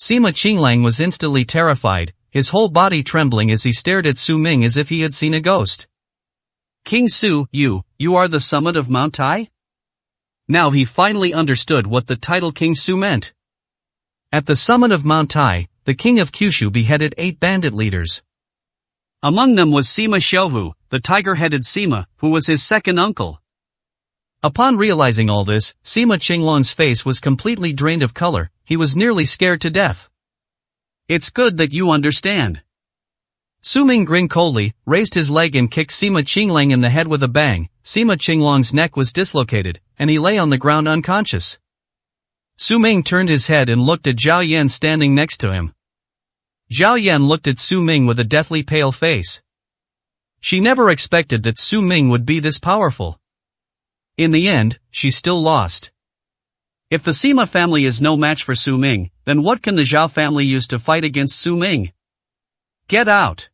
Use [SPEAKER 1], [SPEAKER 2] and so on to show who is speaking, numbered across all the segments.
[SPEAKER 1] Sima Qinglang was instantly terrified, his whole body trembling as he stared at Su Ming as if he had seen a ghost.
[SPEAKER 2] King Su, you are the summit of Mount Tai? Now he finally understood what the title King Su meant.
[SPEAKER 1] At the summit of Mount Tai, the king of Kyushu beheaded 8 bandit leaders.
[SPEAKER 2] Among them was Sima Xiaohu, the tiger-headed Sima, who was his second uncle.
[SPEAKER 1] Upon realizing all this, Sima Qinglong's face was completely drained of color, he was nearly scared to death.
[SPEAKER 2] It's good that you understand.
[SPEAKER 1] Su Ming grinned coldly, raised his leg and kicked Sima Qinglang in the head with a bang. Sima Qinglong's neck was dislocated, and he lay on the ground unconscious. Su Ming turned his head and looked at Zhao Yan standing next to him. Zhao Yan looked at Su Ming with a deathly pale face. She never expected that Su Ming would be this powerful. In the end, she still lost.
[SPEAKER 2] If the Sima family is no match for Su Ming, then what can the Zhao family use to fight against Su Ming? Get out!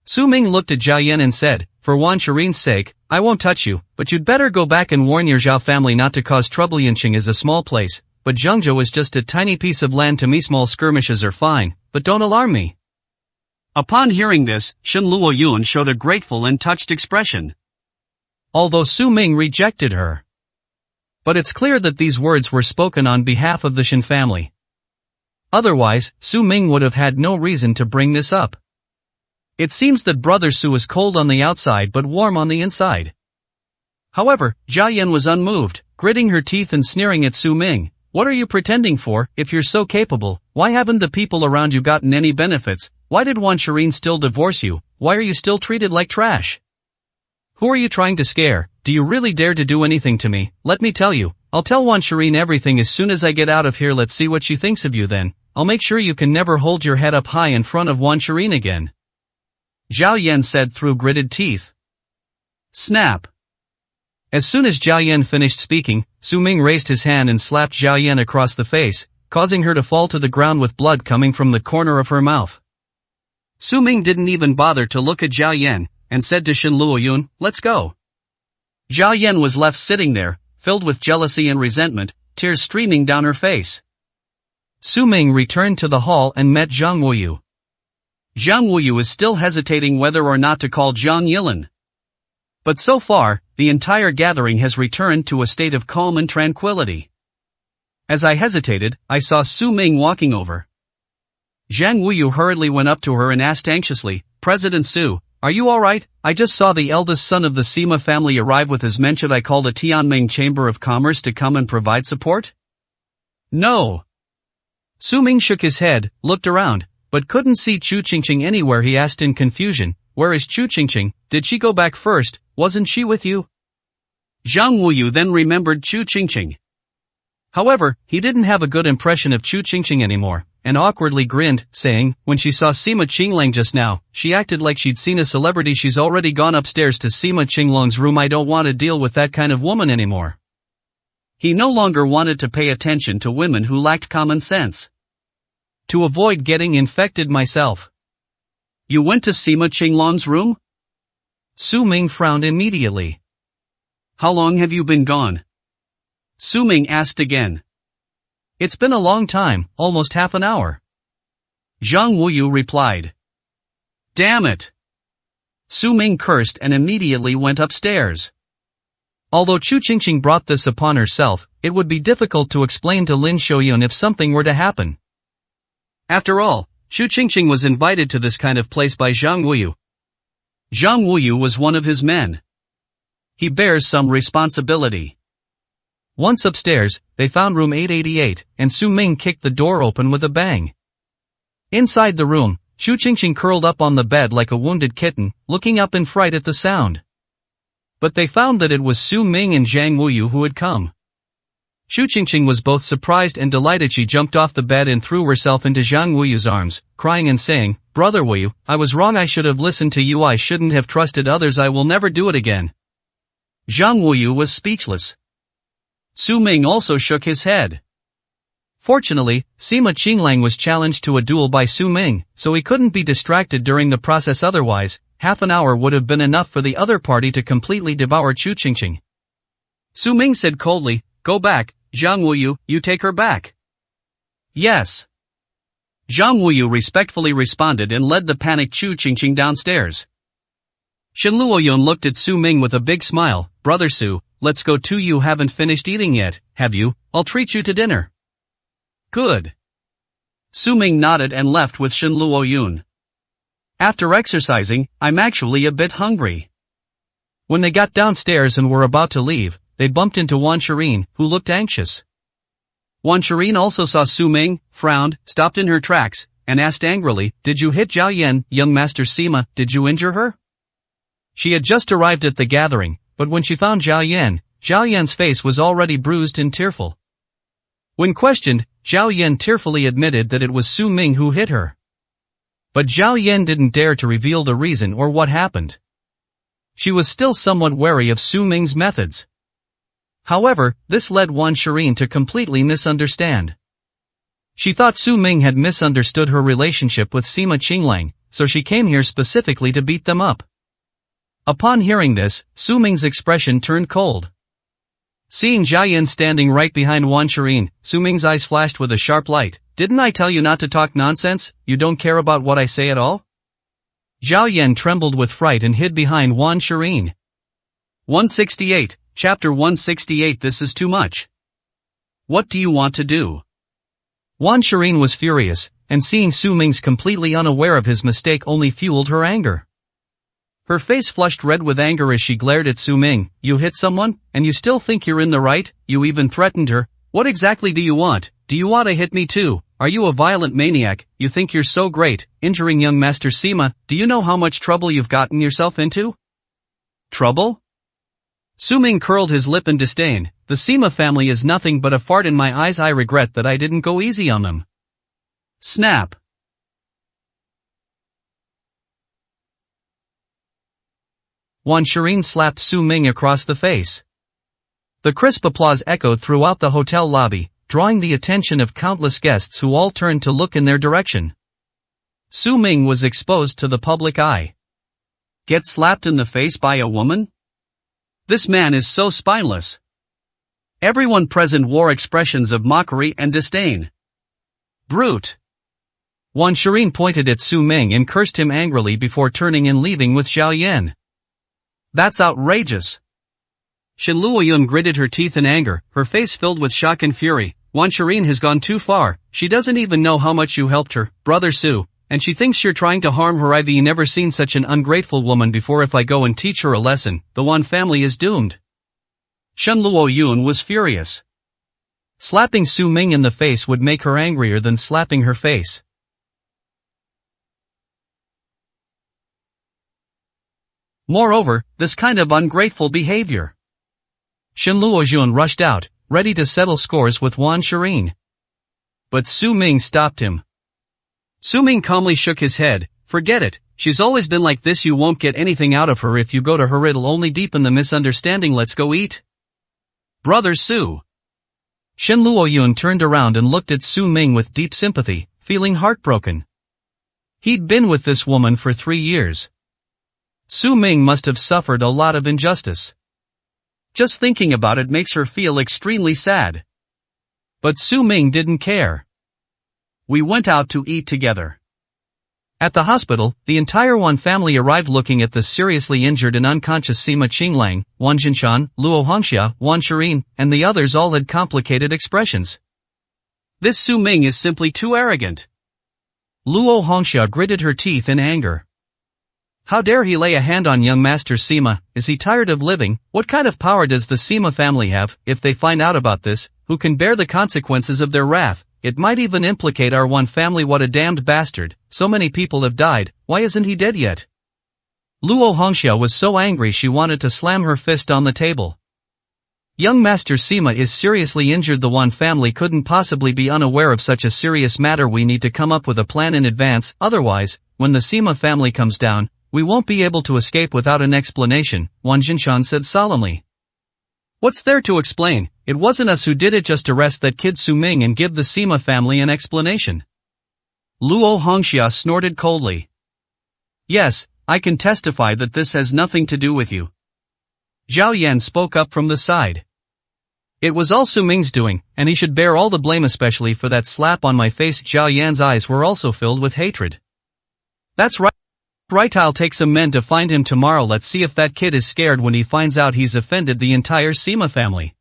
[SPEAKER 1] Su Ming looked at Zhao Yan and said, "For Wan Shirin's sake, I won't touch you, but you'd better go back and warn your Zhao family not to cause trouble. Yanqing is a small place, but Zhengzhou is just a tiny piece of land to me. Small skirmishes are fine, but don't alarm me."
[SPEAKER 2] Upon hearing this, Shen Luoyun showed a grateful and touched expression.
[SPEAKER 1] Although Su Ming rejected her. But it's clear that these words were spoken on behalf of the Shen family. Otherwise, Su Ming would have had no reason to bring this up. It seems that Brother Su is cold on the outside but warm on the inside. However, Zhao Yan was unmoved, gritting her teeth and sneering at Su Ming. "What are you pretending for? If you're so capable, why haven't the people around you gotten any benefits? Why did Wan Shirin still divorce you? Why are you still treated like trash? Who are you trying to scare? Do you really dare to do anything to me? Let me tell you, I'll tell Wan Shirin everything as soon as I get out of here. Let's see what she thinks of you then. I'll make sure you can never hold your head up high in front of Wan Shirin again." Zhao Yan said through gritted teeth. Snap! As soon as Zhao Yan finished speaking, Su Ming raised his hand and slapped Zhao Yan across the face, causing her to fall to the ground with blood coming from the corner of her mouth. Su Ming didn't even bother to look at Zhao Yan, and said to Shen Luoyun, "Let's go." Zhao Yan was left sitting there, filled with jealousy and resentment, tears streaming down her face. Su Ming returned to the hall and met Zhang Wuyu. Zhang Wuyu is still hesitating whether or not to call Zhang Yilin. But so far, the entire gathering has returned to a state of calm and tranquility. As I hesitated, I saw Su Ming walking over. Zhang Wuyu hurriedly went up to her and asked anxiously, "President Su, are you alright? I just saw the eldest son of the Sima family arrive with his men. Should I call the Tianming Chamber of Commerce to come and provide support?" "No." Su Ming shook his head, looked around, but couldn't see Chu Qingqing anywhere. He asked in confusion, "Where is Chu Qingqing? Did she go back first? Wasn't she with you?" Zhang Wuyu then remembered Chu Qingqing. However, he didn't have a good impression of Chu Qingqing anymore, and awkwardly grinned, saying, "When she saw Sima Qinglang just now, she acted like she'd seen a celebrity. She's already gone upstairs to Sima Qinglong's room. I don't want to deal with that kind of woman anymore." He no longer wanted to pay attention to women who lacked common sense. To avoid getting infected myself. "You went to Sima Qinglong's room?" Su Ming frowned immediately. "How long have you been gone?" Su Ming asked again. "It's been a long time, almost half an hour." Zhang Wuyu replied. "Damn it!" Su Ming cursed and immediately went upstairs. Although Chu Qingqing brought this upon herself, it would be difficult to explain to Lin Shouyun if something were to happen. After all, Chu Qingqing was invited to this kind of place by Zhang Wuyu. Zhang Wuyu was one of his men. He bears some responsibility. Once upstairs, they found room 888, and Su Ming kicked the door open with a bang. Inside the room, Chu Qingqing curled up on the bed like a wounded kitten, looking up in fright at the sound. But they found that it was Su Ming and Zhang Wuyu who had come. Chu Qingqing was both surprised and delighted. She jumped off the bed and threw herself into Zhang Wuyu's arms, crying and saying, "Brother Wuyu, I was wrong. I should have listened to you. I shouldn't have trusted others. I will never do it again." Zhang Wuyu was speechless. Su Ming also shook his head. Fortunately, Sima Qinglang was challenged to a duel by Su Ming, so he couldn't be distracted during the process. Otherwise, half an hour would have been enough for the other party to completely devour Chu Qingqing. Su Ming said coldly, "Go back, Zhang Wuyu, you take her back." "Yes."
[SPEAKER 2] Zhang Wuyu respectfully responded and led the panicked Chu Qingqing downstairs. Shen Luoyun looked at Su Ming with a big smile. Brother Su, let's go too. You haven't finished eating yet, have you? I'll treat you to dinner. Good. Su Ming nodded and left with Shen Luoyun. After exercising, I'm actually a bit hungry. When they got downstairs and were about to leave, they bumped into Wan Shirin, who looked anxious. Wan Shirin also saw Su Ming, frowned, stopped in her tracks, and asked angrily, Did you hit Zhao Yan, young Master Sima, did you injure her? She had just arrived at the gathering, but when she found Zhao Yan's face was already bruised and tearful. When questioned, Zhao Yan tearfully admitted that it was Su Ming who hit her. But Zhao Yan didn't dare to reveal the reason or what happened. She was still somewhat wary of Su Ming's methods. However, this led Wan Shirin to completely misunderstand. She thought Su Ming had misunderstood her relationship with Sima Qinglang, so she came here specifically to beat them up. Upon hearing this, Su Ming's expression turned cold. Seeing Zhao Yan standing right behind Wan Shirin, Su Ming's eyes flashed with a sharp light. Didn't I tell you not to talk nonsense? You don't care about what I say at all? Zhao Yan trembled with fright and hid behind Wan Shirin. 168, Chapter 168. This is too much. What do you want to do? Wan Shirin was furious, and seeing Su Ming's completely unaware of his mistake only fueled her anger. Her face flushed red with anger as she glared at Su Ming. You hit someone, and you still think you're in the right? You even threatened her. What exactly do you want? Do you want to hit me too? Are you a violent maniac? You think you're so great, injuring young Master Sima? Do you know how much trouble you've gotten yourself into? Trouble? Su Ming curled his lip in disdain. The Sima family is nothing but a fart in my eyes. I regret that I didn't go easy on them. Snap. Wan Shirin slapped Su Ming across the face. The crisp applause echoed throughout the hotel lobby, drawing the attention of countless guests who all turned to look in their direction. Su Ming was exposed to the public eye. Get slapped in the face by a woman? This man is so spineless. Everyone present wore expressions of mockery and disdain. Brute. Wan Shirin pointed at Su Ming and cursed him angrily before turning and leaving with Zhao Yan. That's outrageous. Shen Luoyun gritted her teeth in anger, her face filled with shock and fury. Wan Shirin has gone too far. She doesn't even know how much you helped her, Brother Su, and she thinks you're trying to harm her. I've never seen such an ungrateful woman before. If I go and teach her a lesson, the Wan family is doomed. Shen Luoyun was furious. Slapping Su Ming in the face would make her angrier than slapping her face. Moreover, this kind of ungrateful behavior. Shen Luoyun rushed out, ready to settle scores with Wan Shirin. But Su Ming stopped him. Su Ming calmly shook his head. Forget it, she's always been like this. You won't get anything out of her. If you go to her, it'll only deepen the misunderstanding. Let's go eat. Brother Su. Shen Luoyun turned around and looked at Su Ming with deep sympathy, feeling heartbroken. He'd been with this woman for 3 years. Su Ming must have suffered a lot of injustice. Just thinking about it makes her feel extremely sad. But Su Ming didn't care. We went out to eat together. At the hospital, the entire Wan family arrived looking at the seriously injured and unconscious Sima Qinglang, Wan Jinshan, Luo Hongxia, Wan Shirin, and the others all had complicated expressions. This Su Ming is simply too arrogant. Luo Hongxia gritted her teeth in anger. How dare he lay a hand on young Master Sima? Is he tired of living? What kind of power does the Sima family have? If they find out about this, who can bear the consequences of their wrath? It might even implicate our Wan family. What a damned bastard. So many people have died, why isn't he dead yet? Luo Hongxia was so angry she wanted to slam her fist on the table. Young Master Sima is seriously injured. The Wan family couldn't possibly be unaware of such a serious matter. We need to come up with a plan in advance, otherwise, when the Sima family comes down, we won't be able to escape without an explanation, Wan Jinshan said solemnly. What's there to explain? It wasn't us who did it. Just arrest that kid Su Ming and give the Sima family an explanation. Luo Hongxia snorted coldly. Yes, I can testify that this has nothing to do with you. Zhao Yan spoke up from the side.
[SPEAKER 1] It was all Su Ming's doing, and he should bear all the blame, especially for that slap on my face. Zhao Yan's eyes were also filled with hatred. That's right. Right, I'll take some men to find him tomorrow. Let's see if that kid is scared when he finds out he's offended the entire Sima family.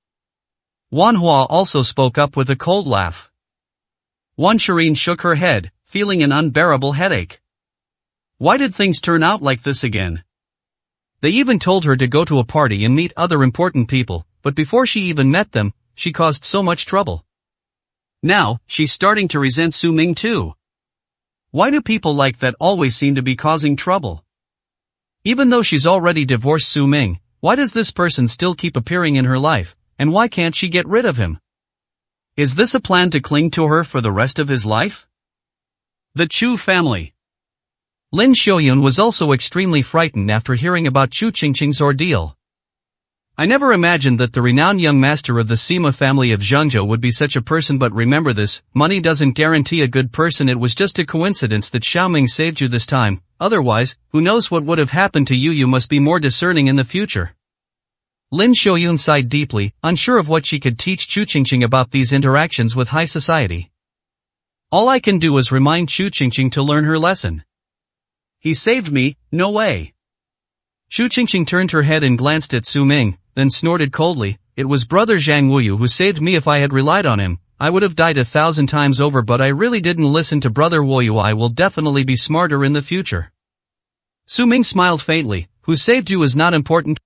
[SPEAKER 1] Wan Hua also spoke up with a cold laugh. Wan Shirin shook her head, feeling an unbearable headache. Why did things turn out like this again? They even told her to go to a party and meet other important people, but before she even met them, she caused so much trouble. Now, she's starting to resent Su Ming too. Why do people like that always seem to be causing trouble? Even though she's already divorced Su Ming, why does this person still keep appearing in her life, and why can't she get rid of him? Is this a plan to cling to her for the rest of his life? The Chu family. Lin Xiaoyun was also extremely frightened after hearing about Chu Qingqing's ordeal. I never imagined that the renowned young master of the Sima family of Zhengzhou would be such a person, but remember this, money doesn't guarantee a good person. It was just a coincidence that Xiaoming saved you this time, otherwise, who knows what would have happened to you. You must be more discerning in the future. Lin Xiaoyun sighed deeply, unsure of what she could teach Chu Qingqing about these interactions with high society. All I can do is remind Chu Qingqing to learn her lesson. He saved me, no way. Chu Qingqing turned her head and glanced at Su Ming, then snorted coldly. It was brother Zhang Wuyu who saved me. If I had relied on him, I would have died 1,000 times over, but I really didn't listen to brother Wuyu. I will definitely be smarter in the future. Su Ming smiled faintly. Who saved you is not important.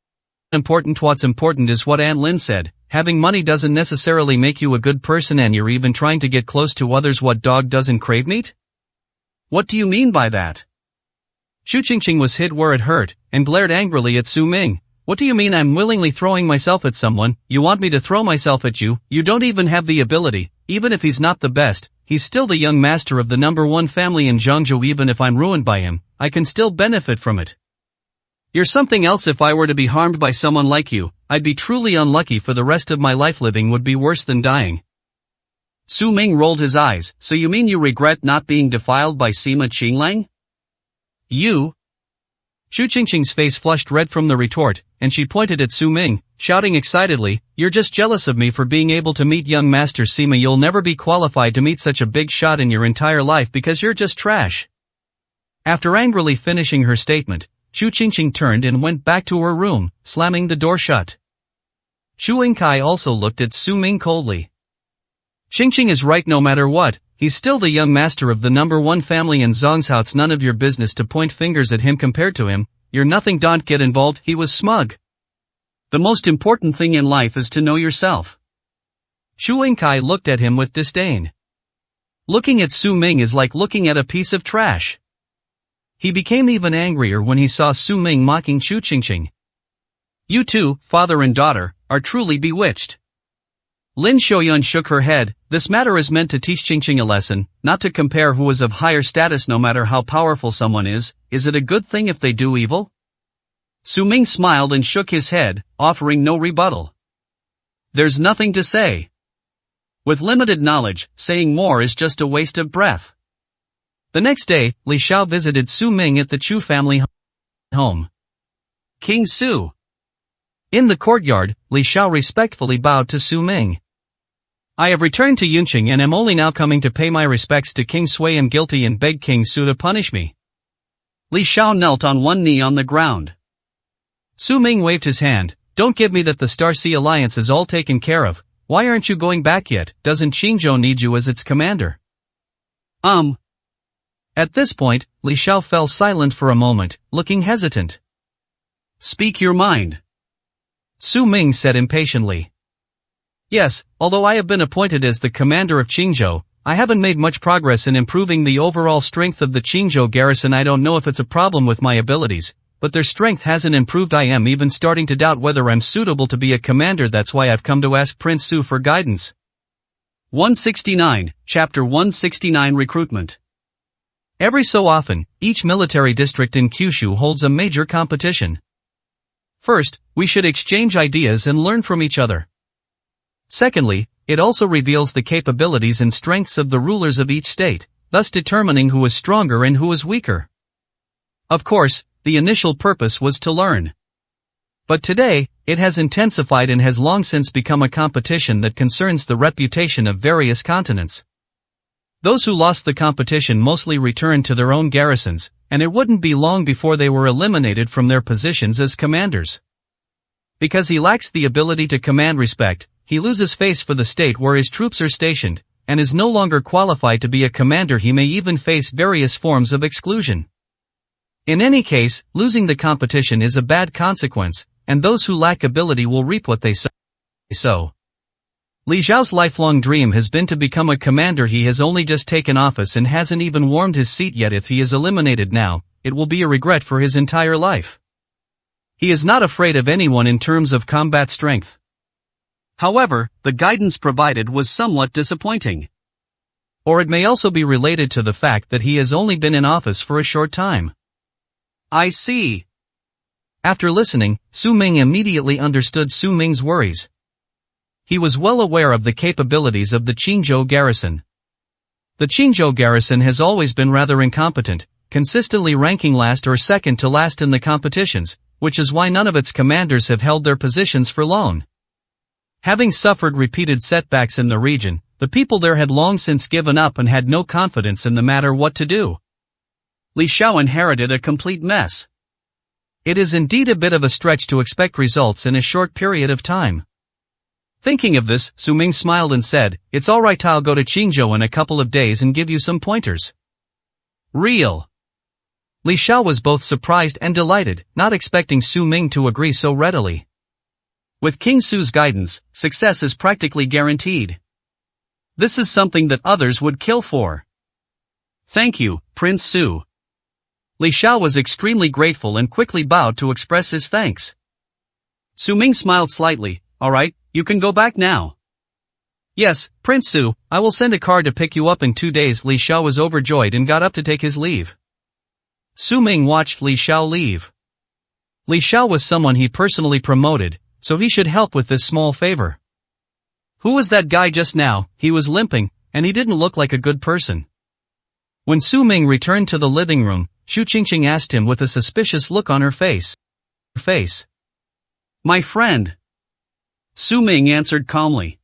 [SPEAKER 1] What's important is what Aunt Lin said. Having money doesn't necessarily make you a good person, and you're even trying to get close to others. What dog doesn't crave meat? What do you mean by that? Chu Qingqing was hit where it hurt, and glared angrily at Su Ming. What do you mean I'm willingly throwing myself at someone? You want me to throw myself at you? You don't even have the ability. Even if he's not the best, he's still the young master of the #1 family in Zhengzhou. Even if I'm ruined by him, I can still benefit from it. You're something else. If I were to be harmed by someone like you, I'd be truly unlucky for the rest of my life. Living would be worse than dying. Su Ming rolled his eyes. So you mean you regret not being defiled by Sima Qinglang? You? Chu Qingqing's face flushed red from the retort, and she pointed at Su Ming, shouting excitedly, you're just jealous of me for being able to meet young Master Sima. You'll never be qualified to meet such a big shot in your entire life because you're just trash. After angrily finishing her statement, Chu Qingqing turned and went back to her room, slamming the door shut. Chu Yingkai also looked at Su Ming coldly. Qingqing is right. No matter what, he's still the young master of the #1 family in Zhongzhou. It's none of your business to point fingers at him. Compared to him, you're nothing. Don't get involved. He was smug. The most important thing in life is to know yourself. Chu Yingkai looked at him with disdain. Looking at Su Ming is like looking at a piece of trash. He became even angrier when he saw Su Ming mocking Chu Qingqing. You two, father and daughter, are truly bewitched. Lin Xiaoyun shook her head. This matter is meant to teach Qingqing a lesson, not to compare who is of higher status. No matter how powerful someone is it a good thing if they do evil? Su Ming smiled and shook his head, offering no rebuttal. There's nothing to say. With limited knowledge, saying more is just a waste of breath. The next day, Li Xiao visited Su Ming at the Chu family home. King Su. In the courtyard, Li Xiao respectfully bowed to Su Ming. I have returned to Yunqing and am only now coming to pay my respects to King Sui. Am guilty and beg King Su to punish me. Li Xiao knelt on one knee on the ground. Su Ming waved his hand. Don't give me that. The Star Sea Alliance is all taken care of. Why aren't you going back yet? Doesn't Qingzhou need you as its commander? At this point, Li Xiao fell silent for a moment, looking hesitant. Speak your mind. Su Ming said impatiently. Yes, although I have been appointed as the commander of Qingzhou, I haven't made much progress in improving the overall strength of the Qingzhou garrison. I don't know if it's a problem with my abilities, but their strength hasn't improved. I am even starting to doubt whether I'm suitable to be a commander. That's why I've come to ask Prince Su for guidance. 169, Chapter 169 Recruitment. Every so often, each military district in Kyushu holds a major competition. First, we should exchange ideas and learn from each other. Secondly, it also reveals the capabilities and strengths of the rulers of each state, thus determining who is stronger and who is weaker. Of course, the initial purpose was to learn. But today, it has intensified and has long since become a competition that concerns the reputation of various continents. Those who lost the competition mostly returned to their own garrisons, and it wouldn't be long before they were eliminated from their positions as commanders. Because he lacks the ability to command respect, he loses face for the state where his troops are stationed, and is no longer qualified to be a commander. He may even face various forms of exclusion. In any case, losing the competition is a bad consequence, and those who lack ability will reap what they sow. Li Zhao's lifelong dream has been to become a commander. He has only just taken office and hasn't even warmed his seat yet. If he is eliminated now, it will be a regret for his entire life. He is not afraid of anyone in terms of combat strength. However, the guidance provided was somewhat disappointing. Or it may also be related to the fact that he has only been in office for a short time. I see. After listening, Su Ming immediately understood Su Ming's worries. He was well aware of the capabilities of the Qingzhou garrison. The Qingzhou garrison has always been rather incompetent, consistently ranking last or second to last in the competitions, which is why none of its commanders have held their positions for long. Having suffered repeated setbacks in the region, the people there had long since given up and had no confidence in the matter what to do. Li Xiao inherited a complete mess. It is indeed a bit of a stretch to expect results in a short period of time. Thinking of this, Su Ming smiled and said, "It's alright, I'll go to Qingzhou in a couple of days and give you some pointers." Real. Li Xiao was both surprised and delighted, not expecting Su Ming to agree so readily. With King Su's guidance, success is practically guaranteed. This is something that others would kill for. Thank you, Prince Su. Li Xiao was extremely grateful and quickly bowed to express his thanks. Su Ming smiled slightly. "Alright, you can go back now." "Yes, Prince Su, I will send a car to pick you up in 2 days." Li Xiao was overjoyed and got up to take his leave. Su Ming watched Li Xiao leave. Li Xiao was someone he personally promoted, so he should help with this small favor. Who was that guy just now? He was limping, and he didn't look like a good person. When Su Ming returned to the living room, Xu Qingqing asked him with a suspicious look on her face. "My friend." Su Ming answered calmly.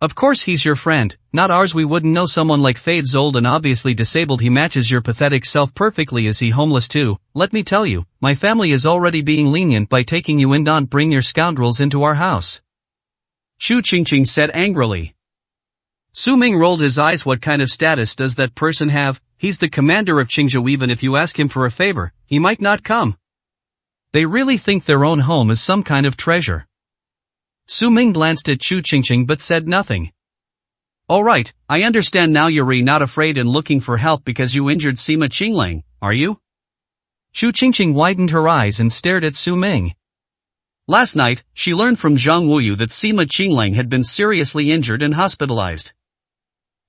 [SPEAKER 1] "Of course he's your friend, not ours. We wouldn't know someone like Fade's old and obviously disabled. He matches your pathetic self perfectly. Is he homeless too? Let me tell you, my family is already being lenient by taking you in. Don't bring your scoundrels into our house," Xu Qingqing said angrily. Su Ming rolled his eyes. What kind of status does that person have? He's the commander of Qingzhou. Even if you ask him for a favor, he might not come. They really think their own home is some kind of treasure. Su Ming glanced at Xu Qingqing but said nothing. "Alright, I understand now. You're not afraid and looking for help because you injured Sima Qinglang, are you?" Xu Qingqing widened her eyes and stared at Su Ming. Last night, she learned from Zhang Wuyu that Sima Qinglang had been seriously injured and hospitalized.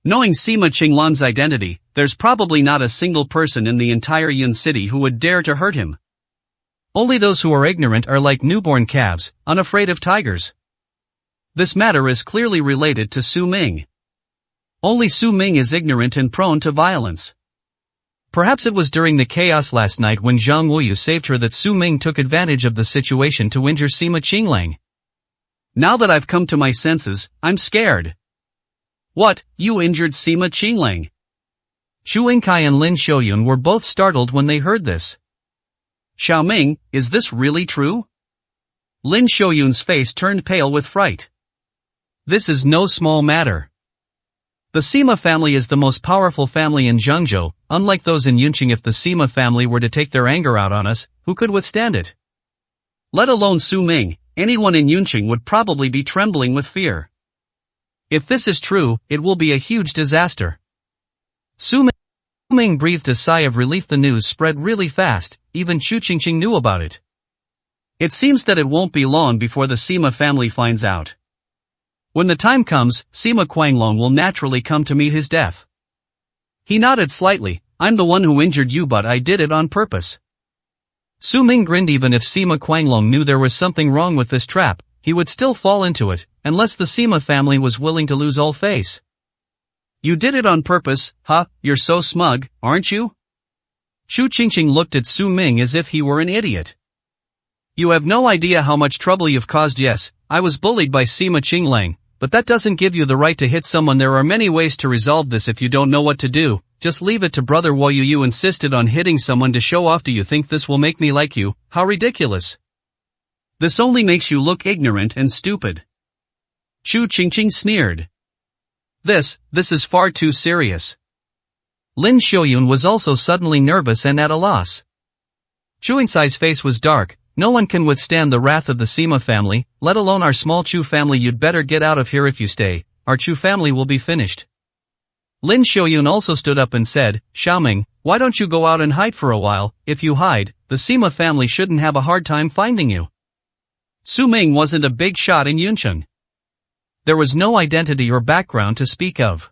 [SPEAKER 1] Knowing Sima Qinglang's identity, there's probably not a single person in the entire Yun city who would dare to hurt him. Only those who are ignorant are like newborn calves, unafraid of tigers. This matter is clearly related to Su Ming. Only Su Ming is ignorant and prone to violence. Perhaps it was during the chaos last night when Zhang Wuyu saved her that Su Ming took advantage of the situation to injure Sima Qinglang. Now that I've come to my senses, I'm scared. What, you injured Sima Qinglang? Xu Yingkai and Lin Xiaoyun were both startled when they heard this. Xiao Ming, is this really true? Lin Xiaoyun's face turned pale with fright. This is no small matter. The Sima family is the most powerful family in Zhengzhou, unlike those in Yunqing. If the Sima family were to take their anger out on us, who could withstand it? Let alone Su Ming, anyone in Yunqing would probably be trembling with fear. If this is true, it will be a huge disaster. Su Ming breathed a sigh of relief. The news spread really fast, even Xu Qingqing knew about it. It seems that it won't be long before the Sima family finds out. When the time comes, Sima Quanglong will naturally come to meet his death. He nodded slightly. I'm the one who injured you, but I did it on purpose. Su Ming grinned. Even if Sima Quanglong knew there was something wrong with this trap, he would still fall into it, unless the Sima family was willing to lose all face. You did it on purpose, huh? You're so smug, aren't you? Xu Qingqing looked at Su Ming as if he were an idiot.
[SPEAKER 2] You have no idea how much trouble you've caused. Yes, I was bullied by Sima Qinglang, but that doesn't give you the right to hit someone. There are many ways to resolve this. If you don't know what to do, just leave it to brother Wu. You insisted on hitting someone to show off. Do you think this will make me like you? How ridiculous. This only makes you look ignorant and stupid. Chu Qingqing sneered. This is far too serious. Lin Xiaoyun was also suddenly nervous and at a loss. Chu Yingsai's face was dark. No one can withstand the wrath of the Sima family, let alone our small Chu family. You'd better get out of here. If you stay, our Chu family will be finished. Lin Xiaoyun also stood up and said, Xiaoming, why don't you go out and hide for a while? If you hide, the Sima family shouldn't have a hard time finding you. Su Ming wasn't a big shot in Yuncheng. There was no identity or background to speak of.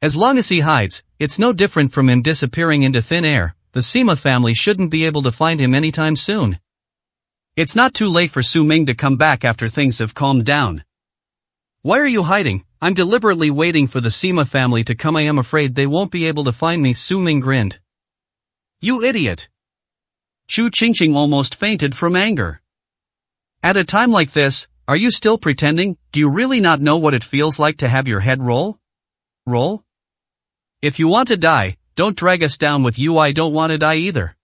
[SPEAKER 2] As long as he hides, it's no different from him disappearing into thin air. The Sima family shouldn't be able to find him anytime soon. It's not too late for Su Ming to come back after things have calmed down. Why are you hiding? I'm deliberately waiting for the Sima family to come. I am afraid they won't be able to find me. Su Ming grinned. You idiot. Chu Qingqing almost fainted from anger. At a time like this, are you still pretending? Do you really not know what it feels like to have your head roll? Roll? If you want to die, don't drag us down with you. I don't want to die either.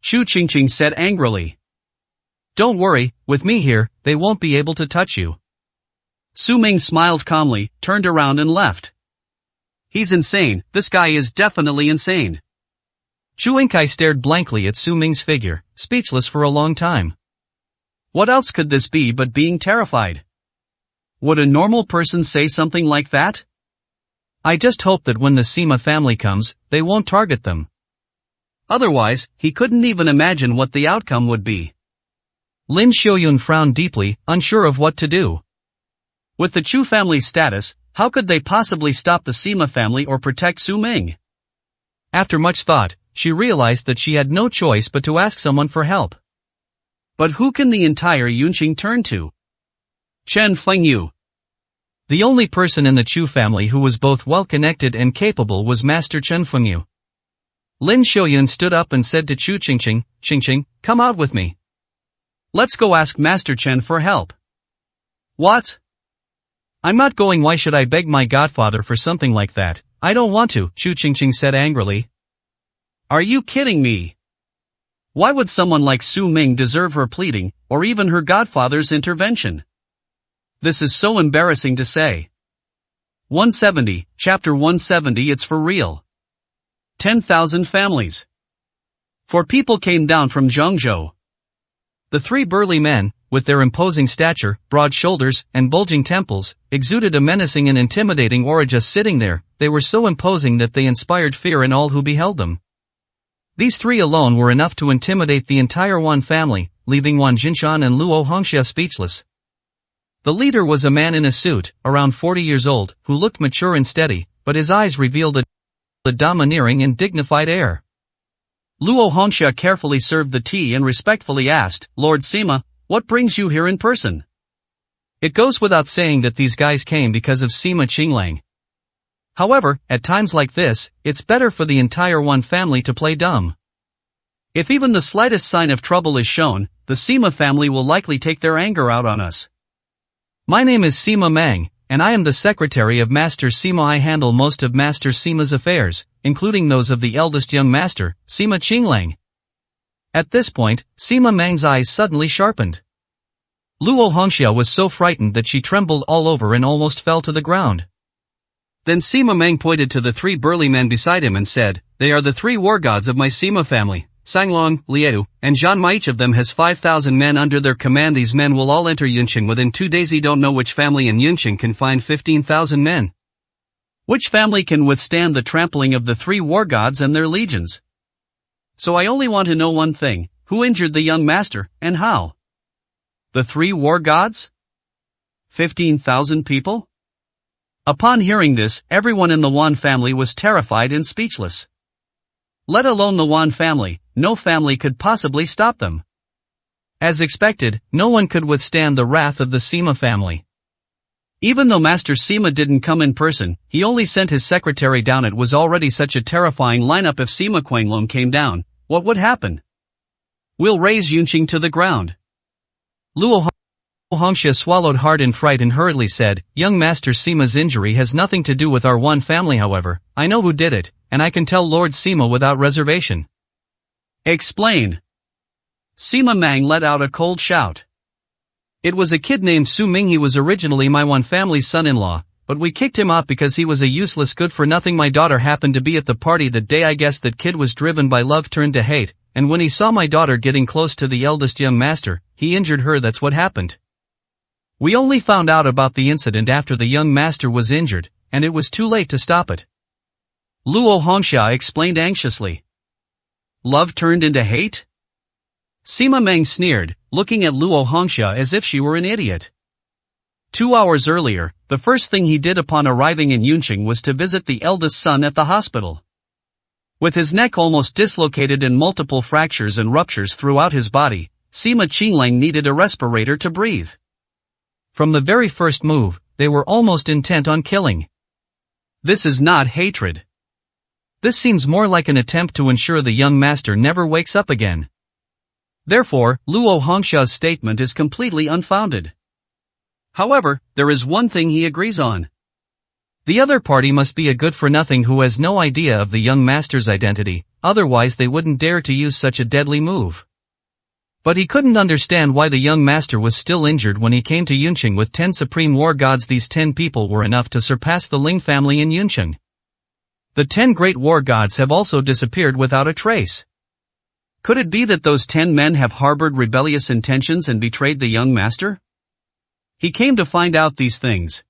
[SPEAKER 2] Chu Qingqing said angrily. Don't worry, with me here, they won't be able to touch you. Su Ming smiled calmly, turned around and left. He's insane. This guy is definitely insane. Chu Yingkai stared blankly at Su Ming's figure, speechless for a long time. What else could this be but being terrified? Would a normal person say something like that? I just hope that when the Sima family comes, they won't target them. Otherwise, he couldn't even imagine what the outcome would be. Lin Xiaoyun frowned deeply, unsure of what to do. With the Chu family's status, how could they possibly stop the Sima family or protect Su Ming? After much thought, she realized that she had no choice but to ask someone for help. But who can the entire Yunqing turn to? Chen Fengyu. The only person in the Chu family who was both well-connected and capable was Master Chen Fengyu. Lin Xiaoyun stood up and said to Chu Qingqing, Qingqing, come out with me. Let's go ask Master Chen for help. What? I'm not going. Why should I beg my godfather for something like that? I don't want to, Chu Qingqing said angrily. Are you kidding me? Why would someone like Su Ming deserve her pleading, or even her godfather's intervention? This is so embarrassing to say. 170, Chapter 170. It's for real. 10,000 families. 4 people came down from Zhengzhou. The 3 burly men, with their imposing stature, broad shoulders, and bulging temples, exuded a menacing and intimidating aura. Just sitting there, they were so imposing that they inspired fear in all who beheld them. These 3 alone were enough to intimidate the entire Wan family, leaving Wan Jinshan and Luo Hongxia speechless. The leader was a man in a suit, around 40 years old, who looked mature and steady, but his eyes revealed a domineering and dignified air. Luo Hongxia carefully served the tea and respectfully asked, Lord Sima, what brings you here in person? It goes without saying that these guys came because of Sima Qinglang. However, at times like this, it's better for the entire Wan family to play dumb. If even the slightest sign of trouble is shown, the Sima family will likely take their anger out on us. My name is Sima Mang, and I am the secretary of Master Sima. I handle most of Master Sima's affairs, including those of the eldest young master, Sima Qinglang. At this point, Sima Mang's eyes suddenly sharpened. Luo Hongxia was so frightened that she trembled all over and almost fell to the ground. Then Sima Mang pointed to the 3 burly men beside him and said, They are the 3 war gods of my Sima family, Sanglong, Liu, and Zhanma. Each of them has 5,000 men under their command. These men will all enter Yunqing within 2 days. I don't know which family in Yunqing can find 15,000 men. Which family can withstand the trampling of the 3 war gods and their legions? So I only want to know one thing, who injured the young master, and how? The 3 war gods? 15,000 people? Upon hearing this, everyone in the Wan family was terrified and speechless. Let alone the Wan family, no family could possibly stop them. As expected, no one could withstand the wrath of the Sima family. Even though Master Sima didn't come in person, he only sent his secretary down. It was already such a terrifying lineup. If Sima Qinglong came down, what would happen? We'll raze Yunqing to the ground.
[SPEAKER 1] Luo Hongxia swallowed hard in fright and hurriedly said, young Master Sima's injury has nothing to do with our one family. However, I know who did it, and I can tell Lord Sima without reservation.
[SPEAKER 2] Explain. Sima Mang let out a cold shout. It was a kid named Su Ming. He was originally my one family's son-in-law, but we kicked him out because he was a useless good-for-nothing. My daughter happened to be at the party that day. I guess that kid was driven by love turned to hate, and when he saw my daughter getting close to the eldest young master, he injured her. That's what happened. We only found out about the incident after the young master was injured, and it was too late to stop it. Luo Hongxia explained anxiously. Love turned into hate? Sima Meng sneered, looking at Luo Hongxia as if she were an idiot. 2 hours earlier, the first thing he did upon arriving in Yunqing was to visit the eldest son at the hospital. With his neck almost dislocated and multiple fractures and ruptures throughout his body, Sima Qinglang needed a respirator to breathe.
[SPEAKER 1] From the very first move, they were almost intent on killing.
[SPEAKER 2] This is not hatred.
[SPEAKER 1] This seems more like an attempt to ensure the young master never wakes up again.
[SPEAKER 2] Therefore, Luo Hongxia's statement is completely unfounded. However, there is one thing he agrees on.
[SPEAKER 1] The other party must be a good-for-nothing who has no idea of the young master's identity, otherwise they wouldn't dare to use such a deadly move. But he couldn't understand why the young master was still injured when he came to Yunqing with 10 supreme war gods. These 10 people were enough to surpass the Ling family in Yunqing. The 10 great war gods have also disappeared without a trace.
[SPEAKER 2] Could it be that those 10 men have harbored rebellious intentions and betrayed the young master? He came to find out these things.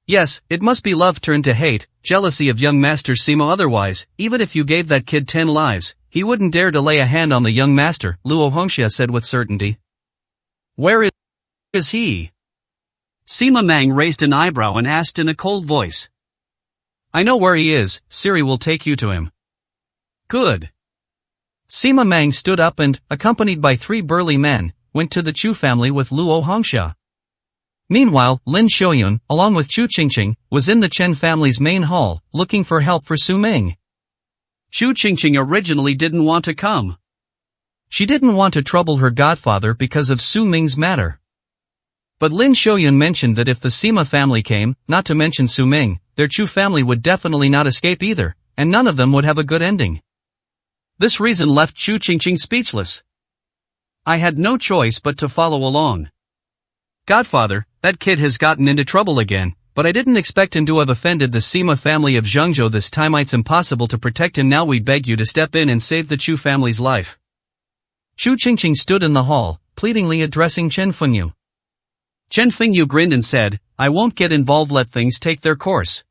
[SPEAKER 1] Yes, it must be love turned to hate, jealousy of young Master Sima. Otherwise, even if you gave that kid 10 lives, he wouldn't dare to lay a hand on the young master, Luo Hongxia said with certainty.
[SPEAKER 2] Where is he? Sima Mang raised an eyebrow and asked in a cold voice.
[SPEAKER 1] I know where he is, Siri will take you to him.
[SPEAKER 2] Good.
[SPEAKER 1] Sima Mang stood up and, accompanied by 3 burly men, went to the Chu family with Luo Hongxia. Meanwhile, Lin Xiaoyun, along with Chu Qingqing, was in the Chen family's main hall, looking for help for Su Ming.
[SPEAKER 2] Chu Qingqing originally didn't want to come.
[SPEAKER 1] She didn't want to trouble her godfather because of Su Ming's matter. But Lin Xiaoyun mentioned that if the Sima family came, not to mention Su Ming, their Chu family would definitely not escape either, and none of them would have a good ending.
[SPEAKER 2] This reason left Chu Qingqing speechless. I had no choice but to follow along.
[SPEAKER 1] Godfather, that kid has gotten into trouble again, but I didn't expect him to have offended the Sima family of Zhengzhou this time. It's impossible to protect him now. We beg you to step in and save the Chu family's life. Chu Qingqing stood in the hall, pleadingly addressing Chen Fengyu.
[SPEAKER 2] Chen Fengyu grinned and said, I won't get involved, let things take their course.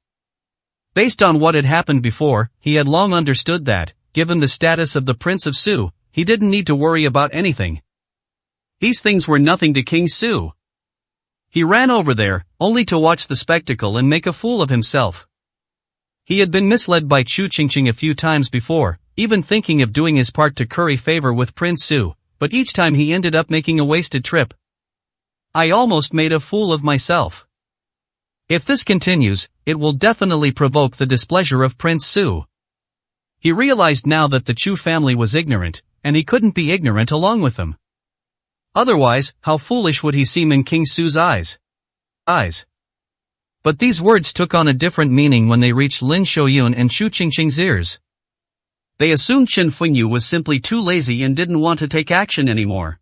[SPEAKER 1] Based on what had happened before, he had long understood that, given the status of the Prince of Su, he didn't need to worry about anything.
[SPEAKER 2] These things were nothing to King Su. He ran over there, only to watch the spectacle and make a fool of himself.
[SPEAKER 1] He had been misled by Chu Qingqing a few times before, even thinking of doing his part to curry favor with Prince Su, but each time he ended up making a wasted trip.
[SPEAKER 2] I almost made a fool of myself.
[SPEAKER 1] If this continues, it will definitely provoke the displeasure of Prince Su. He realized now that the Chu family was ignorant, and he couldn't be ignorant along with them. Otherwise, how foolish would he seem in King Su's eyes? But these words took on a different meaning when they reached Lin Xiaoyun and Chu Qingqing's ears.
[SPEAKER 2] They assumed Chen Fengyu was simply too lazy and didn't want to take action anymore.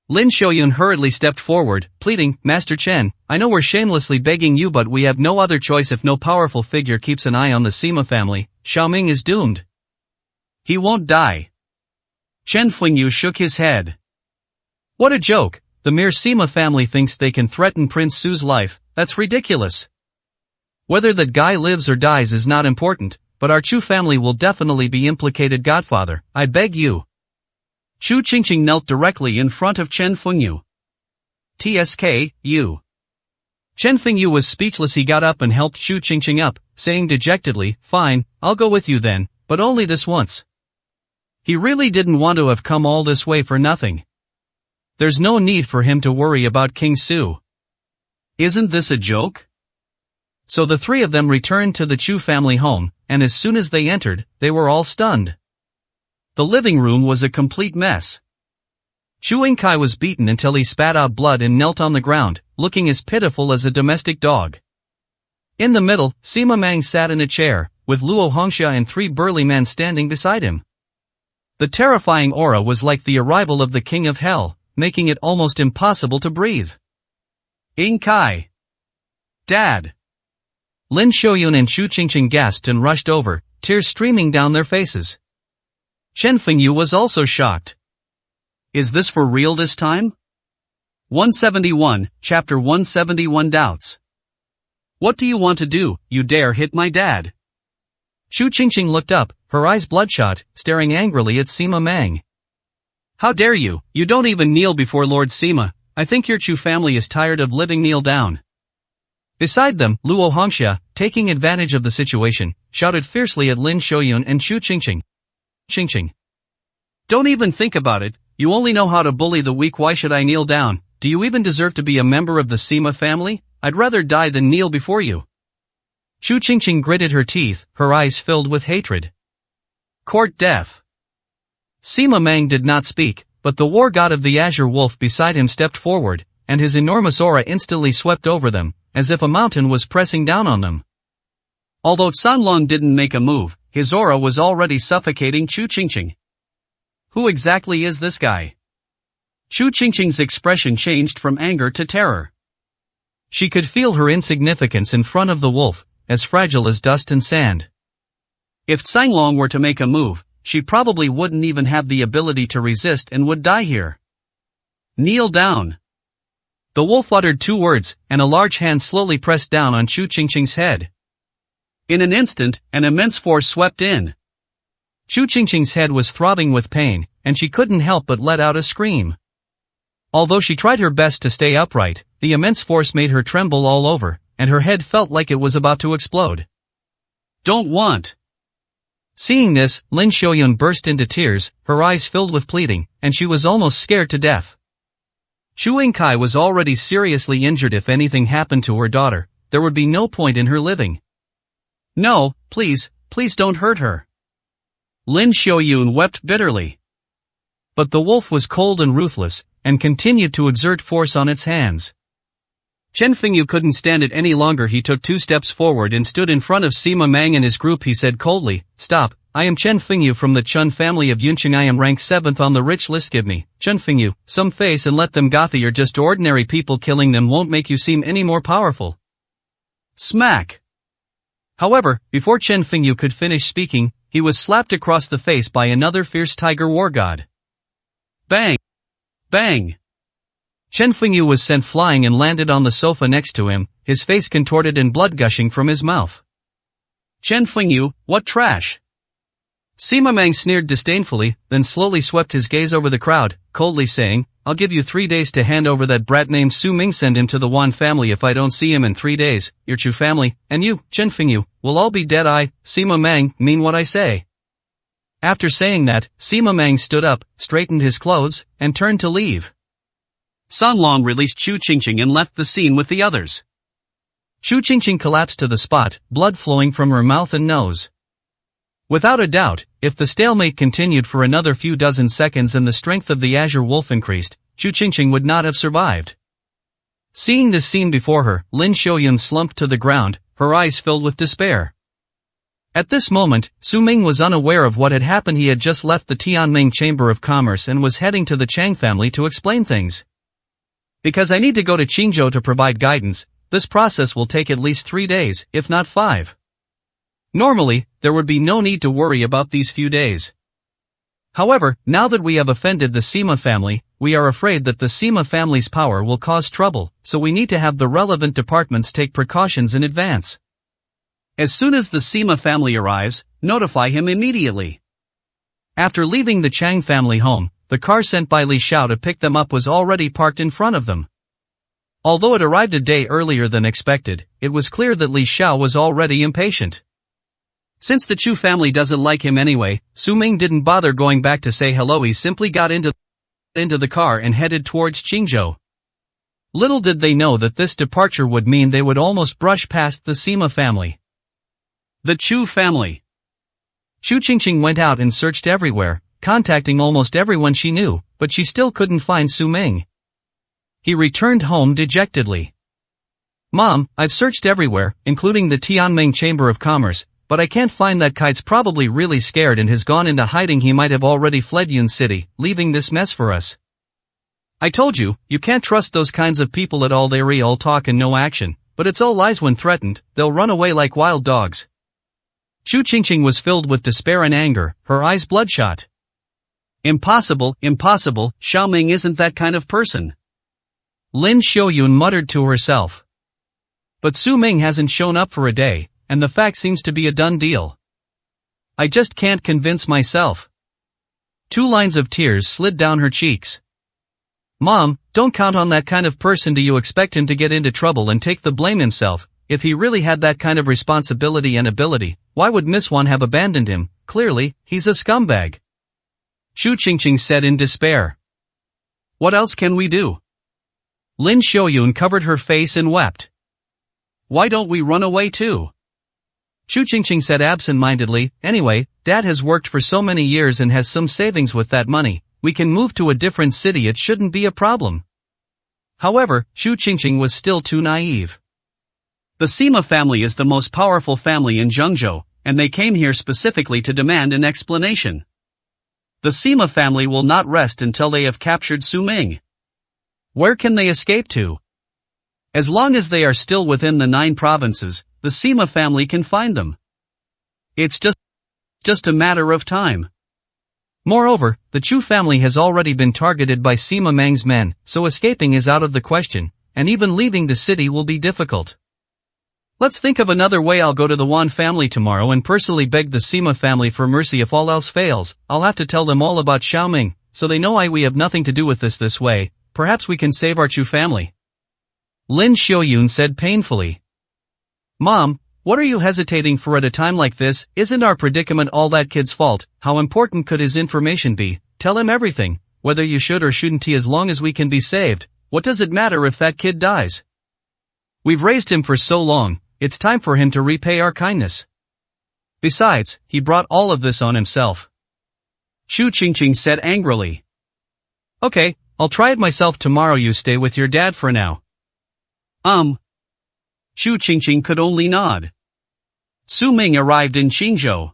[SPEAKER 1] Lin Xiaoyun hurriedly stepped forward, pleading, Master Chen, I know we're shamelessly begging you, but we have no other choice. If no powerful figure keeps an eye on the Sima family, Xiaoming is doomed.
[SPEAKER 2] He won't die. Chen Fengyu shook his head.
[SPEAKER 1] What a joke, the mere Sima family thinks they can threaten Prince Su's life, that's ridiculous. Whether that guy lives or dies is not important, but our Chu family will definitely be implicated. Godfather, I beg you.
[SPEAKER 2] Chu Qingqing knelt directly in front of Chen Fengyu.
[SPEAKER 1] TSK, you. Chen Fengyu was speechless. He got up and helped Chu Qingqing up, saying dejectedly, fine, I'll go with you then, but only this once. He really didn't want to have come all this way for nothing. There's no need for him to worry about King Su.
[SPEAKER 2] Isn't this a joke?
[SPEAKER 1] So the 3 of them returned to the Chu family home, and as soon as they entered, they were all stunned.
[SPEAKER 2] The living room was a complete mess. Chu Yingkai was beaten until he spat out blood and knelt on the ground, looking as pitiful as a domestic dog. In the middle, Sima Mang sat in a chair, with Luo Hongxia and 3 burly men standing beside him. The terrifying aura was like the arrival of the king of hell, making it almost impossible to breathe. Yingkai! Dad! Lin Xiaoyun and Chu Qingqing gasped and rushed over, tears streaming down their faces. Chen Fengyu was also shocked. Is this for real this time? 171, Chapter 171 Doubts. What do you want to do? You dare hit my dad? Chu Qingqing looked up, her eyes bloodshot, staring angrily at Sima Mang. How dare you? You don't even kneel before Lord Sima. I think your Chu family is tired of living kneel down. Beside them, Luo Hongxia, taking advantage of the situation, shouted fiercely at Lin Xiaoyun and Chu Qingqing. Qingqing. Don't even think about it, you only know how to bully the weak. Why should I kneel down? Do you even deserve to be a member of the Sima family? I'd rather die than kneel before you. Chu Qingqing gritted her teeth, her eyes filled with hatred. Court death. Sima Mang did not speak, but the war god of the Azure Wolf beside him stepped forward, and his enormous aura instantly swept over them, as if a mountain was pressing down on them. Although Sanlong didn't make a move, his aura was already suffocating Chu Qingqing. Who exactly is this guy? Chu Qingqing's expression changed from anger to terror. She could feel her insignificance in front of the wolf, as fragile as dust and sand. If Sanlong were to make a move, she probably wouldn't even have the ability to resist and would die here. Kneel down. The wolf uttered 2 words, and a large hand slowly pressed down on Chu Qingqing's head. In an instant, an immense force swept in. Chu Qingqing's head was throbbing with pain, and she couldn't help but let out a scream. Although she tried her best to stay upright, the immense force made her tremble all over, and her head felt like it was about to explode. Don't want. Seeing this, Lin Xiaoyun burst into tears, her eyes filled with pleading, and she was almost scared to death. Chu Yingkai was already seriously injured. If anything happened to her daughter, there would be no point in her living. No, please don't hurt her. Lin Xiaoyun wept bitterly. But the wolf was cold and ruthless, and continued to exert force on its hands. Chen Fengyu couldn't stand it any longer. He took 2 steps forward and stood in front of Sima Mang and his group. He said coldly, "Stop, I am Chen Fengyu from the Chun family of Yunqing. I am ranked 7th on the rich list. Give me, Chen Fengyu, some face and let them Gotha. You're just ordinary people. Killing them won't make you seem any more powerful." Smack! However, before Chen Fengyu could finish speaking, he was slapped across the face by another fierce tiger war god. Bang! Bang! Chen Fengyu was sent flying and landed on the sofa next to him, his face contorted and blood gushing from his mouth. Chen Fengyu, what trash! Sima Mang sneered disdainfully, then slowly swept his gaze over the crowd, coldly saying, "I'll give you 3 days to hand over that brat named Su Ming. Send him to the Wan family. If I don't see him in 3 days, your Chu family, and you, Chen Fengyu, will all be dead. I, Sima Mang, mean what I say." After saying that, Sima Mang stood up, straightened his clothes, and turned to leave. Sanlong released Chu Qingqing and left the scene with the others. Chu Qingqing collapsed to the spot, blood flowing from her mouth and nose. Without a doubt, if the stalemate continued for another few dozen seconds and the strength of the Azure Wolf increased, Chu Qingqing would not have survived. Seeing this scene before her, Lin Xiaoyun slumped to the ground, her eyes filled with despair. At this moment, Su Ming was unaware of what had happened. He had just left the Tianming Chamber of Commerce and was heading to the Chang family to explain things. Because I need to go to Qingzhou to provide guidance, this process will take at least 3 days, if not 5. Normally, there would be no need to worry about these few days. However, now that we have offended the Sima family, we are afraid that the Sima family's power will cause trouble, so we need to have the relevant departments take precautions in advance. As soon as the Sima family arrives, notify him immediately. After leaving the Chang family home, the car sent by Li Xiao to pick them up was already parked in front of them. Although it arrived a day earlier than expected, it was clear that Li Xiao was already impatient. Since the Chu family doesn't like him anyway, Su Ming didn't bother going back to say hello. He simply got into the car and headed towards Qingzhou. Little did they know that this departure would mean they would almost brush past the Sima family. The Chu family. Chu Qingqing went out and searched everywhere,
[SPEAKER 1] contacting almost everyone she knew, but she still couldn't find Su Ming. He returned home dejectedly. "Mom, I've searched everywhere, including the Tianming Chamber of Commerce, but I can't find that kite's probably really scared and has gone into hiding. He might have already fled Yun City, leaving this mess for us." "I told you, you can't trust those kinds of people at all. They're all talk and no action, but it's all lies when threatened, they'll run away like wild dogs." Chu Qingqing was filled with despair and anger, her eyes bloodshot. "Impossible, impossible, Xiaoming isn't that kind of person," Lin Xiaoyun muttered to herself. "But Su Ming hasn't shown up for a day, and the fact seems to be a done deal. I just can't convince myself." 2 lines of tears slid down her cheeks. "Mom, don't count on that kind of person. Do you expect him to get into trouble and take the blame himself? If he really had that kind of responsibility and ability, why would Miss Wan have abandoned him? Clearly, he's a scumbag," Chu Qingqing said in despair. "What else can we do?" Lin Xiaoyun covered her face and wept. "Why don't we run away too?" Chu Qingqing said absent-mindedly, "Anyway, Dad has worked for so many years and has some savings. With that money, we can move to a different city. It shouldn't be a problem." However, Chu Qingqing was still too naive. The Sima family is the most powerful family in Zhengzhou, and they came here specifically to demand an explanation. The Sima family will not rest until they have captured Su Ming. Where can they escape to? As long as they are still within the 9 provinces, the Sima family can find them. It's just a matter of time. Moreover, the Chu family has already been targeted by Sima Meng's men, so escaping is out of the question, and even leaving the city will be difficult. Let's think of another way. I'll go to the Wan family tomorrow and personally beg the Sima family for mercy. If all else fails, I'll have to tell them all about Xiaoming, so they know we have nothing to do with this way. Perhaps we can save our Chu family," Lin Xiaoyun said painfully. "Mom, what are you hesitating for at a time like this? Isn't our predicament all that kid's fault? How important could his information be? Tell him everything, whether you should or shouldn't. As long as we can be saved, what does it matter if that kid dies? We've raised him for so long, it's time for him to repay our kindness. Besides, he brought all of this on himself," Chu Qingqing said angrily. "Okay, I'll try it myself tomorrow. You stay with your dad for now." Chu Qingqing could only nod. Su Ming arrived in Qingzhou.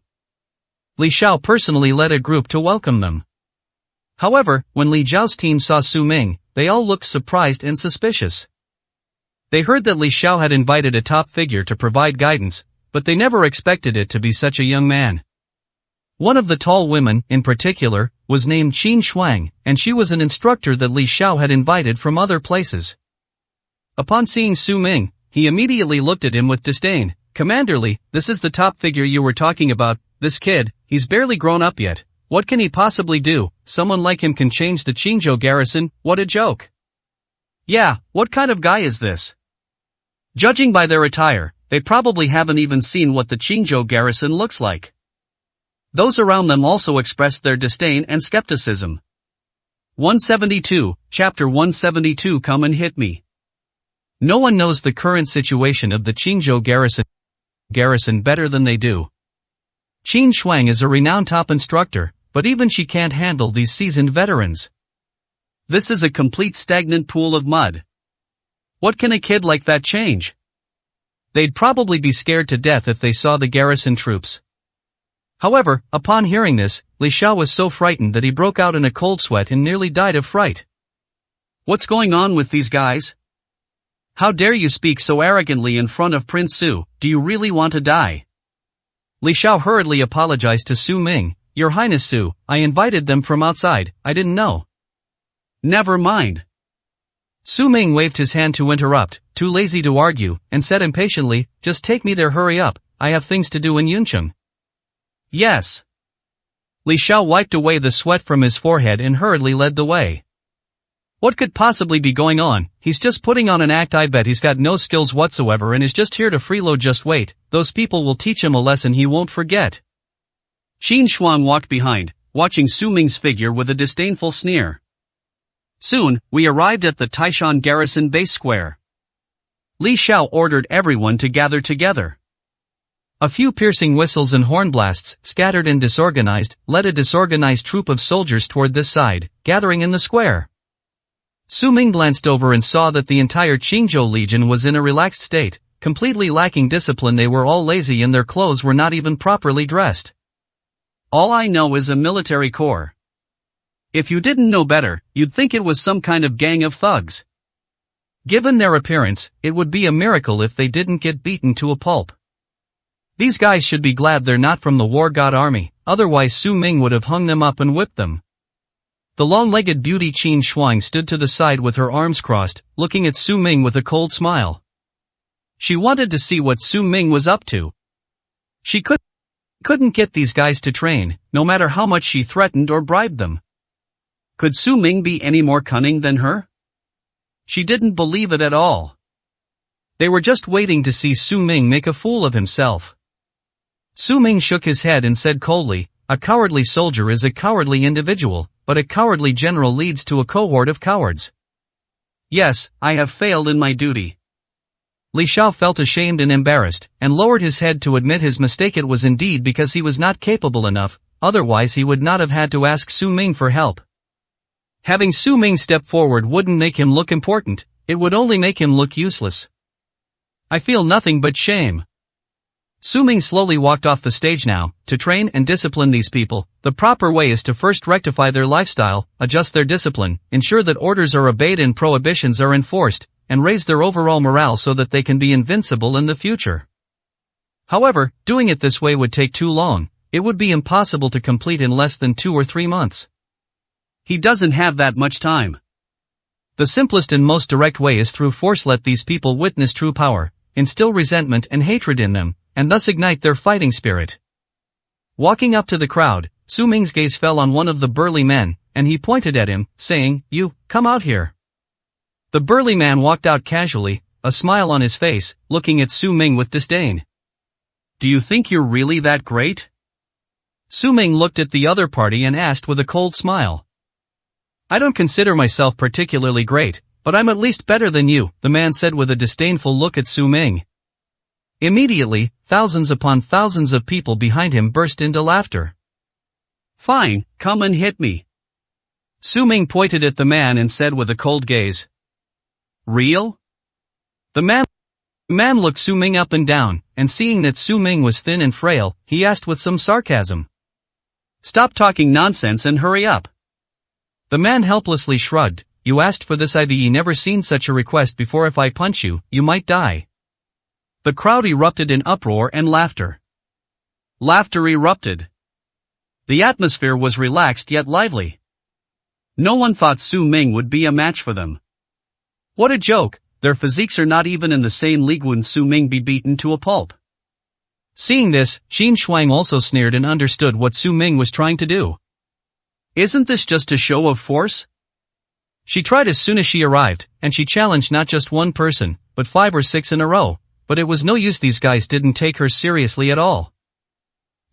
[SPEAKER 1] Li Xiao personally led a group to welcome them. However, when Li Zhao's team saw Su Ming, they all looked surprised and suspicious. They heard that Li Xiao had invited a top figure to provide guidance, but they never expected it to be such a young man. One of the tall women, in particular, was named Qin Shuang, and she was an instructor that Li Xiao had invited from other places. Upon seeing Su Ming, he immediately looked at him with disdain. "Commander Li, this is the top figure you were talking about. This kid, he's barely grown up yet. What can he possibly do? Someone like him can change the Qingzhou garrison. What a joke." "Yeah, what kind of guy is this?" Judging by their attire, they probably haven't even seen what the Qingzhou garrison looks like. Those around them also expressed their disdain and skepticism. 172, Chapter 172. Come and hit me. No one knows the current situation of the Qingzhou garrison better than they do. Qin Shuang is a renowned top instructor, but even she can't handle these seasoned veterans. This is a complete stagnant pool of mud. What can a kid like that change? They'd probably be scared to death if they saw the garrison troops. However, upon hearing this, Li Xiao was so frightened that he broke out in a cold sweat and nearly died of fright. "What's going on with these guys? How dare you speak so arrogantly in front of Prince Su? Do you really want to die?" Li Xiao hurriedly apologized to Su Ming. "Your Highness Su, I invited them from outside, I didn't know." "Never mind." Su Ming waved his hand to interrupt, too lazy to argue, and said impatiently, "Just take me there, hurry up, I have things to do in Yuncheng." "Yes." Li Xiao wiped away the sweat from his forehead and hurriedly led the way. What could possibly be going on? He's just putting on an act. I bet he's got no skills whatsoever and is just here to freeload. Just wait, those people will teach him a lesson he won't forget. Qin Shuang walked behind, watching Su Ming's figure with a disdainful sneer. Soon, we arrived at the Taishan garrison base square. Li Xiao ordered everyone to gather together. A few piercing whistles and horn blasts, scattered and disorganized, led a disorganized troop of soldiers toward this side, gathering in the square. Su Ming glanced over and saw that the entire Qingzhou Legion was in a relaxed state, completely lacking discipline. They were all lazy and their clothes were not even properly dressed.
[SPEAKER 2] All I know is a military corps. If you didn't know better, you'd think it was some kind of gang of thugs.
[SPEAKER 1] Given their appearance, it would be a miracle if they didn't get beaten to a pulp. These guys should be glad they're not from the war god army, otherwise Su Ming would have hung them up and whipped them. The long-legged beauty Qin Shuang stood to the side with her arms crossed, looking at Su Ming with a cold smile. She wanted to see what Su Ming was up to. She couldn't get these guys to train, no matter how much she threatened or bribed them.
[SPEAKER 2] Could Su Ming be any more cunning than her?
[SPEAKER 1] She didn't believe it at all. They were just waiting to see Su Ming make a fool of himself. Su Ming shook his head and said coldly, "A cowardly soldier is a cowardly individual, but a cowardly general leads to a cohort of cowards."
[SPEAKER 2] Yes, I have failed in my duty.
[SPEAKER 1] Li Xiao felt ashamed and embarrassed, and lowered his head to admit his mistake. It was indeed because he was not capable enough, otherwise he would not have had to ask Su Ming for help. Having Su Ming step forward wouldn't make him look important, it would only make him look useless. "I feel nothing but shame." Su Ming slowly walked off the stage. Now, to train and discipline these people, the proper way is to first rectify their lifestyle, adjust their discipline, ensure that orders are obeyed and prohibitions are enforced, and raise their overall morale so that they can be invincible in the future. However, doing it this way would take too long. It would be impossible to complete in less than 2 or 3 months.
[SPEAKER 2] He doesn't have that much time.
[SPEAKER 1] The simplest and most direct way is through force. Let these people witness true power, instill resentment and hatred in them, and thus ignite their fighting spirit. Walking up to the crowd, Su Ming's gaze fell on one of the burly men, and he pointed at him, saying, "You, come out here." The burly man walked out casually, a smile on his face, looking at Su Ming with disdain.
[SPEAKER 2] "Do you think you're really that great?"
[SPEAKER 1] Su Ming looked at the other party and asked with a cold smile. "I don't consider myself particularly great, but I'm at least better than you," the man said with a disdainful look at Su Ming. Immediately, thousands upon thousands of people behind him burst into laughter.
[SPEAKER 2] "Fine, come and hit me."
[SPEAKER 1] Su Ming pointed at the man and said with a cold gaze. "Real?" The man looked Su Ming up and down, and seeing that Su Ming was thin and frail, he asked with some sarcasm.
[SPEAKER 2] "Stop talking nonsense and hurry up."
[SPEAKER 1] The man helplessly shrugged. "You asked for this. I've never seen such a request before. If I punch you, you might die." The crowd erupted in uproar and laughter.
[SPEAKER 2] Laughter erupted. The atmosphere was relaxed yet lively. No one thought Su Ming would be a match for them.
[SPEAKER 1] What a joke,
[SPEAKER 2] their physiques are not even in the same league. Wouldn't Su Ming be beaten to a pulp?
[SPEAKER 1] Seeing this, Qin Shuang also sneered and understood what Su Ming was trying to do.
[SPEAKER 2] Isn't this just a show of force?
[SPEAKER 1] She tried as soon as she arrived, and she challenged not just one person, but 5 or 6 in a row, but it was no use. These guys didn't take her seriously at all.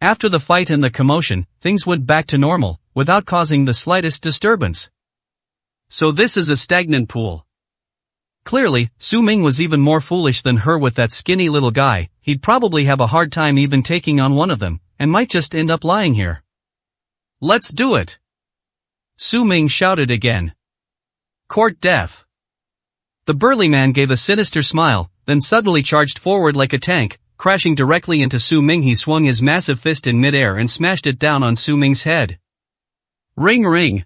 [SPEAKER 1] After the fight and the commotion, things went back to normal, without causing the slightest disturbance.
[SPEAKER 2] So this is a stagnant pool.
[SPEAKER 1] Clearly, Su Ming was even more foolish than her with that skinny little guy. He'd probably have a hard time even taking on one of them, and might just end up lying here.
[SPEAKER 2] "Let's do it!"
[SPEAKER 1] Su Ming shouted again.
[SPEAKER 2] "Court death!"
[SPEAKER 1] The burly man gave a sinister smile, then suddenly charged forward like a tank, crashing directly into Su Ming. He swung his massive fist in midair and smashed it down on Su Ming's head.
[SPEAKER 2] Ring ring!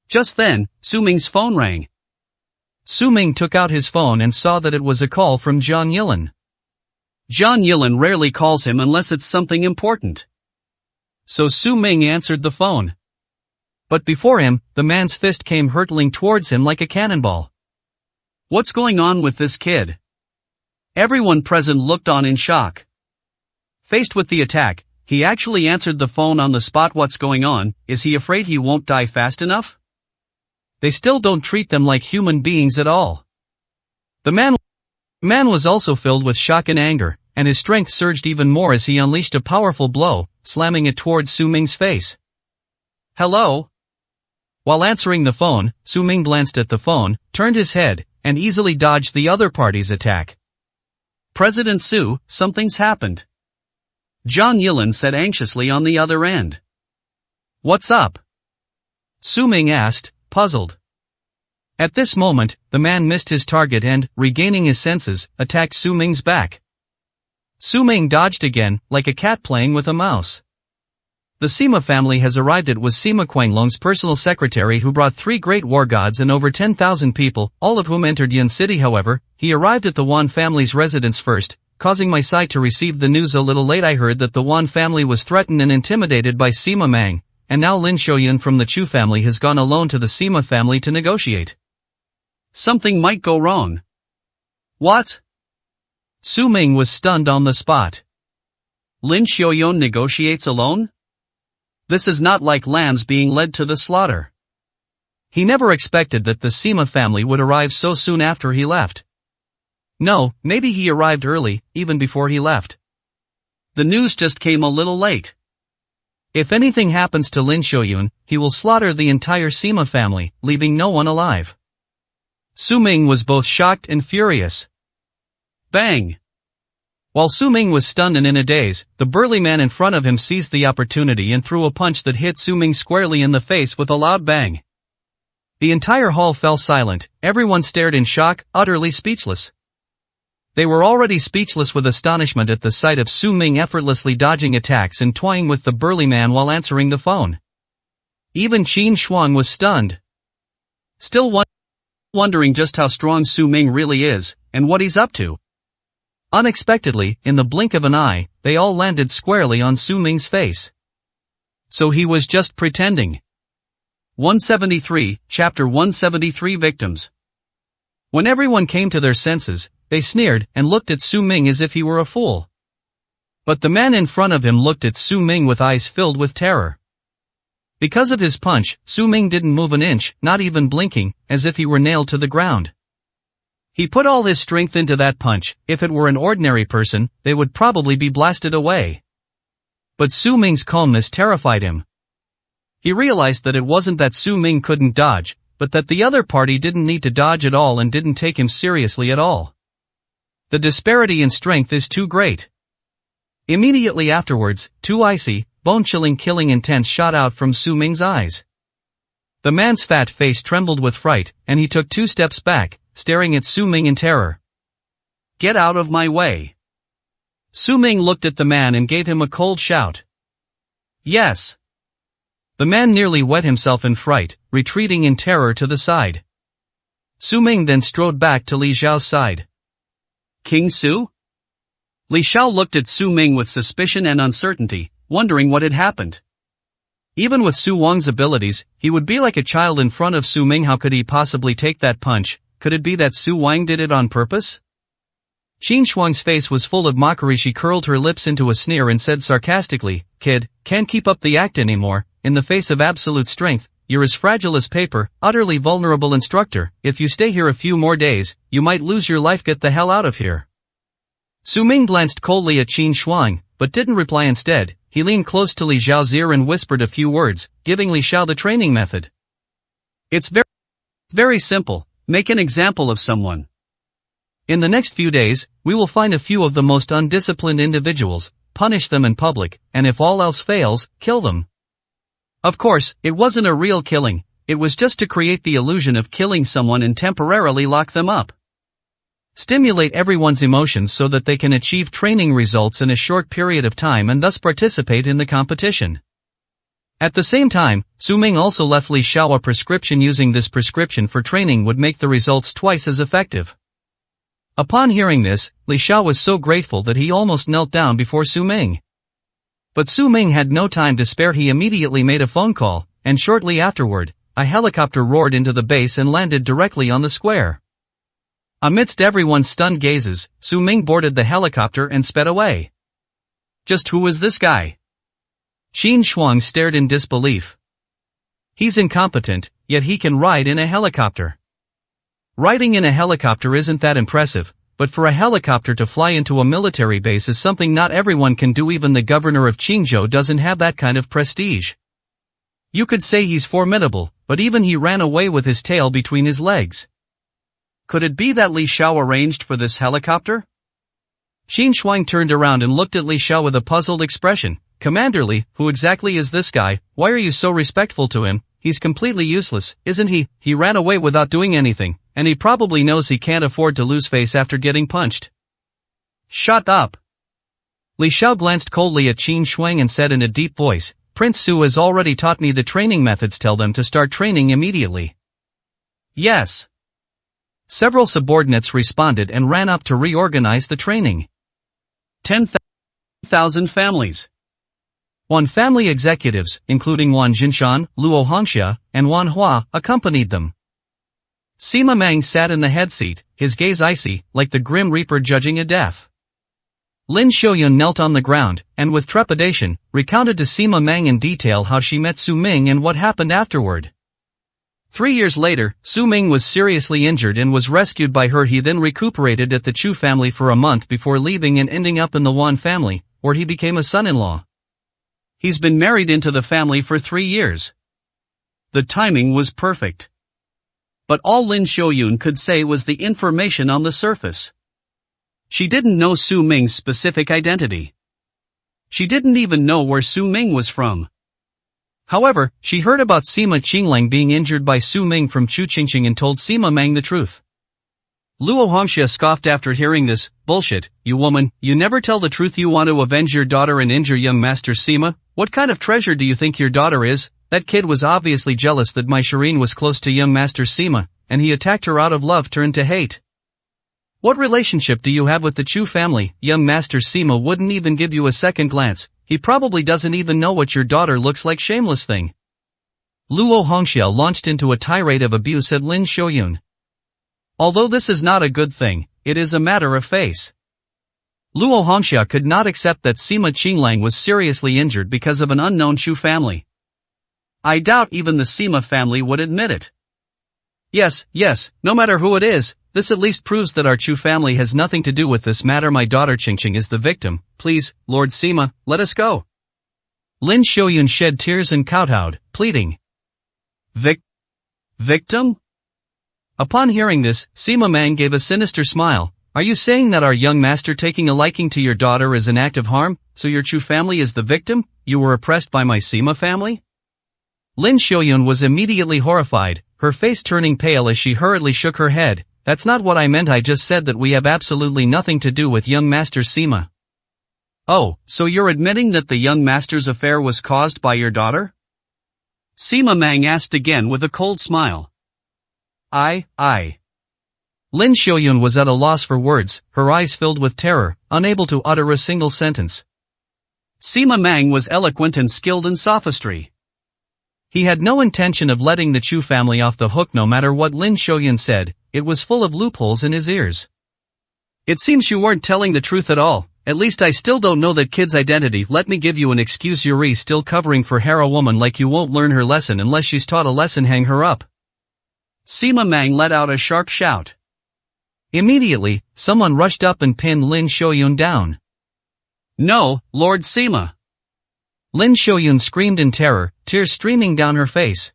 [SPEAKER 2] Just then, Su Ming's phone rang.
[SPEAKER 1] Su Ming took out his phone and saw that it was a call from Zhang Yilin.
[SPEAKER 2] Zhang Yilin rarely calls him unless it's something important.
[SPEAKER 1] So Su Ming answered the phone. But before him, the man's fist came hurtling towards him like a cannonball.
[SPEAKER 2] What's going on with this kid? Everyone present looked on in shock. Faced with the attack, he actually answered the phone on the spot. What's going on? Is he afraid he won't die fast enough?
[SPEAKER 1] They still don't treat them like human beings at all. The man was also filled with shock and anger, and his strength surged even more as he unleashed a powerful blow, slamming it towards Su Ming's face.
[SPEAKER 2] "Hello?"
[SPEAKER 1] While answering the phone, Su Ming glanced at the phone, turned his head, and easily dodged the other party's attack.
[SPEAKER 2] "President Su, something's happened." Zhang Yilin said anxiously on the other end. What's up?
[SPEAKER 1] Su Ming asked, puzzled. At this moment, the man missed his target and, regaining his senses, attacked Su Ming's back. Su Ming dodged again, like a cat playing with a mouse. The Sima family has arrived. It was Sima Quanglong's personal secretary who brought 3 great war gods and over 10,000 people, all of whom entered Yun City. However, he arrived at the Wan family's residence first, causing my side to receive the news a little late. I heard that the Wan family was threatened and intimidated by Sima Mang, and now Lin Xiaoyun from the Chu family has gone alone to the Sima family to negotiate.
[SPEAKER 2] Something might go wrong. What?
[SPEAKER 1] Su Ming was stunned on the spot.
[SPEAKER 2] Lin Xiaoyun negotiates alone? This is not like lambs being led to the slaughter.
[SPEAKER 1] He never expected that the Sima family would arrive so soon after he left. No, maybe he arrived early, even before he left.
[SPEAKER 2] The news just came a little late.
[SPEAKER 1] If anything happens to Lin Xiaoyun, he will slaughter the entire Sima family, leaving no one alive. Su Ming was both shocked and furious.
[SPEAKER 2] Bang!
[SPEAKER 1] While Su Ming was stunned and in a daze, the burly man in front of him seized the opportunity and threw a punch that hit Su Ming squarely in the face with a loud bang. The entire hall fell silent, everyone stared in shock, utterly speechless. They were already speechless with astonishment at the sight of Su Ming effortlessly dodging attacks and toying with the burly man while answering the phone. Even Qin Shuang was stunned.
[SPEAKER 2] Still wondering just how strong Su Ming really is, and what he's up to.
[SPEAKER 1] Unexpectedly, in the blink of an eye, they all landed squarely on Su Ming's face. So he was just pretending.
[SPEAKER 2] 173, Chapter 173 Victims.
[SPEAKER 1] When everyone came to their senses, they sneered and looked at Su Ming as if he were a fool. But the man in front of him looked at Su Ming with eyes filled with terror. Because of his punch, Su Ming didn't move an inch, not even blinking, as if he were nailed to the ground. He put all his strength into that punch. If it were an ordinary person, they would probably be blasted away. But Su Ming's calmness terrified him. He realized that it wasn't that Su Ming couldn't dodge, but that the other party didn't need to dodge at all and didn't take him seriously at all. The disparity in strength is too great. Immediately afterwards, 2 icy, bone-chilling killing intents shot out from Su Ming's eyes. The man's fat face trembled with fright, and he took 2 steps back, staring at Su Ming in terror.
[SPEAKER 2] Get out of my way.
[SPEAKER 1] Su Ming looked at the man and gave him a cold shout.
[SPEAKER 2] Yes.
[SPEAKER 1] The man nearly wet himself in fright, retreating in terror to the side. Su Ming then strode back to Li Xiao's side.
[SPEAKER 2] King Su? Li Xiao looked at Su Ming with suspicion and uncertainty, wondering what had happened.
[SPEAKER 1] Even with Su Wang's abilities, he would be like a child in front of Su Ming. How could he possibly take that punch? Could it be that Su Wang did it on purpose? Qin Shuang's face was full of mockery. She curled her lips into a sneer and said sarcastically, "Kid, can't keep up the act anymore. In the face of absolute strength, you're as fragile as paper, utterly vulnerable instructor. If you stay here a few more days, you might lose your life. Get the hell out of here." Su Ming glanced coldly at Qin Shuang, but didn't reply. Instead, he leaned close to Li Xiao's ear and whispered a few words, giving Li Xiao the training method.
[SPEAKER 2] It's very simple. Make an example of someone.
[SPEAKER 1] In the next few days, we will find a few of the most undisciplined individuals, punish them in public, and if all else fails, kill them. Of course, it wasn't a real killing, it was just to create the illusion of killing someone and temporarily lock them up. Stimulate everyone's emotions so that they can achieve training results in a short period of time and thus participate in the competition. At the same time, Su Ming also left Li Xiao a prescription. Using this prescription for training would make the results twice as effective. Upon hearing this, Li Xiao was so grateful that he almost knelt down before Su Ming. But Su Ming had no time to spare. He immediately made a phone call, and shortly afterward, a helicopter roared into the base and landed directly on the square. Amidst everyone's stunned gazes, Su Ming boarded the helicopter and sped away.
[SPEAKER 2] Just who is this guy?
[SPEAKER 1] Qin Shuang stared in disbelief. He's incompetent, yet he can ride in a helicopter. Riding in a helicopter isn't that impressive, but for a helicopter to fly into a military base is something not everyone can do. Even the governor of Qingzhou doesn't have that kind of prestige. You could say he's formidable, but even he ran away with his tail between his legs.
[SPEAKER 2] Could it be that Li Xiao arranged for this helicopter?
[SPEAKER 1] Qin Shuang turned around and looked at Li Xiao with a puzzled expression. Commander Li, who exactly is this guy? Why are you so respectful to him? He's completely useless, isn't he? He ran away without doing anything, and he probably knows he can't afford to lose face after getting punched. Shut up. Li Xiao glanced coldly at Qin Shuang and said in a deep voice, Prince Su has already taught me the training methods. Tell them to start training immediately. Yes. Several subordinates responded and ran up to reorganize the training. 10,000 families. Wan family executives, including Wan Jinshan, Luo Hongxia, and Wan Hua, accompanied them. Sima Mang sat in the head seat, his gaze icy, like the Grim Reaper judging a death. Lin Xiaoyun knelt on the ground, and with trepidation, recounted to Sima Mang in detail how she met Su Ming and what happened afterward. 3 years later, Su Ming was seriously injured and was rescued by her. He then recuperated at the Chu family for a month before leaving and ending up in the Wan family, where he became a son-in-law. He's been married into the family for 3 years. The timing was perfect. But all Lin Xiaoyun could say was the information on the surface. She didn't know Su Ming's specific identity. She didn't even know where Su Ming was from. However, she heard about Sima Qinglang being injured by Su Ming from Chu Qingqing and told Sima Mang the truth. Luo Hongxia scoffed after hearing this. Bullshit, you woman, you never tell the truth. You want to avenge your daughter and injure young Master Sima? What kind of treasure do you think your daughter is? That kid was obviously jealous that my Shireen was close to young Master Sima, and he attacked her out of love turned to hate. What relationship do you have with the Chu family? Young Master Sima wouldn't even give you a second glance. He probably doesn't even know what your daughter looks like. Shameless thing. Luo Hongxia launched into a tirade of abuse at Lin Xiaoyun. Although this is not a good thing, it is a matter of face. Luo Hongxia could not accept that Sima Qinglang was seriously injured because of an unknown Chu family. I doubt even the Sima family would admit it. Yes, no matter who it is, this at least proves that our Chu family has nothing to do with this matter. My daughter Qingqing is the victim. Please, Lord Sima, let us go. Lin Xiaoyun shed tears and kowtowed, pleading. Victim? Upon hearing this, Sima Mang gave a sinister smile. Are you saying that our young master taking a liking to your daughter is an act of harm, so your Chu family is the victim? You were oppressed by my Sima family? Lin Xiaoyun was immediately horrified, her face turning pale as she hurriedly shook her head. That's not what I meant. I just said that we have absolutely nothing to do with young Master Sima. Oh, so you're admitting that the young master's affair was caused by your daughter? Sima Mang asked again with a cold smile. I. Lin Xiaoyun was at a loss for words, her eyes filled with terror, unable to utter a single sentence. Sima Mang was eloquent and skilled in sophistry. He had no intention of letting the Chu family off the hook no matter what Lin Xiaoyun said. It was full of loopholes in his ears. It seems you weren't telling the truth at all. At least I still don't know that kid's identity. Let me give you an excuse. Yuri still covering for her. A woman like you won't learn her lesson unless she's taught a lesson. Hang her up. Sima Mang let out a sharp shout. Immediately, someone rushed up and pinned Lin Xiaoyun down. No, Lord Sima. Lin Xiaoyun screamed in terror, tears streaming down her face.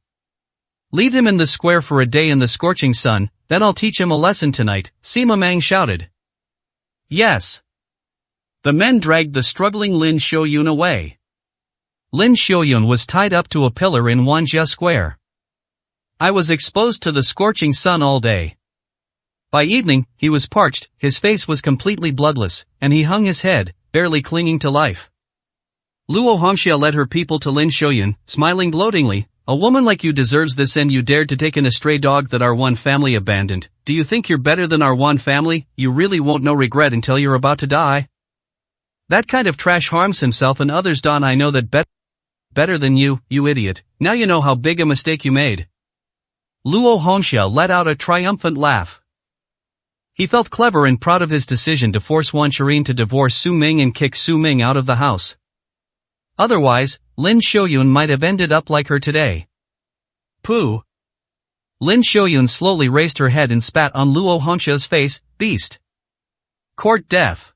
[SPEAKER 1] Leave him in the square for a day in the scorching sun, then I'll teach him a lesson tonight, Sima Mang shouted. Yes. The men dragged the struggling Lin Xiaoyun away. Lin Xiaoyun was tied up to a pillar in Wanjia Square. I was exposed to the scorching sun all day. By evening, he was parched, his face was completely bloodless, and he hung his head, barely clinging to life. Luo Hongxia led her people to Lin Xiaoyun, smiling gloatingly. A woman like you deserves this, and you dared to take in a stray dog that our Wan family abandoned. Do you think you're better than our Wan family? You really won't know regret until you're about to die. That kind of trash harms himself and others. Don, I know that better than you, you idiot. Now you know how big a mistake you made. Luo Hongxia let out a triumphant laugh. He felt clever and proud of his decision to force Wan Shireen to divorce Su Ming and kick Su Ming out of the house. Otherwise, Lin Xiaoyun might have ended up like her today. Pooh. Lin Xiaoyun slowly raised her head and spat on Luo Hongxia's face. Beast. Court death.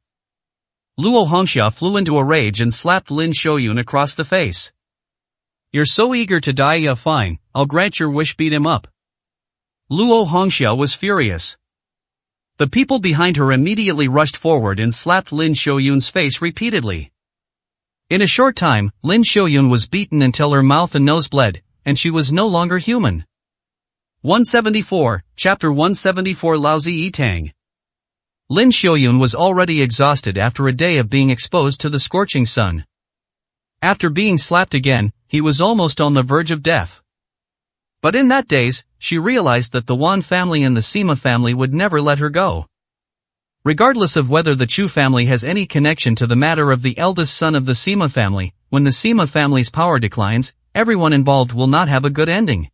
[SPEAKER 1] Luo Hongxia flew into a rage and slapped Lin Xiaoyun across the face. You're so eager to die. Yeah, fine, I'll grant your wish. Beat him up. Luo Hongxia was furious.
[SPEAKER 2] The people behind her immediately rushed forward and slapped Lin Shoyun's face repeatedly. In a short time, Lin Shoyun was beaten until her mouth and nose bled, and she was no longer human. 174, Chapter 174 Lousy Yitang. Lin Shoyun was already exhausted after a day of being exposed to the scorching sun. After being slapped again, he was almost on the verge of death. But in that daze, she realized that the Wan family and the Sima family would never let her go. Regardless of whether the Chu family has any connection to the matter of the eldest son of the Sima family, when the Sima family's power declines, everyone involved will not have a good ending.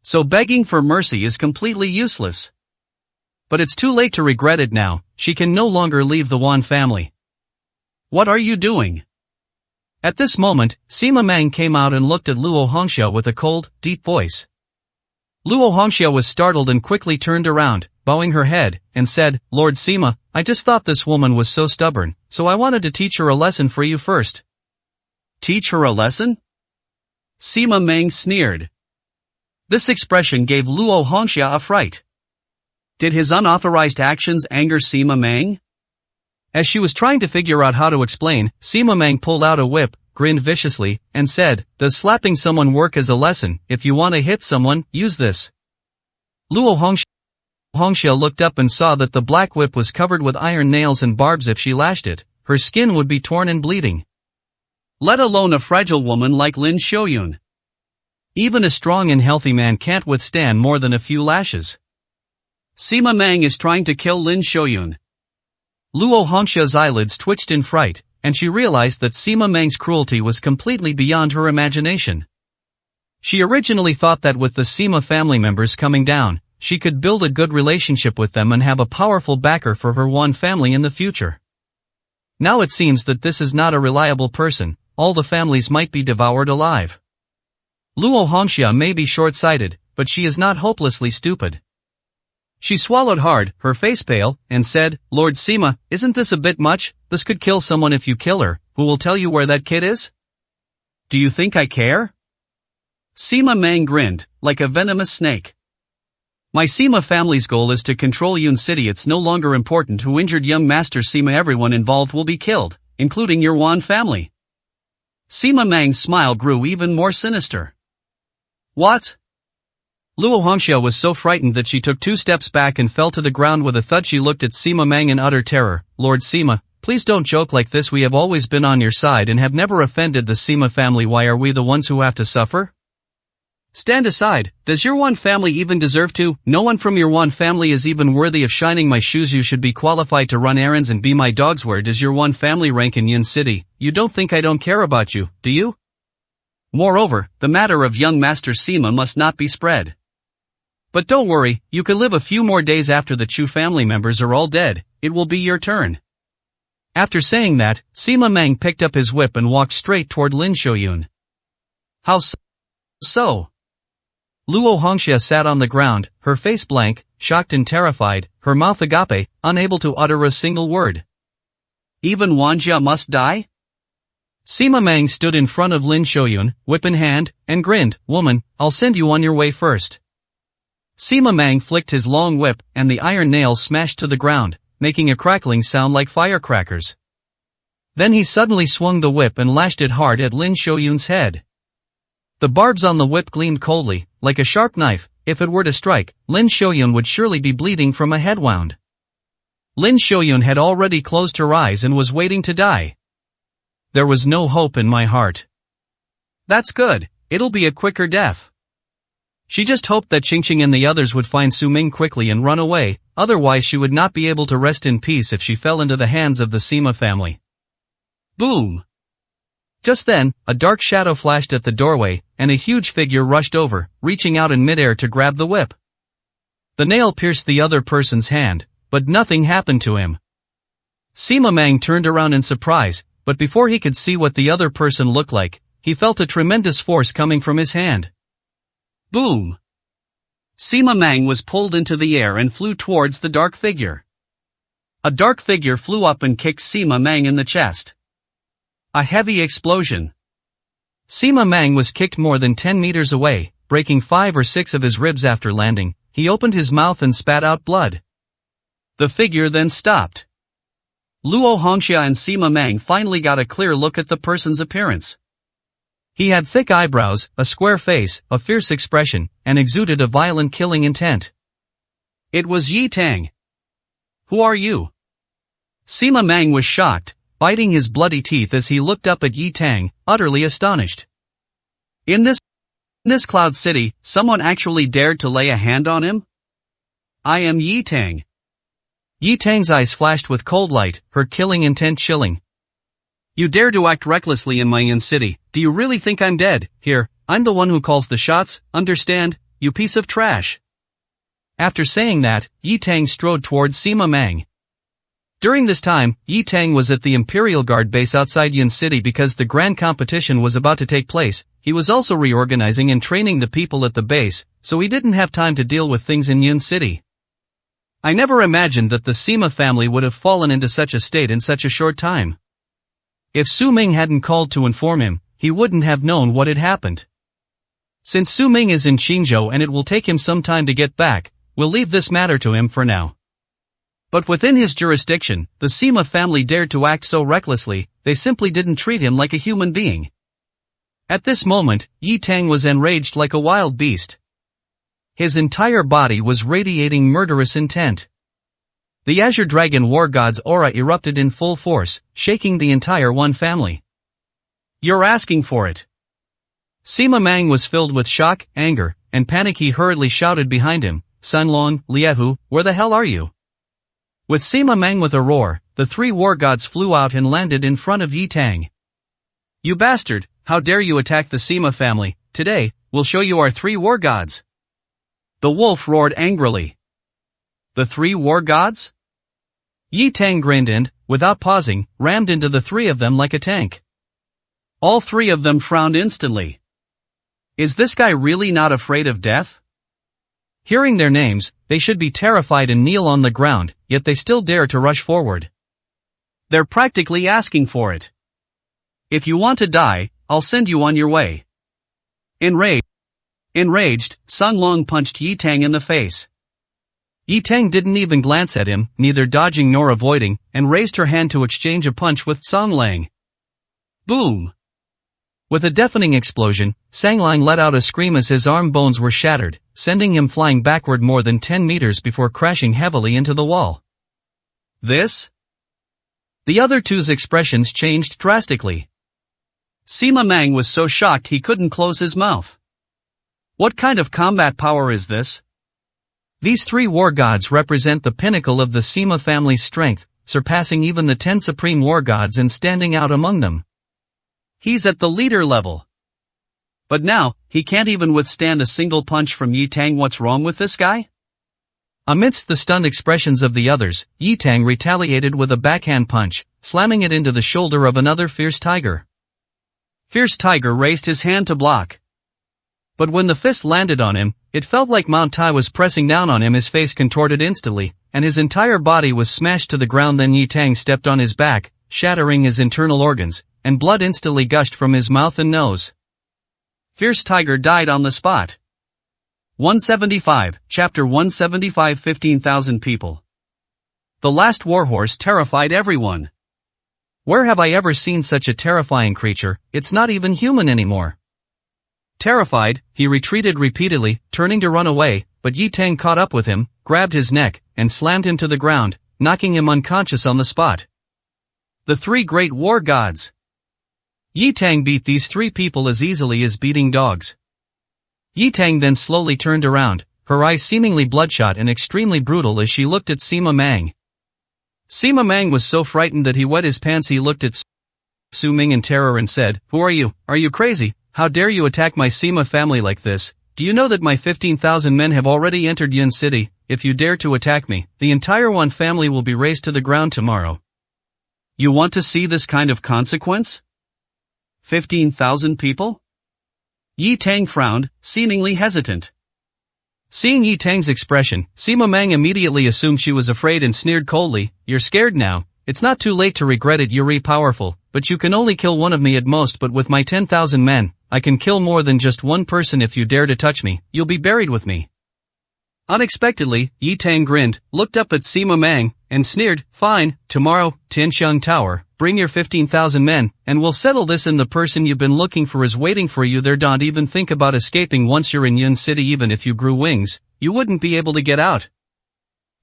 [SPEAKER 2] So begging for mercy is completely useless. But it's too late to regret it now, she can no longer leave the Wan family. What are you doing? At this moment, Sima Mang came out and looked at Luo Hongxia with a cold, deep voice. Luo Hongxia was startled and quickly turned around, bowing her head, and said, Lord Sima, I just thought this woman was so stubborn, so I wanted to teach her a lesson for you first. Teach her a lesson? Sima Mang sneered. This expression gave Luo Hongxia a fright. Did his unauthorized actions anger Sima Mang? As she was trying to figure out how to explain, Sima Mang pulled out a whip, grinned viciously, and said, Does slapping someone work as a lesson? If you want to hit someone, use this. Luo Hongxia looked up and saw that the black whip was covered with iron nails and barbs. If she lashed it, her skin would be torn and bleeding. Let alone a fragile woman like Lin Shoyun. Even a strong and healthy man can't withstand more than a few lashes. Sima Mang is trying to kill Lin Shoyun. Luo Hongxia's eyelids twitched in fright, and she realized that Sima Mang's cruelty was completely beyond her imagination. She originally thought that with the Sima family members coming down, she could build a good relationship with them and have a powerful backer for her Wan family in the future. Now it seems that this is not a reliable person, all the families might be devoured alive. Luo Hongxia may be short-sighted, but she is not hopelessly stupid. She swallowed hard, her face pale, and said, Lord Sima, isn't this a bit much? This could kill someone if you kill her. Who will tell you where that kid is? Do you think I care? Sima Mang grinned, like a venomous snake. My Sima family's goal is to control Yun City. It's no longer important who injured young Master Sima. Everyone involved will be killed, including your Wan family. Sima Mang's smile grew even more sinister. What? Luo Hongxia was so frightened that she took 2 steps back and fell to the ground with a thud. She looked at Sima Mang in utter terror. Lord Sima, please don't joke like this. We have always been on your side and have never offended the Sima family. Why are we the ones who have to suffer? Stand aside. Does your Wan family even deserve to? No one from your Wan family is even worthy of shining my shoes. You should be qualified to run errands and be my dogs. Where does your Wan family rank in Yun City? You don't think I don't care about you, do you? Moreover, the matter of young Master Sima must not be spread. But don't worry, you can live a few more days after the Chu family members are all dead. It will be your turn. After saying that, Sima Mang picked up his whip and walked straight toward Lin Shoyun. How so? Luo Hongxia sat on the ground, her face blank, shocked and terrified, her mouth agape, unable to utter a single word. Even Wanjia must die? Sima Mang stood in front of Lin Shoyun, whip in hand, and grinned, Woman, I'll send you on your way first. Sima Mang flicked his long whip, and the iron nails smashed to the ground, making a crackling sound like firecrackers. Then he suddenly swung the whip and lashed it hard at Lin Shoyun's head. The barbs on the whip gleamed coldly, like a sharp knife. If it were to strike, Lin Shoyun would surely be bleeding from a head wound. Lin Shoyun had already closed her eyes and was waiting to die. There was no hope in my heart. That's good, it'll be a quicker death. She just hoped that Qingqing and the others would find Su Ming quickly and run away, otherwise she would not be able to rest in peace if she fell into the hands of the Sima family. Boom! Just then, a dark shadow flashed at the doorway, and a huge figure rushed over, reaching out in midair to grab the whip. The nail pierced the other person's hand, but nothing happened to him. Sima Mang turned around in surprise, but before he could see what the other person looked like, he felt a tremendous force coming from his hand. Boom! Sima Mang was pulled into the air and flew towards the dark figure. A dark figure flew up and kicked Sima Mang in the chest. A heavy explosion. Sima Mang was kicked more than 10 meters away, breaking 5 or 6 of his ribs. After landing, he opened his mouth and spat out blood. The figure then stopped. Luo Hongxia and Sima Meng finally got a clear look at the person's appearance. He had thick eyebrows, a square face, a fierce expression, and exuded a violent killing intent. It was Yi Tang. Who are you? Sima Meng was shocked, biting his bloody teeth as he looked up at Yi Tang, utterly astonished. In this cloud city, someone actually dared to lay a hand on him? I am Yi Tang. Yi Tang's eyes flashed with cold light, her killing intent chilling. You dare to act recklessly in my inn city, do you really think I'm dead? Here, I'm the one who calls the shots, understand, you piece of trash. After saying that, Yi Tang strode towards Sima Meng. During this time, Yi Tang was at the Imperial Guard base outside Yun City because the grand competition was about to take place. He was also reorganizing and training the people at the base, so he didn't have time to deal with things in Yun City. I never imagined that the Sima family would have fallen into such a state in such a short time. If Su Ming hadn't called to inform him, he wouldn't have known what had happened. Since Su Ming is in Qingzhou and it will take him some time to get back, we'll leave this matter to him for now. But within his jurisdiction, the Sima family dared to act so recklessly, they simply didn't treat him like a human being. At this moment, Yi Tang was enraged like a wild beast. His entire body was radiating murderous intent. The Azure Dragon War God's aura erupted in full force, shaking the entire One family. You're asking for it. Sima Meng was filled with shock, anger, and panic. He hurriedly shouted behind him, Sun Long, Liehu, where the hell are you? With Sima Meng with a roar, the three war gods flew out and landed in front of Yi Tang. You bastard, how dare you attack the Sima family? Today, we'll show you our three war gods. The wolf roared angrily. The three war gods? Yi Tang grinned and, without pausing, rammed into the three of them like a tank. All three of them frowned instantly. Is this guy really not afraid of death? Hearing their names, they should be terrified and kneel on the ground, yet they still dare to rush forward. They're practically asking for it. If you want to die, I'll send you on your way. Enraged, Sun Long punched Yi Tang in the face. Yi Tang didn't even glance at him, neither dodging nor avoiding, and raised her hand to exchange a punch with Song Lang. Boom! With a deafening explosion, Sang Lang let out a scream as his arm bones were shattered, sending him flying backward more than 10 meters before crashing heavily into the wall. This? The other two's expressions changed drastically. Sima Meng was so shocked he couldn't close his mouth. What kind of combat power is this? These three war gods represent the pinnacle of the Sima family's strength, surpassing even the 10 supreme war gods and standing out among them. He's at the leader level. But now, he can't even withstand a single punch from Yi Tang. What's wrong with this guy? Amidst the stunned expressions of the others, Yi Tang retaliated with a backhand punch, slamming it into the shoulder of another fierce tiger. Fierce Tiger raised his hand to block. But when the fist landed on him, it felt like Mount Tai was pressing down on him. His face contorted instantly, and his entire body was smashed to the ground. Then Yi Tang stepped on his back, shattering his internal organs, and blood instantly gushed from his mouth and nose. Fierce Tiger died on the spot. 175, Chapter 175. 15,000 people. The last warhorse terrified everyone. Where have I ever seen such a terrifying creature? It's not even human anymore. Terrified, he retreated repeatedly, turning to run away, but Yi Tang caught up with him, grabbed his neck, and slammed him to the ground, knocking him unconscious on the spot. The three great war gods. Yi Tang beat these three people as easily as beating dogs. Yi Tang then slowly turned around, her eyes seemingly bloodshot and extremely brutal as she looked at Sima Meng. Sima Meng was so frightened that he wet his pants. He looked at Su Ming in terror and said, "Who are you? Are you crazy? How dare you attack my Sima family like this? Do you know that my 15,000 men have already entered Yun City? If you dare to attack me, the entire One family will be razed to the ground tomorrow." You want to see this kind of consequence? 15,000 people? Yi Tang frowned, seemingly hesitant. Seeing Yi Tang's expression, Sima Meng immediately assumed she was afraid and sneered coldly, "You're scared now. It's not too late to regret it. You're powerful, but you can only kill one of me at most. But with my 10,000 men, I can kill more than just one person. If you dare to touch me, you'll be buried with me." Unexpectedly, Yi Tang grinned, looked up at Sima Mang, and sneered, "Fine, tomorrow, Tianxiang Tower, bring your 15,000 men, and we'll settle this, and the person you've been looking for is waiting for you there. Don't even think about escaping once you're in Yun City. Even if you grew wings, you wouldn't be able to get out."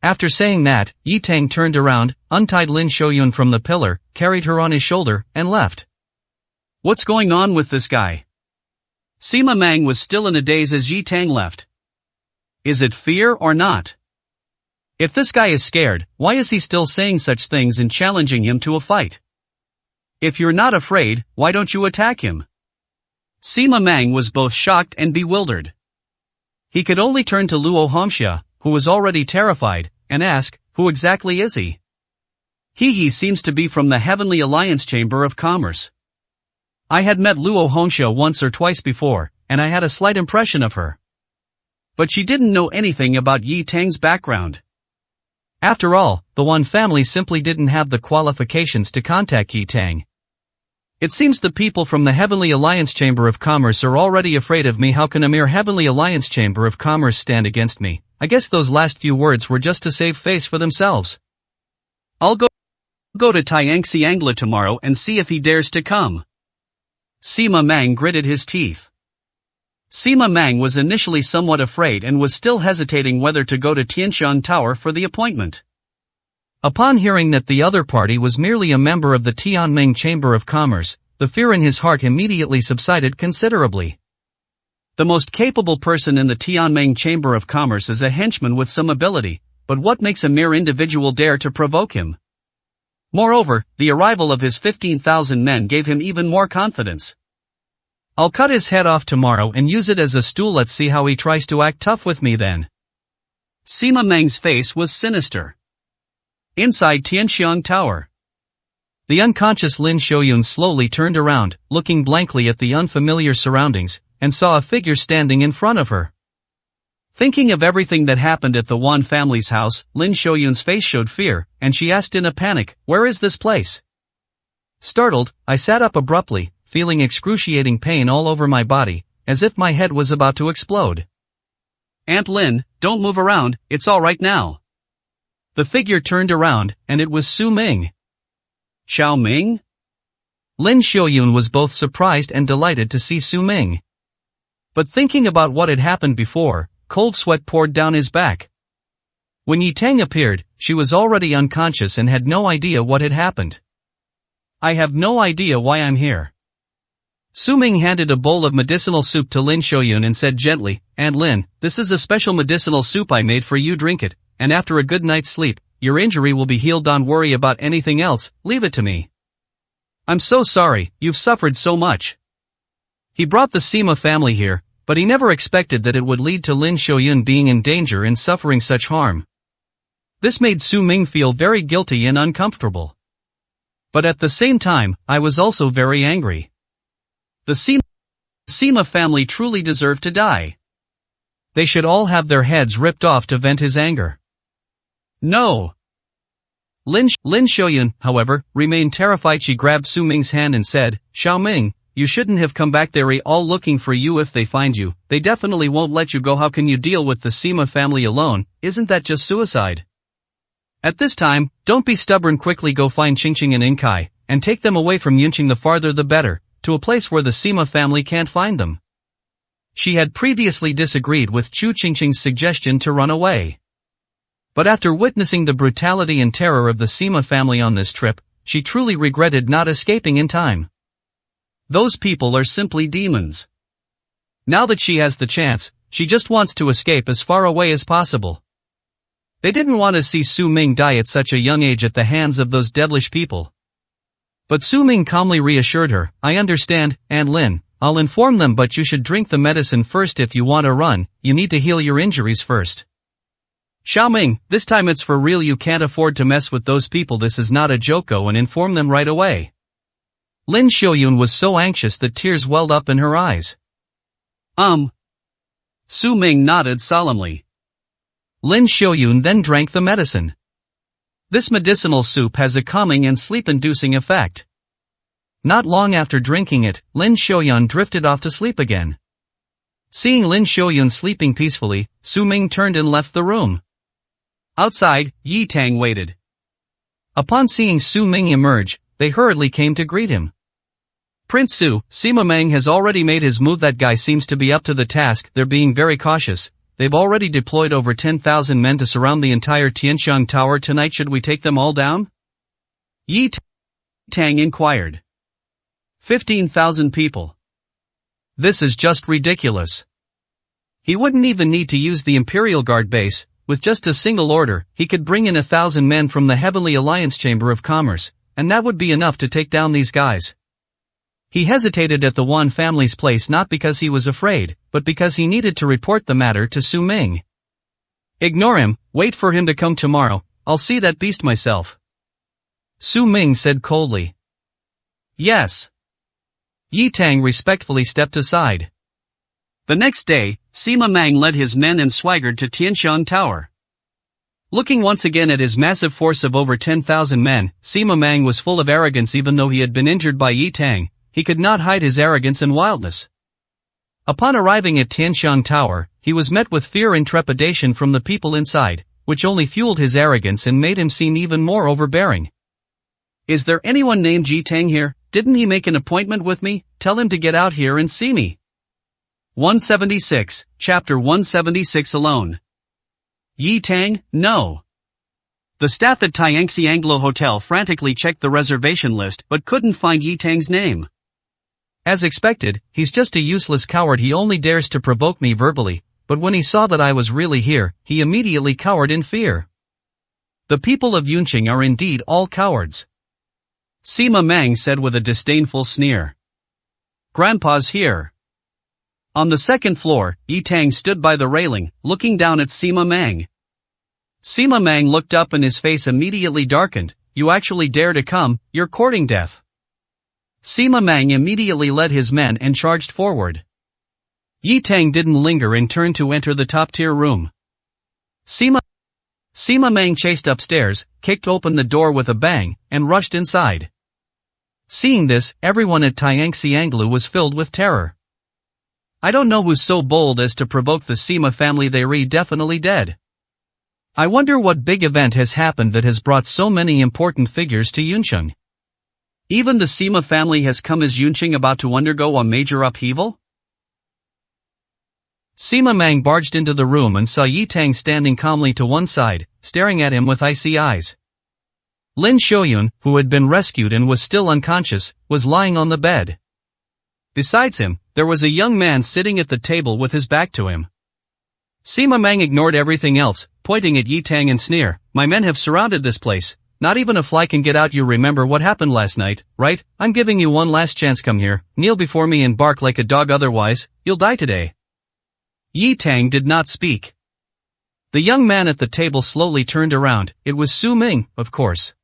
[SPEAKER 2] After saying that, Yi Tang turned around, untied Lin Shouyun from the pillar, carried her on his shoulder, and left. What's going on with this guy? Sima Mang was still in a daze as Yi Tang left. Is it fear or not? If this guy is scared, why is he still saying such things and challenging him to a fight? If you're not afraid, why don't you attack him? Sima Mang was both shocked and bewildered. He could only turn to Luo Hongxia, who was already terrified, and ask, who exactly is he? He seems to be from the Heavenly Alliance Chamber of Commerce. I had met Luo Hongxia once or twice before, and I had a slight impression of her. But she didn't know anything about Yi Tang's background. After all, the Wan family simply didn't have the qualifications to contact Yi Tang. It seems the people from the Heavenly Alliance Chamber of Commerce are already afraid of me. How can a mere Heavenly Alliance Chamber of Commerce stand against me? I guess those last few words were just to save face for themselves. I'll go to Tianxiangla tomorrow and see if he dares to come. Sima Mang gritted his teeth. Sima Mang was initially somewhat afraid and was still hesitating whether to go to Tianxiang Tower for the appointment. Upon hearing that the other party was merely a member of the Tianming Chamber of Commerce, the fear in his heart immediately subsided considerably. The most capable person in the Tianming Chamber of Commerce is a henchman with some ability, but what makes a mere individual dare to provoke him? Moreover, the arrival of his 15,000 men gave him even more confidence. I'll cut his head off tomorrow and use it as a stool. Let's see how he tries to act tough with me then. Sima Mang's face was sinister. Inside Tianxiang Tower, the unconscious Lin Shouyun slowly turned around, looking blankly at the unfamiliar surroundings, and saw a figure standing in front of her. Thinking of everything that happened at the Wan family's house, Lin Shouyun's face showed fear, and she asked in a panic, "Where is this place?" Startled, I sat up abruptly, feeling excruciating pain all over my body, as if my head was about to explode. "Aunt Lin, don't move around, it's all right now." The figure turned around, and it was Su Ming. Xiao Ming? Lin Shouyun was both surprised and delighted to see Su Ming. But thinking about what had happened before, cold sweat poured down his back. When Yi Tang appeared, she was already unconscious and had no idea what had happened. "I have no idea why I'm here." Su Ming handed a bowl of medicinal soup to Lin Shouyun and said gently, "Aunt Lin, this is a special medicinal soup I made for you. Drink it, and after a good night's sleep, your injury will be healed. Don't worry about anything else, leave it to me." "I'm so sorry, you've suffered so much." He brought the Sima family here, but he never expected that it would lead to Lin Shouyun being in danger and suffering such harm. This made Su Ming feel very guilty and uncomfortable. But at the same time, I was also very angry. The Sima family truly deserved to die. They should all have their heads ripped off to vent his anger. No. Lin Shouyun, however, remained terrified. She grabbed Su Ming's hand and said, "Xiao Ming, you shouldn't have come back. They're all looking for you. If they find you, they definitely won't let you go. How can you deal with the Sima family alone? Isn't that just suicide? At this time, don't be stubborn. Quickly go find Qingqing and Inkai, and take them away from Yunqing, the farther the better, to a place where the Sima family can't find them." She had previously disagreed with Chu Qingqing's suggestion to run away. But after witnessing the brutality and terror of the Sima family on this trip, she truly regretted not escaping in time. Those people are simply demons. Now that she has the chance, she just wants to escape as far away as possible. They didn't want to see Su Ming die at such a young age at the hands of those devilish people. But Su Ming calmly reassured her, "I understand, Aunt Lin, I'll inform them, but you should drink the medicine first. If you want to run, you need to heal your injuries first." "Xiao Ming, this time it's for real. You can't afford to mess with those people. This is not a joke. Go and inform them right away." Lin Shouyun was so anxious that tears welled up in her eyes. Su Ming nodded solemnly. Lin Shouyun then drank the medicine. This medicinal soup has a calming and sleep-inducing effect. Not long after drinking it, Lin Shouyun drifted off to sleep again.
[SPEAKER 1] Seeing Lin Xiaoyun sleeping peacefully, Su Ming turned and left the room.
[SPEAKER 2] Outside, Yi Tang waited.
[SPEAKER 1] Upon seeing Su Ming emerge, they hurriedly came to greet him.
[SPEAKER 2] Prince Su, Sima Meng has already made his move. That guy seems to be up to the task. They're being very cautious. They've already deployed over 10,000 men to surround the entire Tianxiang Tower. Tonight should we take them all down? Yi Tang inquired. 15,000 people.
[SPEAKER 1] This is just ridiculous.
[SPEAKER 2] He wouldn't even need to use the Imperial Guard base. With just a single order, he could bring in 1,000 men from the Heavenly Alliance Chamber of Commerce, and that would be enough to take down these guys. He hesitated at the Wan family's place not because he was afraid, but because he needed to report the matter to Su Ming.
[SPEAKER 1] Ignore him, wait for him to come tomorrow, I'll see that beast myself. Su Ming said coldly.
[SPEAKER 2] Yes.
[SPEAKER 1] Yi Tang respectfully stepped aside.
[SPEAKER 2] The next day, Sima Meng led his men and swaggered to Tianxiang Tower. Looking once again at his massive force of over 10,000 men, Sima Meng was full of arrogance. Even though he had been injured by Yi Tang, he could not hide his arrogance and wildness. Upon arriving at Tianxiang Tower, he was met with fear and trepidation from the people inside, which only fueled his arrogance and made him seem even more overbearing. Is there anyone named Yi Tang here? Didn't he make an appointment with me? Tell him to get out here and see me. 176, Chapter 176 Alone. Yi Tang? No. The staff at Tianxi Anglo Hotel frantically checked the reservation list but couldn't find Yi Tang's name.
[SPEAKER 1] As expected, he's just a useless coward. He only dares to provoke me verbally, but when he saw that I was really here, he immediately cowered in fear.
[SPEAKER 2] The people of Yunqing are indeed all cowards. Sima Meng said with a disdainful sneer. Grandpa's here. On the second floor, Yi Tang stood by the railing, looking down at Sima Meng. Sima Meng looked up and his face immediately darkened. You actually dare to come, you're courting death. Sima Meng immediately led his men and charged forward. Yi Tang didn't linger and turned to enter the top-tier room. Sima Meng chased upstairs, kicked open the door with a bang, and rushed inside.
[SPEAKER 1] Seeing this, everyone at Tianxi Anglo was filled with terror.
[SPEAKER 2] I don't know who's so bold as to provoke the Sima family. They're definitely dead.
[SPEAKER 1] I wonder what big event has happened that has brought so many important figures to Yunqing.
[SPEAKER 2] Even the Sima family has come. Is Yunqing about to undergo a major upheaval?
[SPEAKER 1] Sima Meng barged into the room and saw Yi Tang standing calmly to one side, staring at him with icy eyes. Lin Xiaoyun, who had been rescued and was still unconscious, was lying on the bed.
[SPEAKER 2] Besides him, there was a young man sitting at the table with his back to him. Sima Meng ignored everything else, pointing at Yi Tang and sneer, My men have surrounded this place. Not even a fly can get out. You remember what happened last night, right? I'm giving you one last chance. Come here, kneel before me and bark like a dog, otherwise, you'll die today. Yi Tang did not speak. The young man at the table slowly turned around. It was Su Ming, of course.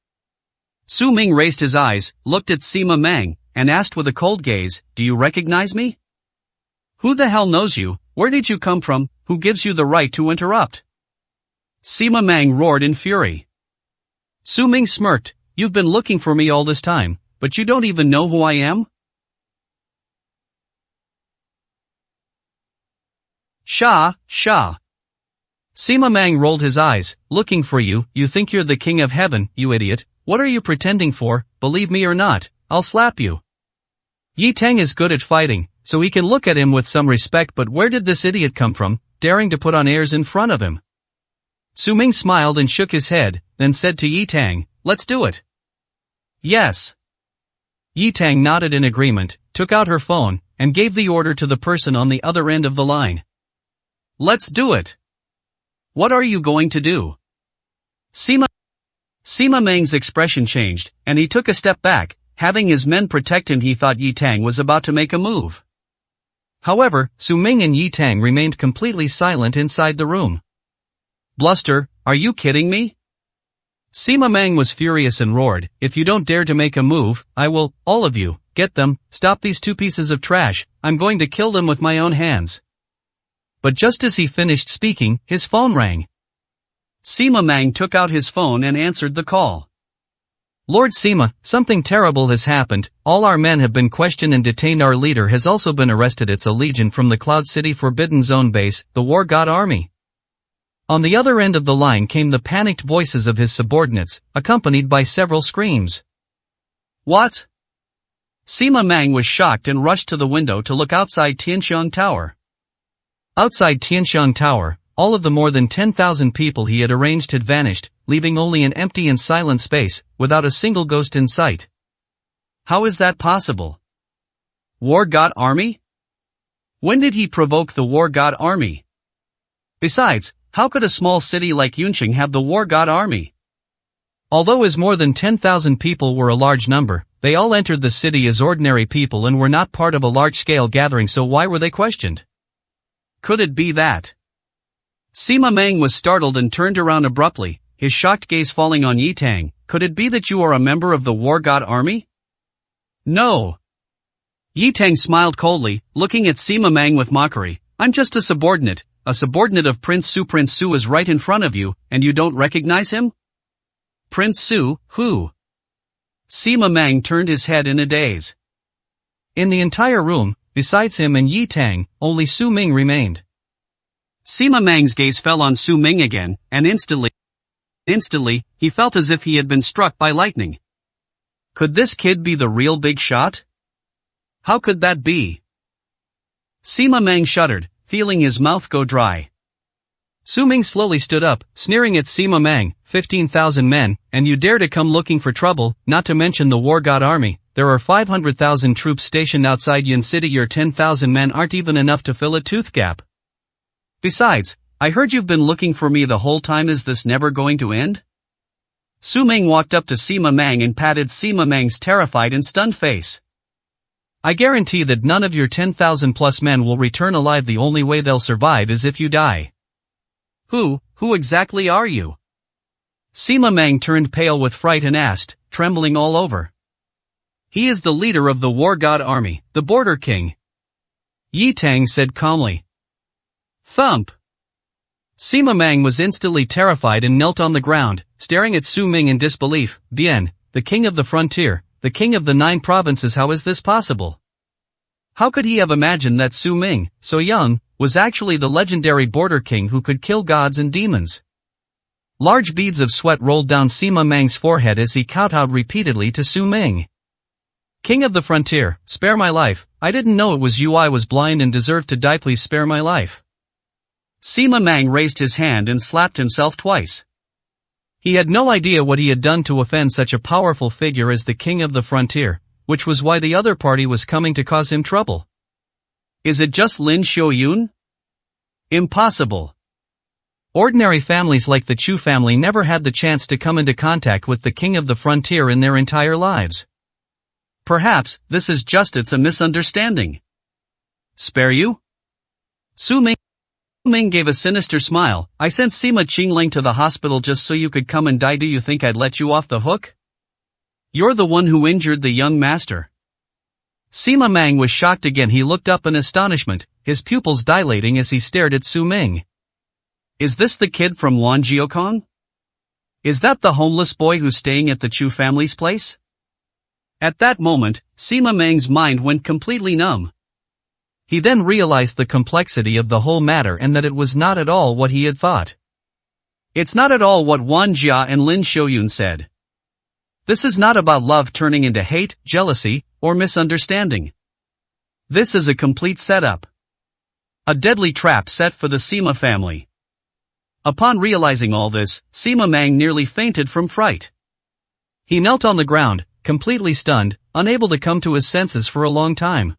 [SPEAKER 2] Su Ming raised his eyes, looked at Sima Meng, and asked with a cold gaze, Do you recognize me? Who the hell knows you? Where did you come from? Who gives you the right to interrupt? Sima Meng roared in fury. Su Ming smirked, You've been looking for me all this time, but you don't even know who I am? Sha. Sima Meng rolled his eyes, Looking for you? You think you're the king of heaven, you idiot. What are you pretending for? Believe me or not, I'll slap you. Yi Tang is good at fighting, so he can look at him with some respect, but where did this idiot come from, daring to put on airs in front of him? Su Ming smiled and shook his head, then said to Yi Tang, Let's do it. Yes. Yi Tang nodded in agreement, took out her phone, and gave the order to the person on the other end of the line. Let's do it. What are you going to do? Sima Meng's expression changed, and he took a step back, having his men protect him. He thought Yi Tang was about to make a move. However, Su Ming and Yi Tang remained completely silent inside the room. Bluster, are you kidding me? Sima Meng was furious and roared, If you don't dare to make a move, I will, all of you, get them, stop these two pieces of trash, I'm going to kill them with my own hands. But just as he finished speaking, his phone rang. Sima Meng took out his phone and answered the call.
[SPEAKER 1] Lord Sima, something terrible has happened, all our men have been questioned and detained. Our leader has also been arrested. It's a legion from the Cloud City Forbidden Zone base, the War God Army. On the other end of the line came the panicked voices of his subordinates, accompanied by several screams.
[SPEAKER 2] What? Sima Mang was shocked and rushed to the window to look outside Tianxiang Tower.
[SPEAKER 1] Outside Tianxiang Tower, all of the more than 10,000 people he had arranged had vanished, leaving only an empty and silent space, without a single ghost in sight.
[SPEAKER 2] How is that possible? War God Army? When did he provoke the War God Army? Besides, how could a small city like Yunqing have the War God Army?
[SPEAKER 1] Although as more than 10,000 people were a large number, they all entered the city as ordinary people and were not part of a large-scale gathering, so why were they questioned?
[SPEAKER 2] Could it be that? Sima Mang was startled and turned around abruptly, his shocked gaze falling on Yi Tang. Could it be that you are a member of the War God Army?
[SPEAKER 1] No.
[SPEAKER 2] Yi Tang smiled coldly, looking at Sima Mang with mockery. I'm just a subordinate of Prince Su. Prince Su is right in front of you, and you don't recognize him?
[SPEAKER 1] Prince Su, who?
[SPEAKER 2] Sima Mang turned his head in a daze.
[SPEAKER 1] In the entire room, besides him and Yi Tang, only Su Ming remained.
[SPEAKER 2] Sima Mang's gaze fell on Su Ming again, and instantly, he felt as if he had been struck by lightning. Could this kid be the real big shot? How could that be? Sima Mang shuddered, feeling his mouth go dry.
[SPEAKER 1] Su Ming slowly stood up, sneering at Sima Mang. 15,000 men, and you dare to come looking for trouble, not to mention the War God Army. There are 500,000 troops stationed outside Yun City. Your 10,000 men aren't even enough to fill a tooth gap.
[SPEAKER 2] Besides, I heard you've been looking for me the whole time. Is this never going to end? Su Ming walked up to Sima Mang and patted Sima Mang's terrified and stunned face.
[SPEAKER 1] I guarantee that none of your 10,000 plus men will return alive. The only way they'll survive is if you die.
[SPEAKER 2] Who exactly are you?
[SPEAKER 1] Sima Mang turned pale with fright and asked, trembling all over.
[SPEAKER 2] He is the leader of the War God Army, the Border King.
[SPEAKER 1] Yi Tang said calmly.
[SPEAKER 2] Thump.
[SPEAKER 1] Sima Mang was instantly terrified and knelt on the ground, staring at Su Ming in disbelief. Bien, the king of the frontier, the king of the 9 provinces, how is this possible? How could he have imagined that Su Ming, so young, was actually the legendary border king who could kill gods and demons? Large beads of sweat rolled down Sima Mang's forehead as he kowtowed repeatedly to Su Ming. King of the frontier, spare my life, I didn't know it was you. I was blind and deserved to die. Please spare my life.
[SPEAKER 2] Sima Mang raised his hand and slapped himself twice.
[SPEAKER 1] He had no idea what he had done to offend such a powerful figure as the king of the frontier, which was why the other party was coming to cause him trouble.
[SPEAKER 2] Is it just Lin Xiaoyun? Impossible.
[SPEAKER 1] Ordinary families like the Chu family never had the chance to come into contact with the king of the frontier in their entire lives.
[SPEAKER 2] Perhaps, this is just a misunderstanding. Spare you? Su Ming gave a sinister smile. I sent Sima Qingling to the hospital just so you could come and die. Do you think I'd let you off the hook? You're the one who injured the young master.
[SPEAKER 1] Sima Mang was shocked again. He looked up in astonishment, his pupils dilating as he stared at Su Ming.
[SPEAKER 2] Is this the kid from Wanjiokong? Is that the homeless boy who's staying at the Chu family's place? At that moment, Sima Mang's mind went completely numb.
[SPEAKER 1] He then realized the complexity of the whole matter and that it was not at all what he had thought.
[SPEAKER 2] It's not at all what Wan Jia and Lin Xiaoyun said. This is not about love turning into hate, jealousy, or misunderstanding. This is a complete setup. A deadly trap set for the Sima family. Upon realizing all this, Sima Mang nearly fainted from fright.
[SPEAKER 1] He knelt on the ground, completely stunned, unable to come to his senses for a long time.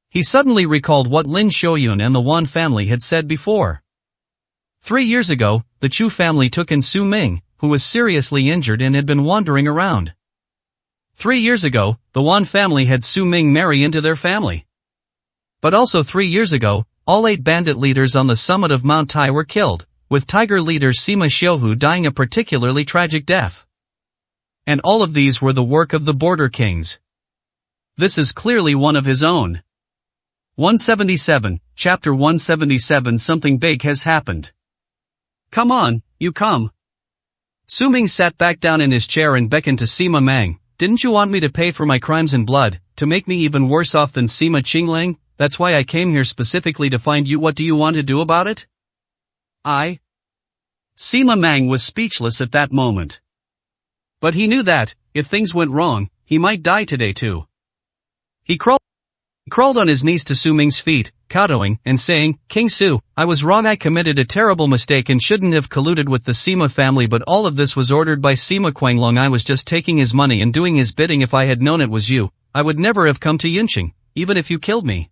[SPEAKER 1] He suddenly recalled what Lin Xiaoyun and the Wan family had said before. 3 years ago, the Chu family took in Su Ming, who was seriously injured and had been wandering around. 3 years ago, the Wan family had Su Ming marry into their family. But also 3 years ago, all 8 bandit leaders on the summit of Mount Tai were killed, with tiger leader Sima Xiuhu dying a particularly tragic death. And all of these were the work of the border kings.
[SPEAKER 2] This is clearly one of his own. 177, Chapter 177. Something big has happened. Come on, you come. Su Ming sat back down in his chair and beckoned to Sima Mang. Didn't you want me to pay for my crimes in blood, to make me even worse off than Sima Qinglang? That's why I came here specifically to find you. What do you want to do about it? Sima Mang was speechless at that moment. But he knew that, if things went wrong, he might die today too. He crawled on his knees to Su Ming's feet, kowtowing and saying, King Su, I was wrong. I committed a terrible mistake and shouldn't have colluded with the Sima family, but all of this was ordered by Sima Quanglong. I was just taking his money and doing his bidding. If I had known it was you, I would never have come to Yunqing, even if you killed me.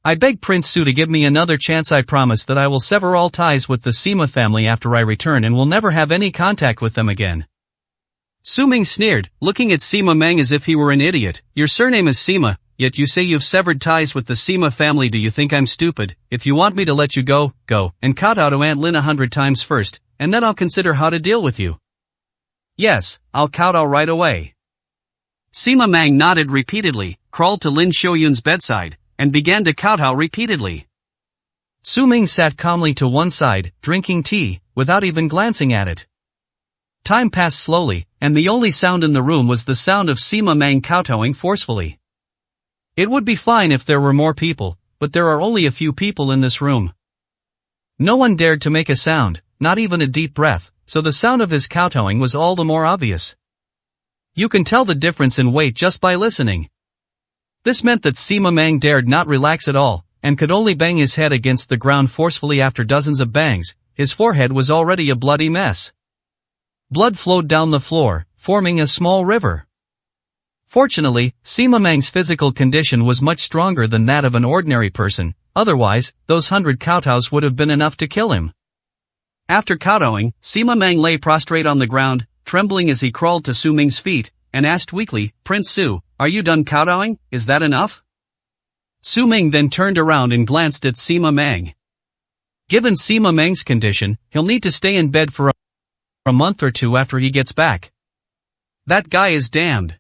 [SPEAKER 2] I beg Prince Su to give me another chance. I promise that I will sever all ties with the Sima family after I return and will never have any contact with them again. Su Ming sneered, looking at Sima Mang as if he were an idiot. Your surname is Sima, yet you say you've severed ties with the Sima family. Do you think I'm stupid? If you want me to let you go, go, and kowtow to Aunt Lin 100 times first, and then I'll consider how to deal with you. Yes, I'll kowtow right away. Sima Mang nodded repeatedly, crawled to Lin Xiaoyun's bedside, and began to kowtow repeatedly. Su Ming sat calmly to one side, drinking tea, without even glancing at it. Time passed slowly, and the only sound in the room was the sound of Sima Mang kowtowing forcefully. It would be fine if there were more people, but there are only a few people in this room. No one dared to make a sound, not even a deep breath, so the sound of his kowtowing was all the more obvious. You can tell the difference in weight just by listening. This meant that Sima Mang dared not relax at all, and could only bang his head against the ground forcefully. After dozens of bangs, his forehead was already a bloody mess. Blood flowed down the floor, forming a small river. Fortunately, Sima Mang's physical condition was much stronger than that of an ordinary person, otherwise, those 100 kowtows would have been enough to kill him. After kowtowing, Sima Mang lay prostrate on the ground, trembling as he crawled to Su Ming's feet, and asked weakly, Prince Su, are you done kowtowing? Is that enough? Su Ming then turned around and glanced at Sima Mang. Given Sima Mang's condition, he'll need to stay in bed for a month or two after he gets back. That guy is damned.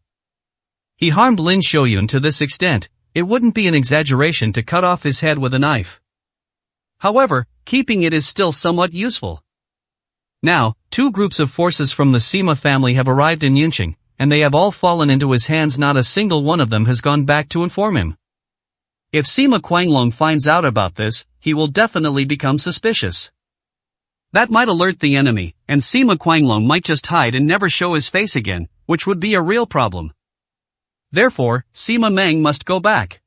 [SPEAKER 2] He harmed Lin Xiaoyun to this extent, it wouldn't be an exaggeration to cut off his head with a knife. However, keeping it is still somewhat useful. Now, two groups of forces from the Sima family have arrived in Yunqing, and they have all fallen into his hands. Not a single one of them has gone back to inform him. If Sima Quanglong finds out about this, he will definitely become suspicious. That might alert the enemy, and Sima Quanglong might just hide and never show his face again, which would be a real problem. Therefore, Sima Mang must go back.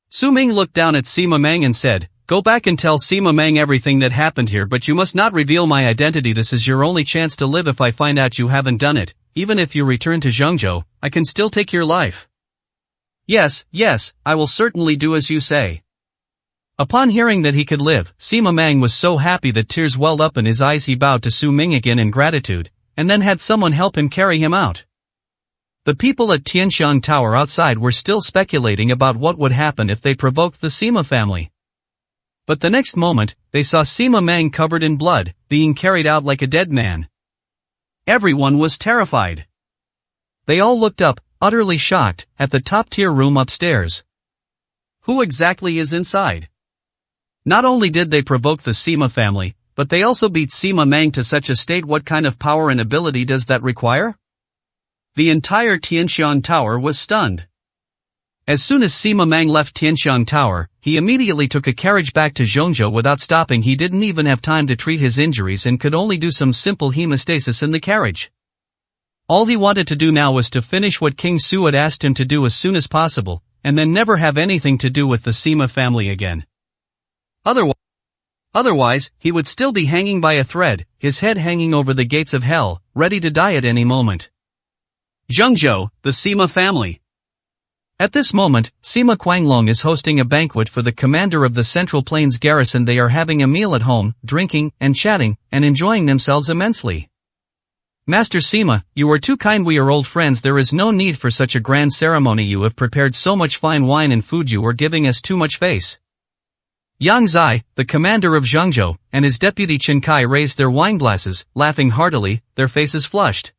[SPEAKER 2] Su Ming looked down at Sima Mang and said, Go back and tell Sima Mang everything that happened here, but you must not reveal my identity. This is your only chance to live. If I find out you haven't done it, even if you return to Zhengzhou, I can still take your life. Yes, I will certainly do as you say. Upon hearing that he could live, Sima Mang was so happy that tears welled up in his eyes. He bowed to Su Ming again in gratitude, and then had someone help him carry him out. The people at Tianxiang Tower outside were still speculating about what would happen if they provoked the Sima family. But the next moment, they saw Sima Mang covered in blood, being carried out like a dead man. Everyone was terrified. They all looked up, utterly shocked, at the top-tier room upstairs. Who exactly is inside? Not only did they provoke the Sima family, but they also beat Sima Mang to such a state. What kind of power and ability does that require? The entire Tianxiang Tower was stunned. As soon as Sima Mang left Tianxiang Tower, he immediately took a carriage back to Zhengzhou without stopping. He didn't even have time to treat his injuries and could only do some simple hemostasis in the carriage. All he wanted to do now was to finish what King Su had asked him to do as soon as possible, and then never have anything to do with the Sima family again. Otherwise, he would still be hanging by a thread, his head hanging over the gates of hell, ready to die at any moment. Zhengzhou, the Sima family. At this moment, Sima Quanglong is hosting a banquet for the commander of the Central Plains garrison. They are having a meal at home, drinking, and chatting, and enjoying themselves immensely. Master Sima, you are too kind. We are old friends. There is no need for such a grand ceremony. You have prepared so much fine wine and food. You are giving us too much face. Yang Zai, the commander of Zhengzhou, and his deputy Chen Kai raised their wine glasses, laughing heartily, their faces flushed.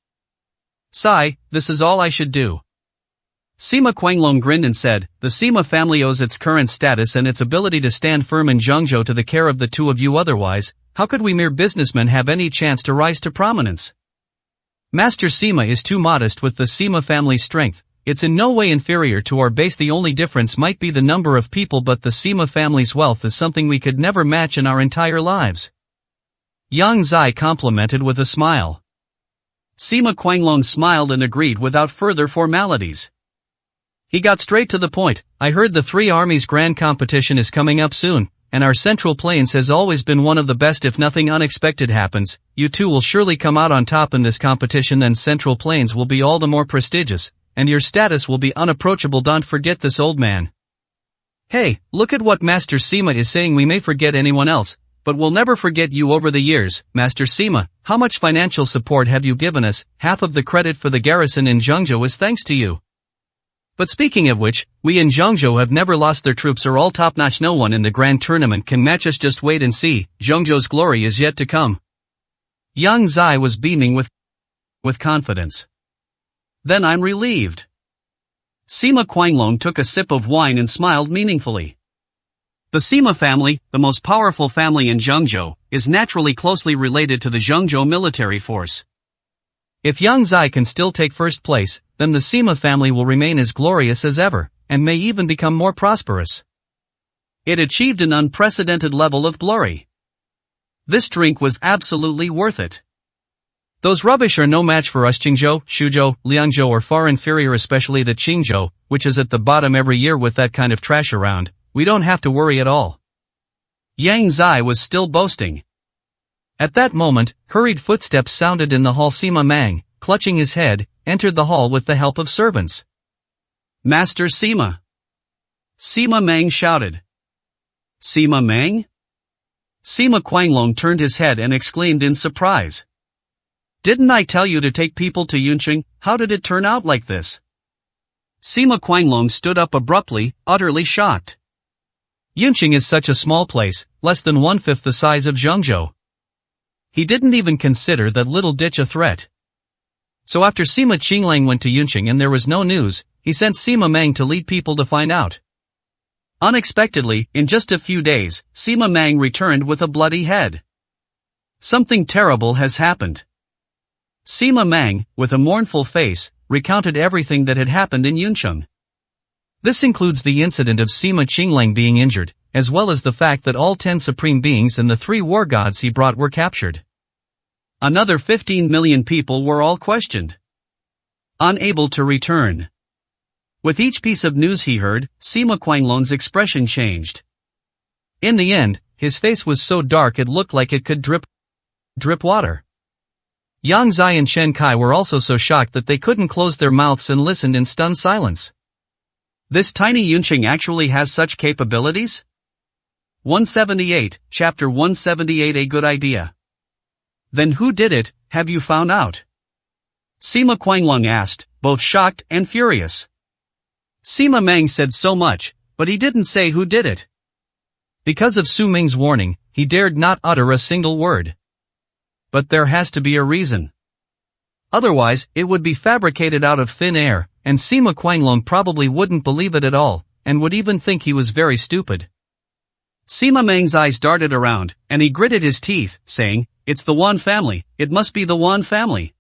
[SPEAKER 2] Sai, this is all I should do. Sima Quanglong grinned and said, the Sima family owes its current status and its ability to stand firm in Zhengzhou to the care of the two of you. Otherwise, how could we mere businessmen have any chance to rise to prominence? Master Sima is too modest with the Sima family's strength. It's in no way inferior to our base. The only difference might be the number of people, but the Sima family's wealth is something we could never match in our entire lives. Yang Zai complimented with a smile. Sima Quanglong smiled and agreed without further formalities. He got straight to the point. I heard the Three Armies Grand Competition is coming up soon, and our Central Plains has always been one of the best. If nothing unexpected happens, you two will surely come out on top in this competition. Then Central Plains will be all the more prestigious, and your status will be unapproachable. Don't forget this, old man. Hey, look at what Master Sima is saying. We may forget anyone else, but we'll never forget you. Over the years, Master Sima, how much financial support have you given us? Half of the credit for the garrison in Zhengzhou is thanks to you. But speaking of which, we in Zhengzhou have never lost. Their troops are all top-notch. No one in the grand tournament can match us. Just wait and see, Zhengzhou's glory is yet to come. Yang Zai was beaming with confidence. Then I'm relieved. Sima Quanglong took a sip of wine and smiled meaningfully. The Sima family, the most powerful family in Zhengzhou, is naturally closely related to the Zhengzhou military force. If Yang Zai can still take first place, then the Sima family will remain as glorious as ever, and may even become more prosperous. It achieved an unprecedented level of glory. This drink was absolutely worth it. Those rubbish are no match for us. Qingzhou, Shuzhou, Liangzhou are far inferior, especially the Qingzhou, which is at the bottom every year. With that kind of trash around, we don't have to worry at all. Yang Zai was still boasting. At that moment, hurried footsteps sounded in the hall. Sima Mang, clutching his head, entered the hall with the help of servants. Master Sima! Sima Mang shouted. Sima Mang? Sima Quanglong turned his head and exclaimed in surprise. Didn't I tell you to take people to Yunqing? How did it turn out like this? Sima Quanglong stood up abruptly, utterly shocked. Yunqing is such a small place, less than 1/5 the size of Zhengzhou. He didn't even consider that little ditch a threat. So after Sima Qinglang went to Yunqing and there was no news, he sent Sima Mang to lead people to find out. Unexpectedly, in just a few days, Sima Mang returned with a bloody head. Something terrible has happened. Sima Mang, with a mournful face, recounted everything that had happened in Yunqing. This includes the incident of Sima Qinglang being injured, as well as the fact that all 10 supreme beings and the 3 war gods he brought were captured. Another 15 million people were all questioned. Unable to return. With each piece of news he heard, Sima Quanglong's expression changed. In the end, his face was so dark it looked like it could drip water. Yang Zai and Chen Kai were also so shocked that they couldn't close their mouths and listened in stunned silence. This tiny Yunqing actually has such capabilities? 178, Chapter 178. A good idea. Then who did it, have you found out? Sima Quanglong asked, both shocked and furious. Sima Mang said so much, but he didn't say who did it. Because of Su Ming's warning, he dared not utter a single word. But there has to be a reason. Otherwise, it would be fabricated out of thin air, and Sima Quanglong probably wouldn't believe it at all, and would even think he was very stupid. Sima Mang's eyes darted around, and he gritted his teeth, saying, It's the Wan family, it must be the Wan family.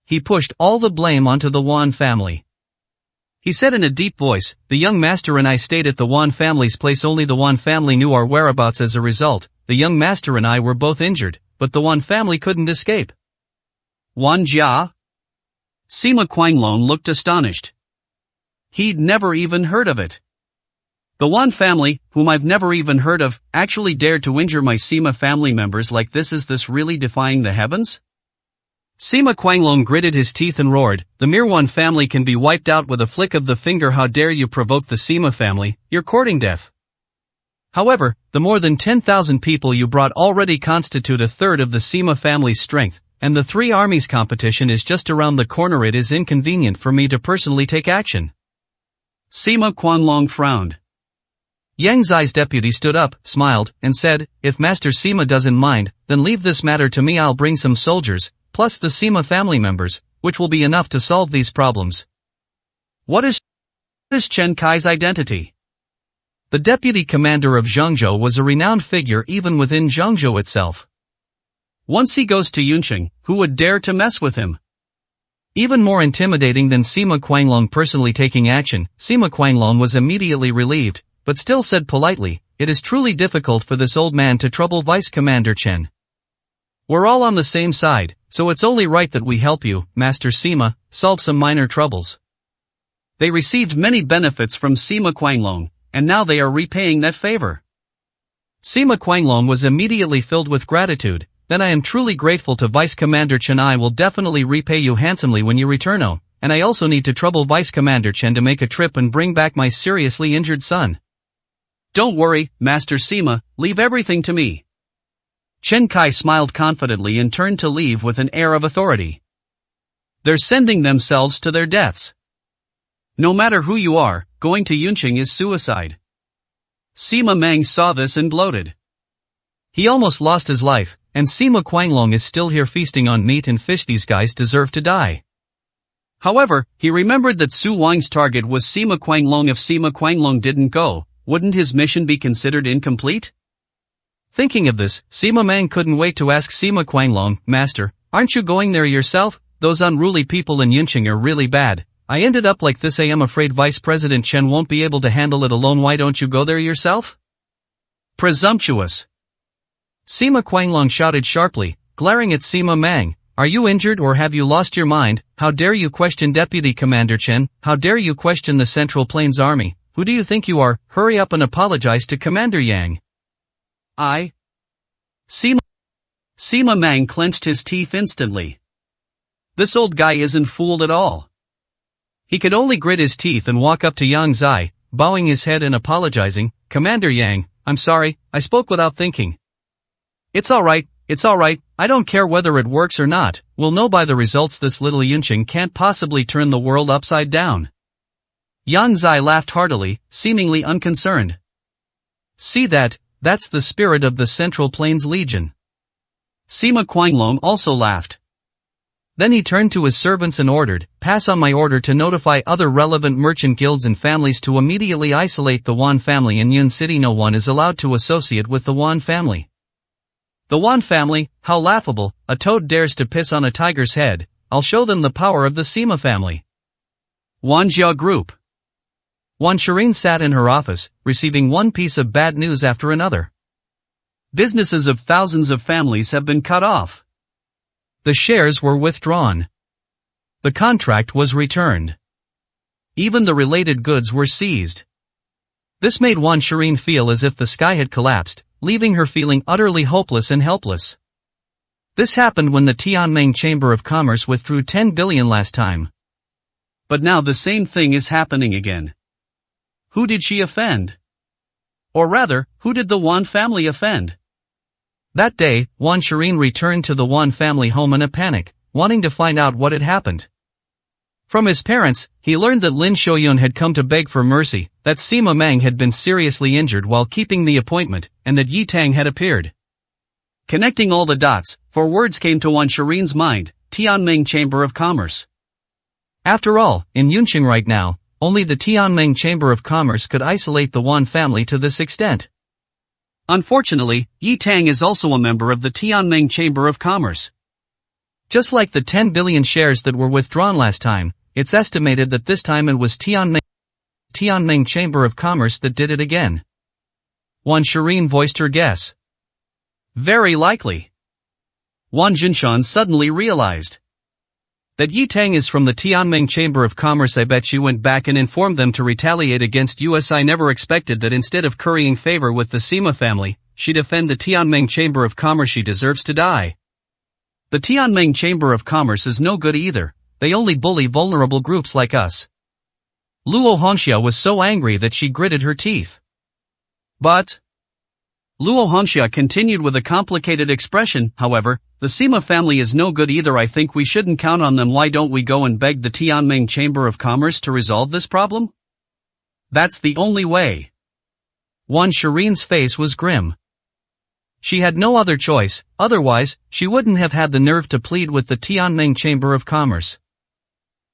[SPEAKER 2] He pushed all the blame onto the Wan family. He said in a deep voice, The young master and I stayed at the Wan family's place. Only the Wan family knew our whereabouts. As a result, the young master and I were both injured, but the Wan family couldn't escape. Wan Jia? Sima Quanglong looked astonished. He'd never even heard of it. The Wan family, whom I've never even heard of, actually dared to injure my Sima family members like this. Is this really defying the heavens? Sima Quanglong gritted his teeth and roared, The mere Wan family can be wiped out with a flick of the finger. How dare you provoke the Sima family, you're courting death. However, the more than 10,000 people you brought already constitute a third of the Sima family's strength, and the 3 armies competition is just around the corner. It is inconvenient for me to personally take action. Sima Quanglong frowned. Yang Zai's deputy stood up, smiled, and said, If Master Sima doesn't mind, then leave this matter to me. I'll bring some soldiers, plus the Sima family members, which will be enough to solve these problems. What is Chen Kai's identity?
[SPEAKER 1] The deputy commander of Zhengzhou was a renowned figure even within Zhengzhou itself.
[SPEAKER 2] Once he goes to Yunqing, who would dare to mess with him?
[SPEAKER 1] Even more intimidating than Sima Quanglong personally taking action, Sima Quanglong was immediately relieved, but still said politely, "It is truly difficult for this old man to trouble Vice Commander Chen. We're all on the same side, so it's only right that we help you, Master Sima, solve some minor troubles."
[SPEAKER 2] They received many benefits from Sima Quanglong, and now they are repaying that favor.
[SPEAKER 1] Sima Quanglong was immediately filled with gratitude. "Then I am truly grateful to Vice Commander Chen. I will definitely repay you handsomely when you return. Oh, and I also need to trouble Vice Commander Chen to make a trip and bring back my seriously injured son."
[SPEAKER 2] "Don't worry, Master Sima, leave everything to me." Chen Kai smiled confidently and turned to leave with an air of authority. "They're sending themselves to their deaths. No matter who you are, going to Yunqing is suicide." Sima Meng saw this and bloated.
[SPEAKER 1] He almost lost his life, and Sima Quanglong is still here feasting on meat and fish. These guys deserve to die.
[SPEAKER 2] However, he remembered that Su Wang's target was Sima Quanglong. If Sima Quanglong didn't go, wouldn't his mission be considered incomplete?
[SPEAKER 1] Thinking of this, Sima Meng couldn't wait to ask Sima Quanglong, "Master, aren't you going there yourself? Those unruly people in Yunqing are really bad. I ended up like this. I am afraid Vice President Chen won't be able to handle it alone. Why don't you go there yourself?"
[SPEAKER 2] "Presumptuous!"
[SPEAKER 1] Sima Quanglong shouted sharply, glaring at Sima Meng. "Are you injured or have you lost your mind? How dare you question Deputy Commander Chen? How dare you question the Central Plains Army? Who do you think you are? Hurry up and apologize to Commander Yang."
[SPEAKER 2] Sima Meng clenched his teeth instantly. This old guy isn't fooled at all.
[SPEAKER 1] He could only grit his teeth and walk up to Yang Zai, bowing his head and apologizing. "Commander Yang, I'm sorry, I spoke without thinking." It's alright, I don't care whether it works or not, we'll know by the results. This little Yunqing can't possibly turn the world upside down." Yang Zai laughed heartily, seemingly unconcerned. "See that's the spirit of the Central Plains Legion."
[SPEAKER 2] Sima Quanglong also laughed.
[SPEAKER 1] Then he turned to his servants and ordered, "Pass on my order to notify other relevant merchant guilds and families to immediately isolate the Wan family in Yun City. No one is allowed to associate with the Wan family." The Wan family, how laughable, a toad dares to piss on a tiger's head. I'll show them the power of the Sima family.
[SPEAKER 2] Wanjia Group.
[SPEAKER 1] Wan Shirin sat in her office, receiving one piece of bad news after another.
[SPEAKER 2] Businesses of thousands of families have been cut off.
[SPEAKER 1] The shares were withdrawn. The contract was returned. Even the related goods were seized. This made Wan Shirin feel as if the sky had collapsed, leaving her feeling utterly hopeless and helpless. This happened when the Tianming Chamber of Commerce withdrew 10 billion last time.
[SPEAKER 2] But now the same thing is happening again. Who did she offend? Or rather, who did the Wan family offend?
[SPEAKER 1] That day, Wan Shirin returned to the Wan family home in a panic, wanting to find out what had happened. From his parents, he learned that Lin Shouyun had come to beg for mercy, that Sima Meng had been seriously injured while keeping the appointment, and that Yi Tang had appeared. Connecting all the dots, 4 words came to Wan Shirin's mind: Tianming Chamber of Commerce. After all, in Yunqing right now, only the Tianming Chamber of Commerce could isolate the Wan family to this extent.
[SPEAKER 2] Unfortunately, Yi Tang is also a member of the Tianming Chamber of Commerce.
[SPEAKER 1] Just like the 10 billion shares that were withdrawn last time, it's estimated that this time it was Tianming Chamber of Commerce that did it again. Wan Shirin voiced her guess.
[SPEAKER 2] Very likely. Wan Jinshan suddenly realized
[SPEAKER 1] that Yi Tang is from the Tianming Chamber of Commerce. I bet she went back and informed them to retaliate against us. I never expected that instead of currying favor with the Sima family, she'd offend the Tianming Chamber of Commerce. She deserves to die. The Tianming Chamber of Commerce is no good either. They only bully vulnerable groups like us. Luo Hongxia was so angry that she gritted her teeth.
[SPEAKER 2] But Luo Hongxia continued with a complicated expression. However, the Sima family is no good either. I think we shouldn't count on them. Why don't we go and beg the Tianming Chamber of Commerce to resolve this problem? That's the only way.
[SPEAKER 1] Wan Shirin's face was grim. She had no other choice, otherwise, she wouldn't have had the nerve to plead with the Tianming Chamber of Commerce.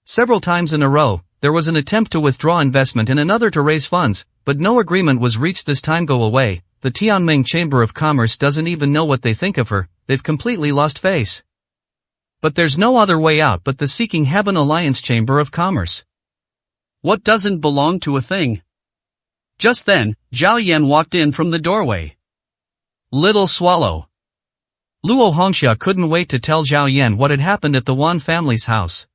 [SPEAKER 1] Several times in a row, there was an attempt to withdraw investment and another to raise funds, but no agreement was reached this time. Go away, the Tianming Chamber of Commerce doesn't even know what they think of her, they've completely lost face. But there's no other way out but the Seeking Heaven Alliance Chamber of Commerce.
[SPEAKER 2] What doesn't belong to a thing? Just then, Zhao Yan walked in from the doorway.
[SPEAKER 1] Little swallow. Luo Hongxia couldn't wait to tell Zhao Yan what had happened at the Wan family's house.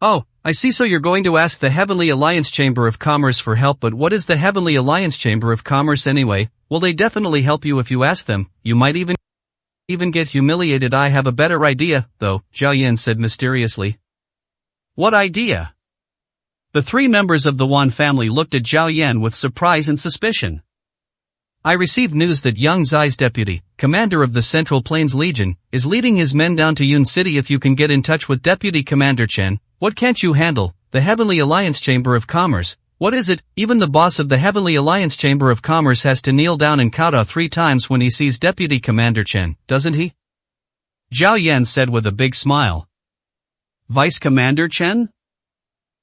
[SPEAKER 2] Oh, I see, so you're going to ask the Heavenly Alliance Chamber of Commerce for help, but what is the Heavenly Alliance Chamber of Commerce anyway? Well, they definitely help you if you ask them, you might even get humiliated. I have a better idea, though, Zhao Yan said mysteriously. What idea? The three members of the Wan family looked at Zhao Yan with surprise and suspicion.
[SPEAKER 1] I received news that Yang Zai's deputy, commander of the Central Plains Legion, is leading his men down to Yun City. If you can get in touch with Deputy Commander Chen, what can't you handle? The Heavenly Alliance Chamber of Commerce. What is it? Even the boss of the Heavenly Alliance Chamber of Commerce has to kneel down and kowtow 3 times when he sees Deputy Commander Chen, doesn't he?
[SPEAKER 2] Zhao Yan said with a big smile. Vice Commander Chen?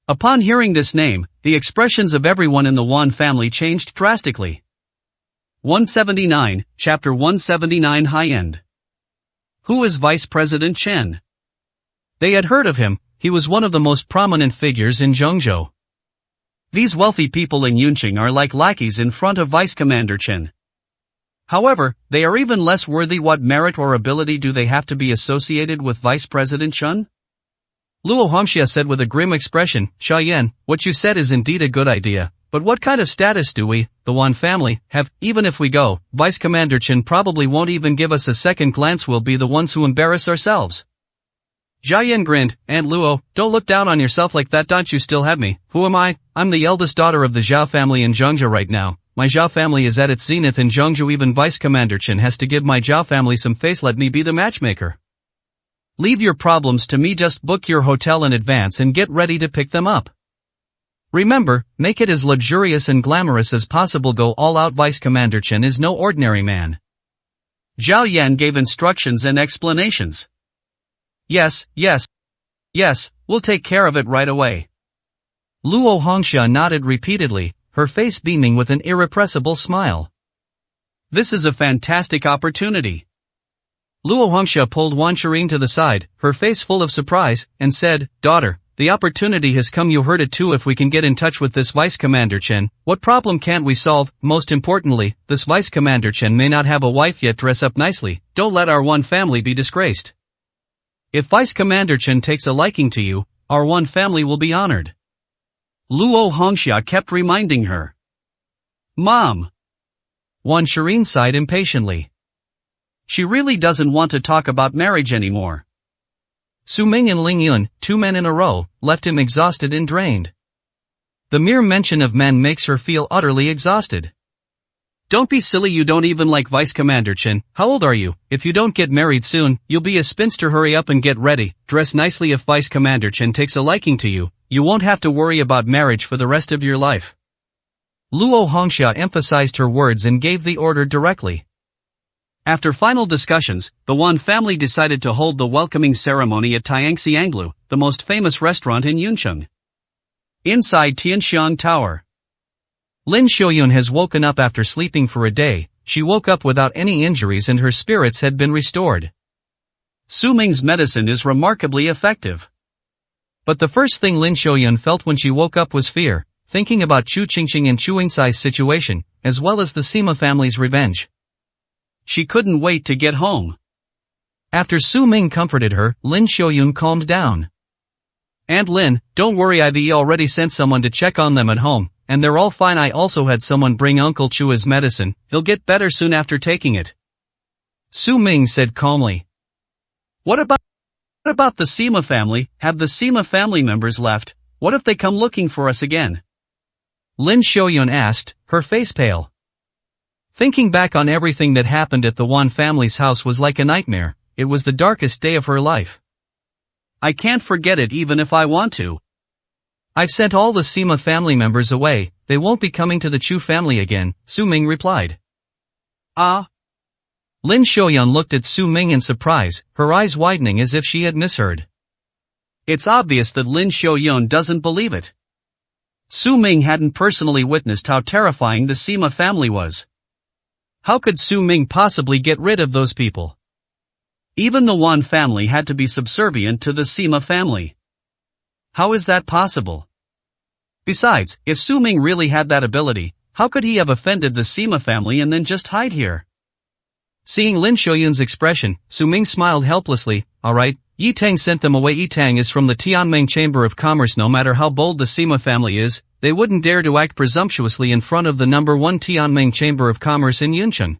[SPEAKER 2] Upon hearing this name, the expressions of everyone in the Wan family changed drastically. 179, Chapter 179 High End. Who is Vice President Chen?
[SPEAKER 1] They had heard of him, he was one of the most prominent figures in Zhengzhou.
[SPEAKER 2] These wealthy people in Yunqing are like lackeys in front of Vice Commander Chen. However, they are even less worthy. What merit or ability do they have to be associated with Vice President Chen?
[SPEAKER 1] Luo Hongxia said with a grim expression, Zhao Yan, what you said is indeed a good idea. But what kind of status do we, the Wan family, have? Even if we go, Vice Commander Chen probably won't even give us a second glance. We'll be the ones who embarrass ourselves.
[SPEAKER 2] Zhao Yan grinned. Aunt Luo, don't look down on yourself like that. Don't you still have me?
[SPEAKER 1] Who am I? I'm the eldest daughter of the Zhao family in Zhengzhou right now. My Zhao family is at its zenith in Zhengzhou. Even Vice Commander Chen has to give my Zhao family some face. Let me be the matchmaker.
[SPEAKER 2] Leave your problems to me. Just book your hotel in advance and get ready to pick them up.
[SPEAKER 1] Remember, make it as luxurious and glamorous as possible. Go all out. Vice Commander Chen is no ordinary man.
[SPEAKER 2] Zhao Yan gave instructions and explanations.
[SPEAKER 1] Yes, we'll take care of it right away. Luo Hongxia nodded repeatedly, her face beaming with an irrepressible smile.
[SPEAKER 2] This is a fantastic opportunity.
[SPEAKER 1] Luo Hongxia pulled Wan Shirin to the side, her face full of surprise, and said, Daughter, the opportunity has come. You heard it too. If we can get in touch with this Vice Commander Chen, what problem can't we solve? Most importantly, this Vice Commander Chen may not have a wife yet. Dress up nicely, don't let our Wan family be disgraced. If Vice Commander Chen takes a liking to you, our Wan family will be honored.
[SPEAKER 2] Luo Hongxia kept reminding her. Mom.
[SPEAKER 1] Wan Shirin sighed impatiently.
[SPEAKER 2] She really doesn't want to talk about marriage anymore.
[SPEAKER 1] Su Ming and Ling Yun, 2 men in a row, left him exhausted and drained. The mere mention of men makes her feel utterly exhausted.
[SPEAKER 2] Don't be silly, you don't even like Vice Commander Chen.
[SPEAKER 1] How old are you? If you don't get married soon, you'll be a spinster. Hurry up and get ready, dress nicely. If Vice Commander Chen takes a liking to you, you won't have to worry about marriage for the rest of your life. Luo Hongxia emphasized her words and gave the order directly.
[SPEAKER 2] After final discussions, the Wan family decided to hold the welcoming ceremony at Tianxianglu, the most famous restaurant in Yuncheng. Inside Tianxiang Tower.
[SPEAKER 1] Lin Xiaoyun has woken up after sleeping for a day. She woke up without any injuries and her spirits had been restored.
[SPEAKER 2] Su Ming's medicine is remarkably effective.
[SPEAKER 1] But the first thing Lin Xiaoyun felt when she woke up was fear, thinking about Chu Qingqing and Chu Yingcai's situation, as well as the Sima family's revenge.
[SPEAKER 2] She couldn't wait to get home.
[SPEAKER 1] After Su Ming comforted her, Lin Xiaoyun calmed down.
[SPEAKER 2] Aunt Lin, don't worry, I've already sent someone to check on them at home, and they're all fine. I also had someone bring Uncle Chu his medicine. He'll get better soon after taking it.
[SPEAKER 1] Su Ming said calmly.
[SPEAKER 2] What about the Sima family? Have the Sima family members left? What if they come looking for us again?
[SPEAKER 1] Lin Xiaoyun asked, her face pale. Thinking back on everything that happened at the Wan family's house was like a nightmare. It was the darkest day of her life.
[SPEAKER 2] I can't forget it even if I want to.
[SPEAKER 1] I've sent all the Sima family members away. They won't be coming to the Chu family again, Su Ming replied.
[SPEAKER 2] Ah?
[SPEAKER 1] Lin Xiaoyun looked at Su Ming in surprise, her eyes widening as if she had misheard.
[SPEAKER 2] It's obvious that Lin Xiaoyun doesn't believe it. Su Ming hadn't personally witnessed how terrifying the Sima family was. How could Su Ming possibly get rid of those people? Even the Wan family had to be subservient to the Sima family. How is that possible? Besides, if Su Ming really had that ability, how could he have offended the Sima family and then just hide here? Seeing Lin Xiuyun's expression, Su Ming smiled helplessly. Alright, Yi Tang sent them away. Yi Tang is from the Tianming Chamber of Commerce. No matter how bold the Sima family is, they wouldn't dare to act presumptuously in front of the number 1 Tianming Chamber of Commerce in Yuncheng.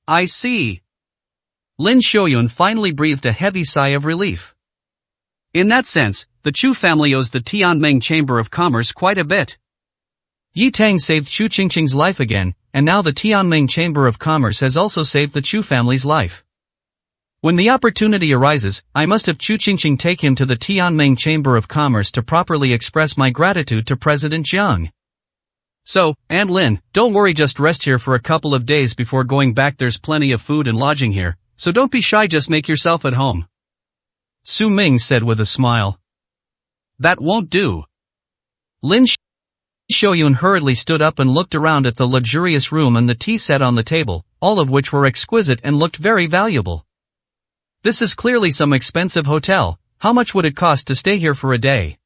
[SPEAKER 2] I see. Lin Xiuyun finally breathed a heavy sigh of relief. In that sense, the Chu family owes the Tianming Chamber of Commerce quite a bit. Yi Tang saved Chu Qingqing's life again, and now the Tianming Chamber of Commerce has also saved the Chu family's life. When the opportunity arises, I must have Chu Qingqing take him to the Tianming Chamber of Commerce to properly express my gratitude to President Jiang. So, Aunt Lin, don't worry, just rest here for a couple of days before going back. There's plenty of food and lodging here, so don't be shy, just make yourself at home. Su Ming said with a smile. That won't do. Lin Xiuyun hurriedly stood up and looked around at the luxurious room and the tea set on the table, all of which were exquisite and looked very valuable. This is clearly some expensive hotel. How much would it cost to stay here for a day?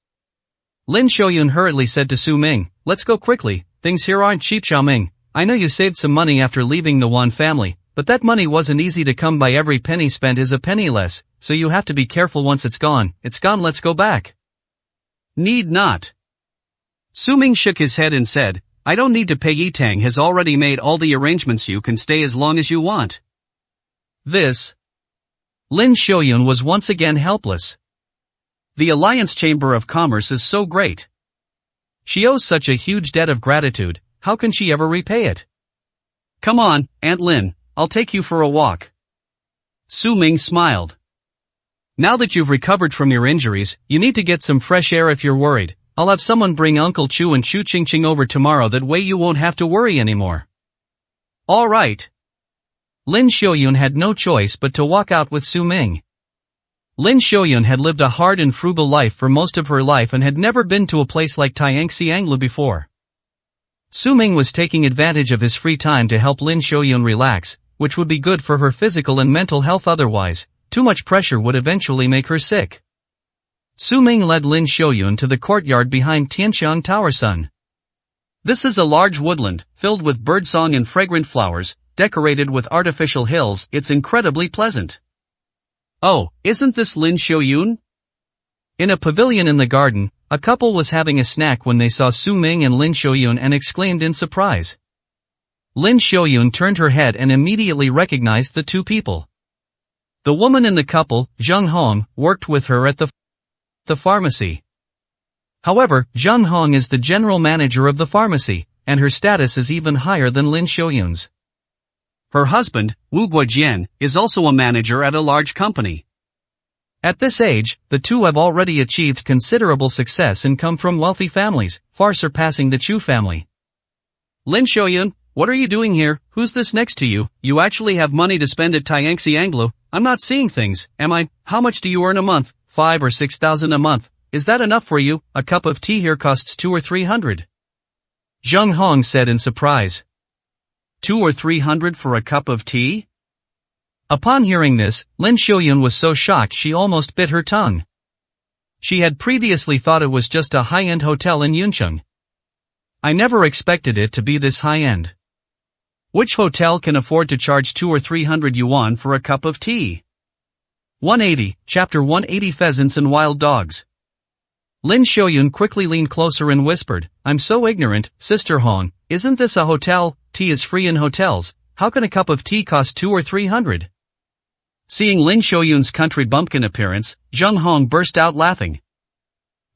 [SPEAKER 2] Lin Xiuyun hurriedly said to Su Ming, let's go quickly, things here aren't cheap. Xiao Ming, I know you saved some money after leaving the Wan family, but that money wasn't easy to come by. Every penny spent is a penny less, so you have to be careful. Once it's gone, let's go back. Need not. Su Ming shook his head and said, I don't need to pay. Yi Tang has already made all the arrangements. You can stay as long as you want. Lin Xiuyun was once again helpless. The Alliance Chamber of Commerce is so great. She owes such a huge debt of gratitude, how can she ever repay it? Come on, Aunt Lin, I'll take you for a walk. Su Ming smiled. Now that you've recovered from your injuries, you need to get some fresh air. If you're worried, I'll have someone bring Uncle Chu and Chu Qingqing over tomorrow. That way you won't have to worry anymore. All right. Lin Xiuyun had no choice but to walk out with Su Ming. Lin Xiuyun had lived a hard and frugal life for most of her life and had never been to a place like Tianxianglu before. Su Ming was taking advantage of his free time to help Lin Xiuyun relax, which would be good for her physical and mental health. Otherwise, too much pressure would eventually make her sick. Su Ming led Lin Xiuyun to the courtyard behind Tianxiang Tower Sun. This is a large woodland, filled with birdsong and fragrant flowers, decorated with artificial hills. It's incredibly pleasant. Oh, isn't this Lin Xiuyun? In a pavilion in the garden, a couple was having a snack when they saw Su Ming and Lin Xiuyun and exclaimed in surprise. Lin Xiuyun turned her head and immediately recognized the two people. The woman in the couple, Zheng Hong, worked with her at the pharmacy. However, Zheng Hong is the general manager of the pharmacy, and her status is even higher than Lin Xiuyun's. Her husband, Wu Guojian, is also a manager at a large company. At this age, the two have already achieved considerable success and come from wealthy families, far surpassing the Chu family. Lin Xiuyun, what are you doing here? Who's this next to you? You actually have money to spend at Tianxianglu? I'm not seeing things, am I? How much do you earn a month? 5,000 or 6,000 a month. Is that enough for you? A cup of tea here costs 200 or 300. Zheng Hong said in surprise. 200 or 300 for a cup of tea? Upon hearing this, Lin Xiuyun was so shocked she almost bit her tongue. She had previously thought it was just a high-end hotel in Yuncheng. I never expected it to be this high-end. Which hotel can afford to charge 200 or 300 yuan for a cup of tea? 180, Chapter 180 Pheasants and Wild Dogs. Lin Xiuyun quickly leaned closer and whispered, I'm so ignorant, Sister Hong, isn't this a hotel? Tea is free in hotels, how can a cup of tea cost 200 or 300? Seeing Lin Xiuyun's country bumpkin appearance, Zheng Hong burst out laughing.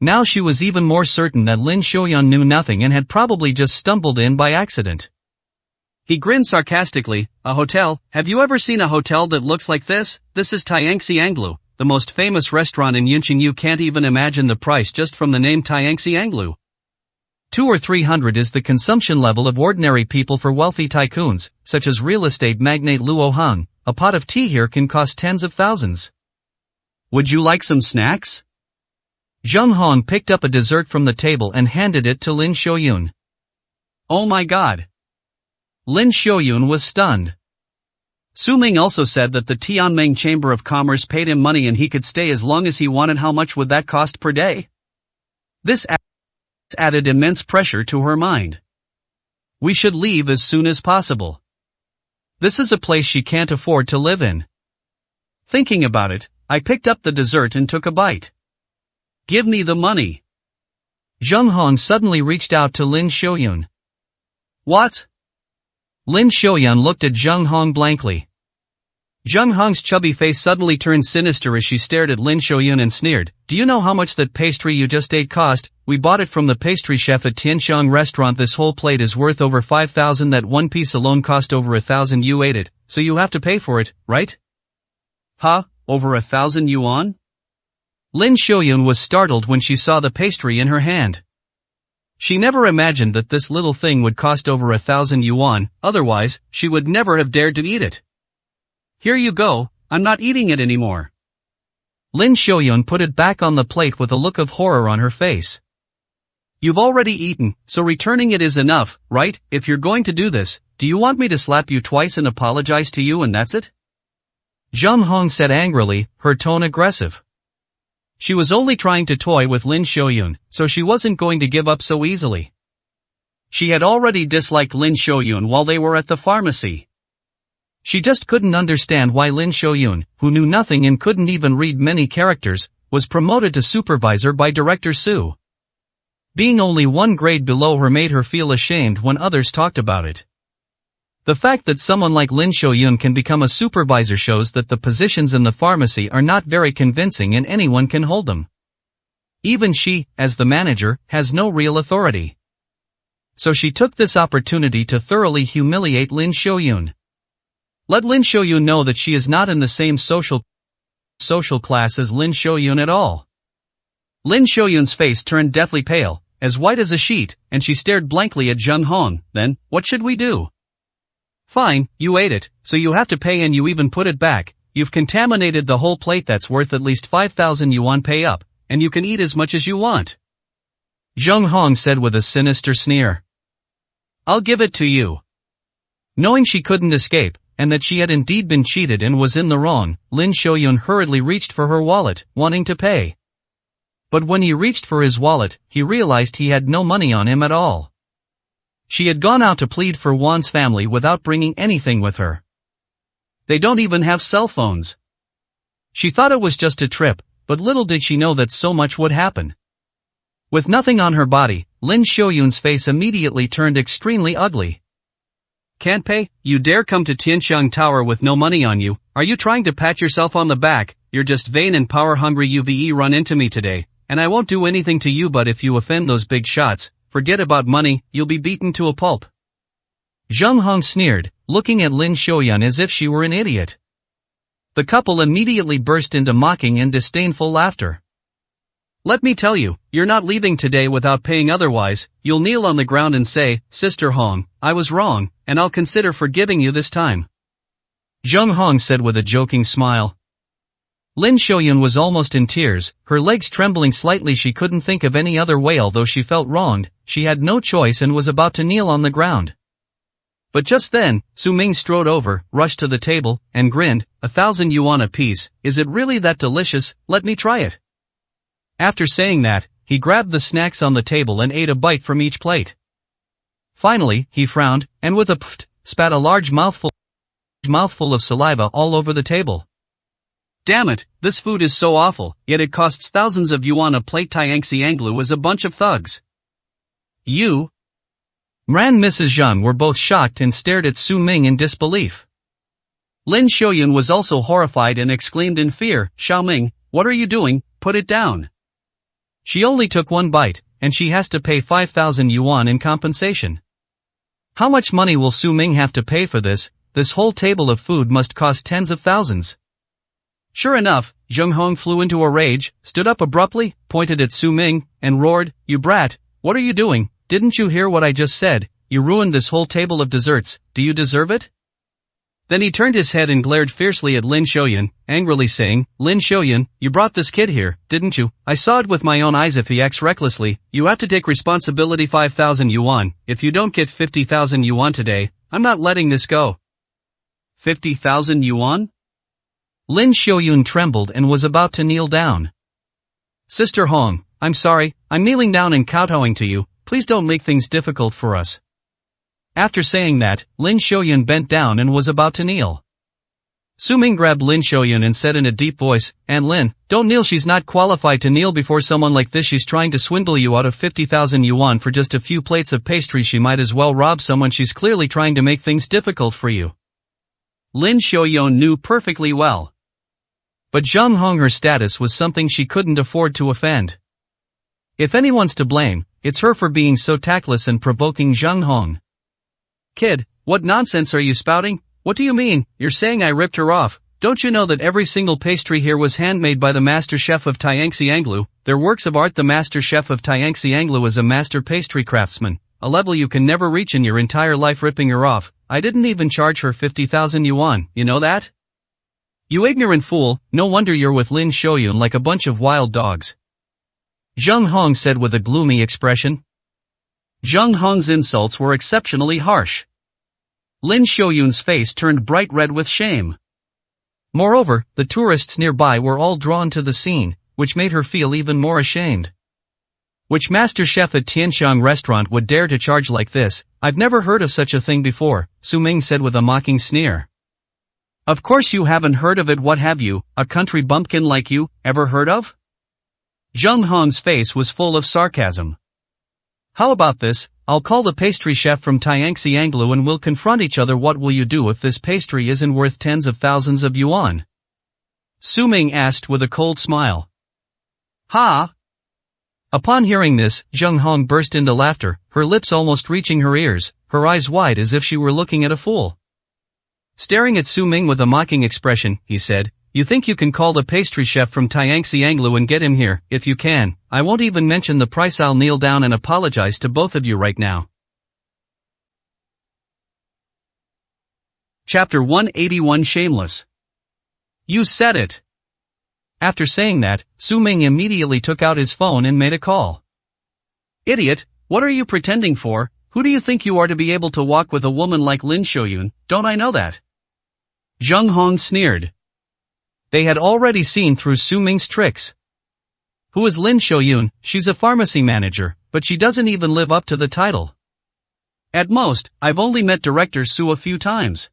[SPEAKER 2] Now she was even more certain that Lin Xiuyun knew nothing and had probably just stumbled in by accident. He grinned sarcastically, a hotel? Have you ever seen a hotel that looks like this? This is Tianxianglu, the most famous restaurant in Yuncheng. You can't even imagine the price just from the name Tianxianglu. 200 or 300 is the consumption level of ordinary people for wealthy tycoons, such as real estate magnate Luo Heng. A pot of tea here can cost tens of thousands. Would you like some snacks?
[SPEAKER 1] Jung Hong picked up a dessert from the table and handed it to Lin Xiaoyun.
[SPEAKER 2] Oh my god. Lin Xiaoyun was stunned. Su Ming also said that the Tianming Chamber of Commerce paid him money and he could stay as long as he wanted. How much would that cost per day? This added immense pressure to her mind. We should leave as soon as possible. This is a place she can't afford to live in. Thinking about it, I picked up the dessert and took a bite. Give me the money.
[SPEAKER 1] Jung Hong suddenly reached out to Lin Xiaoyun.
[SPEAKER 2] What?
[SPEAKER 1] Lin Xiaoyun looked at Jung Hong blankly.
[SPEAKER 2] Jung Hong's chubby face suddenly turned sinister as she stared at Lin Xiaoyun and sneered. Do you know how much that pastry you just ate cost? We bought it from the pastry chef at Tianxiang restaurant. This whole plate is worth over 5,000. That one piece alone cost over 1,000. You ate it, so you have to pay for it, right? Huh? Over 1,000 yuan?
[SPEAKER 1] Lin Xiaoyun was startled when she saw the pastry in her hand. She never imagined that this little thing would cost over 1,000 yuan, otherwise, she would never have dared to eat it.
[SPEAKER 2] Here you go, I'm not eating it anymore.
[SPEAKER 1] Lin Xiaoyun put it back on the plate with a look of horror on her face.
[SPEAKER 2] You've already eaten, so returning it is enough, right? If you're going to do this, do you want me to slap you twice and apologize to you and that's it?
[SPEAKER 1] Jung Hong said angrily, her tone aggressive. She was only trying to toy with Lin Xiaoyun, so she wasn't going to give up so easily.
[SPEAKER 2] She had already disliked Lin Xiaoyun while they were at the pharmacy.
[SPEAKER 1] She just couldn't understand why Lin Xiaoyun, who knew nothing and couldn't even read many characters, was promoted to supervisor by Director Su. Being only one grade below her made her feel ashamed when others talked about it. The fact that someone like Lin Xiaoyun can become a supervisor shows that the positions in the pharmacy are not very convincing and anyone can hold them. Even she, as the manager, has no real authority. So she took this opportunity to thoroughly humiliate Lin Xiaoyun. Let Lin Xiaoyun know that she is not in the same social class as Lin Xiaoyun at all.
[SPEAKER 2] Lin Xiaoyun's face turned deathly pale, as white as a sheet, and she stared blankly at Jung Hong. Then, what should we do?
[SPEAKER 1] Fine, you ate it, so you have to pay and you even put it back. You've contaminated the whole plate that's worth at least 5,000 yuan. Pay up, and you can eat as much as you want. Jung Hong said with a sinister sneer. I'll give it to you. Knowing she couldn't escape, and that she had indeed been cheated and was in the wrong, Lin Xiaoyun hurriedly reached for her wallet, wanting to pay. But when he reached for his wallet, he realized he had no money on him at all. She had gone out to plead for Wan's family without bringing anything with her. They don't even have cell phones. She thought it was just a trip, but little did she know that so much would happen. With nothing on her body, Lin Xiaoyun's face immediately turned extremely ugly.
[SPEAKER 2] Can't pay? You dare come to Tianxiang Tower with no money on you? Are you trying to pat yourself on the back? You're just vain and power-hungry. You've run into me today, and I won't do anything to you, but if you offend those big shots, forget about money, you'll be beaten to a pulp.
[SPEAKER 1] Jung Hong sneered, looking at Lin Xiaoyun as if she were an idiot. The couple immediately burst into mocking and disdainful laughter.
[SPEAKER 2] Let me tell you, you're not leaving today without paying, otherwise, you'll kneel on the ground and say, Sister Hong, I was wrong, and I'll consider forgiving you this time.
[SPEAKER 1] Jung Hong said with a joking smile. Lin Xiaoyun was almost in tears, her legs trembling slightly. She couldn't think of any other way. Although she felt wronged, she had no choice and was about to kneel on the ground. But just then, Su Ming strode over, rushed to the table, and grinned. 1,000 yuan a piece, is it really that delicious? Let me try it. After saying that, he grabbed the snacks on the table and ate a bite from each plate. Finally, he frowned, and with a pft, spat a large mouthful of saliva all over the table.
[SPEAKER 2] Damn it, this food is so awful, yet it costs thousands of yuan a plate. Tiangxi Anglu is a bunch of thugs.
[SPEAKER 1] You? Ran Mrs. Zhang were both shocked and stared at Su Ming in disbelief.
[SPEAKER 2] Lin Xiaoyun was also horrified and exclaimed in fear, Xiaoming, what are you doing? Put it down.
[SPEAKER 1] She only took one bite, and she has to pay 5,000 yuan in compensation. How much money will Su Ming have to pay for this? This whole table of food must cost tens of thousands.
[SPEAKER 2] Sure enough, Jung Hong flew into a rage, stood up abruptly, pointed at Su Ming, and roared, You brat, what are you doing? Didn't you hear what I just said? You ruined this whole table of desserts, do you deserve it? Then he turned his head and glared fiercely at Lin Xiaoyun, angrily saying, Lin Xiaoyun, you brought this kid here, didn't you? I saw it with my own eyes. If he acts recklessly, you have to take responsibility. 5,000 yuan. If you don't get 50,000 yuan today, I'm not letting this go. 50,000 yuan?
[SPEAKER 1] Lin Xiaoyun trembled and was about to kneel down. Sister Hong, I'm sorry, I'm kneeling down and kowtowing to you, please don't make things difficult for us. After saying that, Lin Xiaoyun bent down and was about to kneel. Su Ming grabbed Lin Xiaoyun and said in a deep voice, "And Lin, don't kneel. She's not qualified to kneel before someone like this. She's trying to swindle you out of 50,000 yuan for just a few plates of pastry. She might as well rob someone. She's clearly trying to make things difficult for you."
[SPEAKER 2] Lin Xiaoyun knew perfectly well.
[SPEAKER 1] But Zhang Hong, her status was something she couldn't afford to offend. If anyone's to blame, it's her for being so tactless and provoking Zhang Hong.
[SPEAKER 2] Kid, what nonsense are you spouting? What do you mean? You're saying I ripped her off? Don't you know that every single pastry here was handmade by the master chef of Tianxi Anglu? They're works of art. The master chef of Tianxi Anglu is a master pastry craftsman, a level you can never reach in your entire life. Ripping her off, I didn't even charge her 50,000 yuan, you know that?
[SPEAKER 1] You ignorant fool, no wonder you're with Lin Xiaoyun like a bunch of wild dogs. Zhang Hong said with a gloomy expression.
[SPEAKER 2] Zhang Hong's insults were exceptionally harsh. Lin Xiaoyun's face turned bright red with shame.
[SPEAKER 1] Moreover, the tourists nearby were all drawn to the scene, which made her feel even more ashamed. Which master chef at Tianxiang restaurant would dare to charge like this? I've never heard of such a thing before, Su Ming said with a mocking sneer.
[SPEAKER 2] Of course you haven't heard of it. What have you, a country bumpkin like you, ever heard of?
[SPEAKER 1] Zhang Hong's face was full of sarcasm. How about this? I'll call the pastry chef from Tianxi Anglu and we'll confront each other. What will you do if this pastry isn't worth tens of thousands of yuan? Su Ming asked with a cold smile.
[SPEAKER 2] Ha!
[SPEAKER 1] Upon hearing this, Zhang Hong burst into laughter, her lips almost reaching her ears, her eyes wide as if she were looking at a fool. Staring at Su Ming with a mocking expression, he said, "You think you can call the pastry chef from Tianxi Anglu and get him here? If you can, I won't even mention the price. I'll kneel down and apologize to both of you right now."
[SPEAKER 2] Chapter 181 Shameless. You said it.
[SPEAKER 1] After saying that, Su Ming immediately took out his phone and made a call.
[SPEAKER 2] Idiot, what are you pretending for? Who do you think you are to be able to walk with a woman like Lin Xiaoyun? Don't I know that?
[SPEAKER 1] Zhang Hong sneered. They had already seen through Su Ming's tricks. Who is Lin Xiaoyun? She's a pharmacy manager, but she doesn't even live up to the title.
[SPEAKER 2] At most, I've only met Director Su a few times.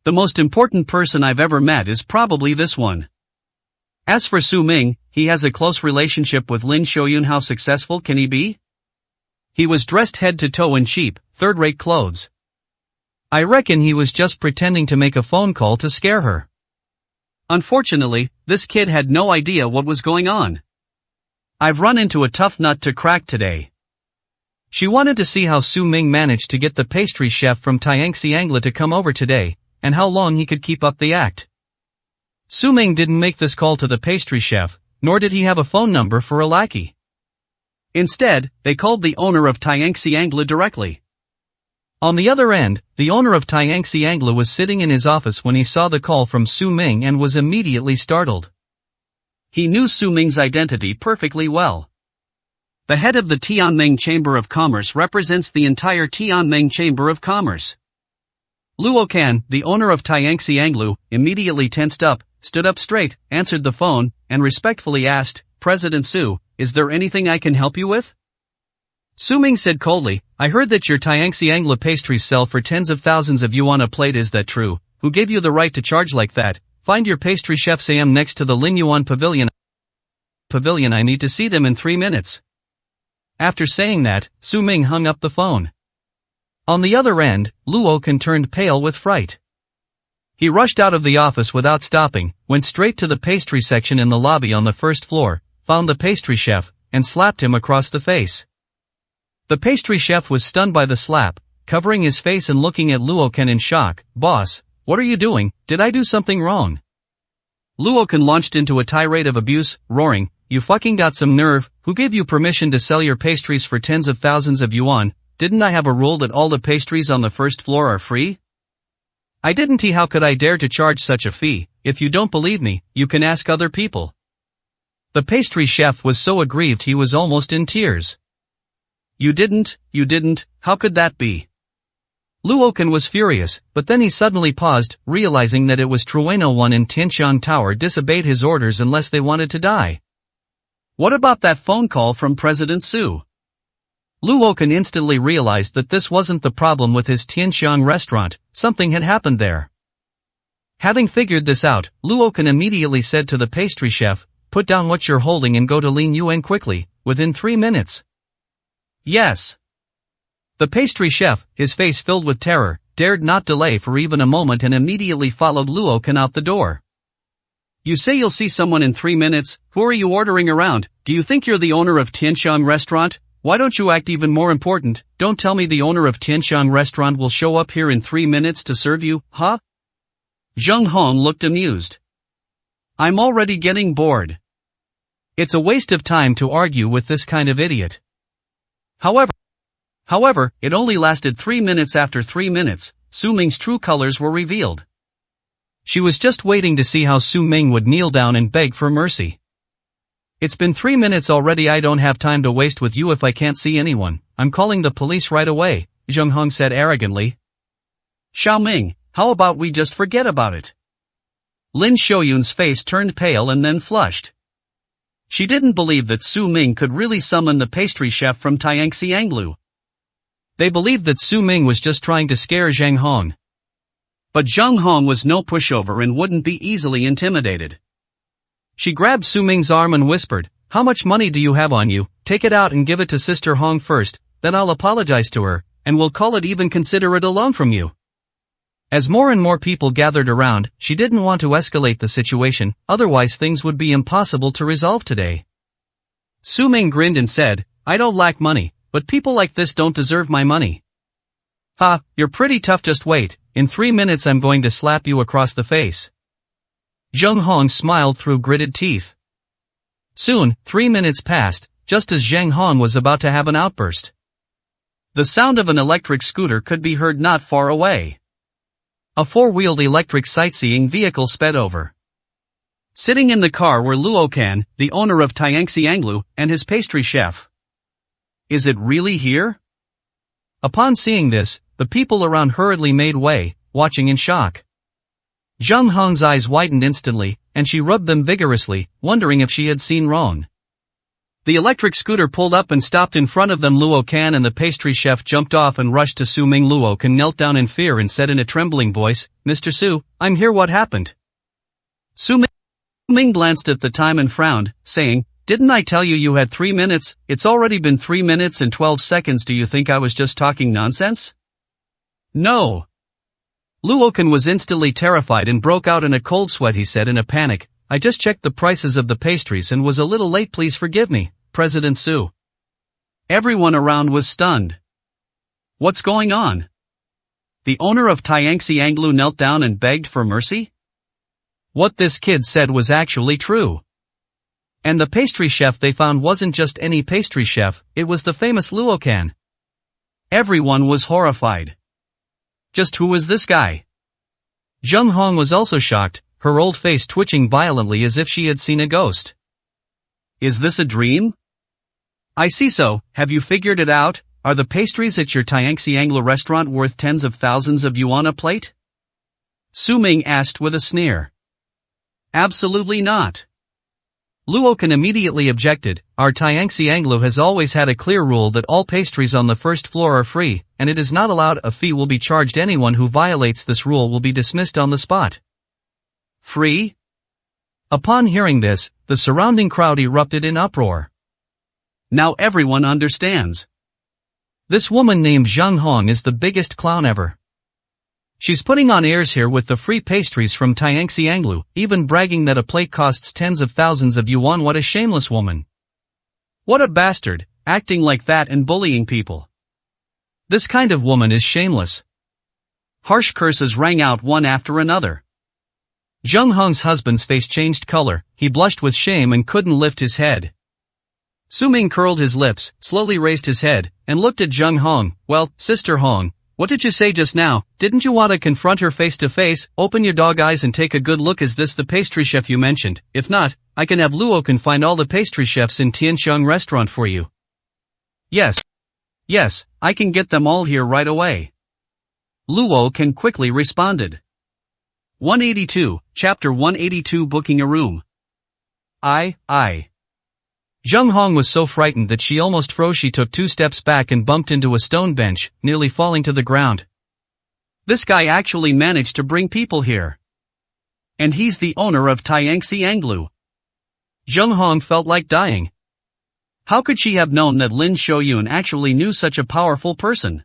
[SPEAKER 2] The most important person I've ever met is probably this one. As for Su Ming, he has a close relationship with Lin Xiaoyun. How successful can he be? He was dressed head to toe in cheap, third-rate clothes.
[SPEAKER 1] I reckon he was just pretending to make a phone call to scare her.
[SPEAKER 2] Unfortunately, this kid had no idea what was going on. I've run into a tough nut to crack today.
[SPEAKER 1] She wanted to see how Su Ming managed to get the pastry chef from Tianxi Anglu to come over today, and how long he could keep up the act. Su Ming didn't make this call to the pastry chef, nor did he have a phone number for a lackey.
[SPEAKER 2] Instead, they called the owner of Tianxi Anglu directly.
[SPEAKER 1] On the other end, the owner of Tianxi Anglu was sitting in his office when he saw the call from Su Ming and was immediately startled.
[SPEAKER 2] He knew Su Ming's identity perfectly well. The head of the Tianming Chamber of Commerce represents the entire Tianming Chamber of Commerce. Luo Can, the owner of Tianxi Anglu, immediately tensed up, stood up straight, answered the phone, and respectfully asked, "President Su, is there anything I can help you with?" Su Ming said coldly, "I heard that your Tianxi Anglu pastries sell for tens of thousands of yuan a plate. Is that true? Who gave you the right to charge like that? Find your pastry chefs. I am next to the Lin Yuan Pavilion. I need to see them in 3 minutes." After saying that, Su Ming hung up the phone. On the other end, Luo Can turned pale with fright. He rushed out of the office without stopping, went straight to the pastry section in the lobby on the first floor, found the pastry chef, and slapped him across the face. The pastry chef was stunned by the slap, covering his face and looking at Luo Can in shock. "Boss, what are you doing? Did I do something wrong?" Luo Can launched into a tirade of abuse, roaring, "You fucking got some nerve, who gave you permission to sell your pastries for tens of thousands of yuan? Didn't I have a rule that all the pastries on the first floor are free? I didn't see how could I dare to charge such a fee. If you don't believe me, you can ask other people. The pastry chef was so aggrieved he was almost in tears. You didn't, how could that be? Luokan was furious, but then he suddenly paused, realizing that it was Trueno one in Tianxiang Tower disobeyed his orders unless they wanted to die. What about that phone call from President Su? Luokan instantly realized that this wasn't the problem with his Tianxiang restaurant, something had happened there. Having figured this out, Luokan immediately said to the pastry chef, "Put down what you're holding and go to Lin Yuan quickly, within 3 minutes." Yes. The pastry chef, his face filled with terror, dared not delay for even a moment and immediately followed Luokan out the door. You say you'll see someone in 3 minutes, who are you ordering around? Do you think you're the owner of Tianxiang restaurant? Why don't you act even more important? Don't tell me the owner of Tianxiang restaurant will show up here in 3 minutes to serve you, huh? Zheng Hong looked amused. I'm already getting bored. It's a waste of time to argue with this kind of idiot. However, it only lasted 3 minutes. After 3 minutes, Su Ming's true colors were revealed. She was just waiting to see how Su Ming would kneel down and beg for mercy. It's been 3 minutes already. I don't have time to waste with you if I can't see anyone. I'm calling the police right away, Zheng Hong said arrogantly. Xiao Ming, how about we just forget about it? Lin Xiaoyun's face turned pale and then flushed. She didn't believe that Su Ming could really summon the pastry chef from Tianxianglu. They believed that Su Ming was just trying to scare Zheng Hong. But Zheng Hong was no pushover and wouldn't be easily intimidated. She grabbed Su Ming's arm and whispered, "How much money do you have on you? Take it out and give it to Sister Hong first, then I'll apologize to her, and we'll call it even, consider it a loan from you." As more and more people gathered around, she didn't want to escalate the situation, otherwise things would be impossible to resolve today. Su Ming grinned and said, "I don't lack money, but people like this don't deserve my money." "Ha, you're pretty tough, just wait, in 3 minutes I'm going to slap you across the face." Zheng Hong smiled through gritted teeth. Soon, 3 minutes passed, just as Zheng Hong was about to have an outburst. The sound of an electric scooter could be heard not far away. A 4-wheeled electric sightseeing vehicle sped over. Sitting in the car were Luokan, the owner of Tianxianglu, and his pastry chef. Is it really here? Upon seeing this, the people around hurriedly made way, watching in shock. Zheng Hong's eyes widened instantly, and she rubbed them vigorously, wondering if she had seen wrong. The electric scooter pulled up and stopped in front of them. Luokan and the pastry chef jumped off and rushed to Su Ming. Luokan knelt down in fear and said in a trembling voice, "Mr. Su, I'm here, what happened?" Su Ming glanced at the time and frowned, saying, "Didn't I tell you you had 3 minutes? It's already been 3 minutes and 12 seconds. Do you think I was just talking nonsense?" "No." Luokan was instantly terrified and broke out in a cold sweat. He said in a panic, "I just checked the prices of the pastries and was a little late. Please forgive me, President Su." Everyone around was stunned. What's going on? The owner of Tianxianglu knelt down and begged for mercy? What this kid said was actually true. And the pastry chef they found wasn't just any pastry chef, it was the famous Luokan. Everyone was horrified. Just who was this guy? Zheng Hong was also shocked, her old face twitching violently as if she had seen a ghost. Is this a dream? I see. So, have you figured it out? Are the pastries at your Tianxianglu restaurant worth tens of thousands of yuan a plate? Su Ming asked with a sneer. Absolutely not. Luokan immediately objected. Our Tianxianglu has always had a clear rule that all pastries on the first floor are free, and it is not allowed. A fee will be charged. Anyone who violates this rule will be dismissed on the spot. Free? Upon hearing this, the surrounding crowd erupted in uproar. Now everyone understands. This woman named Zheng Hong is the biggest clown ever. She's putting on airs here with the free pastries from Tianxianglu, even bragging that a plate costs tens of thousands of yuan. What a shameless woman. What a bastard, acting like that and bullying people. This kind of woman is shameless. Harsh curses rang out one after another. Zheng Hong's husband's face changed color, he blushed with shame and couldn't lift his head. Su Ming curled his lips, slowly raised his head, and looked at Zheng Hong. Well, Sister Hong, What did you say just now? Didn't you want to confront her face to face? Open your dog eyes and take a good look. Is this the pastry chef you mentioned? If not, I can have Luo can find all the pastry chefs in Tianxiang restaurant for you. Yes. Yes, I can get them all here right away. Luo can quickly responded. 182, Chapter 182 Booking a Room. I. Zheng Hong was so frightened that she almost froze. She took 2 steps back and bumped into a stone bench, nearly falling to the ground. This guy actually managed to bring people here. And he's the owner of Tianxianglu. Zheng Hong felt like dying. How could she have known that Lin Shouyun actually knew such a powerful person?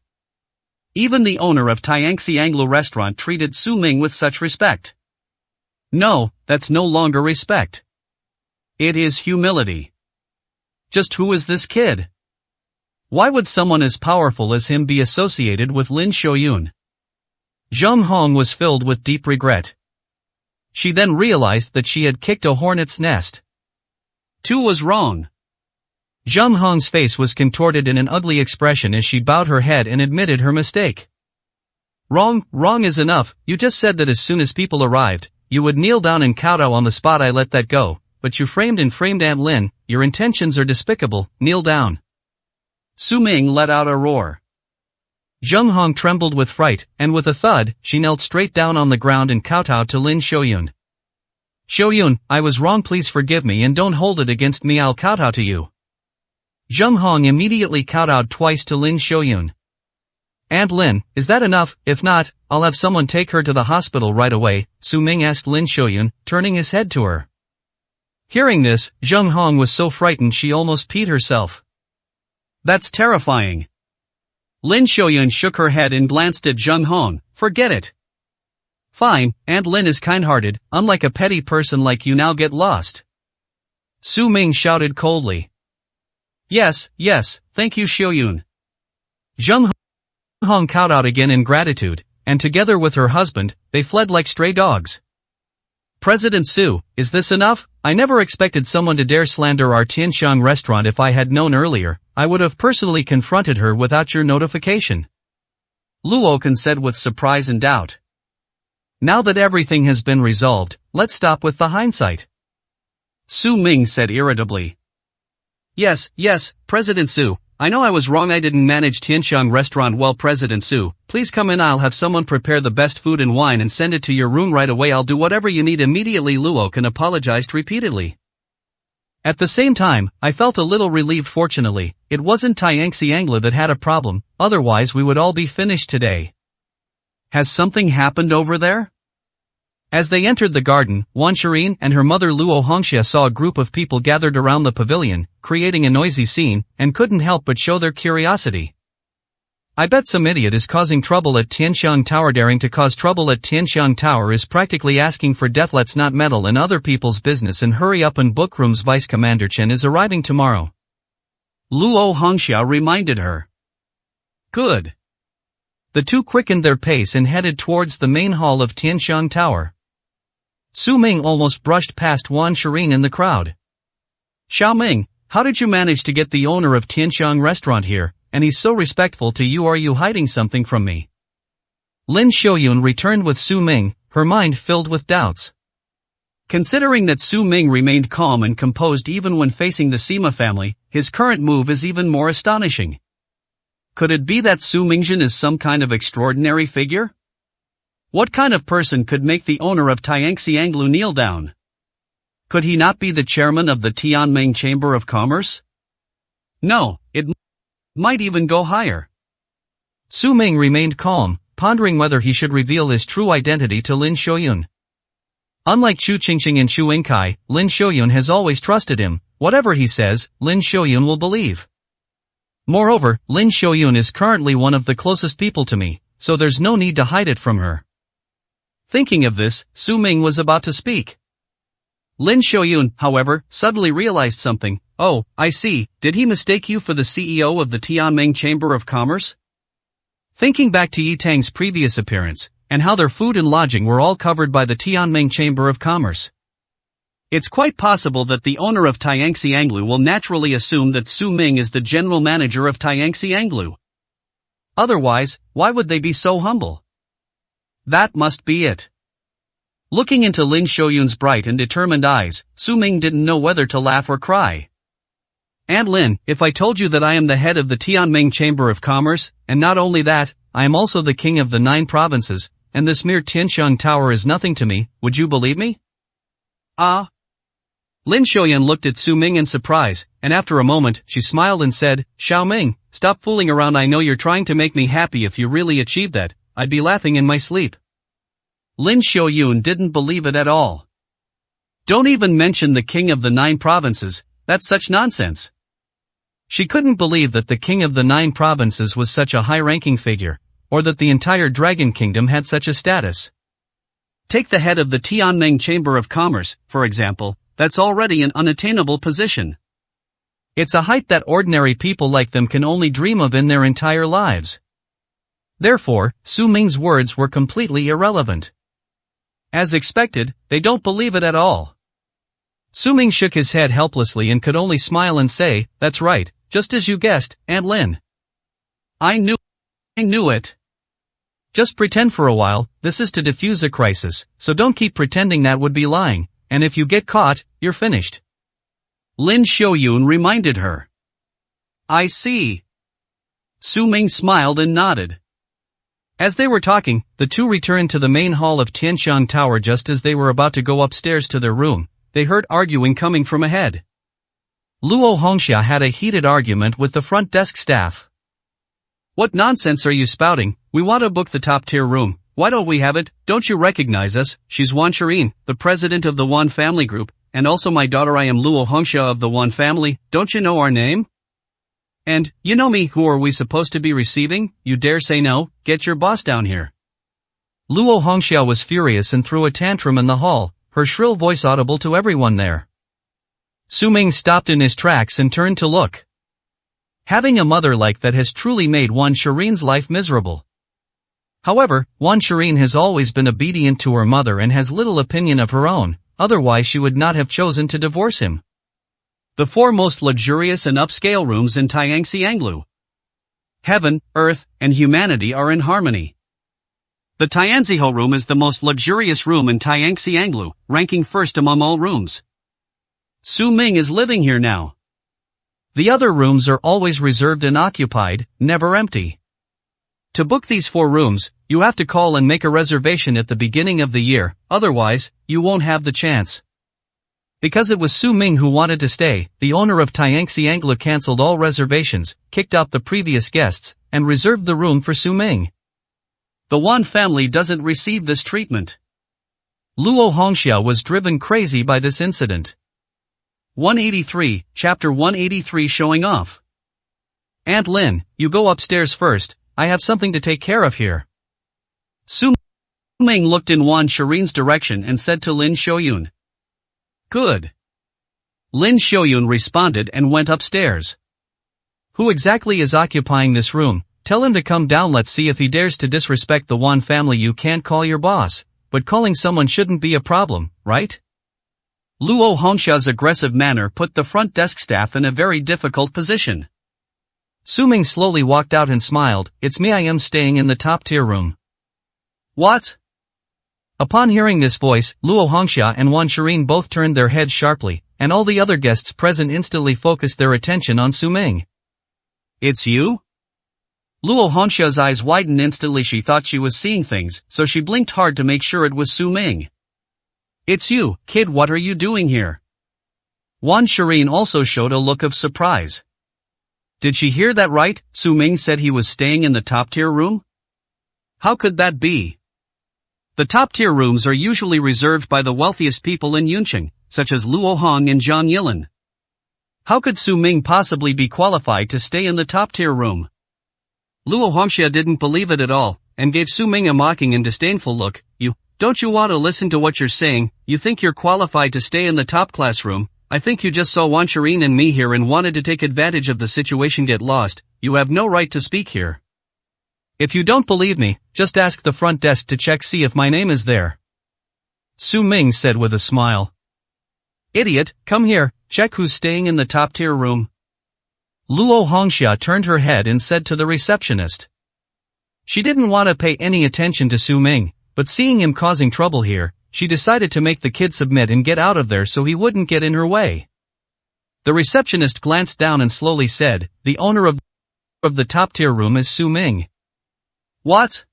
[SPEAKER 2] Even the owner of Tianxianglu restaurant treated Su Ming with such respect. No, that's no longer respect. It is humility. Just who is this kid? Why would someone as powerful as him be associated with Lin Shouyun? Zheng Hong was filled with deep regret. She then realized that she had kicked a hornet's nest. 2 was wrong. Zheng Hong's face was contorted in an ugly expression as she bowed her head and admitted her mistake. Wrong is enough. You just said that as soon as people arrived, you would kneel down and kowtow on the spot. I let that go. But you framed Aunt Lin, your intentions are despicable, kneel down. Su Ming let out a roar. Zheng Hong trembled with fright, and with a thud, she knelt straight down on the ground and kowtowed to Lin Shouyun. Shouyun, I was wrong, please forgive me and don't hold it against me, I'll kowtow to you. Zheng Hong immediately kowtowed twice to Lin Shouyun. Aunt Lin, is that enough? If not, I'll have someone take her to the hospital right away, Su Ming asked Lin Shouyun, turning his head to her. Hearing this, Zheng Hong was so frightened she almost peed herself. That's terrifying. Lin Shouyun shook her head and glanced at Zheng Hong. Forget it. Fine, Aunt Lin is kind-hearted, unlike a petty person like you. Now get lost. Su Ming shouted coldly. Yes, thank you Shouyun. Zheng Hong kowtowed again in gratitude, and together with her husband, they fled like stray dogs. President Su, is this enough? I never expected someone to dare slander our Tianxiang restaurant. If I had known earlier, I would have personally confronted her without your notification. Luokan said with surprise and doubt. Now that everything has been resolved, let's stop with the hindsight. Su Ming said irritably. Yes, President Su, I know I was wrong. I didn't manage Tianxiang restaurant well. President Su, please come in. I'll have someone prepare the best food and wine and send it to your room right away. I'll do whatever you need immediately. Luokan apologized repeatedly. At the same time, I felt a little relieved. Fortunately, it wasn't Tianxianglu that had a problem, otherwise we would all be finished today. Has something happened over there? As they entered the garden, Wan Shirin and her mother Luo Hongxia saw a group of people gathered around the pavilion, creating a noisy scene, and couldn't help but show their curiosity. I bet some idiot is causing trouble at Tianxiang Tower. Daring to cause trouble at Tianxiang Tower is practically asking for death. Let's not meddle in other people's business and hurry up and book rooms. Vice Commander Chen is arriving tomorrow. Luo Hongxia reminded her. Good. The two quickened their pace and headed towards the main hall of Tianxiang Tower. Su Ming almost brushed past Wan Shirin in the crowd. Xiao Ming, how did you manage to get the owner of Tianxiang restaurant here, and he's so respectful to you? Are you hiding something from me? Lin Shouyun returned with Su Ming, her mind filled with doubts. Considering that Su Ming remained calm and composed even when facing the Sima family, his current move is even more astonishing. Could it be that Su Mingjun is some kind of extraordinary figure? What kind of person could make the owner of Tianxianglu kneel down? Could he not be the chairman of the Tianming Chamber of Commerce? No, it might even go higher. Su Ming remained calm, pondering whether he should reveal his true identity to Lin Shouyun. Unlike Chu Qingqing and Chu Yingkai, Lin Shouyun has always trusted him. Whatever he says, Lin Shouyun will believe. Moreover, Lin Shouyun is currently one of the closest people to me, so there's no need to hide it from her. Thinking of this, Su Ming was about to speak. Lin Shouyun, however, suddenly realized something. Oh, I see, did he mistake you for the CEO of the Tianming Chamber of Commerce? Thinking back to Yi Tang's previous appearance, and how their food and lodging were all covered by the Tianming Chamber of Commerce. It's quite possible that the owner of Tianxianglu will naturally assume that Su Ming is the general manager of Tianxianglu. Otherwise, why would they be so humble? That must be it. Looking into Lin Xiaoyun's bright and determined eyes, Su Ming didn't know whether to laugh or cry. Aunt Lin, if I told you that I am the head of the Tianming Chamber of Commerce, and not only that, I am also the king of the 9 provinces, and this mere Tianxiang Tower is nothing to me, would you believe me? Ah. Lin Xiaoyun looked at Su Ming in surprise, and after a moment, she smiled and said, Xiao Ming, stop fooling around. I know you're trying to make me happy. If you really achieved that, I'd be laughing in my sleep. Lin Xiaoyun didn't believe it at all. Don't even mention the king of the 9 provinces, that's such nonsense. She couldn't believe that the king of the 9 provinces was such a high-ranking figure, or that the entire Dragon Kingdom had such a status. Take the head of the Tianming Chamber of Commerce, for example, that's already an unattainable position. It's a height that ordinary people like them can only dream of in their entire lives. Therefore, Su Ming's words were completely irrelevant. As expected, they don't believe it at all. Su Ming shook his head helplessly and could only smile and say, that's right, just as you guessed, Aunt Lin. I knew it. Just pretend for a while, this is to defuse a crisis, so don't keep pretending that would be lying, and if you get caught, you're finished. Lin Xiaoyun reminded her. I see. Su Ming smiled and nodded. As they were talking, the two returned to the main hall of Tianxiang Tower. Just as they were about to go upstairs to their room, they heard arguing coming from ahead. Luo Hongxia had a heated argument with the front desk staff. What nonsense are you spouting? We want to book the top-tier room. Why don't we have it? Don't you recognize us? She's Wan Shirin, the president of the Wan family group, and also my daughter. I am Luo Hongxia of the Wan family. Don't you know our name? And, you know me. Who are we supposed to be receiving? You dare say no? Get your boss down here. Luo Hongxia was furious and threw a tantrum in the hall, her shrill voice audible to everyone there. Su Ming stopped in his tracks and turned to look. Having a mother like that has truly made Wan Shirin's life miserable. However, Wan Shirin has always been obedient to her mother and has little opinion of her own, otherwise she would not have chosen to divorce him. The 4 most luxurious and upscale rooms in Tianxianglu. Heaven, earth, and humanity are in harmony. The Tianziho room is the most luxurious room in Tianxianglu, ranking first among all rooms. Su Ming is living here now. The other rooms are always reserved and occupied, never empty. To book these 4 rooms, you have to call and make a reservation at the beginning of the year, otherwise, you won't have the chance. Because it was Su Ming who wanted to stay, the owner of Tianxianglu cancelled all reservations, kicked out the previous guests, and reserved the room for Su Ming. The Wan family doesn't receive this treatment. Luo Hongxia was driven crazy by this incident. 183, Chapter 183. Showing off. Aunt Lin, you go upstairs first, I have something to take care of here. Su Ming looked in Wan Shirin's direction and said to Lin Xiaoyun. Good. Lin Xiaoyun responded and went upstairs. Who exactly is occupying this room? Tell him to come down. Let's see if he dares to disrespect the Wan family. You can't call your boss, but calling someone shouldn't be a problem, right? Luo Hongxia's aggressive manner put the front desk staff in a very difficult position. Su Ming slowly walked out and smiled. It's me. I am staying in the top-tier room. What? Upon hearing this voice, Luo Hongxia and Wan Shirin both turned their heads sharply, and all the other guests present instantly focused their attention on Su Ming. It's you? Luo Hongxia's eyes widened instantly. She thought she was seeing things, so she blinked hard to make sure it was Su Ming. It's you, kid. What are you doing here? Wan Shirin also showed a look of surprise. Did she hear that right? Su Ming said he was staying in the top-tier room? How could that be? The top-tier rooms are usually reserved by the wealthiest people in Yunqing, such as Luo Hong and Zhang Yilin. How could Su Ming possibly be qualified to stay in the top-tier room? Luo Hongxia didn't believe it at all, and gave Su Ming a mocking and disdainful look. Don't you want to listen to what you're saying? You think you're qualified to stay in the top-class room? I think you just saw Wan Shirin and me here and wanted to take advantage of the situation. Get lost. You have no right to speak here. If you don't believe me, just ask the front desk to check see if my name is there. Su Ming said with a smile. Idiot, come here, check who's staying in the top-tier room. Luo Hongxia turned her head and said to the receptionist.
[SPEAKER 1] She didn't want to pay any attention to Su Ming, but seeing him causing trouble here, she decided to make the kid submit and get out of there so he wouldn't get in her way. The receptionist glanced down and slowly said, "The owner of the top-tier room is Su Ming." "What?"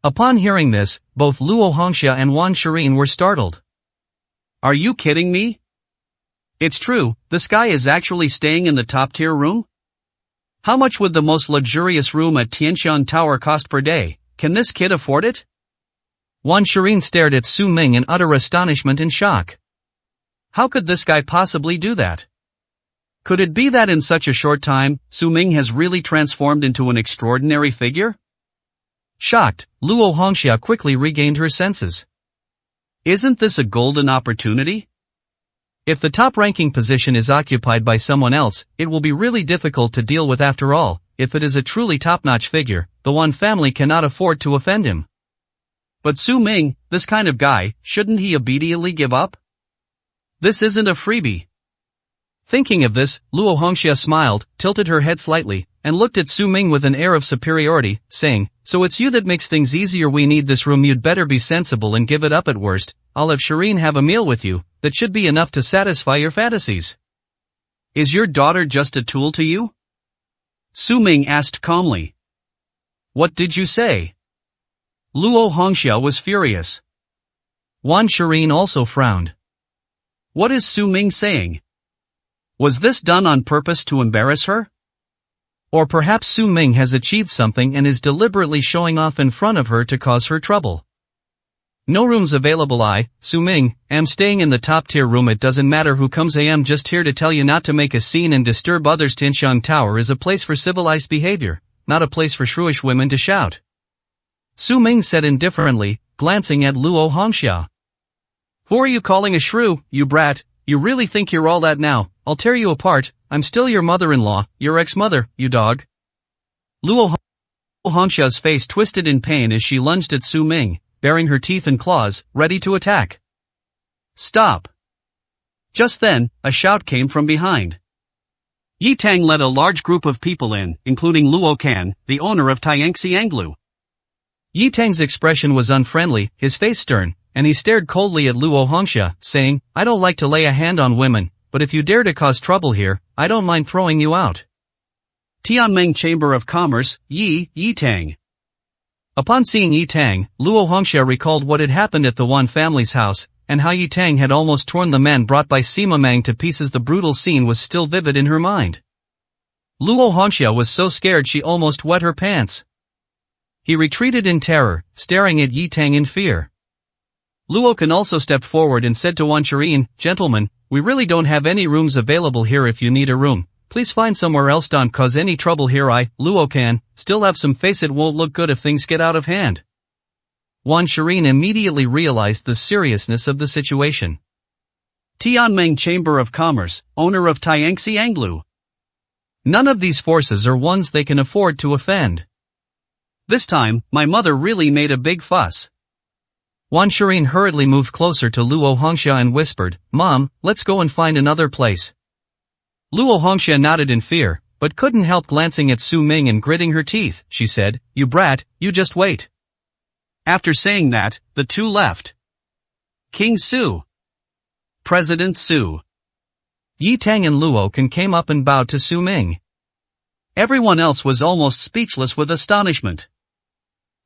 [SPEAKER 1] Upon hearing this, both Luo Hongxia and Wan Shirin were startled. "Are you kidding me? It's true, this guy is actually staying in the top-tier room? How much would the most luxurious room at Tianshan Tower cost per day? Can this kid afford it?" Wan Shirin stared at Su Ming in utter astonishment and shock. How could this guy possibly do that? Could it be that in such a short time, Su Ming has really transformed into an extraordinary figure? Shocked, Luo Hongxia quickly regained her senses. Isn't this a golden opportunity? If the top-ranking position is occupied by someone else, it will be really difficult to deal with after all. If it is a truly top-notch figure, the Wan family cannot afford to offend him. But Su Ming, this kind of guy, shouldn't he immediately give up? This isn't a freebie. Thinking of this, Luo Hongxia smiled, tilted her head slightly, and looked at Su Ming with an air of superiority, saying, "So it's you that makes things easier. We need this room. You'd better be sensible and give it up at worst. I'll have Shirin have a meal with you. That should be enough to satisfy your fantasies." "Is your daughter just a tool to you?" Su Ming asked calmly. "What did you say?" Luo Hongxia was furious. Wan Shirin also frowned. What is Su Ming saying? Was this done on purpose to embarrass her? Or perhaps Su Ming has achieved something and is deliberately showing off in front of her to cause her trouble. "No rooms available. Su Ming, am staying in the top-tier room. It doesn't matter who comes. I am just here to tell you not to make a scene and disturb others. Tianshang Tower is a place for civilized behavior, not a place for shrewish women to shout," Su Ming said indifferently, glancing at Luo Hongxia. "Who are you calling a shrew, you brat? You really think you're all that now? I'll tear you apart. I'm still your mother-in-law, your ex-mother, you dog." Luo Hongxia's face twisted in pain as she lunged at Su Ming, baring her teeth and claws, ready to attack. "Stop!" Just then, a shout came from behind. Yi Tang led a large group of people in, including Luo Kan, the owner of Tiangxi Anglu. Yi Tang's expression was unfriendly, his face stern, and he stared coldly at Luo Hongxia, saying, "I don't like to lay a hand on women, but if you dare to cause trouble here, I don't mind throwing you out." Tianmeng Chamber of Commerce, Yi Tang. Upon seeing Yi Tang, Luo Hongxia recalled what had happened at the Wan family's house, and how Yi Tang had almost torn the man brought by Sima Mang to pieces. The brutal scene was still vivid in her mind. Luo Hongxia was so scared she almost wet her pants. He retreated in terror, staring at Yi Tang in fear. Luo Kan also stepped forward and said to Wan Shirin, "Gentlemen, we really don't have any rooms available here. If you need a room, please find somewhere else. Don't cause any trouble here. Luo Kan, still have some face. It won't look good if things get out of hand." Wan Shirin immediately realized the seriousness of the situation. Tianmeng Chamber of Commerce, owner of Tiangxi Anglu. None of these forces are ones they can afford to offend. This time, my mother really made a big fuss. Wan Shirin hurriedly moved closer to Luo Hongxia and whispered, "Mom, let's go and find another place." Luo Hongxia nodded in fear, but couldn't help glancing at Su Ming and gritting her teeth. She said, "You brat, you just wait." After saying that, the two left. King Su. President Su. Yi Tang and Luo Kan came up and bowed to Su Ming. Everyone else was almost speechless with astonishment.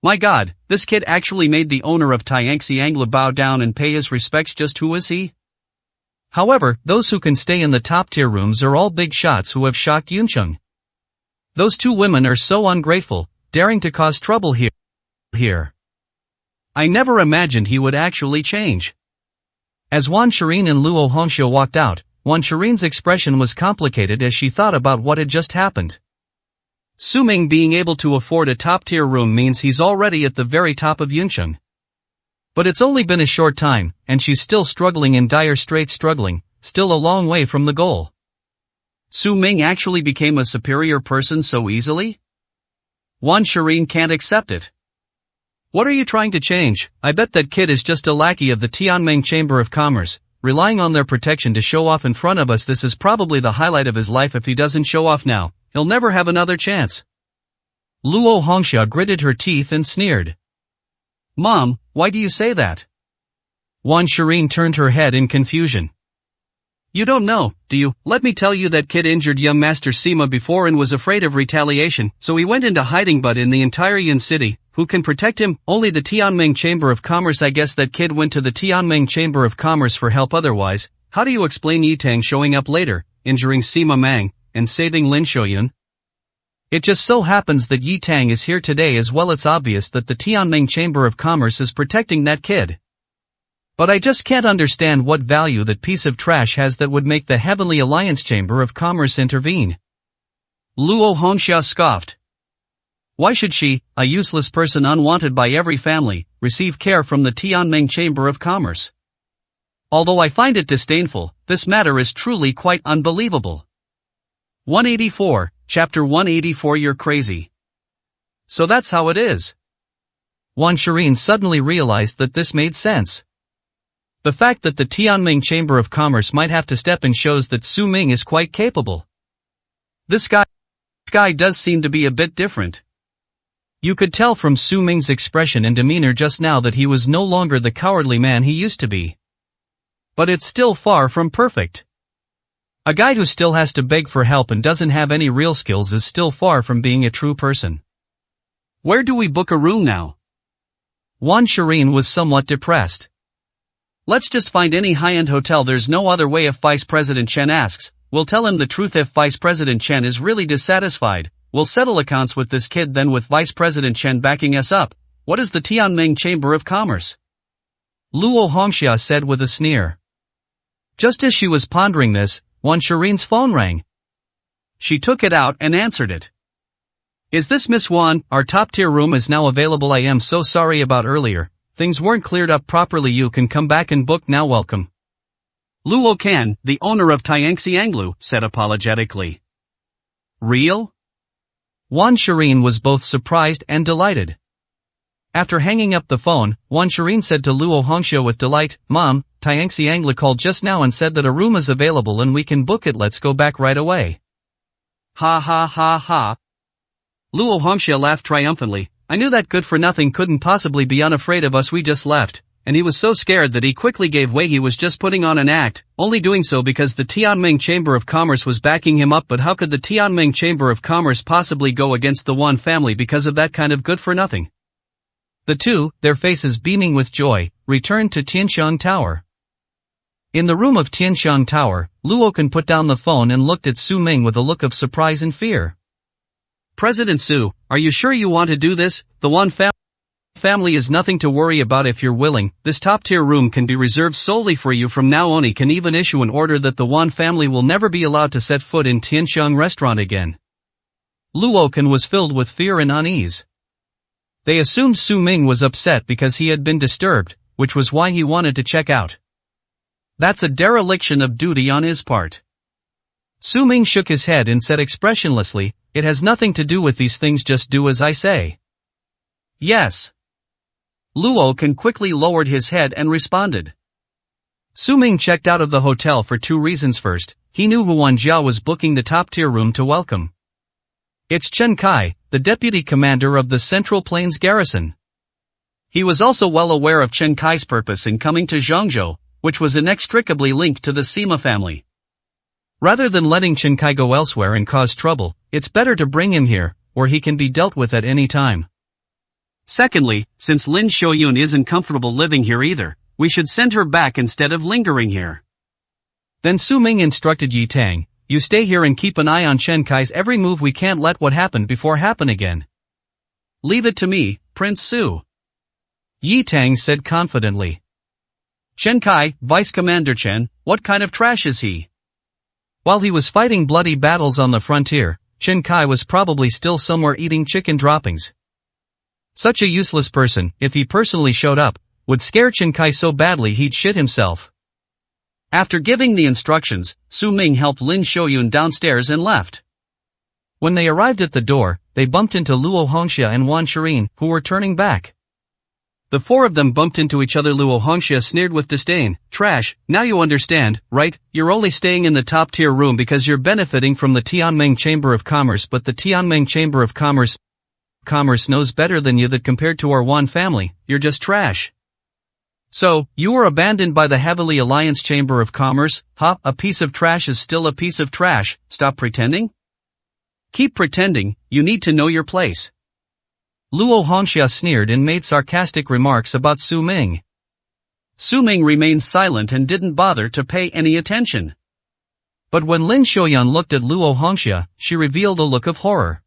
[SPEAKER 1] My God, this kid actually made the owner of Tiangxi Anglu bow down and pay his respects. Just who is he? However, those who can stay in the top-tier rooms are all big shots who have shocked Yuncheng. Those two women are so ungrateful, daring to cause trouble here. I never imagined he would actually change. As Wan Shirin and Luo Hongxia walked out, Wan Shirin's expression was complicated as she thought about what had just happened. Su Ming being able to afford a top-tier room means he's already at the very top of Yuncheng. But it's only been a short time, and she's still struggling in dire straits, still a long way from the goal. Su Ming actually became a superior person so easily? Wan Shirin can't accept it. What are you trying to change? I bet that kid is just a lackey of the Tianmeng Chamber of Commerce, relying on their protection to show off in front of us. This is probably the highlight of his life. If he doesn't show off now, he'll never have another chance. Luo Hongxia gritted her teeth and sneered.
[SPEAKER 2] Mom, why do you say that?
[SPEAKER 1] Wan Shirin turned her head in confusion.
[SPEAKER 2] You don't know, do you? Let me tell you, that kid injured young Master Sima before and was afraid of retaliation, so he went into hiding. But in the entire Yin city, who can protect him? Only the Tianming Chamber of Commerce. I guess that kid went to the Tianming Chamber of Commerce for help. Otherwise, how do you explain Yi Tang showing up later, injuring Sima Mang, and saving Lin Shoyun?
[SPEAKER 1] It just so happens that Yi Tang is here today as well. It's obvious that the Tianming Chamber of Commerce is protecting that kid. But I just can't understand what value that piece of trash has that would make the Heavenly Alliance Chamber of Commerce intervene.
[SPEAKER 2] Luo Hongxia scoffed. Why should she, a useless person unwanted by every family, receive care from the Tianming Chamber of Commerce? Although I find it disdainful, this matter is truly quite unbelievable. 184, Chapter 184. You're crazy. So that's how it is.
[SPEAKER 1] Wan Shirin suddenly realized that this made sense. The fact that the Tianming Chamber of Commerce might have to step in shows that Su Ming is quite capable.
[SPEAKER 2] This guy does seem to be a bit different.
[SPEAKER 1] You could tell from Su Ming's expression and demeanor just now that he was no longer the cowardly man he used to be. But it's still far from perfect. A guy who still has to beg for help and doesn't have any real skills is still far from being a true person.
[SPEAKER 2] Where do we book a room now?
[SPEAKER 1] Wan Shirin was somewhat depressed.
[SPEAKER 2] Let's just find any high-end hotel. There's no other way. If Vice President Chen asks, we'll tell him the truth. If Vice President Chen is really dissatisfied, we'll settle accounts with this kid. Then with Vice President Chen backing us up, what is the Tianming Chamber of Commerce?
[SPEAKER 1] Luo Hongxia said with a sneer. Just as she was pondering this, Wan Shirin's phone rang.
[SPEAKER 2] She took it out and answered it. Is this Miss Wan? Our top-tier room is now available. I am so sorry about earlier. Things weren't cleared up properly. You can come back and book now. Welcome.
[SPEAKER 1] Luo Kan, the owner of Tiangxi Anglu, said apologetically.
[SPEAKER 2] Real?
[SPEAKER 1] Wan Shirin was both surprised and delighted. After hanging up the phone, Wan Shirin said to Luo Hongxia with delight, Mom, Tiangxi Anglu called just now and said that a room is available and we can book it. Let's go back right away.
[SPEAKER 2] Ha ha ha ha. Luo Hongxia laughed triumphantly. I knew that good-for-nothing couldn't possibly be unafraid of us. We just left, and he was so scared that he quickly gave way. He was just putting on an act, only doing so because the Tianming Chamber of Commerce was backing him up. But how could the Tianming Chamber of Commerce possibly go against the Wan family because of that kind of good-for-nothing?
[SPEAKER 1] The two, their faces beaming with joy, returned to Tianxiang Tower. In the room of Tianxiang Tower, Luo Kan put down the phone and looked at Su Ming with a look of surprise and fear.
[SPEAKER 2] President Su, are you sure you want to do this? The Wan family is nothing to worry about. If you're willing, this top-tier room can be reserved solely for you from now on. He can even issue an order that the Wan family will never be allowed to set foot in Tianxiang restaurant again.
[SPEAKER 1] Luo Kan was filled with fear and unease. They assumed Su Ming was upset because he had been disturbed, which was why he wanted to check out.
[SPEAKER 2] That's a dereliction of duty on his part.
[SPEAKER 1] Su Ming shook his head and said expressionlessly, It has nothing to do with these things, just do as I say.
[SPEAKER 2] Yes. Luo Kan quickly lowered his head and responded.
[SPEAKER 1] Su Ming checked out of the hotel for two reasons. First, he knew Hu Wanjia was booking the top-tier room to welcome. It's Chen Kai, the deputy commander of the Central Plains Garrison.
[SPEAKER 2] He was also well aware of Chen Kai's purpose in coming to Zhangzhou, which was inextricably linked to the Sima family.
[SPEAKER 1] Rather than letting Chen Kai go elsewhere and cause trouble, it's better to bring him here, where he can be dealt with at any time.
[SPEAKER 2] Secondly, since Lin Shoyun isn't comfortable living here either, we should send her back instead of lingering here.
[SPEAKER 1] Then Su Ming instructed Yi Tang, You stay here and keep an eye on Chen Kai's every move. We can't let what happened before happen again.
[SPEAKER 2] Leave it to me, Prince Su.
[SPEAKER 1] Yi Tang said confidently.
[SPEAKER 2] Chen Kai, Vice Commander Chen, what kind of trash is he?
[SPEAKER 1] While he was fighting bloody battles on the frontier, Chen Kai was probably still somewhere eating chicken droppings. Such a useless person, if he personally showed up, would scare Chen Kai so badly he'd shit himself.
[SPEAKER 2] After giving the instructions, Su Ming helped Lin Shoyun downstairs and left.
[SPEAKER 1] When they arrived at the door, they bumped into Luo Hongxia and Wan Shirin, who were turning back.
[SPEAKER 2] The four of them bumped into each other. Luo Hongxia sneered with disdain. Trash, now you understand, right? You're only staying in the top-tier room because you're benefiting from the Tianming Chamber of Commerce, but the Tianming Chamber of Commerce
[SPEAKER 1] Commerce knows better than you that compared to our Wan family, you're just trash. So, you were abandoned by the Heavenly Alliance Chamber of Commerce, huh? A piece of trash is still a piece of trash, stop pretending? Keep pretending, you need to know your place. Luo Hongxia sneered and made sarcastic remarks about Su Ming. Su Ming remained silent and didn't bother to pay any attention. But when Lin Xiaoyan looked at Luo Hongxia, she revealed a look of horror.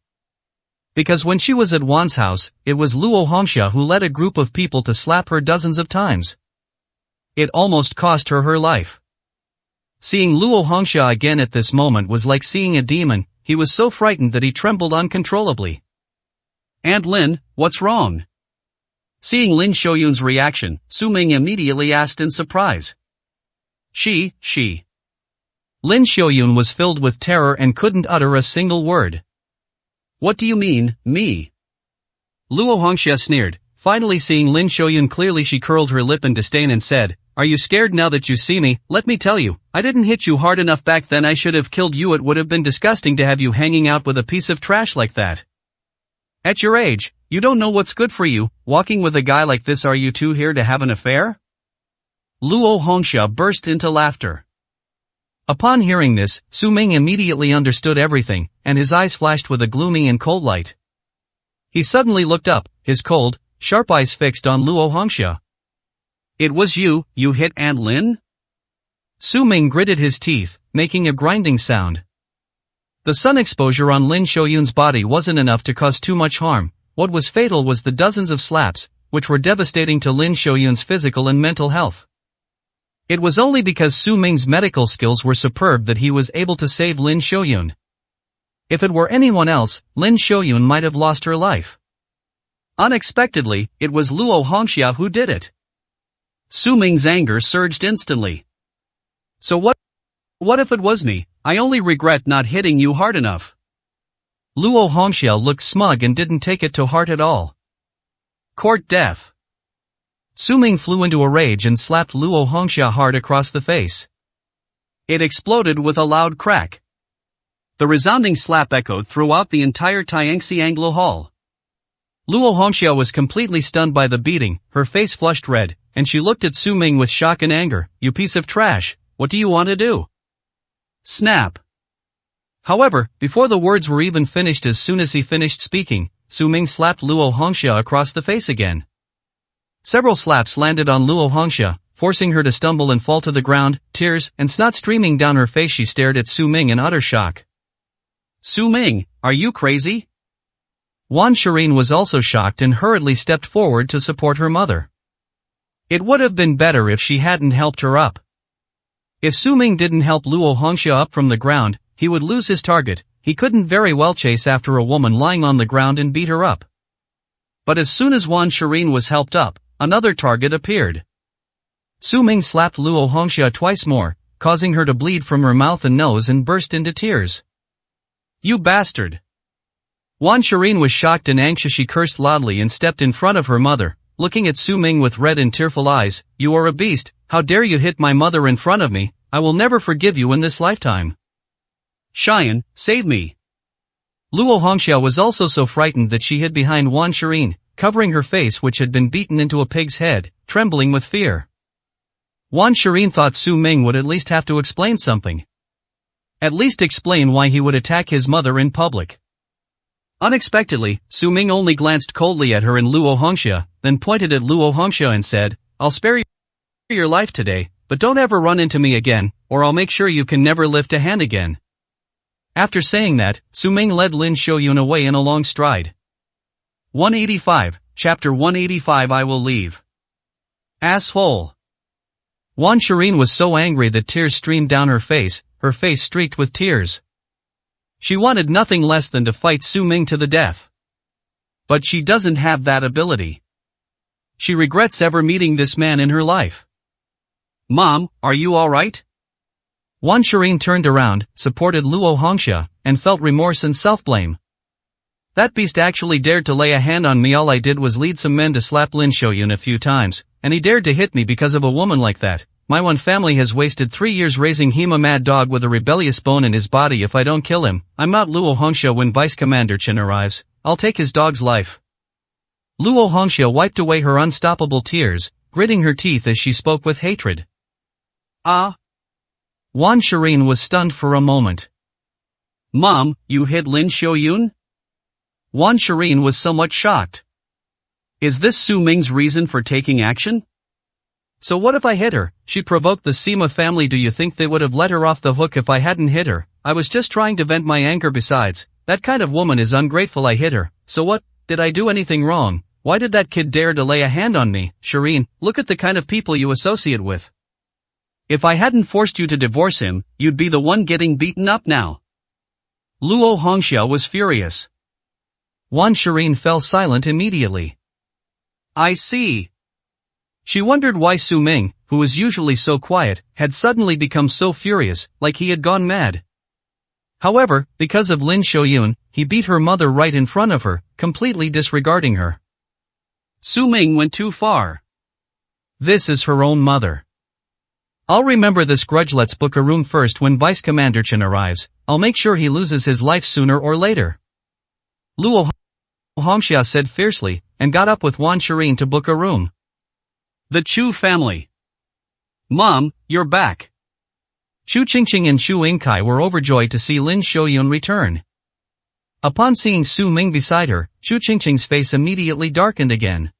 [SPEAKER 1] Because when she was at Wan's house, it was Luo Hongxia who led a group of people to slap her dozens of times. It almost cost her her life. Seeing Luo Hongxia again at this moment was like seeing a demon. He was so frightened that he trembled uncontrollably. Aunt Lin, what's wrong? Seeing Lin Xiaoyun's reaction, Su Ming immediately asked in surprise. She. Lin Xiaoyun was filled with terror and couldn't utter a single word. What do you mean, me? Luo Hongxia sneered. Finally seeing Lin Xiaoyun clearly, she curled her lip in disdain and said, Are you scared now that you see me? Let me tell you, I didn't hit you hard enough back then. I should have killed you. It would have been disgusting to have you hanging out with a piece of trash like that. At your age, you don't know what's good for you, walking with a guy like this. Are you two here to have an affair? Luo Hongxia burst into laughter. Upon hearing this, Su Ming immediately understood everything, and his eyes flashed with a gloomy and cold light. He suddenly looked up, his cold, sharp eyes fixed on Luo Hongxia. It was you hit Aunt Lin? Su Ming gritted his teeth, making a grinding sound. The sun exposure on Lin Xiaoyun's body wasn't enough to cause too much harm. What was fatal was the dozens of slaps, which were devastating to Lin Xiaoyun's physical and mental health. It was only because Su Ming's medical skills were superb that he was able to save Lin Xiaoyun. If it were anyone else, Lin Xiaoyun might have lost her life. Unexpectedly, it was Luo Hongxia who did it. Su Ming's anger surged instantly. So what if it was me? I only regret not hitting you hard enough. Luo Hongxia looked smug and didn't take it to heart at all. Court death. Su Ming flew into a rage and slapped Luo Hongxia hard across the face. It exploded with a loud crack. The resounding slap echoed throughout the entire Tianxi Anglo Hall. Luo Hongxia was completely stunned by the beating, her face flushed red, and she looked at Su Ming with shock and anger. You piece of trash, what do you want to do? Snap. However, before the words were even finished, as soon as he finished speaking, Su Ming slapped Luo Hongxia across the face again. Several slaps landed on Luo Hongxia, forcing her to stumble and fall to the ground, tears and snot streaming down her face. She stared at Su Ming in utter shock. Su Ming, are you crazy? Wan Shirin was also shocked and hurriedly stepped forward to support her mother. It would have been better if she hadn't helped her up. If Su Ming didn't help Luo Hongxia up from the ground, he would lose his target. He couldn't very well chase after a woman lying on the ground and beat her up. But as soon as Wan Shirin was helped up, another target appeared. Su Ming slapped Luo Hongxia twice more, causing her to bleed from her mouth and nose and burst into tears. You bastard! Wan Shirin was shocked and anxious. She cursed loudly and stepped in front of her mother, looking at Su Ming with red and tearful eyes. You are a beast, how dare you hit my mother in front of me? I will never forgive you in this lifetime. Xian, save me! Luo Hongxia was also so frightened that she hid behind Wan Shirin, covering her face which had been beaten into a pig's head, trembling with fear. Wan Shirin thought Su Ming would at least have to explain something. At least explain why he would attack his mother in public. Unexpectedly, Su Ming only glanced coldly at her and Luo Hongxia, then pointed at Luo Hongxia and said, I'll spare your life today, but don't ever run into me again, or I'll make sure you can never lift a hand again. After saying that, Su Ming led Lin Xiaoyun away in a long stride. 185, Chapter 185. I will leave. Asshole. Wan Shirin was so angry that tears streamed down her face streaked with tears. She wanted nothing less than to fight Su Ming to the death. But she doesn't have that ability. She regrets ever meeting this man in her life. Mom, are you alright? Wan Shirin turned around, supported Luo Hongxia, and felt remorse and self-blame. That beast actually dared to lay a hand on me. All I did was lead some men to slap Lin Xiaoyun a few times, and he dared to hit me because of a woman like that. My one family has wasted 3 years raising him a mad dog with a rebellious bone in his body. If I don't kill him, I'm not Luo Hongxia. When Vice Commander Chen arrives, I'll take his dog's life. Luo Hongxia wiped away her unstoppable tears, gritting her teeth as she spoke with hatred.
[SPEAKER 2] Ah!
[SPEAKER 1] Wan Shireen was stunned for a moment.
[SPEAKER 2] Mom, you hit Lin Xiaoyun?
[SPEAKER 1] Wan Shireen was somewhat shocked.
[SPEAKER 2] Is this Su Ming's reason for taking action?
[SPEAKER 1] So what if I hit her? She provoked the Sima family. Do you think they would have let her off the hook if I hadn't hit her? I was just trying to vent my anger. Besides, that kind of woman is ungrateful. I hit her. So what? Did I do anything wrong? Why did that kid dare to lay a hand on me? Shireen, look at the kind of people you associate with.
[SPEAKER 2] If I hadn't forced you to divorce him, you'd be the one getting beaten up now. Luo Hongxia was furious.
[SPEAKER 1] Wan Shireen fell silent immediately.
[SPEAKER 2] I see.
[SPEAKER 1] She wondered why Su Ming, who was usually so quiet, had suddenly become so furious, like he had gone mad. However, because of Lin Xiaoyun, he beat her mother right in front of her, completely disregarding her.
[SPEAKER 2] Su Ming went too far.
[SPEAKER 1] This is her own mother. I'll remember this grudge. Let's book a room first. When Vice Commander Chen arrives, I'll make sure he loses his life sooner or later. Luo Hongxia said fiercely, and got up with Wan Shireen to book a room.
[SPEAKER 2] The Chu family. Mom, you're back.
[SPEAKER 1] Chu Qingqing and Chu Yingkai were overjoyed to see Lin Xiaoyun return. Upon seeing Su Ming beside her, Chu Qingqing's face immediately darkened again.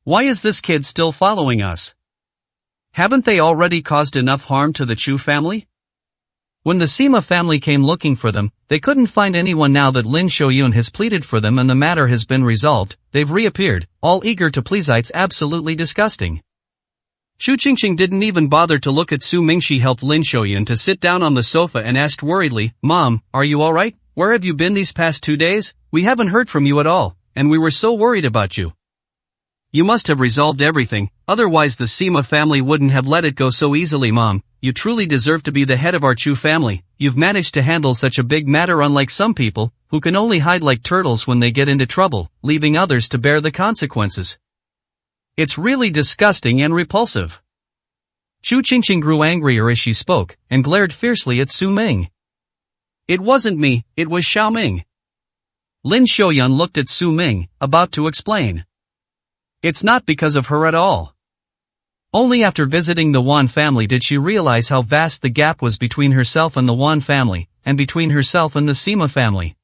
[SPEAKER 2] Why is this kid still following us? Haven't they already caused enough harm to the Chu family?
[SPEAKER 1] When the Sima family came looking for them, they couldn't find anyone. Now that Lin Xiaoyun has pleaded for them and the matter has been resolved, they've reappeared, all eager to please. It's absolutely disgusting.
[SPEAKER 2] Chu Qingqing didn't even bother to look at Su Ming. She helped Lin Xiaoyun to sit down on the sofa and asked worriedly, Mom, are you alright? Where have you been these past 2 days? We haven't heard from you at all, and we were so worried about you. You must have resolved everything, otherwise the Sima family wouldn't have let it go so easily. Mom, you truly deserve to be the head of our Chu family. You've managed to handle such a big matter, unlike some people, who can only hide like turtles when they get into trouble, leaving others to bear the consequences. It's really disgusting and repulsive. Chu Qingqing grew angrier as she spoke, and glared fiercely at Su Ming. It wasn't me, it was Xiaoming.
[SPEAKER 1] Lin Xiaoyun looked at Su Ming, about to explain.
[SPEAKER 2] It's not because of her at all.
[SPEAKER 1] Only after visiting the Wan family did she realize how vast the gap was between herself and the Wan family, and between herself and the Sima family.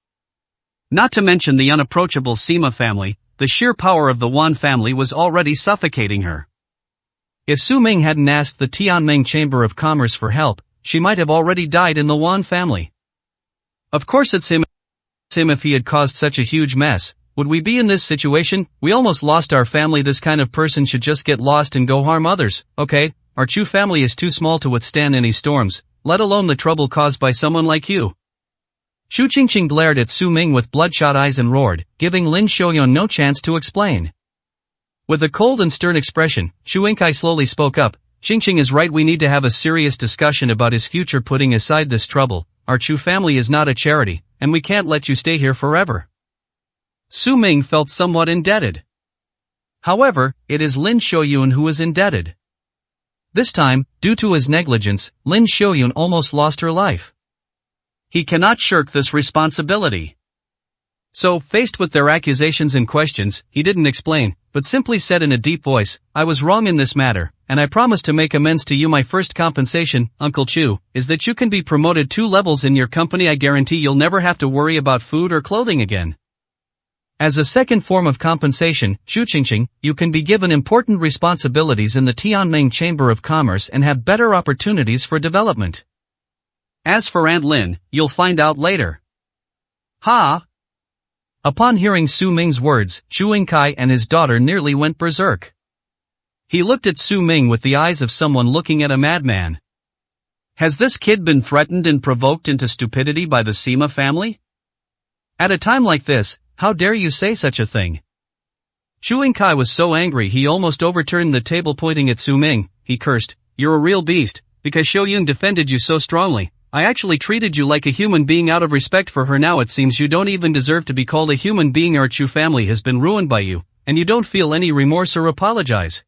[SPEAKER 2] Not to mention the unapproachable Sima family, the sheer power of the Wan family was already suffocating her.
[SPEAKER 1] If Su Ming hadn't asked the Tianming Chamber of Commerce for help, she might have already died in the Wan family. Of course it's him. If he had caused such a huge mess, would we be in this situation? We almost lost our family. This kind of person should just get lost and go harm others. Okay, our Chu family is too small to withstand any storms, let alone the trouble caused by someone like you. Chu Qingqing glared at Su Ming with bloodshot eyes and roared, giving Lin Xiaoyun no chance to explain. With a cold and stern expression, Chu Yingkai slowly spoke up. Qingqing is right. We need to have a serious discussion about his future. Putting aside this trouble, our Chu family is not a charity, and we can't let you stay here forever.
[SPEAKER 2] Su Ming felt somewhat indebted.
[SPEAKER 1] However, it is Lin Xiaoyun who is indebted. This time, due to his negligence, Lin Xiaoyun almost lost her life.
[SPEAKER 2] He cannot shirk this responsibility.
[SPEAKER 1] So, faced with their accusations and questions, he didn't explain, but simply said in a deep voice, I was wrong in this matter, and I promise to make amends to you. My first compensation, Uncle Chu, is that you can be promoted 2 levels in your company. I guarantee you'll never have to worry about food or clothing again. As a second form of compensation, Chu Qingqing, you can be given important responsibilities in the Tianming Chamber of Commerce and have better opportunities for development.
[SPEAKER 2] As for Aunt Lin, you'll find out later.
[SPEAKER 1] Ha! Upon hearing Su Ming's words, Chu Yingkai and his daughter nearly went berserk. He looked at Su Ming with the eyes of someone looking at a madman.
[SPEAKER 2] Has this kid been threatened and provoked into stupidity by the Sima family?
[SPEAKER 1] At a time like this, how dare you say such a thing? Chu Yingkai was so angry he almost overturned the table. Pointing at Su Ming, he cursed, You're a real beast, because Xiaoyun defended you so strongly. I actually treated you like a human being out of respect for her. Now it seems you don't even deserve to be called a human being. Our Chu family has been ruined by you, and you don't feel any remorse or apologize.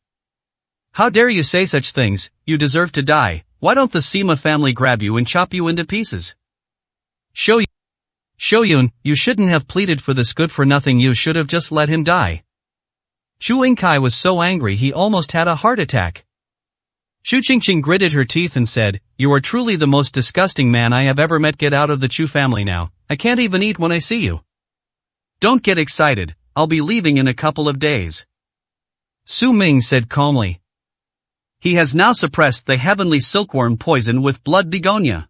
[SPEAKER 2] How dare you say such things, you deserve to die. Why don't the Sima family grab you and chop you into pieces? Shoyun, you shouldn't have pleaded for this good-for-nothing, you should have just let him die. Chu Yingkai was so angry he almost had a heart attack. Chu Qingqing gritted her teeth and said, "You are truly the most disgusting man I have ever met. Get out of the Chu family now, I can't even eat when I see you." "Don't get excited, I'll be leaving in a couple of days," Su Ming said calmly. He has now suppressed the heavenly silkworm poison with blood begonia.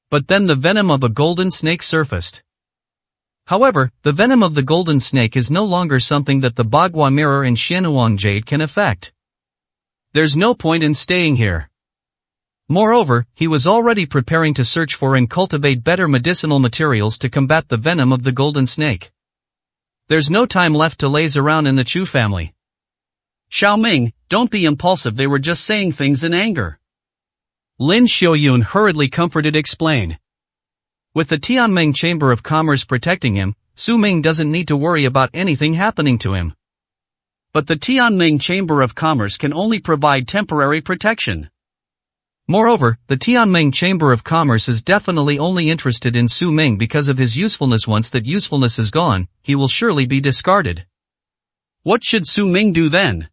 [SPEAKER 2] But then the venom of a golden snake surfaced. However, the venom of the golden snake is no longer something that the Bagua mirror and Xianhuang jade can affect. There's no point in staying here. Moreover, he was already preparing to search for and cultivate better medicinal materials to combat the venom of the golden snake. There's no time left to laze around in the Chu family. "Xiaoming, don't be impulsive, they were just saying things in anger," Lin Xiaoyun hurriedly comforted explained. With the Tianming Chamber of Commerce protecting him, Su Ming doesn't need to worry about anything happening to him. But the Tianming Chamber of Commerce can only provide temporary protection. Moreover, the Tianming Chamber of Commerce is definitely only interested in Su Ming because of his usefulness. Once that usefulness is gone, he will surely be discarded. What should Su Ming do then?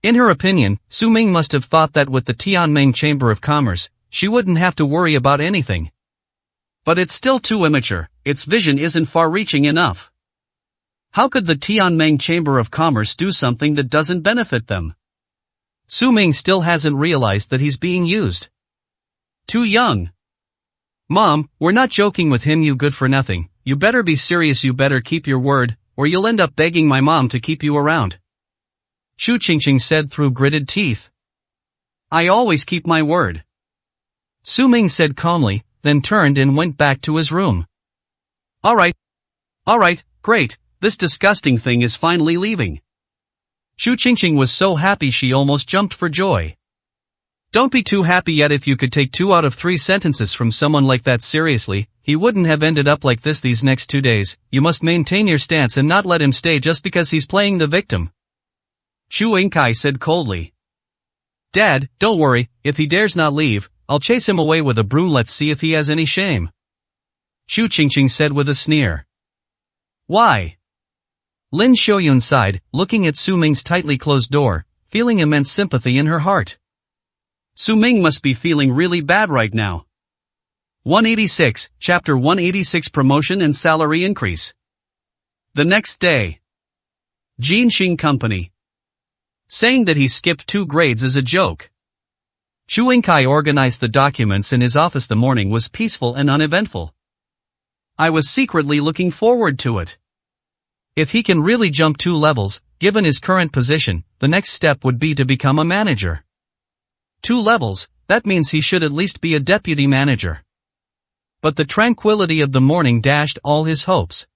[SPEAKER 2] In her opinion, Su Ming must have thought that with the Tianming Chamber of Commerce, she wouldn't have to worry about anything. But it's still too immature, its vision isn't far-reaching enough. How could the Tianming Chamber of Commerce do something that doesn't benefit them? Su Ming still hasn't realized that he's being used. Too young. "Mom, we're not joking with him, you good-for-nothing. You better be serious, you better keep your word, or you'll end up begging my mom to keep you around," Chu Qingqing said through gritted teeth. "I always keep my word," Su Ming said calmly, then turned and went back to his room. Alright, great, this disgusting thing is finally leaving." Chu Qingqing was so happy she almost jumped for joy. Don't be too happy yet. If you could take 2 out of 3 sentences from someone like that seriously, he wouldn't have ended up like this these next 2 days. You must maintain your stance and not let him stay just because he's playing the victim, Chu Yingkai said coldly. "Dad, don't worry, if he dares not leave, I'll chase him away with a broom. Let's see if he has any shame," Chu Qingqing said with a sneer. "Why?" Lin Xiaoyun sighed, looking at Su Ming's tightly closed door, feeling immense sympathy in her heart. Su Ming must be feeling really bad right now. 186, Chapter 186, Promotion and Salary Increase. The next day. Jinxing Company. Saying that he skipped 2 grades is a joke. Chu Yingkai organized the documents in his office. The morning was peaceful and uneventful. I was secretly looking forward to it. If he can really jump 2 levels, given his current position, the next step would be to become a manager. 2 levels, that means he should at least be a deputy manager. But the tranquility of the morning dashed all his hopes.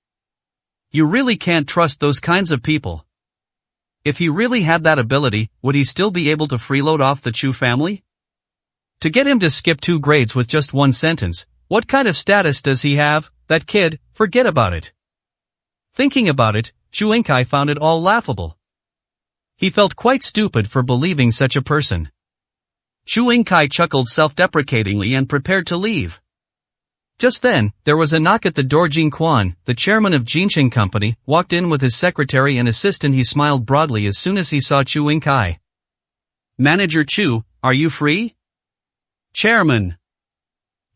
[SPEAKER 2] You really can't trust those kinds of people. If he really had that ability, would he still be able to freeload off the Chu family? To get him to skip 2 grades with just 1 sentence, what kind of status does he have? That kid, forget about it. Thinking about it, Chu Yingkai found it all laughable. He felt quite stupid for believing such a person. Chu Yingkai chuckled self-deprecatingly and prepared to leave. Just then, there was a knock at the door. Jin Quan, the chairman of Jinxing Company, walked in with his secretary and assistant. He smiled broadly as soon as he saw Chu Yingkai. "Manager Chu, are you free?" "Chairman."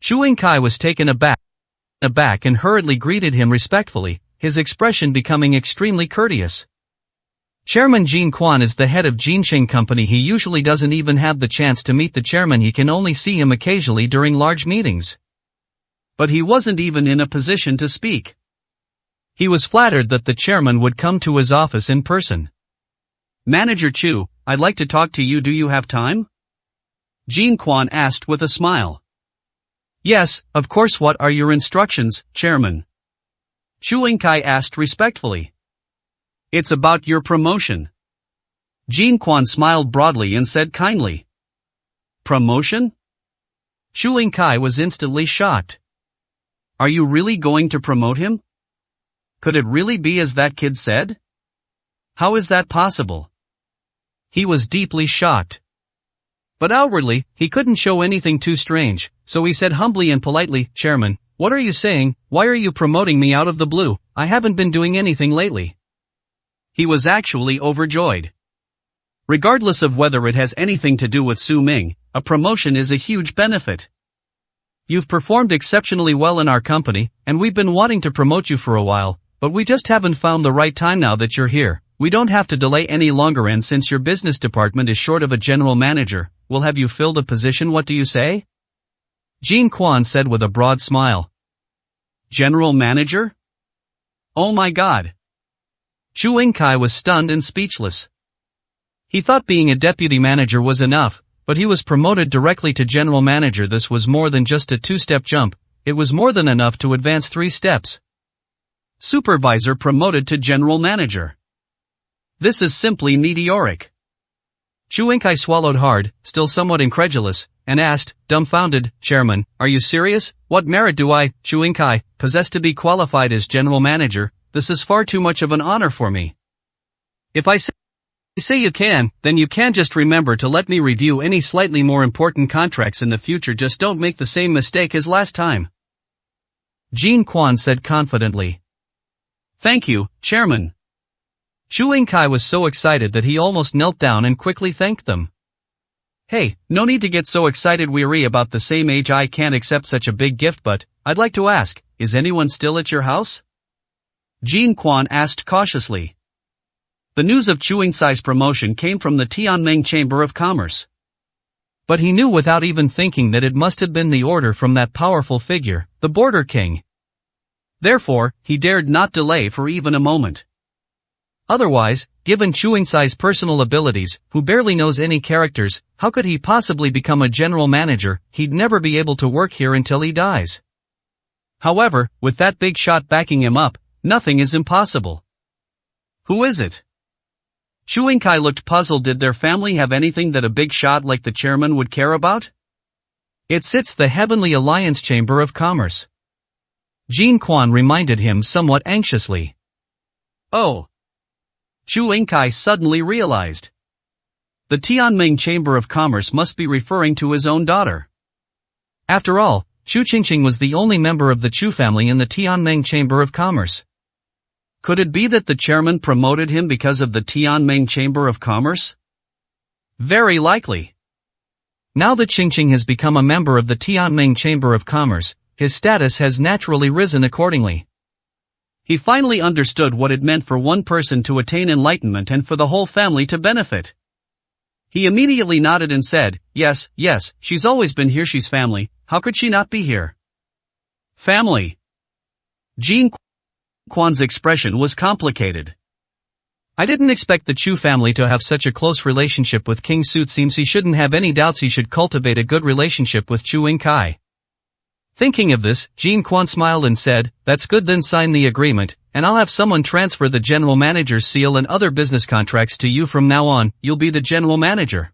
[SPEAKER 2] Chu Yingkai was taken aback and hurriedly greeted him respectfully, his expression becoming extremely courteous. Chairman Jin Quan is the head of Jinxing Company. He usually doesn't even have the chance to meet the chairman. He can only see him occasionally during large meetings. But he wasn't even in a position to speak. He was flattered that the chairman would come to his office in person. "Manager Chu, I'd like to talk to you. Do you have time?" Jin Quan asked with a smile. "Yes, of course. What are your instructions, Chairman?" Chu Yingkai asked respectfully. "It's about your promotion." Jin Quan smiled broadly and said kindly. "Promotion?" Chu Yingkai was instantly shocked. "Are you really going to promote him? Could it really be as that kid said? How is that possible?"
[SPEAKER 1] He was deeply shocked. But outwardly, he couldn't show anything too strange, so he said humbly and politely, "Chairman, what are you saying? Why are you promoting me out of the blue? I haven't been doing anything lately." He was actually overjoyed. Regardless of whether it has anything to do with Su Ming, a promotion is a huge benefit. You've performed exceptionally well in our company, and we've been wanting to promote you for a while, but we just haven't found the right time now that you're here. We don't have to delay any longer, and since your business department is short of a general manager, we'll have you fill the position. What do you say? Jean Quan said with a broad smile. General manager? Oh my God. Chu Yingkai was stunned and speechless. He thought being a deputy manager was enough, but he was promoted directly to general manager. This was more than just a two-step jump, it was more than enough to advance 3 steps. Supervisor promoted to general manager. This is simply meteoric. Chu Yingkai swallowed hard, still somewhat incredulous, and asked, dumbfounded, "Chairman, are you serious? What merit do I, Chu Yingkai, possess to be qualified as general manager? This is far too much of an honor for me. If I say you can, then you can. Just remember to let me review any slightly more important contracts in the future. Just don't make the same mistake as last time." Jean Quan said confidently. "Thank you, Chairman." Chu Yingkai was so excited that he almost knelt down and quickly thanked them. "Hey, no need to get so excited. We're about the same age. I can't accept such a big gift, but I'd like to ask, is anyone still at your house?" Jean Quan asked cautiously. The news of Chu Yingkai's promotion came from the Tianming Chamber of Commerce. But he knew without even thinking that it must have been the order from that powerful figure, the Border King. Therefore, he dared not delay for even a moment. Otherwise, given Chu Yingkai's personal abilities, who barely knows any characters, how could he possibly become a general manager? He'd never be able to work here until he dies. However, with that big shot backing him up, nothing is impossible. Who is it? Chu Yingkai looked puzzled. Did their family have anything that a big shot like the chairman would care about? It sits the Heavenly Alliance Chamber of Commerce. Jean Quan reminded him somewhat anxiously. Oh. Chu Yingkai suddenly realized. The Tianming Chamber of Commerce must be referring to his own daughter. After all, Chu Qingqing was the only member of the Chu family in the Tianming Chamber of Commerce. Could it be that the chairman promoted him because of the Tianming Chamber of Commerce? Very likely. Now that Qingqing has become a member of the Tianming Chamber of Commerce, his status has naturally risen accordingly. He finally understood what it meant for one person to attain enlightenment and for the whole family to benefit. He immediately nodded and said, yes, she's always been here. She's family. How could she not be here? Family. Jean Quan's expression was complicated. I didn't expect the Chu family to have such a close relationship with King Su. It seems he shouldn't have any doubts he should cultivate a good relationship with Chu Yingkai. Thinking of this, Jean Quan smiled and said, "That's good, then sign the agreement, and I'll have someone transfer the general manager's seal and other business contracts to you from now on. You'll be the general manager."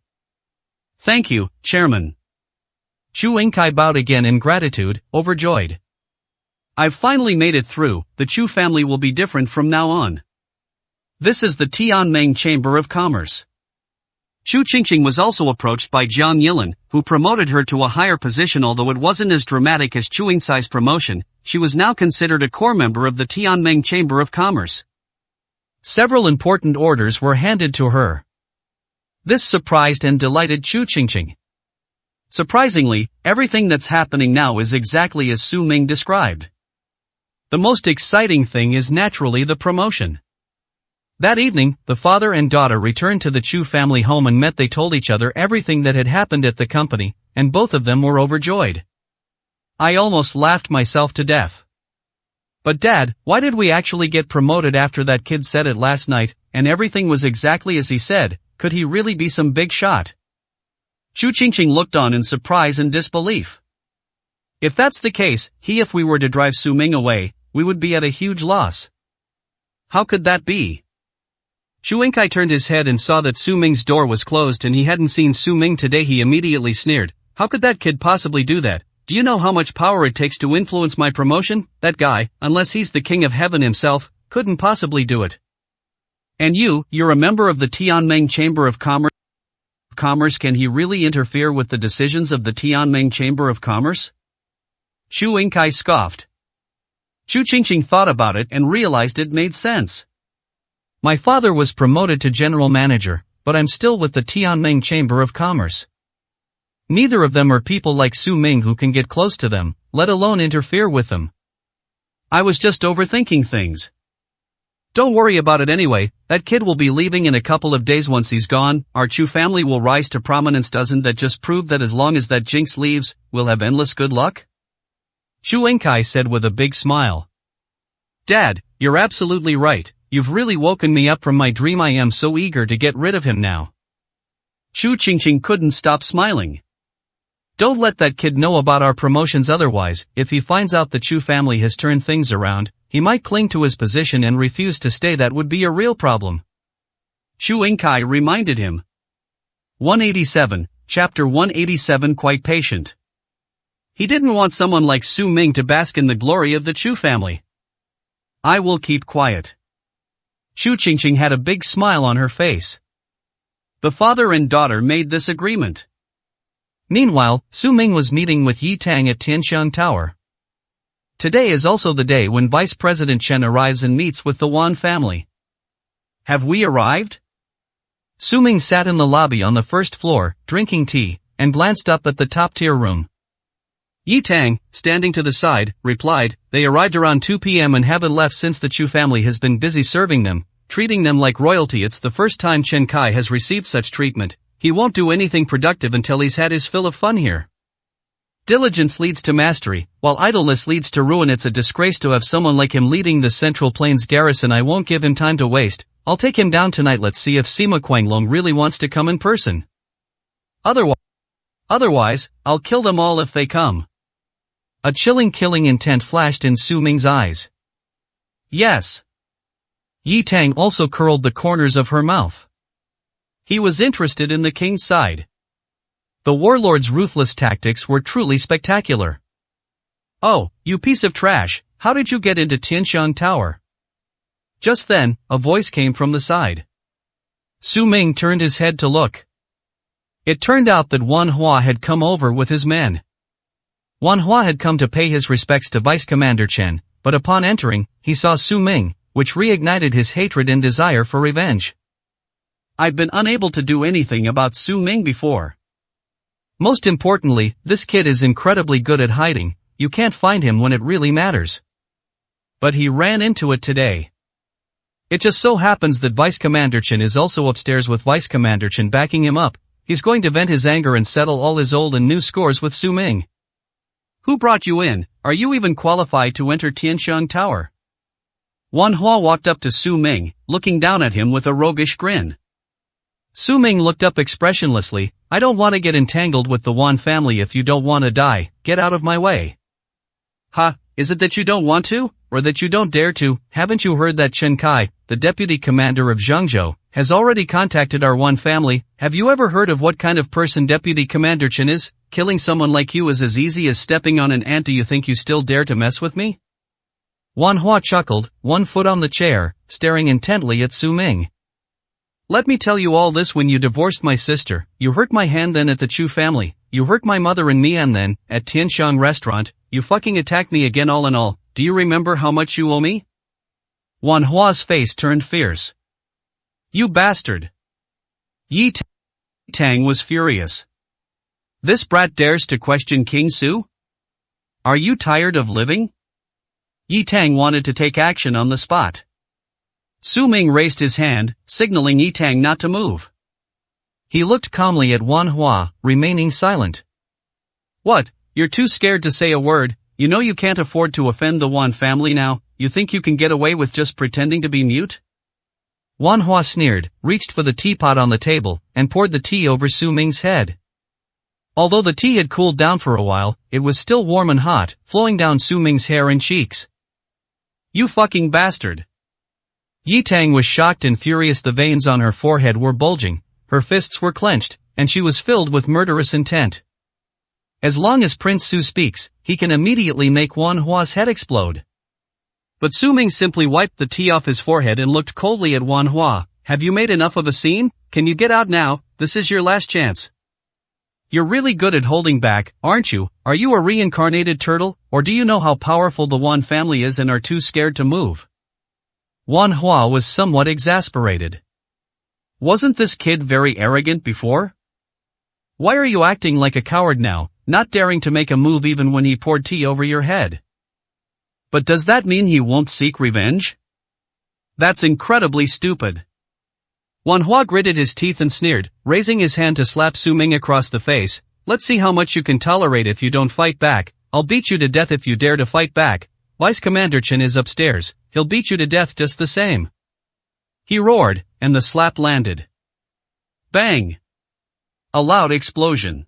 [SPEAKER 1] Thank you, Chairman. Chu Yingkai bowed again in gratitude, overjoyed. I've finally made it through. The Chu family will be different from now on. This is the Tianming Chamber of Commerce. Chu Qingqing was also approached by Jiang Yilin, who promoted her to a higher position. Although it wasn't as dramatic as Chu Yingkai's promotion, she was now considered a core member of the Tianming Chamber of Commerce. Several important orders were handed to her. This surprised and delighted Chu Qingqing. Surprisingly, everything that's happening now is exactly as Su Ming described. The most exciting thing is naturally the promotion. That evening, the father and daughter returned to the Chu family home and met. They told each other everything that had happened at the company, and both of them were overjoyed. I almost laughed myself to death. But Dad, why did we actually get promoted after that kid said it last night, and everything was exactly as he said? Could he really be some big shot? Chu Qingqing looked on in surprise and disbelief. If that's the case, if we were to drive Su Ming away, we would be at a huge loss. How could that be? Chu Yingkai turned his head and saw that Su Ming's door was closed and he hadn't seen Su Ming today. He immediately sneered. How could that kid possibly do that? Do you know how much power it takes to influence my promotion? That guy, unless he's the king of heaven himself, couldn't possibly do it. And you're a member of the Tianming Chamber of Commerce?
[SPEAKER 2] Commerce, can he really interfere with the decisions of the Tianming Chamber of Commerce? Xu Yingkai scoffed. Chu Qingqing thought about it and realized it made sense.
[SPEAKER 1] My father was promoted to general manager, but I'm still with the Tianming Chamber of Commerce. Neither of them are people like Su Ming who can get close to them, let alone interfere with them.
[SPEAKER 2] I was just overthinking things. Don't worry about it anyway, that kid will be leaving in a couple of days. Once he's gone, our Chu family will rise to prominence. Doesn't that just prove that as long as that jinx leaves, we'll have endless good luck?
[SPEAKER 1] Xu Yingkai said with a big smile.
[SPEAKER 2] Dad, you're absolutely right, you've really woken me up from my dream. I am so eager to get rid of him now. Chu Qingqing couldn't stop smiling.
[SPEAKER 1] Don't let that kid know about our promotions, otherwise, if he finds out the Chu family has turned things around, he might cling to his position and refuse to stay. That would be a real problem.
[SPEAKER 2] Xu Yingkai reminded him. 187, Chapter 187. Quite patient. He didn't want someone like Su Ming to bask in the glory of the Chu family. I will keep quiet.
[SPEAKER 1] Chu Qingqing had a big smile on her face.
[SPEAKER 2] The father and daughter made this agreement.
[SPEAKER 1] Meanwhile, Su Ming was meeting with Yi Tang at Tianxiang Tower. Today is also the day when Vice President Chen arrives and meets with the Wan family.
[SPEAKER 2] Have we arrived?
[SPEAKER 1] Su Ming sat in the lobby on the first floor, drinking tea, and glanced up at the top-tier room.
[SPEAKER 2] Yi Tang, standing to the side, replied, they arrived around 2 p.m. and haven't left since. The Chu family has been busy serving them, treating them like royalty. It's the first time Chen Kai has received such treatment. He won't do anything productive until he's had his fill of fun here. Diligence leads to mastery, while idleness leads to ruin. It's a disgrace to have someone like him leading the Central Plains garrison. I won't give him time to waste. I'll take him down tonight. Let's see if Sima Guanglong really wants to come in person. Otherwise, I'll kill them all if they come.
[SPEAKER 1] A chilling killing intent flashed in Su Ming's eyes.
[SPEAKER 2] Yes.
[SPEAKER 1] Yi Tang also curled the corners of her mouth.
[SPEAKER 2] He was interested in the king's side.
[SPEAKER 1] The warlord's ruthless tactics were truly spectacular.
[SPEAKER 2] Oh, you piece of trash, how did you get into Tianxiang Tower?
[SPEAKER 1] Just then, a voice came from the side. Su Ming turned his head to look. It turned out that Wan Hua had come over with his men. Wan Hua had come to pay his respects to Vice Commander Chen, but upon entering, he saw Su Ming, which reignited his hatred and desire for revenge.
[SPEAKER 2] I've been unable to do anything about Su Ming before.
[SPEAKER 1] Most importantly, this kid is incredibly good at hiding. You can't find him when it really matters.
[SPEAKER 2] But he ran into it today.
[SPEAKER 1] It just so happens that Vice Commander Chen is also upstairs with Vice Commander Chen backing him up. He's going to vent his anger and settle all his old and new scores with Su Ming.
[SPEAKER 2] Who brought you in? Are you even qualified to enter Tianxiang Tower?
[SPEAKER 1] Wan Hua walked up to Su Ming, looking down at him with a roguish grin. Su Ming looked up expressionlessly. I don't want to get entangled with the Wan family. If you don't want to die, get out of my way.
[SPEAKER 2] Ha, is it that you don't want to, or that you don't dare to?
[SPEAKER 1] Haven't you heard that Chen Kai, the deputy commander of Zhengzhou, has already contacted our Wan family? Have you ever heard of what kind of person Deputy Commander Chen is? Killing someone like you is as easy as stepping on an ant. Do you think you still dare to mess with me? Wan Hua chuckled, one foot on the chair, staring intently at Su Ming.
[SPEAKER 2] Let me tell you all this. When you divorced my sister, you hurt my hand. Then at the Chu family, you hurt my mother and me, and then, at Tianxiang restaurant, you fucking attacked me again. All in all, do you remember how much you owe me?
[SPEAKER 1] Wan Hua's face turned fierce.
[SPEAKER 2] You bastard! Yi Tang was furious. This brat dares to question King Su? Are you tired of living?
[SPEAKER 1] Yi Tang wanted to take action on the spot.
[SPEAKER 2] Su Ming raised his hand, signaling Yi Tang not to move.
[SPEAKER 1] He looked calmly at Wan Hua, remaining silent.
[SPEAKER 2] What, you're too scared to say a word? You know you can't afford to offend the Wan family now. You think you can get away with just pretending to be mute?
[SPEAKER 1] Wan Hua sneered, reached for the teapot on the table, and poured the tea over Su Ming's head. Although the tea had cooled down for a while, it was still warm and hot, flowing down Su Ming's hair and cheeks.
[SPEAKER 2] You fucking bastard!
[SPEAKER 1] Yi Tang was shocked and furious. The veins on her forehead were bulging, her fists were clenched, and she was filled with murderous intent. As long as Prince Su speaks, he can immediately make Wan Hua's head explode.
[SPEAKER 2] But Su Ming simply wiped the tea off his forehead and looked coldly at Wan Hua. Have you made enough of a scene? Can you get out now? this is your last chance. You're really good at holding back, aren't you? Are you a reincarnated turtle, or do you know how powerful the Wan family is and are too scared to move? Wan Hua was somewhat exasperated. Wasn't this kid very arrogant before? Why are you acting like a coward now, not daring to make a move even when he poured tea over your head? But does that mean he won't seek revenge? That's incredibly stupid. Wan Hua gritted his teeth and sneered, raising his hand to slap Su Ming across the face. Let's see how much you can tolerate if you don't fight back. I'll beat you to death if you dare to fight back. Vice Commander Chen is upstairs, he'll beat you to death just the same. He roared, and the slap landed. Bang! A loud explosion.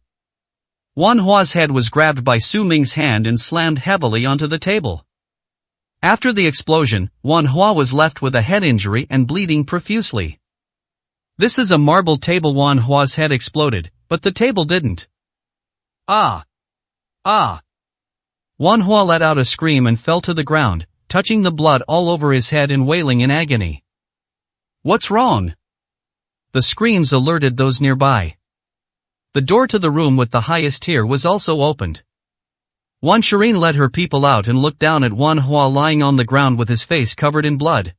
[SPEAKER 2] Wan Hua's head was grabbed by Su Ming's hand and slammed heavily onto the table. After the explosion, Wan Hua was left with a head injury and bleeding profusely. This is a marble table. Wan Hua's head exploded, but the table didn't. Ah! Ah! Wan Hua let out a scream and fell to the ground, touching the blood all over his head and wailing in agony. What's wrong? The screams alerted those nearby. The door to the room with the highest tier was also opened. Wan Shirin led her people out and looked down at Wan Hua lying on the ground with his face covered in blood.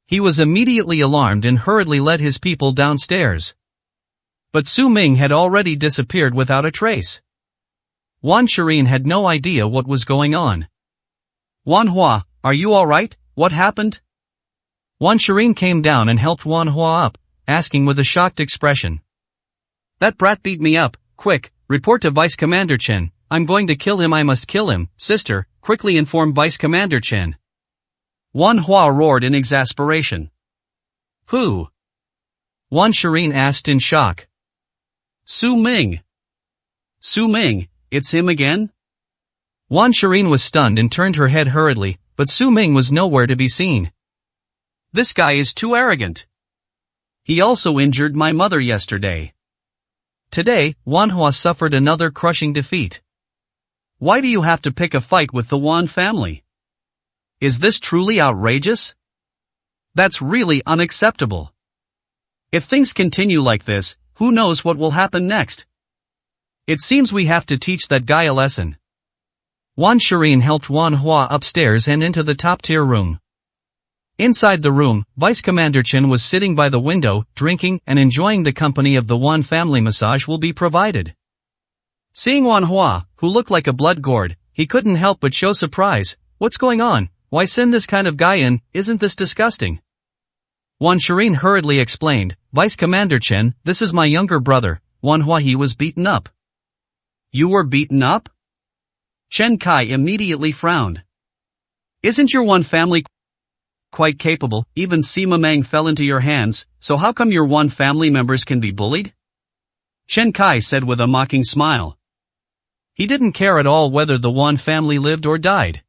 [SPEAKER 2] He was immediately alarmed and hurriedly led his people downstairs. But Su Ming had already disappeared without a trace. Wan Shirin had no idea what was going on. Wan Hua, are you alright? What happened? Wan Shirin came down and helped Wan Hua up, asking with a shocked expression. That brat beat me up. Quick, report to Vice Commander Chen. I'm going to kill him. I must kill him. Sister, quickly inform Vice Commander Chen. Wan Hua roared in exasperation. Who? Wan Shirin asked in shock. Su Ming. Su Ming, it's him again? Wan Shirin was stunned and turned her head hurriedly, but Su Ming was nowhere to be seen. This guy is too arrogant. He also injured my mother yesterday. Today, Wan Hua suffered another crushing defeat. Why do you have to pick a fight with the Wan family? Is this truly outrageous? That's really unacceptable. If things continue like this, who knows what will happen next? It seems we have to teach that guy a lesson. Wan Shirin helped Wan Hua upstairs and into the top-tier room. Inside the room, Vice Commander Chen was sitting by the window, drinking and enjoying the company of the Wan family. Massage will be provided. Seeing Wan Hua, who looked like a blood gourd, he couldn't help but show surprise. What's going on? Why send this kind of guy in? Isn't this disgusting? Wan Shirin hurriedly explained, Vice Commander Chen, this is my younger brother, Wan Hua. He was beaten up. You were beaten up? Chen Kai immediately frowned. Isn't your Wan family quite capable? Even Sima Meng fell into your hands, so how come your Wan family members can be bullied? Chen Kai said with a mocking smile. He didn't care at all whether the Wan family lived or died.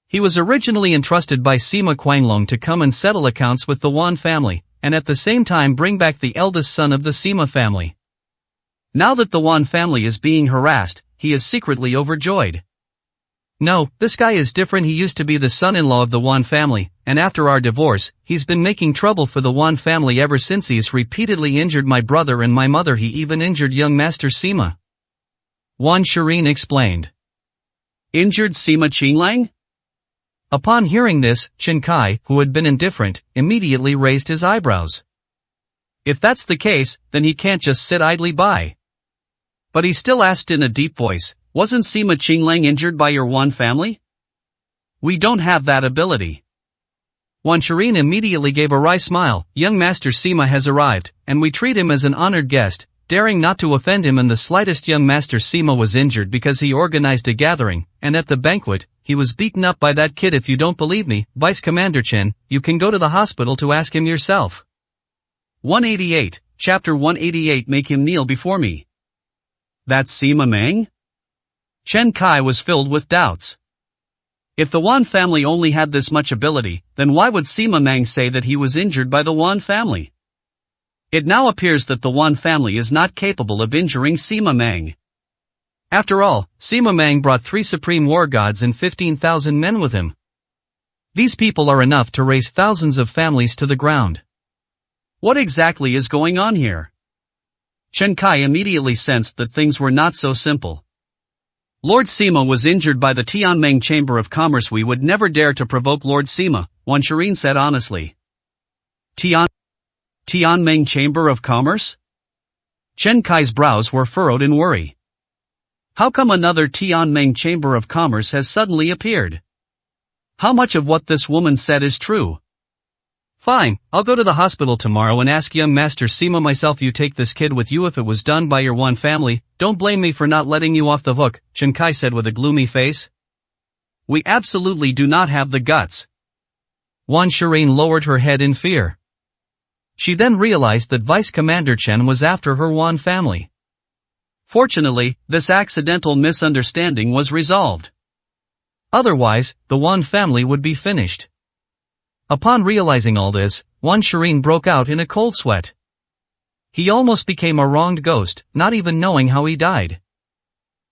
[SPEAKER 2] He was originally entrusted by Sima Quanglong to come and settle accounts with the Wan family, and at the same time bring back the eldest son of the Sima family. Now that the Wan family is being harassed, he is secretly overjoyed. No, this guy is different. He used to be the son-in-law of the Wan family, and after our divorce, he's been making trouble for the Wan family ever since. He's repeatedly injured my brother and my mother. He even injured young Master Sima. Wan Shirin explained. Injured Sima Qinglang? Upon hearing this, Chen Kai, who had been indifferent, immediately raised his eyebrows. If that's the case, then he can't just sit idly by. But he still asked in a deep voice, wasn't Sima Qinglang injured by your Wan family? We don't have that ability. Wan Shirin immediately gave a wry smile. Young Master Sima has arrived, and we treat him as an honored guest, daring not to offend him in the slightest. Young Master Sima was injured because he organized a gathering, and at the banquet, he was beaten up by that kid. If you don't believe me, Vice Commander Chen, you can go to the hospital to ask him yourself. 188, Chapter 188. Make him kneel before me. That's Sima Meng? Chen Kai was filled with doubts. If the Wan family only had this much ability, then why would Sima Meng say that he was injured by the Wan family? It now appears that the Wan family is not capable of injuring Sima Meng. After all, Sima Meng brought 3 supreme war gods and 15,000 men with him. These people are enough to raise thousands of families to the ground. What exactly is going on here? Chen Kai immediately sensed that things were not so simple. Lord Sima was injured by the Tianming Chamber of Commerce. We would never dare to provoke Lord Sima, Wan Shirin said honestly. Tianming Chamber of Commerce? Chen Kai's brows were furrowed in worry. How come another Tianming Chamber of Commerce has suddenly appeared? How much of what this woman said is true? Fine, I'll go to the hospital tomorrow and ask young Master Sima myself. You take this kid with you. If it was done by your Wan family, don't blame me for not letting you off the hook, Chen Kai said with a gloomy face. We absolutely do not have the guts. Wan Shirin lowered her head in fear. She then realized that Vice Commander Chen was after her Wan family. Fortunately, this accidental misunderstanding was resolved. Otherwise, the Wan family would be finished. Upon realizing all this, Wan Shirin broke out in a cold sweat. He almost became a wronged ghost, not even knowing how he died.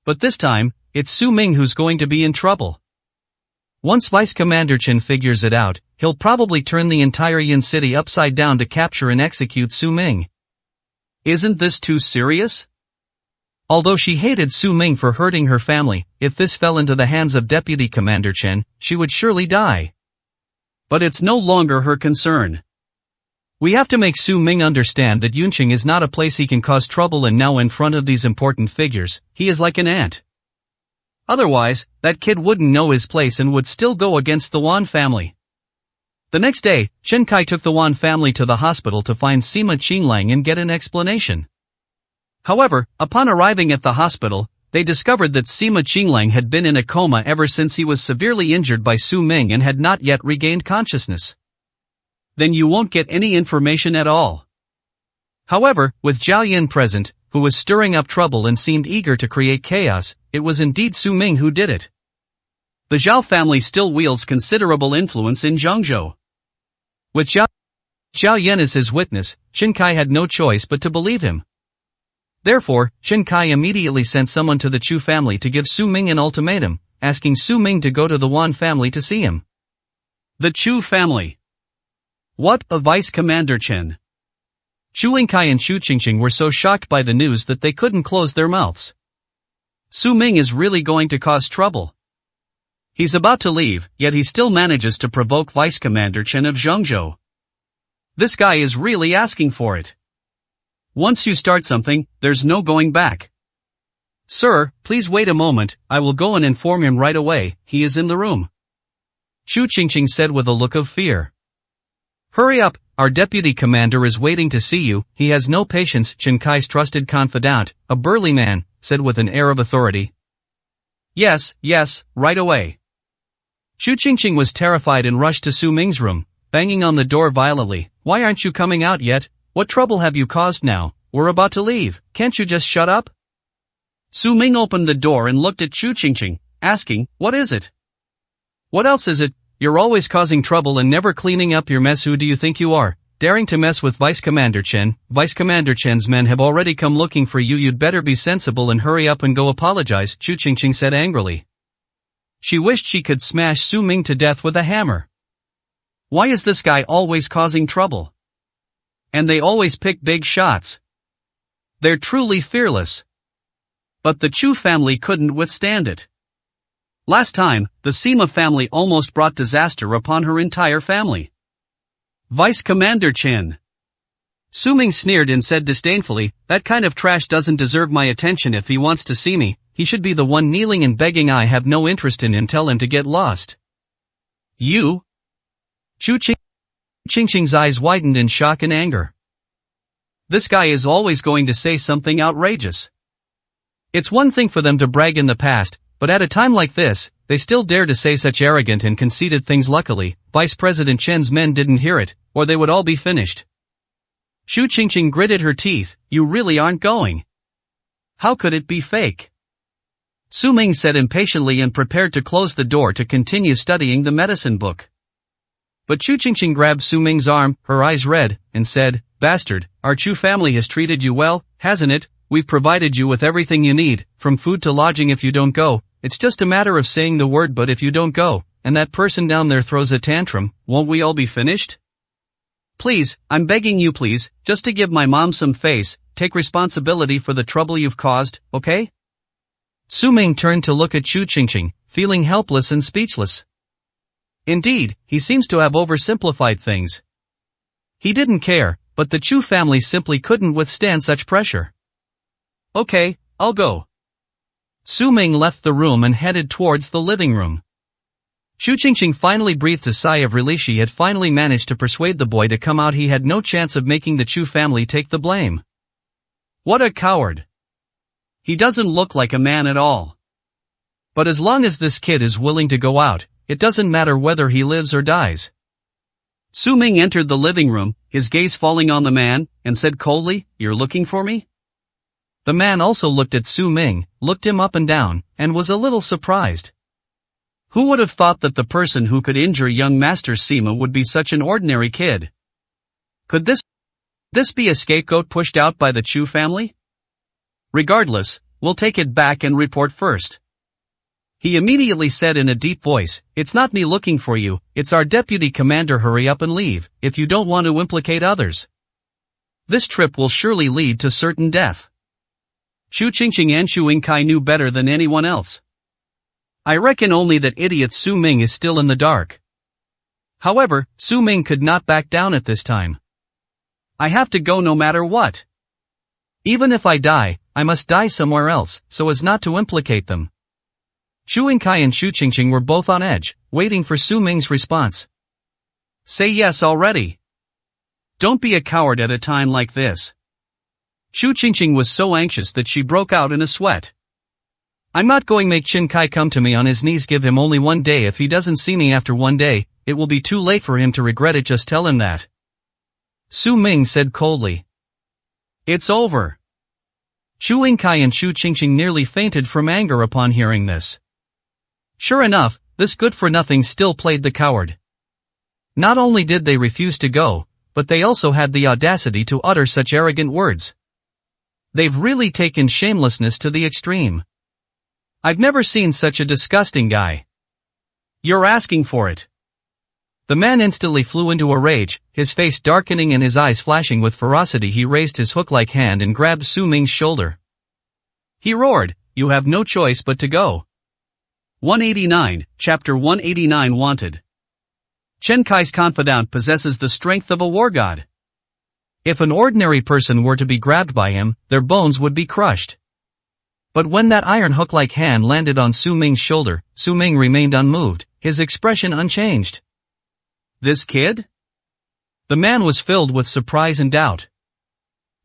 [SPEAKER 2] But this time, it's Su Ming who's going to be in trouble. Once Vice Commander Chen figures it out, he'll probably turn the entire Yin city upside down to capture and execute Su Ming. Isn't this too serious? Although she hated Su Ming for hurting her family, if this fell into the hands of Deputy Commander Chen, she would surely die. But it's no longer her concern. We have to make Su Ming understand that Yunqing is not a place he can cause trouble, and now in front of these important figures, he is like an ant. Otherwise, that kid wouldn't know his place and would still go against the Wan family. The next day, Chen Kai took the Wan family to the hospital to find Sima Qinglang and get an explanation. However, upon arriving at the hospital, they discovered that Sima Qinglang had been in a coma ever since he was severely injured by Su Ming and had not yet regained consciousness. Then you won't get any information at all. However, with Zhao Yin present, who was stirring up trouble and seemed eager to create chaos, it was indeed Su Ming who did it. The Zhao family still wields considerable influence in Zhengzhou. With Zhao Yin as his witness, Chen Kai had no choice but to believe him. Therefore, Chen Kai immediately sent someone to the Chu family to give Su Ming an ultimatum, asking Su Ming to go to the Wan family to see him. The Chu family. What of Vice Commander Chen? Chu Yingkai and Chu Qingqing were so shocked by the news that they couldn't close their mouths. Su Ming is really going to cause trouble. He's about to leave, yet he still manages to provoke Vice Commander Chen of Zhengzhou. This guy is really asking for it. Once you start something, there's no going back. Sir, please wait a moment, I will go and inform him right away. He is in the room. Chu Qingqing said with a look of fear. Hurry up, our deputy commander is waiting to see you. He has no patience. Chen Kai's trusted confidant, a burly man, said with an air of authority. Yes, right away. Chu Qingqing was terrified and rushed to Su Ming's room, banging on the door violently. Why aren't you coming out yet? What trouble have you caused now? We're about to leave, can't you just shut up? Su Ming opened the door and looked at Chu Qingqing, asking, what is it? What else is it? You're always causing trouble and never cleaning up your mess. Who do you think you are, daring to mess with Vice Commander Chen? Vice Commander Chen's men have already come looking for you. You'd better be sensible and hurry up and go apologize, Chu Qingqing said angrily. She wished she could smash Su Ming to death with a hammer. Why is this guy always causing trouble? And they always pick big shots. They're truly fearless. But the Chu family couldn't withstand it. Last time, the Sima family almost brought disaster upon her entire family. Vice Commander Chen. Su Ming sneered and said disdainfully, that kind of trash doesn't deserve my attention. If he wants to see me, he should be the one kneeling and begging. I have no interest in him. Tell him to get lost. You? Chu Qingqing's eyes widened in shock and anger. This guy is always going to say something outrageous. It's one thing for them to brag in the past, but at a time like this, they still dare to say such arrogant and conceited things. Luckily, Vice President Chen's men didn't hear it, or they would all be finished. Chu Qingqing gritted her teeth. You really aren't going? How could it be fake? Su Ming said impatiently and prepared to close the door to continue studying the medicine book. But Chu Qingqing grabbed Su Ming's arm, her eyes red, and said, Bastard, our Chu family has treated you well, hasn't it? We've provided you with everything you need, from food to lodging. If you don't go, it's just a matter of saying the word. But if you don't go, and that person down there throws a tantrum, won't we all be finished? Please, I'm begging you please, just to give my mom some face, take responsibility for the trouble you've caused, okay?
[SPEAKER 1] Su Ming turned to look at Chu Qingqing, feeling helpless and speechless. Indeed, he seems to have oversimplified things. He didn't care, but the Chu family simply couldn't withstand such pressure.
[SPEAKER 2] Okay, I'll go.
[SPEAKER 1] Su Ming left the room and headed towards the living room. Chu Qingqing finally breathed a sigh of relief. She had finally managed to persuade the boy to come out. He had no chance of making the Chu family take the blame.
[SPEAKER 2] What a coward. He doesn't look like a man at all.
[SPEAKER 1] But as long as this kid is willing to go out, it doesn't matter whether he lives or dies.
[SPEAKER 2] Su Ming entered the living room, his gaze falling on the man, and said coldly, "You're looking for me?"
[SPEAKER 1] The man also looked at Su Ming, looked him up and down, and was a little surprised.
[SPEAKER 2] Who would have thought that the person who could injure young Master Sima would be such an ordinary kid? Could this be a scapegoat pushed out by the Chu family? Regardless, we'll take it back and report first. He immediately said in a deep voice, "It's not me looking for you, it's our deputy commander. Hurry up and leave, if you don't want to implicate others. This trip will surely lead to certain death." Chu Qingqing and Chu Yingkai knew better than anyone else. I reckon only that idiot Su Ming is still in the dark.
[SPEAKER 1] However, Su Ming could not back down at this time.
[SPEAKER 2] I have to go no matter what.
[SPEAKER 1] Even if I die, I must die somewhere else, so as not to implicate them. Chu Yingkai and Chu Qingqing were both on edge, waiting for Su Ming's response.
[SPEAKER 2] Say yes already. Don't be a coward at a time like this. Chu Qingqing was so anxious that she broke out in a sweat.
[SPEAKER 1] I'm not going to make Qin Kai come to me on his knees. Give him only 1 day. If he doesn't see me after 1 day, it will be too late for him to regret it. Just tell him that.
[SPEAKER 2] Su Ming said coldly. It's over.
[SPEAKER 1] Chu Yingkai and Chu Qingqing nearly fainted from anger upon hearing this. Sure enough, this good-for-nothing still played the coward. Not only did they refuse to go, but they also had the audacity to utter such arrogant words. They've really taken shamelessness to the extreme. I've never seen such a disgusting guy.
[SPEAKER 2] You're asking for it.
[SPEAKER 1] The man instantly flew into a rage, his face darkening and his eyes flashing with ferocity. He raised his hook-like hand and grabbed Su Ming's shoulder.
[SPEAKER 2] He roared, "You have no choice but to go." 189, Chapter 189 Wanted. Chen Kai's confidant possesses the strength of a war god.
[SPEAKER 1] If an ordinary person were to be grabbed by him, their bones would be crushed. But when that iron hook-like hand landed on Su Ming's shoulder, Su Ming remained unmoved, his expression unchanged.
[SPEAKER 2] This kid?
[SPEAKER 1] The man was filled with surprise and doubt.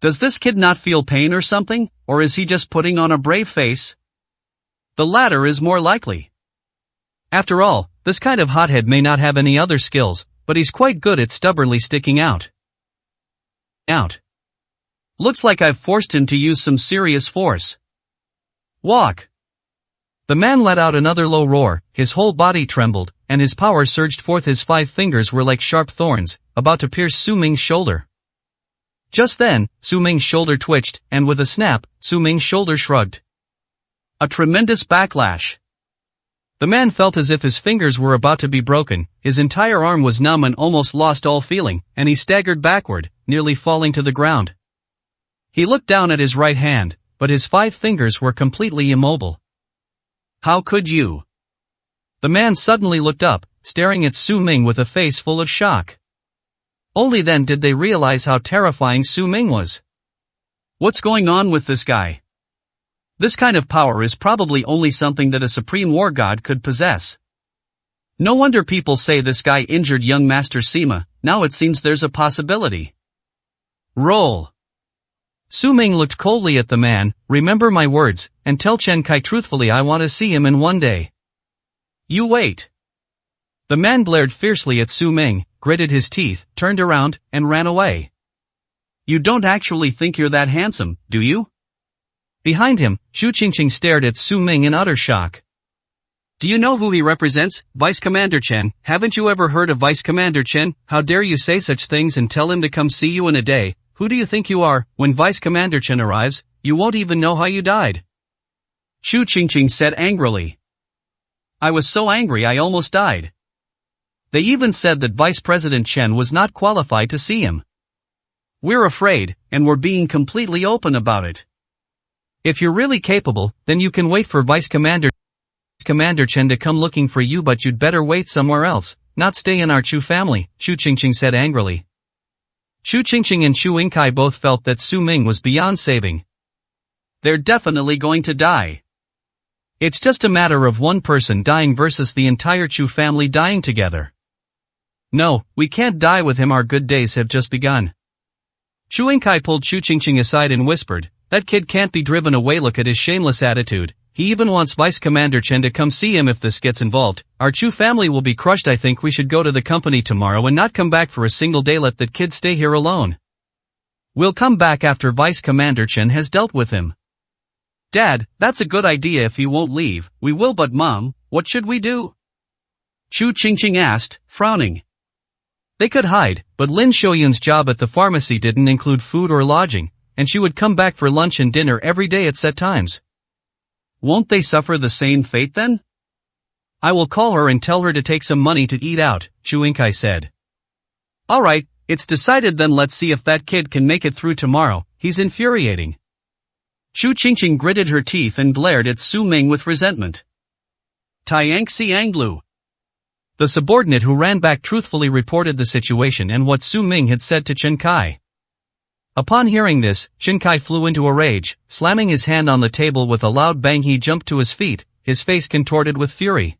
[SPEAKER 2] Does this kid not feel pain or something, or is he just putting on a brave face? The latter is more likely.
[SPEAKER 1] After all, this kind of hothead may not have any other skills, but he's quite good at stubbornly sticking out.
[SPEAKER 2] Looks like I've forced him to use some serious force. Walk.
[SPEAKER 1] The man let out another low roar, his whole body trembled, and his power surged forth. His 5 fingers were like sharp thorns, about to pierce Su Ming's shoulder. Just then, Su Ming's shoulder twitched, and with a snap, Su Ming's shoulder shrugged.
[SPEAKER 2] A tremendous backlash.
[SPEAKER 1] The man felt as if his fingers were about to be broken, his entire arm was numb and almost lost all feeling, and he staggered backward, nearly falling to the ground. He looked down at his right hand, but his 5 fingers were completely immobile.
[SPEAKER 2] How could you?
[SPEAKER 1] The man suddenly looked up, staring at Su Ming with a face full of shock. Only then did they realize how terrifying Su Ming was.
[SPEAKER 2] What's going on with this guy? This kind of power is probably only something that a supreme war god could possess. No wonder people say this guy injured young Master Sima. Now it seems there's a possibility. Roll.
[SPEAKER 1] Su Ming looked coldly at the man. Remember my words, and tell Chen Kai truthfully I want to see him in 1 day.
[SPEAKER 2] You wait.
[SPEAKER 1] The man glared fiercely at Su Ming, gritted his teeth, turned around, and ran away.
[SPEAKER 2] You don't actually think you're that handsome, do you?
[SPEAKER 1] Behind him, Chu Qingqing stared at Su Ming in utter shock.
[SPEAKER 2] Do you know who he represents? Vice Commander Chen. Haven't you ever heard of Vice Commander Chen? How dare you say such things and tell him to come see you in a day? Who do you think you are? When Vice Commander Chen arrives, you won't even know how you died. Chu Qingqing said angrily. I was so angry I almost died. They even said that Vice President Chen was not qualified to see him. We're afraid, and we're being completely open about it. If you're really capable, then you can wait for Vice Commander Chen to come looking for you, but you'd better wait somewhere else, not stay in our Chu family, Chu Qingqing said angrily. Chu Qingqing and Chu Yingkai both felt that Su Ming was beyond saving. They're definitely going to die. It's just a matter of one person dying versus the entire Chu family dying together. No, we can't die with him, our good days have just begun. Chu Yingkai pulled Chu Qingqing aside and whispered, that kid can't be driven away, look at his shameless attitude, he even wants Vice Commander Chen to come see him. If this gets involved, our Chu family will be crushed. I think we should go to the company tomorrow and not come back for a single day, let that kid stay here alone. We'll come back after Vice Commander Chen has dealt with him. Dad, that's a good idea. If he won't leave, we will, but Mom, what should we do? Chu Qingqing asked, frowning. They could hide, but Lin Shoyun's job at the pharmacy didn't include food or lodging, and she would come back for lunch and dinner every day at set times. Won't they suffer the same fate then? I will call her and tell her to take some money to eat out, Chu Yingkai said. Alright, it's decided then, let's see if that kid can make it through tomorrow, he's infuriating. Chu Qingqing gritted her teeth and glared at Su Ming with resentment. Tiang Xianglu. The subordinate who ran back truthfully reported the situation and what Su Ming had said to Chen Kai. Upon hearing this, Chen Kai flew into a rage, slamming his hand on the table with a loud bang. He jumped to his feet, his face contorted with fury.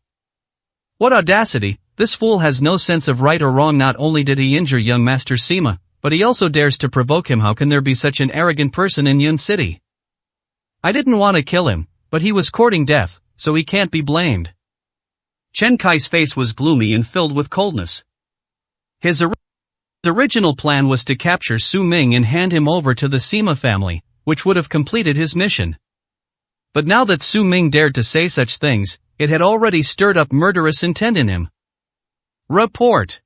[SPEAKER 2] What audacity, this fool has no sense of right or wrong. Not only did he injure young Master Sima, but he also dares to provoke him. How can there be such an arrogant person in Yun City? I didn't want to kill him, but he was courting death, so he can't be blamed. Chen Kai's face was gloomy and filled with coldness. His original plan was to capture Su Ming and hand him over to the Sima family, which would have completed his mission. But now that Su Ming dared to say such things, it had already stirred up murderous intent in him. Report.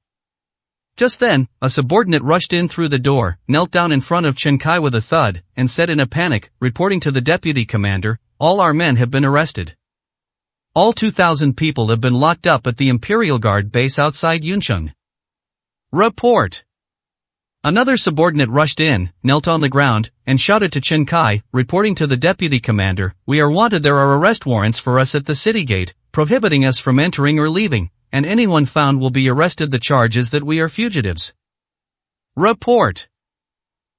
[SPEAKER 2] Just then, a subordinate rushed in through the door, knelt down in front of Chen Kai with a thud, and said in a panic, reporting to the deputy commander, all our men have been arrested. All 2,000 people have been locked up at the Imperial Guard base outside Yuncheng. Report. Another subordinate rushed in, knelt on the ground, and shouted to Chen Kai, reporting to the deputy commander, we are wanted. There are arrest warrants for us at the city gate, prohibiting us from entering or leaving, and anyone found will be arrested. The charge is that we are fugitives. Report.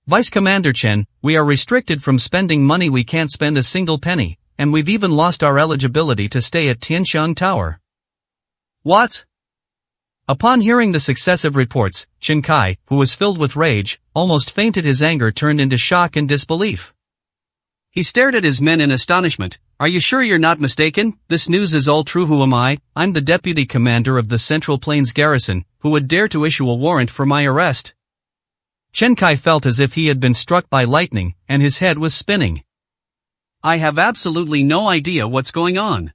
[SPEAKER 2] Vice Commander Chen, we are restricted from spending money. We can't spend a single penny, and we've even lost our eligibility to stay at Tianxiang Tower. What? Upon hearing the successive reports, Chen Kai, who was filled with rage, almost fainted. His anger turned into shock and disbelief. He stared at his men in astonishment. Are you sure you're not mistaken? This news is all true. Who am I? I'm the deputy commander of the Central Plains Garrison, who would dare to issue a warrant for my arrest. Chen Kai felt as if he had been struck by lightning, and his head was spinning. I have absolutely no idea what's going on.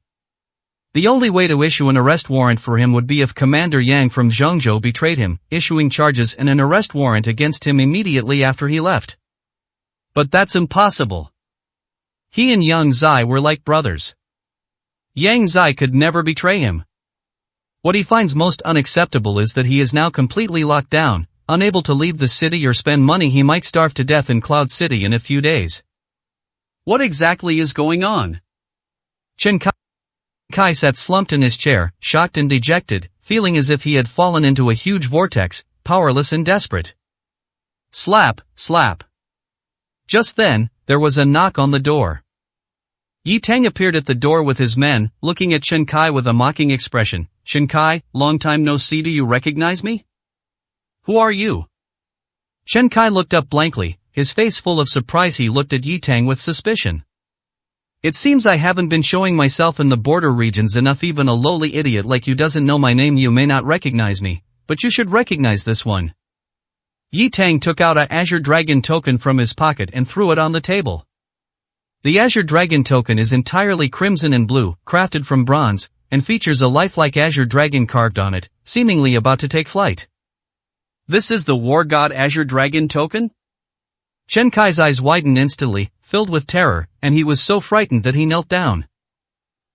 [SPEAKER 2] The only way to issue an arrest warrant for him would be if Commander Yang from Zhengzhou betrayed him, issuing charges and an arrest warrant against him immediately after he left. But that's impossible. He and Yang Zai were like brothers. Yang Zai could never betray him. What he finds most unacceptable is that he is now completely locked down, unable to leave the city or spend money. He might starve to death in Cloud City in a few days. What exactly is going on? Chen Kai sat slumped in his chair, shocked and dejected, feeling as if he had fallen into a huge vortex, powerless and desperate. Slap, slap. Just then, there was a knock on the door. Yi Tang appeared at the door with his men, looking at Chen Kai with a mocking expression. Chen Kai, long time no see, do you recognize me? Who are you? Chen Kai looked up blankly, his face full of surprise. He looked at Yi Tang with suspicion. It seems I haven't been showing myself in the border regions enough. Even a lowly idiot like you doesn't know my name. You may not recognize me, but you should recognize this one. Yi Tang took out a Azure Dragon token from his pocket and threw it on the table. The Azure Dragon token is entirely crimson and blue, crafted from bronze, and features a lifelike Azure Dragon carved on it, seemingly about to take flight. This is the War God Azure Dragon token? Chen Kai's eyes widened instantly, filled with terror, and he was so frightened that he knelt down.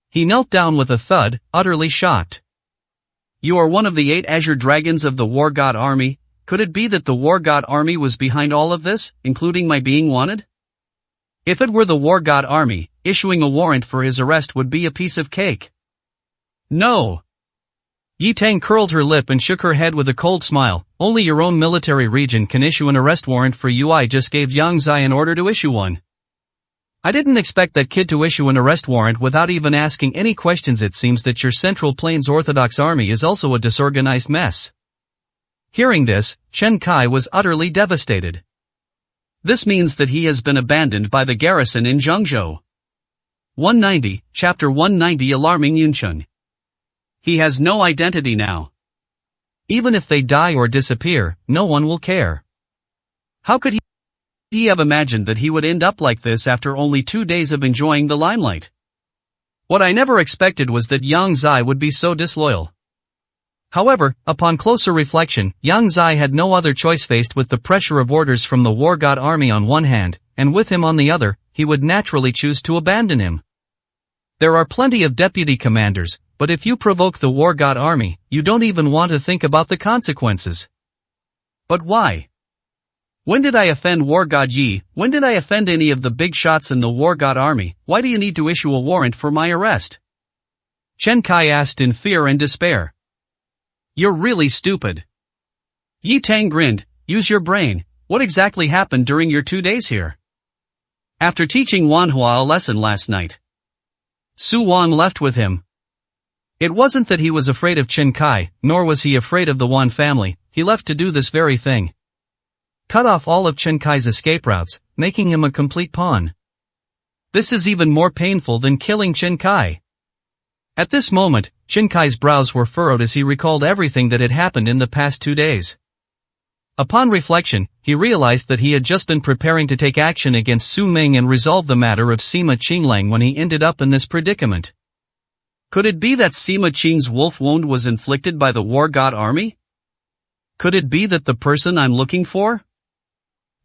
[SPEAKER 2] He knelt down with a thud, utterly shocked. You are one of the 8 azure dragons of the War God Army. Could it be that the War God Army was behind all of this, including my being wanted? If it were the War God Army, issuing a warrant for his arrest would be a piece of cake. No. Yi Tang curled her lip and shook her head with a cold smile. Only your own military region can issue an arrest warrant for you. I just gave Yang Zai an order to issue one. I didn't expect that kid to issue an arrest warrant without even asking any questions. It seems that your Central Plains Orthodox Army is also a disorganized mess. Hearing this, Chen Kai was utterly devastated. This means that he has been abandoned by the garrison in Zhengzhou. 190, Chapter 190 Alarming Yuncheng. He has no identity now. Even if they die or disappear, no one will care. How could he have imagined that he would end up like this after only 2 days of enjoying the limelight? What I never expected was that Yang Zai would be so disloyal. However, upon closer reflection, Yang Zai had no other choice. Faced with the pressure of orders from the War God Army on one hand, and with him on the other, he would naturally choose to abandon him. There are plenty of deputy commanders, but if you provoke the War God Army, you don't even want to think about the consequences. But why? When did I offend War God Yi? When did I offend any of the big shots in the War God Army? Why do you need to issue a warrant for my arrest? Chen Kai asked in fear and despair. You're really stupid. Yi Tang grinned. Use your brain. What exactly happened during your 2 days here? After teaching Wanhua a lesson last night, Su Wang left with him. It wasn't that he was afraid of Chen Kai, nor was he afraid of the Wan family. He left to do this very thing. Cut off all of Chen Kai's escape routes, making him a complete pawn. This is even more painful than killing Chen Kai. At this moment, Chen Kai's brows were furrowed as he recalled everything that had happened in the past 2 days. Upon reflection, he realized that he had just been preparing to take action against Su Ming and resolve the matter of Sima Qinglang when he ended up in this predicament. Could it be that Sima Qing's wolf wound was inflicted by the War God Army? Could it be that the person I'm looking for?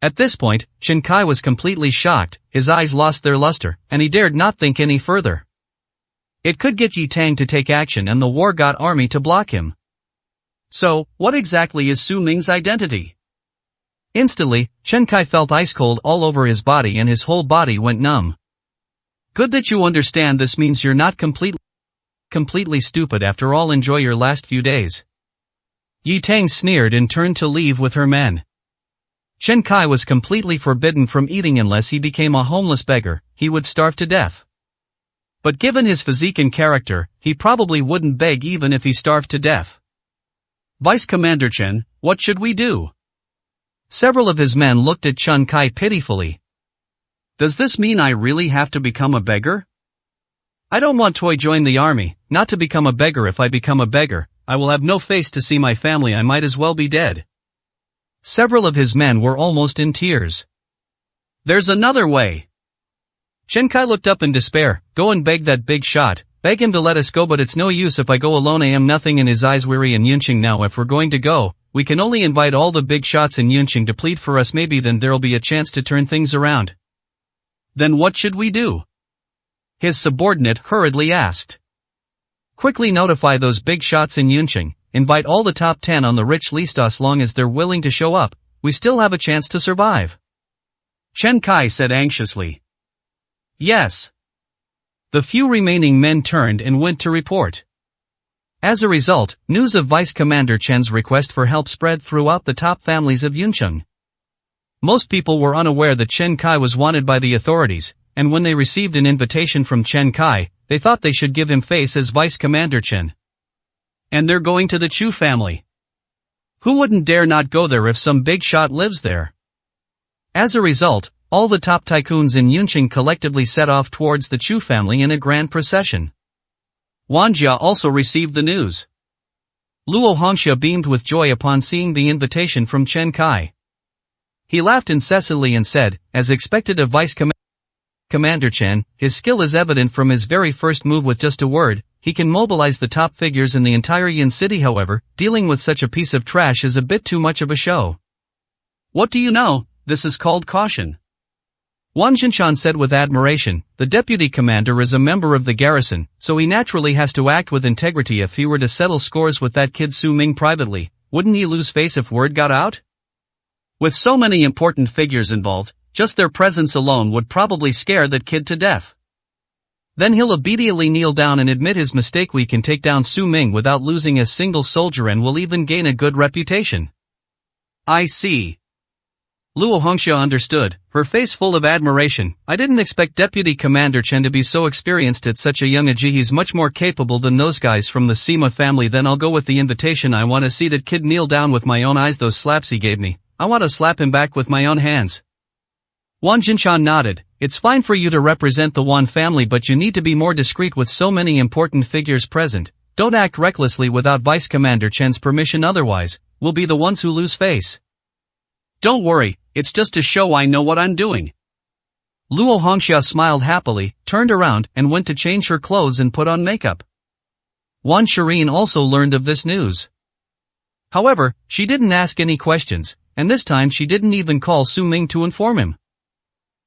[SPEAKER 2] At this point, Chen Kai was completely shocked, his eyes lost their luster, and he dared not think any further. It could get Yi Tang to take action and the War God Army to block him. So, what exactly is Su Ming's identity? Instantly, Chen Kai felt ice cold all over his body and his whole body went numb. Good that you understand. This means you're not completely stupid after all. Enjoy your last few days. Yi Tang sneered and turned to leave with her men. Chen Kai was completely forbidden from eating unless he became a homeless beggar. He would starve to death. But given his physique and character, he probably wouldn't beg even if he starved to death. Vice Commander Chen, what should we do? Several of his men looked at Chen Kai pitifully. Does this mean I really have to become a beggar? I don't want to join the army, not to become a beggar. If I become a beggar, I will have no face to see my family. I might as well be dead. Several of his men were almost in tears. There's another way. Chen Kai looked up in despair. Go and beg that big shot. Beg him to let us go, but it's no use if I go alone. I am nothing. In his eyes weary and Yunqing. Now if we're going to go, we can only invite all the big shots in Yunqing to plead for us. Maybe then there'll be a chance to turn things around. Then what should we do? His subordinate hurriedly asked. Quickly notify those big shots in Yunqing. Invite all the top 10 on the rich list. As long as they're willing to show up, we still have a chance to survive. Chen Kai said anxiously. Yes. The few remaining men turned and went to report. As a result, news of Vice Commander Chen's request for help spread throughout the top families of Yunqing. Most people were unaware that Chen Kai was wanted by the authorities, and when they received an invitation from Chen Kai, they thought they should give him face as Vice Commander Chen. And they're going to the Chu family. Who wouldn't dare not go there if some big shot lives there? As a result, all the top tycoons in Yunqing collectively set off towards the Chu family in a grand procession. Wanjia also received the news. Luo Hongxia beamed with joy upon seeing the invitation from Chen Kai. He laughed incessantly and said, as expected of Vice Commander Chen, his skill is evident from his very first move. With just a word, he can mobilize the top figures in the entire Yin city. However, dealing with such a piece of trash is a bit too much of a show. What do you know? This is called caution.
[SPEAKER 1] Wang Jinshan said with admiration, the deputy commander is a member of the garrison, so he naturally has to act with integrity. If he were to settle scores with that kid Su Ming privately, wouldn't he lose face if word got out? With so many important figures involved, just their presence alone would probably scare that kid to death. Then he'll immediately kneel down and admit his mistake. We can take down Su Ming without losing a single soldier and will even gain a good reputation. I see. Luo Hongxia understood, her face full of admiration. I didn't expect Deputy Commander Chen to be so experienced at such a young age. He's much more capable than those guys from the Sima family. Then I'll go with the invitation. I want to see that kid kneel down with my own eyes. Those slaps he gave me, I want to slap him back with my own hands. Wang Jinshan nodded. It's fine for you to represent the Wan family, but you need to be more discreet with so many important figures present. Don't act recklessly without Vice Commander Chen's permission, otherwise, we'll be the ones who lose face. Don't worry, it's just to show I know what I'm doing. Luo Hongxia smiled happily, turned around, and went to change her clothes and put on makeup. Wan Shirin also learned of this news. However, she didn't ask any questions, and this time she didn't even call Su Ming to inform him.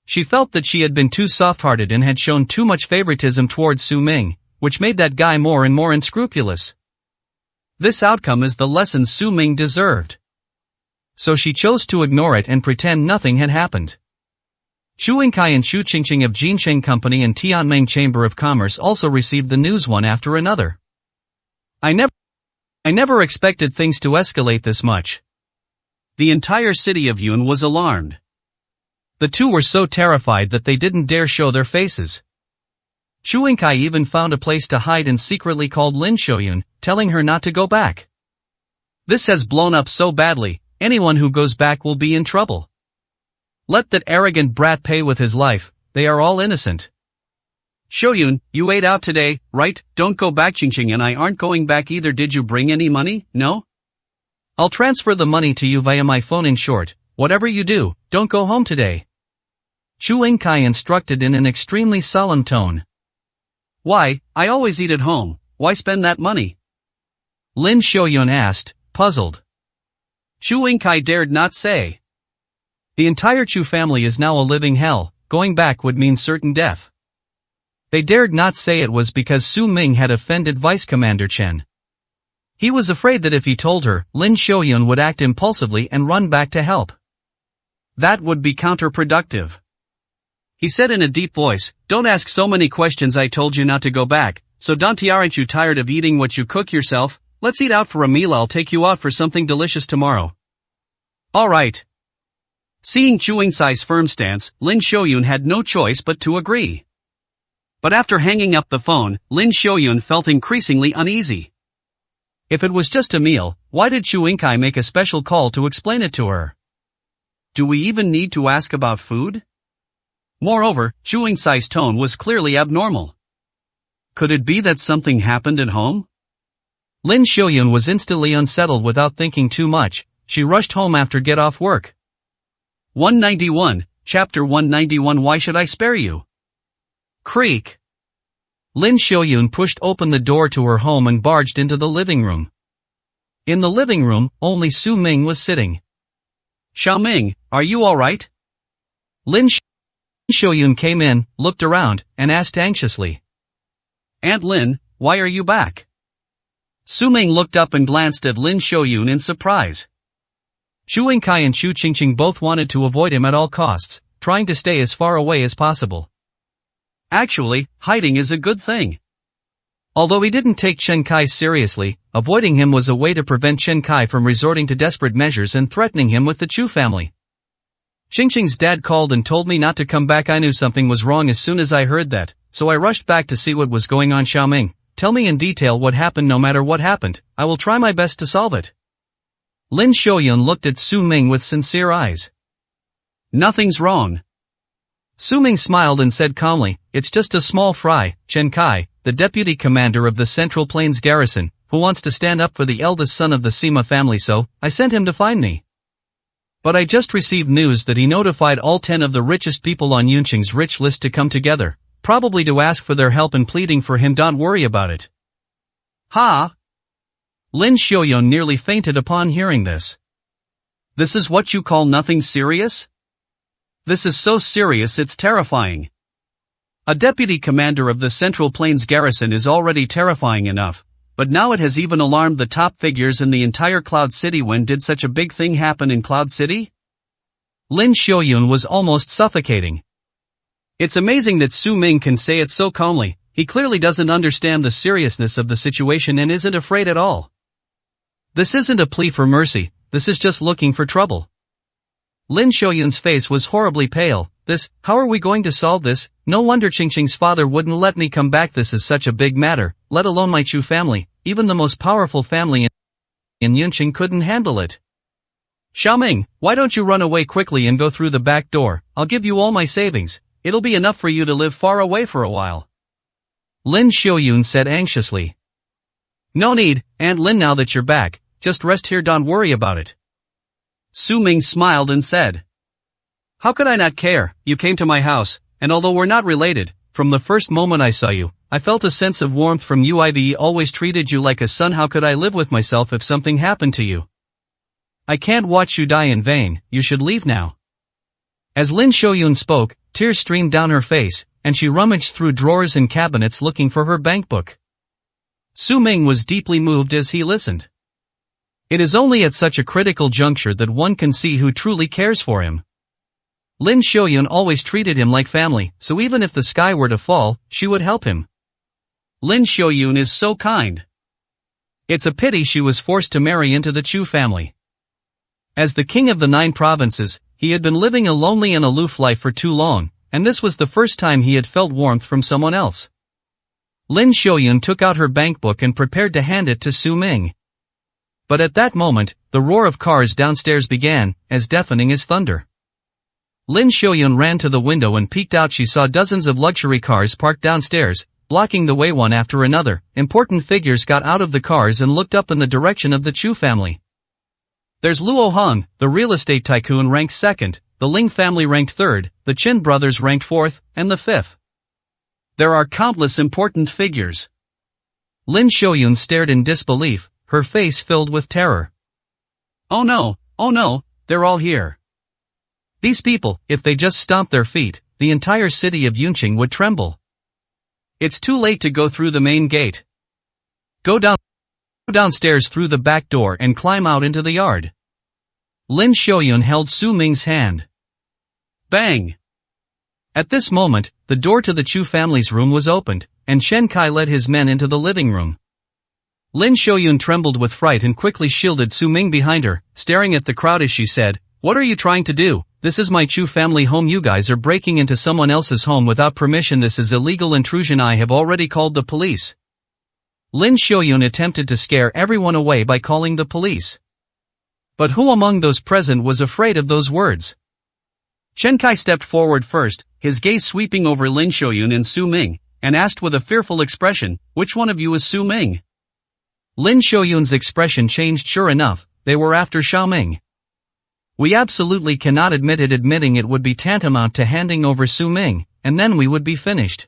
[SPEAKER 1] She felt that she had been too soft-hearted and had shown too much favoritism towards Su Ming, which made that guy more and more unscrupulous. This outcome is the lesson Su Ming deserved. So she chose to ignore it and pretend nothing had happened. Chu Yingkai and Xu Qingqing of Jinsheng Company and Tianming Chamber of Commerce also received the news one after another. I never expected things to escalate this much. The entire city of Yun was alarmed. The two were so terrified that they didn't dare show their faces. Chu Yingkai even found a place to hide and secretly called Lin Shouyun, telling her not to go back. This has blown up so badly, anyone who goes back will be in trouble. Let that arrogant brat pay with his life, they are all innocent. Shouyun, you ate out today, right? Don't go back. Qingqing and I aren't going back either. Did you bring any money? No? I'll transfer the money to you via my phone. In short, whatever you do, don't go home today. Chu Yingkai instructed in an extremely solemn tone. Why, I always eat at home, why spend that money? Lin Shouyun asked, puzzled. Chu Yingkai dared not say. The entire Chu family is now a living hell, going back would mean certain death. They dared not say it was because Su Ming had offended Vice Commander Chen. He was afraid that if he told her, Lin Shouyun would act impulsively and run back to help. That would be counterproductive. He said in a deep voice, don't ask so many questions. I told you not to go back, so don't. Aren't you tired of eating what you cook yourself? Let's eat out for a meal. I'll take you out for something delicious tomorrow. Alright. Seeing Chu Yingkai's firm stance, Lin Shouyun had no choice but to agree. But after hanging up the phone, Lin Shouyun felt increasingly uneasy. If it was just a meal, why did Chu Yingkai make a special call to explain it to her? Do we even need to ask about food? Moreover, Chu Yingkai's tone was clearly abnormal. Could it be that something happened at home? Lin Shouyun was instantly unsettled. Without thinking too much, she rushed home after get off work. 191, Chapter 191. Why should I spare you? Creak. Lin Shouyun pushed open the door to her home and barged into the living room. In the living room, only Su Ming was sitting. Xiaoming, are you alright? Lin Shouyun came in, looked around, and asked anxiously. Aunt Lin, why are you back? Su Ming looked up and glanced at Lin Shouyun in surprise. Chu Yingkai and Xu Qingqing both wanted to avoid him at all costs, trying to stay as far away as possible. Actually, hiding is a good thing. Although he didn't take Chen Kai seriously, avoiding him was a way to prevent Chen Kai from resorting to desperate measures and threatening him with the Chu family. Qingqing's dad called and told me not to come back. I knew something was wrong as soon as I heard that, so I rushed back to see what was going on. Xiaoming, tell me in detail what happened. No matter what happened, I will try my best to solve it. Lin Shouyun looked at Su Ming with sincere eyes. Nothing's wrong. Su Ming smiled and said calmly, it's just a small fry. Chen Kai, the deputy commander of the Central Plains garrison, who wants to stand up for the eldest son of the Sima family, so I sent him to find me. But I just received news that he notified all 10 of the richest people on Yunqing's rich list to come together, probably to ask for their help and pleading for him. Don't worry about it. Ha! Lin Shouyun nearly fainted upon hearing this. This is what you call nothing serious?
[SPEAKER 2] This is so serious it's terrifying. A deputy commander of the Central Plains Garrison is already terrifying enough, but now it has even alarmed the top figures in the entire Cloud City. When did such a big thing happen in Cloud City? Lin Xiaoyun was almost suffocating. It's amazing that Su Ming can say it so calmly. He clearly doesn't understand the seriousness of the situation and isn't afraid at all. This isn't a plea for mercy, this is just looking for trouble. Lin Xiaoyun's face was horribly pale. How are we going to solve this? No wonder Qingqing's father wouldn't let me come back. This is such a big matter, let alone my Chu family, even the most powerful family in Yunqing couldn't handle it. Xiaoming, why don't you run away quickly and go through the back door? I'll give you all my savings, it'll be enough for you to live far away for a while. Lin Xiaoyun said anxiously. No need, Aunt Lin, now that you're back, just rest here, don't worry about it. Su Ming smiled and said. How could I not care? You came to my house, and although we're not related, from the first moment I saw you, I felt a sense of warmth from you. I've always treated you like a son. How could I live with myself if something happened to you? I can't watch you die in vain, you should leave now. As Lin Xiaoyun spoke, tears streamed down her face, and she rummaged through drawers and cabinets looking for her bankbook. Su Ming was deeply moved as he listened. It is only at such a critical juncture that one can see who truly cares for him. Lin Xiaoyun always treated him like family, so even if the sky were to fall, she would help him. Lin Xiaoyun is so kind. It's a pity she was forced to marry into the Chu family. As the king of the 9 provinces, he had been living a lonely and aloof life for too long, and this was the first time he had felt warmth from someone else. Lin Xiaoyun took out her bankbook and prepared to hand it to Su Ming. But at that moment, the roar of cars downstairs began, as deafening as thunder. Lin Xiaoyun ran to the window and peeked out. She saw dozens of luxury cars parked downstairs, blocking the way one after another. Important figures got out of the cars and looked up in the direction of the Chu family. There's Luo Hong, the real estate tycoon, ranked 2nd, the Ling family ranked 3rd, the Qin brothers ranked 4th, and the 5th. There are countless important figures. Lin Xiaoyun stared in disbelief, her face filled with terror. Oh no, they're all here. These people, if they just stomped their feet, the entire city of Yunqing would tremble. It's too late to go through the main gate. Go downstairs through the back door and climb out into the yard. Lin Xiaoyun held Su Ming's hand. Bang! At this moment, the door to the Chu family's room was opened, and Chen Kai led his men into the living room. Lin Xiaoyun trembled with fright and quickly shielded Su Ming behind her, staring at the crowd as she said, What are you trying to do? This is my Chu family home. You guys are breaking into someone else's home without permission. This is illegal intrusion. I have already called the police. Lin Xiaoyun attempted to scare everyone away by calling the police. But who among those present was afraid of those words? Chen Kai stepped forward first, his gaze sweeping over Lin Xiaoyun and Su Ming, and asked with a fearful expression, Which one of you is Su Ming? Lin Xiaoyun's expression changed. Sure enough, they were after Xiaoming. We absolutely cannot admit it. Admitting it would be tantamount to handing over Su Ming, and then we would be finished.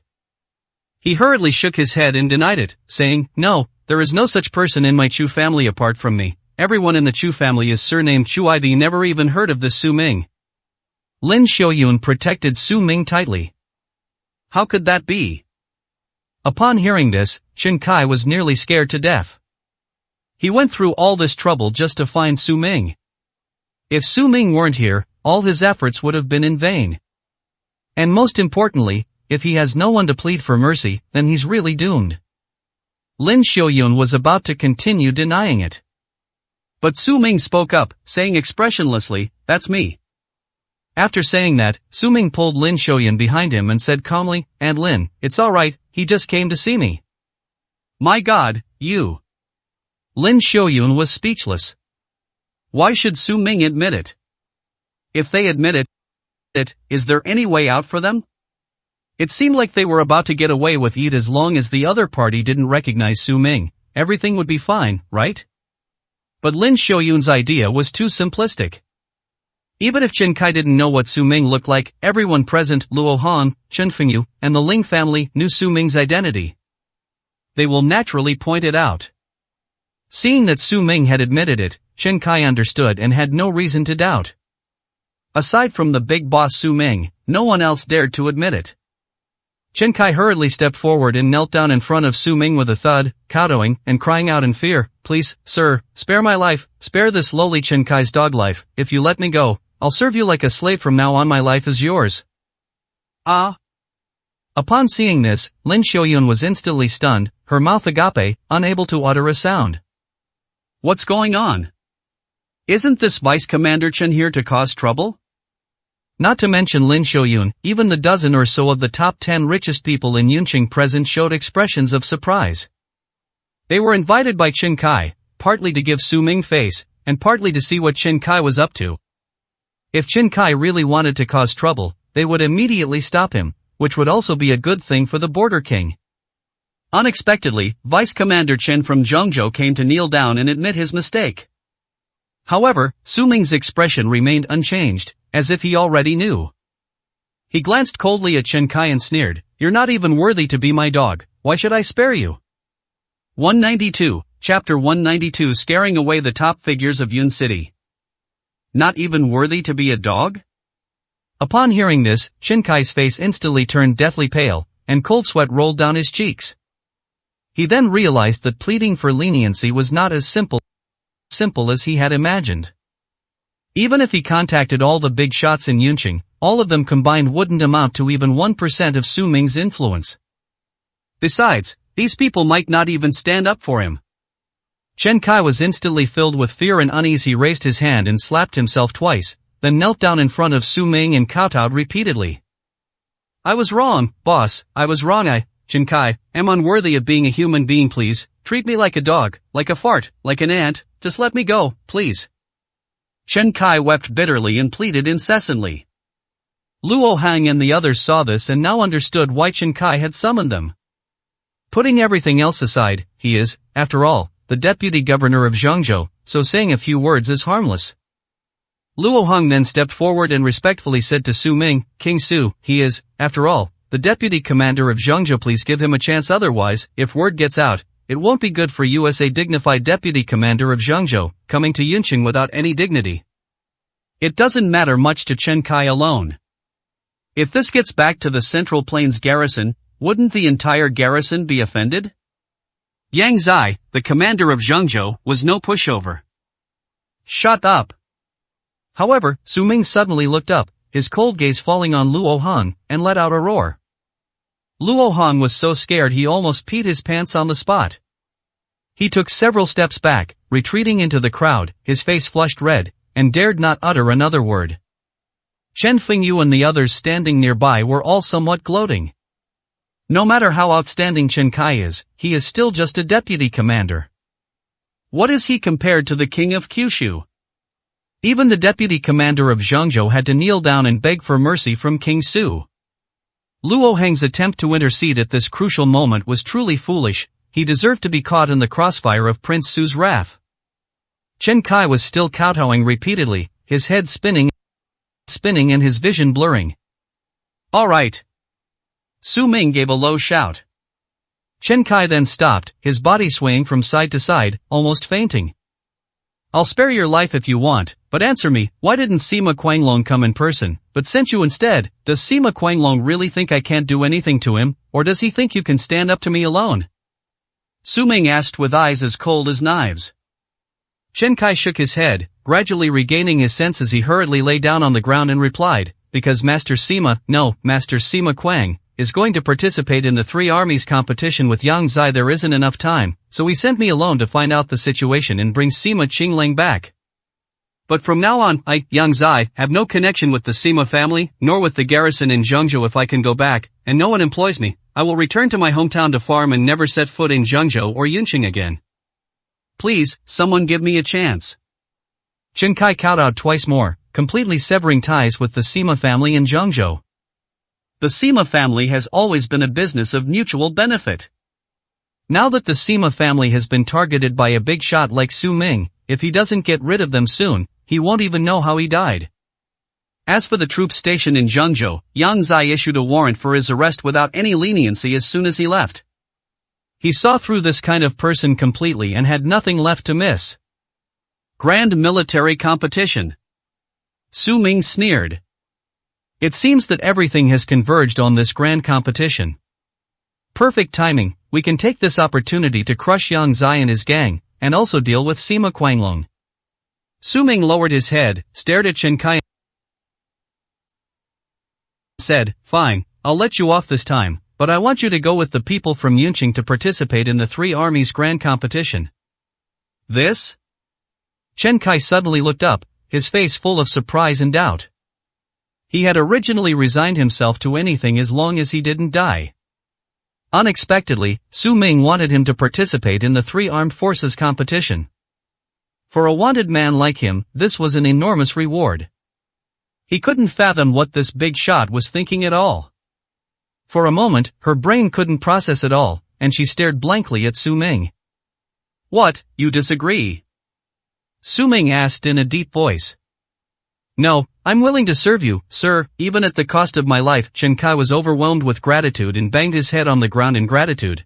[SPEAKER 2] He hurriedly shook his head and denied it, saying, No, there is no such person in my Chu family apart from me. Everyone in the Chu family is surnamed Chu. I've never even heard of this Su Ming. Lin Xiaoyun protected Su Ming tightly. How could that be? Upon hearing this, Chen Kai was nearly scared to death. He went through all this trouble just to find Su Ming. If Su Ming weren't here, all his efforts would have been in vain. And most importantly, if he has no one to plead for mercy, then he's really doomed. Lin Xiaoyun was about to continue denying it. But Su Ming spoke up, saying expressionlessly, That's me. After saying that, Su Ming pulled Lin Xiaoyun behind him and said calmly, Aunt Lin, it's alright, he just came to see me. My God, you. Lin Xiaoyun was speechless. Why should Su Ming admit it? If they admit it, is there any way out for them? It seemed like they were about to get away with it as long as the other party didn't recognize Su Ming, everything would be fine, right? But Lin Xiaoyun's idea was too simplistic. Even if Chen Kai didn't know what Su Ming looked like, everyone present, Luo Han, Chen Fengyu, and the Ling family, knew Su Ming's identity. They will naturally point it out. Seeing that Su Ming had admitted it, Chen Kai understood and had no reason to doubt. Aside from the big boss Su Ming, no one else dared to admit it. Chen Kai hurriedly stepped forward and knelt down in front of Su Ming with a thud, kowtowing and crying out in fear, "Please, sir, spare my life, spare this lowly Chen Kai's dog life. If you let me go, I'll serve you like a slave from now on. My life is yours." Ah! Upon seeing this, Lin Xiaoyun was instantly stunned, her mouth agape, unable to utter a sound. What's going on? Isn't this Vice Commander Chen here to cause trouble? Not to mention Lin Xiaoyun, even the dozen or so of the top 10 richest people in Yunqing present showed expressions of surprise. They were invited by Chen Kai, partly to give Su Ming face, and partly to see what Chen Kai was up to. If Chen Kai really wanted to cause trouble, they would immediately stop him, which would also be a good thing for the Border King. Unexpectedly, Vice Commander Chen from Zhengzhou came to kneel down and admit his mistake. However, Su Ming's expression remained unchanged, as if he already knew. He glanced coldly at Chen Kai and sneered, "You're not even worthy to be my dog, why should I spare you?" 192, Chapter 192, Scaring Away the Top Figures of Yun City. Not even worthy to be a dog? Upon hearing this, Chen Kai's face instantly turned deathly pale, and cold sweat rolled down his cheeks. He then realized that pleading for leniency was not as simple as he had imagined. Even if he contacted all the big shots in Yunqing, all of them combined wouldn't amount to even 1% of Su Ming's influence. Besides, these people might not even stand up for him. Chen Kai was instantly filled with fear and unease. He raised his hand and slapped himself twice, then knelt down in front of Su Ming and kowtowed repeatedly. "I was wrong, boss, I was wrong. I, Chen Kai, am unworthy of being a human being. Please, treat me like a dog, like a fart, like an ant, just let me go, please." Chen Kai wept bitterly and pleaded incessantly. Luo Hang and the others saw this and now understood why Chen Kai had summoned them. Putting everything else aside, he is, after all, the deputy governor of Zhengzhou, so saying a few words is harmless. Luo Hang then stepped forward and respectfully said to Su Ming, "King Su, he is, after all, the deputy commander of Zhengzhou. Please give him a chance, otherwise, if word gets out, it won't be good for you as a dignified deputy commander of Zhengzhou, coming to Yunqing without any dignity." It doesn't matter much to Chen Kai alone. If this gets back to the Central Plains garrison, wouldn't the entire garrison be offended? Yang Zai, the commander of Zhengzhou, was no pushover. "Shut up." However, Su Ming suddenly looked up, his cold gaze falling on Luo Hang, and let out a roar. Luo Hang was so scared he almost peed his pants on the spot. He took several steps back, retreating into the crowd, his face flushed red, and dared not utter another word. Chen Fengyu and the others standing nearby were all somewhat gloating. No matter how outstanding Chen Kai is, he is still just a deputy commander. What is he compared to the king of Kyushu? Even the deputy commander of Zhengzhou had to kneel down and beg for mercy from King Su. Luo Hang's attempt to intercede at this crucial moment was truly foolish. He deserved to be caught in the crossfire of Prince Su's wrath. Chen Kai was still kowtowing repeatedly, his head spinning and his vision blurring. "All right." Su Ming gave a low shout. Chen Kai then stopped, his body swaying from side to side, almost fainting. "I'll spare your life if you want, but answer me, why didn't Sima Quanglong come in person, but sent you instead? Does Sima Quanglong really think I can't do anything to him, or does he think you can stand up to me alone?" Su Ming asked with eyes as cold as knives. Chen Kai shook his head, gradually regaining his senses. He hurriedly lay down on the ground and replied, "Because Master Sima Quang, is going to participate in the Three Armies competition with Yang Zai. There isn't enough time, so he sent me alone to find out the situation and bring Sima Qinglang back. But from now on, I, Yang Zai, have no connection with the Sima family, nor with the garrison in Zhengzhou. If I can go back, and no one employs me, I will return to my hometown to farm and never set foot in Zhengzhou or Yunqing again. Please, someone give me a chance." Chen Kai kowtowed twice more, completely severing ties with the Sima family in Zhengzhou. The Sima family has always been a business of mutual benefit. Now that the Sima family has been targeted by a big shot like Su Ming, if he doesn't get rid of them soon, he won't even know how he died. As for the troops stationed in Zhengzhou, Yang Zai issued a warrant for his arrest without any leniency as soon as he left. He saw through this kind of person completely and had nothing left to miss. Grand Military Competition. Su Ming sneered. It seems that everything has converged on this grand competition. Perfect timing, we can take this opportunity to crush Yang Zai and his gang, and also deal with Sima Quanglong. Su Ming lowered his head, stared at Chen Kai and said, fine, I'll let you off this time, but I want you to go with the people from Yunqing to participate in the three armies grand competition. This? Chen Kai suddenly looked up, his face full of surprise and doubt. He had originally resigned himself to anything as long as he didn't die. Unexpectedly, Su Ming wanted him to participate in the three armed forces competition. For a wanted man like him, this was an enormous reward. He couldn't fathom what this big shot was thinking at all. For a moment, her brain couldn't process it all, and she stared blankly at Su Ming. What, you disagree? Su Ming asked in a deep voice. No, I'm willing to serve you, sir, even at the cost of my life. Chen Kai was overwhelmed with gratitude and banged his head on the ground in gratitude.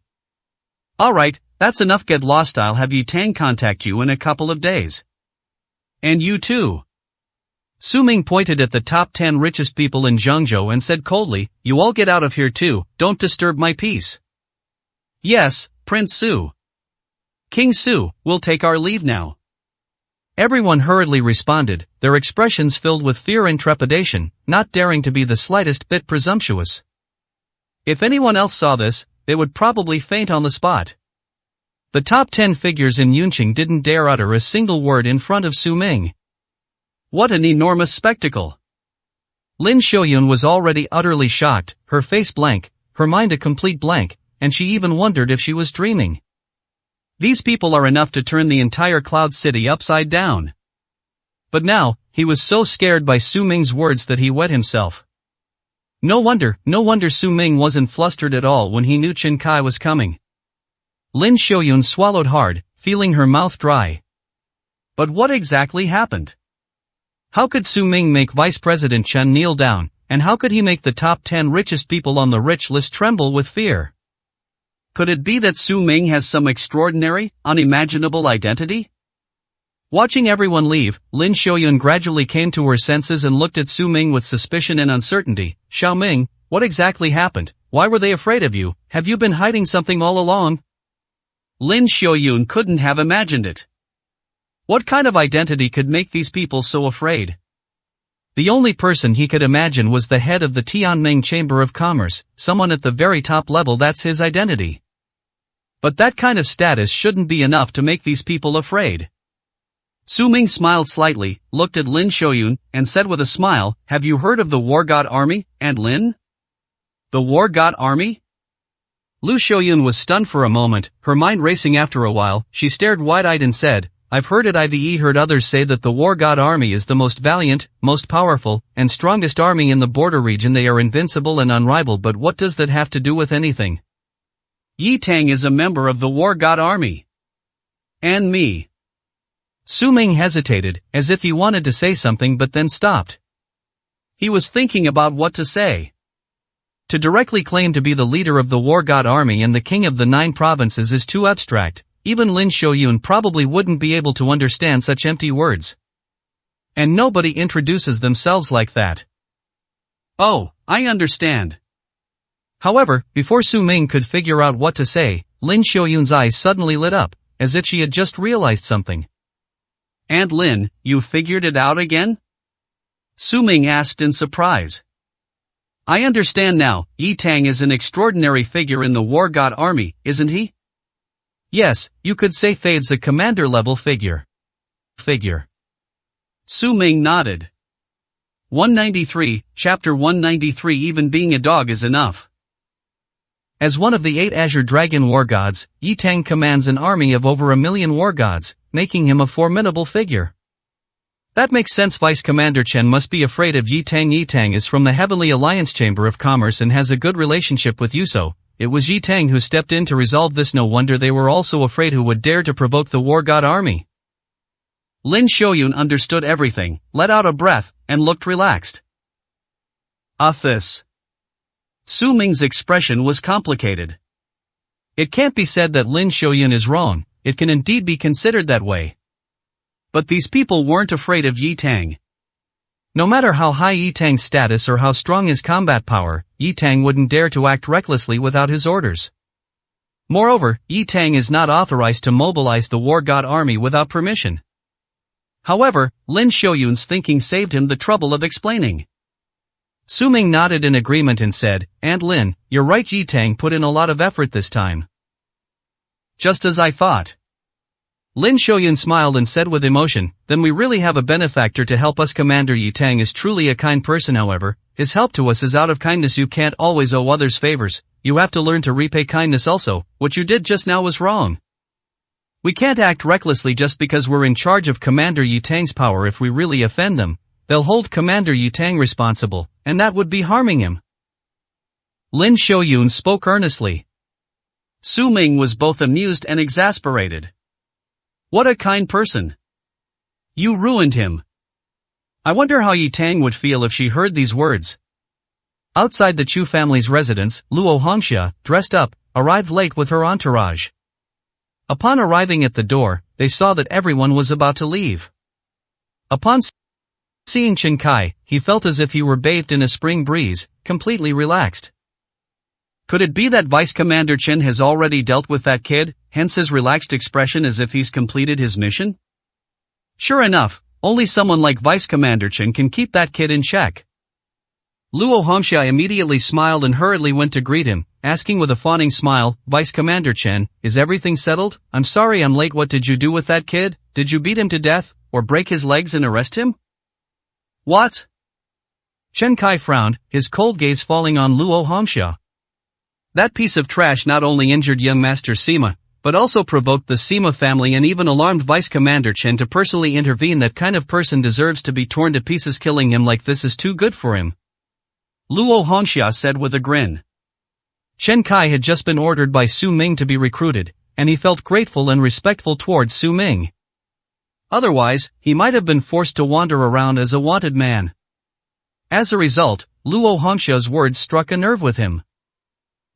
[SPEAKER 2] Alright, that's enough. Get lost. I'll have Yi Tang contact you in a couple of days. And you too. Su Ming pointed at the top 10 richest people in Zhengzhou and said coldly, you all get out of here too, don't disturb my peace. Yes, Prince Su. King Su, we'll take our leave now. Everyone hurriedly responded, their expressions filled with fear and trepidation, not daring to be the slightest bit presumptuous. If anyone else saw this, they would probably faint on the spot. The top 10 figures in Yunqing didn't dare utter a single word in front of Su Ming. What an enormous spectacle! Lin Xiaoyun was already utterly shocked, her face blank, her mind a complete blank, and she even wondered if she was dreaming. These people are enough to turn the entire Cloud City upside down. But now, he was so scared by Su Ming's words that he wet himself. No wonder Su Ming wasn't flustered at all when he knew Chen Kai was coming. Lin Xiaoyun swallowed hard, feeling her mouth dry. But what exactly happened? How could Su Ming make Vice President Chen kneel down, and how could he make the top 10 richest people on the rich list tremble with fear? Could it be that Su Ming has some extraordinary, unimaginable identity? Watching everyone leave, Lin Xiaoyun gradually came to her senses and looked at Su Ming with suspicion and uncertainty. Xiao Ming, what exactly happened? Why were they afraid of you? Have you been hiding something all along? Lin Xiaoyun couldn't have imagined it. What kind of identity could make these people so afraid? The only person he could imagine was the head of the Tianming Chamber of Commerce, someone at the very top level. That's his identity. But that kind of status shouldn't be enough to make these people afraid. Su Ming smiled slightly, looked at Lin Xiaoyun, and said with a smile, have you heard of the War God Army, Aunt Lin? The War God Army? Lu Xiaoyun was stunned for a moment, her mind racing. After a while, she stared wide-eyed and said, I've heard it. I've heard others say that the War God Army is the most valiant, most powerful, and strongest army in the border region. They are invincible and unrivaled. But what does that have to do with anything? Yi Tang is a member of the War God Army. And me. Su Ming hesitated, as if he wanted to say something but then stopped. He was thinking about what to say. To directly claim to be the leader of the War God Army and the king of the 9 provinces is too abstract. Even Lin Xiaoyun probably wouldn't be able to understand such empty words. And nobody introduces themselves like that. Oh, I understand. However, before Su Ming could figure out what to say, Lin Xiaoyun's eyes suddenly lit up, as if she had just realized something. Aunt Lin, you figured it out again? Su Ming asked in surprise. I understand now. Yi Tang is an extraordinary figure in the War God Army, isn't he? Yes, you could say Thade's a commander-level figure. Su Ming nodded. 193, Chapter 193. Even being a dog is enough. As one of the 8 Azure Dragon war gods, Yi Tang commands an army of over 1 million war gods, making him a formidable figure. That makes sense. Vice Commander Chen must be afraid of Yi Tang. Yi Tang is from the Heavenly Alliance Chamber of Commerce and has a good relationship with Yuso. It was Yi Tang who stepped in to resolve this. No wonder they were also afraid. Who would dare to provoke the War God Army? Lin Xiaoyun understood everything, let out a breath, and looked relaxed. This. Su Ming's expression was complicated. It can't be said that Lin Xiaoyun is wrong, it can indeed be considered that way. But these people weren't afraid of Yi Tang.
[SPEAKER 1] No matter how high Yi Tang's status or how strong his combat power, Yi Tang wouldn't dare to act recklessly without his orders. Moreover, Yi Tang is not authorized to mobilize the war god army without permission. However, Lin Xiaoyun's thinking saved him the trouble of explaining. Su Ming nodded in agreement and said, "Aunt Lin, you're right, Yi Tang put in a lot of effort this time." "Just as I thought." Lin Xiaoyun smiled and said with emotion, "Then we really have a benefactor to help us. Commander Yi Tang is truly a kind person. However, his help to us is out of kindness. You can't always owe others favors, you have to learn to repay kindness also. What you did just now was wrong. We can't act recklessly just because we're in charge of Commander Yi Tang's power. If we really offend them, they'll hold Commander Yi Tang responsible, and that would be harming him." Lin Xiaoyun spoke earnestly. Su Ming was both amused and exasperated. What a kind person. You ruined him. I wonder how Yi Tang would feel if she heard these words. Outside the Chu family's residence, Luo Hongxia, dressed up, arrived late with her entourage. Upon arriving at the door, they saw that everyone was about to leave. Upon seeing Chen Kai, he felt as if he were bathed in a spring breeze, completely relaxed. Could it be that Vice Commander Chen has already dealt with that kid, hence his relaxed expression as if he's completed his mission? Sure enough, only someone like Vice Commander Chen can keep that kid in check. Luo Hongxia immediately smiled and hurriedly went to greet him, asking with a fawning smile, "Vice Commander Chen, is everything settled? I'm sorry I'm late. What did you do with that kid? Did you beat him to death, or break his legs and arrest him?" "What?" Chen Kai frowned, his cold gaze falling on Luo Hongxia. That piece of trash not only injured young Master Sima, but also provoked the Sima family and even alarmed Vice Commander Chen to personally intervene. That kind of person deserves to be torn to pieces. Killing him like this is too good for him," Luo Hongxia said with a grin. Chen Kai had just been ordered by Su Ming to be recruited, and he felt grateful and respectful towards Su Ming. Otherwise, he might have been forced to wander around as a wanted man. As a result, Luo Hongxia's words struck a nerve with him.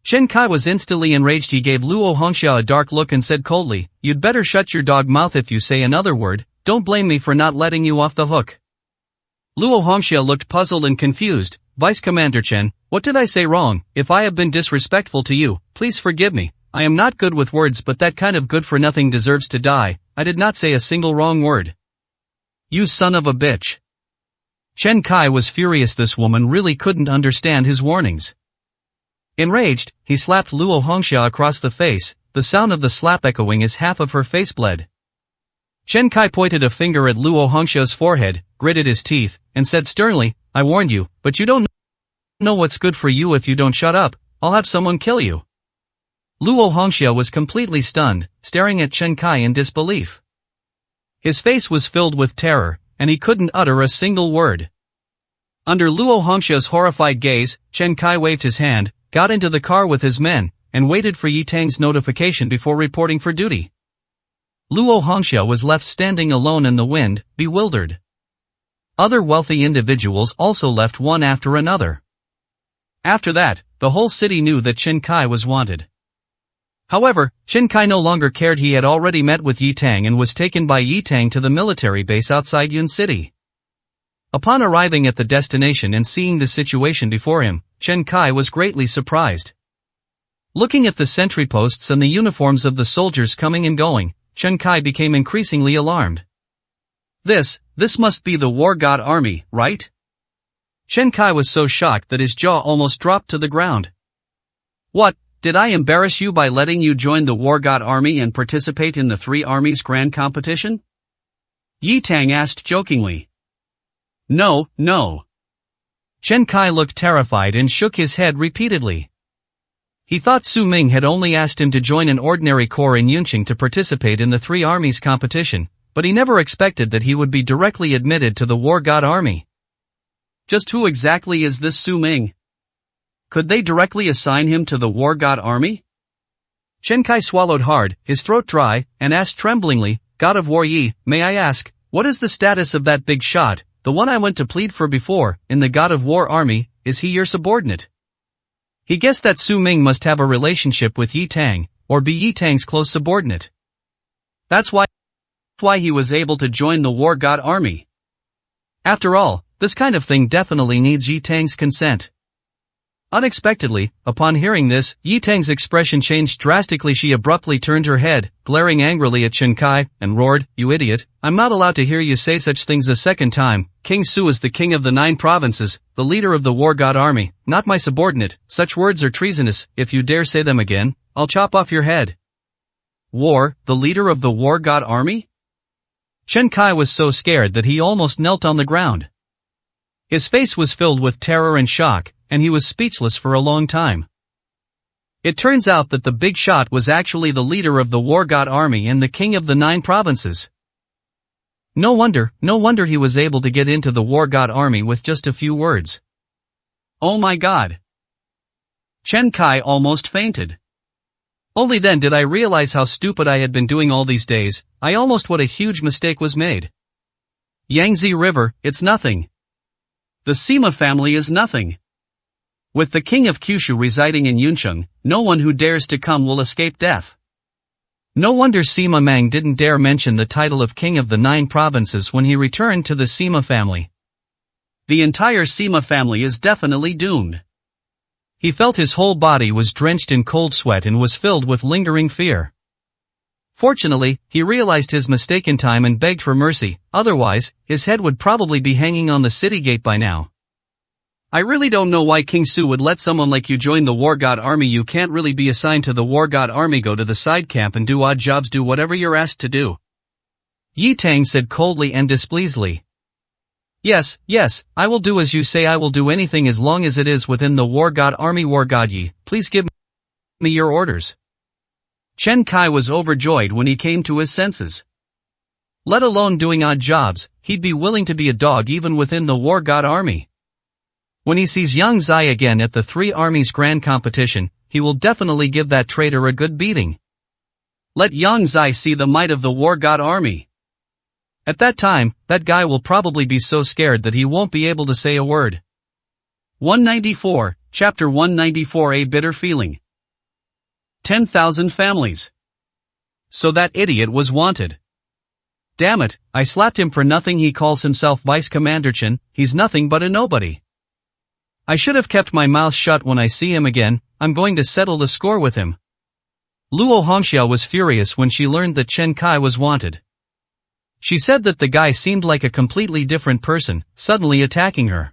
[SPEAKER 1] Chen Kai was instantly enraged. He gave Luo Hongxia a dark look and said coldly, "You'd better shut your dog mouth. If you say another word, don't blame me for not letting you off the hook." Luo Hongxia looked puzzled and confused. "Vice Commander Chen, what did I say wrong? If I have been disrespectful to you, please forgive me. I am not good with words, but that kind of good for nothing deserves to die. I did not say a single wrong word." "You son of a bitch." Chen Kai was furious. This woman really couldn't understand his warnings. Enraged, he slapped Luo Hongxia across the face, the sound of the slap echoing as half of her face bled. Chen Kai pointed a finger at Luo Hongxia's forehead, gritted his teeth, and said sternly, "I warned you, but you don't know what's good for you. If you don't shut up, I'll have someone kill you." Luo Hongxia was completely stunned, staring at Chen Kai in disbelief. His face was filled with terror, and he couldn't utter a single word. Under Luo Hongxia's horrified gaze, Chen Kai waved his hand, got into the car with his men, and waited for Yi Tang's notification before reporting for duty. Luo Hongxia was left standing alone in the wind, bewildered. Other wealthy individuals also left one after another. After that, the whole city knew that Chen Kai was wanted. However, Chen Kai no longer cared. He had already met with Yi Tang and was taken by Yi Tang to the military base outside Yun City. Upon arriving at the destination and seeing the situation before him, Chen Kai was greatly surprised. Looking at the sentry posts and the uniforms of the soldiers coming and going, Chen Kai became increasingly alarmed. This must be the war god army, right? Chen Kai was so shocked that his jaw almost dropped to the ground. "What, did I embarrass you by letting you join the war god army and participate in the three armies grand competition?" Yi Tang asked jokingly. No. Chen Kai looked terrified and shook his head repeatedly. He thought Su Ming had only asked him to join an ordinary corps in Yunqing to participate in the three armies competition, but he never expected that he would be directly admitted to the war god army. Just who exactly is this Su Ming? Could they directly assign him to the war god army? Chen Kai swallowed hard, his throat dry, and asked tremblingly, "God of War Yi, may I ask, what is the status of that big shot, the one I went to plead for before, in the God of War army? Is he your subordinate?" He guessed that Su Ming must have a relationship with Yi Tang, or be Yi Tang's close subordinate. That's why he was able to join the war god army. After all, This kind of thing definitely needs Yi Tang's consent. Unexpectedly, upon hearing this, Yi Tang's expression changed drastically. She abruptly turned her head, glaring angrily at Chen Kai, and roared, "You idiot, I'm not allowed to hear you say such things a second time. King Su is the king of the 9 provinces, the leader of the war god army, not my subordinate. Such words are treasonous. If you dare say them again, I'll chop off your head." The leader of the war god army? Chen Kai was so scared that he almost knelt on the ground. His face was filled with terror and shock, and he was speechless for a long time. It turns out that the big shot was actually the leader of the war god army and the king of the 9 provinces. No wonder he was able to get into the war god army with just a few words. Oh my god! Chen Kai almost fainted. Only then did I realize how stupid I had been doing all these days. What a huge mistake was made. Yangtze River, it's nothing. The Sima family is nothing. With the king of Kyushu residing in Yuncheng, no one who dares to come will escape death. No wonder Sima Mang didn't dare mention the title of king of the 9 provinces when he returned to the Sima family. The entire Sima family is definitely doomed. He felt his whole body was drenched in cold sweat and was filled with lingering fear. Fortunately, he realized his mistake in time and begged for mercy, otherwise, his head would probably be hanging on the city gate by now. I really don't know why King Su would let someone like you join the war god army. You can't really be assigned to the war god army. Go to the side camp and do odd jobs. Do whatever you're asked to do. Yi Tang said coldly and displeasedly. Yes, I will do as you say. I will do anything as long as it is within the war god army. War god Yi, please give me your orders. Chen Kai was overjoyed when he came to his senses. Let alone doing odd jobs, he'd be willing to be a dog even within the war god army. When he sees Yang Zai again at the 3 armies grand competition, he will definitely give that traitor a good beating. Let Yang Zai see the might of the war god army. At that time, that guy will probably be so scared that he won't be able to say a word. 194, Chapter 194. A bitter feeling. 10,000 families. So that idiot was wanted. Damn it, I slapped him for nothing. He calls himself Vice Commander Chen, he's nothing but a nobody. I should have kept my mouth shut. When I see him again, I'm going to settle the score with him. Luo Hongxia was furious when she learned that Chen Kai was wanted. She said that the guy seemed like a completely different person, suddenly attacking her.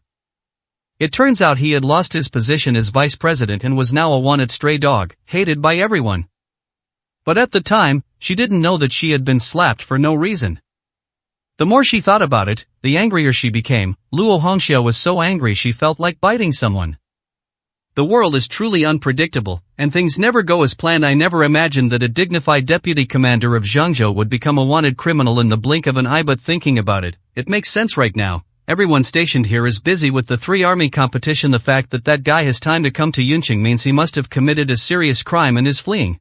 [SPEAKER 1] It turns out he had lost his position as vice president and was now a wanted stray dog, hated by everyone. But at the time, she didn't know that she had been slapped for no reason. The more she thought about it, the angrier she became. Luo Hongxia was so angry she felt like biting someone. The world is truly unpredictable, and things never go as planned. I never imagined that a dignified deputy commander of Zhengzhou would become a wanted criminal in the blink of an eye, but thinking about it, it makes sense right now. Everyone stationed here is busy with the 3 army competition. The fact that that guy has time to come to Yunqing means he must have committed a serious crime and is fleeing.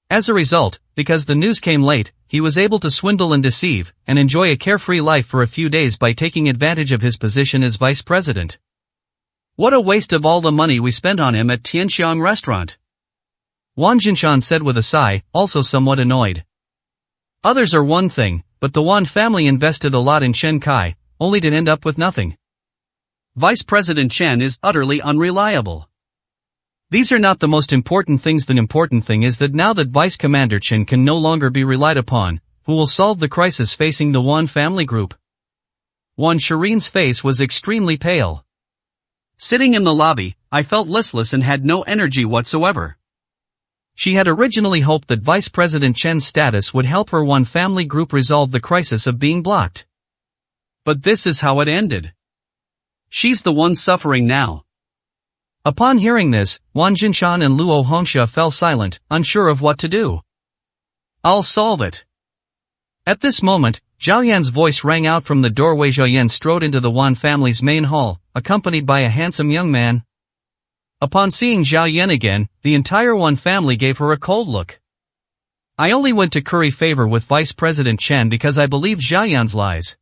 [SPEAKER 1] As a result, because the news came late, he was able to swindle and deceive, and enjoy a carefree life for a few days by taking advantage of his position as vice president. What a waste of all the money we spent on him at Tianxiang restaurant. Wang Jinshan said with a sigh, also somewhat annoyed. Others are one thing, but the Wan family invested a lot in Chen Kai, only to end up with nothing. Vice President Chen is utterly unreliable. These are not the most important things. The important thing is that now that Vice Commander Chen can no longer be relied upon, who will solve the crisis facing the Wan family group? Wan Shirin's face was extremely pale. Sitting in the lobby, I felt listless and had no energy whatsoever. She had originally hoped that Vice President Chen's status would help her Wan family group resolve the crisis of being blocked. But this is how it ended. She's the one suffering now. Upon hearing this, Wang Jinshan and Luo Hongxia fell silent, unsure of what to do. I'll solve it. At this moment, Zhao Yan's voice rang out from the doorway. Zhao Yan strode into the Wan family's main hall, accompanied by a handsome young man. Upon seeing Zhao Yan again, the entire Wan family gave her a cold look. I only went to curry favor with Vice President Chen because I believed Zhao Yan's lies.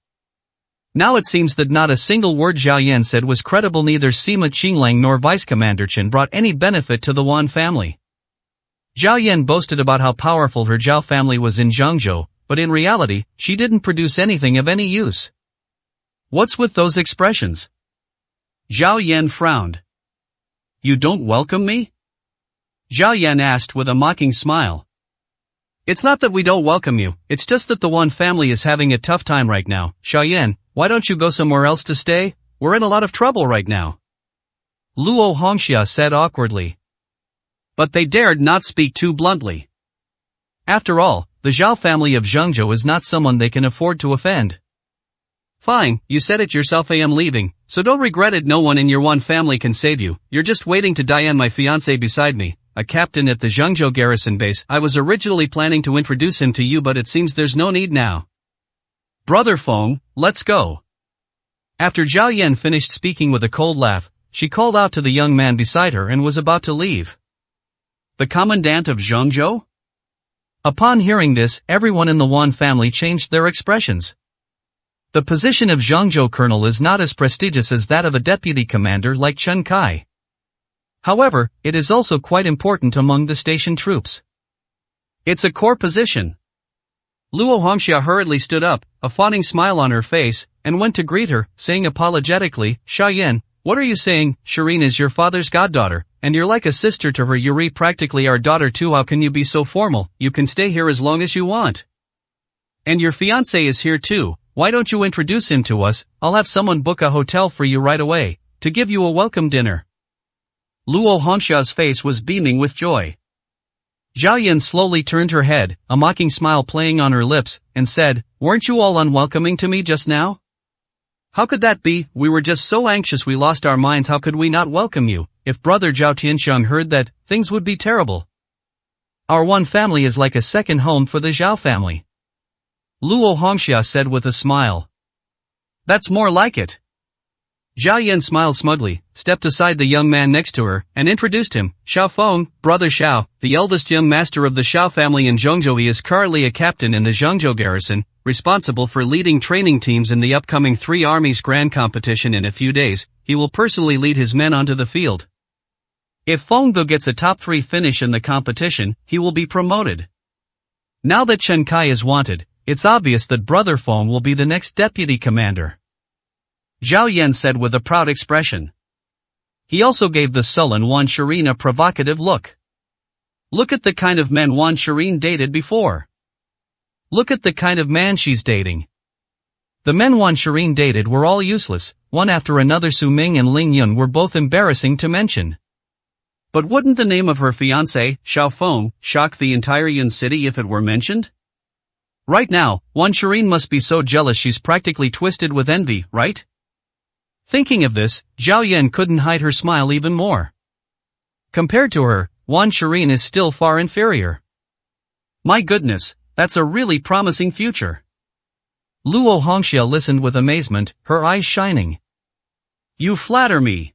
[SPEAKER 1] Now it seems that not a single word Zhao Yan said was credible. Neither Sima Qinglang nor Vice Commander Chen brought any benefit to the Wan family. Zhao Yan boasted about how powerful her Zhao family was in Zhengzhou, but in reality, she didn't produce anything of any use.
[SPEAKER 2] What's with those expressions? Zhao Yan frowned. You don't welcome me? Zhao Yan asked with a mocking smile. It's not that we don't welcome you, it's just that the Wan family is having a tough time right now. Zhao Yan, why don't you go somewhere else to stay? We're in a lot of trouble right now. Luo Hongxia said awkwardly. But they dared not speak too bluntly. After all, the Zhao family of Zhengzhou is not someone they can afford to offend. Fine, you said it yourself. I am leaving, so don't regret it. No one in your Wan family can save you. You're just waiting to die. And my fiancé beside me, a captain at the Zhengzhou garrison base. I was originally planning to introduce him to you, but it seems there's no need now. Brother Feng, let's go. After Zhao Yan finished speaking with a cold laugh, she called out to the young man beside her and was about to leave. The commandant of Zhengzhou? Upon hearing this, everyone in the Wan family changed their expressions. The position of Zhengzhou colonel is not as prestigious as that of a deputy commander like Chen Kai. However, it is also quite important among the station troops. It's a core position. Luo Hongxia hurriedly stood up, a fawning smile on her face, and went to greet her, saying apologetically, Zhao Yan, what are you saying? Shireen is your father's goddaughter, and you're like a sister to her. You're practically our daughter too. How can you be so formal? You can stay here as long as you want. And your fiancé is here too. Why don't you introduce him to us? I'll have someone book a hotel for you right away, to give you a welcome dinner. Luo Hongxia's face was beaming with joy. Zhao Yan slowly turned her head, a mocking smile playing on her lips, and said, weren't you all unwelcoming to me just now? How could that be? We were just so anxious we lost our minds. How could we not welcome you? If brother Zhao Tianxiang heard that, things would be terrible. Our Wan family is like a second home for the Zhao family. Luo Hongxia said with a smile. That's more like it. Zhao Yan smiled smugly, stepped aside the young man next to her, and introduced him, Xiao Feng, brother Xiao, the eldest young master of the Xiao family in Zhengzhou. He is currently a captain in the Zhengzhou garrison, responsible for leading training teams in the upcoming Three Armies Grand Competition. In a few days, he will personally lead his men onto the field. If Feng Gu gets a top 3 finish in the competition, he will be promoted. Now that Chen Kai is wanted, it's obvious that brother Feng will be the next deputy commander. Zhao Yan said with a proud expression. He also gave the sullen Wan Shireen a provocative look. Look at the kind of men Wan Shireen dated before. Look at the kind of man she's dating. The men Wan Shireen dated were all useless, one after another. Su Ming and Ling Yun were both embarrassing to mention. But wouldn't the name of her fiancé, Xiao Feng, shock the entire Yun city if it were mentioned? Right now, Wan Shireen must be so jealous she's practically twisted with envy, right? Thinking of this, Zhao Yan couldn't hide her smile even more. Compared to her, Wan Shireen is still far inferior. My goodness, that's a really promising future. Luo Hongxia listened with amazement, her eyes shining. You flatter me.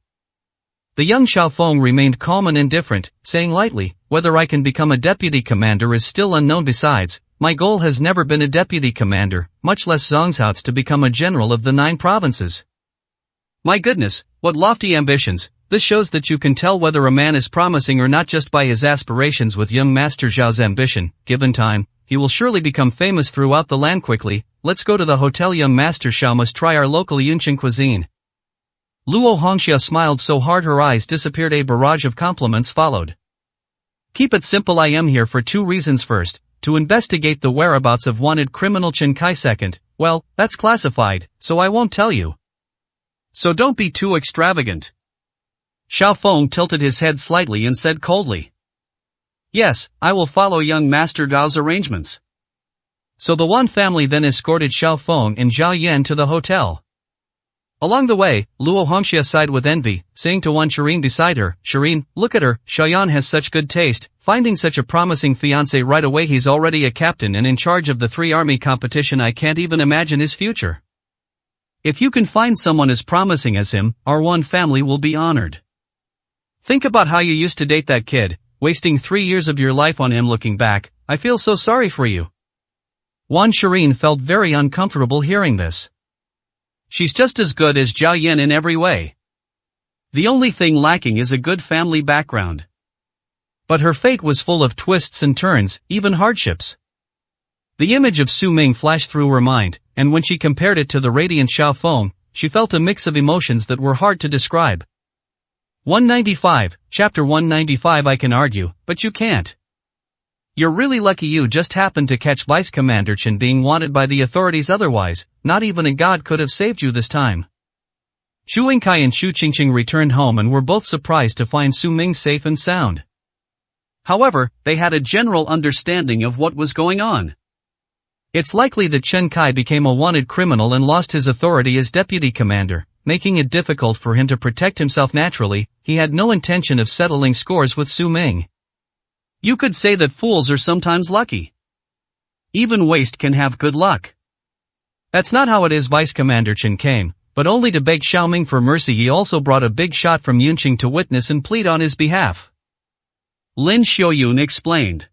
[SPEAKER 2] The young Xiao Feng remained calm and indifferent, saying lightly, whether I can become a deputy commander is still unknown. Besides, my goal has never been a deputy commander, much less Zongzhao's to become a general of the 9 provinces. My goodness, what lofty ambitions. This shows that you can tell whether a man is promising or not just by his aspirations. With young Master Zhao's ambition, given time, he will surely become famous throughout the land. Quickly, let's go to the hotel. Young Master Xiao must try our local Yunqing cuisine. Luo Hongxia smiled so hard her eyes disappeared. A barrage of compliments followed. Keep it simple. I am here for 2 reasons. First, to investigate the whereabouts of wanted criminal Chen Kai. Second, well, that's classified, so I won't tell you. So don't be too extravagant. Xiao Feng tilted his head slightly and said coldly. Yes, I will follow young Master Gao's arrangements. So the Wan family then escorted Xiao Feng and Zhao Yan to the hotel. Along the way, Luo Hongxia sighed with envy, saying to Wan Shireen beside her, Shireen, look at her, Xiaoyan has such good taste, finding such a promising fiancé right away. He's already a captain and in charge of the 3 army competition. I can't even imagine his future. If you can find someone as promising as him, our Wan family will be honored. Think about how you used to date that kid, wasting 3 years of your life on him. Looking back, I feel so sorry for you. Wan Shireen felt very uncomfortable hearing this. She's just as good as Zhao Yan in every way. The only thing lacking is a good family background. But her fate was full of twists and turns, even hardships. The image of Su Ming flashed through her mind, and when she compared it to the radiant Xiao Feng,
[SPEAKER 1] she felt a mix of emotions that were hard to describe. 195, Chapter 195. I can argue, but you can't. You're really lucky you just happened to catch Vice Commander Chen being wanted by the authorities, otherwise, not even a god could have saved you this time. Xu Yingkai and Xu Qingqing returned home and were both surprised to find Su Ming safe and sound.
[SPEAKER 2] However, they had a general understanding of what was going on.
[SPEAKER 1] It's likely that Chen Kai became a wanted criminal and lost his authority as deputy commander, making it difficult for him to protect himself naturally. He had no intention of settling scores with Su Ming.
[SPEAKER 2] You could say that fools are sometimes lucky. Even waste can have good luck.
[SPEAKER 1] That's not how it is. Vice Commander Chen came, but only to beg Xiaoming for mercy. He also brought a big shot from Yunqing to witness and plead on his behalf.
[SPEAKER 2] Lin Xiaoyun explained.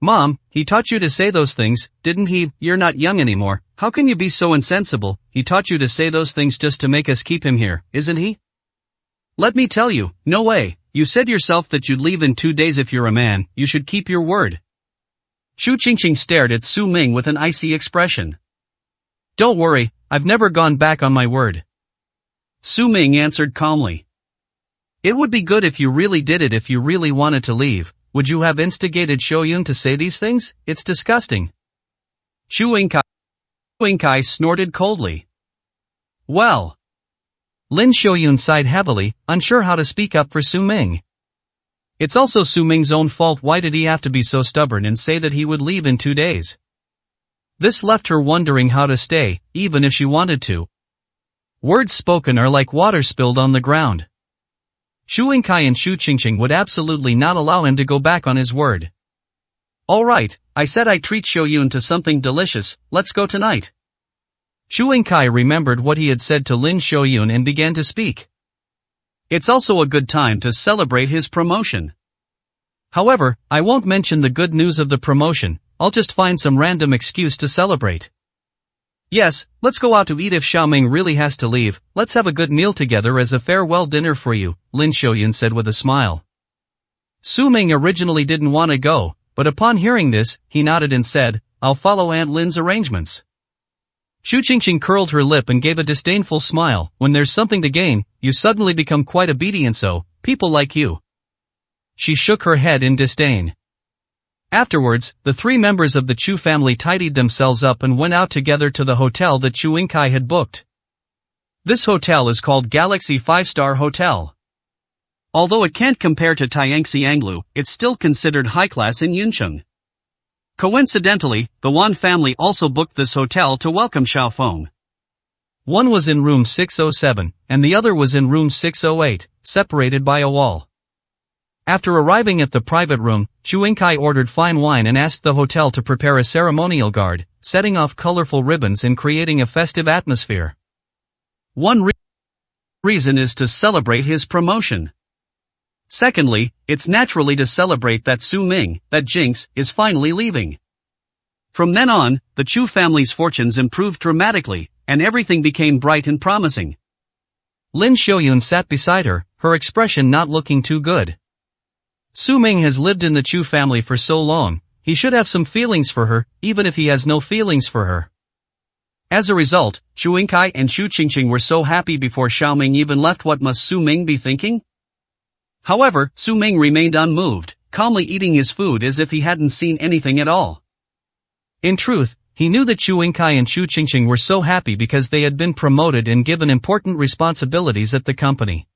[SPEAKER 1] Mom, he taught you to say those things, didn't he? You're not young anymore, how can you be so insensible? He taught you to say those things just to make us keep him here, isn't he?
[SPEAKER 2] Let me tell you, no way. You said yourself that you'd leave in 2 days. If you're a man, you should keep your word. Xu Qingqing stared at Su Ming with an icy expression.
[SPEAKER 1] Don't worry, I've never gone back on my word.
[SPEAKER 2] Su Ming answered calmly.
[SPEAKER 1] It would be good if you really did it. If you really wanted to leave, would you have instigated Xiaoyun to say these things? It's disgusting.
[SPEAKER 2] Xu Yingkai snorted coldly. Well.
[SPEAKER 1] Lin Xiaoyun sighed heavily, unsure how to speak up for Su Ming. It's also Su Ming's own fault. Why did he have to be so stubborn and say that he would leave in 2 days? This left her wondering how to stay, even if she wanted to. Words spoken are like water spilled on the ground. Xu Yingkai and Xu Qingqing would absolutely not allow him to go back on his word.
[SPEAKER 2] Alright, I said I'd treat Xiaoyun to something delicious. Let's go tonight.
[SPEAKER 1] Xu Yingkai remembered what he had said to Lin Xiaoyun and began to speak.
[SPEAKER 2] It's also a good time to celebrate his promotion.
[SPEAKER 1] However, I won't mention the good news of the promotion, I'll just find some random excuse to celebrate. Yes, let's go out to eat. If Xiaoming really has to leave, let's have a good meal together as a farewell dinner for you, Lin Xiaoyun said with a smile. Su Ming originally didn't want to go, but upon hearing this, he nodded and said, I'll follow Aunt Lin's arrangements. Xu Qingqing curled her lip and gave a disdainful smile. When there's something to gain, you suddenly become quite obedient, so, people like you. She shook her head in disdain. Afterwards, the 3 members of the Chu family tidied themselves up and went out together to the hotel that Xu Yingkai had booked. This hotel is called Galaxy 5-Star Hotel. Although it can't compare to Tianxi Anglu, it's still considered high class in Yuncheng. Coincidentally, the Wan family also booked this hotel to welcome Xiaofeng. One was in room 607, and the other was in room 608, separated by a wall. After arriving at the private room, Xu Yingkai ordered fine wine and asked the hotel to prepare a ceremonial guard, setting off colorful ribbons and creating a festive atmosphere. One reason is to celebrate his promotion. Secondly, it's naturally to celebrate that Su Ming, that Jinx, is finally leaving. From then on, the Chu family's fortunes improved dramatically, and everything became bright and promising. Lin Xiaoyun sat beside her, her expression not looking too good. Su Ming has lived in the Chu family for so long, he should have some feelings for her, even if he has no feelings for her. As a result, Xu Yingkai and Xu Qingqing were so happy before Xiaoming even left. What must Su Ming be thinking? However, Su Ming remained unmoved, calmly eating his food as if he hadn't seen anything at all. In truth, he knew that Xu Yingkai and Xu Qingqing were so happy because they had been promoted and given important responsibilities at the company.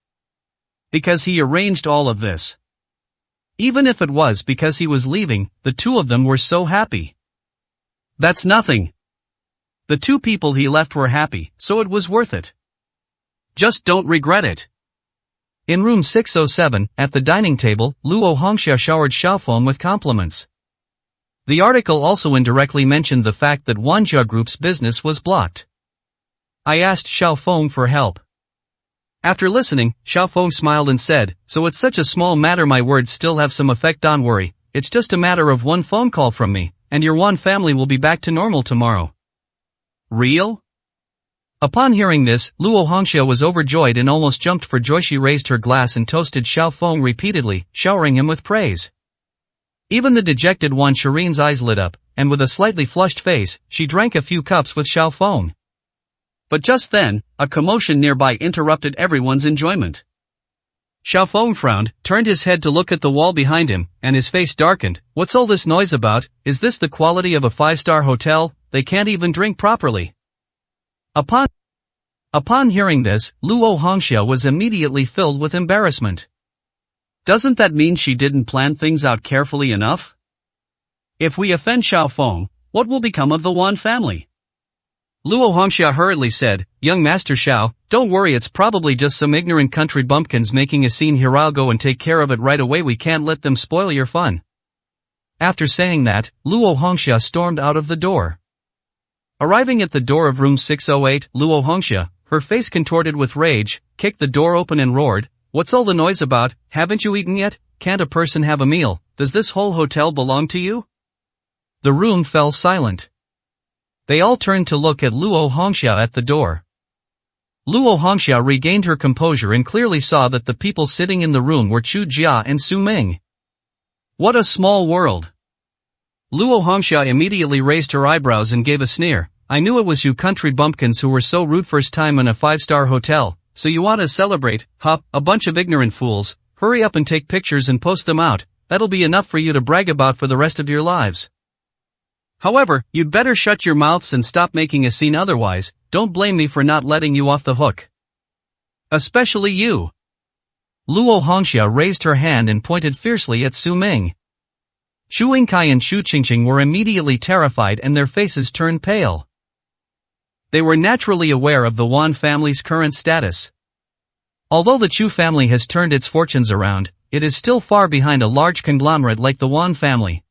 [SPEAKER 1] Because he arranged all of this. Even if it was because he was leaving, the 2 of them were so happy. That's nothing. The 2 people he left were happy, so it was worth it. Just don't regret it. In room 607, at the dining table, Luo Hongxia showered Xiaofeng with compliments. The article also indirectly mentioned the fact that Wanjia Group's business was blocked. I asked Xiaofeng for help. After listening, Xiaofeng smiled and said, so it's such a small matter. My words still have some effect. Don't worry, it's just a matter of 1 phone call from me, and your Wan family will be back to normal tomorrow. Real? Upon hearing this, Luo Hongxia was overjoyed and almost jumped for joy. She raised her glass and toasted Xiaofeng repeatedly, showering him with praise. Even the dejected Wan Shirin's eyes lit up, and with a slightly flushed face, she drank a few cups with Xiaofeng.
[SPEAKER 2] But just then, a commotion nearby interrupted everyone's enjoyment. Xiaofeng frowned, turned his head to look at the wall behind him, and his face darkened. What's all this noise about? Is this the quality of a five-star hotel? They can't even drink properly. Upon hearing this, Luo Hongxia was immediately filled with embarrassment. Doesn't that mean she didn't plan things out carefully enough? If we offend Xiaofeng, what will become of the Wan family? Luo Hongxia hurriedly said, Young Master Xiao, don't worry, it's probably just some ignorant country bumpkins making a scene here. I'll go and take care of it right away. We can't let them spoil your fun. After saying that, Luo Hongxia stormed out of the door. Arriving at the door of room 608, Luo Hongxia, her face contorted with rage, kicked the door open and roared, What's all the noise about? Haven't you eaten yet? Can't a person have a meal? Does this whole hotel belong to you? The room fell silent. They all turned to look at Luo Hongxia at the door. Luo Hongxia regained her composure and clearly saw that the people sitting in the room were Chu Jia and Su Ming. What a small world! Luo Hongxia immediately raised her eyebrows and gave a sneer. I knew it was you country bumpkins who were so rude first time in a five-star hotel, so you want to celebrate, huh? A bunch of ignorant fools. Hurry up and take pictures and post them out. That'll be enough for you to brag about for the rest of your lives. However, you'd better shut your mouths and stop making a scene, otherwise, don't blame me for not letting you off the hook. Especially you. Luo Hongxia raised her hand and pointed fiercely at Su Ming. Chu Yingkai and Chu Qingqing were immediately terrified and their faces turned pale. They were naturally aware of the Wan family's current status. Although the Chu family has turned its fortunes around, it is still far behind a large conglomerate like the Wan family.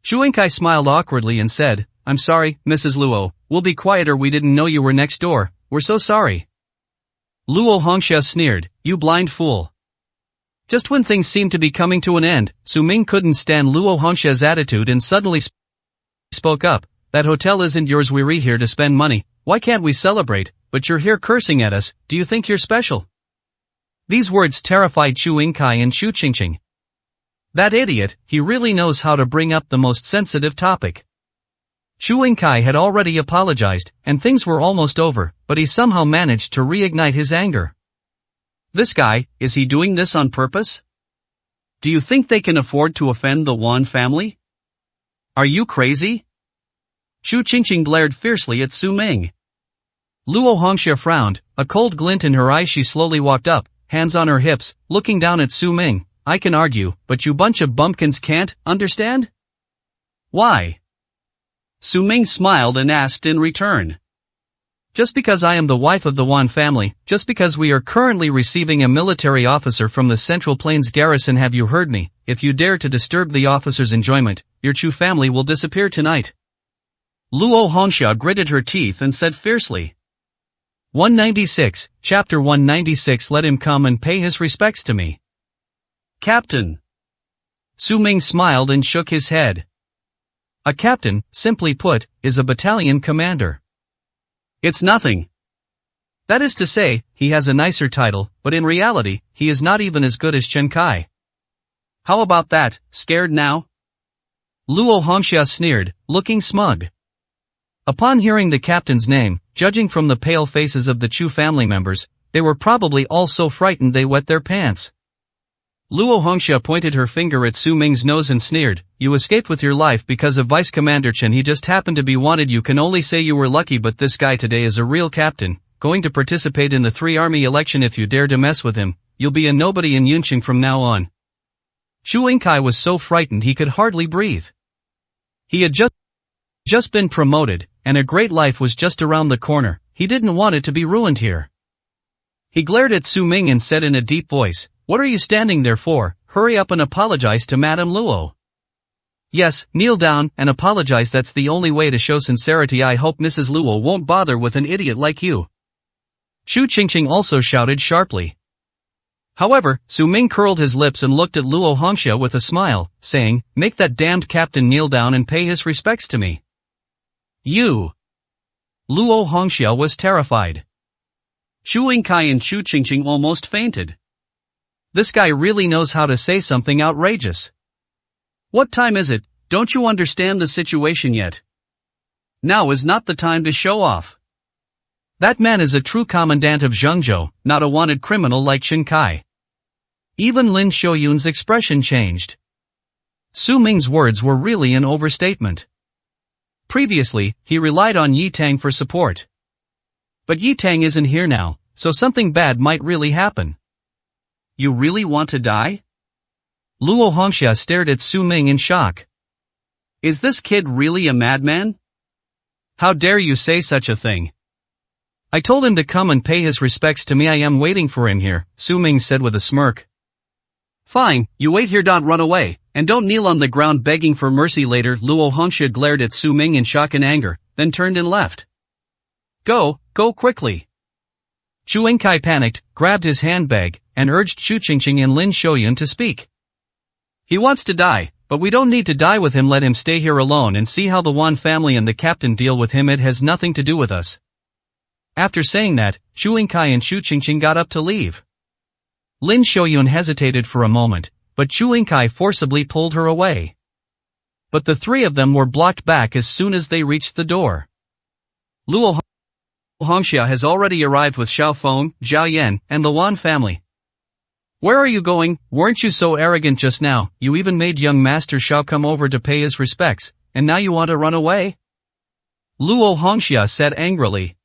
[SPEAKER 2] Chu Yingkai smiled awkwardly and said, I'm sorry, Mrs. Luo, we'll be quieter, we didn't know you were next door, we're so sorry. Luo Hongxia sneered, you blind fool. Just when things seemed to be coming to an end, Su Ming couldn't stand Luo Hongxia's attitude and suddenly spoke up. That hotel isn't yours, we're here to spend money, why can't we celebrate, but you're here cursing at us, do you think you're special? These words terrified Chu Yingkai and Chu Qingqing. That idiot, he really knows how to bring up the most sensitive topic. Chu Yingkai had already apologized, and things were almost over, but he somehow managed to reignite his anger. This guy, is he doing this on purpose? Do you think they can afford to offend the Wan family? Are you crazy? Chu Qingqing glared fiercely at Su Ming. Luo Hongxia frowned, a cold glint in her eyes. She slowly walked up, hands on her hips, looking down at Su Ming. I can argue, but you bunch of bumpkins can't, understand? Why? Su Ming smiled and asked in return. Just because I am the wife of the Wan family, just because we are currently receiving a military officer from the Central Plains garrison. Have you heard me? If you dare to disturb the officer's enjoyment, your Chu family will disappear tonight. Luo Hongxia gritted her teeth and said fiercely. 196, Chapter 196. Let him come and pay his respects to me. Captain. Su Ming smiled and shook his head. A captain, simply put, is a battalion commander. It's nothing. That is to say, he has a nicer title, but in reality, he is not even as good as Chen Kai. How about that, scared now? Luo Hongxia sneered, looking smug. Upon hearing the captain's name, judging from the pale faces of the Chu family members, they were probably all so frightened they wet their pants. Luo Hongxia pointed her finger at Su Ming's nose and sneered, you escaped with your life because of Vice Commander Chen. He just happened to be wanted. You can only say you were lucky, but this guy today is a real captain, going to participate in the 3-army election. If you dare to mess with him, you'll be a nobody in Yunqing from now on. Chu Yingkai was so frightened he could hardly breathe. He had just been promoted, and a great life was just around the corner. He didn't want it to be ruined here. He glared at Su Ming and said in a deep voice, what are you standing there for? Hurry up and apologize to Madame Luo. Yes, kneel down and apologize. That's the only way to show sincerity. I hope Mrs. Luo won't bother with an idiot like you. Chu Qingqing also shouted sharply. However, Su Ming curled his lips and looked at Luo Hongxia with a smile, saying, make that damned captain kneel down and pay his respects to me. You. Luo Hongxia was terrified. Chu Yingkai and Chu Qingqing almost fainted. This guy really knows how to say something outrageous. What time is it? Don't you understand the situation yet? Now is not the time to show off.
[SPEAKER 1] That man is a true commandant of Zhengzhou, not a wanted criminal like Shin Kai. Even Lin Xiuyun's expression changed. Su Ming's words were really an overstatement. Previously, he relied on Yi Tang for support. But Yi Tang isn't here now, so something bad might really happen.
[SPEAKER 2] You really want to die?
[SPEAKER 1] Luo Hongxia stared at Su Ming in shock.
[SPEAKER 2] Is this kid really a madman?
[SPEAKER 1] How dare you say such a thing? I told him to come and pay his respects to me. I am waiting for him here, Su Ming said with a smirk.
[SPEAKER 2] Fine, you wait here. Run away, and don't kneel on the ground begging for mercy later. Luo Hongxia glared at Su Ming in shock and anger, then turned and left.
[SPEAKER 1] Go quickly. Chu Yingkai panicked, grabbed his handbag, and urged Chu Qingqing and Lin Xiuyun to speak. He wants to die, but we don't need to die with him. Let him stay here alone and see how the Wan family and the captain deal with him. It has nothing to do with us. After saying that, Chu Yingkai and Chu Qingqing got up to leave. Lin Xiuyun hesitated for a moment, but Chu Yingkai forcibly pulled her away. But the three of them were blocked back as soon as they reached the door.
[SPEAKER 2] Luo Hongxia has already arrived with Xiao Feng, Zhao Yan, and the Wan family.
[SPEAKER 1] Where are you going? Weren't you so arrogant just now? You even made young Master Xiao come over to pay his respects, and now you want to run away? Luo Hongxia said angrily.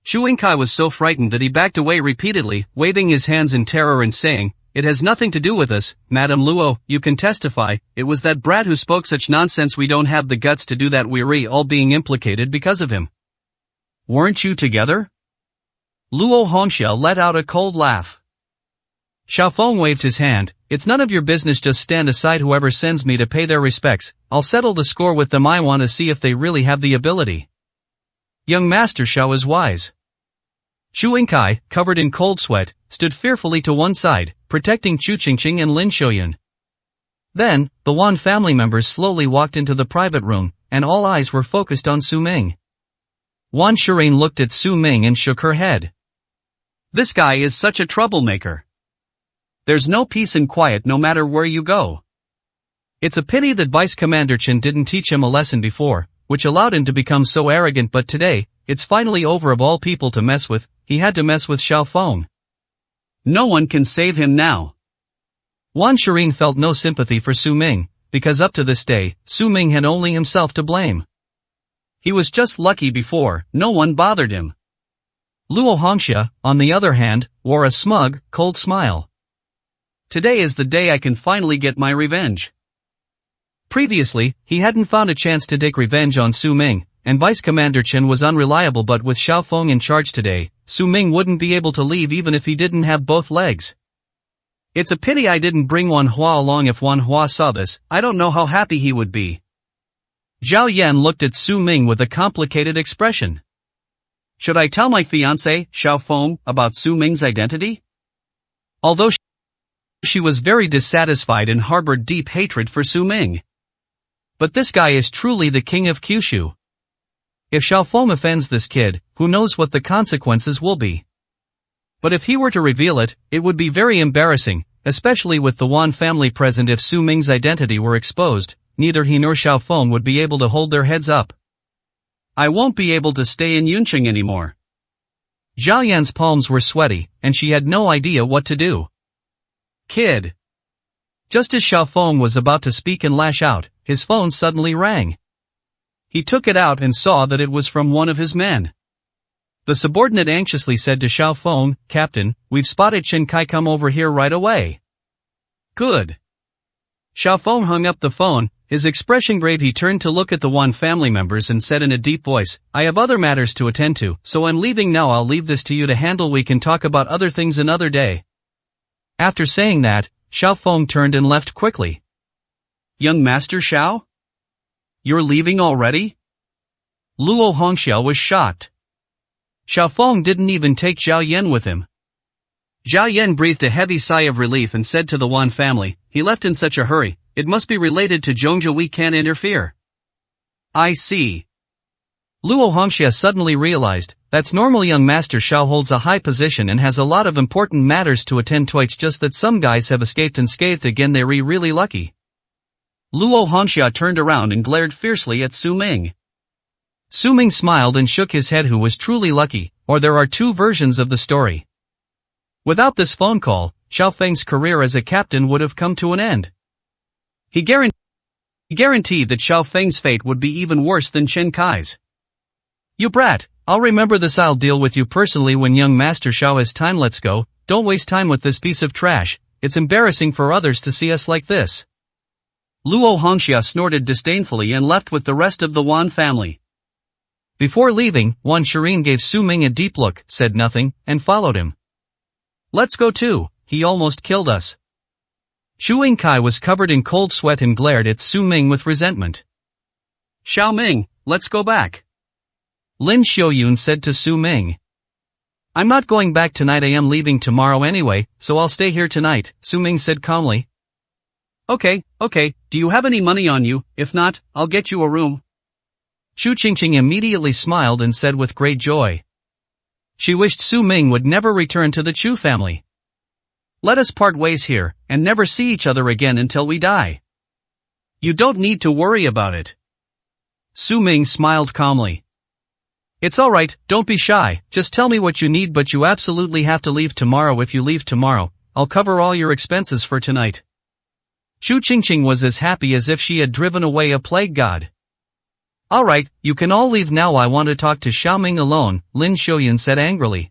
[SPEAKER 2] Chu Yingkai was so frightened that he backed away repeatedly, waving his hands in terror and saying, "It has nothing to do with us, Madam Luo, you can testify, it was that brat who spoke such nonsense. We don't have the guts to do that. We're all being implicated because of him."
[SPEAKER 1] Weren't you together? Luo Hongxia let out a cold laugh. Xiao Feng waved his hand. It's none of your business, just stand aside. Whoever sends me to pay their respects, I'll settle the score with them. I want to see if they really have the ability. Young Master Xiao is wise. Chu Yingkai, covered in cold sweat, stood fearfully to one side, protecting Chu Qingqing and Lin Xiuyun. Then, the Wan family members slowly walked into the private room, and all eyes were focused on Su Ming. Wan Shirin looked at Su Ming and shook her head.
[SPEAKER 2] This guy is such a troublemaker. There's no peace and quiet no matter where you go.
[SPEAKER 1] It's a pity that Vice Commander Chen didn't teach him a lesson before, which allowed him to become so arrogant, but today, it's finally over. Of all people to mess with, he had to mess with Xiao Feng.
[SPEAKER 2] No one can save him now.
[SPEAKER 1] Wan Shirin felt no sympathy for Su Ming, because up to this day, Su Ming had only himself to blame.
[SPEAKER 2] He was just lucky before, no one bothered him.
[SPEAKER 1] Luo Hongxia, on the other hand, wore a smug, cold smile.
[SPEAKER 2] Today is the day I can finally get my revenge.
[SPEAKER 1] Previously, he hadn't found a chance to take revenge on Su Ming, and Vice Commander Chen was unreliable, but with Xiao Feng in charge today, Su Ming wouldn't be able to leave even if he didn't have both legs.
[SPEAKER 2] It's a pity I didn't bring Wan Hua along. If Wan Hua saw this, I don't know how happy he would be.
[SPEAKER 1] Zhao Yan looked at Su Ming with a complicated expression.
[SPEAKER 2] Should I tell my fiancé, Xiao Feng, about Su Ming's identity?
[SPEAKER 1] Although she was very dissatisfied and harbored deep hatred for Su Ming. But this guy is truly the king of Kyushu. If Xiao Feng offends this kid, who knows what the consequences will be. But if he were to reveal it, it would be very embarrassing, especially with the Wan family present. If Su Ming's identity were exposed, neither he nor Xiao Feng would be able to hold their heads up.
[SPEAKER 2] I won't be able to stay in Yunqing anymore.
[SPEAKER 1] Zhao Yan's palms were sweaty, and she had no idea what to do.
[SPEAKER 2] Kid.
[SPEAKER 1] Just as Xiao Feng was about to speak and lash out, his phone suddenly rang. He took it out and saw that it was from one of his men. The subordinate anxiously said to Xiao Feng, "Captain, we've spotted Chen Kai. Come over here right away."
[SPEAKER 2] Good.
[SPEAKER 1] Xiao Feng hung up the phone, his expression grave. He turned to look at the Wan family members and said in a deep voice, "I have other matters to attend to, so I'm leaving now. I'll leave this to you to handle. We can talk about other things another day." After saying that, Xiao Feng turned and left quickly.
[SPEAKER 2] Young Master Xiao? You're leaving already?
[SPEAKER 1] Luo Hongxia was shocked. Xiao Feng didn't even take Zhao Yan with him.
[SPEAKER 2] Zhao Yan breathed a heavy sigh of relief and said to the Wan family, "He left in such a hurry, it must be related to Zhengzhou. We can't interfere."
[SPEAKER 1] I see. Luo Hongxia suddenly realized, that's normal. Young Master Xiao holds a high position and has a lot of important matters to attend to. It's just that some guys have escaped unscathed again. They're really lucky.
[SPEAKER 2] Luo Hongxia turned around and glared fiercely at Su Ming.
[SPEAKER 1] Su Ming smiled and shook his head. Who was truly lucky, or there are two versions of the story. Without this phone call, Xiao Feng's career as a captain would have come to an end. He guaranteed that Xiao Feng's fate would be even worse than Chen Kai's. "You brat, I'll remember this. I'll deal with you personally when young Master Xiao has time. Let's go, don't waste time with this piece of trash, it's embarrassing for others to see us like this." Luo Hongxia snorted disdainfully and left with the rest of the Wan family. Before leaving, Wan Shirin gave Su Ming a deep look, said nothing, and followed him. "Let's go too, he almost killed us." Xu Yingkai was covered in cold sweat and glared at Su Ming with resentment. "Xiao Ming, let's go back." Lin Xiaoyun said to Su Ming. "I'm not going back tonight. I am leaving tomorrow anyway, so I'll stay here tonight," Su Ming said calmly. Okay, do you have any money on you? If not, I'll get you a room." Xu Qingqing immediately smiled and said with great joy. She wished Su Ming would never return to the Chu family. "Let us part ways here, and never see each other again until we die. You don't need to worry about it." Su Ming smiled calmly. "It's alright, don't be shy, just tell me what you need, but you absolutely have to leave tomorrow. If you leave tomorrow, I'll cover all your expenses for tonight." Xu Qingqing was as happy as if she had driven away a plague god. "Alright, you can all leave now. I want to talk to Xiaoming alone," Lin Xiaoyun said angrily.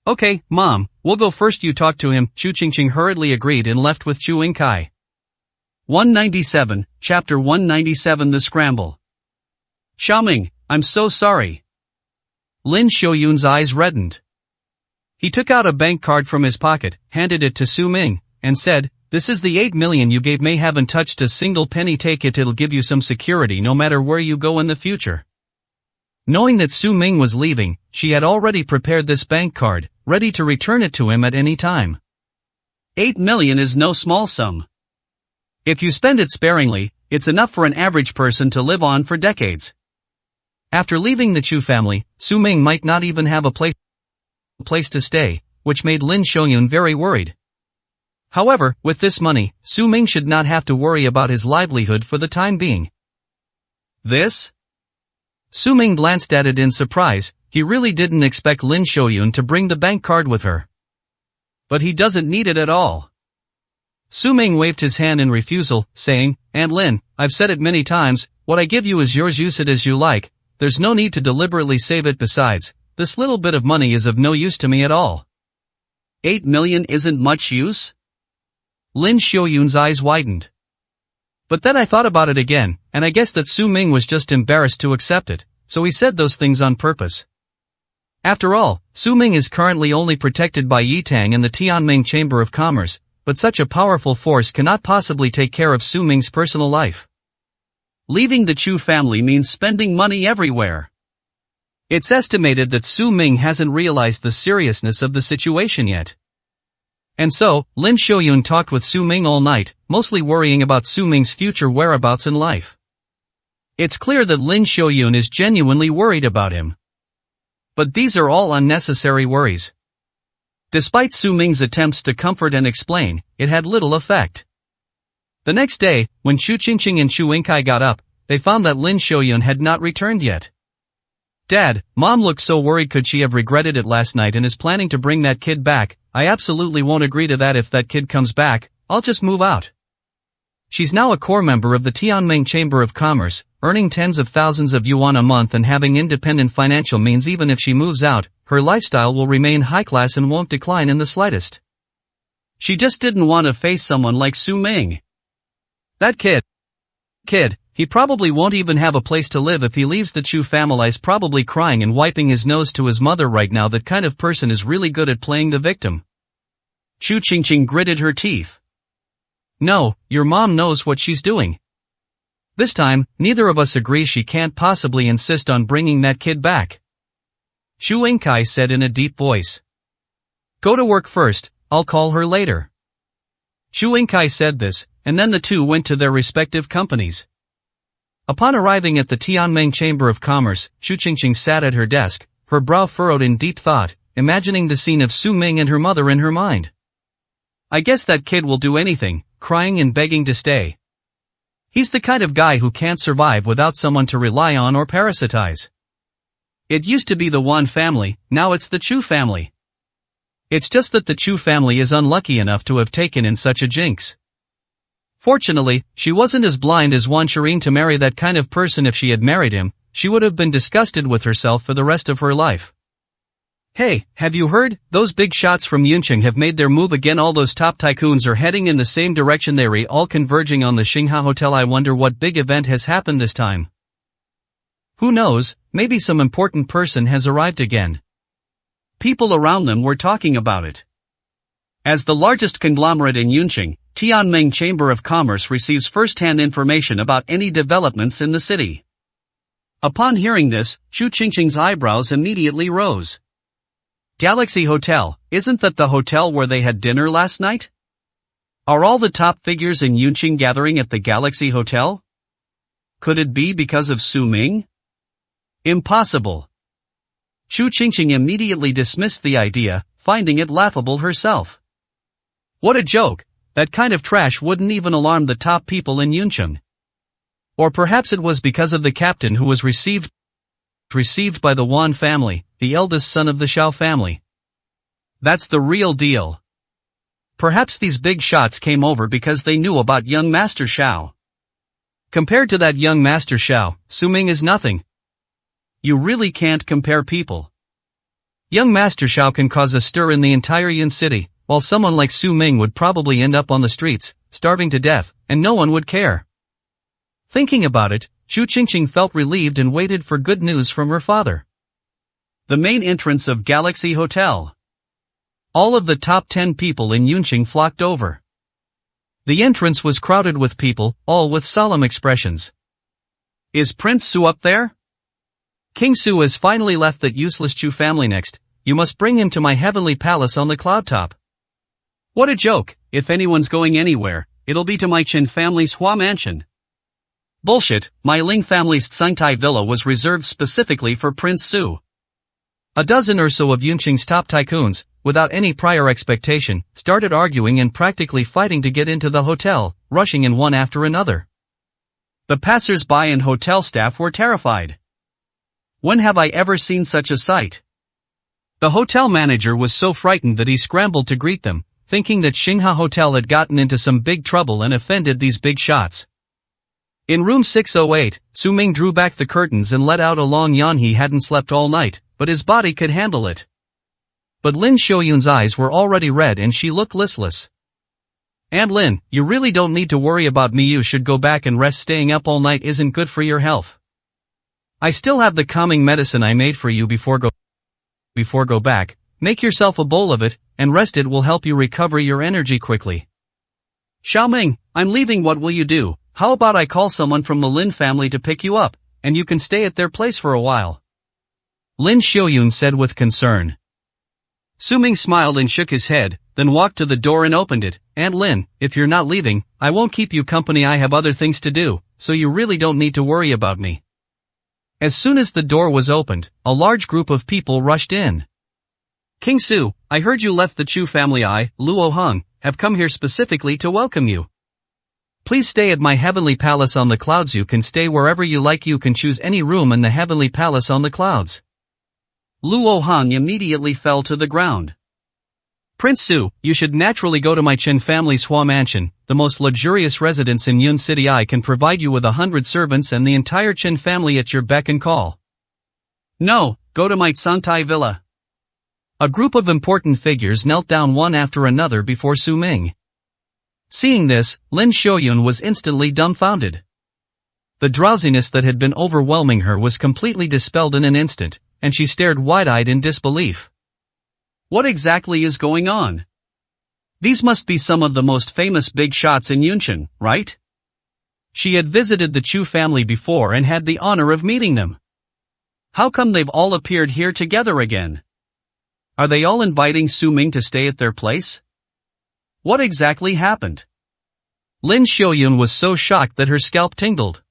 [SPEAKER 1] "Okay, Mom, we'll go first. You talk to him." Xu Qingqing hurriedly agreed and left with Xu Yingkai. 197, Chapter 197 The Scramble. "Xiaoming, I'm so sorry." Lin Xiaoyun's eyes reddened. He took out a bank card from his pocket, handed it to Su Ming, and said, "This is the 8 million you gave me. Haven't touched a single penny. Take it, it'll give you some security no matter where you go in the future." Knowing that Su Ming was leaving, she had already prepared this bank card, ready to return it to him at any time. 8 million is no small sum. If you spend it sparingly, it's enough for an average person to live on for decades. After leaving the Chu family, Su Ming might not even have a place to stay, which made Lin Xiaoyun very worried. However, with this money, Su Ming should not have to worry about his livelihood for the time being. This? Su Ming glanced at it in surprise. He really didn't expect Lin Xiaoyun to bring the bank card with her. But he doesn't need it at all. Su Ming waved his hand in refusal, saying, "Aunt Lin, I've said it many times, what I give you is yours, use it as you like, there's no need to deliberately save it. Besides, this little bit of money is of no use to me at all." 8 million isn't much use? Lin Xiaoyun's eyes widened. But then I thought about it again, and I guess that Su Ming was just embarrassed to accept it, so he said those things on purpose. After all, Su Ming is currently only protected by Yitang and the Tianming Chamber of Commerce, but such a powerful force cannot possibly take care of Su Ming's personal life. Leaving the Chu family means spending money everywhere. It's estimated that Su Ming hasn't realized the seriousness of the situation yet. And so, Lin Xiaoyun talked with Su Ming all night, mostly worrying about Su Ming's future whereabouts in life. It's clear that Lin Xiaoyun is genuinely worried about him. But these are all unnecessary worries. Despite Su Ming's attempts to comfort and explain, it had little effect. The next day, when Xu Qingqing and Xu Yingkai got up, they found that Lin Xiaoyun had not returned yet. "Dad, Mom looked so worried. Could she have regretted it last night and is planning to bring that kid back? I absolutely won't agree to that. If that kid comes back, I'll just move out." She's now a core member of the Tianming Chamber of Commerce, earning tens of thousands of yuan a month and having independent financial means. Even if she moves out, her lifestyle will remain high class and won't decline in the slightest. She just didn't want to face someone like Su Ming. That kid, he probably won't even have a place to live if he leaves the Chu family. He's probably crying and wiping his nose to his mother right now. That kind of person is really good at playing the victim. Xu Qingqing gritted her teeth. "No, your mom knows what she's doing. This time, neither of us agrees. She can't possibly insist on bringing that kid back." Xu Yingkai said in a deep voice. "Go to work first, I'll call her later." Xu Yingkai said this, and then the two went to their respective companies. Upon arriving at the Tianming Chamber of Commerce, Xu Qingqing sat at her desk, her brow furrowed in deep thought, imagining the scene of Su Ming and her mother in her mind. "I guess that kid will do anything, crying and begging to stay. He's the kind of guy who can't survive without someone to rely on or parasitize.
[SPEAKER 2] It used to be the Wan family, now it's the Chu family. It's just that the Chu family is unlucky enough to have taken in such a jinx. Fortunately, she wasn't as blind as Wan Shireen to marry that kind of person. If she had married him, she would have been disgusted with herself for the rest of her life. Hey, have you heard? Those big shots from Yunqing have made their move again. All those top tycoons are heading in the same direction. They're all converging on the Xingha Hotel. I wonder what big event has happened this time. Who knows, maybe some important person has arrived again. People around them were talking about it. As the largest conglomerate in Yunqing, Tianming Chamber of Commerce receives first-hand information about any developments in the city. Upon hearing this, Chu Qingqing's eyebrows immediately rose. Galaxy Hotel, isn't that the hotel where they had dinner last night? Are all the top figures in Yunqing gathering at the Galaxy Hotel? Could it be because of Su Ming? Impossible. Chu Qingqing immediately dismissed the idea, finding it laughable herself. What a joke, that kind of trash wouldn't even alarm the top people in Yunqing. Or perhaps it was because of the captain who was received by the Wan family, the eldest son of the Xiao family. That's the real deal. Perhaps these big shots came over because they knew about young Master Xiao. Compared to that young Master Xiao, Su Ming is nothing. You really can't compare people. Young Master Xiao can cause a stir in the entire Yin city, while someone like Su Ming would probably end up on the streets, starving to death, and no one would care. Thinking about it, Chu Qingqing felt relieved and waited for good news from her father. The main entrance of Galaxy Hotel. All of the top 10 people in Yunqing flocked over. The entrance was crowded with people, all with solemn expressions. Is Prince Su up there? King Su has finally left that useless Chu family. Next, you must bring him to my heavenly palace on the cloud top. What a joke, if anyone's going anywhere, it'll be to my Qin family's Hua mansion. Bullshit, my Ling family's Tsangtai villa was reserved specifically for Prince Su. A dozen or so of Yunqing's top tycoons, without any prior expectation, started arguing and practically fighting to get into the hotel, rushing in one after another. The passers-by and hotel staff were terrified. When have I ever seen such a sight? The hotel manager was so frightened that he scrambled to greet them, thinking that Xingha Hotel had gotten into some big trouble and offended these big shots. In room 608, Su Ming drew back the curtains and let out a long yawn. He hadn't slept all night, but his body could handle it. But Lin Xiaoyun's eyes were already red and she looked listless. Aunt Lin, you really don't need to worry about me. You should go back and rest. Staying up all night isn't good for your health. I still have the calming medicine I made for you before go back. Make yourself a bowl of it, and rest. It will help you recover your energy quickly. Xiaoming, I'm leaving. What will you do? How about I call someone from the Lin family to pick you up, and you can stay at their place for a while? Lin Xiaoyun said with concern. Su Ming smiled and shook his head, then walked to the door and opened it. Aunt Lin, if you're not leaving, I won't keep you company. I have other things to do, so you really don't need to worry about me. As soon as the door was opened, a large group of people rushed in. King Su, I heard you left the Chu family. I, Luo Heng, have come here specifically to welcome you. Please stay at my heavenly palace on the clouds. You can stay wherever you like. You can choose any room in the heavenly palace on the clouds. Luo Heng immediately fell to the ground. Prince Su, you should naturally go to my Qin family's Hua mansion, the most luxurious residence in Yun City. I can provide you with 100 servants and the entire Qin family at your beck and call. No, go to my Tsangtai villa. A group of important figures knelt down one after another before Su Ming. Seeing this, Lin Xiaoyun was instantly dumbfounded. The drowsiness that had been overwhelming her was completely dispelled in an instant, and she stared wide-eyed in disbelief. What exactly is going on? These must be some of the most famous big shots in Yunqing, right? She had visited the Chu family before and had the honor of meeting them. How come they've all appeared here together again? Are they all inviting Su Ming to stay at their place? What exactly happened? Lin Xiaoyun was so shocked that her scalp tingled.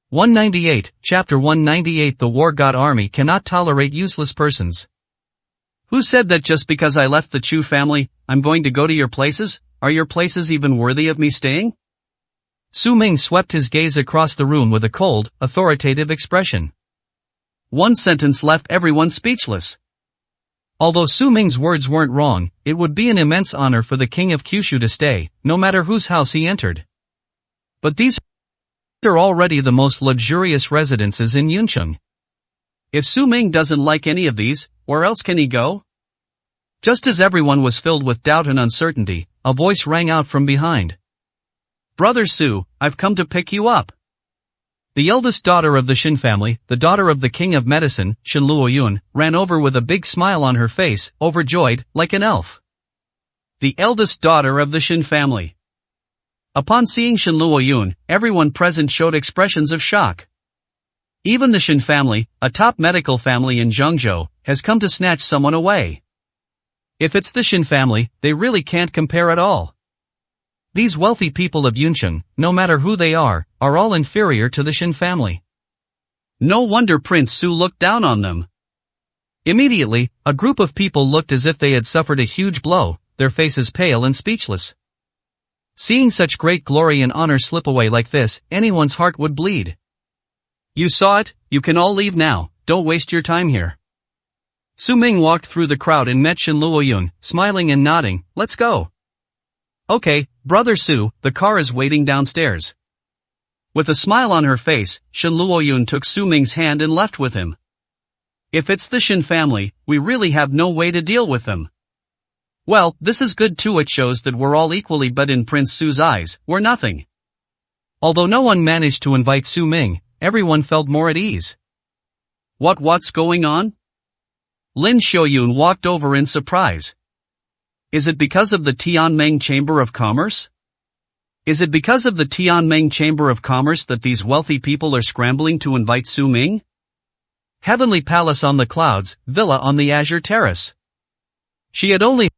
[SPEAKER 2] 198, Chapter 198. The War God Army cannot tolerate useless persons. Who said that just because I left the Chu family, I'm going to go to your places? Are your places even worthy of me staying? Su Ming swept his gaze across the room with a cold, authoritative expression. One sentence left everyone speechless.
[SPEAKER 1] Although Su Ming's words weren't wrong, it would be an immense honor for the king of Kyushu to stay, no matter whose house he entered. But these are already the most luxurious residences in Yuncheng.
[SPEAKER 2] If Su Ming doesn't like any of these, where else can he go?
[SPEAKER 1] Just as everyone was filled with doubt and uncertainty, a voice rang out from behind.
[SPEAKER 2] Brother Su, I've come to pick you up.
[SPEAKER 1] The eldest daughter of the Shin family, the daughter of the king of medicine, Shin Luoyun, ran over with a big smile on her face, overjoyed, like an elf.
[SPEAKER 2] The eldest daughter of the Shin family. Upon seeing Shin Luoyun, everyone present showed expressions of shock. Even the Shin family, a top medical family in Zhengzhou, has come to snatch someone away.
[SPEAKER 1] If it's the Shin family, they really can't compare at all. These wealthy people of Yuncheng, no matter who they are all inferior to the Shin family.
[SPEAKER 2] No wonder Prince Su looked down on them.
[SPEAKER 1] Immediately, a group of people looked as if they had suffered a huge blow, their faces pale and speechless. Seeing such great glory and honor slip away like this, anyone's heart would bleed.
[SPEAKER 2] You saw it, you can all leave now, don't waste your time here.
[SPEAKER 1] Su Ming walked through the crowd and met Shin Luoyun, smiling and nodding, let's go.
[SPEAKER 2] Okay, Brother Su, the car is waiting downstairs. With a smile on her face, Shin Luoyun took Su Ming's hand and left with him. If it's the Shin family, we really have no way to deal with them. Well, this is good too, it shows that we're all equally, but in Prince Su's eyes, we're nothing.
[SPEAKER 1] Although no one managed to invite Su Ming, everyone felt more at ease.
[SPEAKER 2] What's going on? Lin Xiaoyun walked over in surprise. Is it because of the Tianmeng Chamber of Commerce? Is it because of the Tianmeng Chamber of Commerce that these wealthy people are scrambling to invite Su Ming?
[SPEAKER 1] Heavenly palace on the clouds, villa on the azure terrace. She had only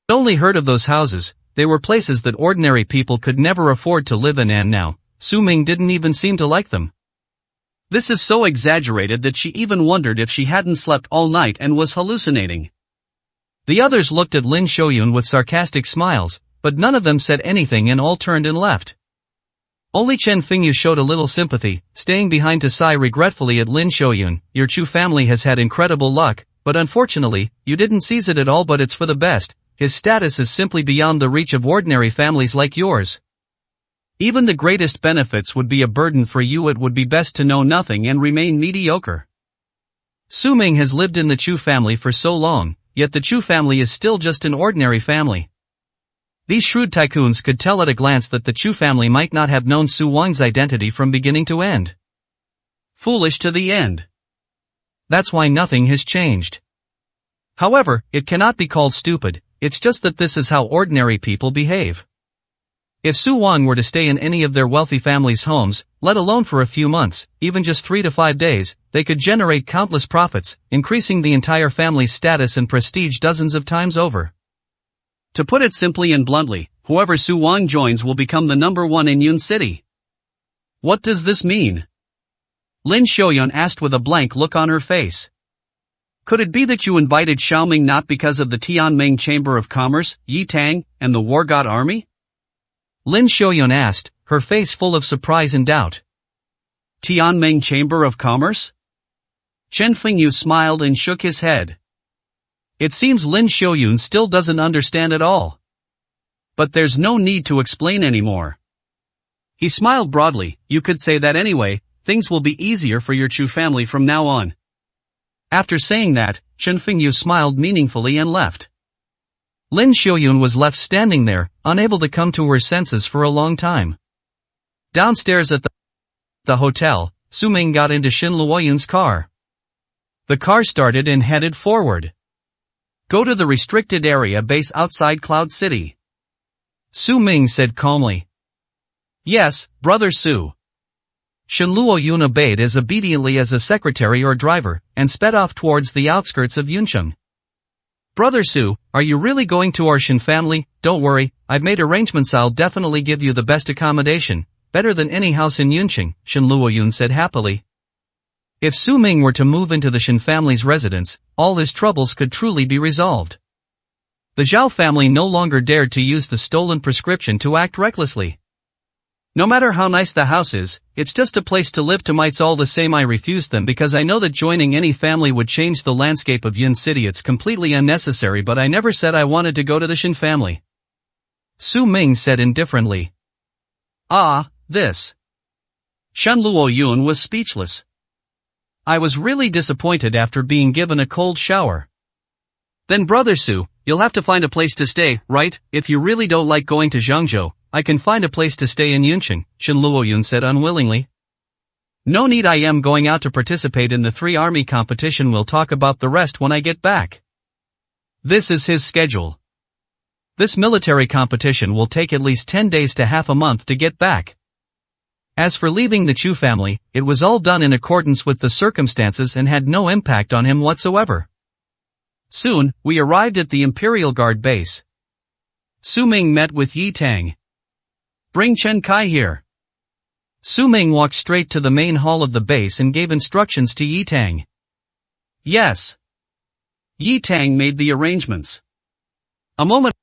[SPEAKER 1] heard of those houses, they were places that ordinary people could never afford to live in, and now, Su Ming didn't even seem to like them.
[SPEAKER 2] This is so exaggerated that she even wondered if she hadn't slept all night and was hallucinating.
[SPEAKER 1] The others looked at Lin Xiaoyun with sarcastic smiles, but none of them said anything and all turned and left. Only Chen Fingyu showed a little sympathy, staying behind to sigh regretfully at Lin Xiaoyun. Your Chu family has had incredible luck, but unfortunately, you didn't seize it at all, but it's for the best. His status is simply beyond the reach of ordinary families like yours. Even the greatest benefits would be a burden for you. It would be best to know nothing and remain mediocre. Su Ming has lived in the Chu family for so long, yet the Chu family is still just an ordinary family. These shrewd tycoons could tell at a glance that the Chu family might not have known Su Wang's identity from beginning to end.
[SPEAKER 2] Foolish to the end.
[SPEAKER 1] That's why nothing has changed. However, it cannot be called stupid, it's just that this is how ordinary people behave. If Su Wang were to stay in any of their wealthy families' homes, let alone for a few months, even just 3 to 5 days, they could generate countless profits, increasing the entire family's status and prestige dozens of times over.
[SPEAKER 2] To put it simply and bluntly, whoever Su Wang joins will become the number one in Yun City. What does this mean? Lin Xiaoyun asked with a blank look on her face. Could it be that you invited Xiaoming not because of the Tianmeng Chamber of Commerce, Yi Tang, and the War God Army?
[SPEAKER 1] Lin Xiaoyun asked, her face full of surprise and doubt.
[SPEAKER 2] Tianmeng Chamber of Commerce? Chen Fingyu smiled and shook his head.
[SPEAKER 1] It seems Lin Xiaoyun still doesn't understand at all.
[SPEAKER 2] But there's no need to explain anymore. He smiled broadly. You could say that anyway, things will be easier for your Chu family from now on.
[SPEAKER 1] After saying that, Chen Fingyu smiled meaningfully and left. Lin Xiaoyun was left standing there, unable to come to her senses for a long time. Downstairs at the hotel, Su Ming got into Shin Luoyun's car. The car started and headed forward.
[SPEAKER 2] Go to the restricted area base outside Cloud City.
[SPEAKER 1] Su Ming said calmly.
[SPEAKER 2] Yes, Brother Su.
[SPEAKER 1] Shin Luoyun obeyed as obediently as a secretary or driver, and sped off towards the outskirts of Yuncheng. Brother Su, are you really going to our Shin family? Don't worry, I've made arrangements. I'll definitely give you the best accommodation, better than any house in Yuncheng, Shin Luoyun said happily. If Su Ming were to move into the Shin family's residence, all his troubles could truly be resolved. The Zhao family no longer dared to use the stolen prescription to act recklessly.
[SPEAKER 2] No matter how nice the house is, it's just a place to live tonight's all the same. I refused them because I know that joining any family would change the landscape of Yin City. It's completely unnecessary, but I never said I wanted to go to the Shin family. Su Ming said indifferently. Ah, this. Shen Luo Yun was speechless. I was really disappointed after being given a cold shower. Then Brother Su, you'll have to find a place to stay, right? If you really don't like going to Zhangzhou, I can find a place to stay in Yuncheng, Shen Luoyun said unwillingly. No need, I am going out to participate in the 3-army competition. We'll talk about the rest when I get back. This is his schedule. This military competition will take at least 10 days to half a month to get back. As for leaving the Chu family, it was all done in accordance with the circumstances and had no impact on him whatsoever. Soon, we arrived at the Imperial Guard base. Su Ming met with Yi Tang. Bring Chen Kai here. Su Ming walked straight to the main hall of the base and gave instructions to Yi Tang. Yes. Yi Tang made the arrangements. A moment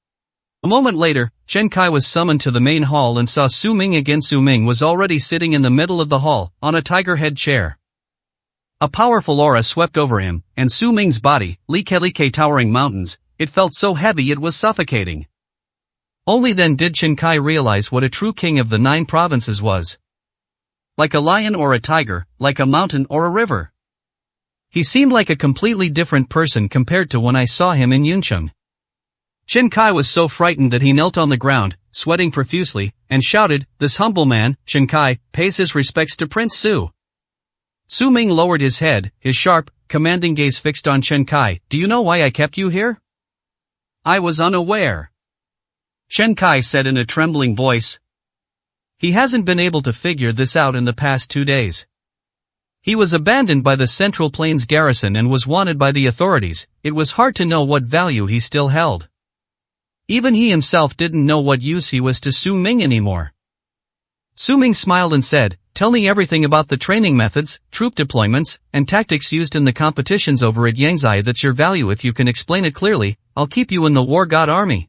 [SPEAKER 2] later, Chen Kai was summoned to the main hall and saw Su Ming again. Su Ming was already sitting in the middle of the hall, on a tiger head chair. A powerful aura swept over him, and Su Ming's body, like towering mountains, it felt so heavy it was suffocating. Only then did Chen Kai realize what a true king of the 9 provinces was. Like a lion or a tiger, like a mountain or a river. He seemed like a completely different person compared to when I saw him in Yuncheng. Chen Kai was so frightened that he knelt on the ground, sweating profusely, and shouted, "This humble man, Chen Kai, pays his respects to Prince Su." Su Ming lowered his head, his sharp, commanding gaze fixed on Chen Kai. Do you know why I kept you here? I was unaware. Chen Kai said in a trembling voice. He hasn't been able to figure this out in the past 2 days. He was abandoned by the Central Plains garrison and was wanted by the authorities. It was hard to know what value he still held. Even he himself didn't know what use he was to Su Ming anymore. Su Ming smiled and said, "Tell me everything about the training methods, troop deployments, and tactics used in the competitions over at Yangzai. That's your value. If you can explain it clearly, I'll keep you in the War God Army."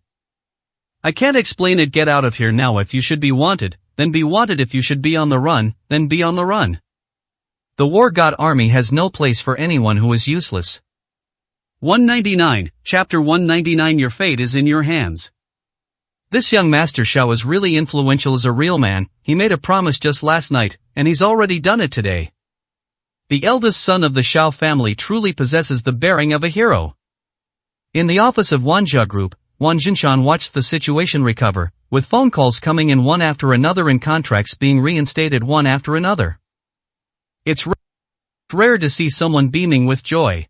[SPEAKER 2] I can't explain it. Get out of here now. If you should be wanted, then be wanted. If you should be on the run, then be on the run. The War God Army has no place for anyone who is useless. 199, Chapter 199. Your fate is in your hands. This young Master Shao is really influential as a real man. He made a promise just last night, and he's already done it today. The eldest son of the Shao family truly possesses the bearing of a hero. In the office of Wanjia Group, Wang Jinshan watched the situation recover, with phone calls coming in one after another and contracts being reinstated one after another. It's rare to see someone beaming with joy.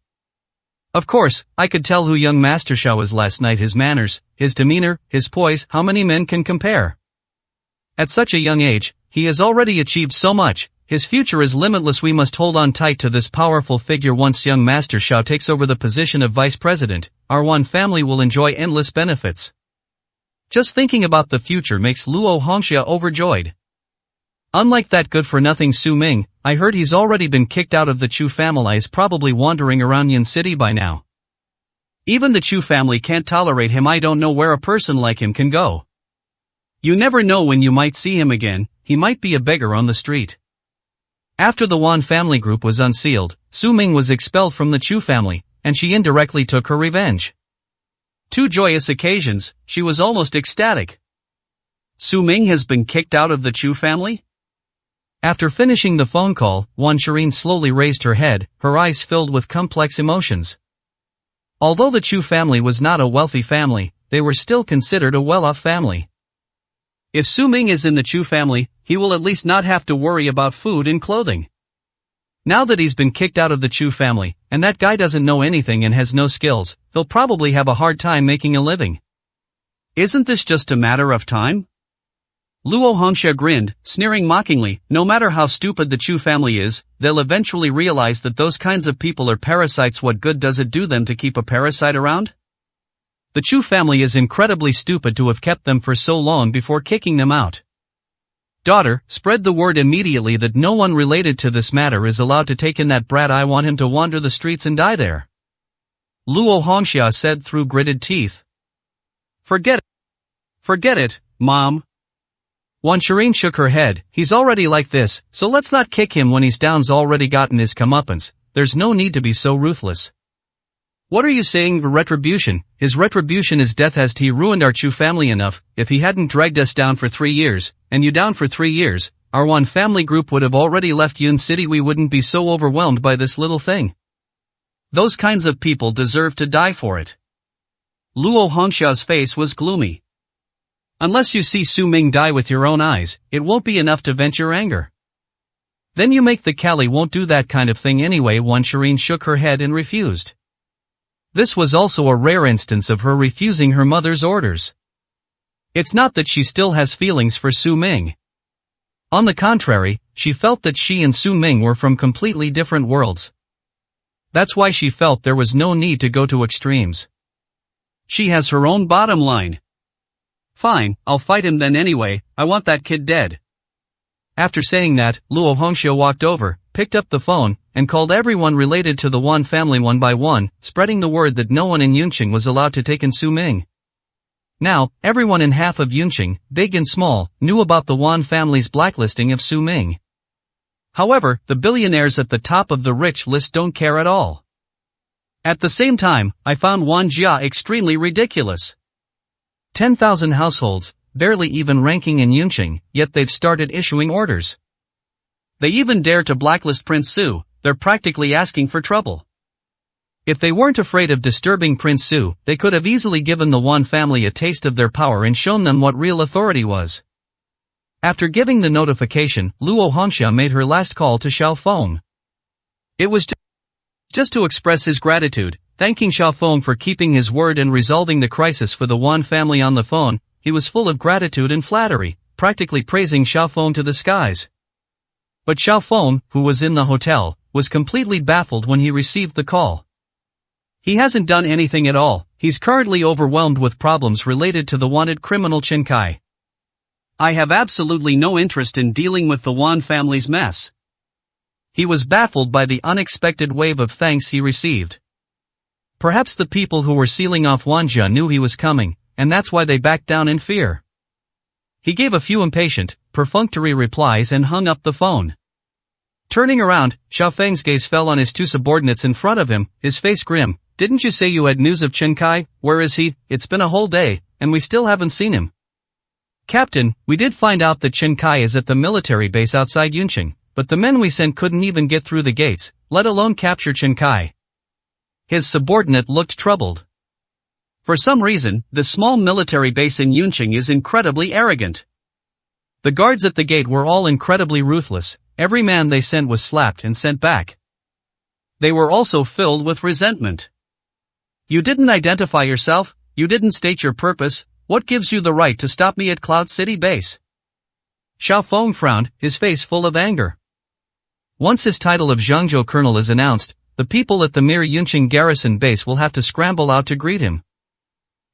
[SPEAKER 2] Of course, I could tell who young Master Shao was last night. His manners, his demeanor, his poise, how many men can compare? At such a young age, he has already achieved so much. His future is limitless. We must hold on tight to this powerful figure. Once young Master Shao takes over the position of vice president, our Wan family will enjoy endless benefits. Just thinking about the future makes Luo Hongxia overjoyed. Unlike that good-for-nothing Su Ming, I heard he's already been kicked out of the Chu family. He's probably wandering around Yin City by now. Even the Chu family can't tolerate him. I don't know where a person like him can go. You never know when you might see him again. He might be a beggar on the street. After the Wan family group was unsealed, Su Ming was expelled from the Chu family, and she indirectly took her revenge. 2 joyous occasions, she was almost ecstatic. Su Ming has been kicked out of the Chu family? After finishing the phone call, Wan Shireen slowly raised her head, her eyes filled with complex emotions. Although the Chu family was not a wealthy family, they were still considered a well-off family. If Su Ming is in the Chu family, he will at least not have to worry about food and clothing. Now that he's been kicked out of the Chu family, and that guy doesn't know anything and has no skills, they'll probably have a hard time making a living. Isn't this just a matter of time? Luo Hongxia grinned, sneering mockingly. No matter how stupid the Chu family is, they'll eventually realize that those kinds of people are parasites. What good does it do them to keep a parasite around? The Chu family is incredibly stupid to have kept them for so long before kicking them out. Daughter, spread the word immediately that no one related to this matter is allowed to take in that brat. I want him to wander the streets and die there. Luo Hongxia said through gritted teeth. Forget it, Mom.
[SPEAKER 1] Wan Shirin shook her head. He's already like this, so let's not kick him when he's down's already gotten his comeuppance. There's no need to be so ruthless. What are you saying? Retribution? His retribution is death. Has he ruined our Chu family enough? If he hadn't dragged us down for 3 years, and you down for 3 years, our Wan family group would have already left Yun City. We wouldn't be so overwhelmed by this little thing. Those kinds of people deserve to die for it. Luo Hongxia's face was gloomy. Unless you see Su Ming die with your own eyes, it won't be enough to vent your anger. Then you make the Kali won't do that kind of thing anyway. Wan Shirin shook her head and refused. This was also a rare instance of her refusing her mother's orders. It's not that she still has feelings for Su Ming. On the contrary, she felt that she and Su Ming were from completely different worlds. That's why she felt there was no need to go to extremes. She has her own bottom line. Fine, I'll fight him then anyway. I want that kid dead. After saying that, Luo Hongxia walked over, picked up the phone, and called everyone related to the Wan family one by one, spreading the word that no one in Yunqing was allowed to take in Su Ming. Now, everyone in half of Yunqing, big and small, knew about the Wan family's blacklisting of Su Ming. However, the billionaires at the top of the rich list don't care at all. At the same time, I found Wan Jia extremely ridiculous. 10,000 households, barely even ranking in Yunqing, yet they've started issuing orders. They even dare to blacklist Prince Su. They're practically asking for trouble. If they weren't afraid of disturbing Prince Su, they could have easily given the Wan family a taste of their power and shown them what real authority was. After giving the notification, Luo Hongxia made her last call to Xiaofeng. It was just to express his gratitude, thanking Xiaofeng for keeping his word and resolving the crisis for the Wan family. On the phone, he was full of gratitude and flattery, practically praising Xiaofeng to the skies. But Xiaofeng, who was in the hotel, was completely baffled when he received the call. He hasn't done anything at all. He's currently overwhelmed with problems related to the wanted criminal Chen Kai. I have absolutely no interest in dealing with the Wan family's mess. He was baffled by the unexpected wave of thanks he received. Perhaps the people who were sealing off Wanja knew he was coming, and that's why they backed down in fear. He gave a few impatient, perfunctory replies and hung up the phone. Turning around, Xiaofeng's gaze fell on his two subordinates in front of him, his face grim. Didn't you say you had news of Chen Kai? Where is he? It's been a whole day, and we still haven't seen him. Captain, we did find out that Chen Kai is at the military base outside Yunqing, but the men we sent couldn't even get through the gates, let alone capture Chen Kai. His subordinate looked troubled. For some reason, the small military base in Yunqing is incredibly arrogant. The guards at the gate were all incredibly ruthless. Every man they sent was slapped and sent back. They were also filled with resentment. You didn't identify yourself, you didn't state your purpose, what gives you the right to stop me at Cloud City base? Xiaofeng frowned, his face full of anger. Once his title of Zhangzhou Colonel is announced, the people at the mere Yunqing garrison base will have to scramble out to greet him.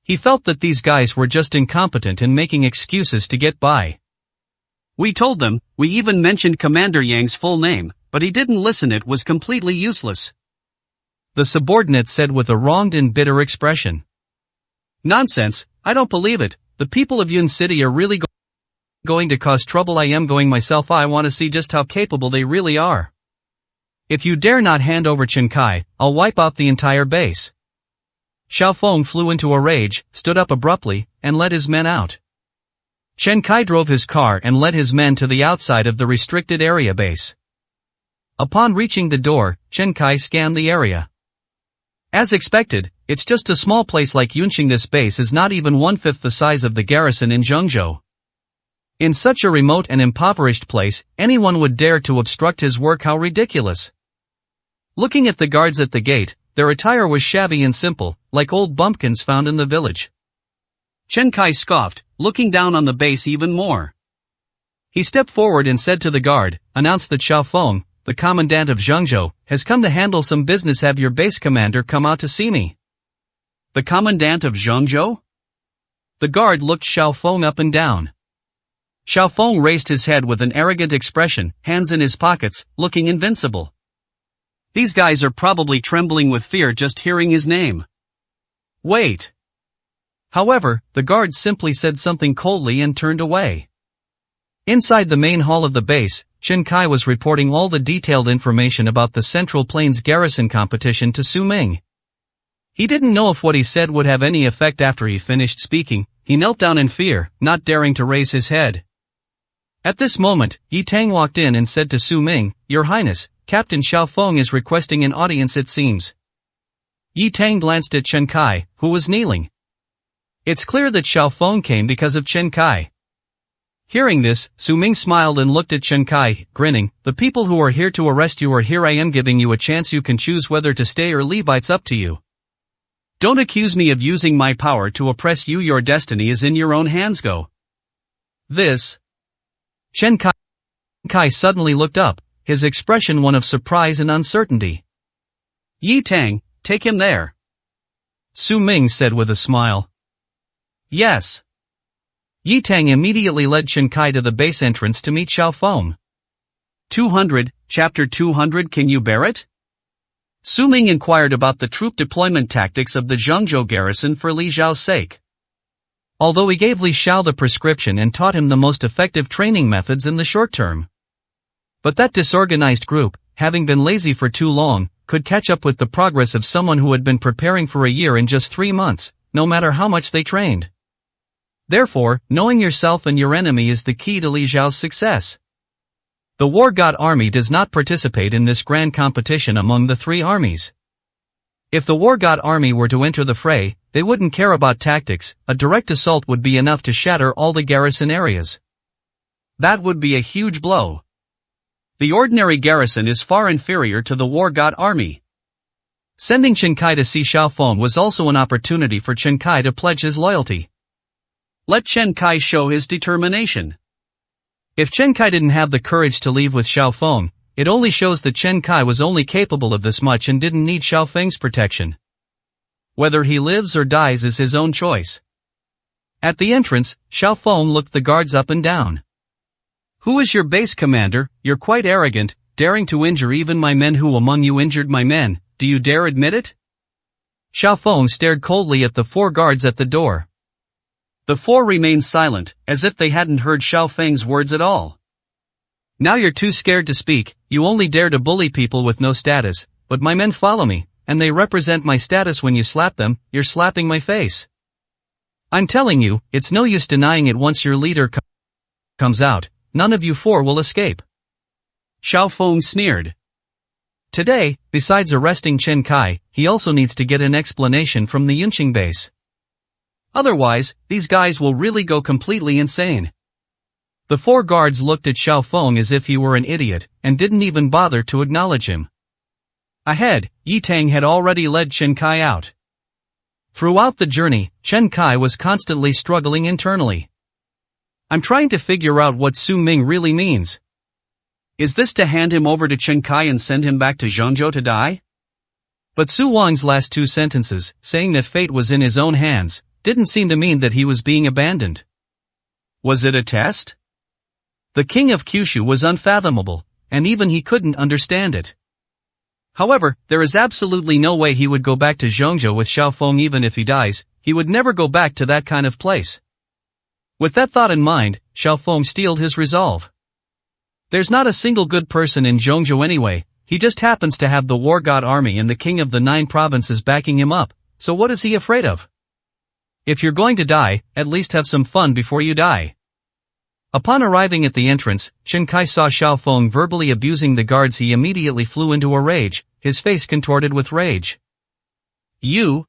[SPEAKER 1] He felt that these guys were just incompetent and making excuses to get by. We told them, we even mentioned Commander Yang's full name, but he didn't listen. It was completely useless. The subordinate said with a wronged and bitter expression. Nonsense, I don't believe it. The people of Yun City are really going to cause trouble. I am going myself. I want to see just how capable they really are. If you dare not hand over Chen Kai, I'll wipe out the entire base. Xiaofeng flew into a rage, stood up abruptly, and led his men out. Chen Kai drove his car and led his men to the outside of the restricted area base. Upon reaching the door, Chen Kai scanned the area. As expected, it's just a small place like Yunqing. This base is not even 1/5 the size of the garrison in Zhengzhou. In such a remote and impoverished place, anyone would dare to obstruct his work. How ridiculous. Looking at the guards at the gate, their attire was shabby and simple, like old bumpkins found in the village. Chen Kai scoffed, looking down on the base even more. He stepped forward and said to the guard, announced that Xiaofeng, the commandant of Zhengzhou, has come to handle some business. Have your base commander come out to see me. The commandant of Zhengzhou? The guard looked Xiaofeng up and down. Xiaofeng raised his head with an arrogant expression, hands in his pockets, looking invincible. These guys are probably trembling with fear just hearing his name. Wait. However, the guard simply said something coldly and turned away. Inside the main hall of the base, Chen Kai was reporting all the detailed information about the Central Plains Garrison competition to Su Ming. He didn't know if what he said would have any effect after he finished speaking. He knelt down in fear, not daring to raise his head. At this moment, Yi Tang walked in and said to Su Ming, "Your Highness, Captain Xiao Feng is requesting an audience it seems." Yi Tang glanced at Chen Kai, who was kneeling. It's clear that Xiao Feng came because of Chen Kai. Hearing this, Su Ming smiled and looked at Chen Kai, grinning, "The people who are here to arrest you are here. I am giving you a chance. You can choose whether to stay or leave. It's up to you. Don't accuse me of using my power to oppress you. Your destiny is in your own hands. Go." This. Chen Kai suddenly looked up, his expression one of surprise and uncertainty. "Yi Tang, take him there," Su Ming said with a smile. "Yes." Yi Tang immediately led Chen Kai to the base entrance to meet Xiao Feng. 200, Chapter 200. Can you bear it? Su Ming inquired about the troop deployment tactics of the Zhengzhou garrison for Li Zhao's sake. Although he gave Li Xiao the prescription and taught him the most effective training methods in the short term. But that disorganized group, having been lazy for too long, could catch up with the progress of someone who had been preparing for a year in just 3 months, no matter how much they trained. Therefore, knowing yourself and your enemy is the key to Li Zhao's success. The War God Army does not participate in this grand competition among the 3 armies. If the War God Army were to enter the fray, they wouldn't care about tactics. A direct assault would be enough to shatter all the garrison areas. That would be a huge blow. The ordinary garrison is far inferior to the War God Army. Sending Chen Kai to see Xiao Feng was also an opportunity for Chen Kai to pledge his loyalty. Let Chen Kai show his determination. If Chen Kai didn't have the courage to leave with Xiao Feng, it only shows that Chen Kai was only capable of this much and didn't need Xiao Feng's protection. Whether he lives or dies is his own choice. At the entrance, Xiao Feng looked the guards up and down. "Who is your base commander? You're quite arrogant, daring to injure even my men. Who among you injured my men? Do you dare admit it?" Xiao Feng stared coldly at the 4 guards at the door. The 4 remained silent, as if they hadn't heard Xiao Feng's words at all. "Now you're too scared to speak. You only dare to bully people with no status, but my men follow me, and they represent my status. When you slap them, you're slapping my face. I'm telling you, it's no use denying it. Once your leader comes out, none of you 4 will escape." Xiao Feng sneered. Today, besides arresting Chen Kai, he also needs to get an explanation from the Yunqing base. Otherwise, these guys will really go completely insane. The 4 guards looked at Xiao Feng as if he were an idiot, and didn't even bother to acknowledge him. Ahead, Yi Tang had already led Chen Kai out. Throughout the journey, Chen Kai was constantly struggling internally. "I'm trying to figure out what Su Ming really means. Is this to hand him over to Chen Kai and send him back to Zhengzhou to die?" But Su Wang's last 2 sentences, saying that fate was in his own hands, didn't seem to mean that he was being abandoned. Was it a test? The king of Kyushu was unfathomable, and even he couldn't understand it. However, there is absolutely no way he would go back to Zhengzhou with Xiao Feng. Even if he dies, he would never go back to that kind of place. With that thought in mind, Xiao Feng steeled his resolve. There's not a single good person in Zhengzhou anyway. He just happens to have the War God Army and the king of the 9 provinces backing him up, so what is he afraid of? If you're going to die, at least have some fun before you die. Upon arriving at the entrance, Chen Kai saw Xiao Feng verbally abusing the guards. He immediately flew into a rage, his face contorted with rage. "You?"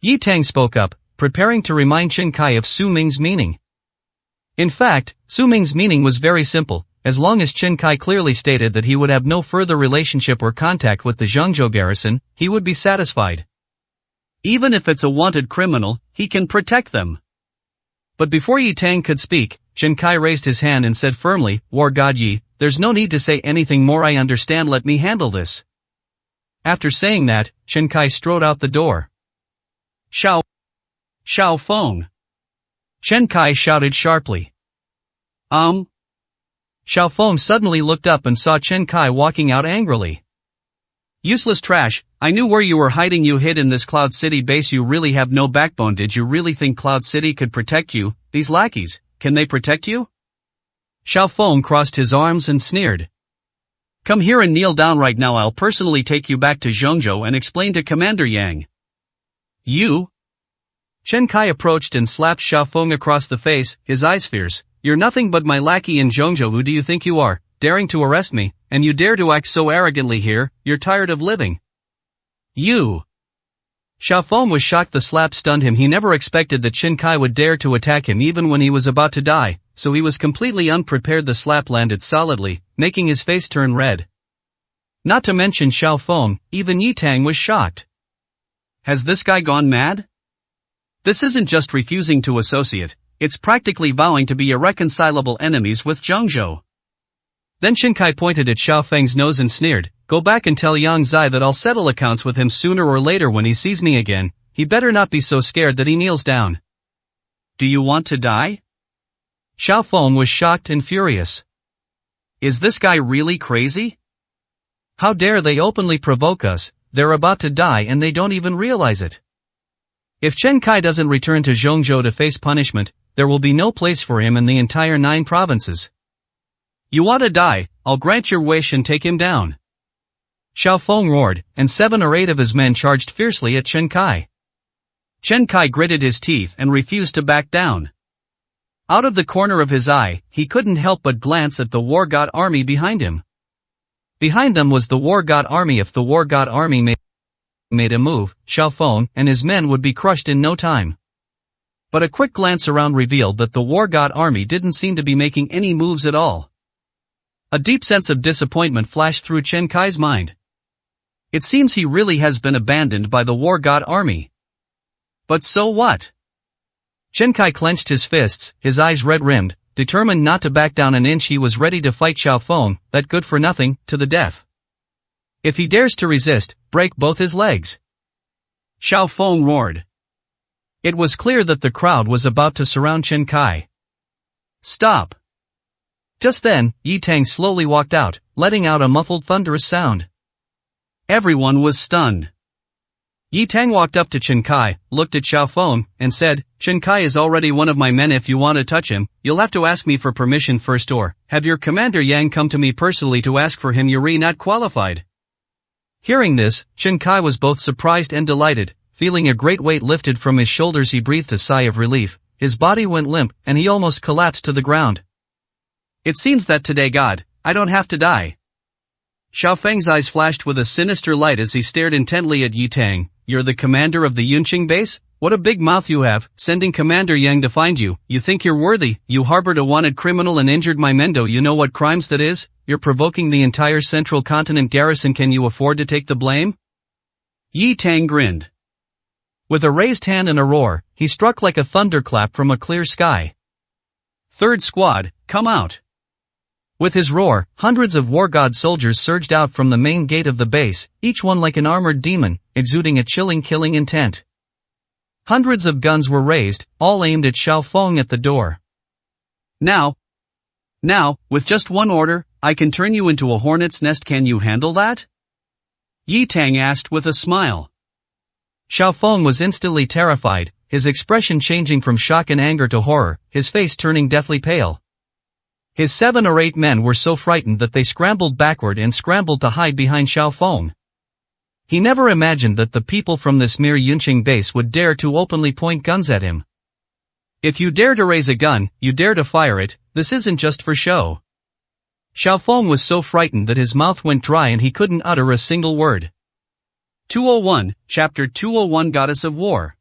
[SPEAKER 1] Yi Tang spoke up, preparing to remind Chen Kai of Su Ming's meaning. In fact, Su Ming's meaning was very simple. As long as Chen Kai clearly stated that he would have no further relationship or contact with the Zhengzhou garrison, he would be satisfied. Even if it's a wanted criminal, he can protect them. But before Yi Tang could speak, Chen Kai raised his hand and said firmly, "War God Yi, there's no need to say anything more. I understand. Let me handle this." After saying that, Chen Kai strode out the door. Xiao Feng. Chen Kai shouted sharply. Xiao Feng suddenly looked up and saw Chen Kai walking out angrily. "Useless trash, I knew where you were hiding. You hid in this Cloud City base. You really have no backbone. Did you really think Cloud City could protect you? These lackeys, can they protect you?"
[SPEAKER 2] Xiaofeng crossed his arms and sneered. Come here and kneel down right now. I'll personally take you back to Zhengzhou and explain to Commander Yang. You? Chen Kai approached and slapped Xiaofeng across the face, his eyes fierce. You're nothing but my lackey in Zhengzhou. Who do you think you are, daring to arrest me, and you dare to act so arrogantly here? You're tired of living. You. Xiaofeng was shocked. The slap stunned him. He never expected that Chen Kai would dare to attack him even when he was about to die, so he was completely unprepared. The slap landed solidly, making his face turn red. Not to mention Xiaofeng, even Yi Tang was shocked. Has this guy gone mad? This isn't just refusing to associate, it's practically vowing to be irreconcilable enemies with Zhengzhou. Then Chen Kai pointed at Xiaofeng's nose and sneered, Go back and tell Yang Zai that I'll settle accounts with him sooner or later when he sees me again. He better not be so scared that he kneels down. Do you want to die? Xiaofeng was shocked and furious. Is this guy really crazy? How dare they openly provoke us? They're about to die and they don't even realize it. If Chen Kai doesn't return to Zhengzhou to face punishment, there will be no place for him in the entire 9 provinces. You want to die? I'll grant your wish and take him down. Xiaofeng roared, and 7 or 8 of his men charged fiercely at Chen Kai. Chen Kai gritted his teeth and refused to back down. Out of the corner of his eye, he couldn't help but glance at the war god army behind him. Behind them was the war god army. If the war god army made a move, Xiaofeng and his men would be crushed in no time. But a quick glance around revealed that the war god army didn't seem to be making any moves at all. A deep sense of disappointment flashed through Chen Kai's mind. It seems he really has been abandoned by the war god army. But so what? Chen Kai clenched his fists, his eyes red-rimmed, determined not to back down an inch. He was ready to fight Xiaofeng, that good-for-nothing, to the death. If he dares to resist, break both his legs. Xiaofeng roared. It was clear that the crowd was about to surround Chen Kai. Stop! Just then, Yi Tang slowly walked out, letting out a muffled thunderous sound. Everyone was stunned. Yi Tang walked up to Chen Kai, looked at Xiaofeng, and said, Chen Kai is already one of my men. If you want to touch him, you'll have to ask me for permission first, or have your commander Yang come to me personally to ask for him. You're not qualified. Hearing this, Chen Kai was both surprised and delighted. Feeling a great weight lifted from his shoulders, he breathed a sigh of relief. His body went limp, and he almost collapsed to the ground. It seems that today, God, I don't have to die. Xiaofeng's eyes flashed with a sinister light as he stared intently at Yi Tang. You're the commander of the Yunqing base? What a big mouth you have, sending Commander Yang to find you. You think you're worthy? You harbored a wanted criminal and injured my men. Do you know what crimes that is? You're provoking the entire central continent garrison. Can you afford to take the blame? Yi Tang grinned. With a raised hand and a roar, he struck like a thunderclap from a clear sky. Third squad, come out. With his roar, hundreds of war god soldiers surged out from the main gate of the base, each one like an armored demon, exuding a chilling killing intent. Hundreds of guns were raised, all aimed at Xiaofeng at the door. Now, with just one order, I can turn you into a hornet's nest. Can you handle that? Yi Tang asked with a smile. Xiaofeng was instantly terrified, his expression changing from shock and anger to horror, his face turning deathly pale. His 7 or 8 men were so frightened that they scrambled backward and scrambled to hide behind Xiaofeng. He never imagined that the people from this mere Yunqing base would dare to openly point guns at him. If you dare to raise a gun, you dare to fire it. This isn't just for show. Xiaofeng was so frightened that his mouth went dry and he couldn't utter a single word. 201, Chapter 201, Goddess of War.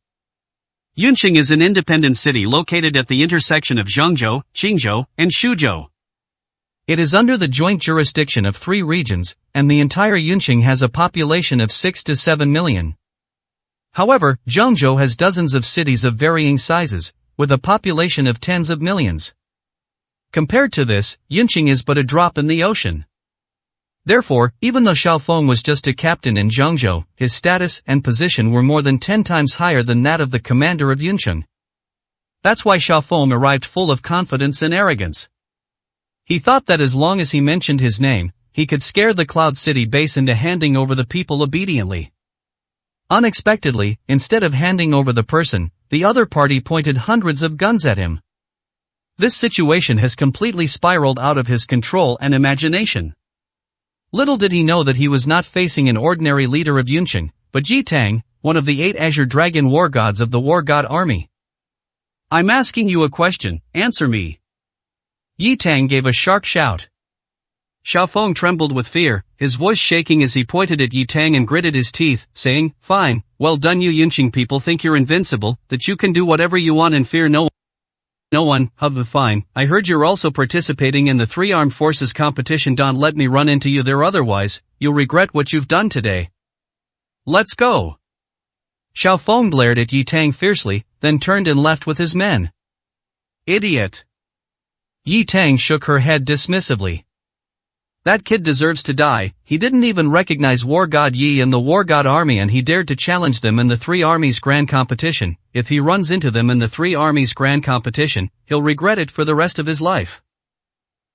[SPEAKER 2] Yunqing is an independent city located at the intersection of Zhengzhou, Qingzhou, and Shuzhou. It is under the joint jurisdiction of 3 regions, and the entire Yunqing has a population of 6 to 7 million. However, Zhengzhou has dozens of cities of varying sizes, with a population of tens of millions. Compared to this, Yunqing is but a drop in the ocean. Therefore, even though Xiaofeng was just a captain in Zhengzhou, his status and position were more than 10 times higher than that of the commander of Yunqing. That's why Xiaofeng arrived full of confidence and arrogance. He thought that as long as he mentioned his name, he could scare the Cloud City base into handing over the people obediently. Unexpectedly, instead of handing over the person, the other party pointed hundreds of guns at him. This situation has completely spiraled out of his control and imagination. Little did he know that he was not facing an ordinary leader of Yunqing, but Yi Tang, one of the 8 Azure Dragon war gods of the war god army. I'm asking you a question, answer me. Yi Tang gave a sharp shout. Xiao Feng trembled with fear, his voice shaking as he pointed at Yi Tang and gritted his teeth, saying, "Fine, well done you Yunqing people think you're invincible, that you can do whatever you want and fear no one, fine, I heard you're also participating in the 3 armed forces competition, don't let me run into you there otherwise, you'll regret what you've done today. Let's go." Xiao Feng glared at Yi Tang fiercely, then turned and left with his men. Idiot. Yi Tang shook her head dismissively. That kid deserves to die, he didn't even recognize War God Yi and the War God army and he dared to challenge them in the 3 armies grand competition. If he runs into them in the 3 armies grand competition, he'll regret it for the rest of his life.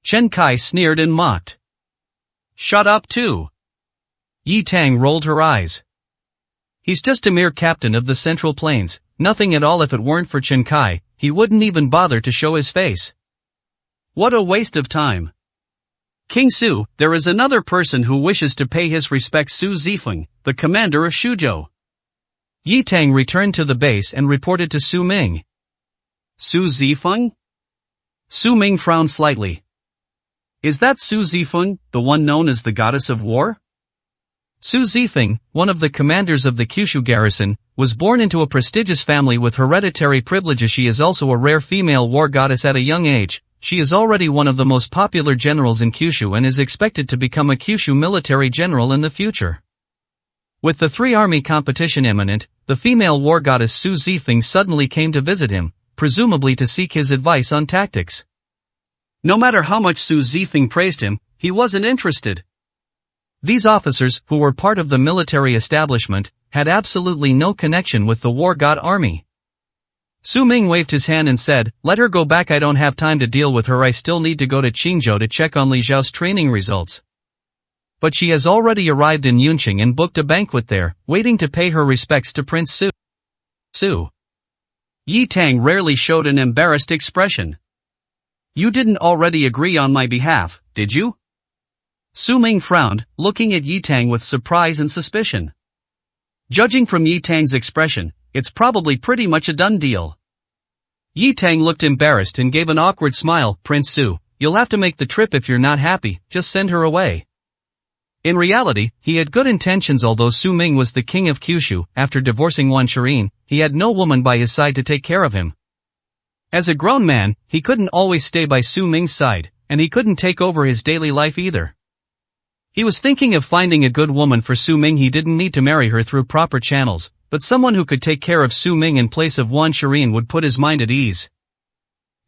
[SPEAKER 2] Chen Kai sneered and mocked. Shut up too. Yi Tang rolled her eyes. He's just a mere captain of the Central Plains, nothing at all. If it weren't for Chen Kai, he wouldn't even bother to show his face. What a waste of time. King Su, there is another person who wishes to pay his respects, Su Zifeng, the commander of Shuzhou. Yi Tang returned to the base and reported to Su Ming. Su Zifeng? Su Ming frowned slightly. Is that Su Zifeng, the one known as the goddess of war? Su Zifeng, one of the commanders of the Kyushu garrison, was born into a prestigious family with hereditary privileges. She is also a rare female war goddess at a young age. She is already one of the most popular generals in Kyushu and is expected to become a Kyushu military general in the future. With the 3 army competition imminent, the female war goddess Su Zifeng suddenly came to visit him, presumably to seek his advice on tactics. No matter how much Su Zifeng praised him, he wasn't interested. These officers, who were part of the military establishment, had absolutely no connection with the war god army. Su Ming waved his hand and said, "Let her go back, I don't have time to deal with her, I still need to go to Qingzhou to check on Li Zhao's training results." But she has already arrived in Yunqing and booked a banquet there, waiting to pay her respects to Prince Su. Yi Tang rarely showed an embarrassed expression. You didn't already agree on my behalf, did you? Su Ming frowned, looking at Yi Tang with surprise and suspicion. Judging from Yi Tang's expression, it's probably pretty much a done deal. Yi Tang looked embarrassed and gave an awkward smile. Prince Su, you'll have to make the trip if you're not happy, just send her away. In reality, he had good intentions. Although Su Ming was the king of Kyushu, after divorcing Wan Shirin, he had no woman by his side to take care of him. As a grown man, he couldn't always stay by Su Ming's side, and he couldn't take over his daily life either. He was thinking of finding a good woman for Su Ming. He didn't need to marry her through proper channels, but someone who could take care of Su Ming in place of Wan Shirin would put his mind at ease.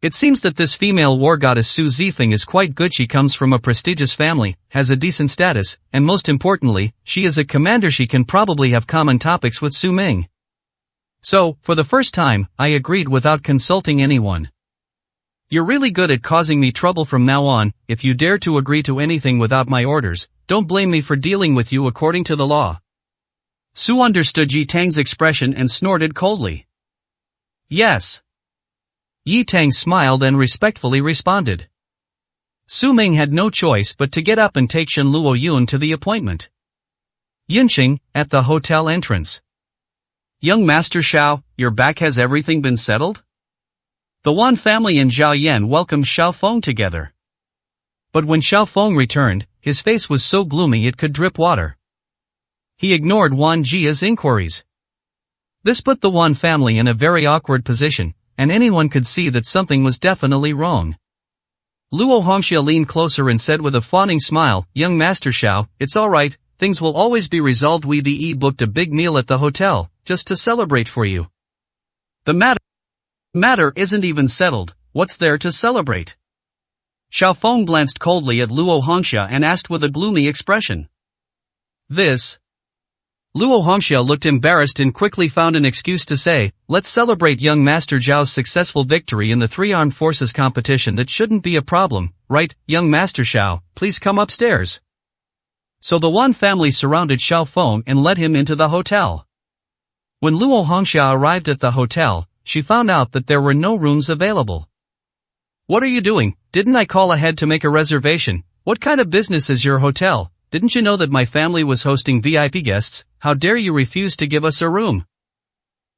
[SPEAKER 2] It seems that this female war goddess Su Zifeng is quite good. She comes from a prestigious family, has a decent status, and most importantly, she is a commander. She can probably have common topics with Su Ming. So, for the first time, I agreed without consulting anyone. You're really good at causing me trouble from now on. If you dare to agree to anything without my orders, don't blame me for dealing with you according to the law. Su understood Yi Tang's expression and snorted coldly. Yes. Yi Tang smiled and respectfully responded. Su Ming had no choice but to get up and take Shen Luo Yun to the appointment. Yunqing, at the hotel entrance. Young Master Xiao, you're back. Has everything been settled? The Wan family and Zhao Yan welcomed Xiao Feng together. But when Xiao Feng returned, his face was so gloomy it could drip water. He ignored Wan Jia's inquiries. This put the Wan family in a very awkward position, and anyone could see that something was definitely wrong. Luo Hongxia leaned closer and said with a fawning smile, Young Master Xiao, it's alright, things will always be resolved. We've booked a big meal at the hotel, just to celebrate for you. The matter isn't even settled, what's there to celebrate? Xiao Feng glanced coldly at Luo Hongxia and asked with a gloomy expression. This. Luo Hongxia looked embarrassed and quickly found an excuse to say, let's celebrate young Master Zhao's successful victory in the 3 armed forces competition. That shouldn't be a problem, right? Young Master Xiao, please come upstairs. So the Wan family surrounded Xiao Feng and led him into the hotel. When Luo Hongxia arrived at the hotel, she found out that there were no rooms available.
[SPEAKER 1] What are you doing? Didn't I call ahead to make a reservation? What kind of business is your hotel? Didn't you know that my family was hosting VIP guests? How dare you refuse to give us a room?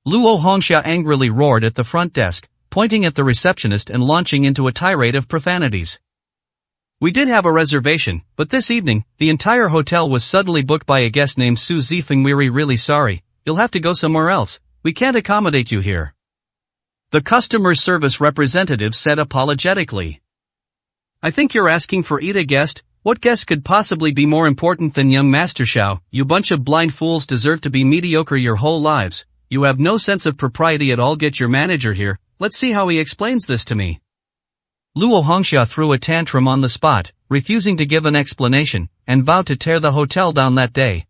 [SPEAKER 1] Luo Hongxia angrily roared at the front desk, pointing at the receptionist and launching into a tirade of profanities. We did have a reservation, but this evening, the entire hotel was suddenly booked by a guest named Su Zifeng. We're really sorry. You'll have to go somewhere else. We can't accommodate you here. The customer service representative said apologetically. I think you're asking for a guest. What guest could possibly be more important than young Master Xiao? You bunch of blind fools deserve to be mediocre your whole lives. You have no sense of propriety at all. Get your manager here. Let's see how he explains this to me. Luo Hongxia threw a tantrum on the spot, refusing to give an explanation, and vowed to tear the hotel down that day.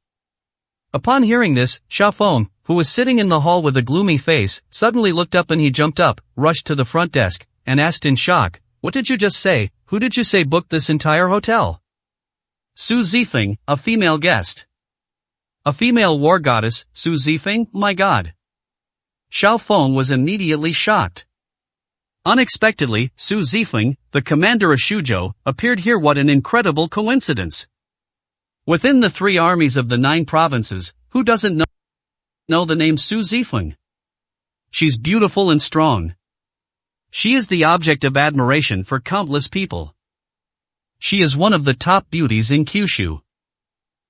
[SPEAKER 1] Upon hearing this, Xiaofeng, who was sitting in the hall with a gloomy face, suddenly looked up and he jumped up, rushed to the front desk, and asked in shock, "What did you just say? Who did you say booked this entire hotel?" Su Zifeng, a female guest. A female war goddess, Su Zifeng, my god. Xiaofeng was immediately shocked. Unexpectedly, Su Zifeng, the commander of Shuzhou, appeared here. What an incredible coincidence. Within the 3 armies of the 9 provinces, who doesn't know the name Su Zifeng? She's beautiful and strong. She is the object of admiration for countless people. She is one of the top beauties in Kyushu.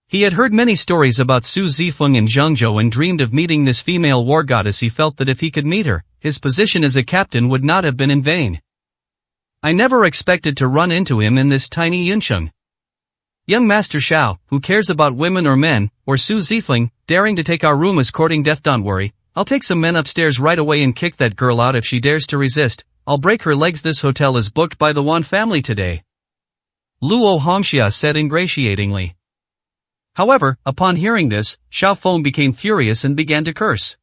[SPEAKER 1] He had heard many stories about Su Zifeng in Zhengzhou and dreamed of meeting this female war goddess. He felt that if he could meet her, his position as a captain would not have been in vain. I never expected to run into him in this tiny Yuncheng. Young Master Xiao, who cares about women or men, or Su Zifeng, daring to take our room is courting death. Don't worry, I'll take some men upstairs right away and kick that girl out if she dares to resist. I'll break her legs. This hotel is booked by the Wan family today. Luo Hongxia said ingratiatingly. However, upon hearing this, Xiaofeng became furious and began to curse.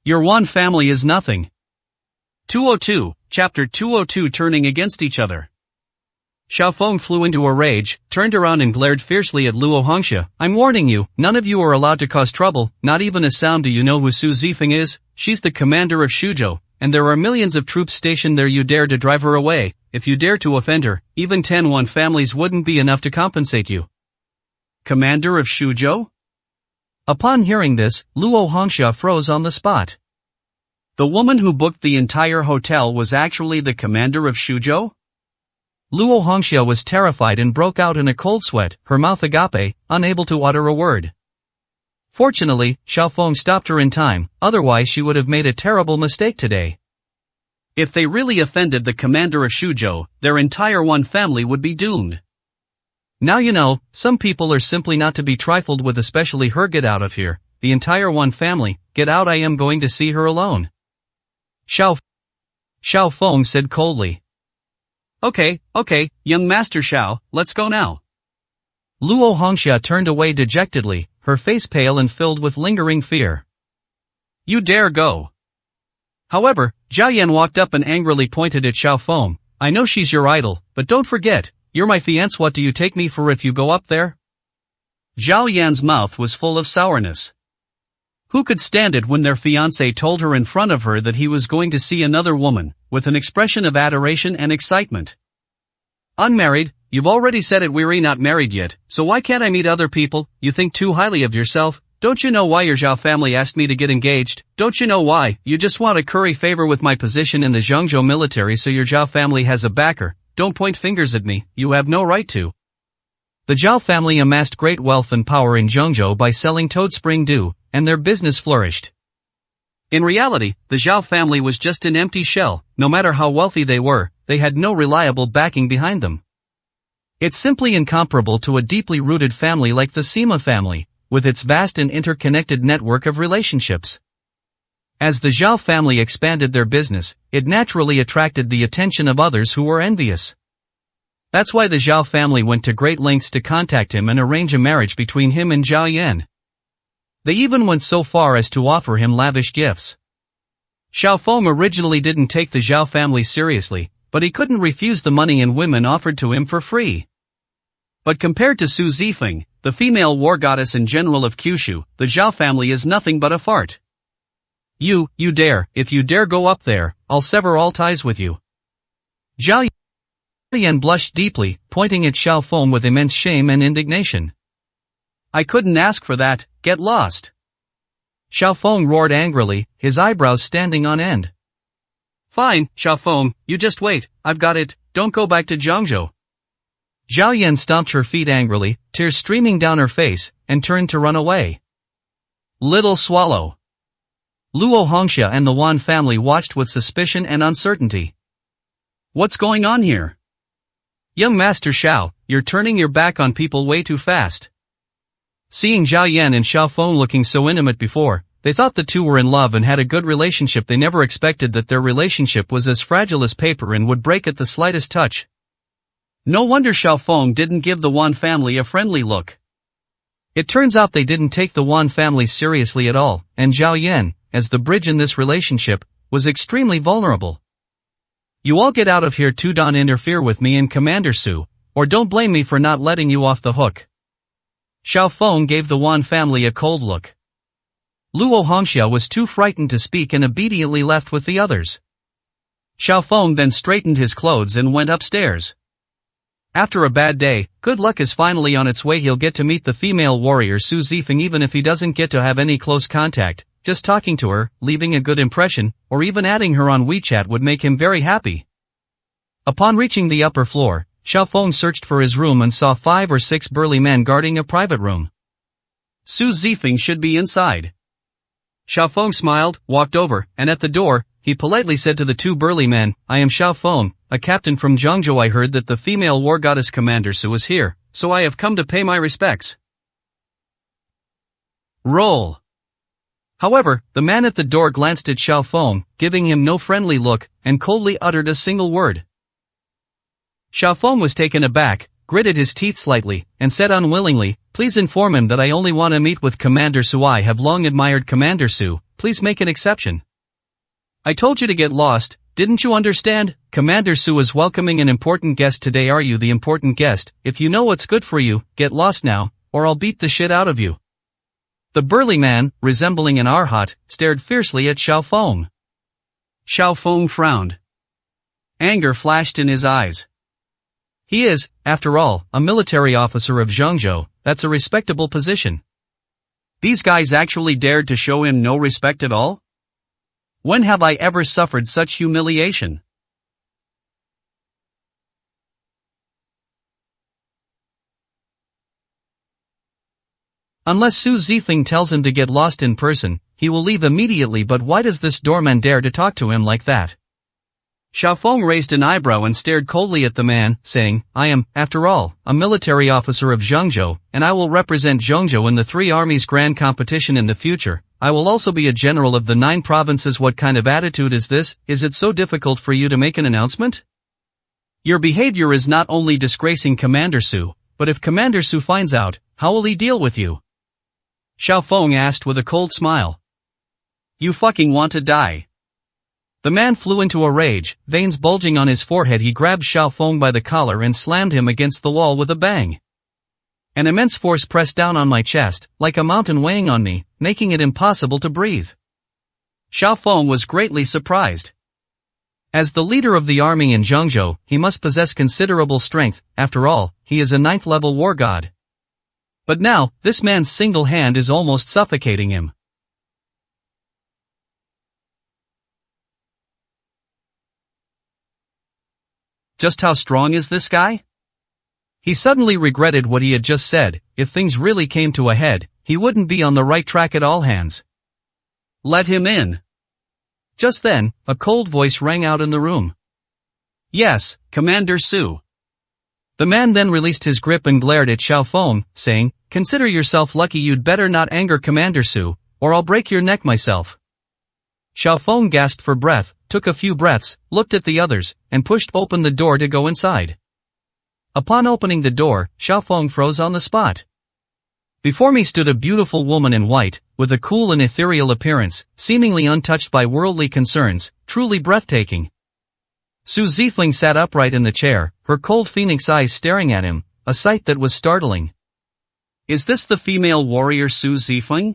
[SPEAKER 1] Your Wan family is nothing. 202, Chapter 202 Turning against each other. Xiaofeng flew into a rage, turned around and glared fiercely at Luo Hongxia. I'm warning you, none of you are allowed to cause trouble, not even a sound. Do you know who Su Zifeng is? She's the commander of Shuzhou, and there are millions of troops stationed there. You dare to drive her away. If you dare to offend her, even 10 Wan families wouldn't be enough to compensate you. Commander of Shuzhou? Upon hearing this, Luo Hongxia froze on the spot. The woman who booked the entire hotel was actually the commander of Shuzhou? Luo Hongxia was terrified and broke out in a cold sweat, her mouth agape, unable to utter a word. Fortunately, Xiaofeng stopped her in time, otherwise she would have made a terrible mistake today. If they really offended the commander of Shuzhou, their entire Wan family would be doomed. Now you know, some people are simply not to be trifled with, especially her. Get out of here, the entire Wan family, get out. I am going to see her alone. Xiaofeng said coldly. Okay, young Master Xiao, let's go now. Luo Hongxia turned away dejectedly, her face pale and filled with lingering fear. You dare go. However, Zhao Yan walked up and angrily pointed at Xiaofeng. I know she's your idol, but don't forget, you're my fiancé. What do you take me for if you go up there? Zhao Yan's mouth was full of sourness. Who could stand it when their fiancé told her in front of her that he was going to see another woman, with an expression of adoration and excitement? Unmarried? You've already said it. We're not married yet, so why can't I meet other people? You think too highly of yourself. Don't you know why your Zhao family asked me to get engaged? Don't you know why? You just want to curry favor with my position in the Zhengzhou military, so your Zhao family has a backer. Don't point fingers at me, you have no right to. The Zhao family amassed great wealth and power in Zhengzhou by selling toad spring dew, and their business flourished. In reality, the Zhao family was just an empty shell. No matter how wealthy they were, they had no reliable backing behind them. It's simply incomparable to a deeply rooted family like the Sima family, with its vast and interconnected network of relationships. As the Zhao family expanded their business, it naturally attracted the attention of others who were envious. That's why the Zhao family went to great lengths to contact him and arrange a marriage between him and Zhao Yan. They even went so far as to offer him lavish gifts. Xiaofeng originally didn't take the Zhao family seriously, but he couldn't refuse the money and women offered to him for free. But compared to Su Zifeng, the female war goddess and general of Kyushu, the Zhao family is nothing but a fart. You dare, if you dare go up there, I'll sever all ties with you. Zhao Yan blushed deeply, pointing at Xiao Feng with immense shame and indignation.
[SPEAKER 2] I couldn't ask for that, get lost.
[SPEAKER 1] Xiao Feng roared angrily, his eyebrows standing on end.
[SPEAKER 2] Fine, Xiao Feng, you just wait, I've got it, don't go back to Zhangzhou.
[SPEAKER 1] Zhao Yan stomped her feet angrily, tears streaming down her face, and turned to run away.
[SPEAKER 2] Little swallow.
[SPEAKER 1] Luo Hongxia and the Wan family watched with suspicion and uncertainty.
[SPEAKER 2] What's going on here?
[SPEAKER 1] Young Master Xiao, you're turning your back on people way too fast. Seeing Zhao Yan and Xiao Feng looking so intimate before, they thought the two were in love and had a good relationship. They never expected that their relationship was as fragile as paper and would break at the slightest touch.
[SPEAKER 2] No wonder Xiao Feng didn't give the Wan family a friendly look.
[SPEAKER 1] It turns out they didn't take the Wan family seriously at all, and Zhao Yan, as the bridge in this relationship, was extremely vulnerable. You all get out of here too. Don't interfere with me and Commander Su, or don't blame me for not letting you off the hook. Xiao Feng gave the Wan family a cold look. Luo Hongxia was too frightened to speak and obediently left with the others.
[SPEAKER 2] Xiao Feng then straightened his clothes and went upstairs.
[SPEAKER 1] After a bad day, good luck is finally on its way. He'll get to meet the female warrior Su Zifeng, even if he doesn't get to have any close contact. Just talking to her, leaving a good impression, or even adding her on WeChat would make him very happy. Upon reaching the upper floor, Xiao Feng searched for his room and saw 5 or 6 burly men guarding a private room.
[SPEAKER 2] Su Zifeng should be inside.
[SPEAKER 1] Xiao Feng smiled, walked over, and at the door, he politely said to the 2 burly men, I am Xiao Feng, a captain from Zhangzhou. I heard that the female war goddess Commander Su is here, so I have come to pay my respects.
[SPEAKER 2] Roll.
[SPEAKER 1] However, the man at the door glanced at Xiao Feng, giving him no friendly look, and coldly uttered a single word. Xiao Feng was taken aback, gritted his teeth slightly, and said unwillingly, please inform him that I only want to meet with Commander Su. I have long admired Commander Su, please make an exception. I told you to get lost, didn't you understand? Commander Su is welcoming an important guest today. Are you the important guest? If you know what's good for you, get lost now, or I'll beat the shit out of you. The burly man, resembling an arhat, stared fiercely at Xiao Feng.
[SPEAKER 2] Xiao Feng frowned. Anger flashed in his eyes.
[SPEAKER 1] He is, after all, a military officer of Zhangzhou. That's a respectable position.
[SPEAKER 2] These guys actually dared to show him no respect at all? When have I ever suffered such humiliation?
[SPEAKER 1] Unless Su Zifeng tells him to get lost in person, he will leave immediately. But why does this doorman dare to talk to him like that?
[SPEAKER 2] Xiao Feng raised an eyebrow and stared coldly at the man, saying, I am, after all, a military officer of Zhangzhou, and I will represent Zhangzhou in the 3 armies grand competition in the future. I will also be a general of the 9 provinces. What kind of attitude is this? Is it so difficult for you to make an announcement? Your behavior is not only disgracing Commander Su, but if Commander Su finds out, how will he deal with you?
[SPEAKER 1] Xiao Feng asked with a cold smile.
[SPEAKER 2] You fucking want to die.
[SPEAKER 1] The man flew into a rage, veins bulging on his forehead. He grabbed Xiao Feng by the collar and slammed him against the wall with a bang. An immense force pressed down on my chest, like a mountain weighing on me, making it impossible to breathe.
[SPEAKER 2] Xiao Feng was greatly surprised.
[SPEAKER 1] As the leader of the army in Zhangzhou, he must possess considerable strength. After all, he is a 9th level war god. But now, this man's single hand is almost suffocating him.
[SPEAKER 2] Just how strong is this guy?
[SPEAKER 1] He suddenly regretted what he had just said. If things really came to a head, he wouldn't be on the right track at all. Hands.
[SPEAKER 2] Let him in.
[SPEAKER 1] Just then, a cold voice rang out in the room.
[SPEAKER 2] Yes, Commander Su.
[SPEAKER 1] The man then released his grip and glared at Xiao Feng, saying, consider yourself lucky. You'd better not anger Commander Su, or I'll break your neck myself. Xiao Feng gasped for breath, took a few breaths, looked at the others, and pushed open the door to go inside. Upon opening the door, Xiao Feng froze on the spot. Before me stood a beautiful woman in white, with a cool and ethereal appearance, seemingly untouched by worldly concerns, truly breathtaking. Su Zifeng sat upright in the chair, her cold phoenix eyes staring at him, a sight that was startling.
[SPEAKER 2] Is this the female warrior Su Zifeng?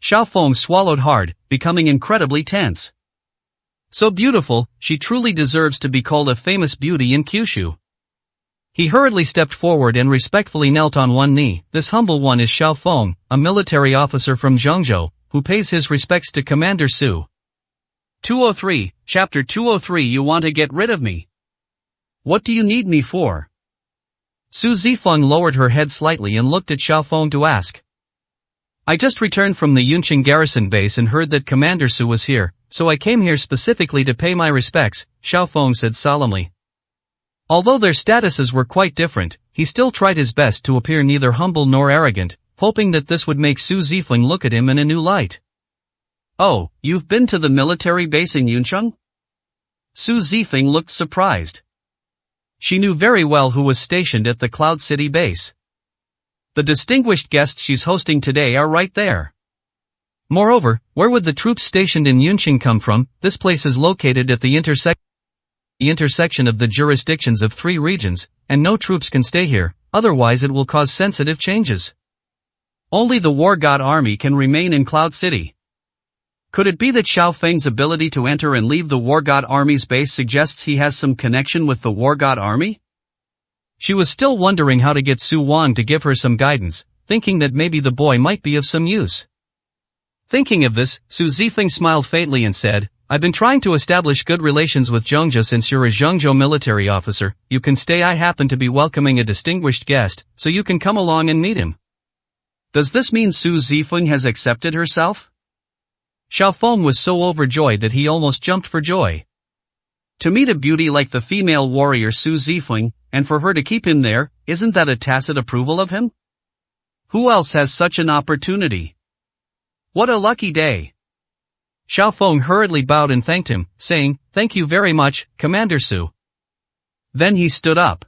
[SPEAKER 1] Xiao Feng swallowed hard, becoming incredibly tense.
[SPEAKER 2] So beautiful, she truly deserves to be called a famous beauty in Kyushu. He hurriedly stepped forward and respectfully knelt on one knee. This humble one is Xiao Feng, a military officer from Zhengzhou, who pays his respects to Commander Su. 203, Chapter 203. You want to get rid of me? What do you need me for? Su Zifeng lowered her head slightly and looked at Xiao Feng to ask. I just returned from the Yunqing garrison base and heard that Commander Su was here, so I came here specifically to pay my respects, Xiao Feng said solemnly. Although their statuses were quite different, he still tried his best to appear neither humble nor arrogant, hoping that this would make Su Zifeng look at him in a new light. Oh, you've been to the military base in Yuncheng? Su Zifeng looked surprised. She knew very well who was stationed at the Cloud City base. The distinguished guests she's hosting today are right there. Moreover, where would the troops stationed in Yunqing come from? This place is located at the intersection of the jurisdictions of 3 regions, and no troops can stay here, otherwise it will cause sensitive changes. Only the War God Army can remain in Cloud City. Could it be that Xiao Feng's ability to enter and leave the War God Army's base suggests he has some connection with the War God Army? She was still wondering how to get Su Wang to give her some guidance, thinking that maybe the boy might be of some use. Thinking of this, Su Zifeng smiled faintly and said, I've been trying to establish good relations with Zhengzhou since you're a Zhengzhou military officer. You can stay. I happen to be welcoming a distinguished guest, so you can come along and meet him. Does this mean Su Zifeng has accepted herself? Xiao Feng was so overjoyed that he almost jumped for joy. To meet a beauty like the female warrior Su Zifeng, and for her to keep him there, isn't that a tacit approval of him? Who else has such an opportunity? What a lucky day! Xiao Feng hurriedly bowed and thanked him, saying, Thank you very much, Commander Su. Then he stood up.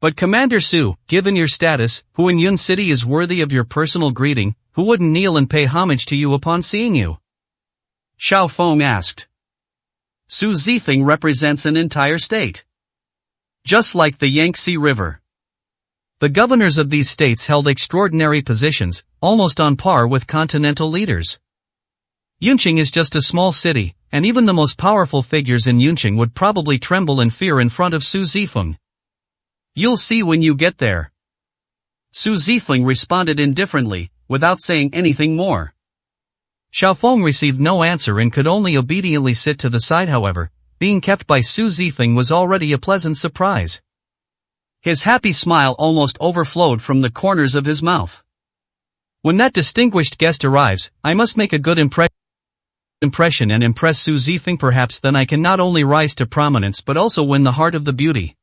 [SPEAKER 2] But Commander Su, given your status, who in Yun City is worthy of your personal greeting, who wouldn't kneel and pay homage to you upon seeing you? Xiao Feng asked. Su Zifeng represents an entire state. Just like the Yangtze River. The governors of these states held extraordinary positions, almost on par with continental leaders. Yunqing is just a small city, and even the most powerful figures in Yunqing would probably tremble in fear in front of Su Zifeng. You'll see when you get there. Su Zifeng responded indifferently, without saying anything more. Xiao Feng received no answer and could only obediently sit to the side. However, being kept by Su Zifeng was already a pleasant surprise. His happy smile almost overflowed from the corners of his mouth. When that distinguished guest arrives, I must make a good impression and impress Su Zifeng. Perhaps then I can not only rise to prominence but also win the heart of the beauty.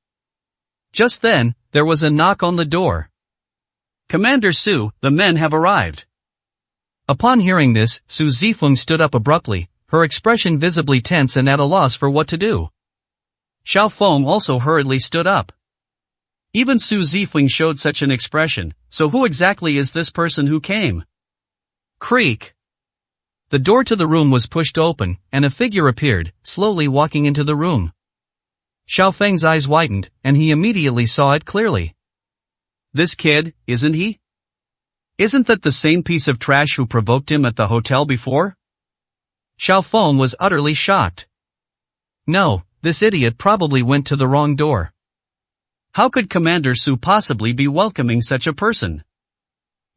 [SPEAKER 2] Just then, there was a knock on the door. Commander Su, the men have arrived. Upon hearing this, Su Zifeng stood up abruptly, her expression visibly tense and at a loss for what to do. Xiao Feng also hurriedly stood up. Even Su Zifeng showed such an expression, so who exactly is this person who came? Creak. The door to the room was pushed open, and a figure appeared, slowly walking into the room. Xiao Feng's eyes widened, and he immediately saw it clearly. This kid, isn't he? Isn't that the same piece of trash who provoked him at the hotel before? Xiao Feng was utterly shocked. No, this idiot probably went to the wrong door. How could Commander Su possibly be welcoming such a person?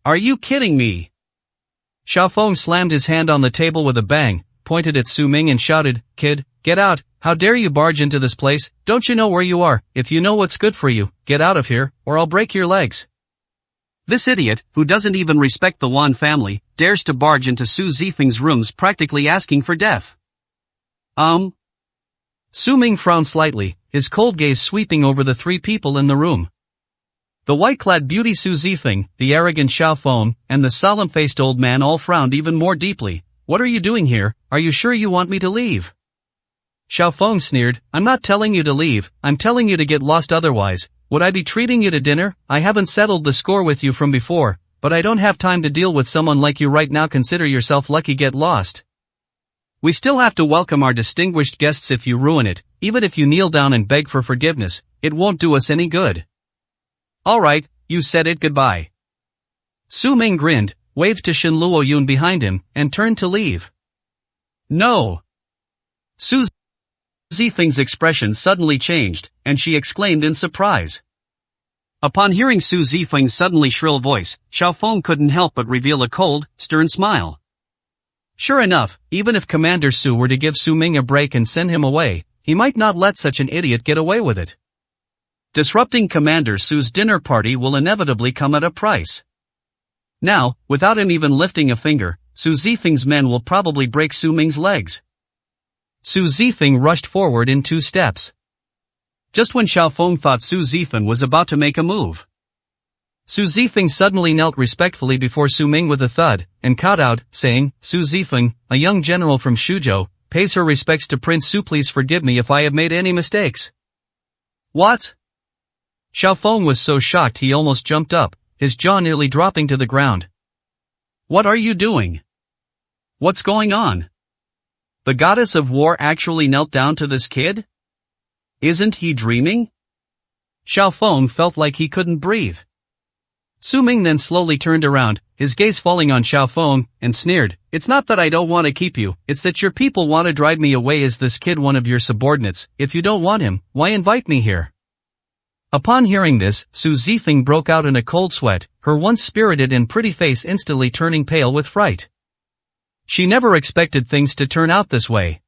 [SPEAKER 2] Are you kidding me? Xiao Feng slammed his hand on the table with a bang, pointed at Su Ming and shouted, Kid, get out, how dare you barge into this place, don't you know where you are? If you know what's good for you, get out of here, or I'll break your legs. This idiot, who doesn't even respect the Wan family, dares to barge into Su Zifeng's rooms practically asking for death. Su Ming frowned slightly, his cold gaze sweeping over the 3 people in the room. The white-clad beauty Su Zifeng, the arrogant Xiao Feng, and the solemn-faced old man all frowned even more deeply. What are you doing here? Are you sure you want me to leave? Xiao Feng sneered, I'm not telling you to leave, I'm telling you to get lost. Otherwise, would I be treating you to dinner? I haven't settled the score with you from before, but I don't have time to deal with someone like you right now. Consider yourself lucky. Get lost. We still have to welcome our distinguished guests. If you ruin it, even if you kneel down and beg for forgiveness, it won't do us any good. Alright, you said it. Goodbye. Su Ming grinned, waved to Shen Luoyun behind him, and turned to leave. No. Su Zifeng's expression suddenly changed, and she exclaimed in surprise. Upon hearing Su Zifeng's suddenly shrill voice, Xiaofeng couldn't help but reveal a cold, stern smile. Sure enough, even if Commander Su were to give Su Ming a break and send him away, he might not let such an idiot get away with it. Disrupting Commander Su's dinner party will inevitably come at a price. Now, without him even lifting a finger, Su Zifeng's men will probably break Su Ming's legs. Su Zifeng rushed forward in 2 steps. Just when Xiaofeng thought Su Zifeng was about to make a move, Su Zifeng suddenly knelt respectfully before Su Ming with a thud, and called out, saying, "Su Zifeng, a young general from Shuzhou, pays her respects to Prince Su. Please forgive me if I have made any mistakes." What? Xiaofeng was so shocked he almost jumped up, his jaw nearly dropping to the ground. What are you doing? What's going on? The goddess of war actually knelt down to this kid? Isn't he dreaming? Xiaofeng felt like he couldn't breathe. Su Ming then slowly turned around, his gaze falling on Xiaofeng, and sneered, "It's not that I don't want to keep you, it's that your people want to drive me away. Is this kid one of your subordinates? If you don't want him, why invite me here?" Upon hearing this, Su Zifeng broke out in a cold sweat, her once spirited and pretty face instantly turning pale with fright. She never expected things to turn out this way.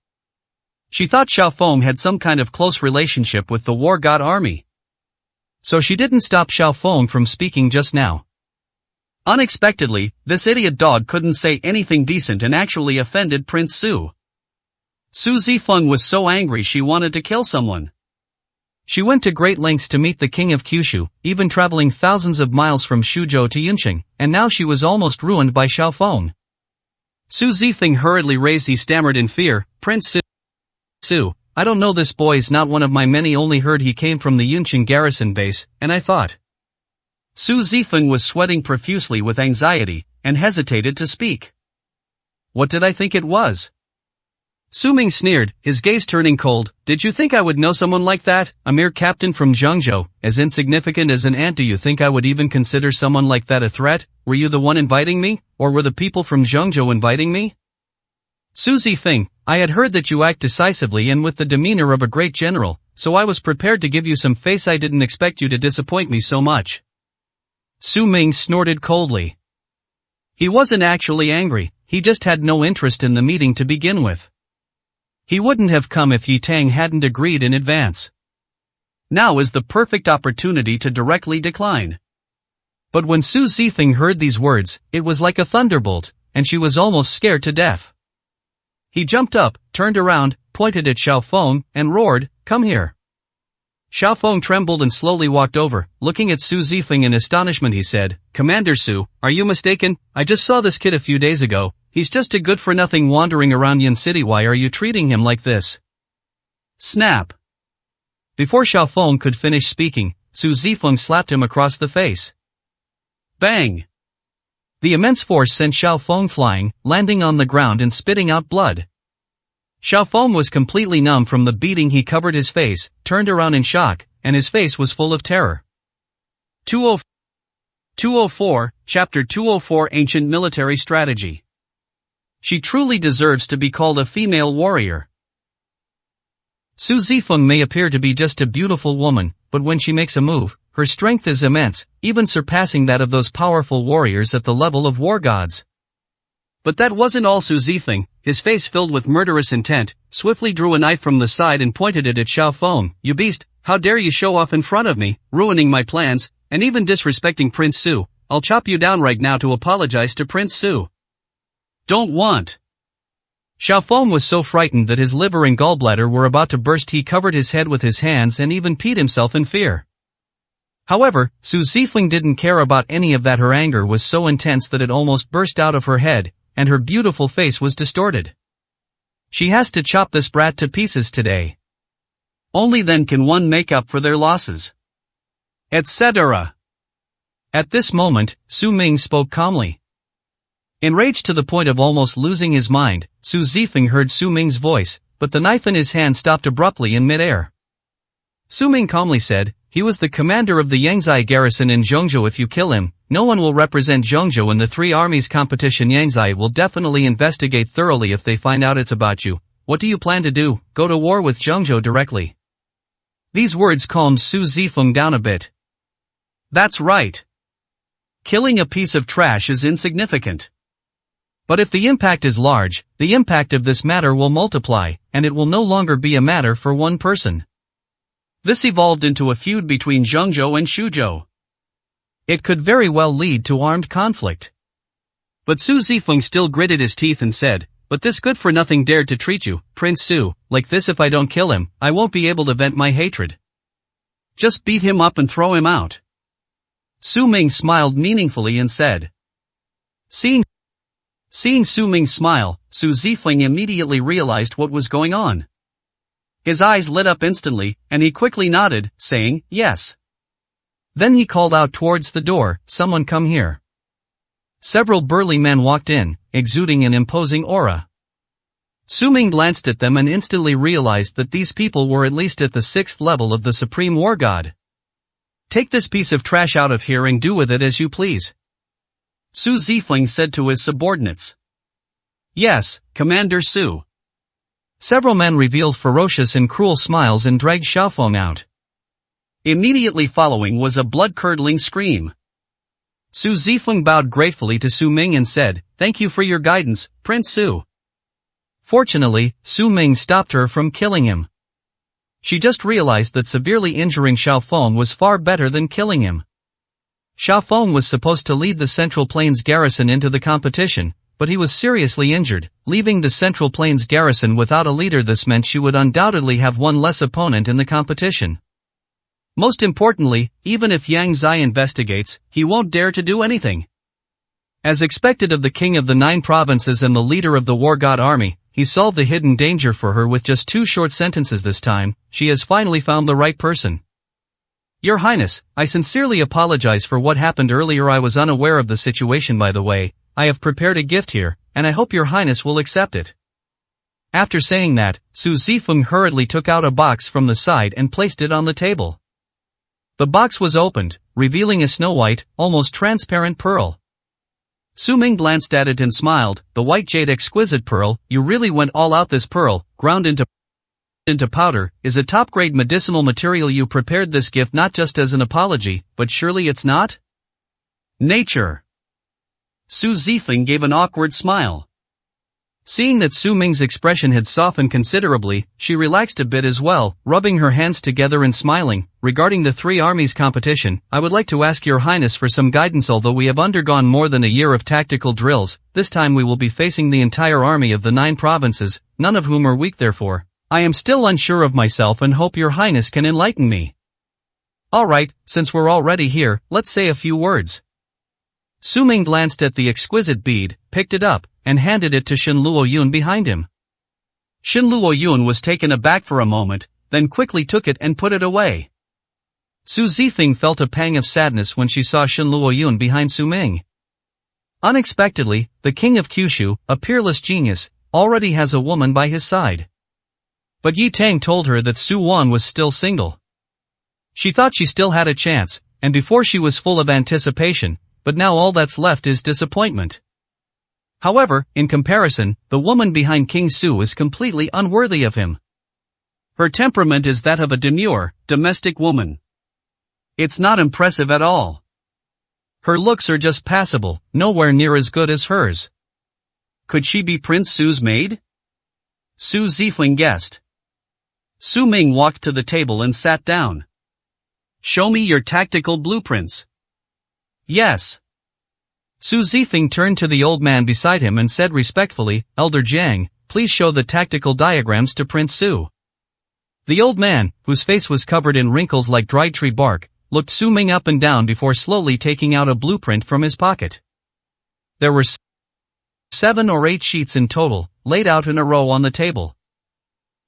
[SPEAKER 2] She thought Xiaofeng had some kind of close relationship with the war god army. So she didn't stop Xiaofeng from speaking just now. Unexpectedly, this idiot dog couldn't say anything decent and actually offended Prince Su. Su Zifeng was so angry she wanted to kill someone. She went to great lengths to meet the king of Kyushu, even traveling thousands of miles from Shuzhou to Yunqing, and now she was almost ruined by Xiaofeng. Su Zifeng hurriedly raised. He stammered in fear, "Prince Su, I don't know, this boy's not one of my many. Only heard he came from the Yunqing garrison base, and I thought." Su Zifeng was sweating profusely with anxiety, and hesitated to speak. "What did I think it was?" Su Ming sneered, his gaze turning cold. "Did you think I would know someone like that, a mere captain from Zhengzhou, as insignificant as an ant? Do you think I would even consider someone like that a threat? Were you the one inviting me, or were the people from Zhengzhou inviting me?" "Su Zifeng, I had heard that you act decisively and with the demeanor of a great general, so I was prepared to give you some face. I didn't expect you to disappoint me so much." Su Ming snorted coldly. He wasn't actually angry, he just had no interest in the meeting to begin with. He wouldn't have come if Yi Tang hadn't agreed in advance. Now is the perfect opportunity to directly decline. But when Su Zifeng heard these words, it was like a thunderbolt, and she was almost scared to death. He jumped up, turned around, pointed at Xiaofeng, and roared, "Come here." Xiaofeng trembled and slowly walked over. Looking at Su Zifeng in astonishment, he said, "Commander Su, are you mistaken? I just saw this kid a few days ago. He's just a good-for-nothing wandering around Yan City. Why are you treating him like this?" Snap! Before Xiaofeng could finish speaking, Su Zifeng slapped him across the face. Bang! The immense force sent Xiaofeng flying, landing on the ground and spitting out blood. Xiaofeng was completely numb from the beating. He covered his face, turned around in shock, and his face was full of terror. 204, Chapter 204, Ancient Military Strategy. She truly deserves to be called a female warrior. Su Zifeng may appear to be just a beautiful woman, but when she makes a move, her strength is immense, even surpassing that of those powerful warriors at the level of war gods. But that wasn't all. Su Zifeng, his face filled with murderous intent, swiftly drew a knife from the side and pointed it at Xiaofeng. "You beast, how dare you show off in front of me, ruining my plans, and even disrespecting Prince Su. I'll chop you down right now to apologize to Prince Su." "Don't want." Xiaofeng was so frightened that his liver and gallbladder were about to burst. He covered his head with his hands and even peed himself in fear. However, Su Zifeng didn't care about any of that. Her anger was so intense that it almost burst out of her head, and her beautiful face was distorted. She has to chop this brat to pieces today. Only then can one make up for their losses. Etc. At this moment, Su Ming spoke calmly. Enraged to the point of almost losing his mind, Su Zifeng heard Su Ming's voice, but the knife in his hand stopped abruptly in mid-air. Su Ming calmly said, "He was the commander of the Yangzai garrison in Zhengzhou. If you kill him, no one will represent Zhengzhou in the three armies competition. Yangzai will definitely investigate thoroughly if they find out it's about you.
[SPEAKER 1] what do you plan to do, go to war with Zhengzhou directly? These words calmed Su Zifeng down a bit.
[SPEAKER 2] That's right. Killing a piece of trash is insignificant.
[SPEAKER 1] But if the impact is large, the impact of this matter will multiply, and it will no longer be a matter for one person.
[SPEAKER 2] This evolved into a feud between Zhengzhou and Xuzhou.
[SPEAKER 1] It could very well lead to armed conflict.
[SPEAKER 2] But Su Zifeng still gritted his teeth and said, but this good-for-nothing dared to treat you, Prince Su, like this. If I don't kill him, I won't be able to vent my hatred. Just beat him up and throw him out.
[SPEAKER 1] Su Ming smiled meaningfully and said.
[SPEAKER 2] Seeing Su Ming smile, Su Zifeng immediately realized what was going on. His eyes lit up instantly, and he quickly nodded, saying, yes.
[SPEAKER 1] Then he called out towards the door, someone come here. Several burly men walked in, exuding an imposing aura. Su Ming glanced at them and instantly realized that these people were at least at the 6th level of the Supreme War God.
[SPEAKER 2] Take this piece of trash out of here and do with it as you please. Su Zifeng said to his subordinates. Yes, Commander Su.
[SPEAKER 1] Several men revealed ferocious and cruel smiles and dragged Xiaofeng out.
[SPEAKER 2] Immediately following was a blood-curdling scream.
[SPEAKER 1] Su Zifeng bowed gratefully to Su Ming and said, thank you for your guidance, Prince Su. Fortunately, Su Ming stopped her from killing him. She just realized that severely injuring Xiaofeng was far better than killing him. Xiaofeng was supposed to lead the Central Plains garrison into the competition, but he was seriously injured, leaving the Central Plains garrison without a leader. This meant she would undoubtedly have one less opponent in the competition. Most importantly, even if Yang Zai investigates, he won't dare to do anything. As expected of the king of the 9 provinces and the leader of the war god army, he solved the hidden danger for her with just 2 short sentences. This time, she has finally found the right person. Your Highness, I sincerely apologize for what happened earlier. I was unaware of the situation. By the way, I have prepared a gift here, and I hope your Highness will accept it. After saying that, Su Zifeng hurriedly took out a box from the side and placed it on the table. The box was opened, revealing a snow-white, almost transparent pearl. Su Ming glanced at it and smiled. The white jade exquisite pearl, you really went all out. This pearl, ground into powder, is a top-grade medicinal material. You prepared this gift not just as an apology, but surely it's not?
[SPEAKER 2] Nature. Su Zifeng gave an awkward smile.
[SPEAKER 1] Seeing that Su Ming's expression had softened considerably, she relaxed a bit as well, rubbing her hands together and smiling. Regarding the 3 armies competition, I would like to ask your Highness for some guidance. Although we have undergone more than a year of tactical drills, this time we will be facing the entire army of the 9 provinces, none of whom are weak. Therefore, I am still unsure of myself and hope your Highness can enlighten me. Alright, since we're already here, let's say a few words. Su Ming glanced at the exquisite bead, picked it up, and handed it to Shen Luoyun behind him.
[SPEAKER 2] Shen Luoyun was taken aback for a moment, then quickly took it and put it away.
[SPEAKER 1] Su Zifeng felt a pang of sadness when she saw Shen Luoyun behind Su Ming. Unexpectedly, the king of Kyushu, a peerless genius, already has a woman by his side. But Yi Tang told her that Su Wan was still single. She thought she still had a chance, and before she was full of anticipation, but now all that's left is disappointment. However, in comparison, the woman behind King Su is completely unworthy of him.
[SPEAKER 2] Her temperament is that of a demure, domestic woman. It's not impressive at all.
[SPEAKER 1] Her looks are just passable, nowhere near as good as hers.
[SPEAKER 2] Could she be Prince Su's maid? Su Zifeng guessed. Su Ming walked to the table and sat down. Show me your tactical blueprints.
[SPEAKER 1] Yes. Su Zifeng turned to the old man beside him and said respectfully, Elder Jiang, please show the tactical diagrams to Prince Su. The old man, whose face was covered in wrinkles like dried tree bark, looked Su Ming up and down before slowly taking out a blueprint from his pocket. There were 7 or 8 sheets in total, laid out in a row on the table.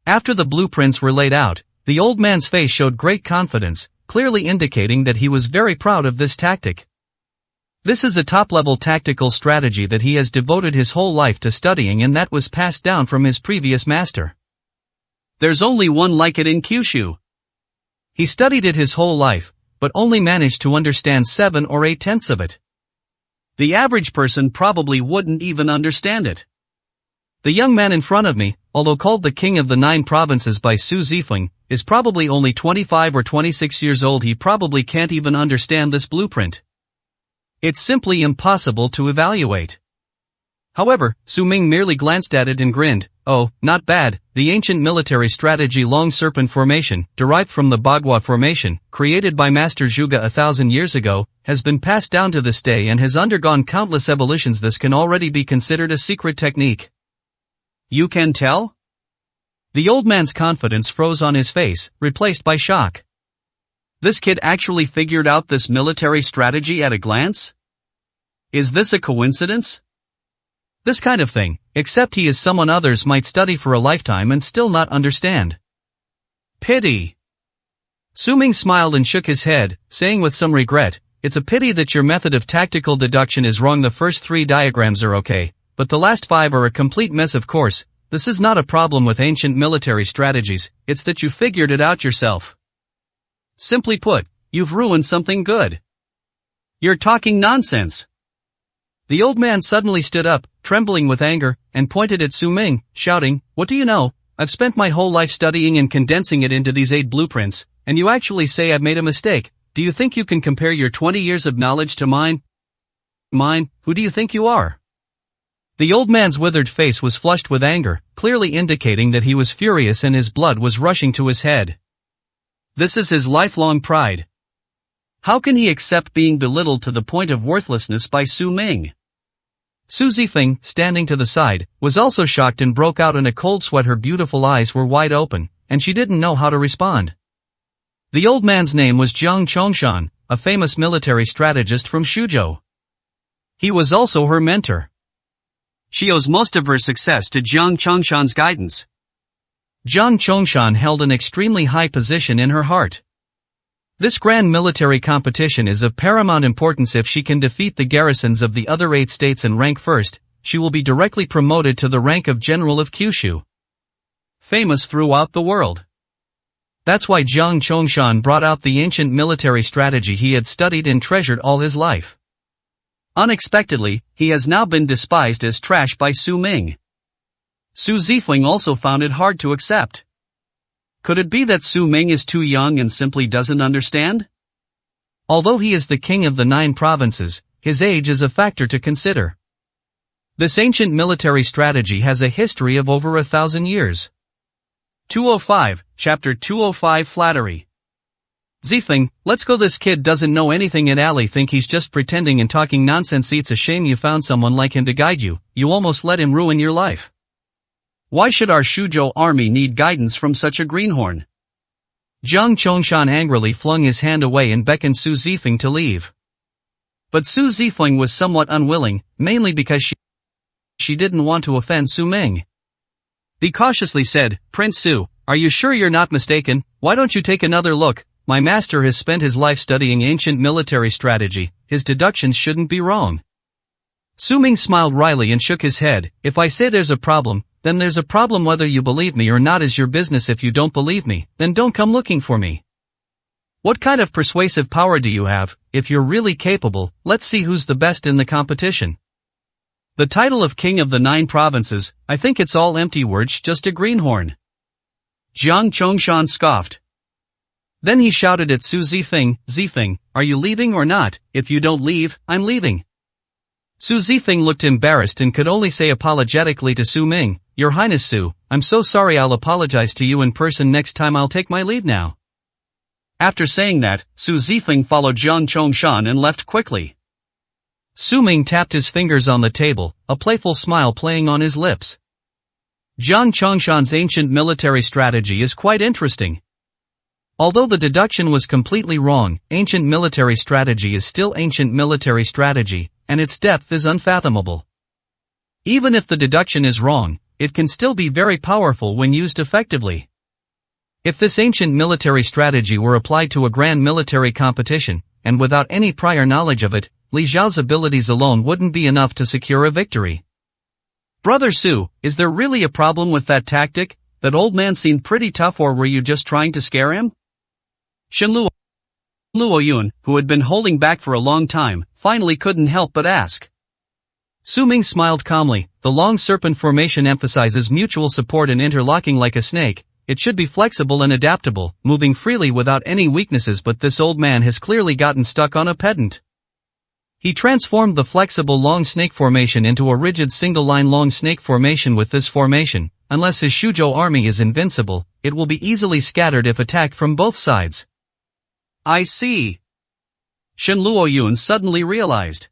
[SPEAKER 1] After the blueprints were laid out, the old man's face showed great confidence, clearly indicating that he was very proud of this tactic. This is a top-level tactical strategy that he has devoted his whole life to studying, and that was passed down from his previous master.
[SPEAKER 2] There's only one like it in Kyushu.
[SPEAKER 1] He studied it his whole life, but only managed to understand 7 or 8 tenths of it.
[SPEAKER 2] The average person probably wouldn't even understand it.
[SPEAKER 1] The young man in front of me, although called the king of the 9 provinces by Su Zifeng, is probably only 25 or 26 years old. He probably can't even understand this blueprint. It's simply impossible to evaluate. However, Su Ming merely glanced at it and grinned. Oh, not bad. The ancient military strategy Long Serpent Formation, derived from the Bagua Formation, created by Master Zhuge 1,000 years ago, has been passed down to this day and has undergone countless evolutions. This can already be considered a secret technique. You can tell? The old man's confidence froze on his face, replaced by shock. This kid actually figured out this military strategy at a glance? Is this a coincidence? This kind of thing, except he is someone others might study for a lifetime and still not understand. Pity. Su Ming smiled and shook his head, saying with some regret, it's a pity that your method of tactical deduction is wrong. The first 3 diagrams are okay, but the last 5 are a complete mess. Of course, this is not a problem with ancient military strategies, it's that you figured it out yourself. Simply put, you've ruined something good. You're talking nonsense. The old man suddenly stood up, trembling with anger, and pointed at Su Ming, shouting, what do you know? I've spent my whole life studying and condensing it into these 8 blueprints, and you actually say I've made a mistake. Do you think you can compare your 20 years of knowledge to mine? Mine? Who do you think you are? The old man's withered face was flushed with anger, clearly indicating that he was furious and his blood was rushing to his head. This is his lifelong pride. How can he accept being belittled to the point of worthlessness by Su Ming? Su Zifeng, standing to the side, was also shocked and broke out in a cold sweat. Her beautiful eyes were wide open, and she didn't know how to respond. The old man's name was Jiang Chongshan, a famous military strategist from Shuzhou. He was also her mentor. She owes most of her success to Jiang Chongshan's guidance. Jiang Chongshan held an extremely high position in her heart. This grand military competition is of paramount importance. If she can defeat the garrisons of the other 8 states and rank first, she will be directly promoted to the rank of General of Kyushu. Famous throughout the world. That's why Jiang Chongshan brought out the ancient military strategy he had studied and treasured all his life. Unexpectedly, he has now been despised as trash by Su Ming. Su Zifeng also found it hard to accept. Could it be that Su Ming is too young and simply doesn't understand? Although he is the king of the 9 provinces, his age is a factor to consider. This ancient military strategy has a history of over 1,000 years. 205, Chapter 205 Flattery. Zifeng, let's go. This kid doesn't know anything and Ali think he's just pretending and talking nonsense. It's a shame you found someone like him to guide you, you almost let him ruin your life. Why should our Shuzhou army need guidance from such a greenhorn? Jiang Chongshan angrily flung his hand away and beckoned Su Zifeng to leave. But Su Zifeng was somewhat unwilling, mainly because she didn't want to offend Su Ming. He cautiously said, Prince Su, are you sure you're not mistaken? Why don't you take another look? My master has spent his life studying ancient military strategy, his deductions shouldn't be wrong. Su Ming smiled wryly and shook his head. If I say there's a problem, then there's a problem. Whether you believe me or not is your business. If you don't believe me, then don't come looking for me. What kind of persuasive power do you have? If you're really capable, let's see who's the best in the competition. The title of King of the 9 Provinces, I think it's all empty words, just a greenhorn. Jiang Chongshan scoffed. Then he shouted at Su Zifeng, Zifeng, are you leaving or not? If you don't leave, I'm leaving. Su Zifeng looked embarrassed and could only say apologetically to Su Ming, Your Highness Su, I'm so sorry. I'll apologize to you in person next time. I'll take my leave now. After saying that, Su Zifeng followed Jiang Chongshan and left quickly. Su Ming tapped his fingers on the table, a playful smile playing on his lips. Jiang Chongshan's ancient military strategy is quite interesting. Although the deduction was completely wrong, ancient military strategy is still ancient military strategy, and its depth is unfathomable. Even if the deduction is wrong, it can still be very powerful when used effectively. If this ancient military strategy were applied to a grand military competition, and without any prior knowledge of it, Li Zhao's abilities alone wouldn't be enough to secure a victory. Brother Su, is there really a problem with that tactic? That old man seemed pretty tough, or were you just trying to scare him? Shen Luoyun, who had been holding back for a long time, finally couldn't help but ask. Su Ming smiled calmly. The long serpent formation emphasizes mutual support and interlocking like a snake. It should be flexible and adaptable, moving freely without any weaknesses, but this old man has clearly gotten stuck on a pedant. He transformed the flexible long snake formation into a rigid single-line long snake formation. With this formation, unless his Shuzhou army is invincible, it will be easily scattered if attacked from both sides.
[SPEAKER 2] I see. Shen Luoyun suddenly realized.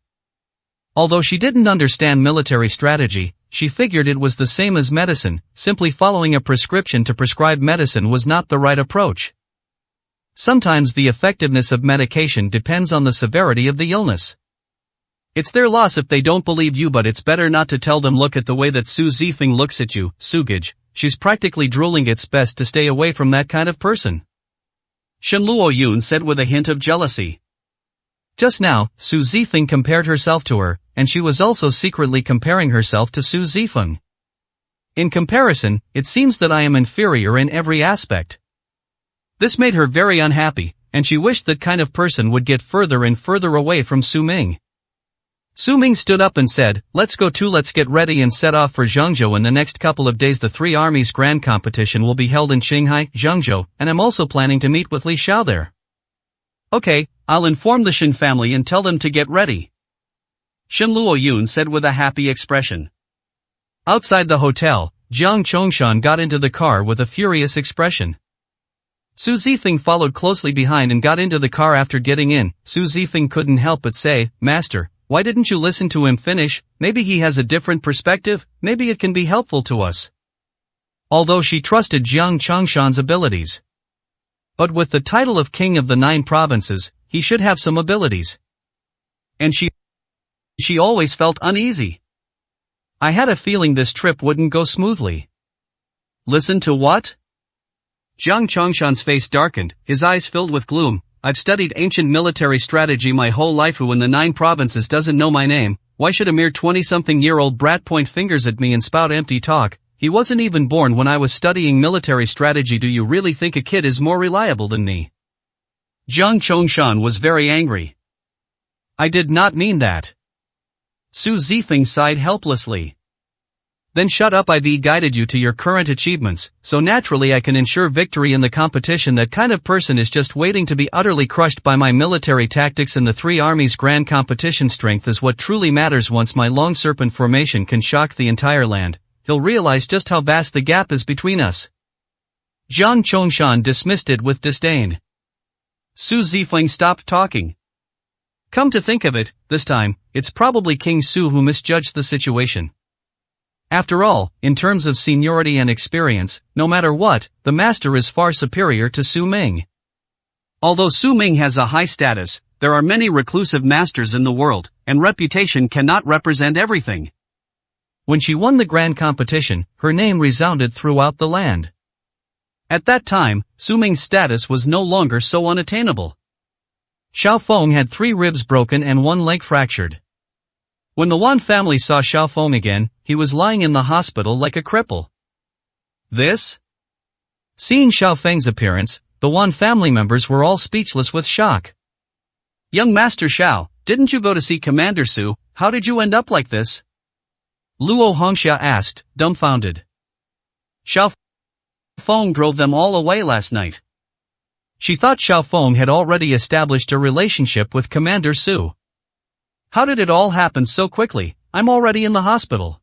[SPEAKER 1] Although she didn't understand military strategy, she figured it was the same as medicine. Simply following a prescription to prescribe medicine was not the right approach. Sometimes the effectiveness of medication depends on the severity of the illness. It's their loss if they don't believe you, but it's better not to tell them. Look at the way that Su Zifeng looks at you, Sugage. She's practically drooling. It's best to stay away from that kind of person.
[SPEAKER 2] Shen Luoyun said with a hint of jealousy.
[SPEAKER 1] Just now, Su Zifeng compared herself to her, and she was also secretly comparing herself to Su Zifeng. In comparison, it seems that I am inferior in every aspect. This made her very unhappy, and she wished that kind of person would get further and further away from Su Ming. Su Ming stood up and said, let's get ready and set off for Zhengzhou in the next couple of days. The three armies grand competition will be held in Qinghai, Zhengzhou, and I'm also planning to meet with Li Xiao there.
[SPEAKER 2] Okay, I'll inform the Shen family and tell them to get ready. Shen Luoyun said with a happy expression.
[SPEAKER 1] Outside the hotel, Jiang Chongshan got into the car with a furious expression. Su Zifeng followed closely behind and got into the car. After getting in, Su Zifeng couldn't help but say, Master, why didn't you listen to him finish? Maybe he has a different perspective, maybe it can be helpful to us. Although she trusted Jiang Chongshan's abilities. But with the title of King of the 9 provinces, he should have some abilities.
[SPEAKER 2] And she always felt uneasy.
[SPEAKER 1] I had a feeling this trip wouldn't go smoothly.
[SPEAKER 2] Listen to what? Jiang Chongshan's face darkened, his eyes filled with gloom. I've studied ancient military strategy my whole life. Who in the 9 provinces doesn't know my name? Why should a mere 20-something-year-old brat point fingers at me and spout empty talk? He wasn't even born when I was studying military strategy. Do you really think a kid is more reliable than me?
[SPEAKER 1] Jiang Chongshan was very angry. I did not mean that.
[SPEAKER 2] Su Zifeng sighed helplessly.
[SPEAKER 1] Then shut up. I've guided you to your current achievements, so naturally I can ensure victory in the competition. That kind of person is just waiting to be utterly crushed by my military tactics and the 3 armies grand competition. Strength is what truly matters. Once my long serpent formation can shock the entire land, he'll realize just how vast the gap is between us. Jiang Chongshan dismissed it with disdain.
[SPEAKER 2] Su Zifeng stopped talking.
[SPEAKER 1] Come to think of it, this time, it's probably King Su who misjudged the situation. After all, in terms of seniority and experience, no matter what, the master is far superior to Su Ming.
[SPEAKER 2] Although Su Ming has a high status, there are many reclusive masters in the world, and reputation cannot represent everything.
[SPEAKER 1] When she won the grand competition, her name resounded throughout the land.
[SPEAKER 2] At that time, Su Ming's status was no longer so unattainable.
[SPEAKER 1] Xiao Feng had 3 ribs broken and 1 leg fractured. When the Wan family saw Xiao Feng again, he was lying in the hospital like a cripple. Seeing Xiao Feng's appearance, the Wan family members were all speechless with shock.
[SPEAKER 2] Young Master Xiao, didn't you go to see Commander Su? How did you end up like this?
[SPEAKER 1] Luo Hongxia asked, dumbfounded.
[SPEAKER 2] Xiao Feng drove them all away last night.
[SPEAKER 1] She thought Xiao Feng had already established a relationship with Commander Su.
[SPEAKER 2] How did it all happen so quickly? I'm already in the hospital.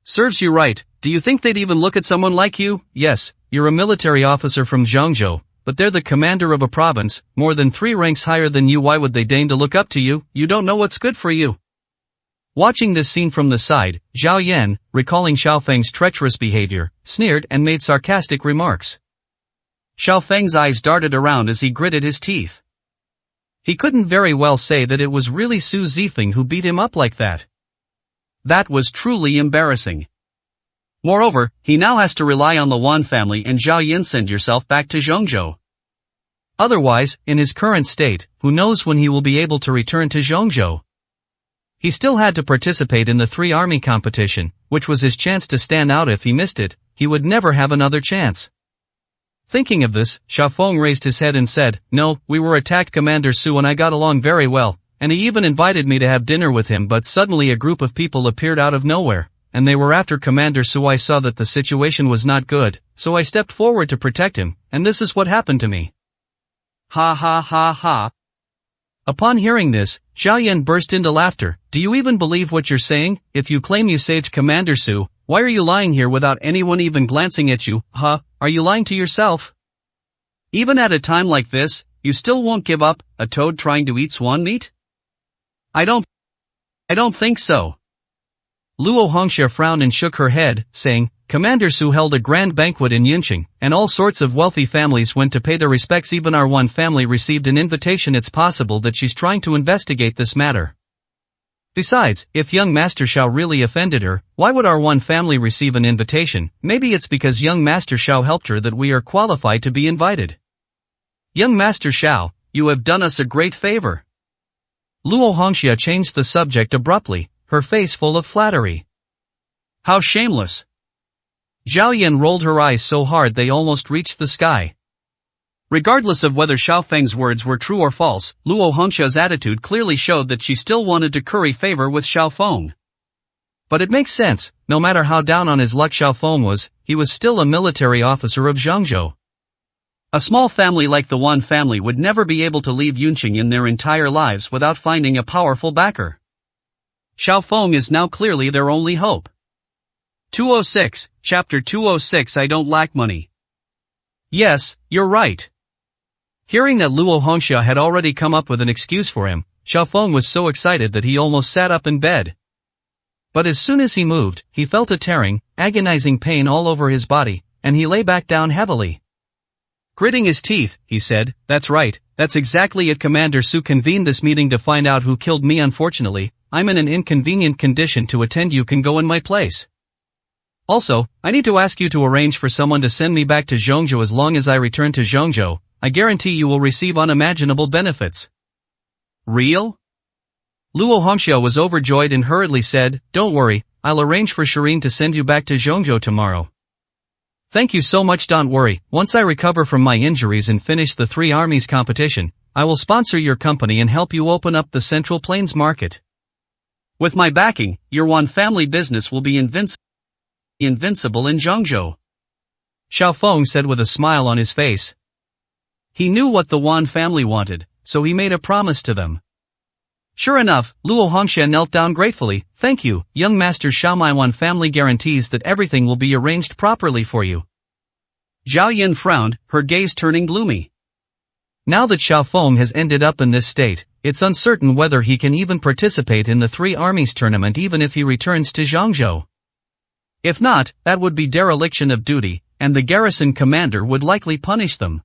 [SPEAKER 1] Serves you right. Do you think they'd even look at someone like you? Yes, you're a military officer from Zhengzhou, but they're the commander of a province, more than 3 ranks higher than you. Why would they deign to look up to you? You don't know what's good for you. Watching this scene from the side, Zhao Yan, recalling Xiao Feng's treacherous behavior, sneered and made sarcastic remarks.
[SPEAKER 2] Xiao Feng's eyes darted around as he gritted his teeth.
[SPEAKER 1] He couldn't very well say that it was really Su Zifeng who beat him up like that.
[SPEAKER 2] That was truly embarrassing. Moreover, he now has to rely on the Wan family and Zhao Yan. Send yourself back to Zhengzhou.
[SPEAKER 1] Otherwise, in his current state, who knows when he will be able to return to Zhengzhou. He still had to participate in the 3-army competition, which was his chance to stand out. If he missed it, he would never have another chance. Thinking of this, Xiao Feng raised his head and said, No, we were attacked Commander Su and I got along very well, and he even invited me to have dinner with him, but suddenly a group of people appeared out of nowhere, and they were after Commander Su. I saw that the situation was not good, so I stepped forward to protect him, and this is what happened to me.
[SPEAKER 2] Ha ha ha ha.
[SPEAKER 1] Upon hearing this, Zhao Yan burst into laughter. Do you even believe what you're saying? If you claim you saved Commander Su, why are you lying here without anyone even glancing at you? Huh? Are you lying to yourself?
[SPEAKER 2] Even at a time like this, you still won't give up, a toad trying to eat swan meat? I don't think so.
[SPEAKER 1] Luo Hongxia frowned and shook her head, saying, Commander Su held a grand banquet in Yunqing, and all sorts of wealthy families went to pay their respects. Even our one family received an invitation. It's possible that she's trying to investigate this matter. Besides, if young Master Xiao really offended her, why would our one family receive an invitation? Maybe it's because young Master Xiao helped her that we are qualified to be invited.
[SPEAKER 2] Young Master Xiao, you have done us a great favor.
[SPEAKER 1] Luo Hongxia changed the subject abruptly, her face full of flattery.
[SPEAKER 2] How shameless.
[SPEAKER 1] Zhao Yan rolled her eyes so hard they almost reached the sky.
[SPEAKER 2] Regardless of whether Xiao Feng's words were true or false, Luo Hongxia's attitude clearly showed that she still wanted to curry favor with Xiao Feng.
[SPEAKER 1] But it makes sense, no matter how down on his luck Xiao Feng was, he was still a military officer of Zhangzhou.
[SPEAKER 2] A small family like the Wan family would never be able to leave Yunqing in their entire lives without finding a powerful backer. Xiao Feng is now clearly their only hope. 206, Chapter 206. I don't lack money.
[SPEAKER 1] Yes, you're right. Hearing that Luo Hongxia had already come up with an excuse for him, Xiao Feng was so excited that he almost sat up in bed. But as soon as he moved, he felt a tearing, agonizing pain all over his body, and he lay back down heavily.
[SPEAKER 2] Gritting his teeth, he said, That's right, that's exactly it. Commander Su convened this meeting to find out who killed me. Unfortunately, I'm in an inconvenient condition to attend. You can go in my place. Also, I need to ask you to arrange for someone to send me back to Zhongzhou. As long as I return to Zhongzhou, I guarantee you will receive unimaginable benefits. Real?
[SPEAKER 1] Luo Hongxia was overjoyed and hurriedly said, Don't worry, I'll arrange for Shireen to send you back to Zhongzhou tomorrow. Thank you so much. Don't worry, once I recover from my injuries and finish the 3 armies competition, I will sponsor your company and help you open up the Central Plains market.
[SPEAKER 2] With my backing, your Wan family business will be invincible in Zhongzhou.
[SPEAKER 1] Xiao Feng said with a smile on his face.
[SPEAKER 2] He knew what the Wan family wanted, so he made a promise to them.
[SPEAKER 1] Sure enough, Luo Hongxia knelt down gratefully. Thank you, young Master Xiao. My Wan family guarantees that everything will be arranged properly for you.
[SPEAKER 2] Zhao Yan frowned, her gaze turning gloomy.
[SPEAKER 1] Now that Xiao Feng has ended up in this state, it's uncertain whether he can even participate in the 3 armies tournament even if he returns to Zhangzhou. If not, that would be dereliction of duty, and the garrison commander would likely punish them.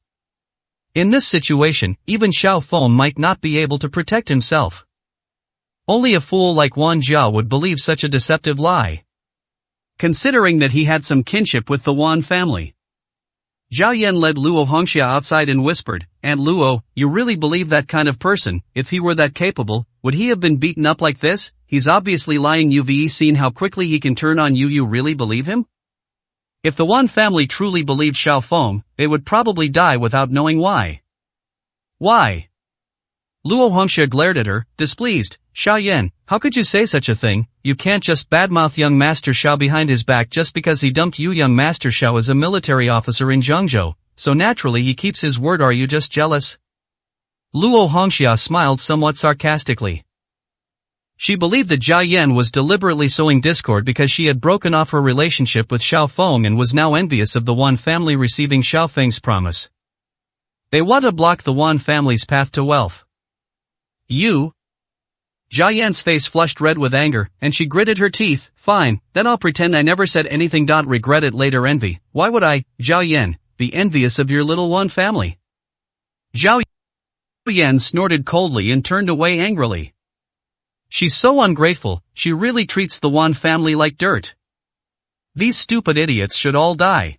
[SPEAKER 1] In this situation, even Xiao Feng might not be able to protect himself. Only a fool like Wan Jiao would believe such a deceptive lie.
[SPEAKER 2] Considering that he had some kinship with the Wan family. Zhao Yan led Luo Hongxia outside and whispered, Aunt Luo, you really believe that kind of person? If he were that capable, would he have been beaten up like this? He's obviously lying. You've seen how quickly he can turn on you. You really believe him? If the Wan family truly believed Xiao Feng, they would probably die without knowing why.
[SPEAKER 1] Why? Luo Hongxia glared at her, displeased. Xiao Yan, how could you say such a thing? You can't just badmouth young Master Xiao behind his back just because he dumped you. Young Master Xiao is a military officer in Zhangzhou, so naturally he keeps his word. Are you just jealous? Luo Hongxia smiled somewhat sarcastically. She believed that Zhao Yan was deliberately sowing discord because she had broken off her relationship with Xiao Feng and was now envious of the Wan family receiving Xiao Feng's promise. They want to block the Wan family's path to wealth. You? Zhao Yan's face flushed red with anger, and she gritted her teeth. Fine, then I'll pretend I never said anything. Regret it later. Envy. Why would I, Zhao Yan, be envious of your little Wan family?
[SPEAKER 2] Zhao Yan snorted coldly and turned away angrily.
[SPEAKER 1] She's so ungrateful, she really treats the Wan family like dirt. These stupid idiots should all die.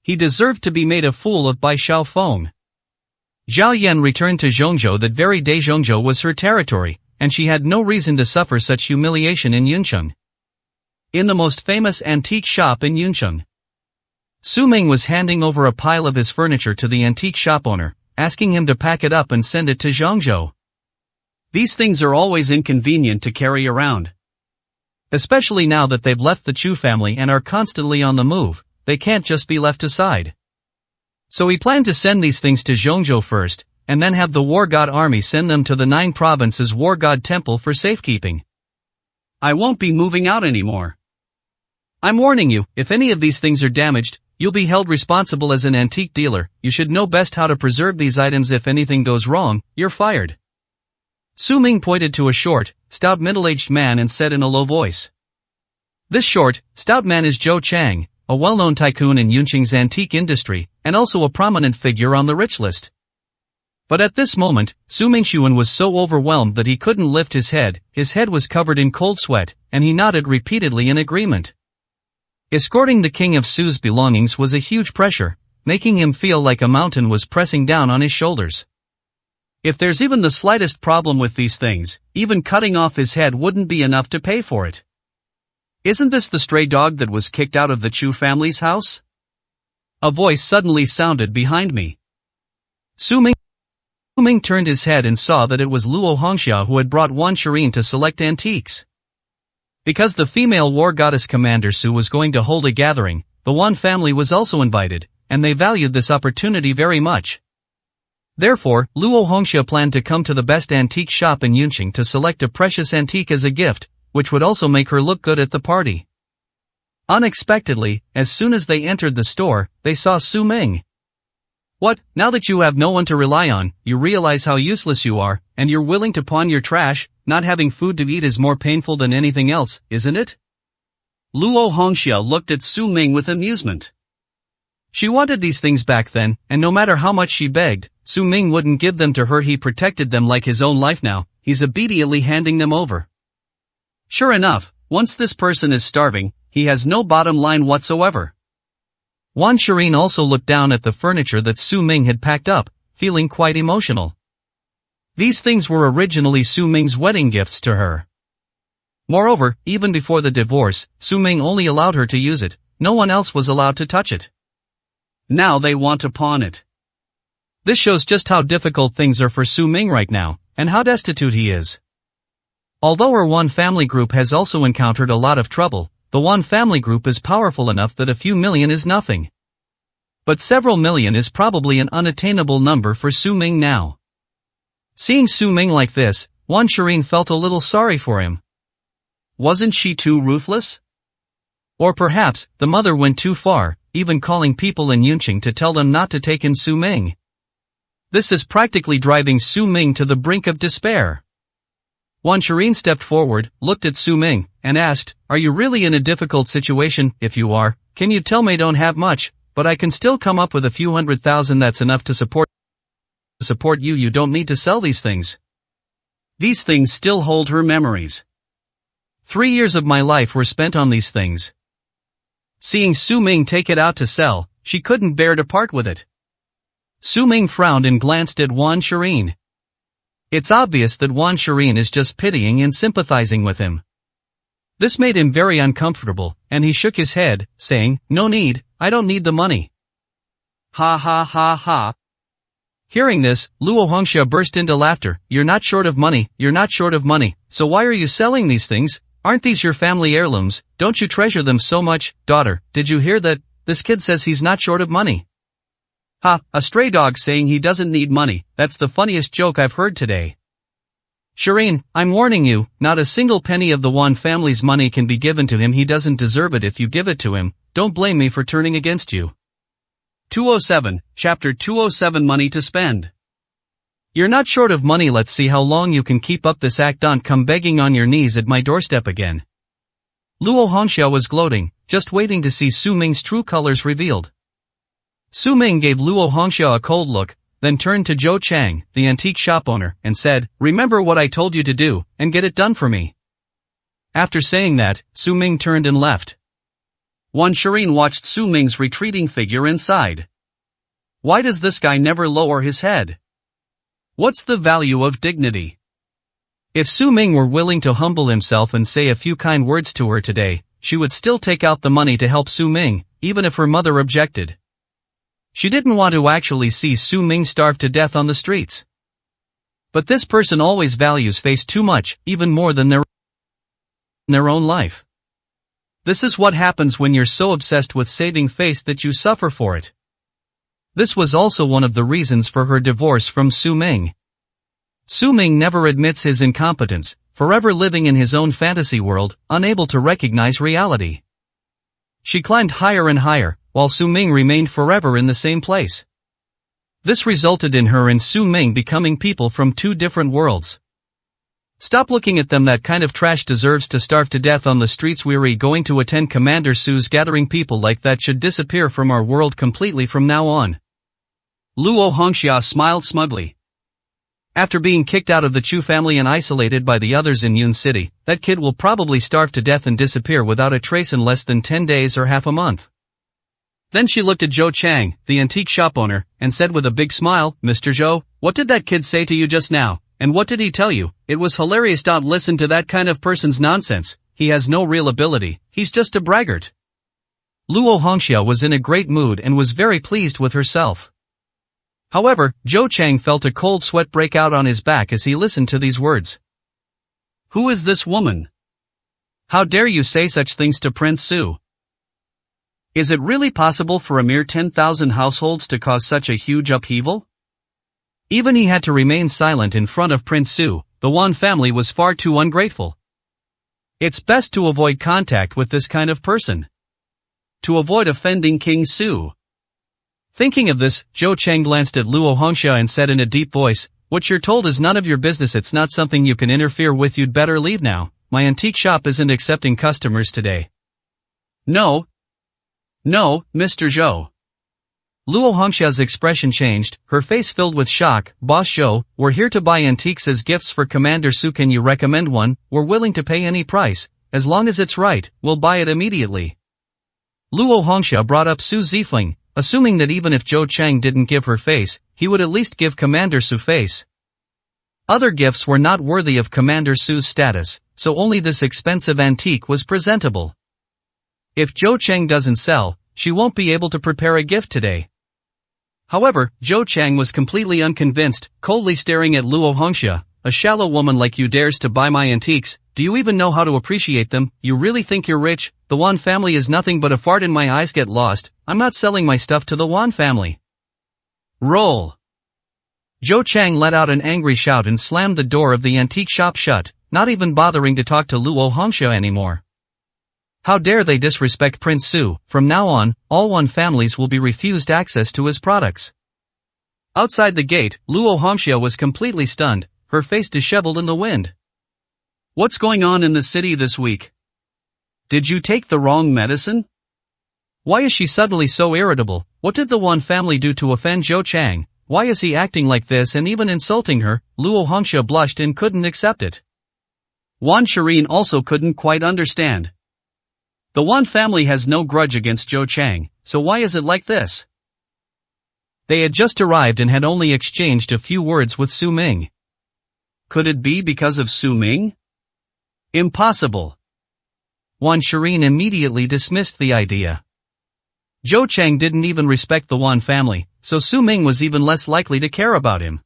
[SPEAKER 1] He deserved to be made a fool of by Xiao Feng. Zhao Yan returned to Zhongzhou that very day. Zhongzhou was her territory, and she had no reason to suffer such humiliation in Yuncheng. In the most famous antique shop in Yuncheng, Su Ming was handing over a pile of his furniture to the antique shop owner, asking him to pack it up and send it to Zhangzhou.
[SPEAKER 2] These things are always inconvenient to carry around.
[SPEAKER 1] Especially now that they've left the Chu family and are constantly on the move, they can't just be left aside. So he planned to send these things to Zhongzhou first, and then have the war god army send them to the 9 provinces war god temple for safekeeping.
[SPEAKER 2] I won't be moving out anymore.
[SPEAKER 1] I'm warning you, if any of these things are damaged, you'll be held responsible as an antique dealer. You should know best how to preserve these items. If anything goes wrong, you're fired. Su Ming pointed to a short, stout middle-aged man and said in a low voice. This short, stout man is Zhou Chang, a well-known tycoon in Yunqing's antique industry, and also a prominent figure on the rich list. But at this moment, Su Mingxuan was so overwhelmed that he couldn't lift his head was covered in cold sweat, and he nodded repeatedly in agreement. Escorting the king of Su's belongings was a huge pressure, making him feel like a mountain was pressing down on his shoulders.
[SPEAKER 2] If there's even the slightest problem with these things, even cutting off his head wouldn't be enough to pay for it. Isn't this the stray dog that was kicked out of the Chu family's house?
[SPEAKER 1] A voice suddenly sounded behind me. Su Ming turned his head and saw that it was Luo Hongxia who had brought Wan Shirin to select antiques. Because the female war goddess Commander Su was going to hold a gathering, the Wan family was also invited, and they valued this opportunity very much. Therefore, Luo Hongxia planned to come to the best antique shop in Yunqing to select a precious antique as a gift, which would also make her look good at the party. Unexpectedly, as soon as they entered the store, they saw Su Ming. What, now that you have no one to rely on, you realize how useless you are, and you're willing to pawn your trash? Not having food to eat is more painful than anything else, isn't it?
[SPEAKER 2] Luo Hongxia looked at Su Ming with amusement.
[SPEAKER 1] She wanted these things back then, and no matter how much she begged, Su Ming wouldn't give them to her. He protected them like his own life. Now, he's obediently handing them over.
[SPEAKER 2] Sure enough, once this person is starving, he has no bottom line whatsoever.
[SPEAKER 1] Wan Shirin also looked down at the furniture that Su Ming had packed up, feeling quite emotional. These things were originally Su Ming's wedding gifts to her. Moreover, even before the divorce, Su Ming only allowed her to use it. No one else was allowed to touch it.
[SPEAKER 2] Now they want to pawn it.
[SPEAKER 1] This shows just how difficult things are for Su Ming right now, and how destitute he is. Although her Wan family group has also encountered a lot of trouble, the Wan family group is powerful enough that a few million is nothing. But several million is probably an unattainable number for Su Ming now. Seeing Su Ming like this, Wan Shirin felt a little sorry for him.
[SPEAKER 2] Wasn't she too ruthless?
[SPEAKER 1] Or perhaps, the mother went too far, even calling people in Yunqing to tell them not to take in Su Ming. This is practically driving Su Ming to the brink of despair. Wan Shirin stepped forward, looked at Su Ming, and asked, "Are you really in a difficult situation? If you are, can you tell me? I don't have much, but I can still come up with a few 100,000. That's enough to support you. You don't need to sell these things."
[SPEAKER 2] These things still hold her memories.
[SPEAKER 1] 3 years of my life were spent on these things. Seeing Su Ming take it out to sell, she couldn't bear to part with it. Su Ming frowned and glanced at Wan Shirin. It's obvious that Wan Shirin is just pitying and sympathizing with him. This made him very uncomfortable, and he shook his head, saying, "No need, I don't need the money."
[SPEAKER 2] Ha ha ha ha.
[SPEAKER 1] Hearing this, Luo Hongxia burst into laughter. You're not short of money, so why are you selling these things? Aren't these your family heirlooms? Don't you treasure them so much? Daughter, did you hear that? This kid says he's not short of money.
[SPEAKER 2] Ha, a stray dog saying he doesn't need money. That's the funniest joke I've heard today.
[SPEAKER 1] Shirin, I'm warning you, not a single penny of the Wan family's money can be given to him. He doesn't deserve it. If you give it to him, don't blame me for turning against you.
[SPEAKER 2] 207, Chapter 207. Money to spend.
[SPEAKER 1] You're not short of money. Let's see how long you can keep up this act. Don't come begging on your knees at my doorstep again. Luo Hongxia was gloating, just waiting to see Su Ming's true colors revealed. Su Ming gave Luo Hongxia a cold look, then turned to Zhou Chang, the antique shop owner, and said, "Remember what I told you to do, and get it done for me." After saying that, Su Ming turned and left.
[SPEAKER 2] Wan Shirin watched Su Ming's retreating figure inside. Why does this guy never lower his head? What's the value of dignity?
[SPEAKER 1] If Su Ming were willing to humble himself and say a few kind words to her today, she would still take out the money to help Su Ming, even if her mother objected. She didn't want to actually see Su Ming starve to death on the streets. But this person always values face too much, even more than their own life. This is what happens when you're so obsessed with saving face that you suffer for it. This was also one of the reasons for her divorce from Su Ming. Su Ming never admits his incompetence, forever living in his own fantasy world, unable to recognize reality. She climbed higher and higher, while Su Ming remained forever in the same place. This resulted in her and Su Ming becoming people from two different worlds. Stop looking at them. That kind of trash deserves to starve to death on the streets. We're going to attend Commander Su's gathering. People like that should disappear from our world completely from now on. Luo Hongxia smiled smugly. After being kicked out of the Chu family and isolated by the others in Yun City, that kid will probably starve to death and disappear without a trace in less than 10 days or half a month. Then she looked at Zhou Chang, the antique shop owner, and said with a big smile, Mr. Zhou, what did that kid say to you just now, and what did he tell you? It was hilarious. Don't listen to that kind of person's nonsense. He has no real ability, he's just a braggart. Luo Hongxia was in a great mood and was very pleased with herself. However, Zhou Chang felt a cold sweat break out on his back as he listened to these words. Who is this woman? How dare you say such things to Prince Su? Is it really possible for a mere 10,000 households to cause such a huge upheaval? Even he had to remain silent in front of Prince Su. The Wan family was far too ungrateful. It's best to avoid contact with this kind of person. To avoid offending King Su. Thinking of this, Zhou Chang glanced at Luo Hongxia and said in a deep voice, what you're told is none of your business. It's not something you can interfere with. You'd better leave now. My antique shop isn't accepting customers today. No, Mr. Zhou. Luo Hongxia's expression changed, her face filled with shock. Boss Zhou, we're here to buy antiques as gifts for Commander Su. Can you recommend one? We're willing to pay any price. As long as it's right, we'll buy it immediately. Luo Hongxia brought up Su Zifeng, assuming that even if Zhou Chang didn't give her face, he would at least give Commander Su face. Other gifts were not worthy of Commander Su's status, so only this expensive antique was presentable. If Zhou Chang doesn't sell, she won't be able to prepare a gift today. However, Zhou Chang was completely unconvinced, coldly staring at Luo Hongxia. A shallow woman like you dares to buy my antiques? Do you even know how to appreciate them? You really think you're rich? The Wan family is nothing but a fart in my eyes. Get lost. I'm not selling my stuff to the Wan family. Roll. Zhou Chang let out an angry shout and slammed the door of the antique shop shut, not even bothering to talk to Luo Hongxia anymore. How dare they disrespect Prince Su? From now on, all Wan families will be refused access to his products. Outside the gate, Luo Hongxia was completely stunned, her face disheveled in the wind. What's going on in the city this week? Did you take the wrong medicine? Why is she suddenly so irritable? What did the Wan family do to offend Zhou Chang? Why is he acting like this and even insulting her? Luo Hongxia blushed and couldn't accept it. Wan Shireen also couldn't quite understand. The Wan family has no grudge against Zhou Chang, so why is it like this? They had just arrived and had only exchanged a few words with Su Ming. Could it be because of Su Ming? Impossible. Wan Shireen immediately dismissed the idea. Zhou Chang didn't even respect the Wan family, so Su Ming was even less likely to care about him.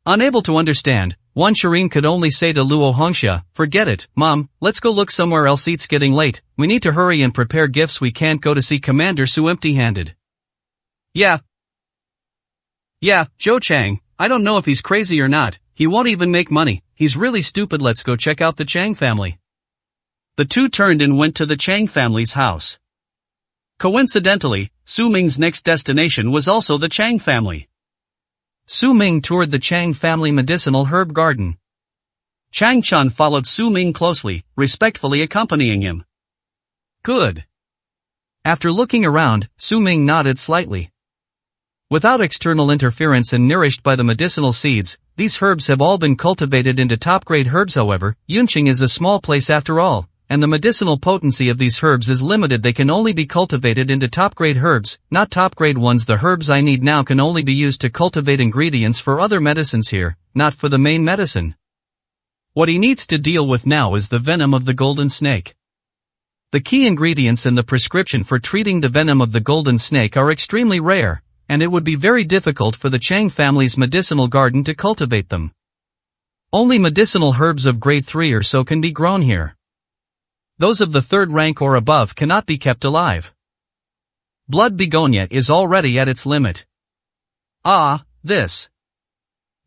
[SPEAKER 1] Unable to understand, Wan Shireen could only say to Luo Hongxia, forget it, Mom, let's go look somewhere else. It's getting late, we need to hurry and prepare gifts. We can't go to see Commander Su empty-handed. Yeah, Zhou Chang, I don't know if he's crazy or not, he won't even make money, he's really stupid. Let's go check out the Chang family. The two turned and went to the Chang family's house. Coincidentally, Su Ming's next destination was also the Chang family. Su Ming toured the Chang family medicinal herb garden. Chang Chun followed Su Ming closely, respectfully accompanying him. Good. After looking around, Su Ming nodded slightly. Without external interference and nourished by the medicinal seeds, these herbs have all been cultivated into top-grade herbs. However, Yunqing is a small place after all, and the medicinal potency of these herbs is limited. They can only be cultivated into top-grade herbs, not top-grade ones. The herbs I need now can only be used to cultivate ingredients for other medicines here, not for the main medicine. What he needs to deal with now is the venom of the golden snake. The key ingredients in the prescription for treating the venom of the golden snake are extremely rare, and it would be very difficult for the Chang family's medicinal garden to cultivate them. Only medicinal herbs of grade 3 or so can be grown here. Those of the 3rd rank or above cannot be kept alive. Blood begonia is already at its limit.
[SPEAKER 2] Ah, this.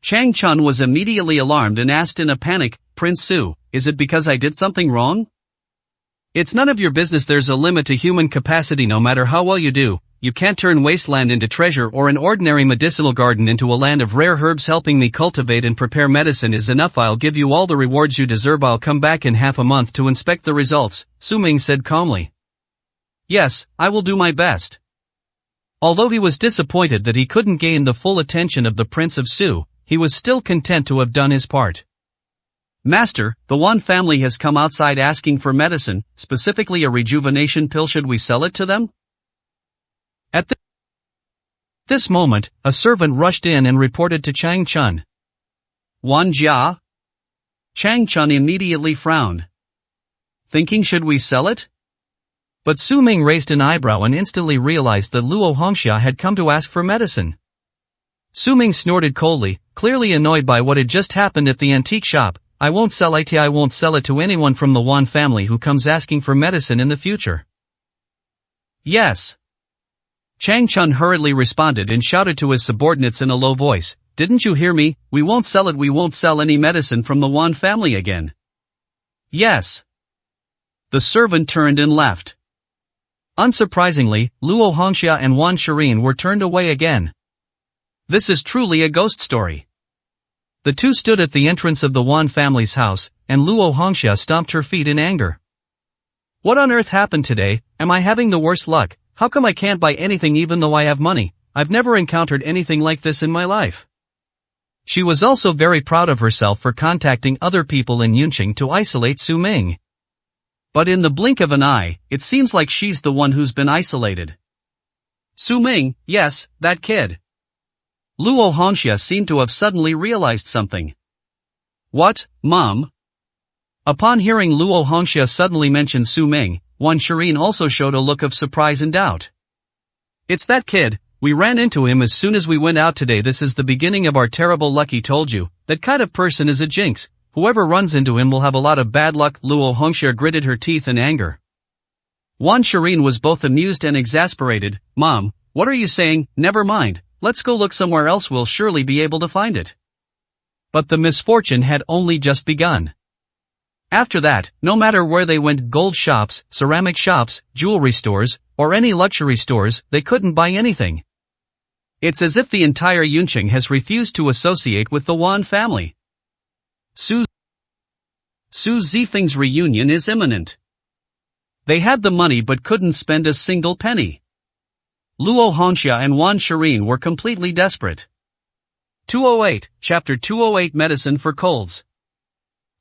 [SPEAKER 2] Chang Chun was immediately alarmed and asked in a panic, Prince Su, is it because I did something wrong? It's none of your business. There's a limit to human capacity. No matter how well you do, you can't turn wasteland into treasure or an ordinary medicinal garden into a land of rare herbs. Helping me cultivate and prepare medicine is enough. I'll give you all the rewards you deserve. I'll come back in half a month to inspect the results, Su Ming said calmly. Yes, I will do my best. Although he was disappointed that he couldn't gain the full attention of the Prince of Su, he was still content to have done his part. Master, the Wan family has come outside asking for medicine, specifically a rejuvenation pill. Should we sell it to them? At this moment, a servant rushed in and reported to Chang Chun. Wan Jia? Chang Chun immediately frowned. Thinking, should we sell it? But Su Ming raised an eyebrow and instantly realized that Luo Hongxia had come to ask for medicine. Su Ming snorted coldly, clearly annoyed by what had just happened at the antique shop. I won't sell it. I won't sell it to anyone from the Wan family who comes asking for medicine in the future. Yes. Chang Chun hurriedly responded and shouted to his subordinates in a low voice, didn't you hear me? We won't sell it. We won't sell any medicine from the Wan family again. Yes. The servant turned and left. Unsurprisingly, Luo Hongxia and Wan Shirin were turned away again. This is truly a ghost story. The two stood at the entrance of the Wan family's house, and Luo Hongxia stomped her feet in anger. What on earth happened today? Am I having the worst luck? How come I can't buy anything even though I have money? I've never encountered anything like this in my life. She was also very proud of herself for contacting other people in Yunqing to isolate Su Ming. But in the blink of an eye, it seems like she's the one who's been isolated. Su Ming, yes, that kid. Luo Hongxia seemed to have suddenly realized something. What, Mom? Upon hearing Luo Hongxia suddenly mention Su Ming, Wan Shirin also showed a look of surprise and doubt. It's that kid, we ran into him as soon as we went out today. This is the beginning of our terrible luck. He told you, that kind of person is a jinx. Whoever runs into him will have a lot of bad luck. Luo Hongxia gritted her teeth in anger. Wan Shirin was both amused and exasperated. Mom, what are you saying? Never mind. Let's go look somewhere else. We'll surely be able to find it. But the misfortune had only just begun. After that, no matter where they went, gold shops, ceramic shops, jewelry stores, or any luxury stores, they couldn't buy anything. It's as if the entire Yunqing has refused to associate with the Wan family. Su Zifeng's reunion is imminent. They had the money but couldn't spend a single penny. Luo Hongxia and Wan Shirin were completely desperate. 208, Chapter 208 Medicine for Colds.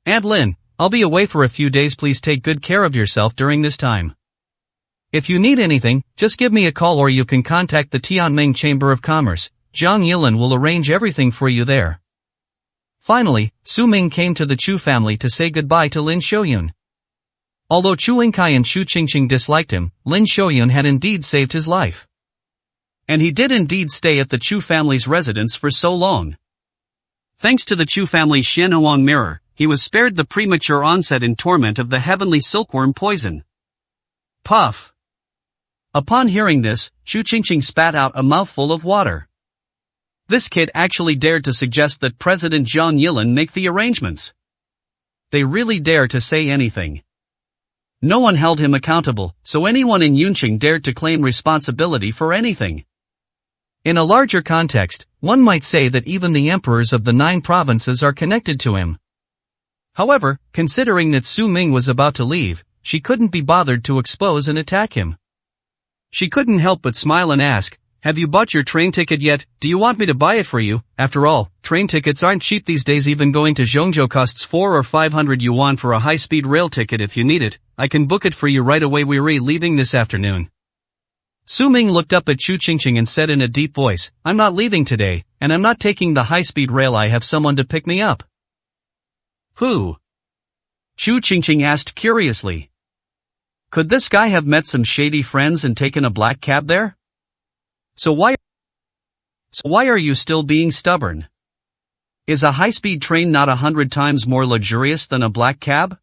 [SPEAKER 2] Aunt Lin, I'll be away for a few days. Please take good care of yourself during this time. If you need anything, just give me a call or you can contact the Tianming Chamber of Commerce. Zhang Yilin will arrange everything for you there. Finally, Su Ming came to the Chu family to say goodbye to Lin Shouyun. Although Chu Yingkai and Chu Qingqing disliked him, Lin Shouyun had indeed saved his life. And he did indeed stay at the Chu family's residence for so long. Thanks to the Chu family's Shenhuang mirror, he was spared the premature onset in torment of the heavenly silkworm poison. Puff. Upon hearing this, Chu Qingqing spat out a mouthful of water. This kid actually dared to suggest that President Zhang Yilin make the arrangements. They really dare to say anything. No one held him accountable, so anyone in Yunqing dared to claim responsibility for anything. In a larger context, one might say that even the emperors of the 9 provinces are connected to him. However, considering that Su Ming was about to leave, she couldn't be bothered to expose and attack him. She couldn't help but smile and ask, have you bought your train ticket yet? Do you want me to buy it for you? After all, train tickets aren't cheap these days. Even going to Zhongzhou costs 400 or 500 yuan for a high-speed rail ticket. If you need it, I can book it for you right away. We're leaving this afternoon. Su Ming looked up at Chu Qingqing and said in a deep voice, I'm not leaving today, and I'm not taking the high-speed rail. I have someone to pick me up. Who? Chu Qingqing asked curiously. Could this guy have met some shady friends and taken a black cab there? So why are you still being stubborn? Is a high-speed train not 100 times more luxurious than a black cab?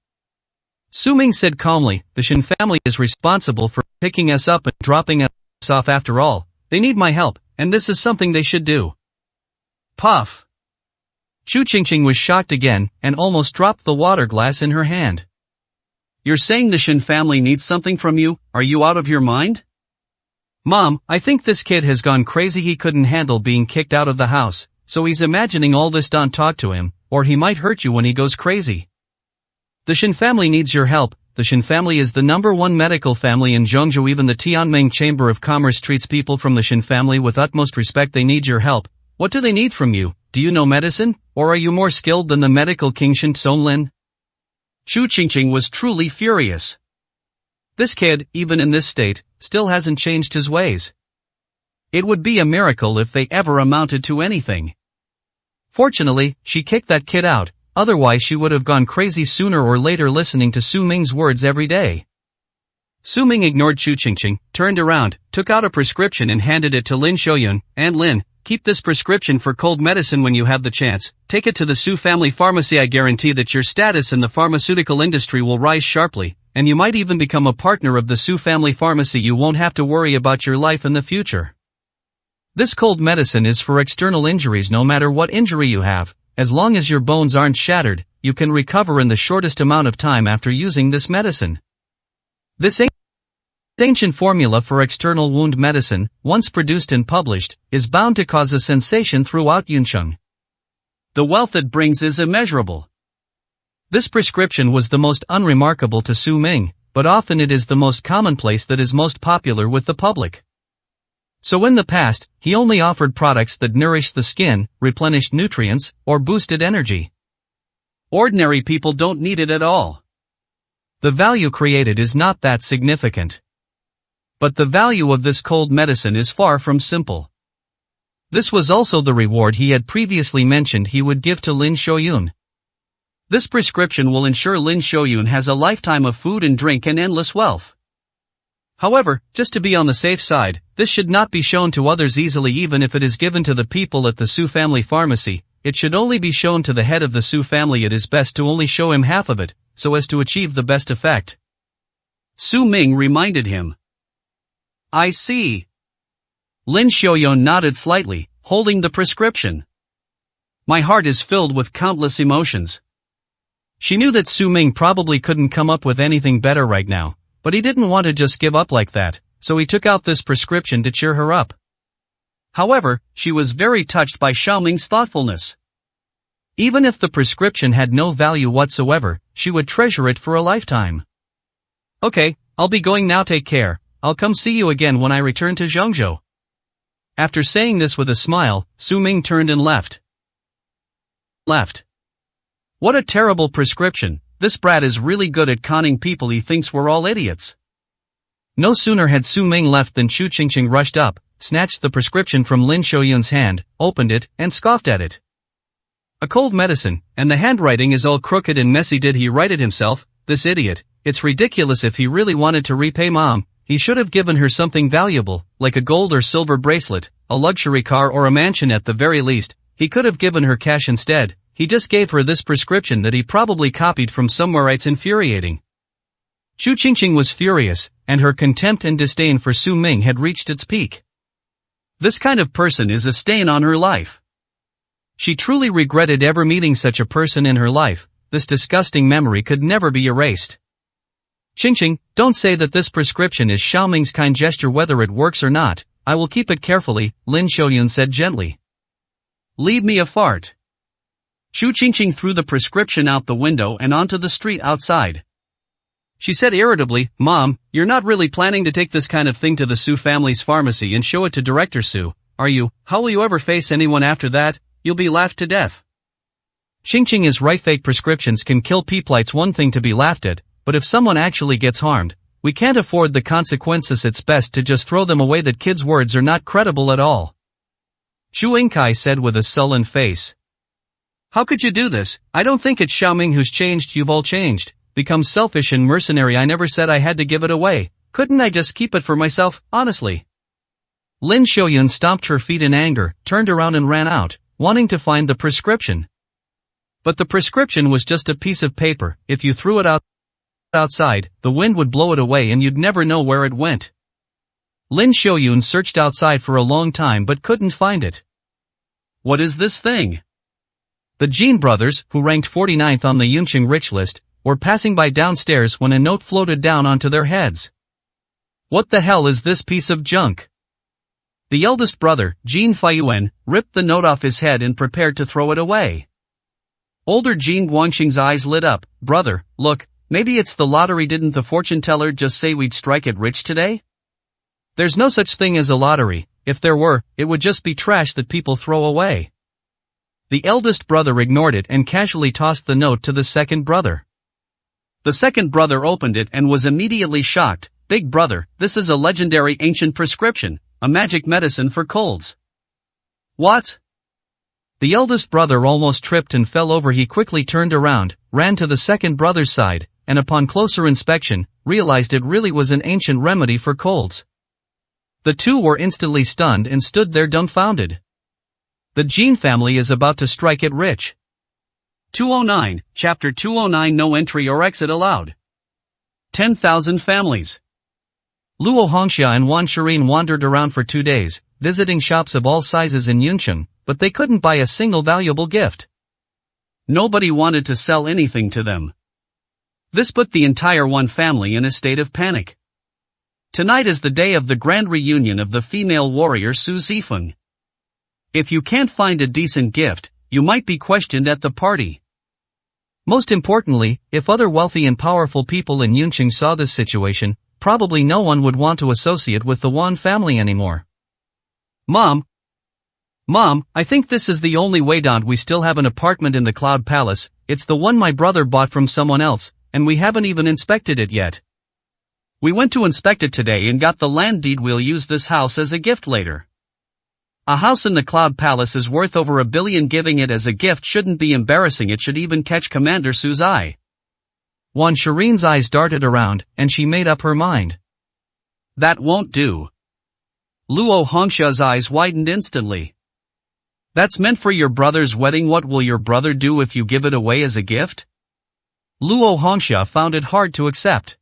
[SPEAKER 1] Su Ming said calmly, the Shin family is responsible for picking us up and dropping us off after all. They need my help, and this is something they should do.
[SPEAKER 2] Puff.
[SPEAKER 1] Chu Qingqing was shocked again, and almost dropped the water glass in her hand.
[SPEAKER 2] You're saying the Shin family needs something from you? Are you out of your mind?
[SPEAKER 1] Mom, I think this kid has gone crazy. He couldn't handle being kicked out of the house, so he's imagining all this. Don't talk to him, or he might hurt you when he goes crazy. The Shin family needs your help. The Shin family is the #1 medical family in Zhengzhou. Even the Tianming Chamber of Commerce treats people from the Shin family with utmost respect. They need your help. What do they need from you? Do you know medicine, or are you more skilled than the medical king Shin Tsonglin?
[SPEAKER 2] Chu Qingqing was truly furious.
[SPEAKER 1] This kid, even in this state, still hasn't changed his ways. It would be a miracle if they ever amounted to anything. Fortunately, she kicked that kid out, otherwise she would have gone crazy sooner or later listening to Su Ming's words every day. Su Ming ignored Chu Qingqing, turned around, took out a prescription and handed it to Lin Xiaoyun. And Lin, keep this prescription for cold medicine when you have the chance. Take it to the Su family pharmacy. I guarantee that your status in the pharmaceutical industry will rise sharply, and you might even become a partner of the Su family pharmacy. You won't have to worry about your life in the future. This cold medicine is for external injuries. No matter what injury you have, as long as your bones aren't shattered, you can recover in the shortest amount of time after using this medicine. This ancient formula for external wound medicine, once produced and published, is bound to cause a sensation throughout Yuncheng.
[SPEAKER 2] The wealth it brings is immeasurable.
[SPEAKER 1] This prescription was the most unremarkable to Su Ming, but often it is the most commonplace that is most popular with the public. So in the past, he only offered products that nourished the skin, replenished nutrients, or boosted energy.
[SPEAKER 2] Ordinary people don't need it at all.
[SPEAKER 1] The value created is not that significant. But the value of this cold medicine is far from simple. This was also the reward he had previously mentioned he would give to Lin Xiaoyun. This prescription will ensure Lin Xiaoyun has a lifetime of food and drink and endless wealth. However, just to be on the safe side, this should not be shown to others easily. Even if it is given to the people at the Su family pharmacy, it should only be shown to the head of the Su family. It is best to only show him half of it, so as to achieve the best effect.
[SPEAKER 2] Su Ming reminded him. I see.
[SPEAKER 1] Lin Xiaoyun nodded slightly, holding the prescription.
[SPEAKER 2] My heart is filled with countless emotions.
[SPEAKER 1] She knew that Su Ming probably couldn't come up with anything better right now, but he didn't want to just give up like that, so he took out this prescription to cheer her up.
[SPEAKER 2] However, she was very touched by Xiaoming's thoughtfulness.
[SPEAKER 1] Even if the prescription had no value whatsoever, she would treasure it for a lifetime. Okay, I'll be going now. Take care. I'll come see you again when I return to Zhengzhou. After saying this with a smile, Su Ming turned and left. What a terrible prescription. This brat is really good at conning people. He thinks we're all idiots. No sooner had Su Ming left than Chu Qingqing rushed up, snatched the prescription from Lin Xiaoyun's hand, opened it, and scoffed at it. A cold medicine, and the handwriting is all crooked and messy. Did he write it himself? This idiot. It's ridiculous. If he really wanted to repay Mom, he should have given her something valuable, like a gold or silver bracelet, a luxury car or a mansion at the very least. He could have given her cash instead. He just gave her this prescription that he probably copied from somewhere. It's infuriating. Chu Qingqing was furious, and her contempt and disdain for Su Ming had reached its peak. This kind of person is a stain on her life. She truly regretted ever meeting such a person in her life. This disgusting memory could never be erased. Qingqing, don't say that this prescription is Xiaoming's kind gesture. Whether it works or not, I will keep it carefully, Lin Xiaoyun said gently.
[SPEAKER 2] Leave me a fart. Chu Qingqing threw the prescription out the window and onto the street outside. She said irritably, Mom, you're not really planning to take this kind of thing to the Su family's pharmacy and show it to Director Su, are you? How will you ever face anyone after that? You'll be laughed to death.
[SPEAKER 1] Qingqing is right. Fake prescriptions can kill people. It's one thing to be laughed at, but if someone actually gets harmed, we can't afford the consequences. It's best to just throw them away. That kid's words are not credible at all. Chu Yingkai said with a sullen face. How could you do this? I don't think it's Xiaoming who's changed. You've all changed, become selfish and mercenary. I never said I had to give it away. Couldn't I just keep it for myself, honestly? Lin Xiaoyun stomped her feet in anger, turned around and ran out, wanting to find the prescription. But the prescription was just a piece of paper. If you threw it outside, the wind would blow it away and you'd never know where it went. Lin Xiaoyun searched outside for a long time but couldn't find it.
[SPEAKER 2] What is this thing?
[SPEAKER 1] The Jin brothers, who ranked 49th on the Yunqing rich list, were passing by downstairs when a note floated down onto their heads. What the hell is this piece of junk? The eldest brother, Jin Feiyuan, ripped the note off his head and prepared to throw it away. Older Jin Guangxing's eyes lit up. Brother, look, maybe it's the lottery. Didn't the fortune teller just say we'd strike it rich today? There's no such thing as a lottery. If there were, it would just be trash that people throw away. The eldest brother ignored it and casually tossed the note to the second brother.
[SPEAKER 2] The second brother opened it and was immediately shocked. Big brother, this is a legendary ancient prescription, a magic medicine for colds.
[SPEAKER 1] What? The eldest brother almost tripped and fell over. He quickly turned around, ran to the second brother's side, and upon closer inspection, realized it really was an ancient remedy for colds. The two were instantly stunned and stood there dumbfounded. The Jin family is about to strike it rich.
[SPEAKER 2] 209, Chapter 209. No entry or exit allowed. 10,000 families.
[SPEAKER 1] Luo Hongxia and Wan Shirin wandered around for 2 days, visiting shops of all sizes in Yuncheng, but they couldn't buy a single valuable gift.
[SPEAKER 2] Nobody wanted to sell anything to them. This put the entire Wan family in a state of panic. Tonight is the day of the grand reunion of the female warrior Su Zifeng. If you can't find a decent gift, you might be questioned at the party.
[SPEAKER 1] Most importantly, if other wealthy and powerful people in Yuncheng saw this situation, probably no one would want to associate with the Wan family anymore. Mom, I think this is the only way. Don't we still have an apartment in the Cloud Palace? It's the one my brother bought from someone else, and we haven't even inspected it yet.
[SPEAKER 2] We went to inspect it today and got the land deed. We'll use this house as a gift later. A house in the Cloud Palace is worth over $1 billion. Giving it as a gift shouldn't be embarrassing. It should even catch Commander Su's eye.
[SPEAKER 1] Wan Shirin's eyes darted around, and she made up her mind.
[SPEAKER 2] That won't do. Luo Hongxia's eyes widened instantly. That's meant for your brother's wedding. What will your brother do if you give it away as a gift?
[SPEAKER 1] Luo Hongxia found it hard to accept.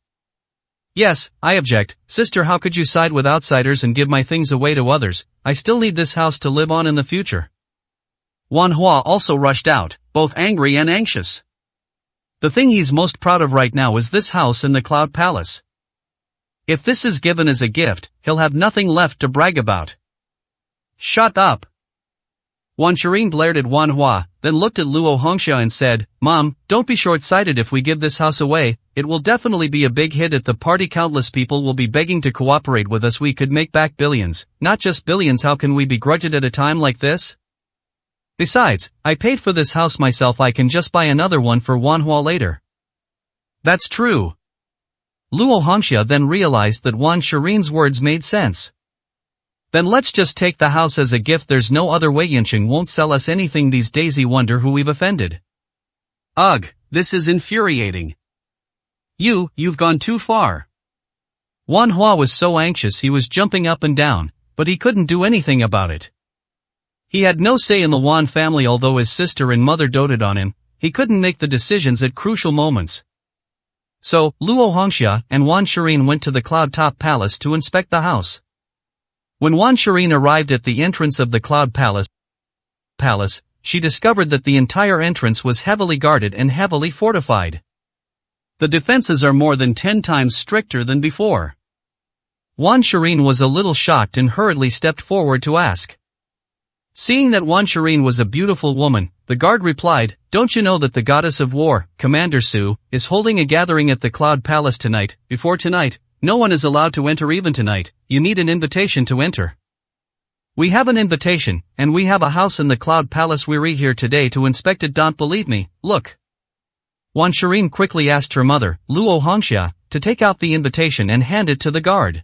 [SPEAKER 1] Yes, I object. Sister, how could you side with outsiders and give my things away to others? I still need this house to live on in the future.
[SPEAKER 2] Wan Hua also rushed out, both angry and anxious.
[SPEAKER 1] The thing he's most proud of right now is this house in the Cloud Palace. If this is given as a gift, he'll have nothing left to brag about.
[SPEAKER 2] Shut up.
[SPEAKER 1] Wan Shirin glared at Wan Hua, then looked at Luo Hongxia and said, Mom, don't be short-sighted. If we give this house away, it will definitely be a big hit at the party. Countless people will be begging to cooperate with us. We could make back billions, not just billions. How can we begrudge it at a time like this? Besides, I paid for this house myself. I can just buy another one for Wan Hua later.
[SPEAKER 2] That's true.
[SPEAKER 1] Luo Hongxia then realized that Wan Shirin's words made sense. Then let's just take the house as a gift. There's no other way. Yuncheng won't sell us anything these days. I wonder who we've offended.
[SPEAKER 2] Ugh, this is infuriating. You've gone too far.
[SPEAKER 1] Wan Hua was so anxious he was jumping up and down, but he couldn't do anything about it. He had no say in the Wan family. Although his sister and mother doted on him, he couldn't make the decisions at crucial moments. So, Luo Hongxia and Wan Shirin went to the Cloud Top Palace to inspect the house. When Wan Shirin arrived at the entrance of the Cloud Palace, she discovered that the entire entrance was heavily guarded and heavily fortified.
[SPEAKER 2] The defenses are more than 10 times stricter than before.
[SPEAKER 1] Wan Shirin was a little shocked and hurriedly stepped forward to ask. Seeing that Wan Shirin was a beautiful woman, the guard replied, Don't you know that the goddess of war, Commander Su, is holding a gathering at the Cloud Palace tonight? Before tonight, no one is allowed to enter. Even tonight, you need an invitation to enter. We have an invitation, and we have a house in the Cloud Palace. We're here today to inspect it. Don't believe me? Look. Wan Shirin quickly asked her mother, Luo Hongxia, to take out the invitation and hand it to the guard.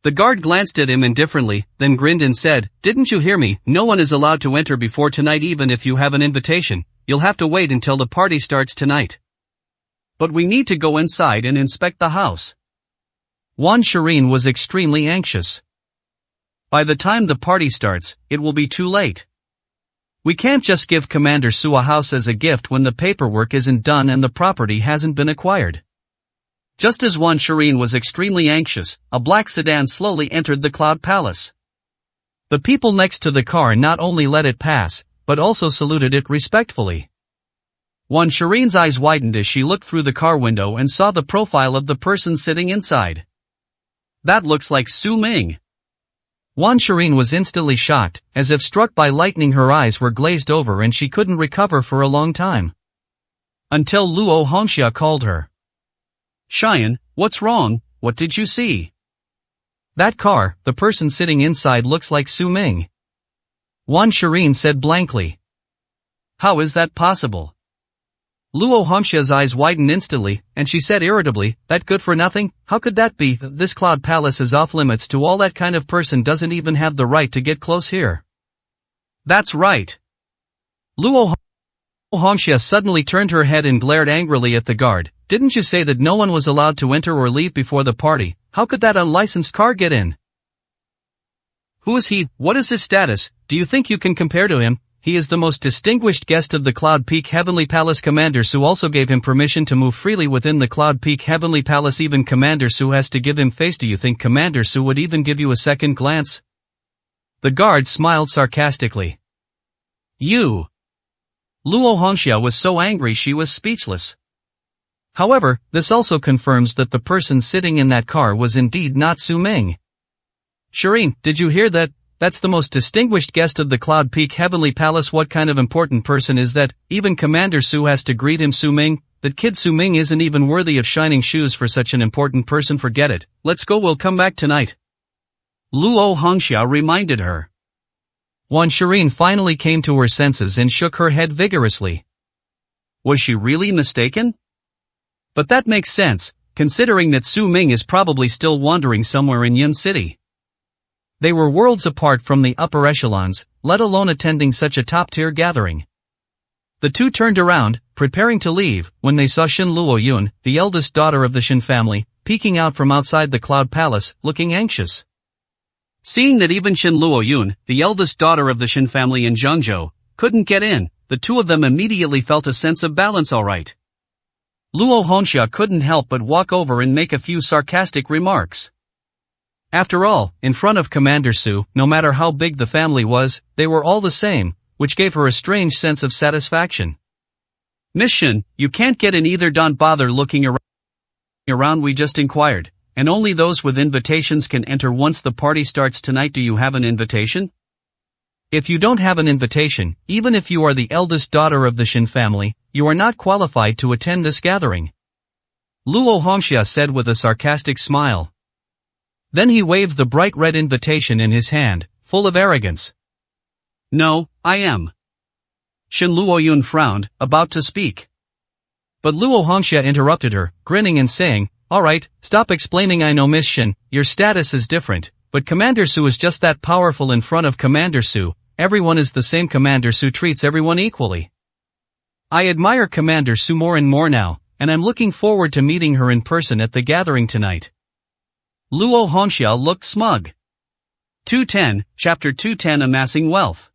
[SPEAKER 2] The guard glanced at him indifferently, then grinned and said, Didn't you hear me? No one is allowed to enter before tonight. Even if you have an invitation, you'll have to wait until the party starts tonight. But we need to go inside and inspect the house.
[SPEAKER 1] Wan Shirin was extremely anxious.
[SPEAKER 2] By the time the party starts, it will be too late. We can't just give Commander Su a house as a gift when the paperwork isn't done and the property hasn't been acquired. Just as Wan Shireen was extremely anxious, a black sedan slowly entered the Cloud Palace. The people next to the car not only let it pass, but also saluted it respectfully. Wan Shireen's eyes widened as she looked through the car window and saw the profile of the person sitting inside. That looks like Su Ming.
[SPEAKER 1] Wan Shireen was instantly shocked, as if struck by lightning. Her eyes were glazed over and she couldn't recover for a long time.
[SPEAKER 2] Until Luo Hongxia called her. Cheyenne, what's wrong? What did you see?
[SPEAKER 1] That car, the person sitting inside looks like Su Ming. Wan Shireen said blankly.
[SPEAKER 2] How is that possible?
[SPEAKER 1] Luo Hongxia's eyes widened instantly, and she said irritably, that good for nothing? How could that be? This Cloud Palace is off limits to all. That kind of person doesn't even have the right to get close here.
[SPEAKER 2] That's right.
[SPEAKER 1] Luo Hongxia suddenly turned her head and glared angrily at the guard. Didn't you say that no one was allowed to enter or leave before the party? How could that unlicensed car get in?
[SPEAKER 2] Who is he? What is his status? Do you think you can compare to him?
[SPEAKER 1] He is the most distinguished guest of the Cloud Peak Heavenly Palace. Commander Su also gave him permission to move freely within the Cloud Peak Heavenly Palace. Even Commander Su has to give him face. Do you think Commander Su would even give you a second glance?
[SPEAKER 2] The guard smiled sarcastically. You!
[SPEAKER 1] Luo Hongxia was so angry she was speechless. However, this also confirms that the person sitting in that car was indeed not Su Ming. Shireen, did you hear that? That's the most distinguished guest of the Cloud Peak Heavenly Palace. What kind of important person is that? Even Commander Su has to greet him. Su Ming? That kid Su Ming isn't even worthy of shining shoes for such an important person. Forget it. Let's go, we'll come back tonight.
[SPEAKER 2] Luo Hongxia reminded her.
[SPEAKER 1] Wan Shireen finally came to her senses and shook her head vigorously.
[SPEAKER 2] Was she really mistaken? But that makes sense, considering that Su Ming is probably still wandering somewhere in Yun City.
[SPEAKER 1] They were worlds apart from the upper echelons, let alone attending such a top-tier gathering. The two turned around, preparing to leave, when they saw Shin Luo Yun, the eldest daughter of the Shin family, peeking out from outside the Cloud Palace, looking anxious.
[SPEAKER 2] Seeing that even Shin Luo Yun, the eldest daughter of the Shin family in Zhengzhou, couldn't get in, the two of them immediately felt a sense of balance. Alright. Luo Hongxia couldn't help but walk over and make a few sarcastic remarks.
[SPEAKER 1] After all, in front of Commander Su, no matter how big the family was, they were all the same, which gave her a strange sense of satisfaction.
[SPEAKER 2] Miss Shin, you can't get in either. Don't bother looking around. We just inquired, and only those with invitations can enter once the party starts tonight. Do you have an invitation?
[SPEAKER 1] If you don't have an invitation, even if you are the eldest daughter of the Shin family, you are not qualified to attend this gathering. Luo Hongxia said with a sarcastic smile. Then he waved the bright red invitation in his hand, full of arrogance.
[SPEAKER 2] No, I am. Shin Luo Yun frowned, about to speak.
[SPEAKER 1] But Luo Hongxia interrupted her, grinning and saying, Alright, stop explaining. I know Miss Shin, your status is different, but Commander Su is just that powerful. In front of Commander Su, everyone is the same. Commander Su treats everyone equally. I admire Commander Su more and more now, and I'm looking forward to meeting her in person at the gathering tonight.
[SPEAKER 2] Luo Hongxia looked smug. 210, Chapter 210 Amassing Wealth.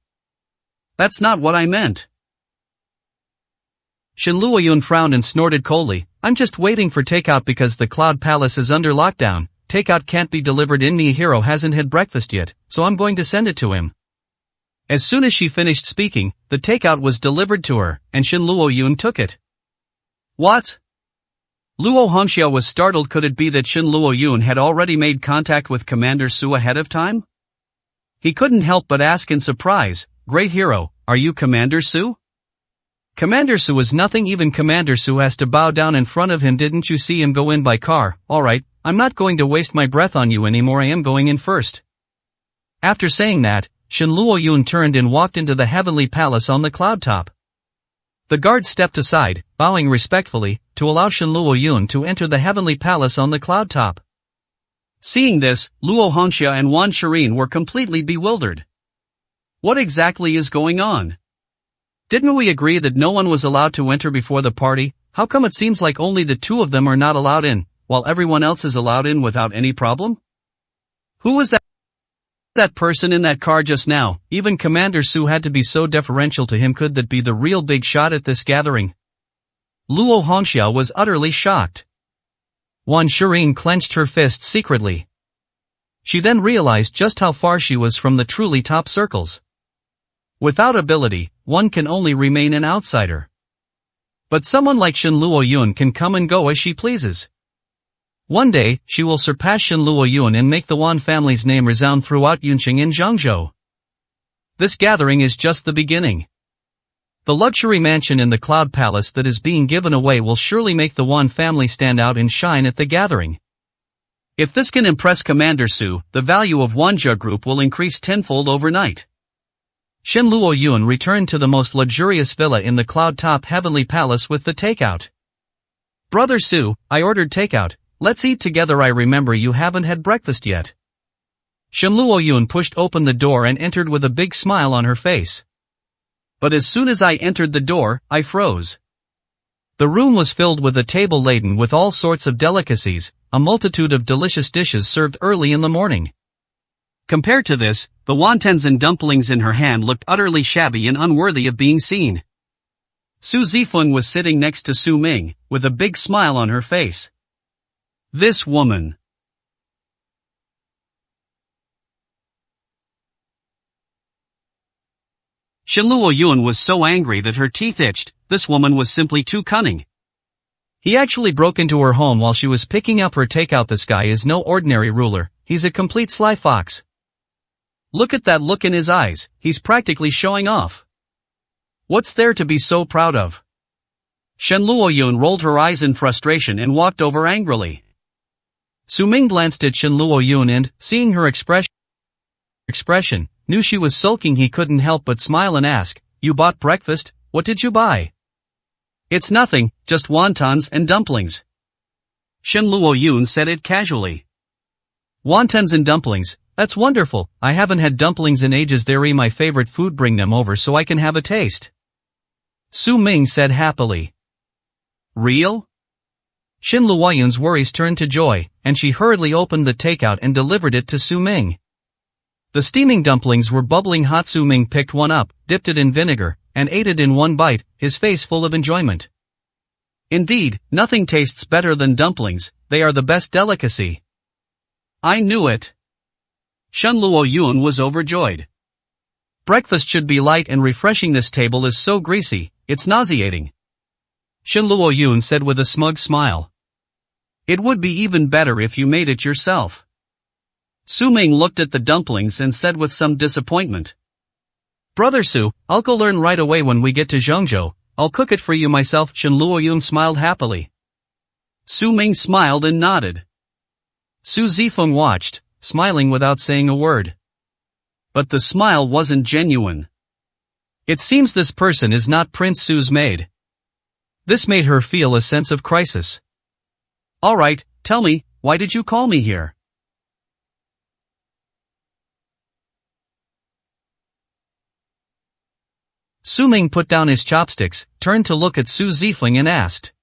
[SPEAKER 2] That's not what I meant.
[SPEAKER 1] Shin Luo Yun frowned and snorted coldly, I'm just waiting for takeout because the Cloud Palace is under lockdown. Takeout can't be delivered in. Nihiro hasn't had breakfast yet, so I'm going to send it to him. As soon as she finished speaking, the takeout was delivered to her, and Shin Luo Yun took it.
[SPEAKER 2] What? Luo Hongxia was startled. Could it be that Shin Luo Yun had already made contact with Commander Su ahead of time? He couldn't help but ask in surprise, Great Hero, are you Commander Su?
[SPEAKER 1] Commander Su is nothing. Even Commander Su has to bow down in front of him. Didn't you see him go in by car? Alright, I'm not going to waste my breath on you anymore. I am going in first. After saying that, Shin Luo Yun turned and walked into the Heavenly Palace on the cloud top. The guard stepped aside, bowing respectfully, to allow Shin Luo Yun to enter the Heavenly Palace on the cloud top.
[SPEAKER 2] Seeing this, Luo Hongxia and Wan Shireen were completely bewildered. What exactly is going on? Didn't we agree that no one was allowed to enter before the party? How come it seems like only the two of them are not allowed in, while everyone else is allowed in without any problem? Who was that That person in that car just now, even Commander Su had to be so deferential to him. Could that be the real big shot at this gathering? Luo Hongxiao was utterly shocked. Wan Shirin clenched her fist secretly. She then realized just how far she was from the truly top circles. Without ability, one can only remain an outsider. But someone like Shen Luoyun can come and go as she pleases. One day, she will surpass Shen Luoyun and make the Wan family's name resound throughout Yunqing and Zhangzhou. This gathering is just the beginning. The luxury mansion in the Cloud Palace that is being given away will surely make the Wan family stand out and shine at the gathering. If this can impress Commander Su, the value of Wanja Group will increase tenfold overnight. Shen Luoyun returned to the most luxurious villa in the Cloud Top Heavenly Palace with the takeout. Brother Su, I ordered takeout. Let's eat together. I remember you haven't had breakfast yet. Shen Luoyun pushed open the door and entered with a big smile on her face. But as soon as I entered the door, I froze. The room was filled with a table laden with all sorts of delicacies, a multitude of delicious dishes served early in the morning. Compared to this, the wontons and dumplings in her hand looked utterly shabby and unworthy of being seen. Su Zifeng was sitting next to Su Ming, with a big smile on her face. This woman. Shen Luoyun was so angry that her teeth itched. This woman was simply too cunning. He actually broke into her home while she was picking up her takeout. This guy is no ordinary ruler, he's a complete sly fox. Look at that look in his eyes, he's practically showing off. What's there to be so proud of? Shen Luoyun rolled her eyes in frustration and walked over angrily. Su Ming glanced at Shen Luoyun and, seeing her expression, knew she was sulking. He couldn't help but smile and ask, "You bought breakfast? What did you buy?" "It's nothing, just wontons and dumplings." Shen Luoyun said it casually. "Wontons and dumplings, that's wonderful. I haven't had dumplings in ages. They're my favorite food. Bring them over so I can have a taste." Su Ming said happily. "Real?" Shen Luoyun's worries turned to joy, and she hurriedly opened the takeout and delivered it to Su Ming. The steaming dumplings were bubbling hot. Su Ming picked one up, dipped it in vinegar, and ate it in one bite, his face full of enjoyment. Indeed, nothing tastes better than dumplings, they are the best delicacy. I knew it. Shen Luoyun was overjoyed. Breakfast should be light and refreshing. This table is so greasy, it's nauseating. Shen Luoyun said with a smug smile. It would be even better if you made it yourself. Su Ming looked at the dumplings and said with some disappointment. Brother Su, I'll go learn right away. When we get to Zhangzhou, I'll cook it for you myself. Shen Luoyun smiled happily. Su Ming smiled and nodded. Su Zifeng watched, smiling without saying a word. But the smile wasn't genuine. It seems this person is not Prince Su's maid. This made her feel a sense of crisis. All right, tell me, why did you call me here? Su Ming put down his chopsticks, turned to look at Su Zifeng and asked.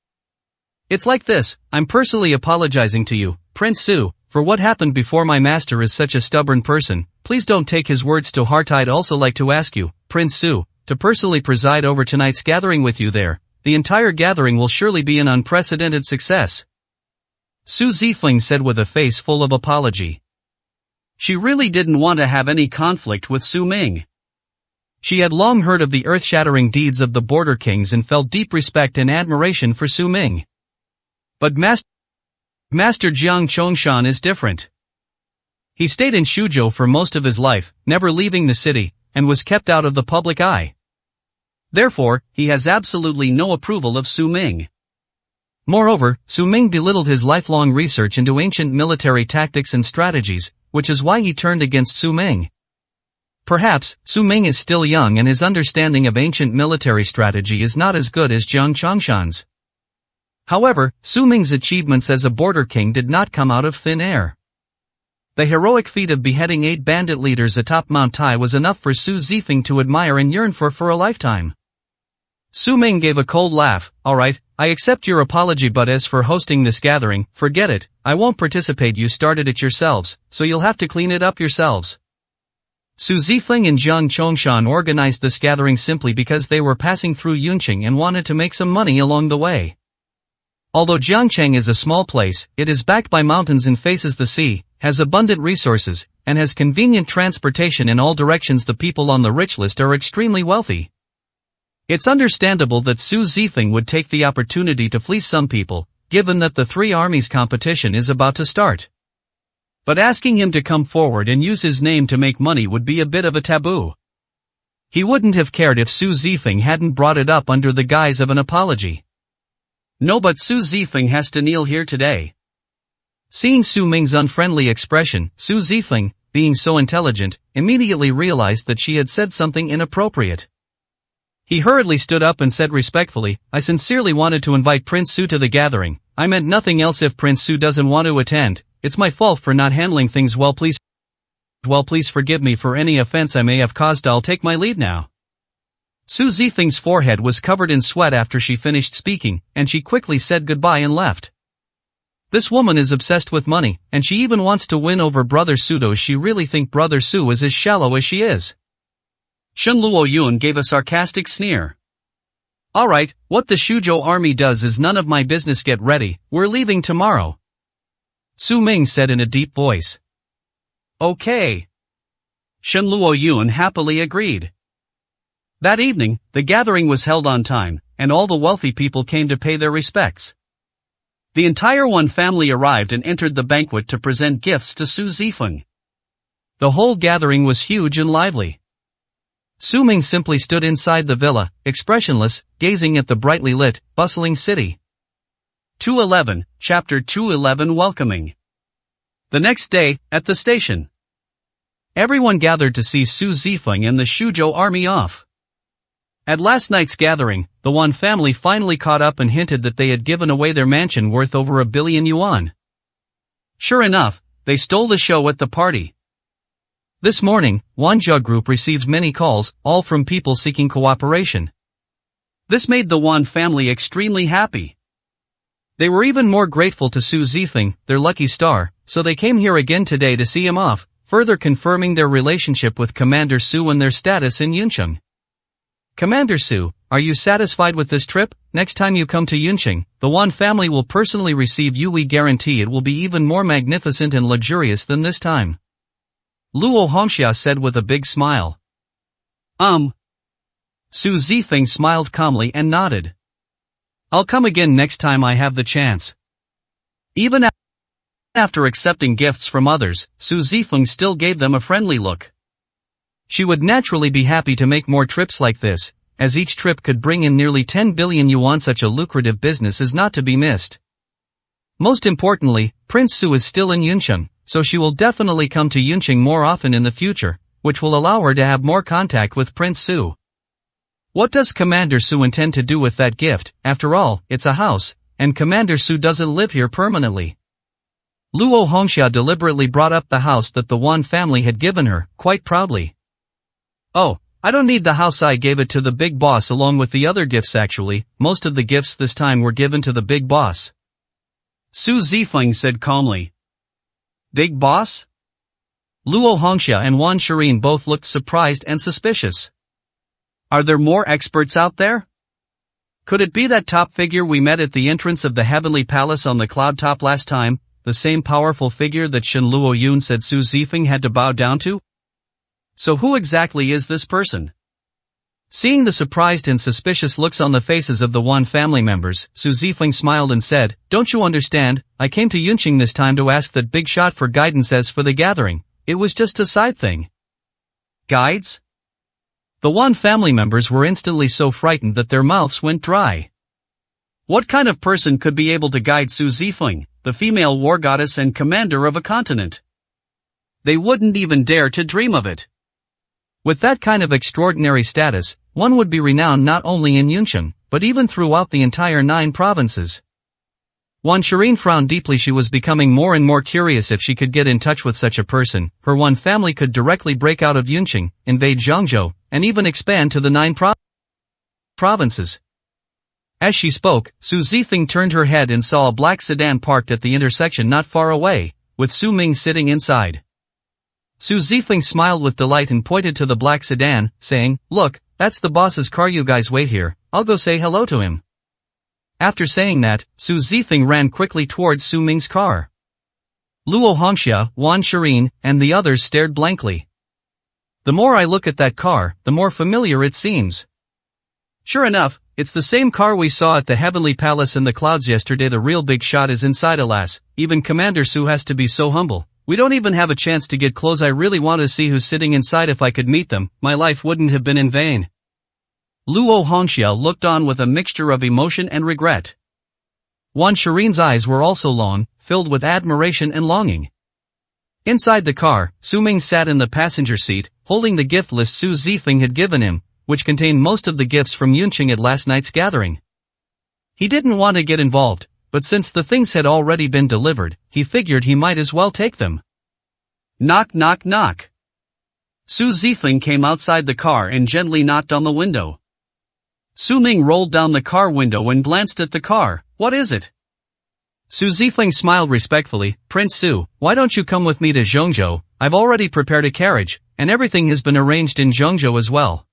[SPEAKER 2] It's like this, I'm personally apologizing to you, Prince Su, for what happened before. My master is such a stubborn person, please don't take his words to heart. I'd also like to ask you, Prince Su, to personally preside over tonight's gathering with you there. The entire gathering will surely be an unprecedented success. Su Zifeng said with a face full of apology. She really didn't want to have any conflict with Su Ming. She had long heard of the earth-shattering deeds of the border kings and felt deep respect and admiration for Su Ming. But Master Jiang Chongshan is different. He stayed in Shuzhou for most of his life, never leaving the city, and was kept out of the public eye. Therefore, he has absolutely no approval of Su Ming. Moreover, Su Ming belittled his lifelong research into ancient military tactics and strategies, which is why he turned against Su Ming. Perhaps, Su Ming is still young and his understanding of ancient military strategy is not as good as Jiang Chongshan's. However, Su Ming's achievements as a border king did not come out of thin air. The heroic feat of beheading 8 bandit leaders atop Mount Tai was enough for Su Zifeng to admire and yearn for a lifetime. Su Ming gave a cold laugh. Alright, I accept your apology, but as for hosting this gathering, forget it, I won't participate. You started it yourselves, so you'll have to clean it up yourselves.
[SPEAKER 1] Su Zifeng and Jiang Chongshan organized this gathering simply because they were passing through Yunqing and wanted to make some money along the way. Although Jiangcheng is a small place, it is backed by mountains and faces the sea, has abundant resources, and has convenient transportation in all directions. The people on the rich list are extremely wealthy. It's understandable that Su Zifeng would take the opportunity to fleece some people, given that the three armies competition is about to start. But asking him to come forward and use his name to make money would be a bit of a taboo. He wouldn't have cared if Su Zifeng hadn't brought it up under the guise of an apology. No, but Su Zifeng has to kneel here today. Seeing Su Ming's unfriendly expression, Su Zifeng, being so intelligent, immediately realized that she had said something inappropriate. He hurriedly stood up and said respectfully, "I sincerely wanted to invite Prince Su to the gathering. I meant nothing else. If Prince Su doesn't want to attend, it's my fault for not handling things well. Please forgive me for any offense I may have caused. I'll take my leave now." Su Zifeng's forehead was covered in sweat after she finished speaking, and she quickly said goodbye and left. This woman is obsessed with money, and she even wants to win over Brother Su. Does she really think Brother Su is as shallow as she is? Shen Luoyun gave a sarcastic sneer. "Alright, what the Shuzhou army does is none of my business. Get ready, we're leaving tomorrow," Su Ming said in a deep voice. "Okay." Shen Luoyun happily agreed. That evening, the gathering was held on time, and all the wealthy people came to pay their respects. The entire Wan family arrived and entered the banquet to present gifts to Su Zifeng. The whole gathering was huge and lively. Su Ming simply stood inside the villa, expressionless, gazing at the brightly lit, bustling city. 211, Chapter 211 Welcoming. The next day, at the station, everyone gathered to see Su Zifeng and the Shuzhou army off. At last night's gathering, the Wan family finally caught up and hinted that they had given away their mansion worth over 1 billion yuan. Sure enough, they stole the show at the party. This morning, Wanja Group received many calls, all from people seeking cooperation. This made the Wan family extremely happy. They were even more grateful to Su Zifeng, their lucky star, so they came here again today to see him off, further confirming their relationship with Commander Su and their status in Yunqing. "Commander Su, are you satisfied with this trip? Next time you come to Yunqing, the Wan family will personally receive you. We guarantee it will be even more magnificent and luxurious than this time," Luo Hongxia said with a big smile. Su Zifeng smiled calmly and nodded. "I'll come again next time I have the chance." Even after accepting gifts from others, Su Zifeng still gave them a friendly look. She would naturally be happy to make more trips like this, as each trip could bring in nearly 10 billion yuan. Such a lucrative business is not to be missed. Most importantly, Prince Su is still in Yunqing, so she will definitely come to Yunqing more often in the future, which will allow her to have more contact with Prince Su. What does Commander Su intend to do with that gift? After all, it's a house, and Commander Su doesn't live here permanently. Luo Hongxia deliberately brought up the house that the Wan family had given her, quite proudly. "Oh, I don't need the house. I gave it to the big boss along with the other gifts. Actually, most of the gifts this time were given to the big boss," Su Zifeng said calmly. "Big boss?" Luo Hongxia and Wan Shirin both looked surprised and suspicious. "Are there more experts out there? Could it be that top figure we met at the entrance of the Heavenly Palace on the cloud top last time, the same powerful figure that Shen Luoyun said Su Zifeng had to bow down to? So who exactly is this person?" Seeing the surprised and suspicious looks on the faces of the Wan family members, Su Zifeng smiled and said, "Don't you understand? I came to Yunqing this time to ask that big shot for guidance. As for the gathering, it was just a side thing." "Guides?" The Wan family members were instantly so frightened that their mouths went dry. What kind of person could be able to guide Su Zifeng, the female war goddess and commander of a continent? They wouldn't even dare to dream of it. With that kind of extraordinary status, one would be renowned not only in Yunqing, but even throughout the entire 9 provinces. Wan Shirin frowned deeply. She was becoming more and more curious. If she could get in touch with such a person, her Wan family could directly break out of Yunqing, invade Zhangzhou, and even expand to the 9 provinces. As she spoke, Su Zifeng turned her head and saw a black sedan parked at the intersection not far away, with Su Ming sitting inside. Su Zifeng smiled with delight and pointed to the black sedan, saying, "Look, that's the boss's car, you guys wait here, I'll go say hello to him." After saying that, Su Zifeng ran quickly towards Su Ming's car. Luo Hongxia, Wan Shirin, and the others stared blankly. The more I look at that car, the more familiar it seems. Sure enough, it's the same car we saw at the Heavenly Palace in the clouds yesterday. The real big shot is inside, alas. Even Commander Su has to be so humble. We don't even have a chance to get close. I really want to see who's sitting inside. If I could meet them, my life wouldn't have been in vain. Luo Hongxia looked on with a mixture of emotion and regret. Wan Shirin's eyes were also long, filled with admiration and longing. Inside the car, Su Ming sat in the passenger seat, holding the gift list Su Zifeng had given him, which contained most of the gifts from Yunqing at last night's gathering. He didn't want to get involved, but since the things had already been delivered, he figured he might as well take them. Knock knock knock. Su Zifeng came outside the car and gently knocked on the window. Su Ming rolled down the car window and glanced at the car. "What is it?" Su Zifeng smiled respectfully. "Prince Su, why don't you come with me to Zhongzhou? I've already prepared a carriage, and everything has been arranged in Zhongzhou as well."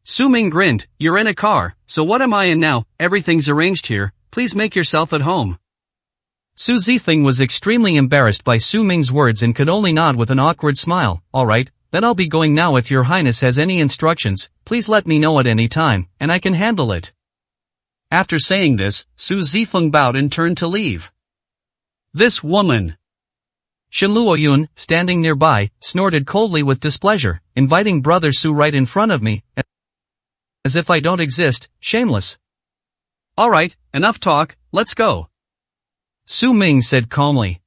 [SPEAKER 1] Su Ming grinned. "You're in a car, so what am I in now? Everything's arranged here, please make yourself at home." Su Zifeng was extremely embarrassed by Su Ming's words and could only nod with an awkward smile. "Alright, then I'll be going now. If your highness has any instructions, please let me know at any time, and I can handle it." After saying this, Su Zifeng bowed and turned to leave. This woman! Shenluo Yun, standing nearby, snorted coldly with displeasure, inviting brother Su right in front of me, as if I don't exist. Shameless. "Alright, enough talk, let's go," Su Ming said calmly.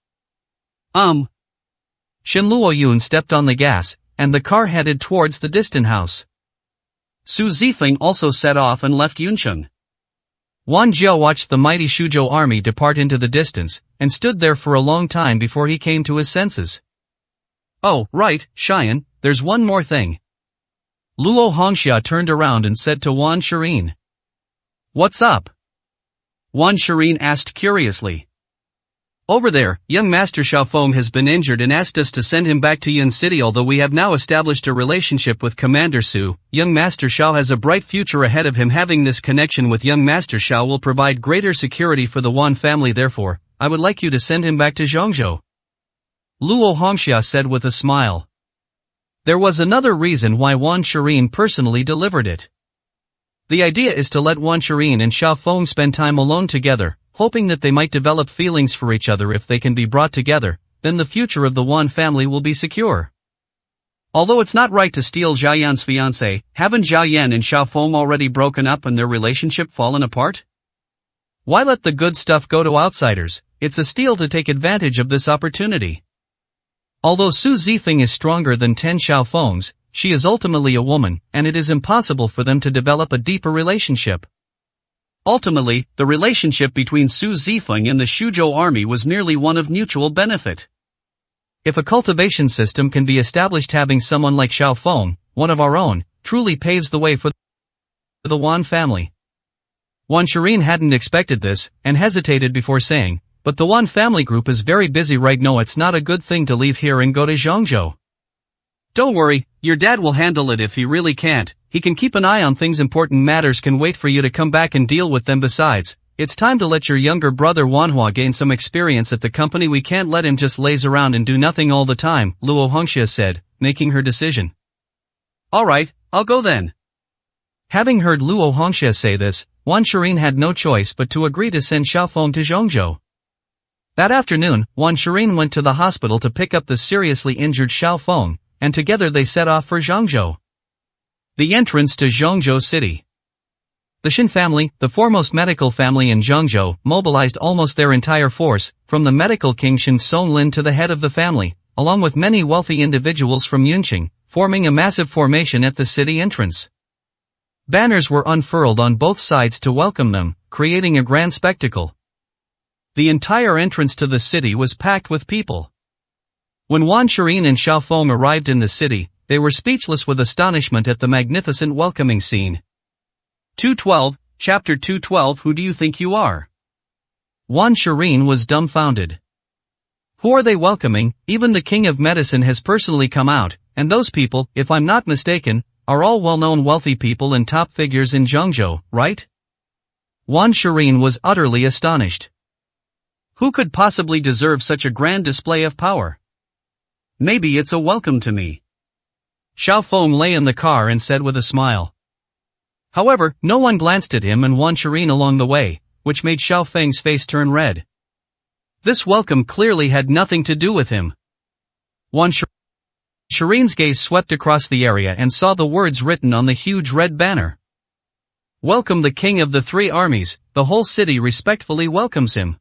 [SPEAKER 1] Shenluo Yun stepped on the gas, and the car headed towards the distant house. Su Zifeng also set off and left Yuncheng. Wan Jiao watched the mighty Shuzhou army depart into the distance, and stood there for a long time before he came to his senses. "Oh, right, Xian, there's one more thing." Luo Hongxia turned around and said to Wan Shirin. "What's up?" Wan Shirin asked curiously. "Over there, young Master Xiaofeng has been injured and asked us to send him back to Yun City. Although we have now established a relationship with Commander Su, young Master Xiao has a bright future ahead of him. Having this connection with young Master Xiao will provide greater security for the Wan family. Therefore, I would like you to send him back to Zhongzhou," Luo Hongxia said with a smile. There was another reason why Wan Shirin personally delivered it. The idea is to let Wan Shirin and Xiaofeng spend time alone together, hoping that they might develop feelings for each other. If they can be brought together, then the future of the Wan family will be secure. Although it's not right to steal Zhao Yan's fiancé, haven't Zhao Yan and Xiaofeng already broken up and their relationship fallen apart? Why let the good stuff go to outsiders? It's a steal to take advantage of this opportunity. Although Su Zifeng is stronger than 10 Xiaofengs, she is ultimately a woman, and it is impossible for them to develop a deeper relationship. Ultimately, the relationship between Su Zifeng and the Shuzhou army was merely one of mutual benefit. If a cultivation system can be established, having someone like Xiaofeng, one of our own, truly paves the way for the Wan family. Wan Shirin hadn't expected this, and hesitated before saying, "But the Wan family group is very busy right now. It's not a good thing to leave here and go to Zhongzhou." "Don't worry, your dad will handle it. If he really can't, he can keep an eye on things. Important matters can wait for you to come back and deal with them. Besides, it's time to let your younger brother Wanhua gain some experience at the company. We can't let him just laze around and do nothing all the time," Luo Hongxia said, making her decision. "Alright, I'll go then." Having heard Luo Hongxia say this, Wan Shirin had no choice but to agree to send Xiaofeng to Zhongzhou. That afternoon, Wan Shirin went to the hospital to pick up the seriously injured Xiaofeng, and together they set off for Zhongzhou. The entrance to Zhongzhou city. The Shin family, the foremost medical family in Zhongzhou, mobilized almost their entire force, from the medical king Shin Songlin to the head of the family, along with many wealthy individuals from Yunqing, forming a massive formation at the city entrance. Banners were unfurled on both sides to welcome them, creating a grand spectacle. The entire entrance to the city was packed with people. When Wan Shirin and Xiaofeng arrived in the city, they were speechless with astonishment at the magnificent welcoming scene. 212, Chapter 212. Who do you think you are? Wan Shirin was dumbfounded. Who are they welcoming? Even the king of medicine has personally come out, and those people, if I'm not mistaken, are all well-known wealthy people and top figures in Zhengzhou, right? Wan Shirin was utterly astonished. Who could possibly deserve such a grand display of power? Maybe it's a welcome to me. Xiao Feng lay in the car and said with a smile. However, no one glanced at him and Wan Shirin along the way, which made Xiao Feng's face turn red. This welcome clearly had nothing to do with him. Wan Shirin's gaze swept across the area and saw the words written on the huge red banner. Welcome the king of the three armies, the whole city respectfully welcomes him.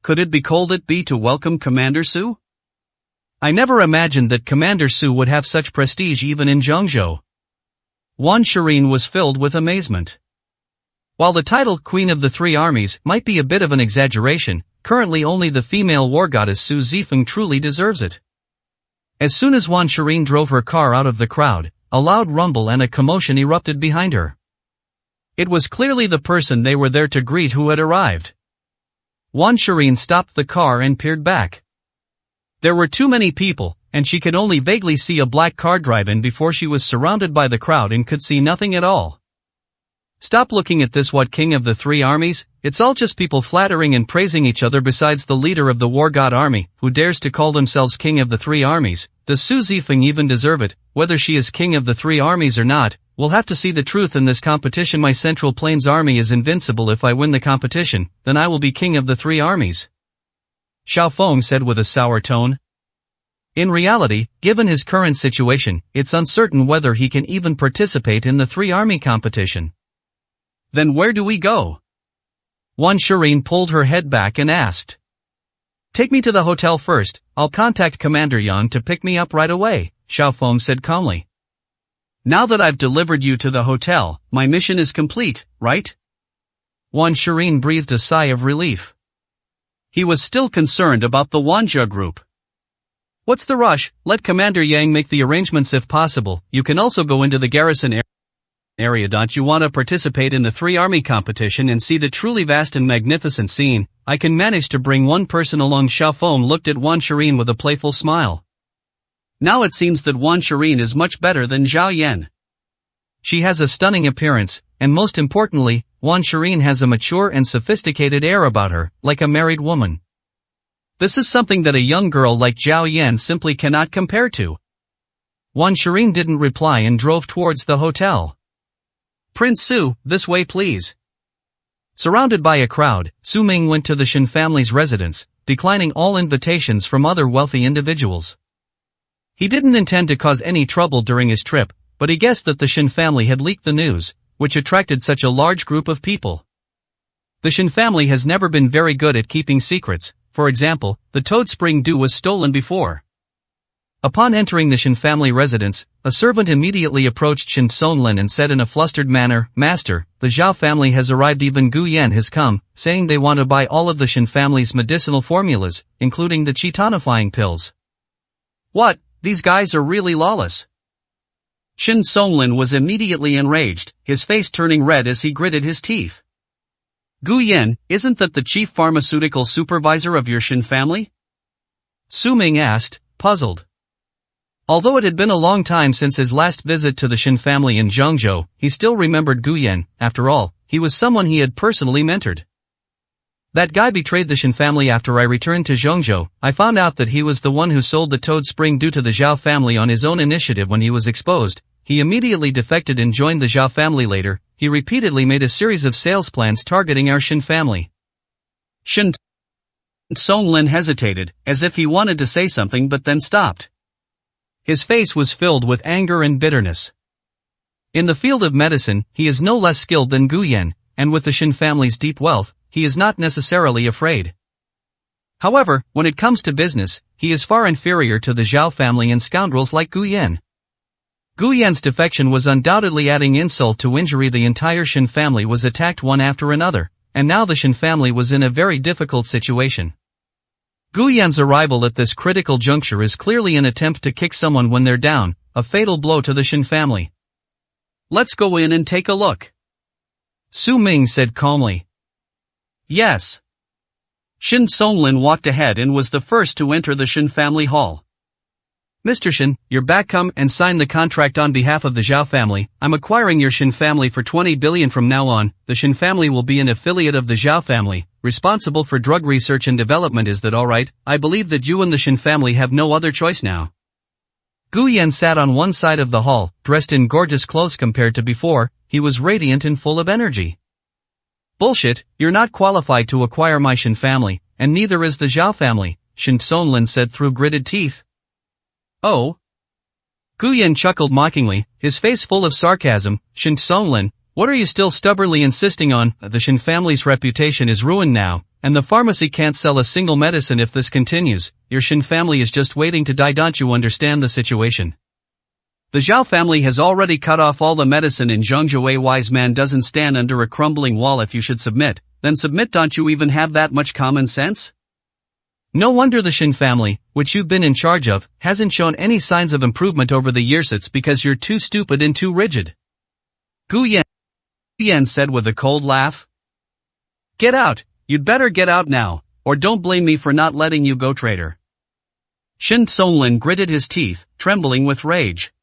[SPEAKER 1] Could it be called it be to welcome Commander Su? I never imagined that Commander Su would have such prestige even in Zhengzhou. Wan Shirin was filled with amazement. While the title Queen of the Three Armies might be a bit of an exaggeration, currently only the female war goddess Su Zifeng truly deserves it. As soon as Wan Shirin drove her car out of the crowd, a loud rumble and a commotion erupted behind her. It was clearly the person they were there to greet who had arrived. Wan Shirin stopped the car and peered back. There were too many people, and she could only vaguely see a black car drive in before she was surrounded by the crowd and could see nothing at all. Stop looking at this, what king of the three armies? It's all just people flattering and praising each other besides the leader of the war god army, who dares to call themselves king of the three armies. Does Su Zifeng even deserve it? Whether she is king of the three armies or not, we'll have to see the truth in this competition. My Central Plains army is invincible. If I win the competition, then I will be king of the three armies. Xiao Feng said with a sour tone. In reality, given his current situation, it's uncertain whether he can even participate in the three-army competition. Then where do we go? Wan Shirin pulled her head back and asked. Take me to the hotel first, I'll contact Commander Yang to pick me up right away, Xiao Feng said calmly. Now that I've delivered you to the hotel, my mission is complete, right? Wan Shirin breathed a sigh of relief. He was still concerned about the Wanja group. What's the rush? Let Commander Yang make the arrangements if possible. You can also go into the garrison area. Don't you want to participate in the three-army competition and see the truly vast and magnificent scene? I can manage to bring one person along. Xiao Feng looked at Wan Shirin with a playful smile. Now it seems that Wan Shirin is much better than Zhao Yan. She has a stunning appearance, and most importantly, Wan Shirin has a mature and sophisticated air about her, like a married woman. This is something that a young girl like Zhao Yan simply cannot compare to. Wan Shirin didn't reply and drove towards the hotel. Prince Su, this way please. Surrounded by a crowd, Su Ming went to the Shen family's residence, declining all invitations from other wealthy individuals. He didn't intend to cause any trouble during his trip, but he guessed that the Shen family had leaked the news, which attracted such a large group of people. The Shen family has never been very good at keeping secrets. For example, the Toad Spring Dew was stolen before. Upon entering the Shen family residence, a servant immediately approached Shen Sonlin and said in a flustered manner, Master, the Zhao family has arrived. Even Gu Yan has come, saying they want to buy all of the Shen family's medicinal formulas, including the chi-tonifying pills. What? These guys are really lawless. Shen Songlin was immediately enraged, his face turning red as he gritted his teeth. Gu Yan, isn't that the chief pharmaceutical supervisor of your Shen family? Su Ming asked, puzzled. Although it had been a long time since his last visit to the Shen family in Zhengzhou, he still remembered Gu Yan. After all, he was someone he had personally mentored. That guy betrayed the Shen family. After I returned to Zhengzhou, I found out that he was the one who sold the Toad Spring Dew to the Zhao family on his own initiative. When he was exposed, he immediately defected and joined the Zhao family. Later, he repeatedly made a series of sales plans targeting our Shen family. Shen Songlin hesitated, as if he wanted to say something but then stopped. His face was filled with anger and bitterness. In the field of medicine, he is no less skilled than Gu Yan, and with the Shen family's deep wealth, he is not necessarily afraid. However, when it comes to business, he is far inferior to the Zhao family and scoundrels like Gu Yan. Gu Yan's defection was undoubtedly adding insult to injury. The entire Shen family was attacked one after another, and now the Shen family was in a very difficult situation. Gu Yan's arrival at this critical juncture is clearly an attempt to kick someone when they're down, a fatal blow to the Shen family. Let's go in and take a look. Su Ming said calmly. Yes.
[SPEAKER 2] Shin Songlin walked ahead and was the first to enter the Shin family hall.
[SPEAKER 1] Mr. Shin, you're back. Come and sign the contract on behalf of the Zhao family. I'm acquiring your Shin family for 20 billion from now on. The Shin family will be an affiliate of the Zhao family, responsible for drug research and development. Is that alright? I believe that you and the Shin family have no other choice now. Gu Yan sat on one side of the hall, dressed in gorgeous clothes. Compared to before, he was radiant and full of energy. Bullshit, you're not qualified to acquire my Shin family, and neither is the Zhao family, Shin Songlin said through gritted teeth. Oh? Gu Yan chuckled mockingly, his face full of sarcasm. Shin Songlin, what are you still stubbornly insisting on? The Shin family's reputation is ruined now, and the pharmacy can't sell a single medicine if this continues. Your Shin family is just waiting to die. Don't you understand the situation? The Zhao family has already cut off all the medicine in Zhengzhou. A wise man doesn't stand under a crumbling wall. If you should submit, then submit. Don't you even have that much common sense? No wonder the Shin family, which you've been in charge of, hasn't shown any signs of improvement over the years. It's because you're too stupid and too rigid. Gu Yan said with a cold laugh. Get out, you'd better get out now, or don't blame me for not letting you go, traitor. Shin Songlin gritted his teeth, trembling with rage.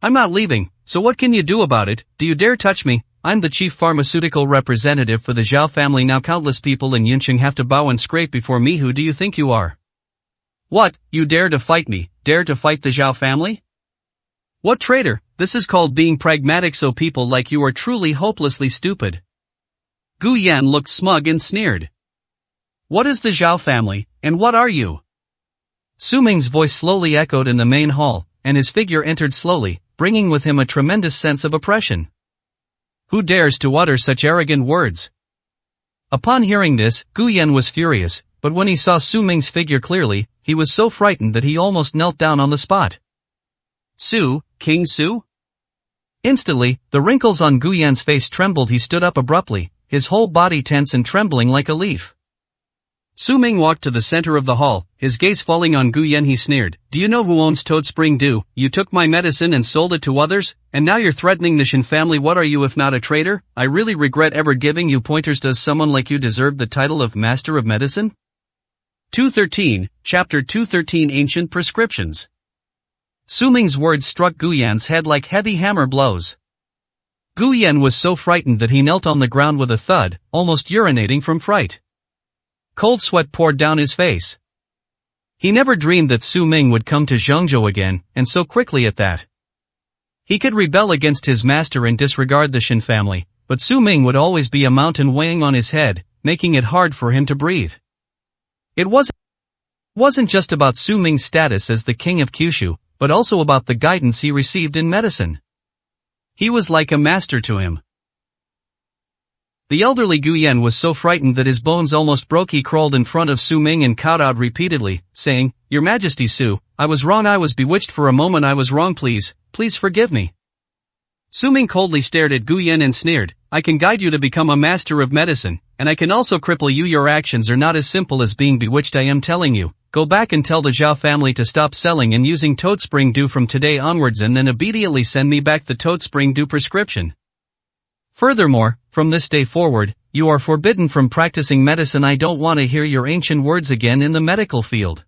[SPEAKER 1] I'm not leaving, so what can you do about it? Do you dare touch me? I'm the chief pharmaceutical representative for the Zhao family now. Countless people in Yunqing have to bow and scrape before me. Who do you think you are? What, you dare to fight me? Dare to fight the Zhao family? What traitor? This is called being pragmatic. So people like you are truly hopelessly stupid. Gu Yan looked smug and sneered. What is the Zhao family, and what are you? Su Ming's voice slowly echoed in the main hall, and his figure entered slowly, bringing with him a tremendous sense of oppression. Who dares to utter such arrogant words? Upon hearing this, Gu Yan was furious, but when he saw Su Ming's figure clearly, he was so frightened that he almost knelt down on the spot. Su, King Su? Instantly, the wrinkles on Gu Yan's face trembled. He stood up abruptly, his whole body tense and trembling like a leaf. Su Ming walked to the center of the hall, his gaze falling on Gu Yan. He sneered, Do you know who owns Toad-Spring-Do? You took my medicine and sold it to others, and now you're threatening the Shin family. What are you if not a traitor? I really regret ever giving you pointers. Does someone like you deserve the title of Master of Medicine? 213, Chapter 213 Ancient Prescriptions. Su Ming's words struck Gu Yan's head like heavy hammer blows. Gu Yan was so frightened that he knelt on the ground with a thud, almost urinating from fright. Cold sweat poured down his face. He never dreamed that Su Ming would come to Zhengzhou again, and so quickly at that. He could rebel against his master and disregard the Shin family, but Su Ming would always be a mountain weighing on his head, making it hard for him to breathe. It wasn't just about Su Ming's status as the king of Kyushu, but also about the guidance he received in medicine. He was like a master to him. The elderly Gu Yan was so frightened that his bones almost broke. He crawled in front of Su Ming and kowtowed repeatedly, saying, Your Majesty Su, I was wrong. I was bewitched for a moment. I was wrong. Please forgive me. Su Ming coldly stared at Gu Yan and sneered, I can guide you to become a master of medicine, and I can also cripple you. Your actions are not as simple as being bewitched. I am telling you, go back and tell the Zhao family to stop selling and using Toad-Spring-Do from today onwards, and then immediately send me back the Toad-Spring-Do prescription. Furthermore, from this day forward, you are forbidden from practicing medicine. I don't want to hear your ancient words again in the medical field.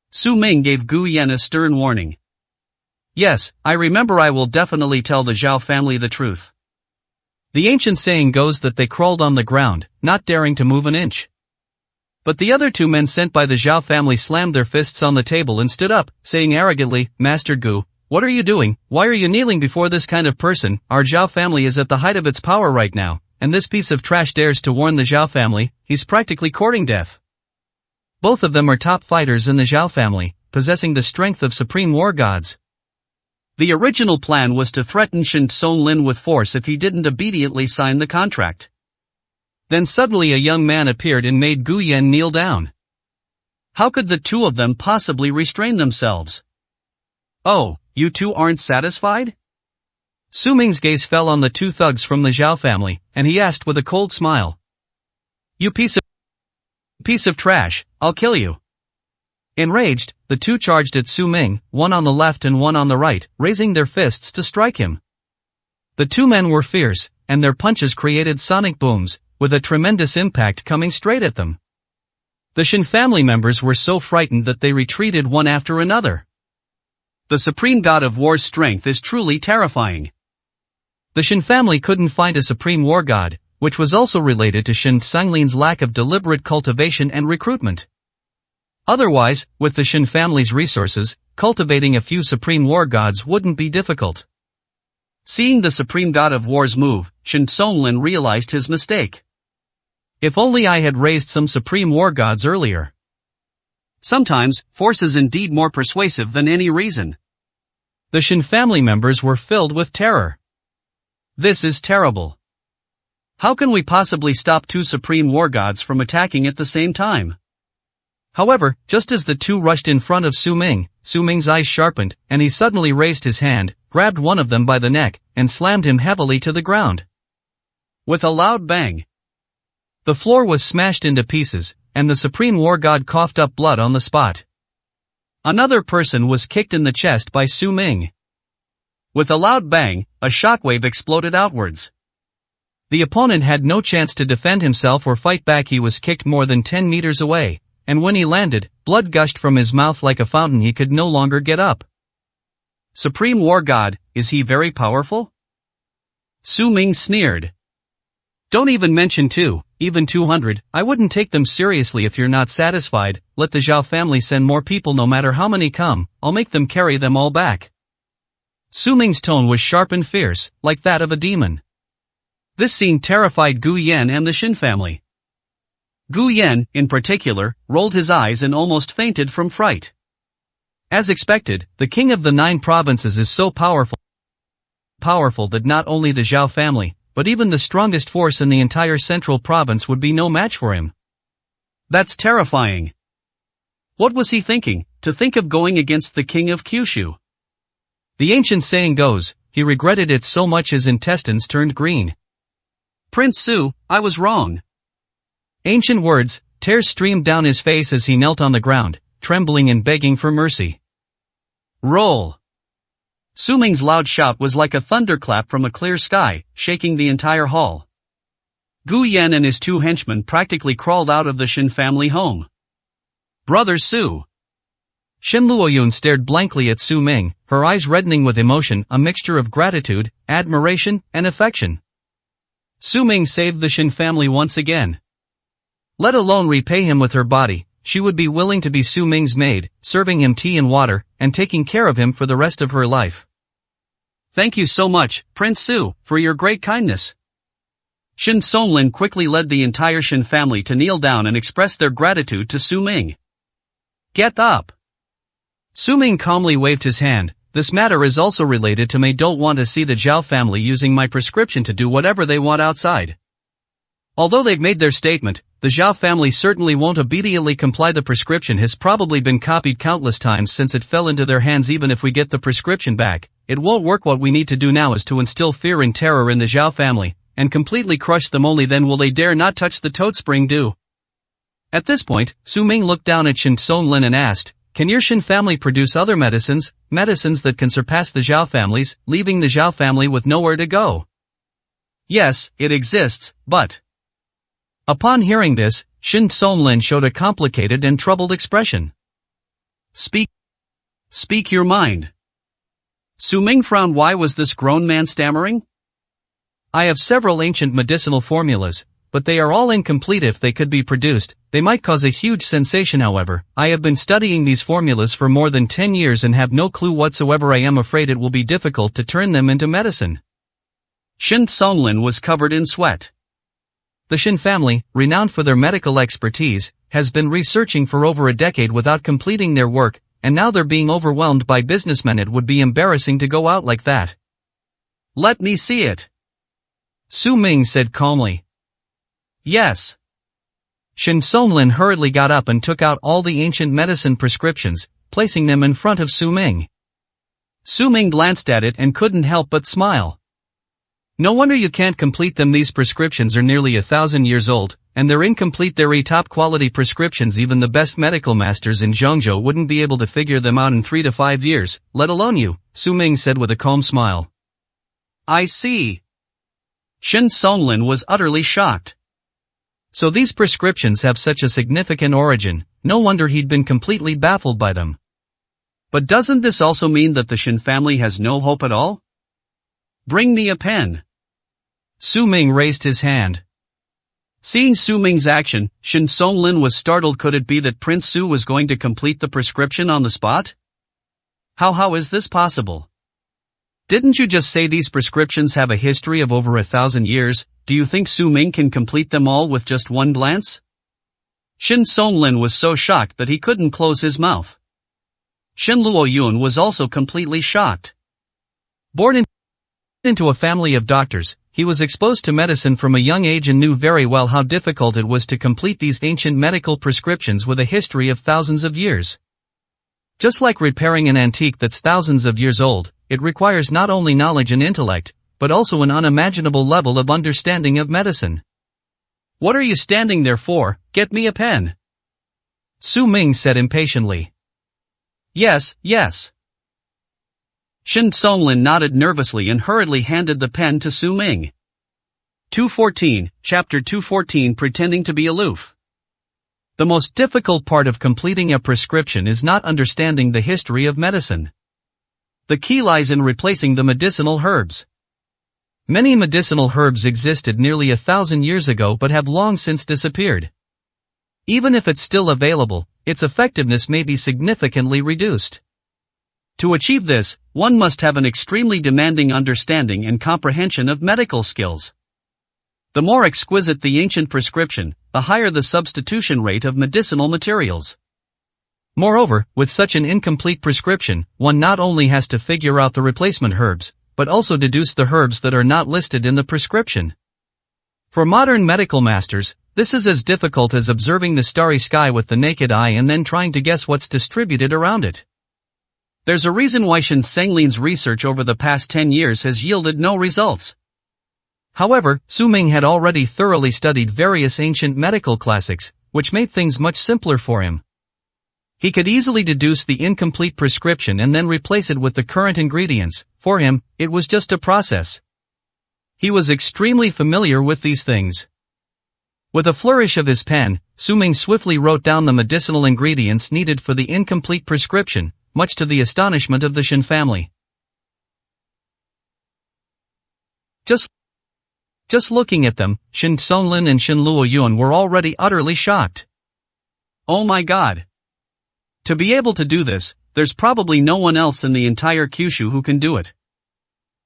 [SPEAKER 1] Su Ming gave Gu Yan a stern warning. Yes, I remember. I will definitely tell the Zhao family the truth. The ancient saying goes that they crawled on the ground, not daring to move an inch. But the other two men sent by the Zhao family slammed their fists on the table and stood up, saying arrogantly, Master Gu, what are you doing? Why are you kneeling before this kind of person? Our Zhao family is at the height of its power right now, and this piece of trash dares to warn the Zhao family. He's practically courting death. Both of them are top fighters in the Zhao family, possessing the strength of supreme war gods. The original plan was to threaten Shin Songlin with force if he didn't immediately sign the contract. Then suddenly a young man appeared and made Gu Yan kneel down. How could the two of them possibly restrain themselves? Oh, you two aren't satisfied? Su Ming's gaze fell on the two thugs from the Zhao family, and he asked with a cold smile. You piece of trash, I'll kill you. Enraged, the two charged at Su Ming, one on the left and one on the right, raising their fists to strike him. The two men were fierce, and their punches created sonic booms, with a tremendous impact coming straight at them. The Shin family members were so frightened that they retreated one after another.
[SPEAKER 2] The supreme god of war's strength is truly terrifying.
[SPEAKER 1] The Shin family couldn't find a supreme war god, which was also related to Shin Sanglin's lack of deliberate cultivation and recruitment. Otherwise, with the Shin family's resources, cultivating a few supreme war gods wouldn't be difficult.
[SPEAKER 2] Seeing the supreme god of war's move, Shin Songlin realized his mistake.
[SPEAKER 1] If only I had raised some supreme war gods earlier.
[SPEAKER 2] Sometimes, force is indeed more persuasive than any reason.
[SPEAKER 1] The Shin family members were filled with terror.
[SPEAKER 2] This is terrible. How can we possibly stop two supreme war gods from attacking at the same time?
[SPEAKER 1] However, just as the two rushed in front of Su Ming's eyes sharpened, and he suddenly raised his hand, grabbed one of them by the neck, and slammed him heavily to the ground.
[SPEAKER 2] With a loud bang,
[SPEAKER 1] the floor was smashed into pieces, and the supreme war god coughed up blood on the spot.
[SPEAKER 2] Another person was kicked in the chest by Su Ming. With a loud bang, a shockwave exploded outwards.
[SPEAKER 1] The opponent had no chance to defend himself or fight back. He was kicked more than 10 meters away, and when he landed, blood gushed from his mouth like a fountain. He could no longer get up.
[SPEAKER 2] Supreme War God, is he very powerful? Su Ming sneered.
[SPEAKER 1] Don't even mention 2, even 200, I wouldn't take them seriously. If you're not satisfied, let the Zhao family send more people. No matter how many come, I'll make them carry them all back. Su Ming's tone was sharp and fierce, like that of a demon.
[SPEAKER 2] This scene terrified Gu Yan and the Shin family. Gu Yan, in particular, rolled his eyes and almost fainted from fright.
[SPEAKER 1] As expected, the king of the 9 provinces is so powerful that not only the Zhao family, but even the strongest force in the entire central province would be no match for him.
[SPEAKER 2] That's terrifying. What was he thinking, to think of going against the king of Kyushu?
[SPEAKER 1] The ancient saying goes, he regretted it so much his intestines turned green.
[SPEAKER 2] Prince Su, I was wrong.
[SPEAKER 1] Ancient words, tears streamed down his face as he knelt on the ground, trembling and begging for mercy.
[SPEAKER 2] Roll. Su Ming's loud shout was like a thunderclap from a clear sky, shaking the entire hall. Gu Yan and his 2 henchmen practically crawled out of the Shin family home. Brother Su.
[SPEAKER 1] Shin Luoyun stared blankly at Su Ming, her eyes reddening with emotion, a mixture of gratitude, admiration, and affection. Su Ming saved the Shin family once again. Let alone repay him with her body, she would be willing to be Su Ming's maid, serving him tea and water, and taking care of him for the rest of her life.
[SPEAKER 2] Thank you so much, Prince Su, for your great kindness. Shin Songlin quickly led the entire Shin family to kneel down and express their gratitude to Su Ming. Get up.
[SPEAKER 1] Su Ming calmly waved his hand. This matter is also related to me. Don't want to see the Zhao family using my prescription to do whatever they want outside. Although they've made their statement, the Zhao family certainly won't immediately comply. The prescription has probably been copied countless times since it fell into their hands. Even if we get the prescription back, it won't work. What we need to do now is to instill fear and terror in the Zhao family, and completely crush them. Only then will they dare not touch the toad spring dew. At this point, Su Ming looked down at Shin Songlin and asked, can your Shin family produce other medicines that can surpass the Zhao family's, leaving the Zhao family with nowhere to go?
[SPEAKER 2] Yes, it exists, but...
[SPEAKER 1] Upon hearing this, Shin Songlin showed a complicated and troubled expression.
[SPEAKER 2] Speak your mind. Su Ming frowned. Why was this grown man stammering?
[SPEAKER 1] I have several ancient medicinal formulas, but they are all incomplete. If they could be produced, they might cause a huge sensation. However, I have been studying these formulas for more than 10 years and have no clue whatsoever. I am afraid it will be difficult to turn them into medicine.
[SPEAKER 2] Shin Songlin was covered in sweat.
[SPEAKER 1] The Shin family, renowned for their medical expertise, has been researching for over a decade without completing their work, and now they're being overwhelmed by businessmen. It would be embarrassing to go out like that.
[SPEAKER 2] Let me see it.
[SPEAKER 1] Su Ming said calmly.
[SPEAKER 2] Yes.
[SPEAKER 1] Shin Songlin hurriedly got up and took out all the ancient medicine prescriptions, placing them in front of Su Ming.
[SPEAKER 2] Su Ming glanced at it and couldn't help but smile.
[SPEAKER 1] No wonder you can't complete them. These prescriptions are nearly 1,000 years old, and they're incomplete. They're top quality prescriptions. Even the best medical masters in Zhongzhou wouldn't be able to figure them out in 3 to 5 years, let alone you, Su Ming said with a calm smile.
[SPEAKER 2] I see. Shin Songlin was utterly shocked.
[SPEAKER 1] So these prescriptions have such a significant origin, no wonder he'd been completely baffled by them.
[SPEAKER 2] But doesn't this also mean that the Shin family has no hope at all? Bring me a pen.
[SPEAKER 1] Su Ming raised his hand.
[SPEAKER 2] Seeing Su Ming's action, Shin Songlin was startled. Could it be that Prince Su was going to complete the prescription on the spot? How is this possible? Didn't you just say these prescriptions have a history of over 1,000 years? Do you think Su Ming can complete them all with just one glance? Shin Songlin was so shocked that he couldn't close his mouth. Shin Luoyun was also completely shocked.
[SPEAKER 1] Born into a family of doctors, he was exposed to medicine from a young age and knew very well how difficult it was to complete these ancient medical prescriptions with a history of thousands of years. Just like repairing an antique that's thousands of years old, it requires not only knowledge and intellect, but also an unimaginable level of understanding of medicine.
[SPEAKER 2] What are you standing there for? Get me a pen.
[SPEAKER 1] Su Ming said impatiently.
[SPEAKER 2] Yes. Shin Songlin nodded nervously and hurriedly handed the pen to Su Ming. 214, Chapter 214. Pretending to be aloof.
[SPEAKER 1] The most difficult part of completing a prescription is not understanding the history of medicine. The key lies in replacing the medicinal herbs. Many medicinal herbs existed nearly 1,000 years ago but have long since disappeared. Even if it's still available, its effectiveness may be significantly reduced. To achieve this, one must have an extremely demanding understanding and comprehension of medical skills. The more exquisite the ancient prescription, the higher the substitution rate of medicinal materials. Moreover, with such an incomplete prescription, one not only has to figure out the replacement herbs, but also deduce the herbs that are not listed in the prescription. For modern medical masters, this is as difficult as observing the starry sky with the naked eye and then trying to guess what's distributed around it. There's a reason why Shin Songlin's research over the past 10 years has yielded no results. However, Su Ming had already thoroughly studied various ancient medical classics, which made things much simpler for him. He could easily deduce the incomplete prescription and then replace it with the current ingredients. For him, it was just a process. He was extremely familiar with these things. With a flourish of his pen, Su Ming swiftly wrote down the medicinal ingredients needed for the incomplete prescription, much to the astonishment of the Shin family. Just looking at them, Shin Songlin and Shin Luoyun were already utterly shocked.
[SPEAKER 2] Oh my god! To be able to do this, there's probably no one else in the entire Kyushu who can do it.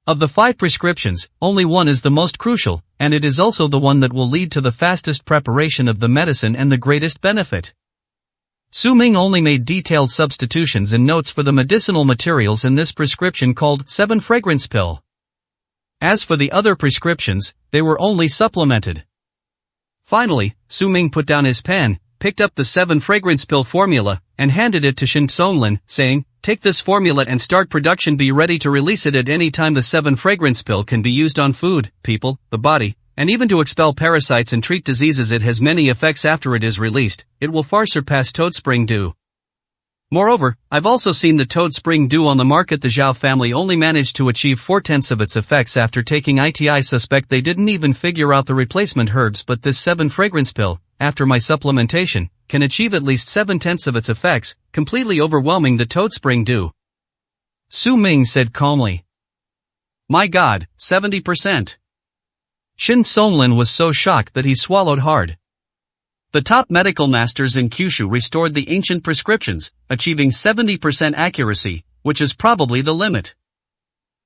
[SPEAKER 1] Of the 5 prescriptions, only one is the most crucial, and it is also the one that will lead to the fastest preparation of the medicine and the greatest benefit. Su Ming only made detailed substitutions and notes for the medicinal materials in this prescription called 7 fragrance pill. As for the other prescriptions, they were only supplemented. Finally, Su Ming put down his pen, picked up the 7 fragrance pill formula, and handed it to Shin Songlin, saying, "Take this formula and start production. Be ready to release it at any time. The 7 fragrance pill can be used on food, people, the body, and even to expel parasites and treat diseases. It has many effects after it is released. It will far surpass Toad Spring Dew. Moreover, I've also seen the Toad Spring Dew on the market. The Zhao family only managed to achieve 4/10 of its effects after taking it. I suspect they didn't even figure out the replacement herbs, but this 7 fragrance pill, after my supplementation, can achieve at least 7/10 of its effects, completely overwhelming the Toad Spring Dew." Su Ming said calmly.
[SPEAKER 2] My god, 70%.
[SPEAKER 1] Shin Songlin was so shocked that he swallowed hard.
[SPEAKER 2] The top medical masters in Kyushu restored the ancient prescriptions, achieving 70% accuracy, which is probably the limit.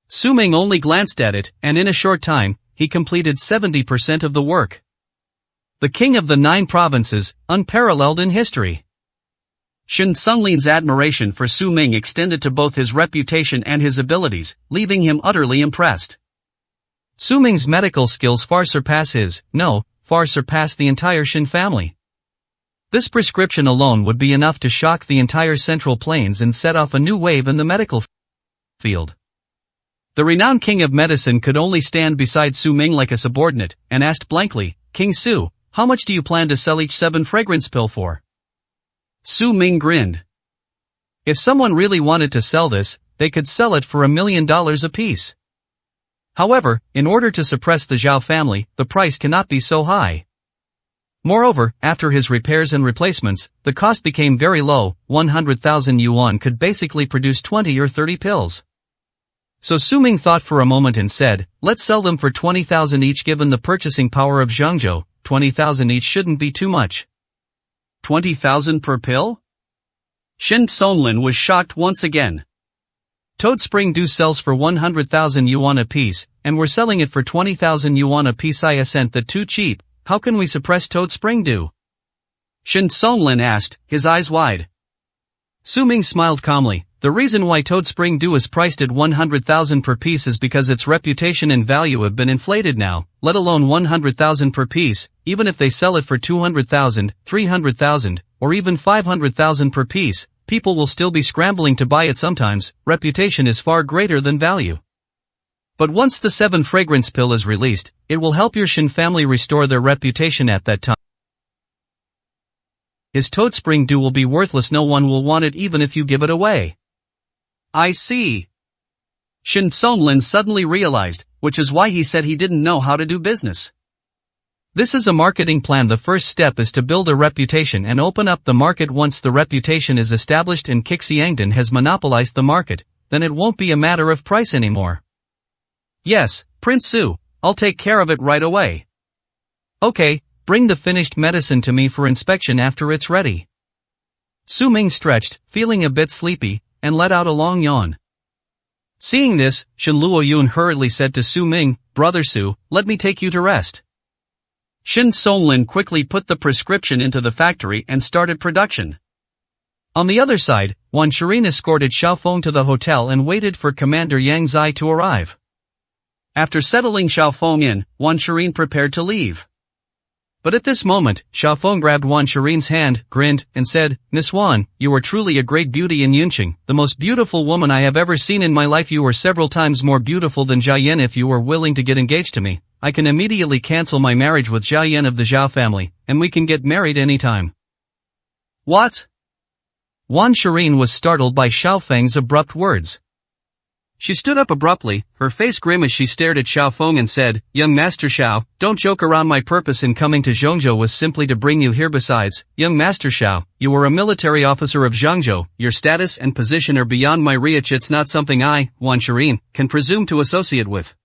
[SPEAKER 1] Su Ming only glanced at it, and in a short time, he completed 70% of the work. The king of the 9 provinces, unparalleled in history.
[SPEAKER 2] Shin Songlin's admiration for Su Ming extended to both his reputation and his abilities, leaving him utterly impressed.
[SPEAKER 1] Su Ming's medical skills far surpass the entire Shin family. This prescription alone would be enough to shock the entire Central Plains and set off a new wave in the medical field. The renowned king of medicine could only stand beside Su Ming like a subordinate, and asked blankly, "King Su, how much do you plan to sell each 7 fragrance pill for?"
[SPEAKER 2] Su Ming grinned.
[SPEAKER 1] If someone really wanted to sell this, they could sell it for $1 million apiece. However, in order to suppress the Zhao family, the price cannot be so high. Moreover, after his repairs and replacements, the cost became very low. 100,000 yuan could basically produce 20 or 30 pills. So Su Ming thought for a moment and said, let's sell them for 20,000 each. Given the purchasing power of Zhengzhou, 20,000 each shouldn't be too much.
[SPEAKER 2] 20,000 per pill? Shen Sonlin was shocked once again.
[SPEAKER 1] Toad Spring Dew sells for 100,000 yuan apiece, and we're selling it for 20,000 yuan apiece. I assent that too cheap. How can we suppress Toad Spring Dew?
[SPEAKER 2] Shen Sonlin asked, his eyes wide.
[SPEAKER 1] Su Ming smiled calmly. The reason why Toad Spring Dew is priced at 100,000 per piece is because its reputation and value have been inflated now, let alone 100,000 per piece. Even if they sell it for 200,000, 300,000, or even 500,000 per piece, people will still be scrambling to buy it. Sometimes, reputation is far greater than value. But once the 7 fragrance pill is released, it will help your Shen family restore their reputation at that time. His Toad Spring Dew will be worthless. No one will want it even if you give it away.
[SPEAKER 2] I see. Shen Sonlin suddenly realized, which is why he said he didn't know how to do business.
[SPEAKER 1] This is a marketing plan. The first step is to build a reputation and open up the market. Once the reputation is established and Xiangdan has monopolized the market, then it won't be a matter of price anymore.
[SPEAKER 2] Yes, Prince Su, I'll take care of it right away.
[SPEAKER 1] Okay, bring the finished medicine to me for inspection after it's ready. Su Ming stretched, feeling a bit sleepy, and let out a long yawn. Seeing this, Shen Luoyun hurriedly said to Su Ming, Brother Su, let me take you to rest.
[SPEAKER 2] Shen Sonlin quickly put the prescription into the factory and started production.
[SPEAKER 1] On the other side, Wan Shirin escorted Xiaofeng to the hotel and waited for Commander Yang Zai to arrive.
[SPEAKER 2] After settling Xiaofeng in, Wan Shirin prepared to leave.
[SPEAKER 1] But at this moment, Xiaofeng grabbed Wan Shirin's hand, grinned, and said, Miss Wan, you are truly a great beauty in Yunqing, the most beautiful woman I have ever seen in my life. You are several times more beautiful than Zhao Yan. If you are willing to get engaged to me, I can immediately cancel my marriage with Zhao Yan of the Zhao family, and we can get married anytime.
[SPEAKER 2] What?
[SPEAKER 1] Wan Shirin was startled by Xiaofeng's abrupt words.
[SPEAKER 2] She stood up abruptly, her face grim as she stared at Xiaofeng and said, Young Master Xiao, don't joke around. My purpose in coming to Zhengzhou was simply to bring you here. Besides, Young Master Xiao, you are a military officer of Zhengzhou, your status and position are beyond my reach. It's not something I, Wan Shirin, can presume to associate with.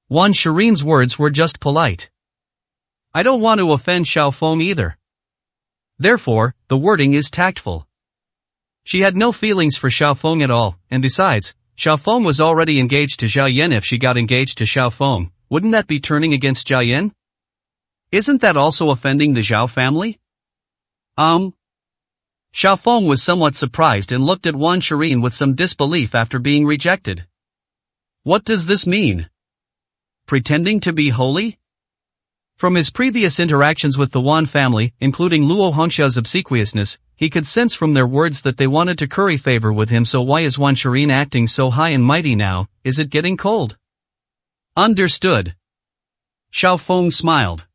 [SPEAKER 1] Wan Shirin's words were just polite.
[SPEAKER 2] I don't want to offend Xiaofeng either.
[SPEAKER 1] Therefore, the wording is tactful. She had no feelings for Xiaofeng at all, and besides, Xiaofeng was already engaged to Zhao Yan. If she got engaged to Xiaofeng, wouldn't that be turning against Zhao Yan?
[SPEAKER 2] Isn't that also offending the Zhao family? Xiaofeng was somewhat surprised and looked at Wan Shirin with some disbelief after being rejected. What does this mean? Pretending to be holy?
[SPEAKER 1] From his previous interactions with the Wan family, including Luo Hongxia's obsequiousness, he could sense from their words that they wanted to curry favor with him. So why is Wan Shirin acting so high and mighty now? Is it getting cold?
[SPEAKER 2] Understood. Xiaofeng smiled.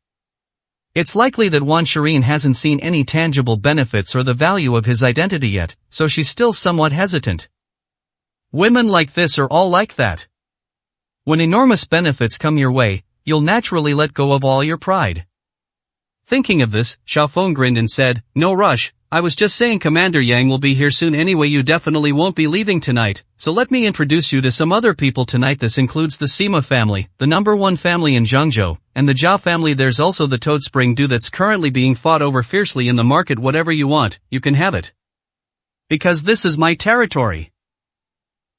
[SPEAKER 1] It's likely that Wan Shirin hasn't seen any tangible benefits or the value of his identity yet, so she's still somewhat hesitant.
[SPEAKER 2] Women like this are all like that.
[SPEAKER 1] When enormous benefits come your way, you'll naturally let go of all your pride. Thinking of this, Xiaofeng grinned and said, No rush, I was just saying Commander Yang will be here soon anyway. You definitely won't be leaving tonight, so let me introduce you to some other people tonight. This includes the Sima family, the #1 family in Zhengzhou, and the Zhao family. There's also the Toad Spring Dew that's currently being fought over fiercely in the market. Whatever you want, you can have it.
[SPEAKER 2] Because this is my territory.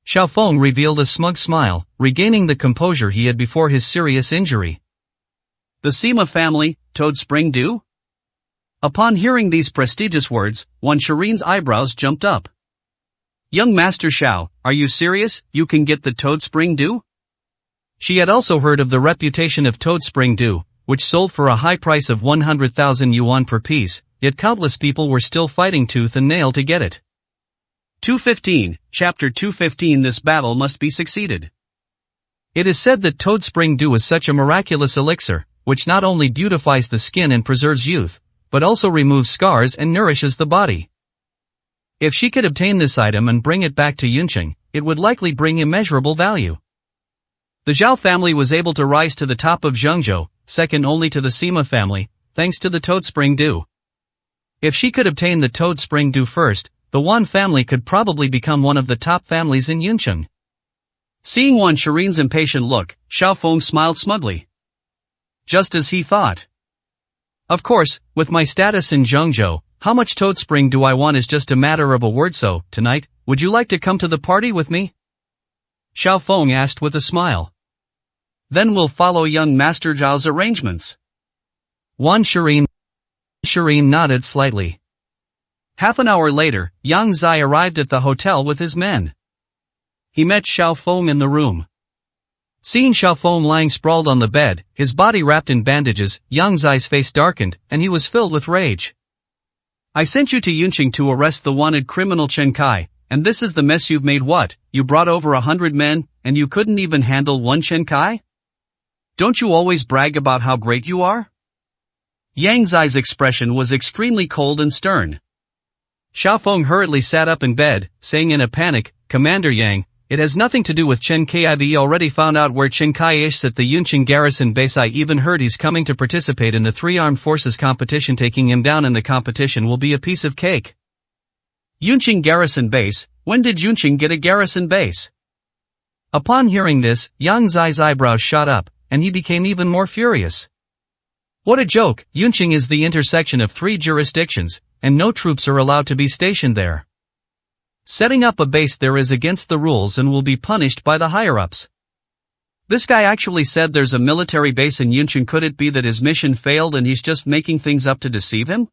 [SPEAKER 1] Xiaofeng revealed a smug smile, regaining the composure he had before his serious injury.
[SPEAKER 2] The Sima family, Toad Spring Dew? Upon hearing these prestigious words, Wan Shirin's eyebrows jumped up. Young Master Xiao, are you serious? You can get the Toad Spring Dew?
[SPEAKER 1] She had also heard of the reputation of Toad Spring Dew, which sold for a high price of 100,000 yuan per piece, yet countless people were still fighting tooth and nail to get it.
[SPEAKER 2] 215, Chapter 215. This battle must be succeeded.
[SPEAKER 1] It is said that Toad Spring Dew is such a miraculous elixir, which not only beautifies the skin and preserves youth, but also removes scars and nourishes the body. If she could obtain this item and bring it back to Yunqing, it would likely bring immeasurable value. The Zhao family was able to rise to the top of Zhengzhou, second only to the Sima family,
[SPEAKER 2] thanks to the toad spring dew. If she could obtain the toad spring dew first, the Wan family could probably become one of the top families in Yuncheng. Seeing Wan Shirin's impatient look, Xiao Feng smiled smugly. Just as he thought. Of course, with my status in Zhengzhou, how much toad spring do I want is just a matter of a word. So, tonight, would you like to come to the party with me? Xiao Feng asked with a smile. Then we'll follow young Master Zhao's arrangements. Wan Shirin nodded slightly. Half an hour later, Yang Zai arrived at the hotel with his men. He met Xiao Feng in the room. Seeing Xiao Feng lying sprawled on the bed, his body wrapped in bandages, Yang Zai's face darkened, and he was filled with rage. I sent you to Yuncheng to arrest the wanted criminal Chen Kai, and this is the mess you've made. What, you brought over 100 men, and you couldn't even handle one Chen Kai? Don't you always brag about how great you are? Yang Zai's expression was extremely cold and stern. Xiao Feng hurriedly sat up in bed, saying in a panic, Commander Yang, it has nothing to do with Chen Kai. I've already found out where Chen Kai is at the Yuncheng garrison base. I even heard he's coming to participate in the 3 armed forces competition. Taking him down in the competition will be a piece of cake. Yuncheng garrison base? When did Yuncheng get a garrison base? Upon hearing this, Yang Zai's eyebrows shot up, and he became even more furious. What a joke! Yuncheng is the intersection of 3 jurisdictions, and no troops are allowed to be stationed there. Setting up a base there is against the rules and will be punished by the higher-ups. This guy actually said there's a military base in Yuncheng. Could it be that his mission failed and he's just making things up to deceive him?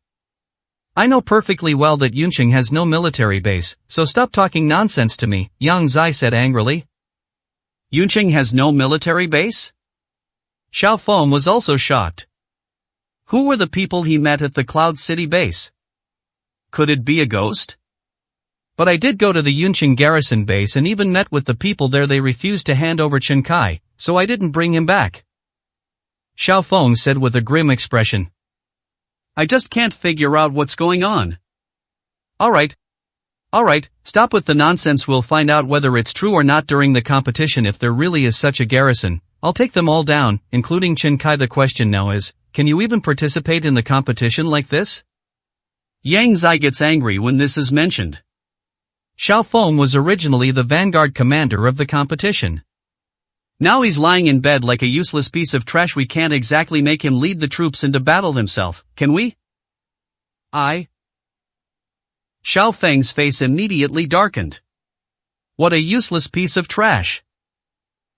[SPEAKER 2] I know perfectly well that Yuncheng has no military base, so stop talking nonsense to me, Yang Zai said angrily. Yuncheng has no military base? Xiao Feng was also shocked. Who were the people he met at the Cloud City base? Could it be a ghost? But I did go to the Yuncheng garrison base and even met with the people there. They refused to hand over Chen Kai, so I didn't bring him back. Xiao Feng said with a grim expression. I just can't figure out what's going on. Alright, stop with the nonsense. We'll find out whether it's true or not during the competition. If there really is such a garrison, I'll take them all down, including Chen Kai. The question now is, can you even participate in the competition like this? Yang Zai gets angry when this is mentioned. Xiao Feng was originally the vanguard commander of the competition. Now he's lying in bed like a useless piece of trash. We can't exactly make him lead the troops into battle himself, can we? Xiao Feng's face immediately darkened. What a useless piece of trash.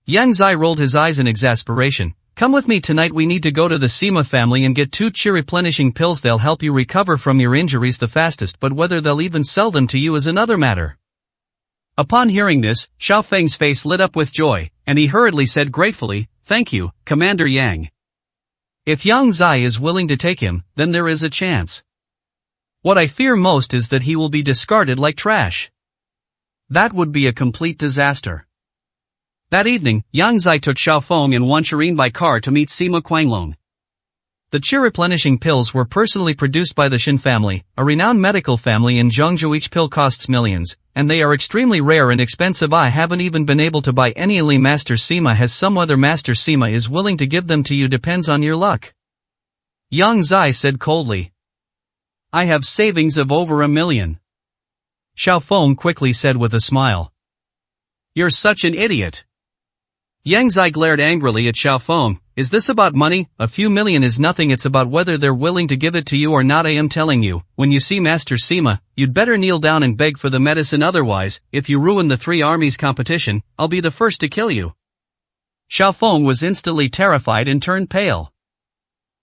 [SPEAKER 2] Yang Zai rolled his eyes in exasperation. Come with me tonight. We need to go to the Sima family and get 2 chi replenishing pills. They'll help you recover from your injuries the fastest, but whether they'll even sell them to you is another matter. Upon hearing this, Xiao Feng's face lit up with joy, and he hurriedly said gratefully, Thank you, Commander Yang. If Yang Zai is willing to take him, then there is a chance. What I fear most is that he will be discarded like trash. That would be a complete disaster. That evening, Yang Zai took Xiao Feng and Wan Shirin by car to meet Sima Quanglong. The chi replenishing pills were personally produced by the Shin family, a renowned medical family in Zhengzhou. Each pill costs millions, and they are extremely rare and expensive. I haven't even been able to buy any. Only Master Sima has some. Whether Master Sima is willing to give them to you depends on your luck. Yang Zai said coldly. I have savings of over 1 million. Xiao Feng quickly said with a smile. You're such an idiot. Yang Zai glared angrily at Xiao Feng. Is this about money? A few million is nothing. It's about whether they're willing to give it to you or not. I am telling you, when you see Master Sima, you'd better kneel down and beg for the medicine. Otherwise, if you ruin the 3 armies competition, I'll be the first to kill you. Xiao Feng was instantly terrified and turned pale.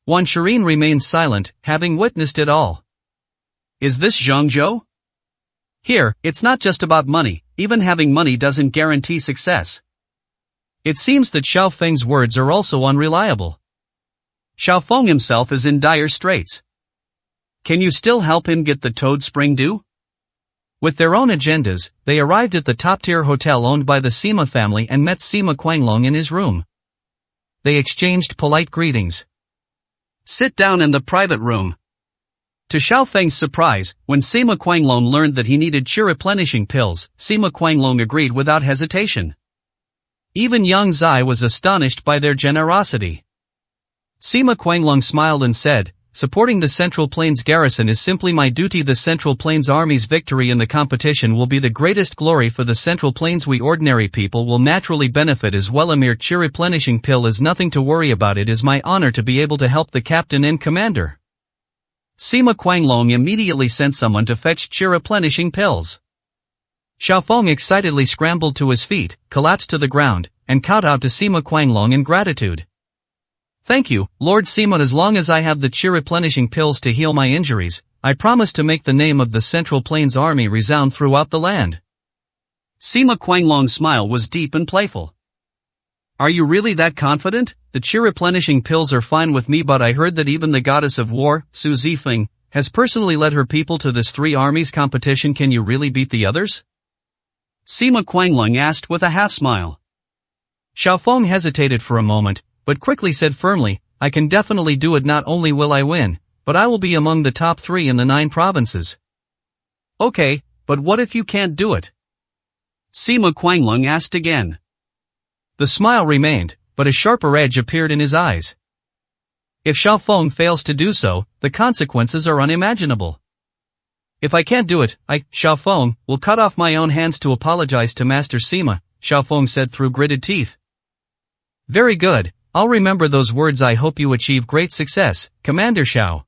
[SPEAKER 2] Wan Shirin remained silent, having witnessed it all. Is this Zhengzhou? Here, it's not just about money. Even having money doesn't guarantee success. It seems that Xiao Feng's words are also unreliable. Xiao Feng himself is in dire straits. Can you still help him get the toad spring dew? With their own agendas, they arrived at the top-tier hotel owned by the Sima family and met Sima Quanglong in his room. They exchanged polite greetings. Sit down in the private room. To Xiao Feng's surprise, when Sima Quanglong learned that he needed chi replenishing pills, Sima Quanglong agreed without hesitation. Even Yang Zai was astonished by their generosity. Sima Quanglong smiled and said,
[SPEAKER 1] supporting the Central Plains garrison is simply my duty. The Central Plains Army's victory in the competition will be the greatest glory for the Central Plains. We ordinary people will naturally benefit as well. A mere chi replenishing pill is nothing to worry about. It is my honor to be able to help the captain and commander. Sima Quanglong immediately sent someone to fetch chi replenishing pills. Xiaofeng excitedly scrambled to his feet, collapsed to the ground, and kowed out to Sima Quanglong in gratitude. Thank you, Lord Sima. As long as I have the chi replenishing pills to heal my injuries, I promise to make the name of the Central Plains Army resound throughout the land. Sima Quanglong's smile was deep and playful. Are you really that confident? The chi replenishing pills are fine with me, but I heard that even the goddess of war, Su Zifeng, has personally led her people to this 3 armies competition. Can you really beat the others? Sima Quanglong asked with a half smile. Xiaofeng hesitated for a moment, but quickly said firmly, I can definitely do it. Not only will I win, but I will be among the top 3 in the 9 provinces. Okay, but what if you can't do it? Sima Quanglong asked again. The smile remained, but a sharper edge appeared in his eyes. If Xiaofeng fails to do so, the consequences are unimaginable. If I can't do it, I, Xiaofeng, will cut off my own hands to apologize to Master Sima, Xiaofeng said through gritted teeth. Very good, I'll remember those words. I hope you achieve great success, Commander Xiao.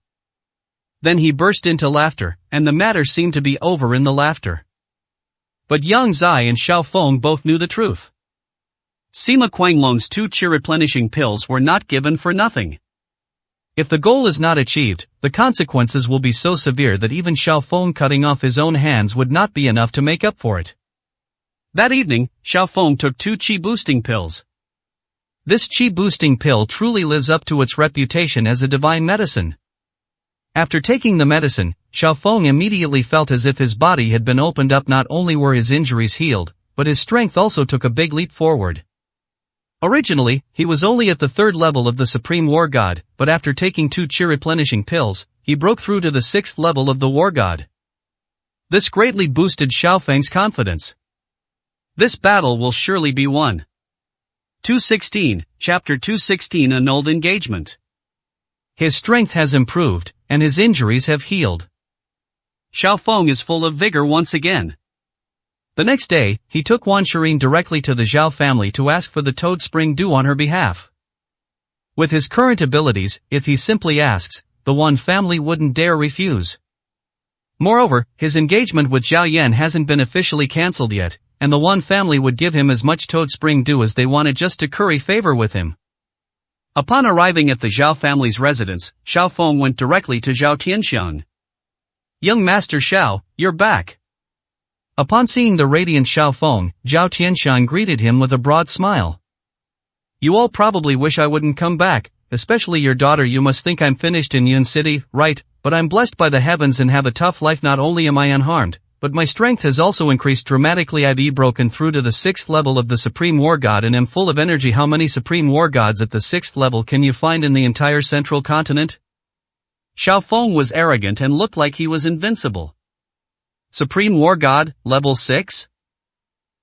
[SPEAKER 1] Then he burst into laughter, and the matter seemed to be over in the laughter. But Yang Zai and Xiaofeng both knew the truth. Sima Quanglong's 2 chi replenishing pills were not given for nothing. If the goal is not achieved, the consequences will be so severe that even Xiaofeng cutting off his own hands would not be enough to make up for it. That evening, Xiaofeng took 2 chi boosting pills. This chi boosting pill truly lives up to its reputation as a divine medicine. After taking the medicine, Xiaofeng immediately felt as if his body had been opened up. Not only were his injuries healed, but his strength also took a big leap forward. Originally, he was only at the 3rd level of the Supreme War God, but after taking 2 chi replenishing pills, he broke through to the 6th level of the War God. This greatly boosted Xiaofeng's confidence. This battle will surely be won. 216, Chapter 216 Annulled Engagement. His strength has improved, and his injuries have healed. Xiaofeng is full of vigor once again. The next day, he took Wan Shirin directly to the Zhao family to ask for the Toad Spring Dew on her behalf. With his current abilities, if he simply asks, the Wan family wouldn't dare refuse. Moreover, his engagement with Zhao Yan hasn't been officially cancelled yet, and the Wan family would give him as much Toad Spring Dew as they wanted just to curry favor with him. Upon arriving at the Zhao family's residence, Xiaofeng went directly to Zhao Tianxiang. Young Master Xiao, you're back. Upon seeing the radiant Xiaofeng, Zhao Tianxiang greeted him with a broad smile. You all probably wish I wouldn't come back, especially your daughter. You must think I'm finished in Yun City, right? But I'm blessed by the heavens and have a tough life. Not only am I unharmed, but my strength has also increased dramatically. I've broken through to the 6th level of the Supreme War God and am full of energy. How many Supreme War Gods at the 6th level can you find in the entire central continent? Xiaofeng was arrogant and looked like he was invincible. Supreme War God, level 6?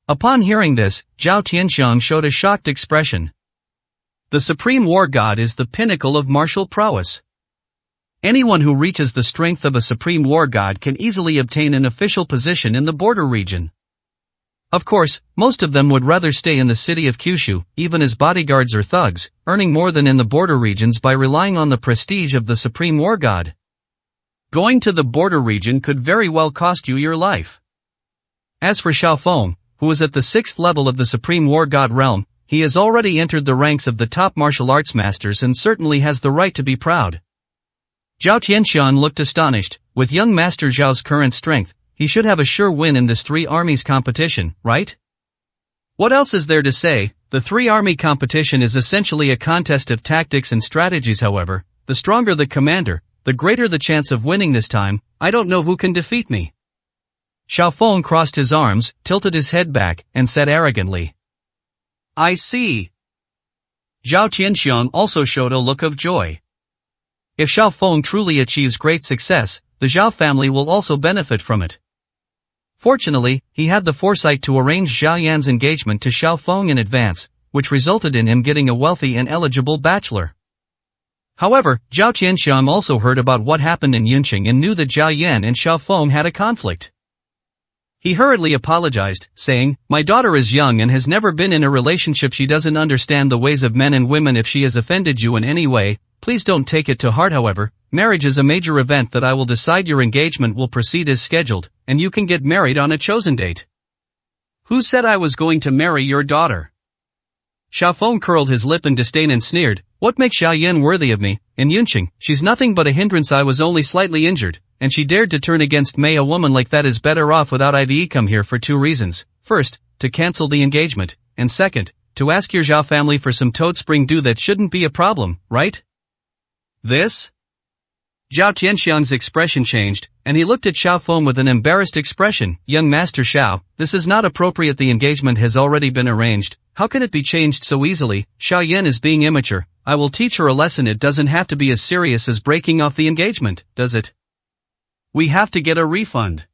[SPEAKER 1] Upon hearing this, Zhao Tianxiang showed a shocked expression. The Supreme War God is the pinnacle of martial prowess. Anyone who reaches the strength of a Supreme War God can easily obtain an official position in the border region. Of course, most of them would rather stay in the city of Kyushu, even as bodyguards or thugs, earning more than in the border regions by relying on the prestige of the Supreme War God. Going to the border region could very well cost you your life. As for Xiaofeng, who is at the 6th level of the Supreme War God realm, he has already entered the ranks of the top martial arts masters and certainly has the right to be proud. Zhao Tianxiang looked astonished. With young Master Zhao's current strength, he should have a sure win in this 3 armies competition, right? What else is there to say? The 3-army competition is essentially a contest of tactics and strategies. However, the stronger the commander, the greater the chance of winning this time. I don't know who can defeat me. Xiaofeng crossed his arms, tilted his head back, and said arrogantly. I see. Zhao Tianxiang also showed a look of joy. If Xiaofeng truly achieves great success, the Zhao family will also benefit from it. Fortunately, he had the foresight to arrange Zhao Yan's engagement to Xiaofeng in advance, which resulted in him getting a wealthy and eligible bachelor. However, Zhao Tianxiang also heard about what happened in Yunqing and knew that Zhao Yan and Xiao Feng had a conflict. He hurriedly apologized, saying, "My daughter is young and has never been in a relationship. She doesn't understand the ways of men and women. If she has offended you in any way, please don't take it to heart. However, marriage is a major event that I will decide. Your engagement will proceed as scheduled, and you can get married on a chosen date." "Who said I was going to marry your daughter?" Xiao Feng curled his lip in disdain and sneered, "What makes Xiao Yan worthy of me? In Yunqing, she's nothing but a hindrance. I was only slightly injured, and she dared to turn against me. A woman like that is better off without IVE. Come here for 2 reasons. First, to cancel the engagement, and second, to ask your Zhao family for some toad spring dew. That shouldn't be a problem, right?" "This?" Zhao Tianxiang's expression changed, and he looked at Xiao Feng with an embarrassed expression. "Young Master Xiao, this is not appropriate. The engagement has already been arranged. How can it be changed so easily? Xiao Yan is being immature. I will teach her a lesson. It doesn't have to be as serious as breaking off the engagement, does it? We have to get a refund."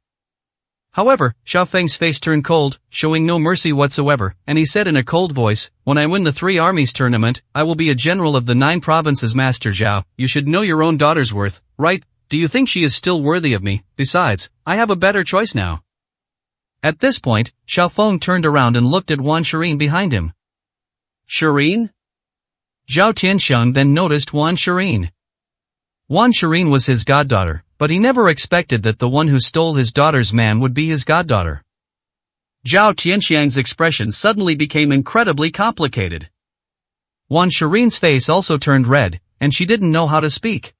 [SPEAKER 1] However, Xiao Feng's face turned cold, showing no mercy whatsoever, and he said in a cold voice, "When I win the 3 armies tournament, I will be a general of the 9 provinces. Master Zhao, you should know your own daughter's worth, right? Do you think she is still worthy of me? Besides, I have a better choice now." At this point, Xiao Feng turned around and looked at Wan Shireen behind him. "Shireen?" Zhao Tianxiang then noticed Wan Shireen. Wan Shireen was his goddaughter, but he never expected that the one who stole his daughter's man would be his goddaughter. Zhao Tianxiang's expression suddenly became incredibly complicated. Wan Shireen's face also turned red, and she didn't know how to speak.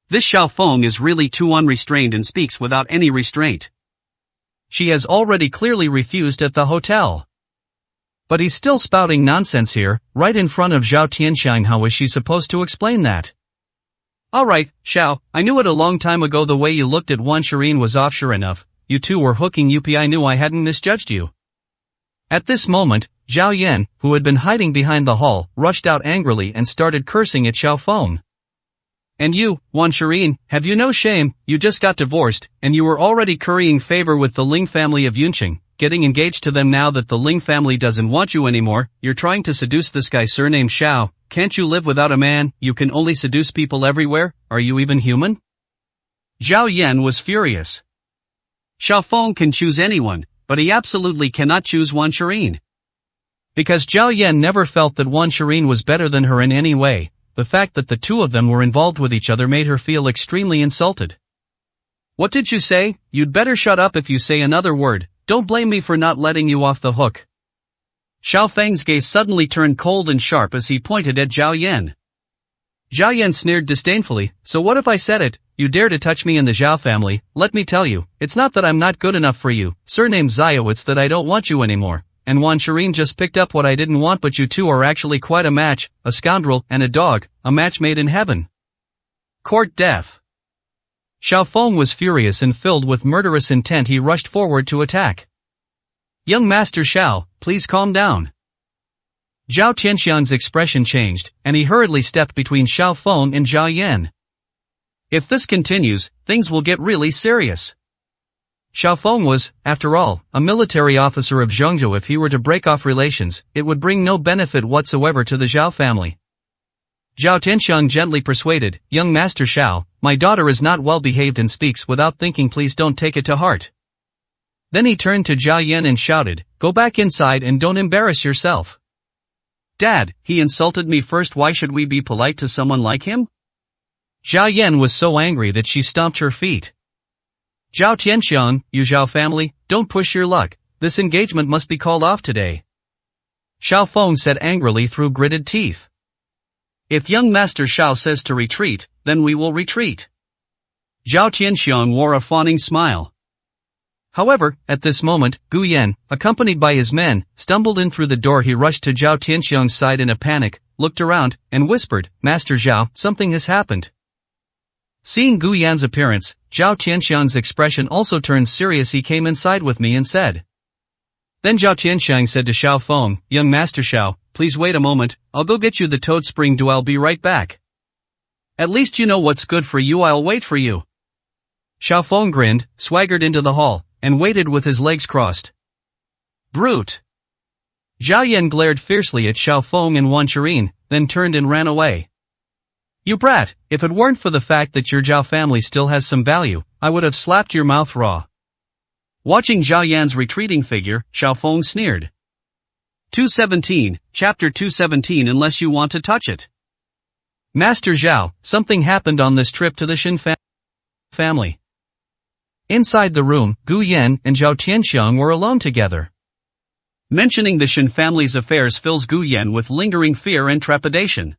[SPEAKER 1] This Xiao Feng is really too unrestrained and speaks without any restraint. She has already clearly refused at the hotel. But he's still spouting nonsense here, right in front of Zhao Tianxiang. How is she supposed to explain that? "Alright, Xiao, I knew it a long time ago. The way you looked at Wan Shireen was off. Sure enough, you two were hooking up. I knew I hadn't misjudged you." At this moment, Zhao Yan, who had been hiding behind the hall, rushed out angrily and started cursing at Xiao Feng. "And you, Wan Shireen, have you no shame? You just got divorced, and you were already currying favor with the Ling family of Yunqing, getting engaged to them. Now that the Ling family doesn't want you anymore, you're trying to seduce this guy surnamed Xiao. Can't you live without a man? You can only seduce people everywhere. Are you even human?" Zhao Yan was furious. Xiao Feng can choose anyone, but he absolutely cannot choose Wan Shireen. Because Zhao Yan never felt that Wan Shireen was better than her in any way, the fact that the two of them were involved with each other made her feel extremely insulted. "What did you say? You'd better shut up. If you say another word, don't blame me for not letting you off the hook." Xiao Feng's gaze suddenly turned cold and sharp as he pointed at Zhao Yan. Zhao Yan sneered disdainfully, "So what if I said it? You dare to touch me in the Zhao family? Let me tell you, it's not that I'm not good enough for you, surnamed Zhao, it's that I don't want you anymore. And Wan Shireen just picked up what I didn't want. But you two are actually quite a match, a scoundrel and a dog, a match made in heaven." Court death. Xiao Feng was furious and filled with murderous intent. He rushed forward to attack. "Young Master Xiao, please calm down." Zhao Tianxiang's expression changed, and he hurriedly stepped between Xiao Feng and Zhao Yan. If this continues, things will get really serious. Xiao Feng was, after all, a military officer of Zhengzhou. If he were to break off relations, it would bring no benefit whatsoever to the Zhao family. Zhao Tianxiang gently persuaded, "Young Master Xiao, my daughter is not well behaved and speaks without thinking. Please don't take it to heart." Then he turned to Zhao Yan and shouted, "Go back inside and don't embarrass yourself." "Dad, he insulted me first. Why should we be polite to someone like him?" Zhao Yan was so angry that she stomped her feet. "Zhao Tianxiang, you Zhao family, don't push your luck. This engagement must be called off today." Xiao Feng said angrily through gritted teeth. "If young Master Xiao says to retreat, then we will retreat." Zhao Tianxiang wore a fawning smile. However, at this moment, Gu Yan, accompanied by his men, stumbled in through the door. He rushed to Zhao Tianxiang's side in a panic, looked around, and whispered, "Master Zhao, something has happened." Seeing Gu Yan's appearance, Zhao Tianxiang's expression also turned serious. "He came inside with me and said." Then Zhao Tianxiang said to Xiao Feng, "Young Master Xiao, please wait a moment, I'll go get you the toad spring dew. I'll be right back. At least you know what's good for you. I'll wait for you." Xiao Feng grinned, swaggered into the hall, and waited with his legs crossed. "Brute!" Zhao Yan glared fiercely at Xiao Feng and Wan Shireen, then turned and ran away.
[SPEAKER 2] You brat, if it weren't for the fact that your Zhao family still has some value, I would have slapped your mouth raw. Watching Zhao Yan's retreating figure, Xiao Feng sneered. 217, Chapter 217. Unless you want to touch it. Master Zhao, something happened on this trip to the Shin family. Inside the room, Gu Yan and Zhao Tianxiang were alone together. Mentioning the Shin family's affairs fills Gu Yan with lingering fear and trepidation.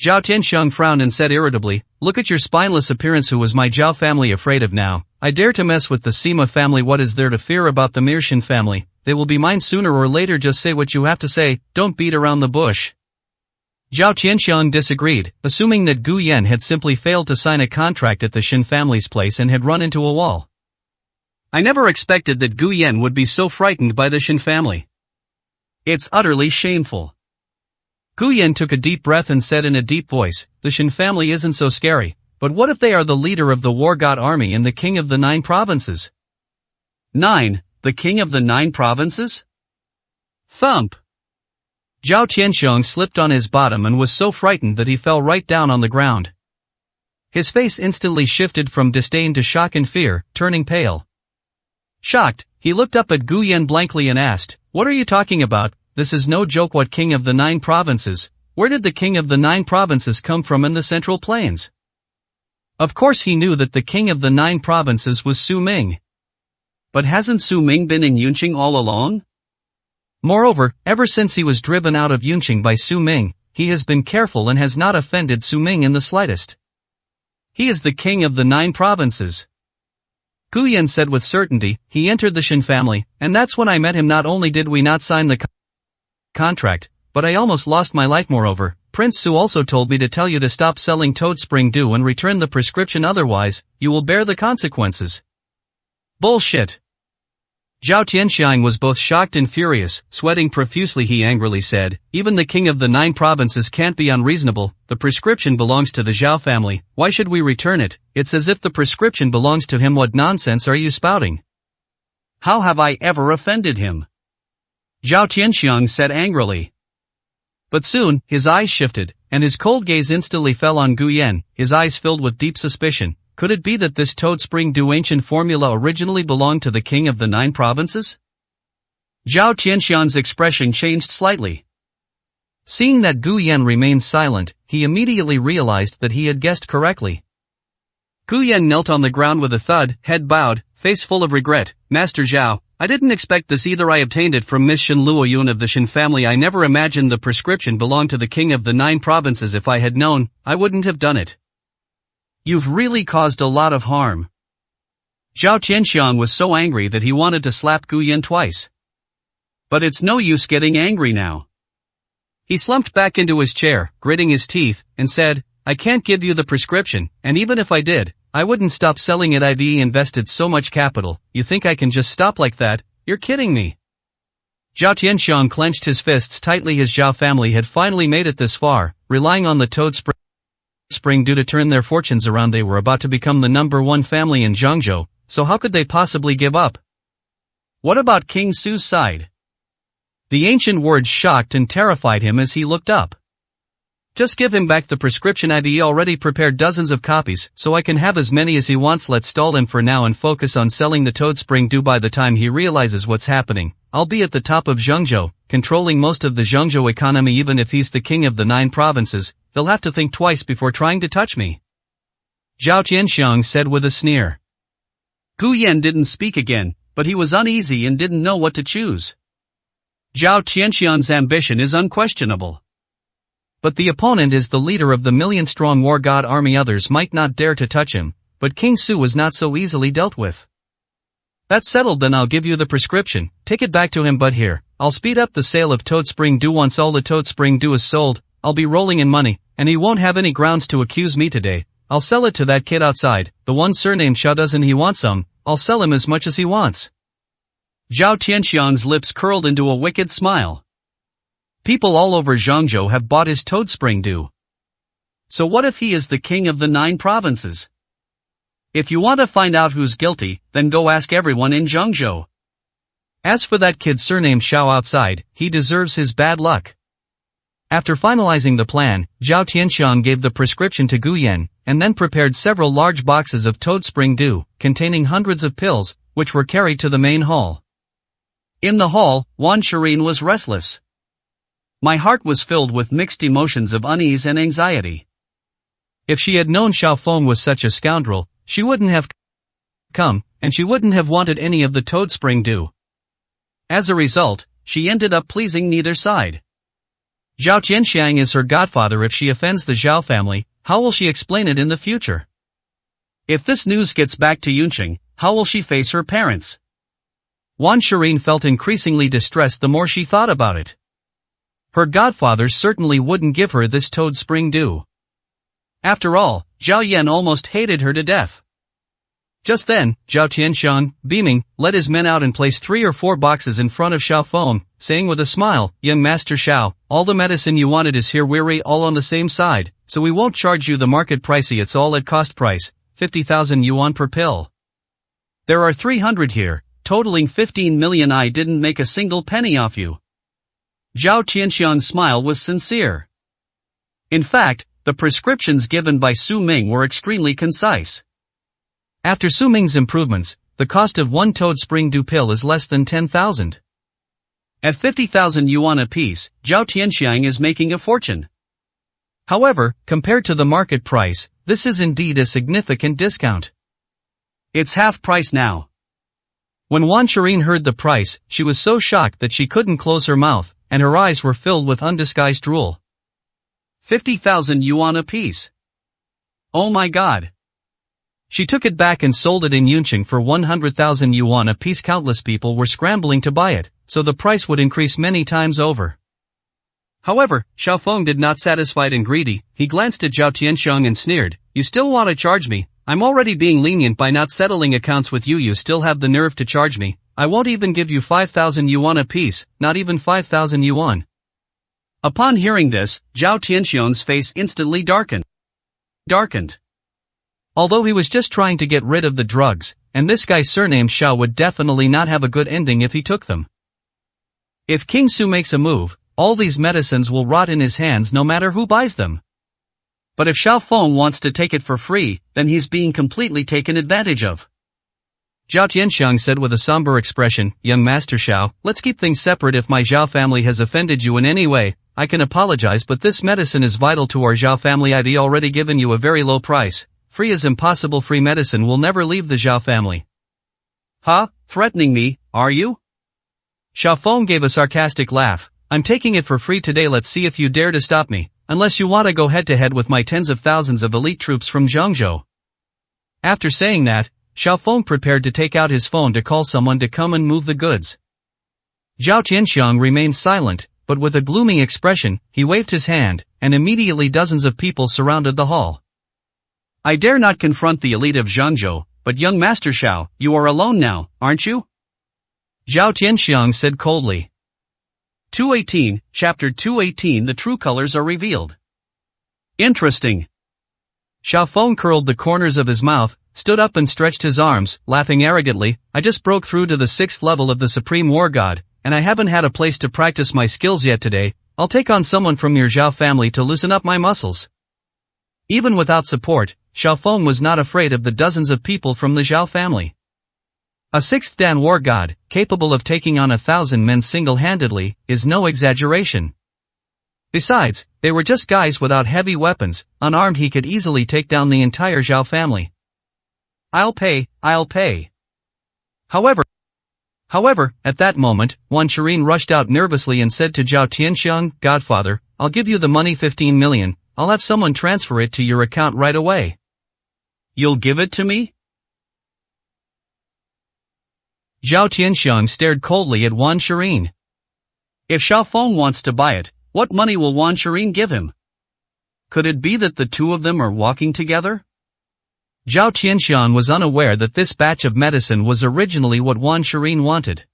[SPEAKER 2] Zhao Tianxiang frowned and said irritably, "Look at your spineless appearance. Who was my Zhao family afraid of now? I dare to mess with the Sima family. What is there to fear about the mere Shin family? They will be mine sooner or later. Just say what you have to say, don't beat around the bush." Zhao Tianxiang disagreed, assuming that Gu Yan had simply failed to sign a contract at the Shin family's place and had run into a wall. I never expected that Gu Yan would be so frightened by the Shin family. It's utterly shameful. Gu Yan took a deep breath and said in a deep voice, "The Shin family isn't so scary, but what if they are the leader of the war god army and the king of the 9 provinces? 9, the king of the 9 provinces? Thump! Zhao Tianxiang slipped on his bottom and was so frightened that he fell right down on the ground. His face instantly shifted from disdain to shock and fear, turning pale. Shocked, he looked up at Gu Yan blankly and asked, "What are you talking about? This is no joke. What king of the 9 provinces? Where did the king of the 9 provinces come from in the Central Plains?" Of course he knew that the king of the 9 provinces was Su Ming. But hasn't Su Ming been in Yunqing all along? Moreover, ever since he was driven out of Yunqing by Su Ming, he has been careful and has not offended Su Ming in the slightest. He is the king of the 9 provinces. Gu Yan said with certainty, "He entered the Shin family, and that's when I met him. Not only did we not sign the contract, but I almost lost my life. Moreover, Prince Su also told me to tell you to stop selling Toad Spring Dew and return the prescription, otherwise, you will bear the consequences." Bullshit. Zhao Tianxiang was both shocked and furious. Sweating profusely, he angrily said, "Even the king of the 9 provinces can't be unreasonable. The prescription belongs to the Zhao family. Why should we return it? It's as if the prescription belongs to him. What nonsense are you spouting? How have I ever offended him?" Zhao Tianxiang said angrily. But soon, his eyes shifted, and his cold gaze instantly fell on Gu Yan, his eyes filled with deep suspicion. Could it be that this Toad Spring Dew ancient formula originally belonged to the king of the 9 provinces? Zhao Tianxiang's expression changed slightly. Seeing that Gu Yan remained silent, he immediately realized that he had guessed correctly. Gu Yan knelt on the ground with a thud, head bowed, face full of regret. "Master Zhao, I didn't expect this either. I obtained it from Miss Shin Luoyun of the Shin family. I never imagined the prescription belonged to the king of the 9 provinces. If I had known, I wouldn't have done it. You've really caused a lot of harm." Zhao Tianxiang was so angry that he wanted to slap Gu Yan twice. But it's no use getting angry now. He slumped back into his chair, gritting his teeth, and said, "I can't give you the prescription, and even if I did, I wouldn't stop selling it. I've invested so much capital. You think I can just stop like that? You're kidding me." Zhao Tianxiang clenched his fists tightly. His Zhao family had finally made it this far, relying on the Toad Spring Dew to turn their fortunes around. They were about to become the #1 family in Zhengzhou, so how could they possibly give up? What about King Su's side? The ancient words shocked and terrified him as he looked up. "Just give him back the prescription. I've already prepared dozens of copies, so I can have as many as he wants. Let's stall him for now and focus on selling the Toad Spring Dew. By the time he realizes what's happening, I'll be at the top of Zhengzhou, controlling most of the Zhengzhou economy. Even if he's the king of the 9 provinces, they'll have to think twice before trying to touch me," Zhao Tianxiang said with a sneer. Gu Yan didn't speak again, but he was uneasy and didn't know what to choose. Zhao Tianxiang's ambition is unquestionable. But the opponent is the leader of the million-strong war god army. Others might not dare to touch him, but King Su was not so easily dealt with. "That's settled then. I'll give you the prescription, take it back to him. But here, I'll speed up the sale of Toad Spring Dew. Once all the Toad Spring Dew is sold, I'll be rolling in money, and he won't have any grounds to accuse me today. I'll sell it to that kid outside, the one surnamed Xiao. Doesn't he want some? I'll sell him as much as he wants." Zhao Tianxiang's lips curled into a wicked smile. People all over Zhengzhou have bought his Toad Spring Dew. So what if he is the king of the 9 provinces? If you want to find out who's guilty, then go ask everyone in Zhengzhou. As for that kid surnamed Xiao outside, he deserves his bad luck.
[SPEAKER 1] After finalizing the plan, Zhao Tianxiang gave the prescription to Gu Yan, and then prepared several large boxes of toad spring dew, containing hundreds of pills, which were carried to the main hall.
[SPEAKER 2] In the hall, Wan Shirin was restless. My heart was filled with mixed emotions of unease and anxiety.
[SPEAKER 1] If she had known Xiao Feng was such a scoundrel, she wouldn't have come, and she wouldn't have wanted any of the toad spring dew.
[SPEAKER 2] As a result, she ended up pleasing neither side.
[SPEAKER 1] Zhao Tianxiang is her godfather. If she offends the Zhao family, how will she explain it in the future?
[SPEAKER 2] If this news gets back to Yunqing, how will she face her parents?
[SPEAKER 1] Wan Shirin felt increasingly distressed the more she thought about it. Her godfather certainly wouldn't give her this toad spring dew.
[SPEAKER 2] After all, Zhao Yan almost hated her to death.
[SPEAKER 1] Just then, Zhao Tianxiang, beaming, led his men out and placed 3 or 4 boxes in front of Xiao Feng, saying with a smile, "Young Master Xiao, all the medicine you wanted is here. We're all on the same side, so we won't charge you the market pricey. It's all at cost price, 50,000 yuan per pill.
[SPEAKER 2] There are 300 here, totaling 15 million. I didn't make a single penny off you." Zhao Tianxiang's smile was sincere. In fact, the prescriptions given by Su Ming were extremely concise.
[SPEAKER 1] After Su Ming's improvements, the cost of one toad spring dew pill is less than 10,000.
[SPEAKER 2] At 50,000 yuan apiece, Zhao Tianxiang is making a fortune.
[SPEAKER 1] However, compared to the market price, this is indeed a significant discount.
[SPEAKER 2] It's half price now.
[SPEAKER 1] When Wan Shirin heard the price, she was so shocked that she couldn't close her mouth, and her eyes were filled with undisguised drool.
[SPEAKER 2] 50,000 yuan apiece. Oh my god.
[SPEAKER 1] She took it back and sold it in Yunqing for 100,000 yuan apiece. Countless people were scrambling to buy it, so the price would increase many times over.
[SPEAKER 2] However, Xiao Feng did not satisfied and greedy. He glanced at Zhao Tianxiang and sneered, "You still want to charge me? I'm already being lenient by not settling accounts with you. You still have the nerve to charge me. I won't even give you 5,000 yuan apiece, not even 5,000 yuan. Upon hearing this, Zhao Tianxiang's face instantly darkened.
[SPEAKER 1] Although he was just trying to get rid of the drugs, and this guy surnamed Xiao would definitely not have a good ending if he took them. If King Su makes a move, all these medicines will rot in his hands no matter who buys them.
[SPEAKER 2] But if Xiao Feng wants to take it for free, then he's being completely taken advantage of.
[SPEAKER 1] Zhao Tianxiang said with a somber expression, "Young Master Xiao, let's keep things separate. If my Zhao family has offended you in any way, I can apologize, but this medicine is vital to our Zhao family. I've already given you a very low price. Free is impossible. Free medicine will never leave the Zhao family."
[SPEAKER 2] "Huh? Threatening me, are you?"
[SPEAKER 1] Xiao Feng gave a sarcastic laugh. "I'm taking it for free today. Let's see if you dare to stop me, unless you want to go head-to-head with my tens of thousands of elite troops from Zhengzhou." After saying that, Xiao Feng prepared to take out his phone to call someone to come and move the goods. Zhao Tianxiang remained silent, but with a gloomy expression, he waved his hand, and immediately dozens of people surrounded the hall.
[SPEAKER 2] "I dare not confront the elite of Zhengzhou, but young Master Xiao, you are alone now, aren't you?"
[SPEAKER 1] Zhao Tianxiang said coldly.
[SPEAKER 2] 218, Chapter 218. The true colors are revealed. Interesting.
[SPEAKER 1] Xiao Feng curled the corners of his mouth, stood up and stretched his arms, laughing arrogantly. "I just broke through to the 6th level of the Supreme War God, and I haven't had a place to practice my skills yet today. I'll take on someone from your Zhao family to loosen up my muscles." Even without support, Xiao Feng was not afraid of the dozens of people from the Zhao family. A 6th Dan war god, capable of taking on 1,000 men single-handedly, is no exaggeration. Besides, they were just guys without heavy weapons. Unarmed, he could easily take down the entire Zhao family. I'll pay. However, at that moment, Wan Shirin rushed out nervously and said to Zhao Tianxiang, "Godfather, I'll give you the money, 15 million, I'll have someone transfer it to your account right away."
[SPEAKER 2] "You'll give it to me?"
[SPEAKER 1] Zhao Tianxiang stared coldly at Wan Shirin.
[SPEAKER 2] If Xiao Feng wants to buy it, what money will Wan Shirin give him? Could it be that the two of them are walking together?
[SPEAKER 1] Zhao Tianxiang was unaware that this batch of medicine was originally what Wan Shirin wanted.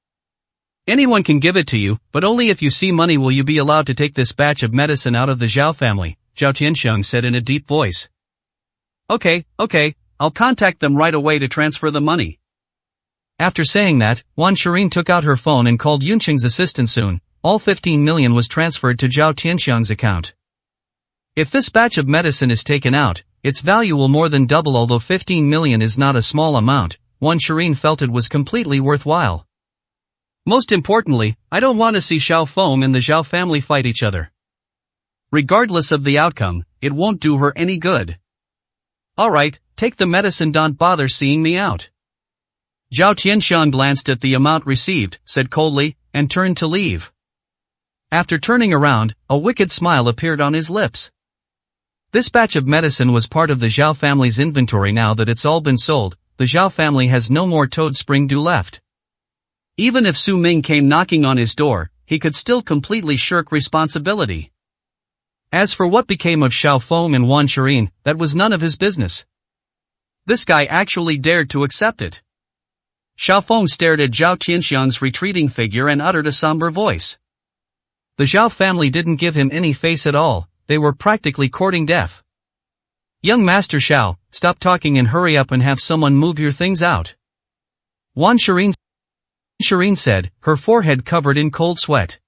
[SPEAKER 1] "Anyone can give it to you, but only if you see money will you be allowed to take this batch of medicine out of the Zhao family," Zhao Tianxiang said in a deep voice.
[SPEAKER 2] Okay, I'll contact them right away to transfer the money."
[SPEAKER 1] After saying that, Wan Shirin took out her phone and called Yunqing's assistant Sun. all 15 million was transferred to Zhao Tianxiang's account. If this batch of medicine is taken out, its value will more than double. Although 15 million is not a small amount, Wan Shirin felt it was completely worthwhile. Most importantly, I don't want to see Xiao Feng and the Zhao family fight each other. Regardless of the outcome, it won't do her any good. Alright, take the medicine, don't bother seeing me out. Zhao Tianxiang glanced at the amount received, said coldly, and turned to leave. After turning around, a wicked smile appeared on his lips. This batch of medicine was part of the Zhao family's inventory. Now that it's all been sold, the Zhao family has no more toad spring dew left. Even if Su Ming came knocking on his door, he could still completely shirk responsibility. As for what became of Xiao Feng and Wan Shirin, that was none of his business. This guy actually dared to accept it. Xiao Feng stared at Zhao Tianxiang's retreating figure and uttered a somber voice. The Zhao family didn't give him any face at all, they were practically courting death. Young Master Xiao, stop talking and hurry up and have someone move your things out. Wan Shirin said, her forehead covered in cold sweat.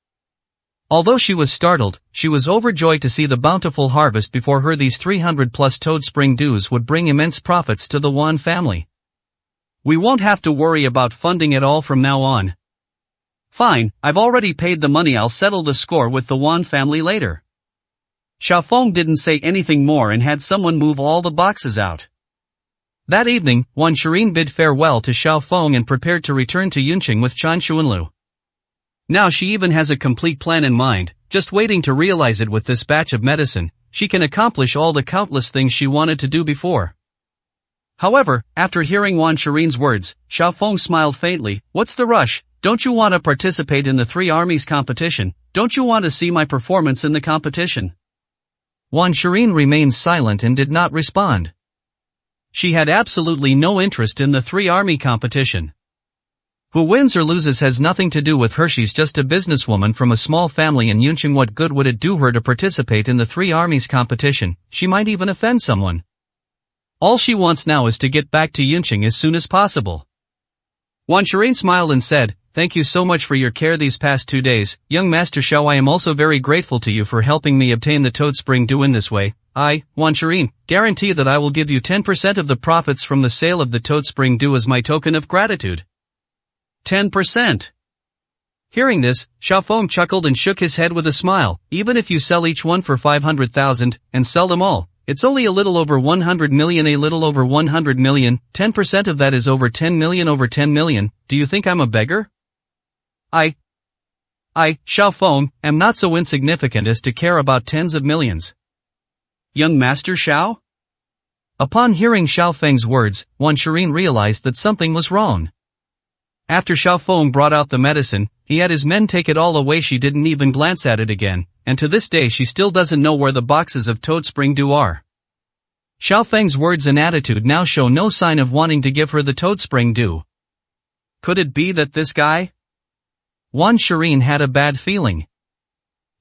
[SPEAKER 1] Although she was startled, she was overjoyed to see the bountiful harvest before her. These 300+ toad spring dews would bring immense profits to the Wan family. We won't have to worry about funding it all from now on. Fine, I've already paid the money, I'll settle the score with the Wan family later. Xiao Feng didn't say anything more and had someone move all the boxes out. That evening, Wan Shirin bid farewell to Xiao Feng and prepared to return to Yunqing with Chan Xuanlu. Now she even has a complete plan in mind, just waiting to realize it. With this batch of medicine, she can accomplish all the countless things she wanted to do before. However, after hearing Wan Shirin's words, Xiao Feng smiled faintly. What's the rush? Don't you want to participate in the three armies competition? Don't you want to see my performance in the competition? Wan Shirin remained silent and did not respond. She had absolutely no interest in the three-army competition. Who wins or loses has nothing to do with her. She's just a businesswoman from a small family in Yunqing. What good would it do her to participate in the three armies competition? She might even offend someone. All she wants now is to get back to Yunqing as soon as possible. Wan Shirin smiled and said, thank you so much for your care these past 2 days, young Master Xiao. I am also very grateful to you for helping me obtain the toad spring dew in this way. I, Wan Shirin, guarantee that I will give you 10% of the profits from the sale of the toad spring dew as my token of gratitude. 10%. Hearing this, Xiao Feng chuckled and shook his head with a smile. Even if you sell each one for 500,000, and sell them all, it's only a little over 100 million. A little over 100 million, 10% of that is over 10 million. Over 10 million, do you think I'm a beggar? I, Xiao Feng, am not so insignificant as to care about tens of millions. Young Master Xiao? Upon hearing Xiao Feng's words, Wan Shirin realized that something was wrong. After Xiao Feng brought out the medicine, he had his men take it all away. She didn't even glance at it again, and to this day she still doesn't know where the boxes of toad spring dew are. Xiao Feng's words and attitude now show no sign of wanting to give her the toad spring dew. Could it be that this guy? Wan Shirin had a bad feeling.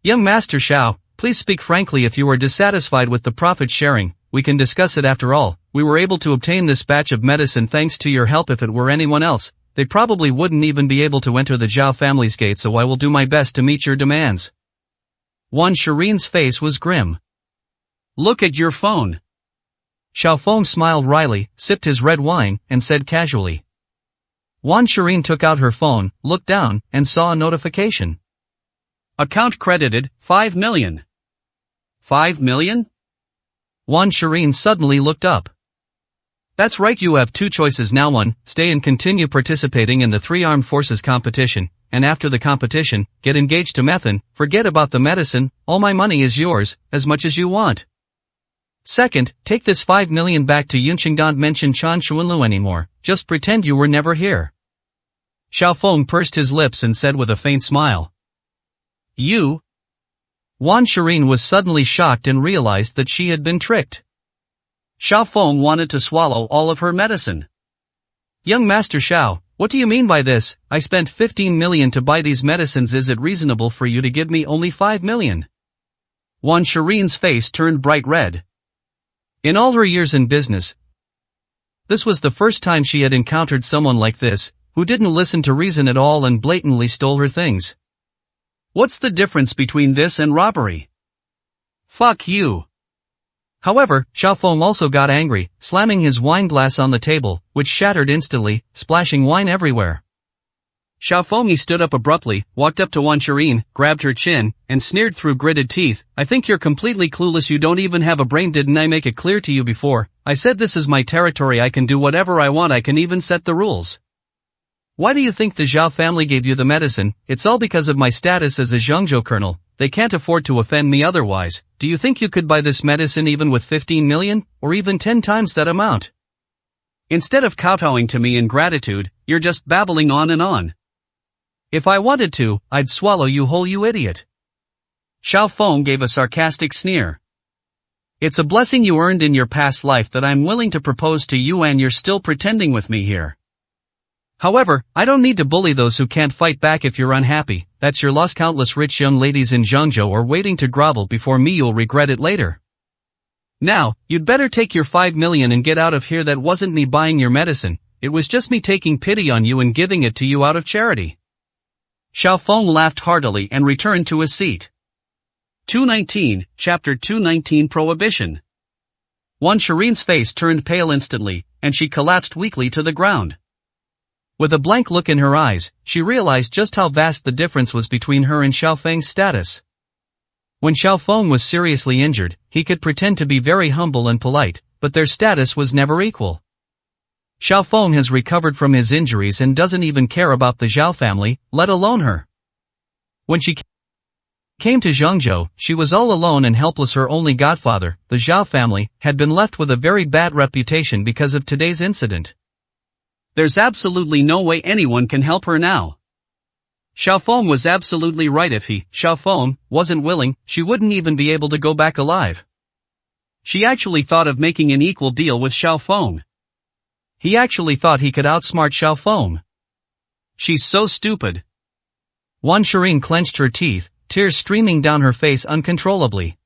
[SPEAKER 1] Young Master Xiao, please speak frankly. If you are dissatisfied with the profit sharing, we can discuss it. After all, we were able to obtain this batch of medicine thanks to your help. If it were anyone else, they probably wouldn't even be able to enter the Zhao family's gate, so I will do my best to meet your demands. Wan Shirin's face was grim. Look at your phone. Xiao Feng smiled wryly, sipped his red wine, and said casually. Wan Shirin took out her phone, looked down, and saw a notification. Account credited, 5 million. 5 million? Wan Shirin suddenly looked up. That's right, you have two choices now. One, stay and continue participating in the three armed forces competition, and after the competition, get engaged to Methan, forget about the medicine, all my money is yours, as much as you want. Second, take this 5 million back to Yunqing. Don't mention Chan Xuanlu anymore, just pretend you were never here. Xiao Feng pursed his lips and said with a faint smile. You? Wan Shirin was suddenly shocked and realized that she had been tricked. Xiao Feng wanted to swallow all of her medicine. Young Master Xiao, what do you mean by this? I spent 15 million to buy these medicines. Is it reasonable for you to give me only 5 million? Wan Shirin's face turned bright red. In all her years in business, this was the first time she had encountered someone like this, who didn't listen to reason at all and blatantly stole her things.
[SPEAKER 2] What's the difference between this and robbery? Fuck you.
[SPEAKER 1] However, Xiaofeng also got angry, slamming his wine glass on the table, which shattered instantly, splashing wine everywhere.
[SPEAKER 2] Xiaofeng stood up abruptly, walked up to Wan Shirin, grabbed her chin, and sneered through gritted teeth, "I think you're completely clueless. You don't even have a brain. Didn't I make it clear to you before? I said this is my territory. I can do whatever I want. I can even set the rules. Why do you think the Zhao family gave you the medicine? It's all because of my status as a Zhengzhou colonel. They can't afford to offend me otherwise. Do you think you could buy this medicine even with 15 million, or even 10 times that amount? Instead of kowtowing to me in gratitude, you're just babbling on and on. If I wanted to, I'd swallow you whole, you idiot." Xiaofeng gave a sarcastic sneer. "It's a blessing you earned in your past life that I'm willing to propose to you, and you're still pretending with me here. However, I don't need to bully those who can't fight back. If you're unhappy, that's your loss. Countless rich young ladies in Zhengzhou are waiting to grovel before me. You'll regret it later. Now, you'd better take your 5 million and get out of here. That wasn't me buying your medicine, it was just me taking pity on you and giving it to you out of charity." Xiaofeng laughed heartily and returned to his seat. 219, Chapter 219 Prohibition. Wan Shirin's face turned pale instantly, and she collapsed weakly to the ground. With a blank look in her eyes, she realized just how vast the difference was between her and Xiaofeng's status. When Xiaofeng was seriously injured, he could pretend to be very humble and polite, but their status was never equal. Xiaofeng has recovered from his injuries and doesn't even care about the Zhao family, let alone her. When she came to Zhengzhou, she was all alone and helpless. Her only godfather, the Zhao family, had been left with a very bad reputation because of today's incident. There's absolutely no way anyone can help her now. Xiaofeng was absolutely right. If Xiaofeng, wasn't willing, she wouldn't even be able to go back alive. She actually thought of making an equal deal with Xiaofeng. He actually thought he could outsmart Xiaofeng. She's so stupid. Wan Shirin clenched her teeth, tears streaming down her face uncontrollably.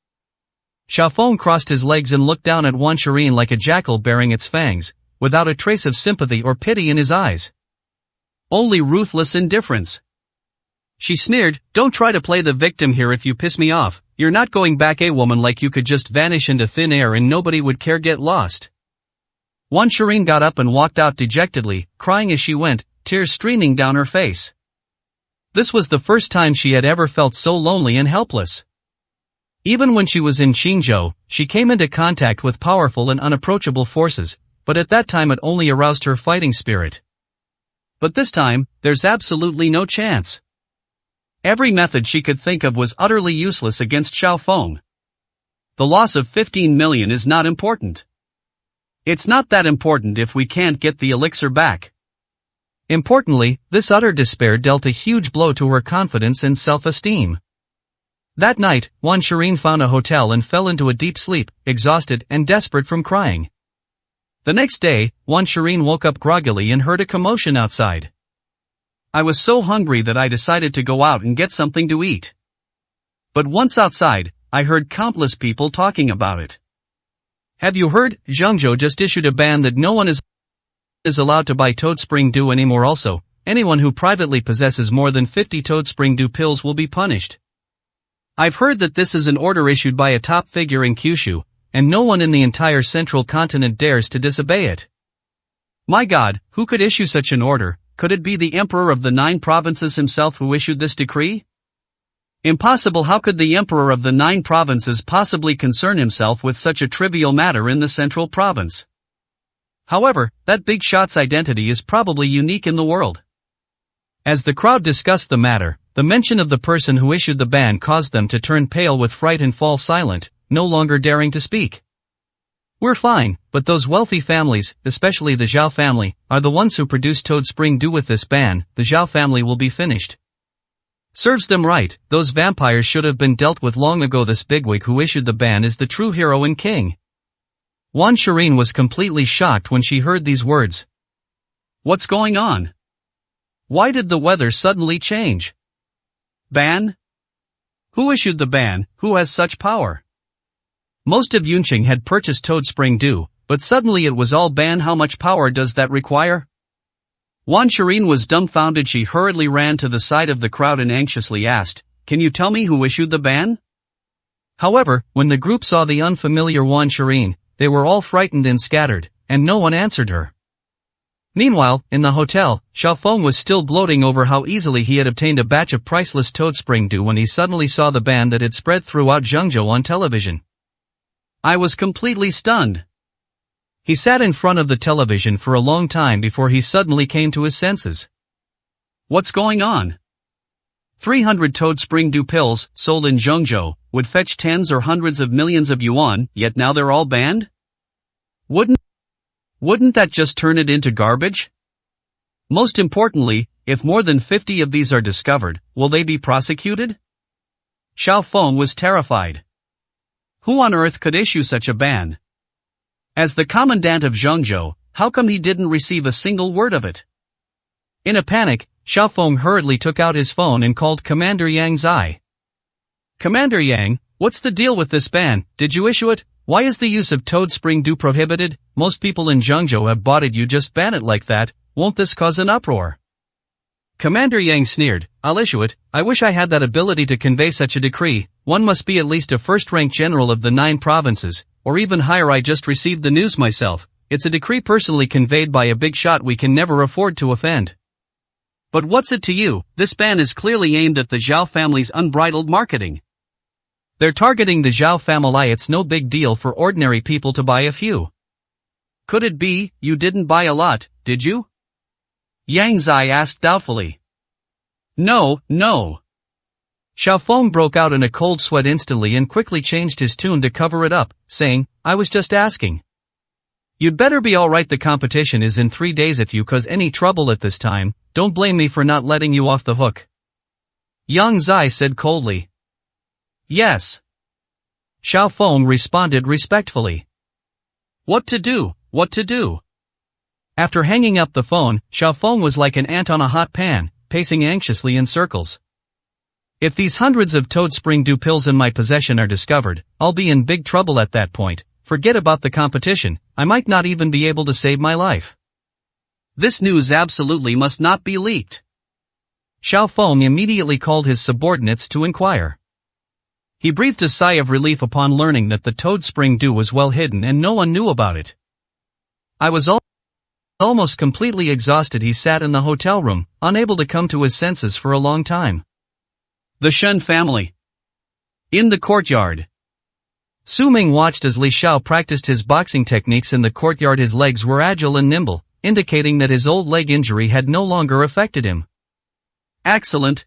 [SPEAKER 2] Xiaofeng crossed his legs and looked down at Wan Shirin like a jackal baring its fangs, without a trace of sympathy or pity in his eyes. Only ruthless indifference. She sneered, "Don't try to play the victim here. If you piss me off, you're not going back. A woman like you could just vanish into thin air and nobody would care. Get lost." Wan Shirin got up and walked out dejectedly, crying as she went, tears streaming down her face. This was the first time she had ever felt so lonely and helpless. Even when she was in Qingzhou, she came into contact with powerful and unapproachable forces, but at that time it only aroused her fighting spirit. But this time, there's absolutely no chance. Every method she could think of was utterly useless against Xiaofeng. The loss of 15 million is not important. It's not that important if we can't get the elixir back. Importantly, this utter despair dealt a huge blow to her confidence and self-esteem. That night, Wan Shirin found a hotel and fell into a deep sleep, exhausted and desperate from crying. The next day, Wan Shirin woke up groggily and heard a commotion outside. "I was so hungry that I decided to go out and get something to eat. But once outside, I heard countless people talking about it. Have you heard? Zhengzhou just issued a ban that no one is allowed to buy Toad Spring Dew anymore. Also, anyone who privately possesses more than 50 Toad Spring Dew pills will be punished. I've heard that this is an order issued by a top figure in Kyushu, and no one in the entire central continent dares to disobey it. My God, who could issue such an order? Could it be the Emperor of the 9 provinces himself who issued this decree? Impossible. How could the Emperor of the 9 provinces possibly concern himself with such a trivial matter in the central province? However, that big shot's identity is probably unique in the world." As the crowd discussed the matter, the mention of the person who issued the ban caused them to turn pale with fright and fall silent, no longer daring to speak. "We're fine, but those wealthy families, especially the Zhao family, are the ones who produce Toad Spring Dew. With this ban, the Zhao family will be finished. Serves them right. Those vampires should have been dealt with long ago. This bigwig who issued the ban is the true hero and king." Wan Shirin was completely shocked when she heard these words. What's going on? Why did the weather suddenly change? Ban? Who issued the ban? Who has such power? Most of Yunqing had purchased Toad Spring Dew, but suddenly it was all banned. How much power does that require? Wan Shirin was dumbfounded. She hurriedly ran to the side of the crowd and anxiously asked, can you tell me who issued the ban?
[SPEAKER 1] However, when the group saw the unfamiliar Wan Shireen, they were all frightened and scattered, and no one answered her. Meanwhile, in the hotel, Xiaofeng was still gloating over how easily he had obtained a batch of priceless toad spring dew when he suddenly saw the ban that had spread throughout Zhengzhou on television.
[SPEAKER 2] I was completely stunned.
[SPEAKER 1] He sat in front of the television for a long time before he suddenly came to his senses.
[SPEAKER 2] What's going on? 300 toad spring dew pills, sold in Zhengzhou, would fetch tens or hundreds of millions of yuan, yet now they're all banned? Wouldn't that just turn it into garbage? Most importantly, if more than 50 of these are discovered, will they be prosecuted? Xiaofeng was terrified. Who on earth could issue such a ban? As the commandant of Zhengzhou, how come he didn't receive a single word of it?
[SPEAKER 1] In a panic, Xiaofeng hurriedly took out his phone and called Commander Yang Zai.
[SPEAKER 2] Commander Yang, what's the deal with this ban? Did you issue it?
[SPEAKER 1] Why is the use of toad spring dew prohibited? Most people in Zhengzhou have bought it. You just ban it like that, won't this cause an uproar?
[SPEAKER 2] Commander Yang sneered, I'll issue it. I wish I had that ability to convey such a decree. One must be at least a first-rank general of the 9 provinces, or even higher. I just received the news myself. It's a decree personally conveyed by a big shot we can never afford to offend. But what's it to you? This ban is clearly aimed at the Zhao family's unbridled marketing.
[SPEAKER 1] They're targeting the Zhao family. It's no big deal for ordinary people to buy a few.
[SPEAKER 2] Could it be, you didn't buy a lot, did you? Yang Zai asked doubtfully. No.
[SPEAKER 1] Xiaofeng broke out in a cold sweat instantly and quickly changed his tune to cover it up, saying, I was just asking. You'd better be alright. The competition is in 3 days. If you cause any trouble at this time, don't blame me for not letting you off the hook.
[SPEAKER 2] Yang Zai said coldly. Yes.
[SPEAKER 1] Xiaofeng responded respectfully.
[SPEAKER 2] What to do?
[SPEAKER 1] After hanging up the phone, Xiaofeng was like an ant on a hot pan, pacing anxiously in circles. If these hundreds of toad spring dew pills in my possession are discovered, I'll be in big trouble at that point. Forget about the competition, I might not even be able to save my life.
[SPEAKER 2] This news absolutely must not be leaked.
[SPEAKER 1] Xiaofeng immediately called his subordinates to inquire. He breathed a sigh of relief upon learning that the toad spring dew was well hidden and no one knew about it. I was almost completely exhausted. He sat in the hotel room, unable to come to his senses for a long time.
[SPEAKER 2] The Shen family. In the courtyard.
[SPEAKER 1] Su Ming watched as Li Xiao practiced his boxing techniques in the courtyard. His legs were agile and nimble, indicating that his old leg injury had no longer affected him.
[SPEAKER 2] Excellent.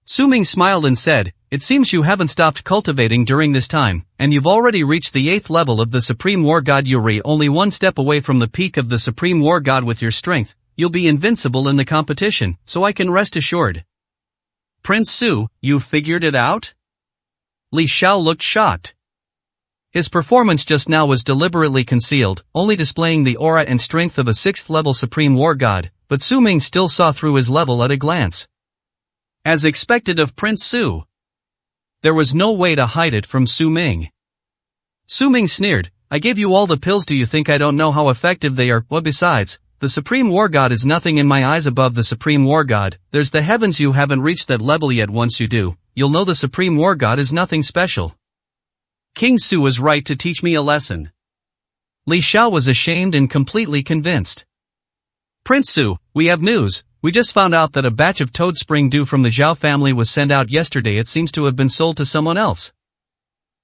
[SPEAKER 2] Su Ming smiled and said, it seems you haven't stopped cultivating during this time, and you've already reached the 8th level of the Supreme War God. You're only one step away from the peak of the Supreme War God. With your strength, you'll be invincible in the competition, so I can rest assured. Prince Su, you've figured it out?
[SPEAKER 1] Li Xiao looked shocked. His performance just now was deliberately concealed, only displaying the aura and strength of a 6th level Supreme War God, but Su Ming still saw through his level at a glance.
[SPEAKER 2] As expected of Prince Su.
[SPEAKER 1] There was no way to hide it from Su Ming.
[SPEAKER 2] Su Ming sneered, I gave you all the pills. Do you think I don't know how effective they are? Well, besides, the Supreme War God is nothing in my eyes above the Supreme War God. There's the heavens. You haven't reached that level yet. Once you do, you'll know the Supreme War God is nothing special. King Su was right to teach me a lesson.
[SPEAKER 1] Li Xiao was ashamed and completely convinced.
[SPEAKER 2] Prince Su, we have news. We just found out that a batch of toad spring dew from the Zhao family was sent out yesterday. It seems to have been sold to someone else.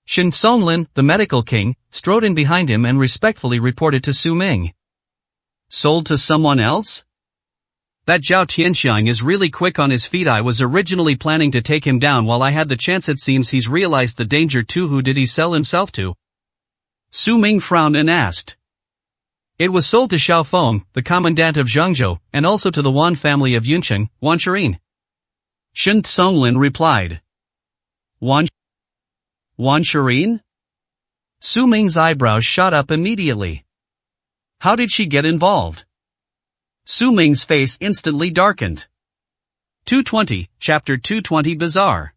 [SPEAKER 1] Shen Songlin, the medical king, strode in behind him and respectfully reported to Su Ming.
[SPEAKER 2] Sold to someone else? That Zhao Tianxiang is really quick on his feet. I was originally planning to take him down while I had the chance. It seems he's realized the danger too. Who did he sell himself to?
[SPEAKER 1] Su Ming frowned and asked. It was sold to Xiaofeng, the commandant of Zhengzhou, and also to the Wan family of Yuncheng, Wan Shireen.
[SPEAKER 2] Shen Songlin replied. Wan Shireen?
[SPEAKER 1] Su Ming's eyebrows shot up immediately.
[SPEAKER 2] How did she get involved? Su Ming's face instantly darkened. 220, Chapter 220 Bizarre.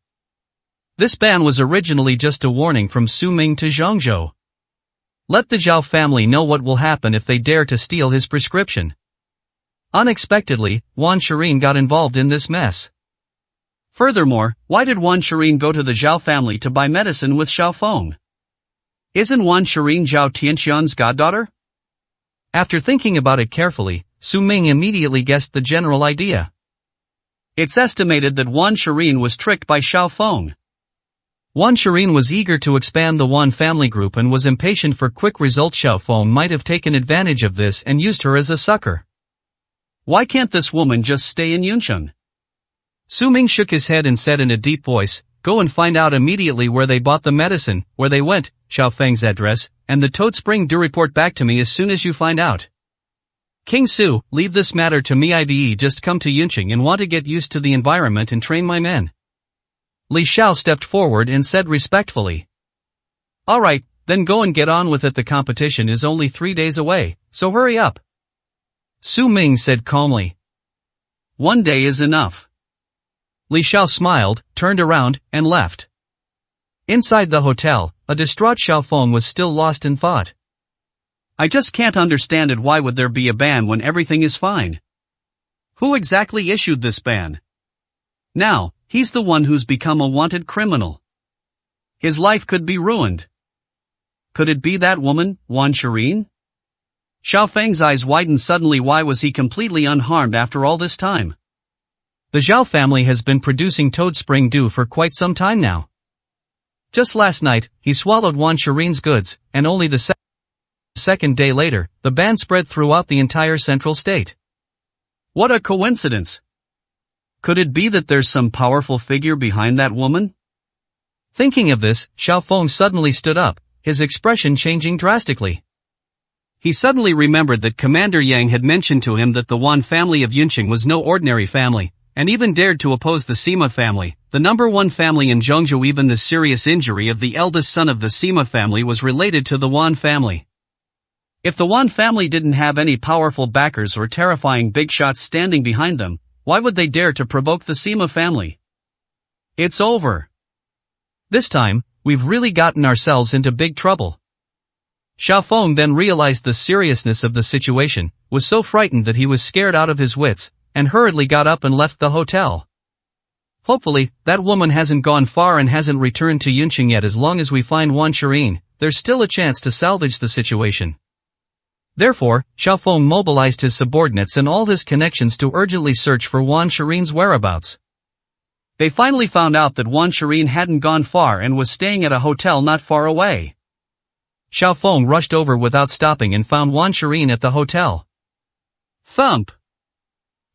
[SPEAKER 1] This ban was originally just a warning from Su Ming to Zhengzhou. Let the Zhao family know what will happen if they dare to steal his prescription. Unexpectedly, Wan Shireen got involved in this mess.
[SPEAKER 2] Furthermore, why did Wan Shirin go to the Zhao family to buy medicine with Xiao Feng? Isn't Wan Shirin Zhao Tianxian's goddaughter?
[SPEAKER 1] After thinking about it carefully, Su Ming immediately guessed the general idea.
[SPEAKER 2] It's estimated that Wan Shirin was tricked by Xiao Feng.
[SPEAKER 1] Wan Shirin was eager to expand the Wan family group and was impatient for quick results. Xiao Feng might have taken advantage of this and used her as a sucker.
[SPEAKER 2] Why can't this woman just stay in Yuncheng?
[SPEAKER 1] Su Ming shook his head and said in a deep voice, "Go and find out immediately where they bought the medicine, where they went, Xiao Feng's address, and the Toad Spring. Do report back to me as soon as you find out. King Su, leave this matter to me. I've just come to Yuncheng and want to get used to the environment and train my men." Li Xiao stepped forward and said respectfully, "Alright, then go and get on with it. The competition is only 3 days away, so hurry up." Su Ming said calmly.
[SPEAKER 2] "1 day is enough."
[SPEAKER 1] Li Xiao smiled, turned around, and left. Inside the hotel, a distraught Xiao Feng was still lost in thought.
[SPEAKER 2] I just can't understand it. Why would there be a ban when everything is fine? Who exactly issued this ban? Now, he's the one who's become a wanted criminal. His life could be ruined. Could it be that woman, Wan Shirin? Xiao Feng's eyes widened suddenly. Why was he completely unharmed after all this time?
[SPEAKER 1] The Zhao family has been producing Toad Spring Dew for quite some time now. Just last night, he swallowed Wan Shirin's goods, and only the second day later, the ban spread throughout the entire central state.
[SPEAKER 2] What a coincidence! Could it be that there's some powerful figure behind that woman?
[SPEAKER 1] Thinking of this, Xiao Feng suddenly stood up, his expression changing drastically.
[SPEAKER 2] He suddenly remembered that Commander Yang had mentioned to him that the Wan family of Yuncheng was no ordinary family, and even dared to oppose the Sima family, the #1 family in Zhongzhou. Even the serious injury of the eldest son of the Sima family was related to the Wan family. If the Wan family didn't have any powerful backers or terrifying big shots standing behind them, why would they dare to provoke the Sima family? It's over.
[SPEAKER 1] This time, we've really gotten ourselves into big trouble. Xiao Feng then realized the seriousness of the situation, was so frightened that he was scared out of his wits, and hurriedly got up and left the hotel. Hopefully, that woman hasn't gone far and hasn't returned to Yuncheng yet. As long as we find Wan Shirin, there's still a chance to salvage the situation. Therefore, Xiao Feng mobilized his subordinates and all his connections to urgently search for Wan Shirin's whereabouts.
[SPEAKER 2] They finally found out that Wan Shirin hadn't gone far and was staying at a hotel not far away.
[SPEAKER 1] Xiao Feng rushed over without stopping and found Wan Shirin at the hotel.
[SPEAKER 2] Thump!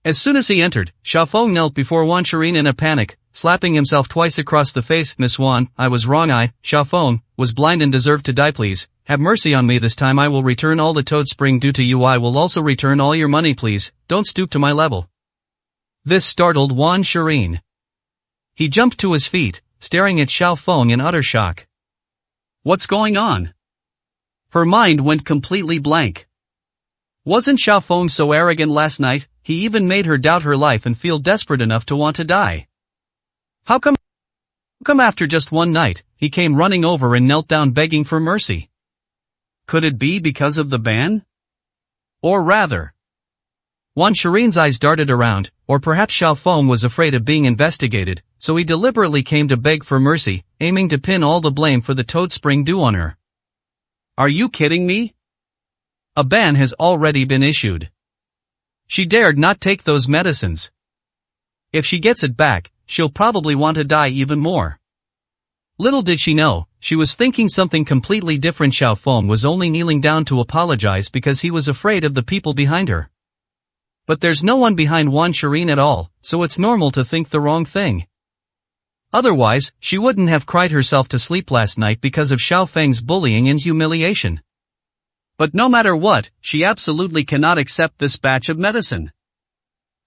[SPEAKER 1] As soon as he entered, Xiao Feng knelt before Wan Shirin in a panic, slapping himself twice across the face. "Miss Wan, I was wrong. Xiao Feng, was blind and deserved to die. Please, have mercy on me. This time I will return all the Toad Spring Dew to you. I will also return all your money. Please, don't stoop to my level." This startled Wan Shirin. He jumped to his feet, staring at Xiao Feng in utter shock.
[SPEAKER 2] What's going on? Her mind went completely blank. Wasn't Xiao Feng so arrogant last night? He even made her doubt her life and feel desperate enough to want to die. How come after just one night, he came running over and knelt down begging for mercy? Could it be because of the ban? Or rather,
[SPEAKER 1] Wan Shirin's eyes darted around, or perhaps Xiao Feng was afraid of being investigated, so he deliberately came to beg for mercy, aiming to pin all the blame for the Toad Spring Dew on her.
[SPEAKER 2] Are you kidding me?
[SPEAKER 1] A ban has already been issued. She dared not take those medicines. If she gets it back, she'll probably want to die even more. Little did she know, she was thinking something completely different. Xiao Feng was only kneeling down to apologize because he was afraid of the people behind her. But there's no one behind Wan Shirin at all, so it's normal to think the wrong thing. Otherwise, she wouldn't have cried herself to sleep last night because of Xiao Feng's bullying and humiliation.
[SPEAKER 2] But no matter what, she absolutely cannot accept this batch of medicine.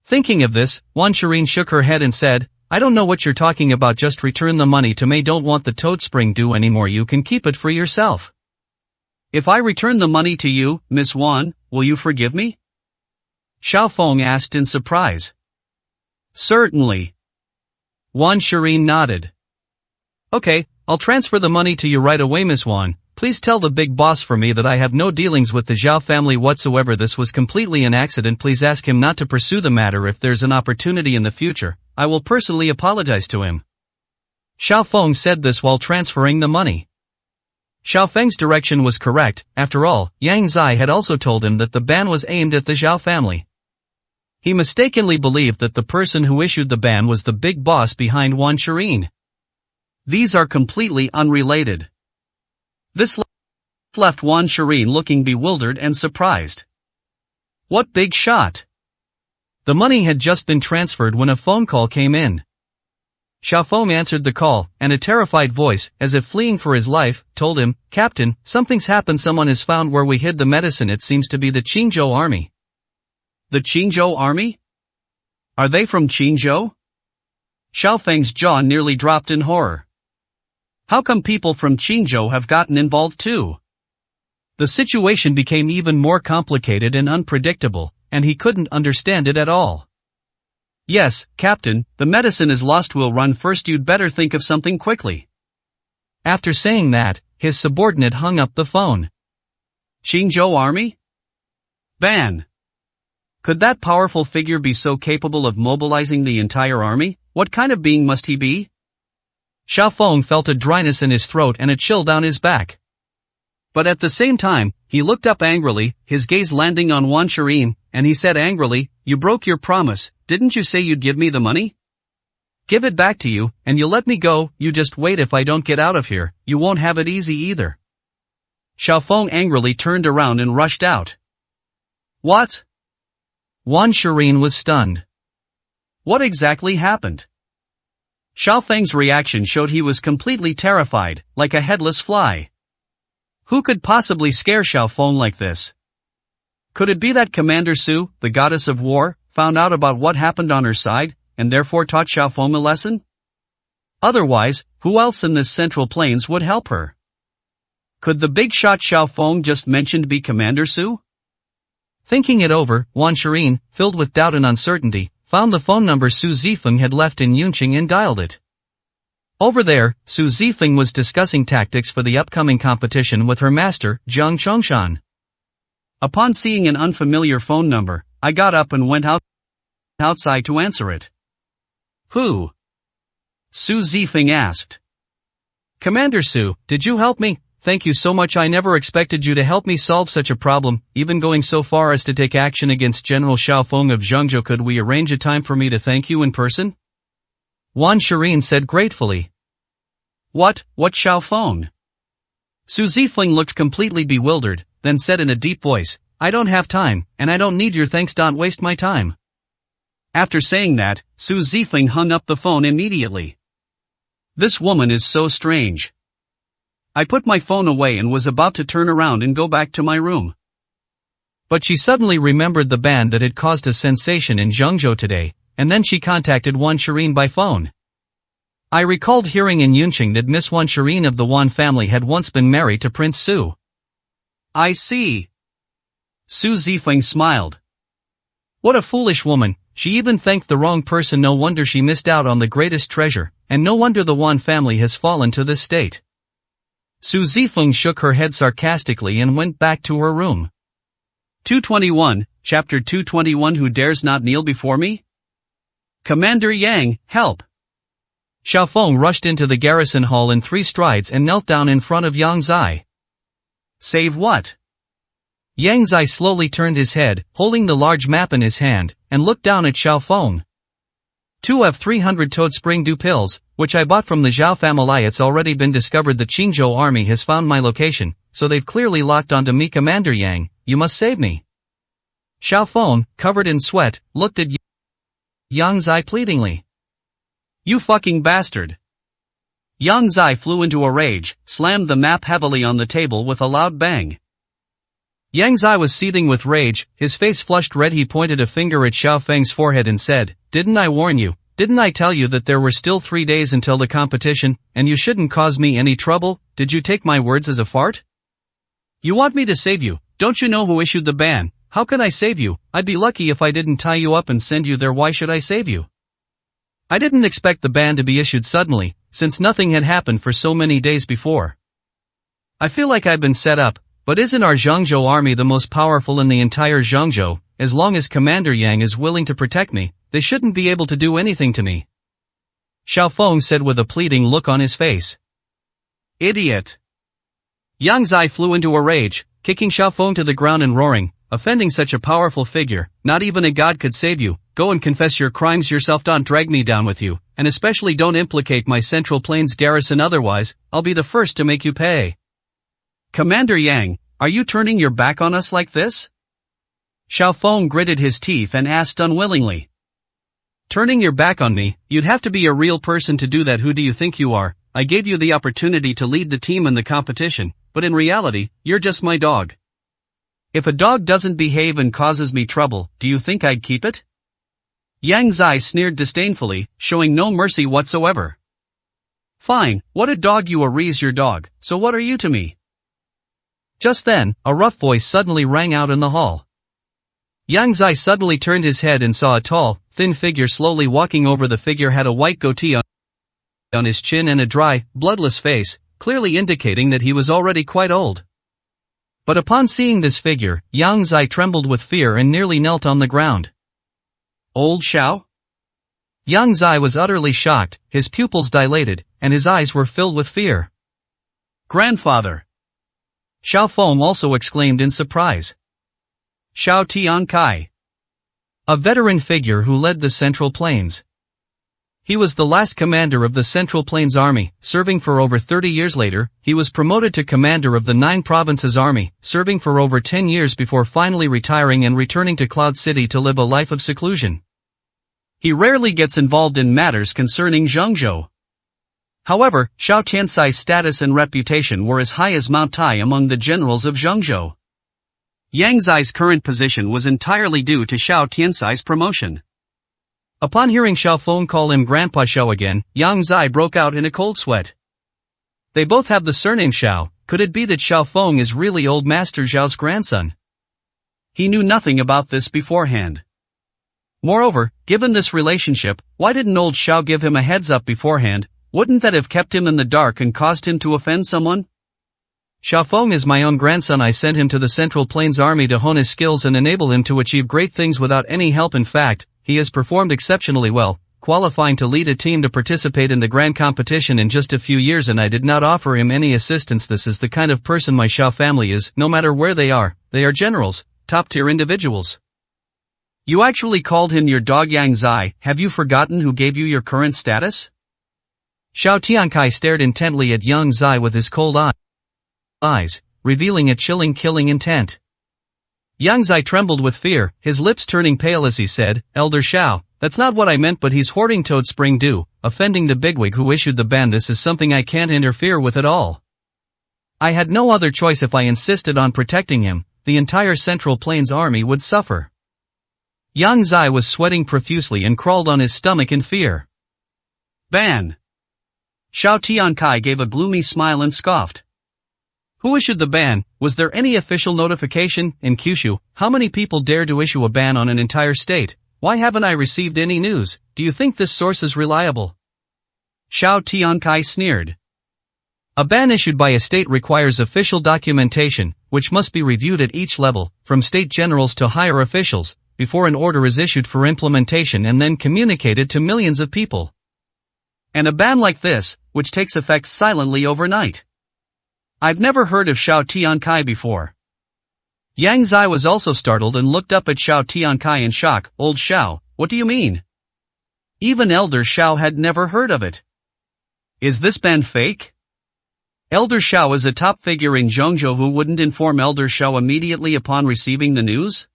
[SPEAKER 1] Thinking of this, Wan Shirin shook her head and said, "I don't know what you're talking about. Just return the money to me. Don't want the Toad Spring Dew anymore. You can keep it for yourself."
[SPEAKER 2] If I return the money to you, Miss Wan, will you forgive me? Xiao Feng asked in surprise. Certainly.
[SPEAKER 1] Wan Shirin nodded. "Okay, I'll transfer the money to you right away, Miss Wan. Please tell the big boss for me that I have no dealings with the Zhao family whatsoever. This was completely an accident. Please ask him not to pursue the matter if there's an opportunity in the future.
[SPEAKER 2] I will personally apologize to him. Xiao Feng said this while transferring the money. Xiao Feng's direction was correct. After all, Yang Zai had also told him that the ban was aimed at the Zhao family. He mistakenly believed that the person who issued the ban was the big boss behind Wan Shirin. These are completely unrelated. This left Wan Shirin looking bewildered and surprised. What big shot! The money had just been transferred when a phone call came in. Xiao Feng answered the call, and a terrified voice, as if fleeing for his life, told him, "Captain, something's happened. Someone has found where we hid the medicine. It seems to be the Qingzhou army." The Qingzhou army? Are they from Qingzhou? Xiao Feng's jaw nearly dropped in horror. How come people from Qingzhou have gotten involved too? The situation became even more complicated and unpredictable, and he couldn't understand it at all. "Yes, Captain, the medicine is lost. We'll run first. You'd better think of something quickly." After saying that, his subordinate hung up the phone. Qingzhou army? Ban. Could that powerful figure be so capable of mobilizing the entire army? What kind of being must he be? Xiao Feng felt a dryness in his throat and a chill down his back. But at the same time, he looked up angrily, his gaze landing on Wan Shirin, and he said angrily, "You broke your promise. Didn't you say you'd give me the money? Give it back to you, and you'll let me go. You just wait. If I don't get out of here, you won't have it easy either." Xiao Feng angrily turned around and rushed out. What? Wan Shirin was stunned. What exactly happened? Xiao Feng's reaction showed he was completely terrified, like a headless fly. Who could possibly scare Xiao Feng like this? Could it be that Commander Su, the goddess of war, found out about what happened on her side, and therefore taught Xiao Feng a lesson? Otherwise, who else in this central plains would help her? Could the big shot Xiao Feng just mentioned be Commander Su? Thinking it over, Wan Shirin, filled with doubt and uncertainty, found the phone number Su Zifeng had left in Yunqing and dialed it. Over there, Su Zifeng was discussing tactics for the upcoming competition with her master, Zhang Chongshan. Upon seeing an unfamiliar phone number, I got up and went outside to answer it. Who? Su Zifeng asked. Commander Su, did you help me? Thank you so much. I never expected you to help me solve such a problem, even going so far as to take action against General Xiao Feng of Zhengzhou. Could we arrange a time for me to thank you in person? Wan Shirin said gratefully. What Xiao Feng? Su Zifeng looked completely bewildered, then said in a deep voice, I don't have time, and I don't need your thanks. Don't waste my time. After saying that, Su Zifeng hung up the phone immediately. This woman is so strange. I put my phone away and was about to turn around and go back to my room. But she suddenly remembered the ban that had caused a sensation in Zhengzhou today, and then she contacted Wan Shirin by phone. I recalled hearing in Yunqing that Miss Wan Shirin of the Wan family had once been married to Prince Su. I see. Su Zifeng smiled. What a foolish woman, she even thanked the wrong person. No wonder she missed out on the greatest treasure, and no wonder the Wan family has fallen to this state. Su Zifeng shook her head sarcastically and went back to her room. 221, Chapter 221. Who dares not kneel before me? Commander Yang, help! Xiao Feng rushed into the garrison hall in 3 strides and knelt down in front of Yang Zai. Save what? Yang Zai slowly turned his head, holding the large map in his hand, and looked down at Xiao Feng. 2 of 300 toad spring dew pills, which I bought from the Zhao family. It's already been discovered the Qingzhou army has found my location, so they've clearly locked onto me. Commander Yang, you must save me. Xiao Feng, covered in sweat, looked at Yang Zai pleadingly. You fucking bastard. Yang Zai flew into a rage, slammed the map heavily on the table with a loud bang. Yang Zai was seething with rage, his face flushed red. He pointed a finger at Xiao Feng's forehead and said, Didn't I warn you? Didn't I tell you that there were still 3 days until the competition, and you shouldn't cause me any trouble? Did you take my words as a fart? You want me to save you? Don't you know who issued the ban? How can I save you? I'd be lucky if I didn't tie you up and send you there. Why should I save you? I didn't expect the ban to be issued suddenly, since nothing had happened for so many days before. I feel like I've been set up, but isn't our Zhengzhou army the most powerful in the entire Zhengzhou? As long as Commander Yang is willing to protect me,
[SPEAKER 1] they shouldn't be able to do anything to me. Xiao Feng said with a pleading look on his face.
[SPEAKER 2] Idiot! Yang Zai flew into a rage, kicking Xiao Feng to the ground and roaring, offending such a powerful figure, not even a god could save you, go and confess your crimes yourself, don't drag me down with you, and especially don't implicate my Central Plains garrison, otherwise, I'll be the first to make you pay. Commander Yang, are you turning your back on us like this? Xiao Feng gritted his teeth and asked unwillingly. Turning your back on me, you'd have to be a real person to do that. Who do you think you are? I gave you the opportunity to lead the team in the competition, but in reality, you're just my dog. If a dog doesn't behave and causes me trouble, do you think I'd keep it? Yang Zai sneered disdainfully, showing no mercy whatsoever. Fine, what a dog you are, your dog, so what are you to me?
[SPEAKER 1] Just then, a rough voice suddenly rang out in the hall. Yang Zai suddenly turned his head and saw a tall, thin figure slowly walking over. The figure had a white goatee on his chin and a dry, bloodless face, clearly indicating that he was already quite old. But upon seeing this figure, Yang Zai trembled with fear and nearly knelt on the ground.
[SPEAKER 2] Old Xiao?
[SPEAKER 1] Yang Zai was utterly shocked, his pupils dilated, and his eyes were filled with fear.
[SPEAKER 2] Grandfather!
[SPEAKER 1] Xiao Feng also exclaimed in surprise.
[SPEAKER 2] Xiao Tiankai.
[SPEAKER 1] A veteran figure who led the Central Plains. He was the last commander of the Central Plains Army, serving for over 30 years. Later, he was promoted to commander of the 9 Provinces Army, serving for over 10 years before finally retiring and returning to Cloud City to live a life of seclusion.
[SPEAKER 2] He rarely gets involved in matters concerning Zhengzhou. However, Xiao Tiansai's status and reputation were as high as Mount Tai among the generals of Zhengzhou. Yang Zai's current position was entirely due to Xiao Tiansai's promotion.
[SPEAKER 1] Upon hearing Xiao Feng call him Grandpa Xiao again, Yang Zai broke out in a cold sweat. They both have the surname Xiao. Could it be that Xiao Feng is really old Master Zhao's grandson?
[SPEAKER 2] He knew nothing about this beforehand. Moreover, given this relationship, why didn't old Xiao give him a heads up beforehand? Wouldn't that have kept him in the dark and caused him to offend someone?
[SPEAKER 1] Xiao Feng is my own grandson. I sent him to the Central Plains Army to hone his skills and enable him to achieve great things without any help. In fact, he has performed exceptionally well, qualifying to lead a team to participate in the grand competition in just a few years, and I did not offer him any assistance. This is the kind of person my Xiao family is. No matter where they are generals, top-tier individuals.
[SPEAKER 2] You actually called him your dog, Yang Zai. Have you forgotten who gave you your current status?
[SPEAKER 1] Xiao Tiankai stared intently at Yang Zai with his cold eyes, revealing a chilling, killing intent. Yang Zai trembled with fear, his lips turning pale as he said, Elder Xiao, that's not what I meant, but he's hoarding Toad Spring Dew, offending the bigwig who issued the ban. This is something I can't interfere with at all. I had no other choice. If I insisted on protecting him, the entire Central Plains Army would suffer. Yang Zai was sweating profusely and crawled on his stomach in fear.
[SPEAKER 2] Ban! Xiao Tiankai gave a gloomy smile and scoffed. Who issued the ban? Was there any official notification? In Kyushu, how many people dare to issue a ban on an entire state? Why haven't I received any news? Do you think this source is reliable? Xiao Tiankai sneered. A ban issued by a state requires official documentation, which must be reviewed at each level, from state generals to higher officials, before an order is issued for implementation and then communicated to millions of people. And a ban like this, which takes effect silently overnight. I've never heard of Xiao Tiankai before. Yang Zai was also startled and looked up at Xiao Tiankai in shock. Old Xiao, what do you mean? Even Elder Xiao had never heard of it. Is this ban fake? Elder Xiao is a top figure in Zhengzhou. Who wouldn't inform Elder Xiao immediately upon receiving the news?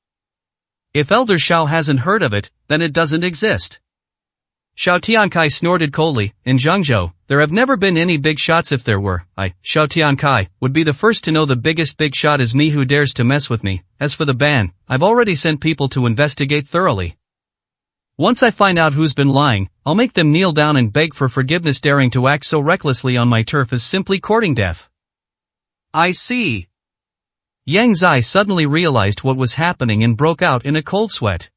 [SPEAKER 2] If Elder Xiao hasn't heard of it, then it doesn't exist. Xiao Tiankai snorted coldly. In Zhengzhou, there have never been any big shots. If there were, I, Xiao Tiankai, would be the first to know. The biggest big shot is me. Who dares to mess with me? As for the ban, I've already sent people to investigate thoroughly. Once I find out who's been lying, I'll make them kneel down and beg for forgiveness. Daring to act so recklessly on my turf is simply courting death. I see. Yang Zai suddenly realized what was happening and broke out in a cold sweat.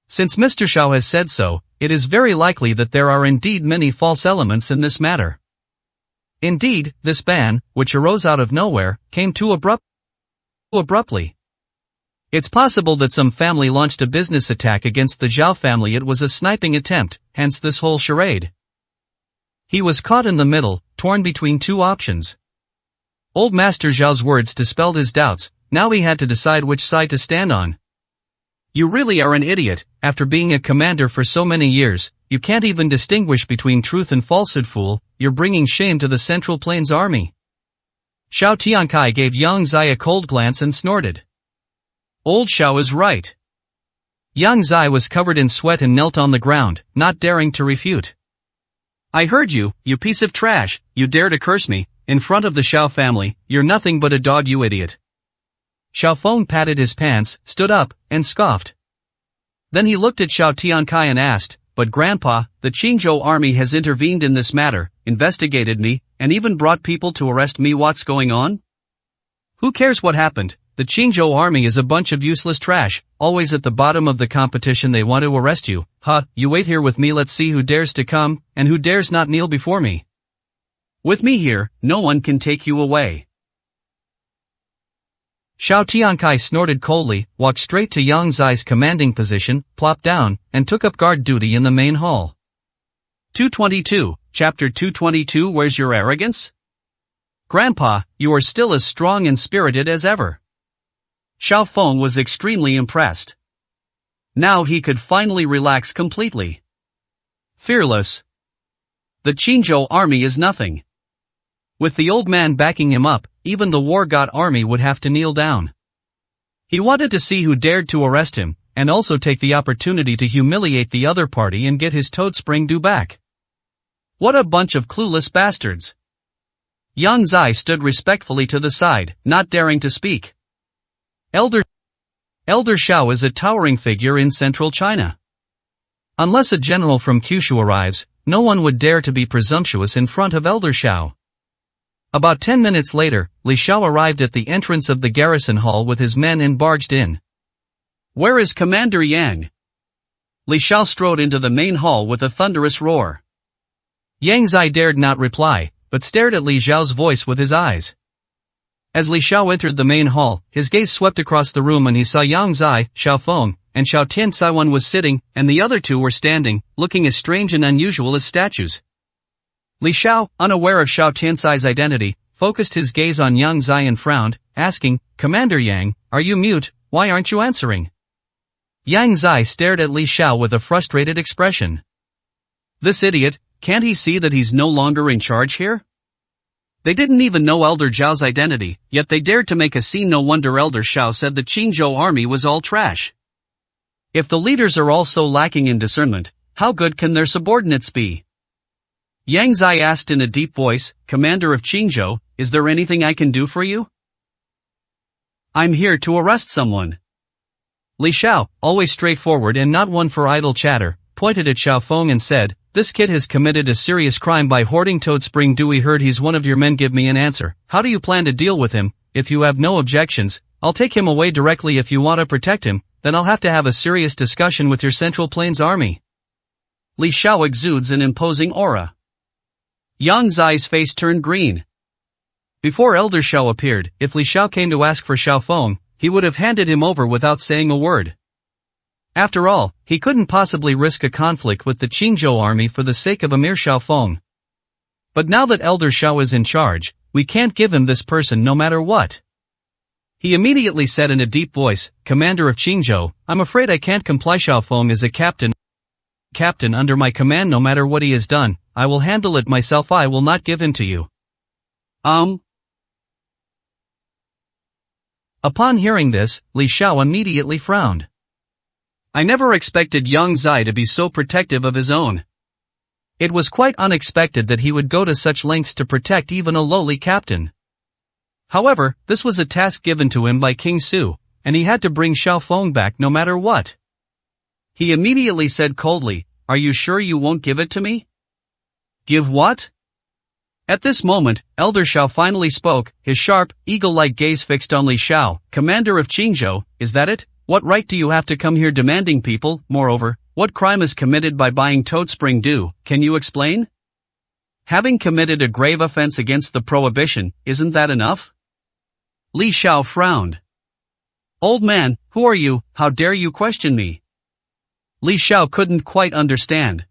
[SPEAKER 2] Since Mr. Xiao has said so, it is very likely that there are indeed many false elements in this matter. Indeed, this ban, which arose out of nowhere, came too abruptly.
[SPEAKER 1] It's possible that some family launched a business attack against the Zhao family. It was a sniping attempt, hence this whole charade. He was caught in the middle, torn between two options. Old Master Zhao's words dispelled his doubts. Now he had to decide which side to stand on. You really are an idiot. After being a commander for so many years, you can't even distinguish between truth and falsehood, fool. You're bringing shame to the Central Plains army. Xiao Tiankai gave Yang Zai a cold glance and snorted. Old Xiao is right. Yang Zai was covered in sweat and knelt on the ground, not daring to refute. I heard you, you piece of trash. You dare to curse me, in front of the Xiao family. You're nothing but a dog, you idiot. Xiao Feng patted his pants, stood up, and scoffed. Then he looked at Xiao Tiankai and asked, but Grandpa, the Qingzhou army has intervened in this matter, investigated me, and even brought people to arrest me. What's going on? Who cares what happened? The Qingzhou army is a bunch of useless trash, always at the bottom of the competition. They want to arrest you. You wait here with me. Let's see who dares to come, and who dares not kneel before me. With me here, no one can take you away. Xiao Tiankai snorted coldly, walked straight to Yang Zai's commanding position, plopped down, and took up guard duty in the main hall. 222, Chapter 222. Where's your arrogance? Grandpa, you are still as strong and spirited as ever. Xiao Feng was extremely impressed. Now he could finally relax completely. Fearless. The Qingzhou army is nothing. With the old man backing him up, even the war god army would have to kneel down. He wanted to see who dared to arrest him, and also take the opportunity to humiliate the other party and get his toad spring due back. What a bunch of clueless bastards. Yang Zai stood respectfully to the side, not daring to speak. Elder Xiao is a towering figure in central China. Unless a general from Kyushu arrives, no one would dare to be presumptuous in front of Elder Xiao. About 10 minutes later, Li Xiao arrived at the entrance of the garrison hall with his men and barged in. Where is Commander Yang? Li Xiao strode into the main hall with a thunderous roar. Yang Zai dared not reply, but stared at Li Xiao's voice with his eyes. As Li Xiao entered the main hall, his gaze swept across the room and he saw Yang Zai, Xiao Feng, and Xiao Tiansaiwan was sitting, and the other two were standing, looking as strange and unusual as statues. Li Xiao, unaware of Xiao Tiansai's identity, focused his gaze on Yang Zai and frowned, asking, Commander Yang, are you mute? Why aren't you answering? Yang Zai stared at Li Xiao with a frustrated expression. This idiot, can't he see that he's no longer in charge here? They didn't even know Elder Zhao's identity, yet they dared to make a scene. No wonder Elder Xiao said the Qingzhou army was all trash. If the leaders are all so lacking in discernment, how good can their subordinates be? Yang Zai asked in a deep voice, Commander of Qingzhou, is there anything I can do for you? I'm here to arrest someone. Li Xiao, always straightforward and not one for idle chatter, pointed at Xiao Feng and said, this kid has committed a serious crime by hoarding toad spring dew. We heard he's one of your men. Give me an answer. How do you plan to deal with him? If you have no objections, I'll take him away directly. If you want to protect him, then I'll have to have a serious discussion with your Central Plains army. Li Xiao exudes an imposing aura. Yang Zai's face turned green. Before Elder Xiao appeared, if Li Xiao came to ask for Xiao Feng, he would have handed him over without saying a word. After all, he couldn't possibly risk a conflict with the Qingzhou army for the sake of a mere Xiao Feng. But now that Elder Xiao is in charge, we can't give him this person no matter what. He immediately said in a deep voice, Commander of Qingzhou, I'm afraid I can't comply. Xiao Feng is a captain under my command. No matter what he has done, I will handle it myself. I will not give him to you. Upon hearing this, Li Xiao immediately frowned. I never expected Yang Zai to be so protective of his own. It was quite unexpected that he would go to such lengths to protect even a lowly captain. However, this was a task given to him by King Su, and he had to bring Xiao Feng back no matter what. He immediately said coldly, Are you sure you won't give it to me? Give what? At this moment, Elder Xiao finally spoke, his sharp, eagle-like gaze fixed on Li Xiao. Commander of Qingzhou, is that it? What right do you have to come here demanding people? Moreover, what crime is committed by buying toad spring dew? Can you explain? Having committed a grave offense against the prohibition, isn't that enough? Li Xiao frowned.
[SPEAKER 2] Old man, who are you? How dare you question me? Li Xiao couldn't quite understand.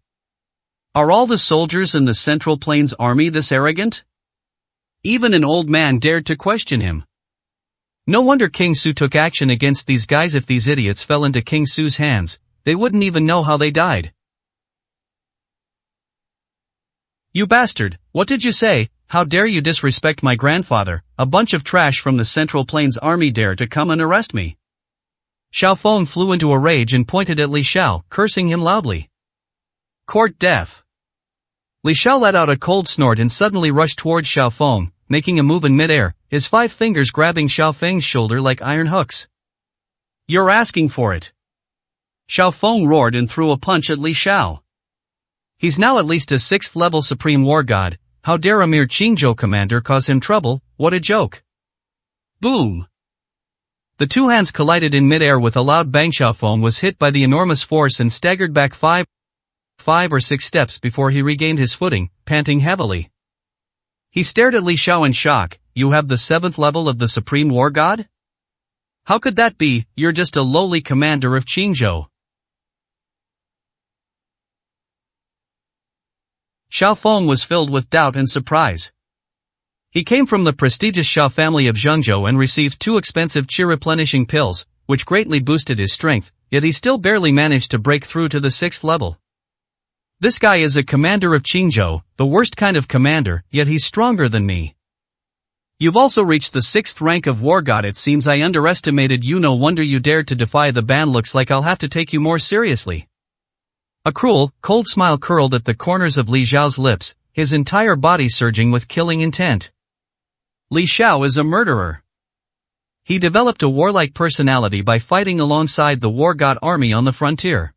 [SPEAKER 2] Are all the soldiers in the Central Plains Army this arrogant? Even an old man dared to question him. No wonder King Su took action against these guys. If these idiots fell into King Su's hands, they wouldn't even know how they died. You bastard, what did you say? How dare you disrespect my grandfather? A bunch of trash from the Central Plains Army dare to come and arrest me. Xiao Feng flew into a rage and pointed at Li Xiao, cursing him loudly. Court death. Li Xiao let out a cold snort and suddenly rushed towards Xiao Feng, making a move in midair, his 5 fingers grabbing Xiao Feng's shoulder like iron hooks. You're asking for it. Xiao Feng roared and threw a punch at Li Xiao. He's now at least a 6th level Supreme War God. How dare a mere Qingzhou commander cause him trouble? What a joke. Boom. The 2 hands collided in midair with a loud bang. Xiao Feng was hit by the enormous force and staggered back 5 or 6 steps before he regained his footing, panting heavily. He stared at Li Xiao in shock. You have the 7th level of the Supreme War God? How could that be? You're just a lowly commander of Qingzhou. Xiao Feng was filled with doubt and surprise. He came from the prestigious Xiao family of Zhengzhou and received 2 expensive qi replenishing pills, which greatly boosted his strength, yet he still barely managed to break through to the 6th level. This guy is a commander of Qingzhou, the worst kind of commander, yet he's stronger than me. You've also reached the 6th rank of War God. It seems I underestimated you. No wonder you dared to defy the ban. Looks like I'll have to take you more seriously. A cruel, cold smile curled at the corners of Li Xiao's lips, his entire body surging with killing intent. Li Xiao is a murderer. He developed a warlike personality by fighting alongside the War God army on the frontier.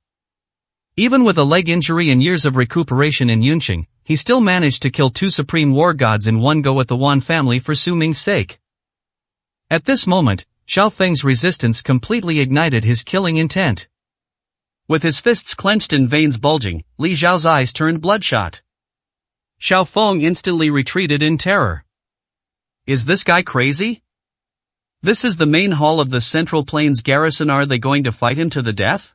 [SPEAKER 2] Even with a leg injury and years of recuperation in Yunqing, he still managed to kill 2 Supreme War Gods in one go at the Wan family for Su Ming's sake. At this moment, Xiao Feng's resistance completely ignited his killing intent. With his fists clenched and veins bulging, Li Xiao's eyes turned bloodshot. Xiao Feng instantly retreated in terror. Is this guy crazy? This is the main hall of the Central Plains garrison. Are they going to fight him to the death?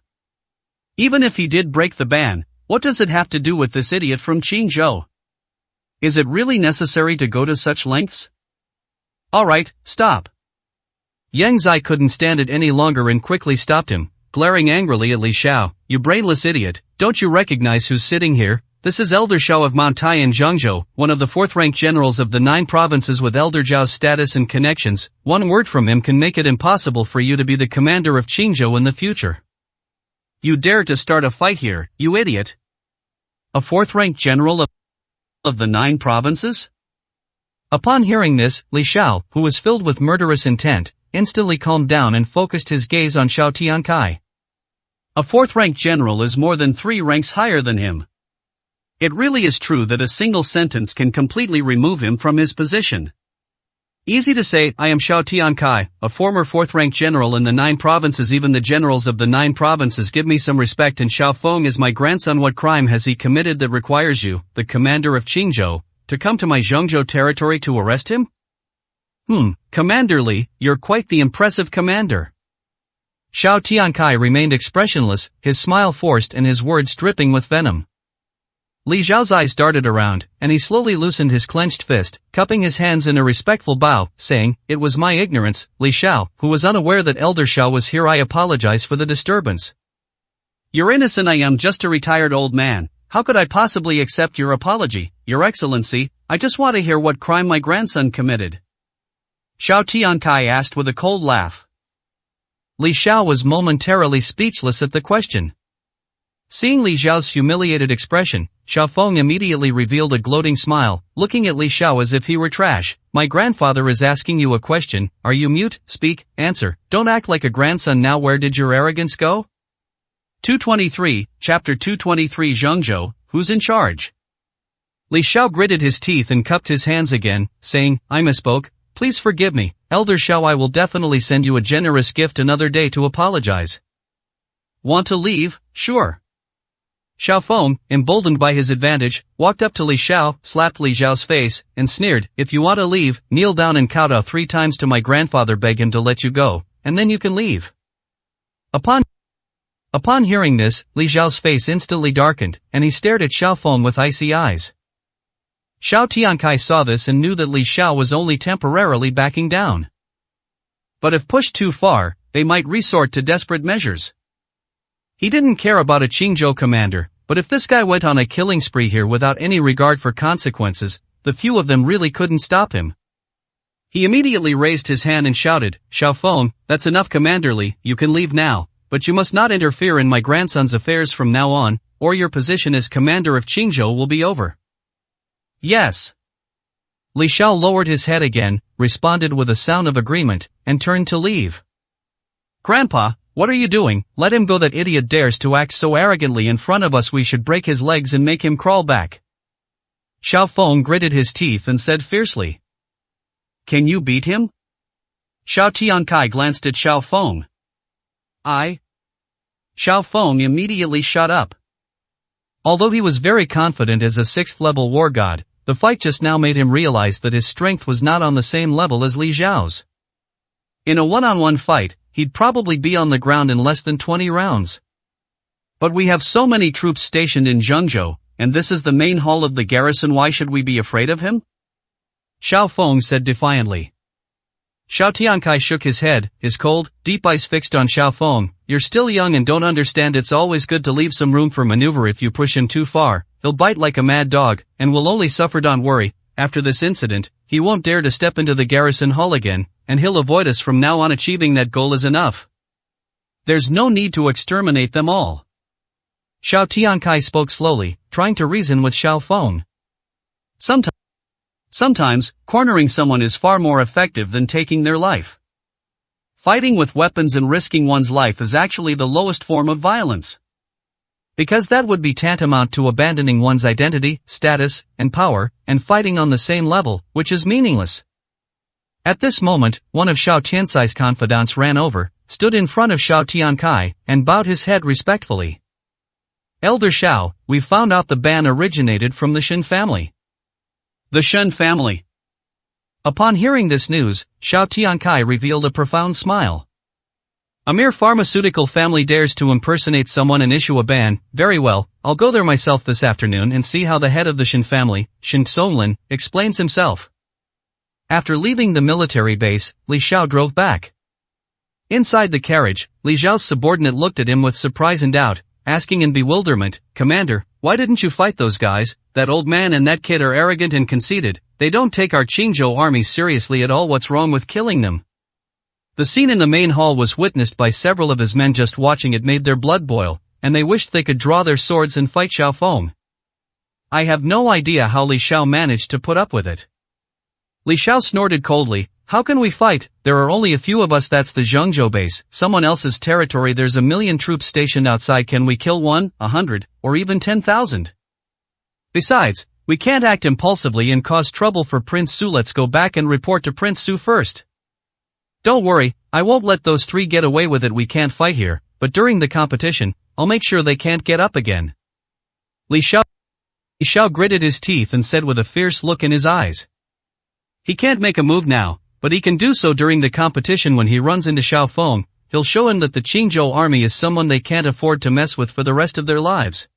[SPEAKER 2] Even if he did break the ban, what does it have to do with this idiot from Qingzhou? Is it really necessary to go to such lengths? Alright, stop. Yang Zai couldn't stand it any longer and quickly stopped him, glaring angrily at Li Xiao. You brainless idiot, don't you recognize who's sitting here? This is Elder Xiao of Mount Tai in Zhengzhou, one of the 4th-ranked generals of the 9 provinces. With Elder Zhao's status and connections, one word from him can make it impossible for you to be the commander of Qingzhou in the future. You dare to start a fight here, you idiot? A 4th-ranked general of the 9 provinces? Upon hearing this, Li Xiao, who was filled with murderous intent, instantly calmed down and focused his gaze on Xiao Tiankai. A 4th-ranked general is more than 3 ranks higher than him. It really is true that a single sentence can completely remove him from his position. Easy to say, I am Xiao Tiankai, a former 4th-ranked general in the 9 provinces. Even the generals of the 9 provinces give me some respect, and Xiao Feng is my grandson. What crime has he committed that requires you, the commander of Qingzhou, to come to my Zhengzhou territory to arrest him? Commander Li, you're quite the impressive commander. Xiao Tiankai remained expressionless, his smile forced and his words dripping with venom. Li Xiao's eyes darted around, and he slowly loosened his clenched fist, cupping his hands in a respectful bow, saying, It was my ignorance, Li Xiao, who was unaware that Elder Xiao was here. I apologize for the disturbance. You're innocent. I am just a retired old man. How could I possibly accept your apology, Your Excellency? I just want to hear what crime my grandson committed. Xiao Tiankai asked with a cold laugh. Li Xiao was momentarily speechless at the question. Seeing Li Xiao's humiliated expression, Xiao Feng immediately revealed a gloating smile, looking at Li Xiao as if he were trash. My grandfather is asking you a question. Are you mute? Speak, answer. Don't act like a grandson now. Where did your arrogance go? 223, Chapter 223. Zhengzhou, who's in charge? Li Xiao gritted his teeth and cupped his hands again, saying, I misspoke. Please forgive me, Elder Xiao. I will definitely send you a generous gift another day to apologize. Want to leave? Sure. Xiao Feng, emboldened by his advantage, walked up to Li Xiao, slapped Li Xiao's face, and sneered, If you want to leave, kneel down and kowtow 3 times to my grandfather. Beg him to let you go.
[SPEAKER 1] and then you can leave. Upon hearing this, Li Xiao's face instantly darkened, and he stared at Xiaofeng with icy eyes. Xiao Tiankai saw this and knew that Li Xiao was only temporarily backing down. But if pushed too far, they might resort to desperate measures. He didn't care about a Qingzhou commander, but if this guy went on a killing spree here without any regard for consequences, the few of them really couldn't stop him. He immediately raised his hand and shouted, "Xiaofeng, that's enough, Commander Li, you can leave now, but you must not interfere in my grandson's affairs from now on, or your position as commander of Qingzhou will be over." "Yes." Li Xiao lowered his head again, responded with a sound of agreement, and turned to leave. "Grandpa, what are you doing? Let him go. That idiot dares to act so arrogantly in front of us. We should break his legs and make him crawl back." Xiaofeng gritted his teeth and said fiercely. "Can you beat him?" Xiao Tiankai glanced at Xiaofeng. "I?" Xiaofeng immediately shut up. Although he was very confident as a 6th-level war god, the fight just now made him realize that his strength was not on the same level as Li Xiao's. In a one-on-one fight, he'd probably be on the ground in less than 20 rounds. "But we have so many troops stationed in Zhengzhou, and this is the main hall of the garrison. Why should we be afraid of him?" Xiaofeng said defiantly. Xiao Tiankai shook his head, his cold, deep eyes fixed on Xiaofeng. "You're still young and don't understand. It's always good to leave some room for maneuver. If you push him too far, he'll bite like a mad dog, and will only suffer. Don't worry, after this incident, he won't dare to step into the garrison hall again, and he'll avoid us from now on. Achieving that goal is enough. There's no need to exterminate them all." Xiao Tiankai spoke slowly, trying to reason with Xiaofeng. Sometimes, cornering someone is far more effective than taking their life. Fighting with weapons and risking one's life is actually the lowest form of violence. Because that would be tantamount to abandoning one's identity, status, and power, and fighting on the same level, which is meaningless. At this moment, one of Xiao Tiansai's confidants ran over, stood in front of Xiao Tiankai, and bowed his head respectfully. "Elder Xiao, we've found out the ban originated from the Shen family." "The Shen family?" Upon hearing this news, Xiao Tiankai revealed a profound smile. "A mere pharmaceutical family dares to impersonate someone and issue a ban. Very well, I'll go there myself this afternoon and see how the head of the Shen family, Shen Songlin, explains himself." After leaving the military base, Li Xiao drove back. Inside the carriage, Li Xiao's subordinate looked at him with surprise and doubt, asking in bewilderment, "Commander, why didn't you fight those guys? That old man and that kid are arrogant and conceited. They don't take our Qingzhou army seriously at all. What's wrong with killing them?" The scene in the main hall was witnessed by several of his men. Just watching it made their blood boil, and they wished they could draw their swords and fight Xiaofeng. I have no idea how Li Xiao managed to put up with it. Li Xiao snorted coldly, "How can we fight? There are only a few of us. That's the Zhengzhou base, someone else's territory. There's 1,000,000 troops stationed outside. Can we kill 1, 100, or even 10,000? Besides, we can't act impulsively and cause trouble for Prince Su. Let's go back and report to Prince Su first." "Don't worry, I won't let those 3 get away with it. We can't fight here, but during the competition, I'll make sure they can't get up again." Li Xiao gritted his teeth and said with a fierce look in his eyes. He can't make a move now, but he can do so during the competition. When he runs into Xiaofeng, he'll show him that the Qingzhou army is someone they can't afford to mess with for the rest of their lives.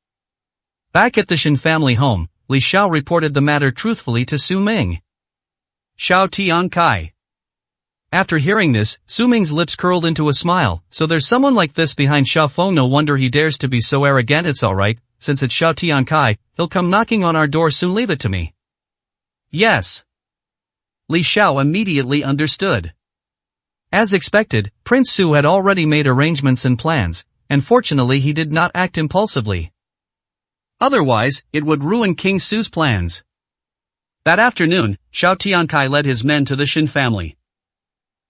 [SPEAKER 1] Back at the Shen family home, Li Xiao reported the matter truthfully to Su Ming. Xiao Tiankai. After hearing this, Su Ming's lips curled into a smile. "So there's someone like this behind Xiaofeng. No wonder he dares to be so arrogant. It's alright, since it's Xiao Tiankai, he'll come knocking on our door soon. Leave it to me." "Yes." Li Xiao immediately understood. As expected, Prince Su had already made arrangements and plans, and fortunately he did not act impulsively. Otherwise, it would ruin King Su's plans. That afternoon, Xiao Tiankai led his men to the Shen family.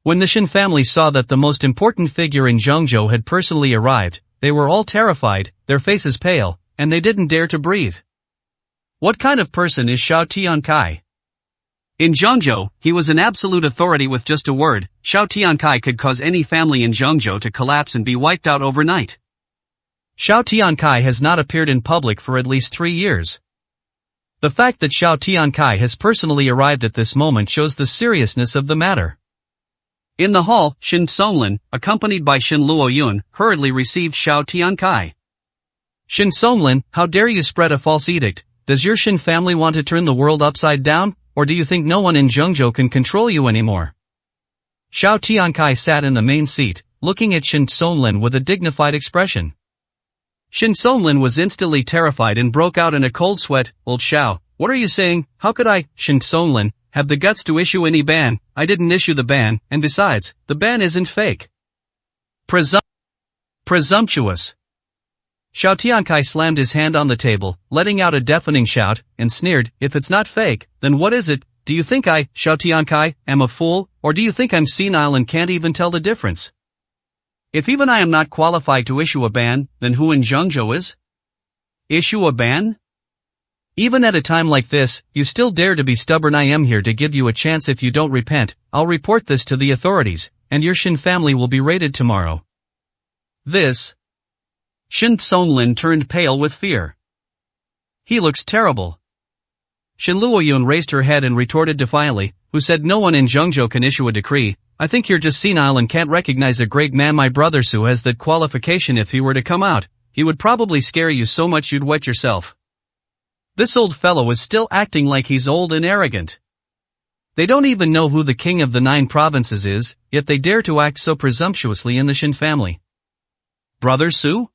[SPEAKER 1] When the Shen family saw that the most important figure in Zhengzhou had personally arrived, they were all terrified, their faces pale, and they didn't dare to breathe. What kind of person is Xiao Tiankai? In Zhengzhou, he was an absolute authority. With just a word, Xiao Tiankai could cause any family in Zhengzhou to collapse and be wiped out overnight. Xiao Tiankai has not appeared in public for at least 3 years. The fact that Xiao Tiankai has personally arrived at this moment shows the seriousness of the matter.
[SPEAKER 2] In the hall, Shin Songlin, accompanied by Shin Luoyun, hurriedly received Xiao Tiankai.
[SPEAKER 1] Shin Songlin, how dare you spread a false edict? Does your Shin family want to turn the world upside down, or do you think no one in Zhengzhou can control you anymore? Xiao Tiankai sat in the main seat, looking at Shin Songlin with a dignified expression.
[SPEAKER 2] Shin Songlin was instantly terrified and broke out in a cold sweat. Old Xiao, what are you saying? How could I, Shin Songlin, have the guts to issue any ban? I didn't issue the ban, and besides, the ban isn't fake.
[SPEAKER 1] Presumptuous. Xiao Tiankai slammed his hand on the table, letting out a deafening shout, and sneered, if it's not fake, then what is it? Do you think I, Xiao Tiankai, am a fool, or do you think I'm senile and can't even tell the difference?
[SPEAKER 2] If even I am not qualified to issue a ban, then who in Zhengzhou is? Issue a ban?
[SPEAKER 1] Even at a time like this, you still dare to be stubborn. I am here to give you a chance. If you don't repent, I'll report this to the authorities, and your Shin family will be raided tomorrow.
[SPEAKER 2] This. Shin Songlin turned pale with fear.
[SPEAKER 1] He looks terrible. Shin Luoyun raised her head and retorted defiantly, who said no one in Zhengzhou can issue a decree. I think you're just senile and can't recognize a great man. My brother Su has that qualification. If he were to come out, he would probably scare you so much you'd wet yourself.
[SPEAKER 2] This old fellow is still acting like he's old and arrogant.
[SPEAKER 1] They don't even know who the king of the 9 provinces is, yet they dare to act so presumptuously in the Shin family.
[SPEAKER 2] Brother Su?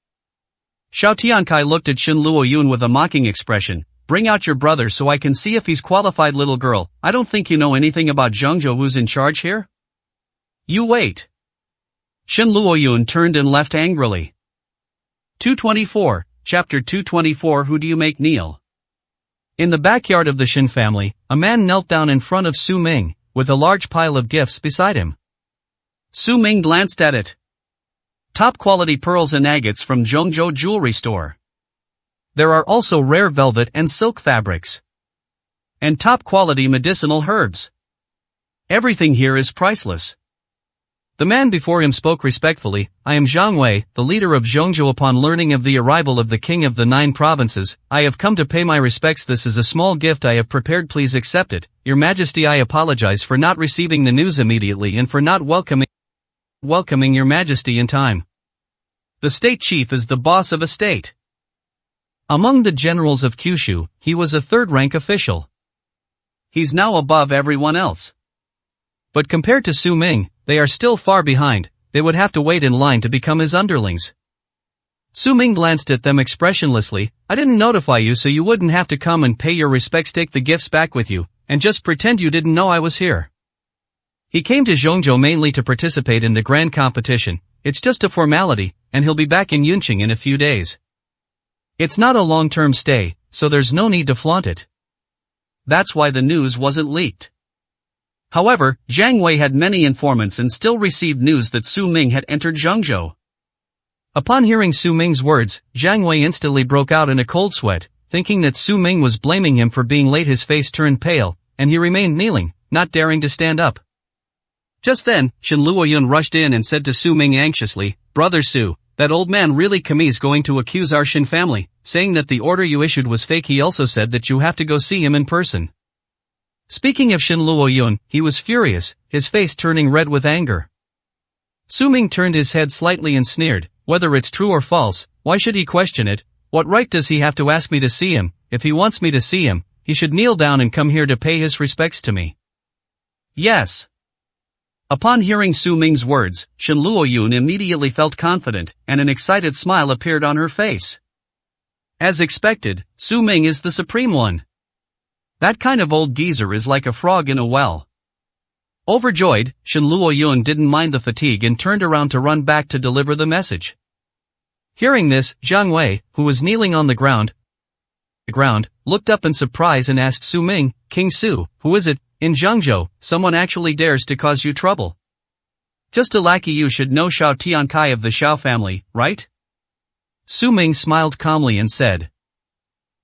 [SPEAKER 2] Xiao Tiankai looked at Shin Luoyun with a mocking expression. Bring out your brother so I can see if he's qualified. Little girl, I don't think you know anything about Zhengzhou. Who's in charge here?
[SPEAKER 1] You wait.
[SPEAKER 2] Shin Luoyun turned and left angrily. 224, Chapter 224. Who do you make kneel?
[SPEAKER 1] In the backyard of the Shin family, a man knelt down in front of Su Ming, with a large pile of gifts beside him.
[SPEAKER 2] Su Ming glanced at it. Top quality pearls and agates from Zhengzhou jewelry store.
[SPEAKER 1] There are also rare velvet and silk fabrics.
[SPEAKER 2] And top quality medicinal herbs. Everything here is priceless.
[SPEAKER 1] The man before him spoke respectfully. I am Zhang Wei, the leader of Zhengzhou. Upon learning of the arrival of the king of the 9 provinces, I have come to pay my respects. This is a small gift I have prepared. Please accept it. Your Majesty, I apologize for not receiving the news immediately and for not welcoming Your Majesty in time.
[SPEAKER 2] The state chief is the boss of a state.
[SPEAKER 1] Among the generals of Kyushu, he was a third-rank official.
[SPEAKER 2] He's now above everyone else.
[SPEAKER 1] But compared to Su Ming, they are still far behind. They would have to wait in line to become his underlings. Su Ming glanced at them expressionlessly. I didn't notify you so you wouldn't have to come and pay your respects. Take the gifts back with you, and just pretend you didn't know I was here. He came to Zhengzhou mainly to participate in the grand competition. It's just a formality, and he'll be back in Yunqing in a few days. It's not a long-term stay, so there's no need to flaunt it.
[SPEAKER 2] That's why the news wasn't leaked. However, Zhang Wei had many informants and still received news that Su Ming had entered Zhengzhou.
[SPEAKER 1] Upon hearing Su Ming's words, Zhang Wei instantly broke out in a cold sweat, thinking that Su Ming was blaming him for being late. His face turned pale, and he remained kneeling, not daring to stand up.
[SPEAKER 2] Just then, Shin Luoyun rushed in and said to Su Ming anxiously, Brother Su, that old man really is going to accuse our Shin family, saying that the order you issued was fake. He also said that you have to go see him in person.
[SPEAKER 1] Speaking of Shin Luoyun, he was furious, his face turning red with anger. Su Ming turned his head slightly and sneered, whether it's true or false, why should he question it? What right does he have to ask me to see him? If he wants me to see him, he should kneel down and come here to pay his respects to me.
[SPEAKER 2] Yes. Upon hearing Su Ming's words, Shin Luoyun immediately felt confident, and an excited smile appeared on her face. As expected, Su Ming is the supreme one. That kind of old geezer is like a frog in a well. Overjoyed, Shin Luoyun didn't mind the fatigue and turned around to run back to deliver the message.
[SPEAKER 1] Hearing this, Zhang Wei, who was kneeling on the ground, looked up in surprise and asked Su Ming, King Su, who is it? In Zhengzhou, someone actually dares to cause you trouble. Just a lackey. You should know Xiao Tiankai of the Xiao family, right?
[SPEAKER 2] Su Ming smiled calmly and said.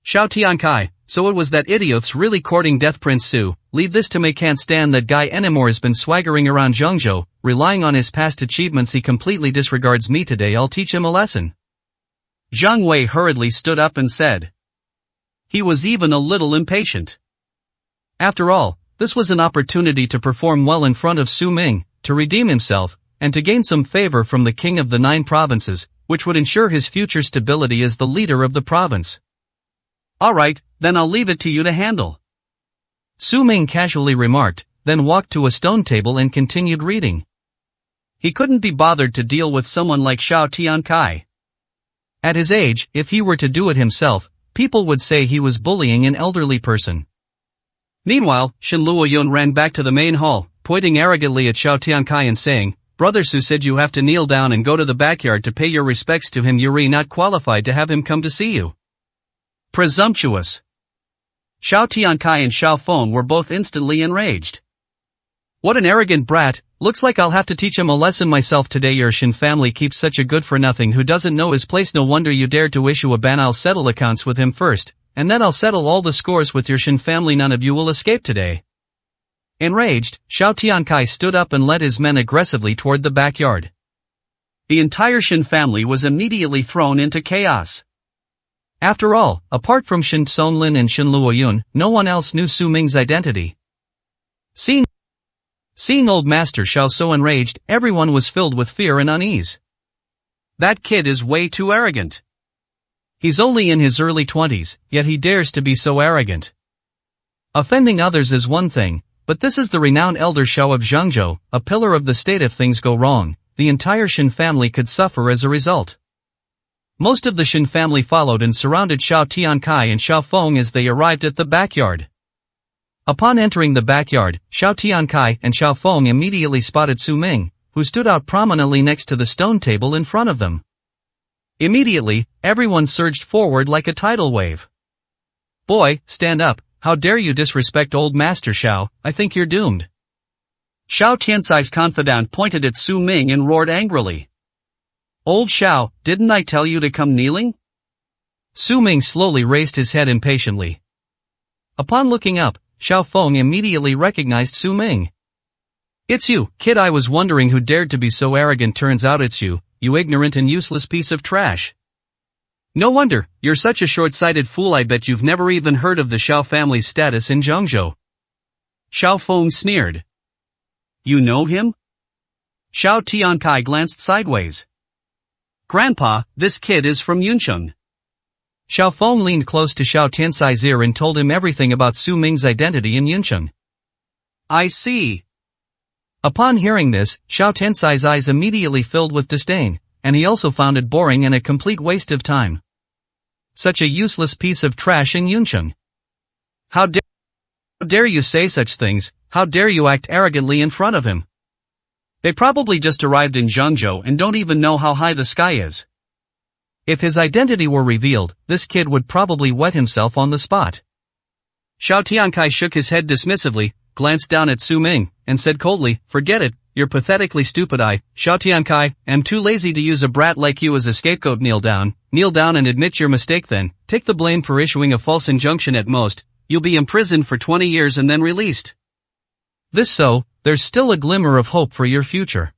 [SPEAKER 2] Xiao Tiankai, so it was that idiot's really courting death. Prince Su, leave this to me. Can't stand that guy anymore. Has been swaggering around Zhengzhou, relying on his past achievements. He completely disregards me today. I'll teach him a lesson. Zhang Wei hurriedly stood up and said. He was even a little impatient. After all, this was an opportunity to perform well in front of Su Ming,
[SPEAKER 1] to redeem himself, and to gain some favor from the king of the 9 provinces, which would ensure his future stability as the leader of the province.
[SPEAKER 2] Alright, then I'll leave it to you to handle.
[SPEAKER 1] Su Ming casually remarked, then walked to a stone table and continued reading.
[SPEAKER 2] He couldn't be bothered to deal with someone like Xiao Tiankai.
[SPEAKER 1] At his age, if he were to do it himself, people would say he was bullying an elderly person.
[SPEAKER 2] Meanwhile, Shen Luoyun ran back to the main hall, pointing arrogantly at Xiao Tiankai and saying, Brother Su said you have to kneel down and go to the backyard to pay your respects to him. You're not qualified to have him come to see you.
[SPEAKER 1] Presumptuous.
[SPEAKER 2] Xiao Tiankai and Xiao Feng were both instantly enraged.
[SPEAKER 1] What an arrogant brat, looks like I'll have to teach him a lesson myself today. Your Shen family keeps such a good-for-nothing who doesn't know his place. No wonder you dared to issue a ban. I'll settle accounts with him first, and then I'll settle all the scores with your Shen family. None of you will escape today. Enraged, Xiao Tiankai stood up and led his men aggressively toward the backyard.
[SPEAKER 2] The entire Shen family was immediately thrown into chaos.
[SPEAKER 1] After all, apart from Shen Sonlin and Shen Luoyun, no one else knew Su Ming's identity. Seeing old master Xiao so enraged, everyone was filled with fear and unease.
[SPEAKER 2] That kid is way too arrogant.
[SPEAKER 1] He's only in his early 20s, yet he dares to be so arrogant. Offending others is one thing, but this is the renowned elder Xiao of Zhangzhou, a pillar of the state. If things go wrong, the entire Shen family could suffer as a result. Most of the Shen family followed and surrounded Xiao Tiankai and Xiao Feng as they arrived at the backyard. Upon entering the backyard, Xiao Tiankai and Xiao Feng immediately spotted Su Ming, who stood out prominently next to the stone table in front of them. Immediately, everyone surged forward like a tidal wave. Boy, stand up, how dare you disrespect old master Xiao, I think you're doomed.
[SPEAKER 2] Xiao Tiansai's confidant pointed at Su Ming and roared angrily. Old Xiao, didn't I tell you to come kneeling?
[SPEAKER 1] Su Ming slowly raised his head impatiently. Upon looking up, Xiao Feng immediately recognized Su Ming. It's you, kid. I was wondering who dared to be so arrogant. Turns out it's you, you ignorant and useless piece of trash. No wonder, you're such a short-sighted fool. I bet you've never even heard of the Xiao family's status in Zhangzhou.
[SPEAKER 2] Xiao Feng sneered. You know him? Xiao Tiankai glanced sideways. Grandpa, this kid is from Yuncheng.
[SPEAKER 1] Xiao Feng leaned close to Xiao Tiansai's ear and told him everything about Su Ming's identity in Yuncheng.
[SPEAKER 2] I see.
[SPEAKER 1] Upon hearing this, Xiao Tiansai's eyes immediately filled with disdain, and he also found it boring and a complete waste of time. Such a useless piece of trash in Yuncheng. How dare you say such things? How dare you act arrogantly in front of him? They probably just arrived in Zhangzhou and don't even know how high the sky is. If his identity were revealed, this kid would probably wet himself on the spot.
[SPEAKER 2] Xiao Tiankai shook his head dismissively, glanced down at Su Ming, and said coldly, forget it, you're pathetically stupid. Xiao Tiankai, am too lazy to use a brat like you as a scapegoat. Kneel down and admit your mistake then, take the blame for issuing a false injunction. At most, you'll be imprisoned for 20 years and then released.
[SPEAKER 1] This so, there's still a glimmer of hope for your future.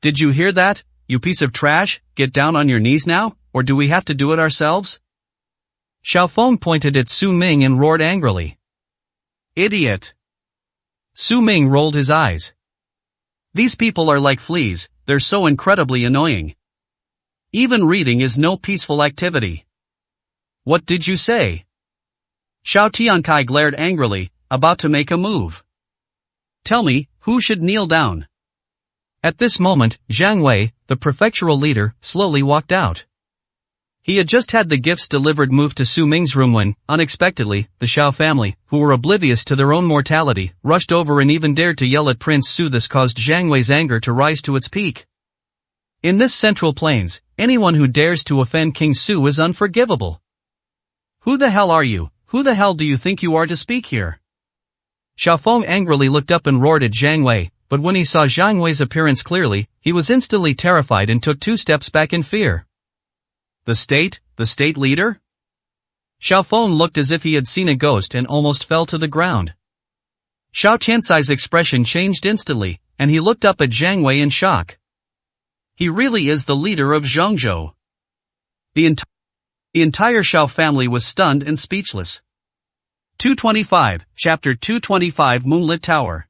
[SPEAKER 2] Did you hear that? You piece of trash, get down on your knees now, or do we have to do it ourselves?
[SPEAKER 1] Xiao Feng pointed at Su Ming and roared angrily.
[SPEAKER 2] Idiot.
[SPEAKER 1] Su Ming rolled his eyes.
[SPEAKER 2] These people are like fleas, they're so incredibly annoying. Even reading is no peaceful activity.
[SPEAKER 1] What did you say?
[SPEAKER 2] Xiao Tiankai glared angrily, about to make a move. Tell me, who should kneel down?
[SPEAKER 1] At this moment, Zhang Wei, the prefectural leader, slowly walked out. He had just had the gifts delivered moved to Su Ming's room when, unexpectedly, the Xiao family, who were oblivious to their own mortality, rushed over and even dared to yell at Prince Su. This caused Zhang Wei's anger to rise to its peak. In this central plains, anyone who dares to offend King Su is unforgivable. Who the hell are you? Who the hell do you think you are to speak here? Xiao Feng angrily looked up and roared at Zhang Wei, but when he saw Zhang Wei's appearance clearly, he was instantly terrified and took 2 steps back in fear.
[SPEAKER 2] The state leader?
[SPEAKER 1] Xiao Feng looked as if he had seen a ghost and almost fell to the ground. Xiao Tiansai's expression changed instantly, and he looked up at Zhang Wei in shock.
[SPEAKER 2] He really is the leader of Zhangzhou. The entire Xiao family was stunned and speechless. 225, Chapter 225 Moonlit Tower.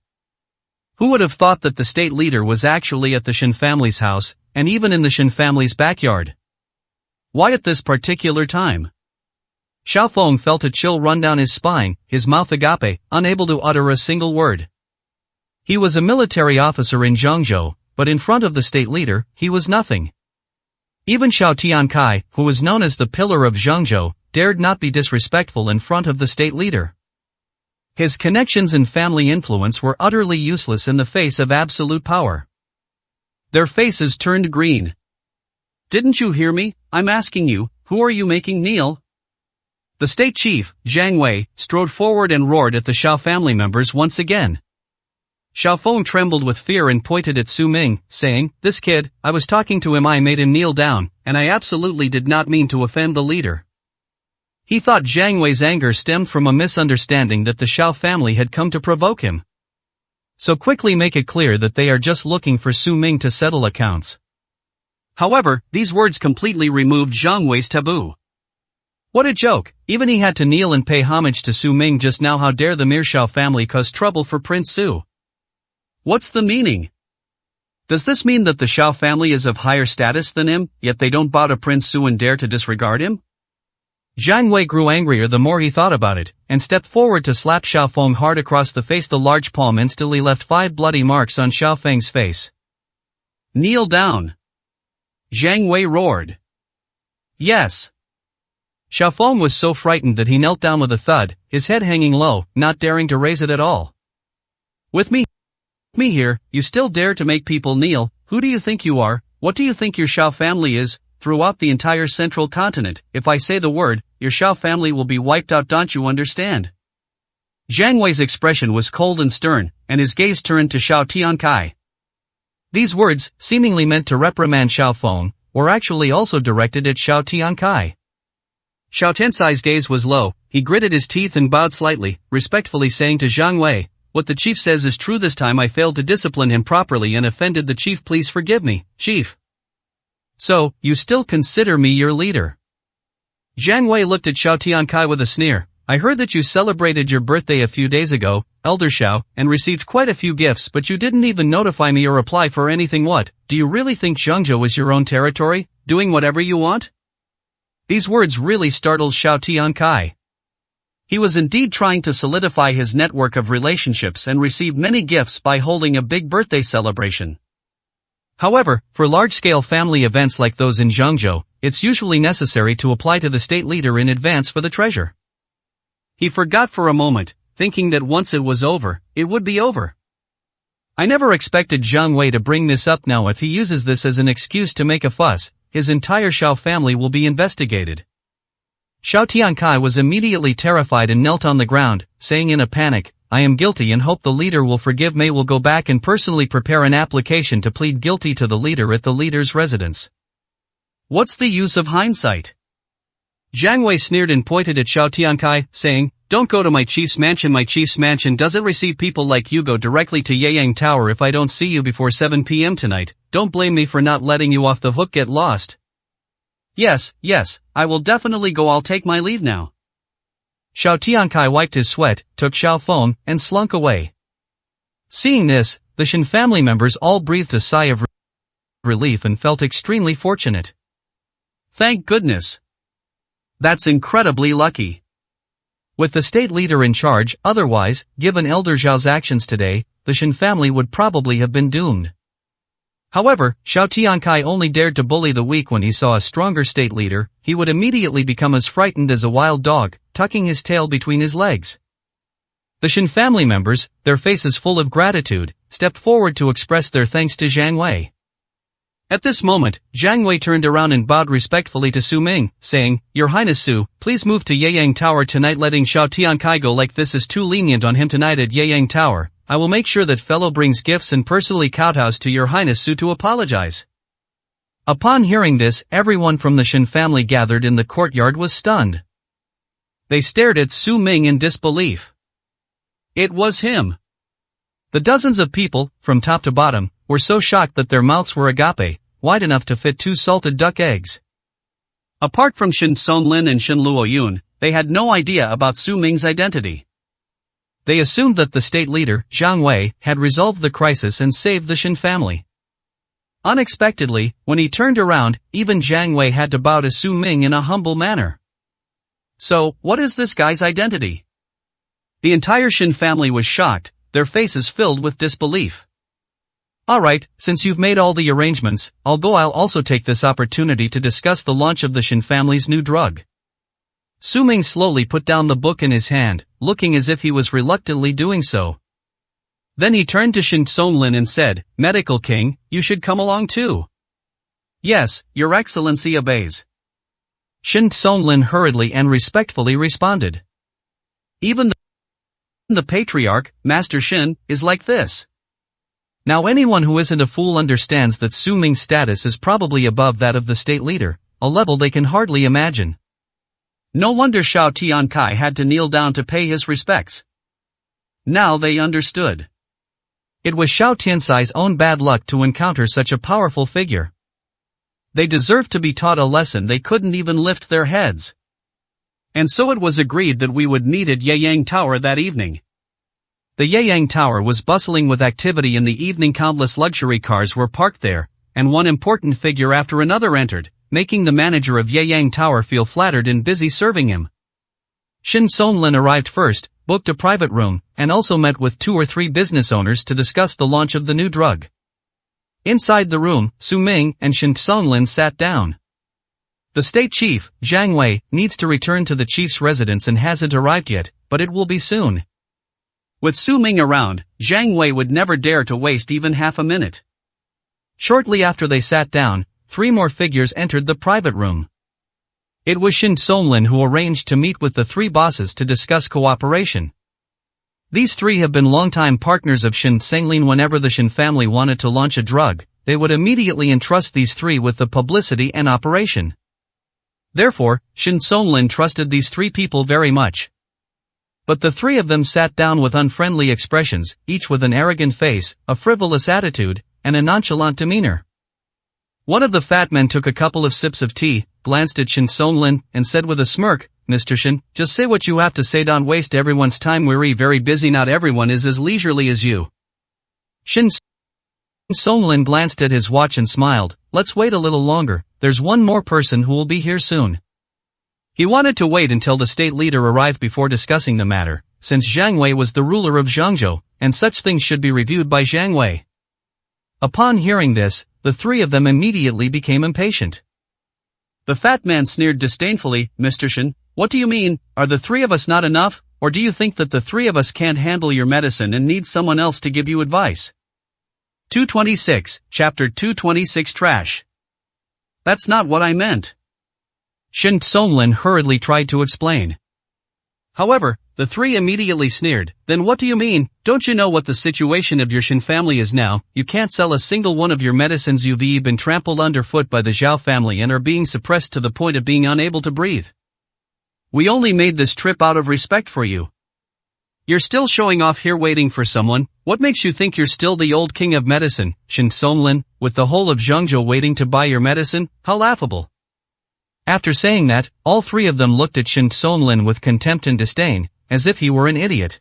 [SPEAKER 2] Who would have thought that the state leader was actually at the Shen family's house, and even in the Shen family's backyard? Why at this particular time? Xiaofeng felt a chill run down his spine, his mouth agape, unable to utter a single word. He was a military officer in Zhengzhou, but in front of the state leader, he was nothing. Even Xiao Tiankai, who was known as the pillar of Zhengzhou, dared not be disrespectful in front of the state leader. His connections and family influence were utterly useless in the face of absolute power. Their faces turned green. Didn't you hear me? I'm asking you, who are you making kneel? The state chief, Jiang Wei, strode forward and roared at the Xiao family members once again. Xiaofeng trembled with fear and pointed at Su Ming, saying, "This kid, I was talking to him, I made him kneel down, and I absolutely did not mean to offend the leader." He thought Jiang Wei's anger stemmed from a misunderstanding that the Xiao family had come to provoke him. So quickly make it clear that they are just looking for Su Ming to settle accounts. However, these words completely removed Jiang Wei's taboo. What a joke, even he had to kneel and pay homage to Su Ming just now. How dare the mere Xiao family cause trouble for Prince Su? What's the meaning? Does this mean that the Xiao family is of higher status than him, yet they don't bow to Prince Su and dare to disregard him? Jiang Wei grew angrier the more he thought about it, and stepped forward to slap Xiaofeng hard across the face. The large palm instantly left 5 bloody marks on Xiaofeng's face. "Kneel down!" Jiang Wei roared. "Yes." Xiaofeng was so frightened that he knelt down with a thud, his head hanging low, not daring to raise it at all. "With me here, you still dare to make people kneel? Who do you think you are? What do you think your Xiao family is? Throughout the entire central continent, if I say the word, your Xiao family will be wiped out. Don't you understand?" Jiang Wei's expression was cold and stern, and his gaze turned to Xiao Tiankai. These words, seemingly meant to reprimand Xiaofeng, were actually also directed at Xiao Tiankai. Xiao Tiankai's gaze was low, he gritted his teeth and bowed slightly, respectfully saying to Jiang Wei, "What the chief says is true. This time I failed to discipline him properly and offended the chief. Please forgive me, chief." "So, you still consider me your leader?" Jiang Wei looked at Xiao Tiankai with a sneer. "I heard that you celebrated your birthday a few days ago, Elder Xiao, and received quite a few gifts, but you didn't even notify me or apply for anything. What, do you really think Zhengzhou is your own territory, doing whatever you want?" These words really startled Xiao Tiankai. He was indeed trying to solidify his network of relationships and received many gifts by holding a big birthday celebration. However, for large-scale family events like those in Zhengzhou, it's usually necessary to apply to the state leader in advance for the treasure. He forgot for a moment, thinking that once it was over, it would be over. I never expected Jiang Wei to bring this up. Now if he uses this as an excuse to make a fuss, his entire Xiao family will be investigated. Xiao Tiankai was immediately terrified and knelt on the ground, saying in a panic, "I am guilty and hope the leader will forgive me. Will go back and personally prepare an application to plead guilty to the leader at the leader's residence." What's the use of hindsight? Jiang Wei sneered and pointed at Xiao Tiankai, saying, "Don't go to my chief's mansion. My chief's mansion doesn't receive people like you. Go directly to Yeyang Tower. If I don't see you before 7 p.m. tonight, don't blame me for not letting you off the hook. Get lost." Yes, I will definitely go. I'll take my leave now." Xiao Tiankai wiped his sweat, took Xiaofeng, and slunk away. Seeing this, the Shen family members all breathed a sigh of relief and felt extremely fortunate. Thank goodness. That's incredibly lucky. With the state leader in charge, otherwise, given Elder Zhao's actions today, the Shen family would probably have been doomed. However, Xiao Tiankai only dared to bully the weak. When he saw a stronger state leader, he would immediately become as frightened as a wild dog, tucking his tail between his legs. The Shen family members, their faces full of gratitude, stepped forward to express their thanks to Jiang Wei. At this moment, Jiang Wei turned around and bowed respectfully to Su Ming, saying, "Your Highness Su, please move to Yeyang Tower tonight. Letting Xiao Tiankai go like this is too lenient on him tonight at Yeyang Tower. I will make sure that fellow brings gifts and personally kowtows to your Highness Su to apologize." Upon hearing this, everyone from the Shen family gathered in the courtyard was stunned. They stared at Su Ming in disbelief. It was him. The dozens of people, from top to bottom, were so shocked that their mouths were agape, wide enough to fit 2 salted duck eggs. Apart from Shen Songlin and Shen Luoyun, they had no idea about Su Ming's identity.
[SPEAKER 1] They assumed that the state leader, Jiang Wei, had resolved the crisis and saved the Shin family. Unexpectedly, when he turned around, even Jiang Wei had to bow to Su Ming in a humble manner. So, what is this guy's identity? The entire Shin family was shocked, their faces filled with disbelief. Alright, since you've made all the arrangements, I'll also take this opportunity to discuss the launch of the Shin family's new drug. Su Ming slowly put down the book in his hand, looking as if he was reluctantly doing so. Then he turned to Shin Songlin and said, Medical King, you should come along too. Yes, Your Excellency obeys. Shin Songlin hurriedly and respectfully responded. Even the patriarch, Master Shin, is like this. Now anyone who isn't a fool understands that Su Ming's status is probably above that of the state leader, a level they can hardly imagine. No wonder Xiao Tiankai had to kneel down to pay his respects. Now they understood. It was Xiao Tiansai's own bad luck to encounter such a powerful figure. They deserved to be taught a lesson they couldn't even lift their heads. And so it was agreed that we would meet at Yeyang Tower that evening. The Yeyang Tower was bustling with activity in the evening. Countless luxury cars were parked there, and one important figure after another entered, making the manager of Yeyang Tower feel flattered and busy serving him. Shin Songlin arrived first, booked a private room, and also met with 2 or 3 business owners to discuss the launch of the new drug. Inside the room, Su Ming and Shin Songlin sat down. The state chief, Jiang Wei, needs to return to the chief's residence and hasn't arrived yet, but it will be soon. With Su Ming around, Jiang Wei would never dare to waste even half a minute. Shortly after they sat down, 3 more figures entered the private room. It was Shin Songlin who arranged to meet with the 3 bosses to discuss cooperation. These 3 have been longtime partners of Shin Songlin. Whenever the Shin family wanted to launch a drug, they would immediately entrust these 3 with the publicity and operation. Therefore, Shin Songlin trusted these 3 people very much. But the 3 of them sat down with unfriendly expressions, each with an arrogant face, a frivolous attitude, and a nonchalant demeanor. One of the fat men took a couple of sips of tea, glanced at Shin Songlin, and said with a smirk, Mr. Shin, just say what you have to say, don't waste everyone's time, we're very busy, not everyone is as leisurely as you. Shin Songlin glanced at his watch and smiled, let's wait a little longer, there's one more person who will be here soon. He wanted to wait until the state leader arrived before discussing the matter, since Jiang Wei was the ruler of Zhangzhou, and such things should be reviewed by Jiang Wei. Upon hearing this, the 3 of them immediately became impatient. The fat man sneered disdainfully, Mr. Shin, what do you mean, are the 3 of us not enough, or do you think that the 3 of us can't handle your medicine and need someone else to give you advice? 226, Chapter 226 Trash. That's not what I meant. Shin Songlin hurriedly tried to explain. However, the 3 immediately sneered, then what do you mean, don't you know what the situation of your Shin family is now, you can't sell a single one of your medicines, you've been trampled underfoot by the Zhao family and are being suppressed to the point of being unable to breathe. We only made this trip out of respect for you. You're still showing off here waiting for someone, what makes you think you're still the old king of medicine, Shin Songlin, with the whole of Zhangzhou waiting to buy your medicine, how laughable. After saying that, all 3 of them looked at Shin Songlin with contempt and disdain, as if he were an idiot.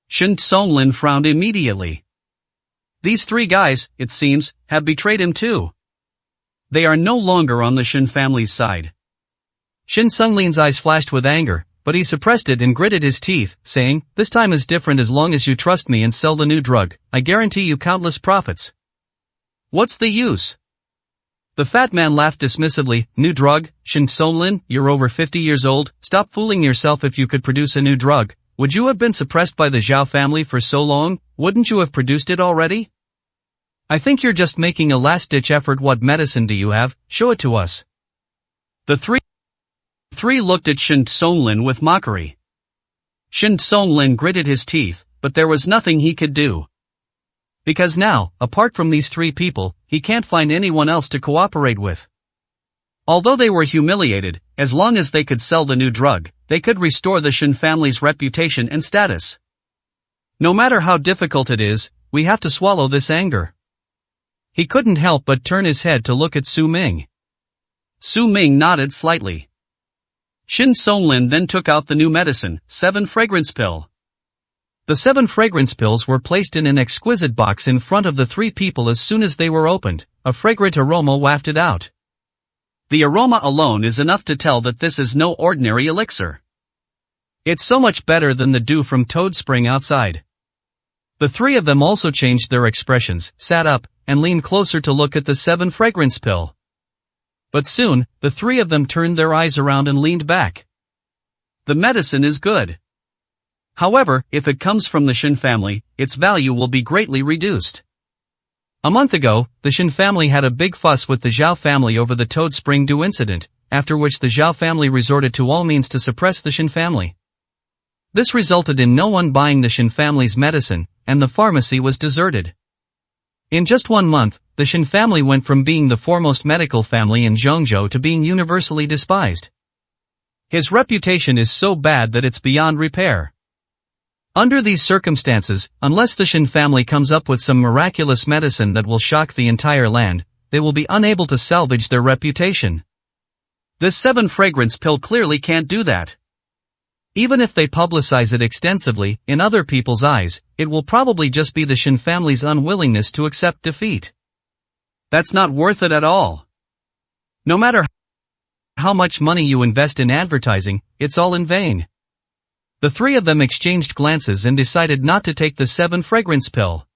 [SPEAKER 1] Shin Songlin frowned immediately. These 3 guys, it seems, have betrayed him too. They are no longer on the Shin family's side. Shin Songlin's eyes flashed with anger, but he suppressed it and gritted his teeth, saying, this time is different, as long as you trust me and sell the new drug, I guarantee you countless profits. What's the use? The fat man laughed dismissively, new drug, Shin Songlin, you're over 50 years old, stop fooling yourself. If you could produce a new drug, would you have been suppressed by the Zhao family for so long, wouldn't you have produced it already? I think you're just making a last-ditch effort. What medicine do you have, show it to us. The 3 looked at Shin Songlin with mockery. Shin Songlin gritted his teeth, but there was nothing he could do. Because now, apart from these 3 people, he can't find anyone else to cooperate with. Although they were humiliated, as long as they could sell the new drug, they could restore the Shin family's reputation and status. No matter how difficult it is, we have to swallow this anger. He couldn't help but turn his head to look at Su Ming. Su Ming nodded slightly. Shin Songlin then took out the new medicine, 7 fragrance pill. The 7 fragrance pills were placed in an exquisite box in front of the 3 people. As soon as they were opened, a fragrant aroma wafted out.
[SPEAKER 2] The aroma alone is enough to tell that this is no ordinary elixir.
[SPEAKER 1] It's so much better than the dew from Toad Spring outside. The 3 of them also changed their expressions, sat up, and leaned closer to look at the 7 fragrance pill. But soon, the 3 of them turned their eyes around and leaned back.
[SPEAKER 2] The medicine is good. However, if it comes from the Shin family, its value will be greatly reduced.
[SPEAKER 1] A month ago, the Shin family had a big fuss with the Zhao family over the Toad Spring dew incident, after which the Zhao family resorted to all means to suppress the Shin family. This resulted in no one buying the Shin family's medicine, and the pharmacy was deserted. In just 1 month, the Shin family went from being the foremost medical family in Zhengzhou to being universally despised. His reputation is so bad that it's beyond repair. Under these circumstances, unless the Shin family comes up with some miraculous medicine that will shock the entire land, they will be unable to salvage their reputation.
[SPEAKER 2] This 7 fragrance pill clearly can't do that.
[SPEAKER 1] Even if they publicize it extensively, in other people's eyes, it will probably just be the Shin family's unwillingness to accept defeat.
[SPEAKER 2] That's not worth it at all.
[SPEAKER 1] No matter how much money you invest in advertising, it's all in vain. The 3 of them exchanged glances and decided not to take the 7 fragrance pill.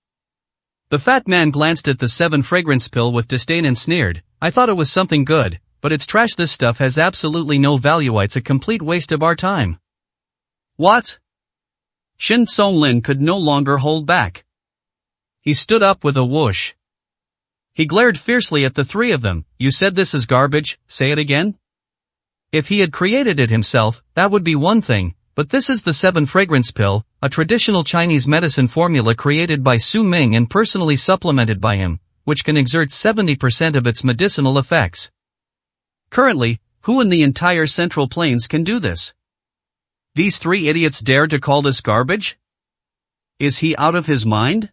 [SPEAKER 2] The fat man glanced at the 7 fragrance pill with disdain and sneered, "I thought it was something good, but it's trash. This stuff has absolutely no value. It's a complete waste of our time."
[SPEAKER 1] What?
[SPEAKER 2] Shin Songlin could no longer hold back.
[SPEAKER 1] He stood up with a whoosh. He glared fiercely at the 3 of them. "You said this is garbage, say it again?" If he had created it himself, that would be one thing, but this is the 7 fragrance pill, a traditional Chinese medicine formula created by Su Ming and personally supplemented by him, which can exert 70% of its medicinal effects.
[SPEAKER 2] Currently, who in the entire Central Plains can do this? These 3 idiots dare to call this garbage? Is he out of his mind?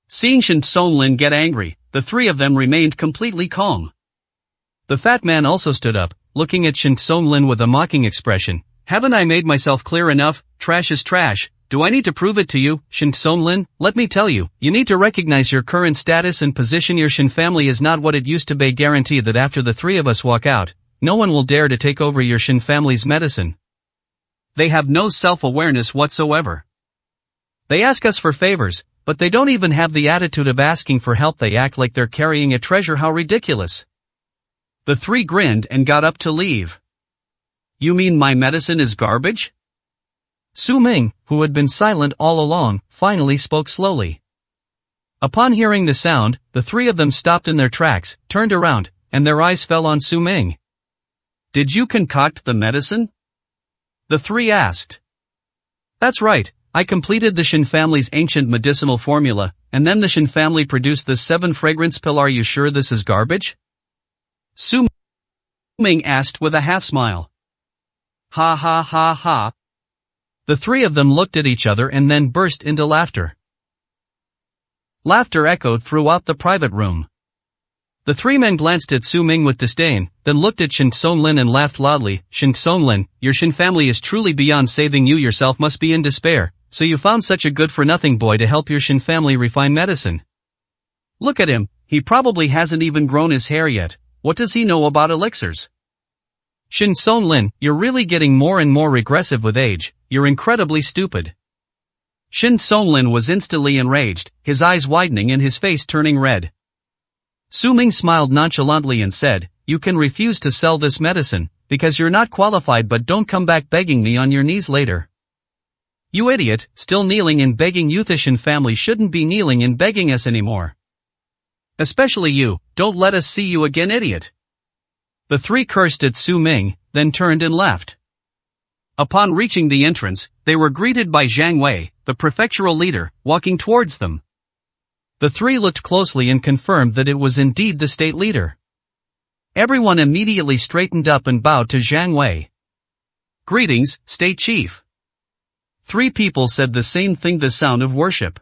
[SPEAKER 2] Seeing Shin Songlin get angry, the 3 of them remained completely calm.
[SPEAKER 1] The fat man also stood up, looking at Shin Songlin with a mocking expression.
[SPEAKER 2] "Haven't I made myself clear enough? Trash is trash. Do I need to prove it to you, Shin Songlin? Let me tell you, you need to recognize your current status and position. Your Shin family is not what it used to be. Guarantee that after the 3 of us walk out, no one will dare to take over your Shin family's medicine. They have no self-awareness whatsoever. They ask us for favors, but they don't even have the attitude of asking for help. They act like they're carrying a treasure. How ridiculous." The 3 grinned and got up to leave. "You mean my medicine is garbage?"
[SPEAKER 1] Su Ming, who had been silent all along, finally spoke slowly. Upon hearing the sound, the 3 of them stopped in their tracks, turned around, and their eyes fell on Su Ming.
[SPEAKER 2] "Did you concoct the medicine?"
[SPEAKER 1] The 3 asked. "That's right, I completed the Shin family's ancient medicinal formula, and then the Shin family produced this 7 fragrance pill. Are you sure this is garbage?"
[SPEAKER 2] Su Ming asked with a half-smile.
[SPEAKER 1] "Ha ha ha ha." The 3 of them looked at each other and then burst into laughter. Laughter echoed throughout the private room. The 3 men glanced at Su Ming with disdain, then looked at Shin Songlin and laughed loudly. "Shin Songlin, your Shin family is truly beyond saving. You yourself must be in despair, so you found such a good-for-nothing boy to help your Shin family refine medicine. Look at him, he probably hasn't even grown his hair yet. What does he know about elixirs? Shin Songlin, you're really getting more and more regressive with age. You're incredibly stupid." Shin Songlin was instantly enraged, his eyes widening and his face turning red. Su Ming smiled nonchalantly and said, "You can refuse to sell this medicine, because you're not qualified, but don't come back begging me on your knees later." "You idiot, still kneeling and begging? You the Shin family shouldn't be kneeling and begging us anymore. Especially you, don't let us see you again, idiot." The 3 cursed at Su Ming, then turned and left. Upon reaching the entrance, they were greeted by Zhang Wei, the prefectural leader, walking towards them. The 3 looked closely and confirmed that it was indeed the state leader. Everyone immediately straightened up and bowed to Zhang Wei. "Greetings, state chief." 3 people said the same thing. The sound of worship.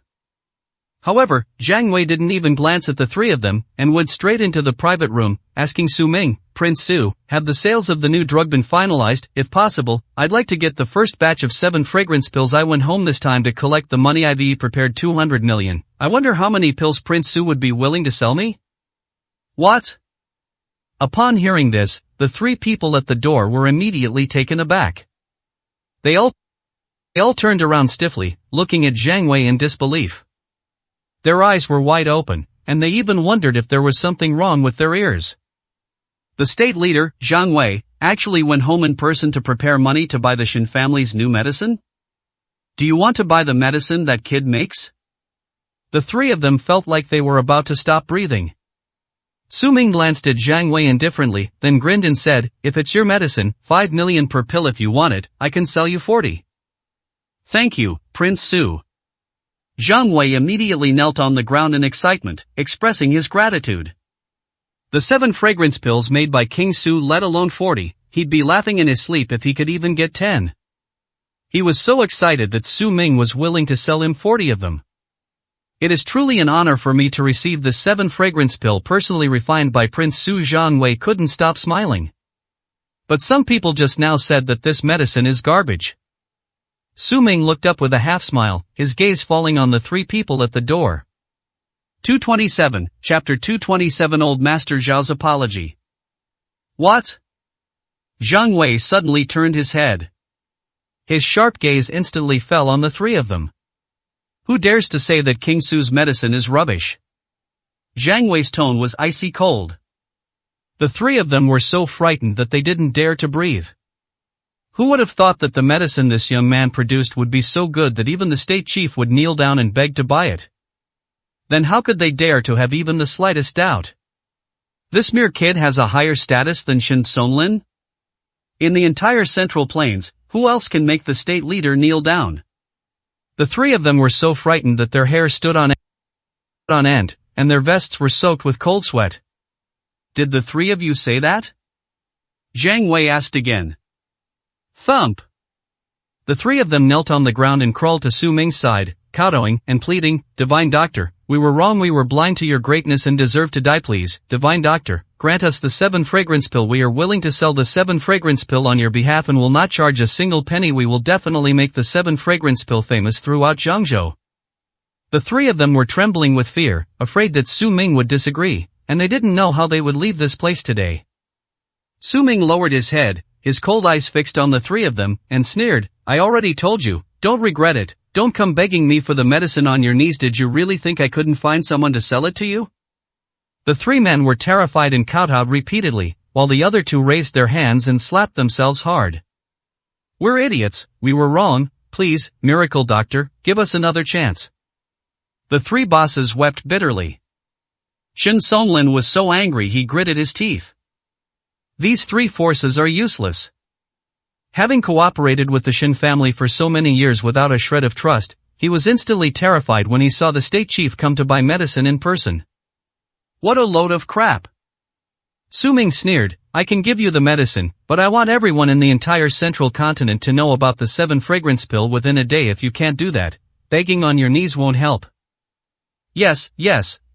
[SPEAKER 2] However, Jiang Wei didn't even glance at the three of them, and went straight into the private room, asking Su Ming, Prince Su, have the sales of the new drug been finalized? If possible, I'd like to get the first batch of 7 fragrance pills. I went home this time to collect the money. I've prepared 200 million. I wonder how many pills Prince Su would be willing to sell me? What? Upon hearing this, the 3 people at the door were immediately taken aback. They all turned around stiffly, looking at Jiang Wei in disbelief. Their eyes were wide open, and they even wondered if there was something wrong with their ears. The state leader, Jiang Wei, actually went home in person to prepare money to buy the Shin family's new medicine? Do you want to buy the medicine that kid makes? The 3 of them felt like they were about to stop breathing. Su Ming glanced at Jiang Wei indifferently, then grinned and said, if it's your medicine, 5 million per pill. If you want it, I can sell you 40. Thank you, Prince Su. Jiang Wei immediately knelt on the ground in excitement, expressing his gratitude. The 7 fragrance pills made by King Su, let alone 40, he'd be laughing in his sleep if he could even get 10. He was so excited that Su Ming was willing to sell him 40 of them. It is truly an honor for me to receive the 7 fragrance pill personally refined by Prince Su. Jiang Wei couldn't stop smiling. But some people just now said that this medicine is garbage. Su Ming looked up with a half smile, his gaze falling on the 3 people at the door. 227, Chapter 227. Old Master Zhao's Apology. What? Jiang Wei suddenly turned his head. His sharp gaze instantly fell on the 3 of them. Who dares to say that King Su's medicine is rubbish? Jiang Wei's tone was icy cold. The 3 of them were so frightened that they didn't dare to breathe. Who would have thought that the medicine this young man produced would be so good that even the state chief would kneel down and beg to buy it? Then how could they dare to have even the slightest doubt? This mere kid has a higher status than Shin Songlin? In the entire Central Plains, who else can make the state leader kneel down? The 3 of them were so frightened that their hair stood on end, and their vests were soaked with cold sweat. Did the 3 of you say that? Jiang Wei asked again. Thump! The 3 of them knelt on the ground and crawled to Su Ming's side, kowtowing and pleading, Divine Doctor, we were wrong, we were blind to your greatness and deserve to die. Please, Divine Doctor, grant us the 7 fragrance pill. We are willing to sell the 7 fragrance pill on your behalf and will not charge a single penny. We will definitely make the 7 fragrance pill famous throughout Zhangzhou. The 3 of them were trembling with fear, afraid that Su Ming would disagree, and they didn't know how they would leave this place today. Su Ming lowered his head, his cold eyes fixed on the 3 of them, and sneered, I already told you, don't regret it, don't come begging me for the medicine on your knees. Did you really think I couldn't find someone to sell it to you? The 3 men were terrified and kowtowed repeatedly, while the other 2 raised their hands and slapped themselves hard. We're idiots, we were wrong, please, Miracle Doctor, give us another chance. The 3 bosses wept bitterly. Shin Songlin was so angry he gritted his teeth. These 3 forces are useless. Having cooperated with the Shin family for so many years without a shred of trust, he was instantly terrified when he saw the state chief come to buy medicine in person. What a load of crap! Su Ming sneered, I can give you the medicine, but I want everyone in the entire central continent to know about the 7 fragrance pill within a day. If you can't do that, begging on your knees won't help. Yes,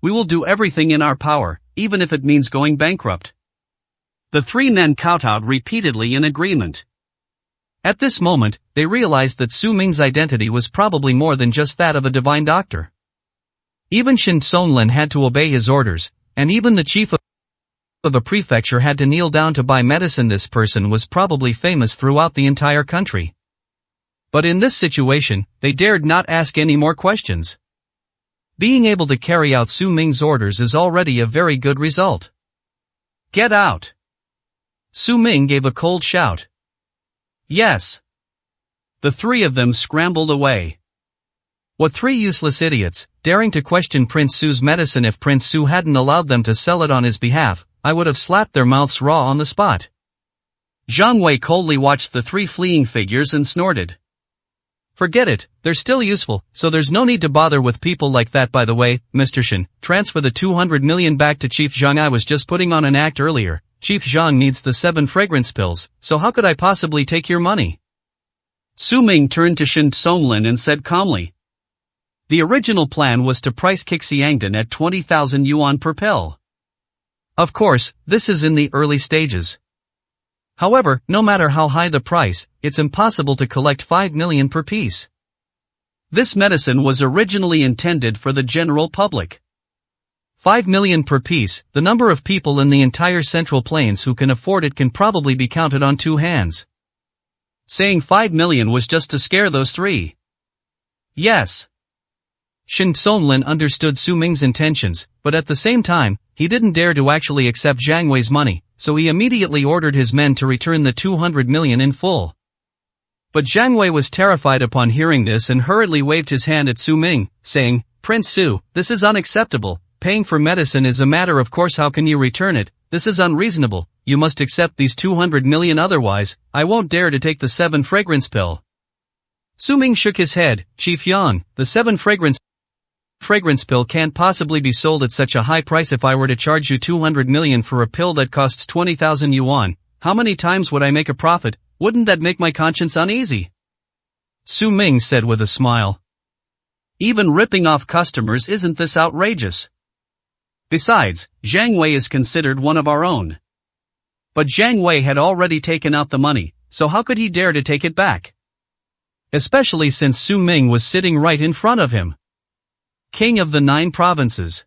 [SPEAKER 2] we will do everything in our power, even if it means going bankrupt. The 3 men kowtowed repeatedly in agreement. At this moment, they realized that Su Ming's identity was probably more than just that of a divine doctor. Even Shin Songlin had to obey his orders, and even the chief of a prefecture had to kneel down to buy medicine. This person was probably famous throughout the entire country. But in this situation, they dared not ask any more questions. Being able to carry out Su Ming's orders is already a very good result. Get out! Su Ming gave a cold shout. Yes. The 3 of them scrambled away. What 3 useless idiots, daring to question Prince Su's medicine. If Prince Su hadn't allowed them to sell it on his behalf, I would have slapped their mouths raw on the spot. Jiang Wei coldly watched the 3 fleeing figures and snorted. Forget it, they're still useful, so there's no need to bother with people like that. By the way, Mr. Shin, transfer the 200 million back to Chief Zhang. I was just putting on an act earlier. Chief Zhang needs the 7 fragrance pills, so how could I possibly take your money? Su Ming turned to Shin Songlin and said calmly. The original plan was to price kick Xiangdan at 20,000 yuan per pill.
[SPEAKER 1] Of course, this is in the early stages. However, no matter how high the price, it's impossible to collect 5 million per piece.
[SPEAKER 2] This medicine was originally intended for the general public.
[SPEAKER 1] 5 million per piece, the number of people in the entire Central Plains who can afford it can probably be counted on 2 hands.
[SPEAKER 2] Saying 5 million was just to scare those 3.
[SPEAKER 1] Yes. Shen Songlin understood Su Ming's intentions, but at the same time, he didn't dare to actually accept Zhang Wei's money, so he immediately ordered his men to return the 200 million in full. But Zhang Wei was terrified upon hearing this and hurriedly waved his hand at Su Ming, saying, "Prince Su, this is unacceptable. Paying for medicine is a matter of course. How can you return it? This is unreasonable. You must accept these 200 million, otherwise, I won't dare to take the 7 fragrance pill." Su Ming shook his head. "Chief Yang, the 7 fragrance pill can't possibly be sold at such a high price. If I were to charge you 200 million for a pill that costs 20,000 yuan, how many times would I make a profit? Wouldn't that make my conscience uneasy?" Su Ming said with a smile.
[SPEAKER 2] "Even ripping off customers isn't this outrageous? Besides, Zhang Wei is considered one of our own." But Zhang Wei had already taken out the money, so how could he dare to take it back?
[SPEAKER 1] Especially since Su Ming was sitting right in front of him. King of the 9 provinces.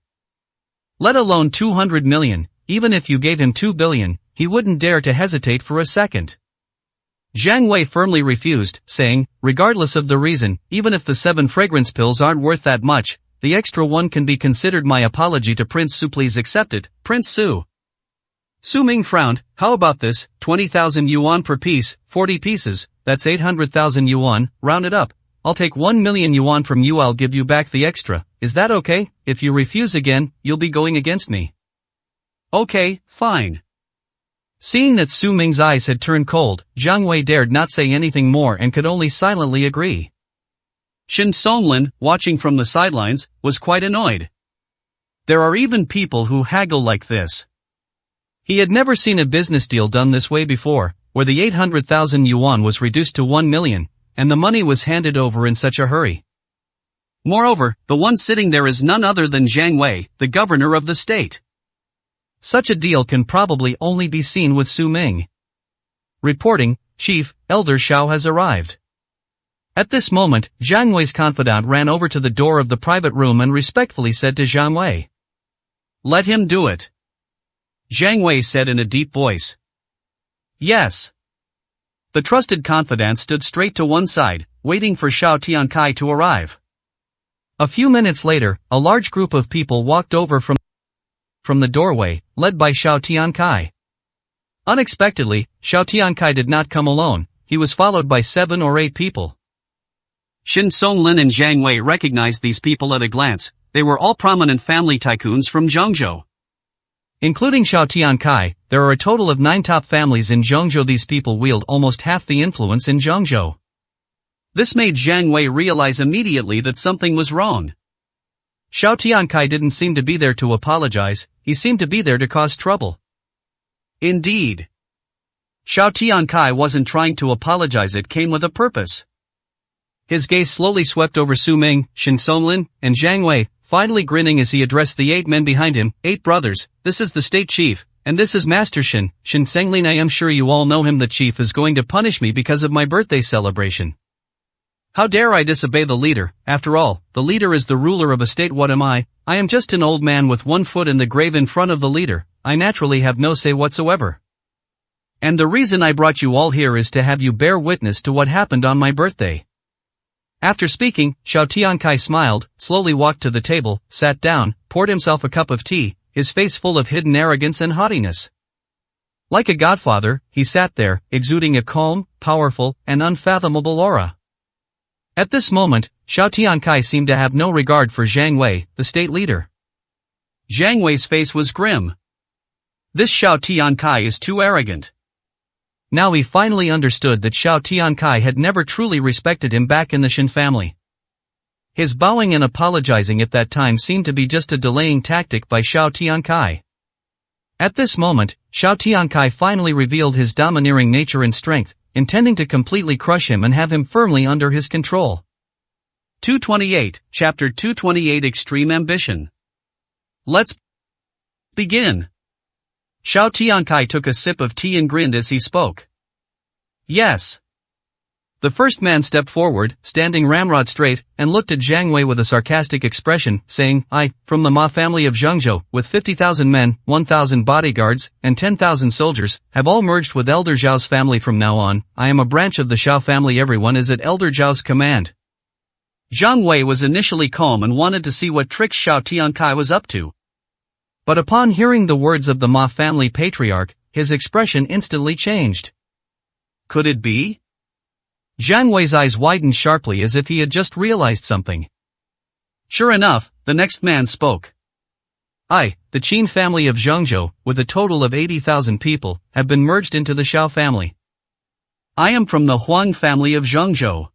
[SPEAKER 1] Let alone 200 million, even if you gave him 2 billion, he wouldn't dare to hesitate for a second. Zhang Wei firmly refused, saying, "Regardless of the reason, even if the 7 fragrance pills aren't worth that much, the extra one can be considered my apology to Prince Su. Please accept it, Prince Su." Su Ming frowned. "How about this, 20,000 yuan per piece, 40 pieces, that's 800,000 yuan, round it up. I'll take 1 million yuan from you, I'll give you back the extra, is that okay? If you refuse again, you'll be going against me."
[SPEAKER 2] "Okay, fine."
[SPEAKER 1] Seeing that Su Ming's eyes had turned cold, Zhang Wei dared not say anything more and could only silently agree.
[SPEAKER 2] Shen Songlin, watching from the sidelines, was quite annoyed. There are even people who haggle like this.
[SPEAKER 1] He had never seen a business deal done this way before, where the 800,000 yuan was reduced to 1 million, and the money was handed over in such a hurry.
[SPEAKER 2] Moreover, the one sitting there is none other than Zhang Wei, the governor of the state.
[SPEAKER 1] Such a deal can probably only be seen with Su Ming. Reporting, "Chief, Elder Shao has arrived." At this moment, Zhang Wei's confidant ran over to the door of the private room and respectfully said to Zhang Wei,
[SPEAKER 2] "Let him do it." Zhang Wei said in a deep voice.
[SPEAKER 1] "Yes."
[SPEAKER 2] The trusted confidant stood straight to one side, waiting for Shao Tiankai to arrive.
[SPEAKER 1] A few minutes later, a large group of people walked over from the doorway, led by Shao Tiankai. Unexpectedly, Shao Tiankai did not come alone, he was followed by 7 or 8 people.
[SPEAKER 2] Shen Songlin and Zhang Wei recognized these people at a glance. They were all prominent family tycoons from Zhongzhou.
[SPEAKER 1] Including Shao Tiankai, there are a total of 9 top families in Zhongzhou. These people wield almost half the influence in Zhongzhou.
[SPEAKER 2] This made Zhang Wei realize immediately that something was wrong.
[SPEAKER 1] Shao Tiankai didn't seem to be there to apologize, he seemed to be there to cause trouble.
[SPEAKER 2] Indeed. Shao Tiankai wasn't trying to apologize, it came with a purpose.
[SPEAKER 1] His gaze slowly swept over Su Ming, Shen Songlin, and Zhang Wei, finally grinning as he addressed the 8 men behind him. 8 brothers, this is the state chief, and this is Master Shen Songlin. I am sure you all know him. The chief is going to punish me because of my birthday celebration. How dare I disobey the leader? After all, the leader is the ruler of a state. What am I? I am just an old man with 1 foot in the grave in front of the leader. I naturally have no say whatsoever. And the reason I brought you all here is to have you bear witness to what happened on my birthday. After speaking, Shao Tiankai smiled, slowly walked to the table, sat down, poured himself a cup of tea, his face full of hidden arrogance and haughtiness. Like a godfather, he sat there, exuding a calm, powerful, and unfathomable aura. At this moment, Shao Tiankai seemed to have no regard for Zhang Wei, the state leader.
[SPEAKER 2] Zhang Wei's face was grim. This Shao Tiankai is too arrogant.
[SPEAKER 1] Now he finally understood that Shao Tiankai had never truly respected him back in the Shen family. His bowing and apologizing at that time seemed to be just a delaying tactic by Shao Tiankai. At this moment, Shao Tiankai finally revealed his domineering nature and strength, intending to completely crush him and have him firmly under his control.
[SPEAKER 2] 228, Chapter 228 Extreme Ambition. Let's begin. Xiao Tiankai took a sip of tea and grinned as he spoke. Yes. The first man stepped forward, standing ramrod straight, and looked at Jiang Wei with a sarcastic expression, saying, I, from the Ma family of Zhengzhou, with 50,000 men, 1,000 bodyguards, and 10,000 soldiers, have all merged with Elder Zhao's family from now on. I am a branch of the Xiao family. Everyone is at Elder Zhao's command. Jiang Wei was initially calm and wanted to see what tricks Xiao Tiankai was up to. But upon hearing the words of the Ma family patriarch, his expression instantly changed. Could it be? Jiang Wei's eyes widened sharply as if he had just realized something. Sure enough, the next man spoke. I, the Qin family of Zhengzhou, with a total of 80,000 people, have been merged into the Xiao family. I am from the Huang family of Zhengzhou.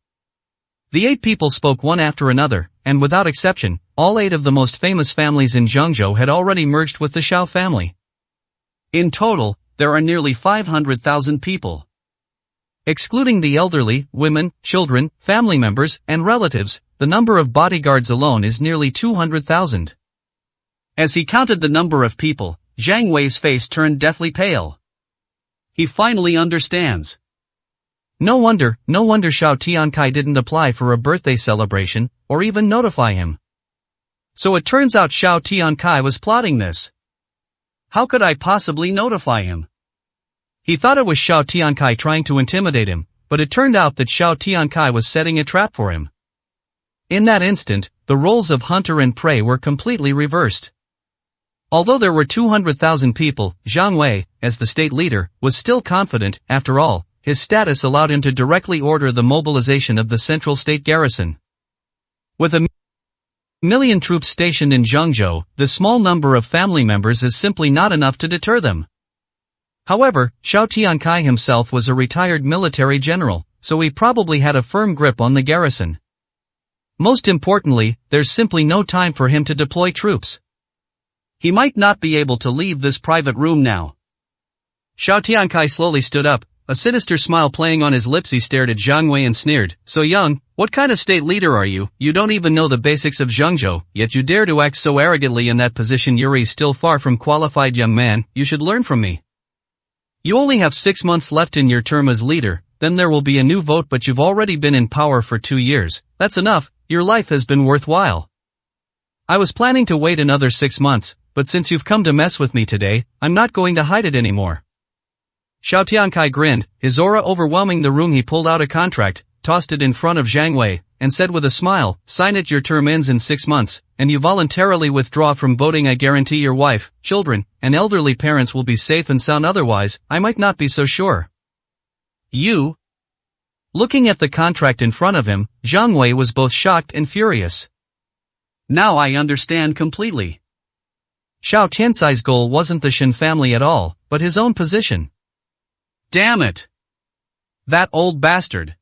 [SPEAKER 2] The 8 people spoke one after another, and without exception, all 8 of the most famous families in Zhengzhou had already merged with the Xiao family. In total, there are nearly 500,000 people. Excluding the elderly, women, children, family members, and relatives, the number of bodyguards alone is nearly 200,000. As he counted the number of people, Jiang Wei's face turned deathly pale. He finally understands. No wonder Xiao Tiankai didn't apply for a birthday celebration, or even notify him. So it turns out Xiao Tiankai was plotting this. How could I possibly notify him? He thought it was Xiao Tiankai trying to intimidate him, but it turned out that Xiao Tiankai was setting a trap for him. In that instant, the roles of hunter and prey were completely reversed. Although there were 200,000 people, Jiang Wei, as the state leader, was still confident. After all, his status allowed him to directly order the mobilization of the central state garrison. With a million troops stationed in Zhengzhou, the small number of family members is simply not enough to deter them. However, Xiao Tiankai himself was a retired military general, so he probably had a firm grip on the garrison. Most importantly, there's simply no time for him to deploy troops. He might not be able to leave this private room now. Xiao Tiankai slowly stood up, a sinister smile playing on his lips. He stared at Jiang Wei and sneered, So young, what kind of state leader are you? You don't even know the basics of Zhengzhou, yet you dare to act so arrogantly in that position. You're still far from qualified, young man. You should learn from me. You only have 6 months left in your term as leader, then there will be a new vote, but you've already been in power for 2 years. That's enough. Your life has been worthwhile. I was planning to wait another 6 months, but since you've come to mess with me today, I'm not going to hide it anymore. Xiao Tiankai grinned, his aura overwhelming the room. He pulled out a contract, tossed it in front of Jiang Wei, and said with a smile, Sign it. Your term ends in 6 months, and you voluntarily withdraw from voting. I guarantee your wife, children, and elderly parents will be safe and sound. Otherwise, I might not be so sure. You? Looking at the contract in front of him, Jiang Wei was both shocked and furious. Now I understand completely. Xiao Tiansai's goal wasn't the Shen family at all, but his own position. Damn it! That old bastard.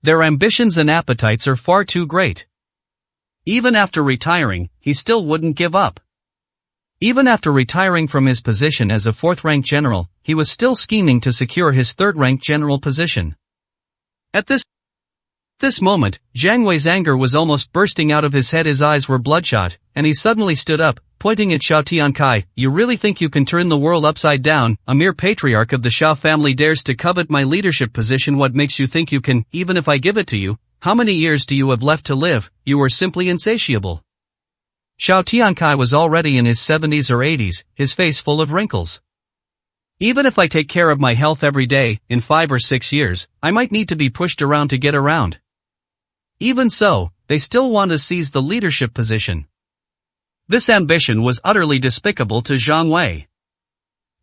[SPEAKER 2] Their ambitions and appetites are far too great. Even after retiring, he still wouldn't give up. Even after retiring from his position as a 4th-rank general, he was still scheming to secure his 3rd-rank general position. At this moment, Jiang Wei's anger was almost bursting out of his head. His eyes were bloodshot, and he suddenly stood up, pointing at Xiao Tiankai. You really think you can turn the world upside down? A mere patriarch of the Xiao family dares to covet my leadership position. What makes you think you can, even if I give it to you? How many years do you have left to live? You are simply insatiable. Xiao Tiankai was already in his 70s or 80s, his face full of wrinkles. Even if I take care of my health every day, in 5 or 6 years, I might need to be pushed around to get around. Even so, they still want to seize the leadership position. This ambition was utterly despicable to Jiang Wei.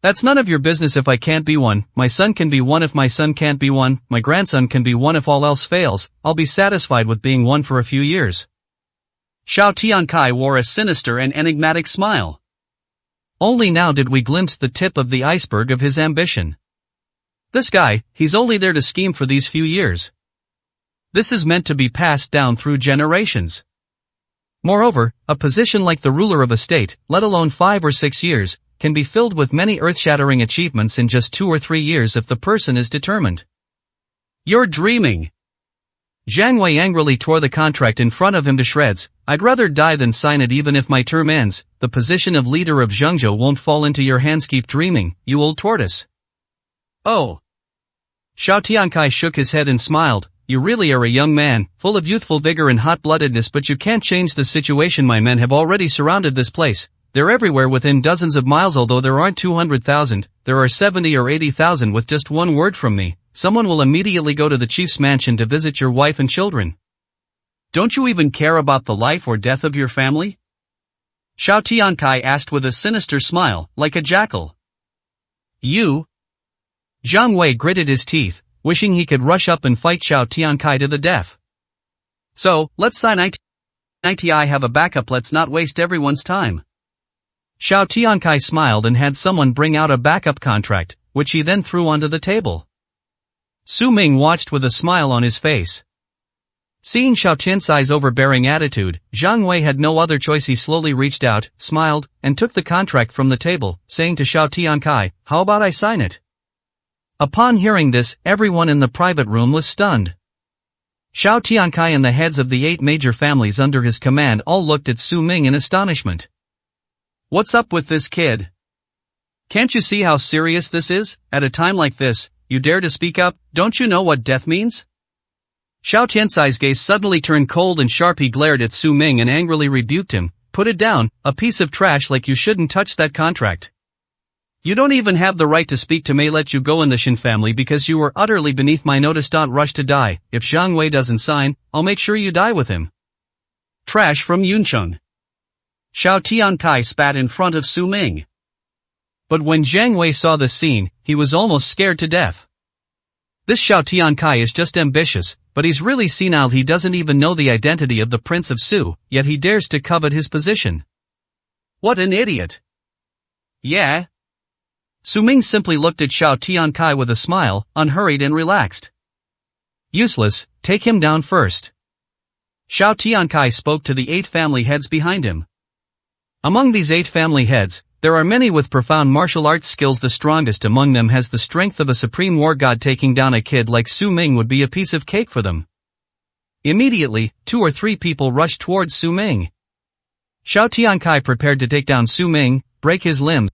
[SPEAKER 2] That's none of your business. If I can't be one, my son can be one. If my son can't be one, my grandson can be one. If all else fails, I'll be satisfied with being one for a few years. Xiao Tiankai wore a sinister and enigmatic smile. Only now did we glimpse the tip of the iceberg of his ambition. This guy, he's only there to scheme for these few years. This is meant to be passed down through generations. Moreover, a position like the ruler of a state, let alone 5 or 6 years, can be filled with many earth-shattering achievements in just 2 or 3 years if the person is determined. You're dreaming.
[SPEAKER 1] Jiang Wei angrily tore the contract in front of him to shreds. I'd rather die than sign it even if my term ends. The position of leader of Zhengzhou won't fall into your hands. Keep dreaming, you old tortoise.
[SPEAKER 2] Oh.
[SPEAKER 1] Xiao Tiankai shook his head and smiled. You really are a young man, full of youthful vigor and hot-bloodedness, but you can't change the situation. My men have already surrounded this place. They're everywhere within dozens of miles. Although there aren't 200,000, there are 70 or 80,000. With just one word from me, someone will immediately go to the chief's mansion to visit your wife and children.
[SPEAKER 2] Don't you even care about the life or death of your family? Xiao Tiankai asked with a sinister smile, like a jackal.
[SPEAKER 1] You? Jiang Wei gritted his teeth, wishing he could rush up and fight Xiao Tiankai to the death.
[SPEAKER 2] So, let's sign it. I have a backup. Let's not waste everyone's time.
[SPEAKER 1] Xiao Tiankai smiled and had someone bring out a backup contract, which he then threw onto the table. Su Ming watched with a smile on his face. Seeing Xiao Tiankai's overbearing attitude, Jiang Wei had no other choice. He slowly reached out, smiled, and took the contract from the table, saying to Xiao Tiankai, "How about I sign it?" Upon hearing this, everyone in the private room was stunned. Xiao Tiankai and the heads of the 8 major families under his command all looked at Su Ming in astonishment.
[SPEAKER 2] What's up with this kid? Can't you see how serious this is? At a time like this, you dare to speak up? Don't you know what death means?
[SPEAKER 1] Xiao Tiankai's gaze suddenly turned cold and sharp. He glared at Su Ming and angrily rebuked him. Put it down, a piece of trash like you shouldn't touch that contract. You don't even have the right to speak to me. Let you go in the Shin family because you were utterly beneath my notice. Don't rush to die. If Jiang Wei doesn't sign, I'll make sure you die with him.
[SPEAKER 2] Trash from Yuncheng. Xiao Tiankai spat in front of Su Ming.
[SPEAKER 1] But when Jiang Wei saw the scene, he was almost scared to death. This Xiao Tiankai is just ambitious, but he's really senile. He doesn't even know the identity of the Prince of Su, yet he dares to covet his position.
[SPEAKER 2] What an idiot.
[SPEAKER 1] Yeah. Su Ming simply looked at Xiao Tiankai with a smile, unhurried and relaxed. Useless, take him down first. Xiao Tiankai spoke to the 8 family heads behind him. Among these 8 family heads, there are many with profound martial arts skills. The strongest among them has the strength of a supreme war god. Taking down a kid like Su Ming would be a piece of cake for them. Immediately, 2 or 3 people rushed towards Su Ming. Xiao Tiankai prepared to take down Su Ming, break his limbs,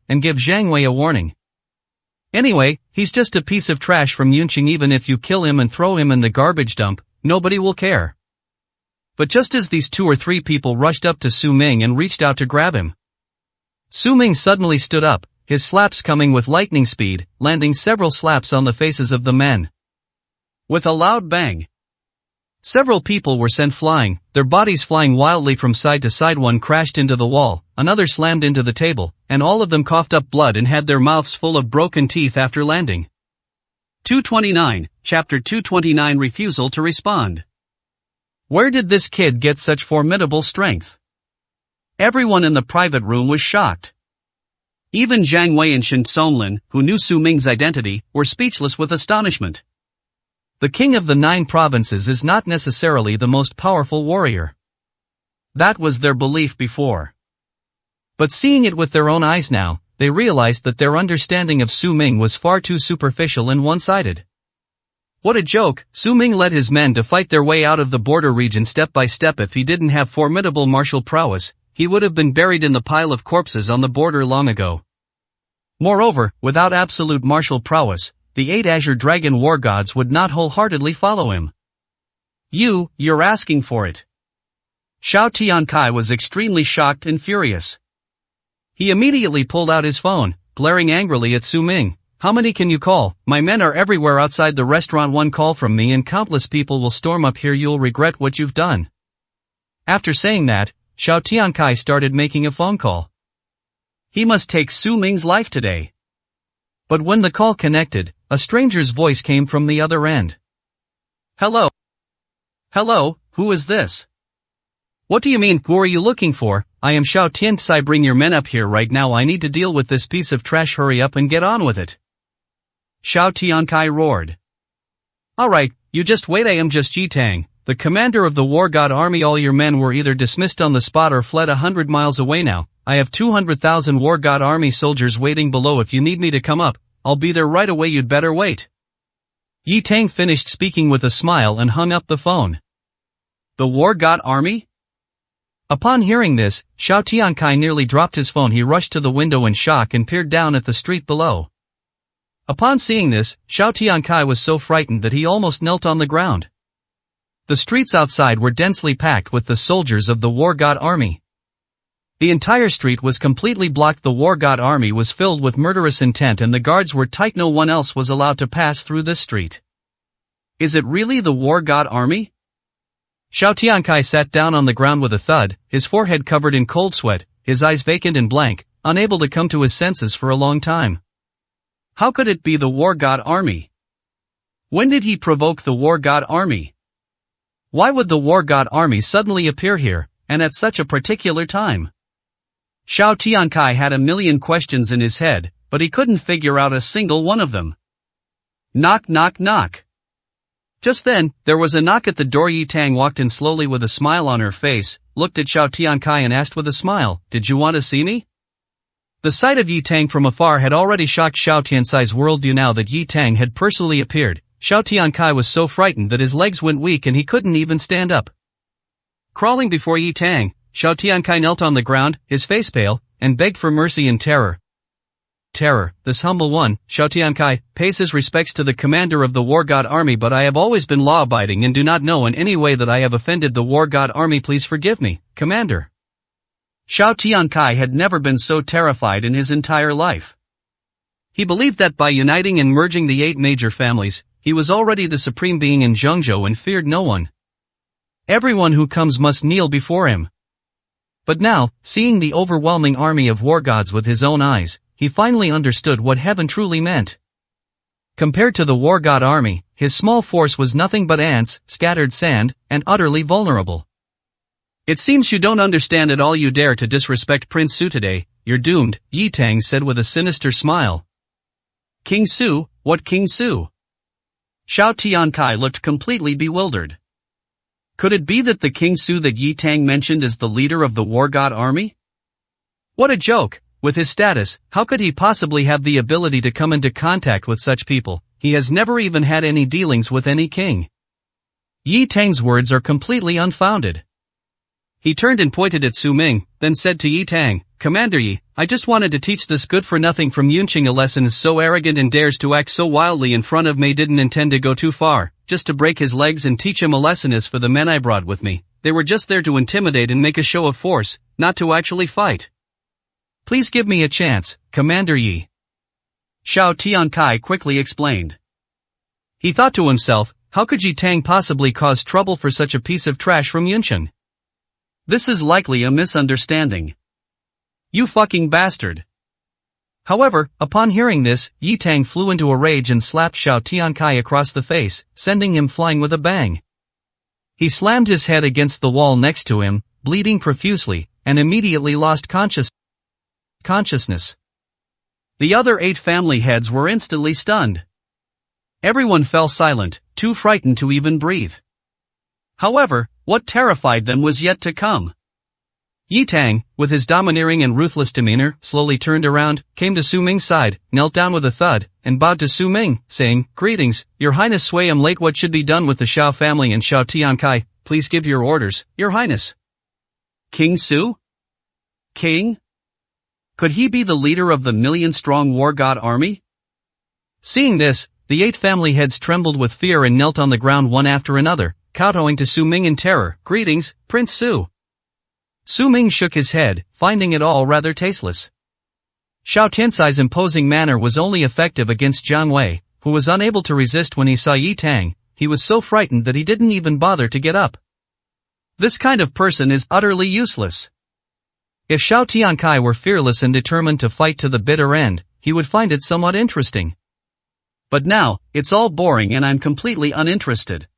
[SPEAKER 1] and give Jiang Wei a warning. Anyway, he's just a piece of trash from Yuncheng. Even if you kill him and throw him in the garbage dump, nobody will care. But just as these 2 or 3 people rushed up to Su Ming and reached out to grab him, Su Ming suddenly stood up, his slaps coming with lightning speed, landing several slaps on the faces of the men.
[SPEAKER 2] With a loud bang,
[SPEAKER 1] several people were sent flying, their bodies flying wildly from side to side. One crashed into the wall, another slammed into the table, and all of them coughed up blood and had their mouths full of broken teeth after landing.
[SPEAKER 2] 229, Chapter 229 Refusal to Respond.
[SPEAKER 1] Where did this kid get such formidable strength?
[SPEAKER 2] Everyone in the private room was shocked. Even Jiang Wei and Shen Songlin, who knew Su Ming's identity, were speechless with astonishment.
[SPEAKER 1] The king of the 9 provinces is not necessarily the most powerful warrior. That was their belief before. But seeing it with their own eyes now, they realized that their understanding of Su Ming was far too superficial and one-sided. What a joke! Su Ming led his men to fight their way out of the border region step by step. If he didn't have formidable martial prowess, he would have been buried in the pile of corpses on the border long ago. Moreover, without absolute martial prowess, the 8 Azure Dragon war gods would not wholeheartedly follow him.
[SPEAKER 2] You're asking for it.
[SPEAKER 1] Xiao Tiankai was extremely shocked and furious. He immediately pulled out his phone, glaring angrily at Su Ming. How many can you call? My men are everywhere outside the restaurant. One call from me and countless people will storm up here. You'll regret what you've done. After saying that, Xiao Tiankai started making a phone call. He must take Su Ming's life today. But when the call connected, a stranger's voice came from the other end.
[SPEAKER 2] Hello? Hello, who is this?
[SPEAKER 1] What do you mean, who are you looking for? I am Xiao Tiankai. Bring your men up here right now. I need to deal with this piece of trash. Hurry up and get on with it.
[SPEAKER 2] Xiao Tiankai roared.
[SPEAKER 1] Alright, you just wait. I am just Jitang, the commander of the war god army. All your men were either dismissed on the spot or fled 100 miles away now. I have 200,000 war god army soldiers waiting below. If you need me to come up, I'll be there right away. You'd better wait. Yi Tang finished speaking with a smile and hung up the phone.
[SPEAKER 2] The war god army?
[SPEAKER 1] Upon hearing this, Xiao Tiankai nearly dropped his phone. He rushed to the window in shock and peered down at the street below. Upon seeing this, Xiao Tiankai was so frightened that he almost knelt on the ground. The streets outside were densely packed with the soldiers of the war god army. The entire street was completely blocked. The war god army was filled with murderous intent and the guards were tight. No one else was allowed to pass through this street.
[SPEAKER 2] Is it really the war god army?
[SPEAKER 1] Xiao Tiankai sat down on the ground with a thud, his forehead covered in cold sweat, his eyes vacant and blank, unable to come to his senses for a long time.
[SPEAKER 2] How could it be the war god army? When did he provoke the war god army? Why would the war god army suddenly appear here, and at such a particular time? Xiao Tiankai had a million questions in his head, but he couldn't figure out a single one of them. Knock knock knock. Just then, there was a knock at the door. Yi Tang walked in slowly with a smile on her face, looked at Xiao Tiankai and asked with a smile, "Did you want to see me?" The sight of Yi Tang from afar had already shocked Xiao Tiankai's worldview. Now that Yi Tang had personally appeared, Xiao Tiankai was so frightened that his legs went weak and he couldn't even stand up. Crawling before Yi Tang, Xiao Tiankai knelt on the ground, his face pale, and begged for mercy and terror. Terror, this humble one, Xiao Tiankai, pays his respects to the commander of the war god army, but I have always been law-abiding and do not know in any way that I have offended the war god army. Please forgive me, commander. Xiao Tiankai had never been so terrified in his entire life. He believed that by uniting and merging the 8 major families, he was already the supreme being in Zhengzhou and feared no one. Everyone who comes must kneel before him. But now, seeing the overwhelming army of war gods with his own eyes, he finally understood what heaven truly meant. Compared to the war god army, his small force was nothing but ants, scattered sand, and utterly vulnerable. It seems you don't understand at all. You dare to disrespect Prince Su today, you're doomed, Yi Tang said with a sinister smile. King Su, what King Su? Xiao Tiankai looked completely bewildered. Could it be that the King Su that Yi Tang mentioned is the leader of the war god army? What a joke! With his status, how could he possibly have the ability to come into contact with such people? He has never even had any dealings with any king. Yi Tang's words are completely unfounded. He turned and pointed at Su Ming, then said to Yi Tang, "Commander Yi, I just wanted to teach this good-for-nothing from Yunqing a lesson. Is so arrogant and dares to act so wildly in front of me. Didn't intend to go too far, just to break his legs and teach him a lesson. As for the men I brought with me, they were just there to intimidate and make a show of force, not to actually fight. Please give me a chance, Commander Yi." Xiao Tiankai quickly explained. He thought to himself, how could Yi Tang possibly cause trouble for such a piece of trash from Yunqing? This is likely a misunderstanding. You fucking bastard. However, upon hearing this, Yi Tang flew into a rage and slapped Xiao Tiankai across the face, sending him flying with a bang. He slammed his head against the wall next to him, bleeding profusely, and immediately lost consciousness. The other 8 family heads were instantly stunned. Everyone fell silent, too frightened to even breathe. However, what terrified them was yet to come. Yi Tang, with his domineering and ruthless demeanor, slowly turned around, came to Su Ming's side, knelt down with a thud, and bowed to Su Ming, saying, "Greetings, Your Highness. Sway am late. What should be done with the Xiao family and Xiao Tiankai? Please give your orders, Your Highness." King Su? King? Could he be the leader of the million-strong war god army? Seeing this, the 8 family heads trembled with fear and knelt on the ground one after another, kowtowing to Su Ming in terror. "Greetings, Prince Su." Su Ming shook his head, finding it all rather tasteless. Xiao Tiankai's imposing manner was only effective against Jiang Wei, who was unable to resist when he saw Yi Tang. He was so frightened that he didn't even bother to get up. This kind of person is utterly useless. If Xiao Tiankai were fearless and determined to fight to the bitter end, he would find it somewhat interesting. But now, it's all boring and I'm completely uninterested.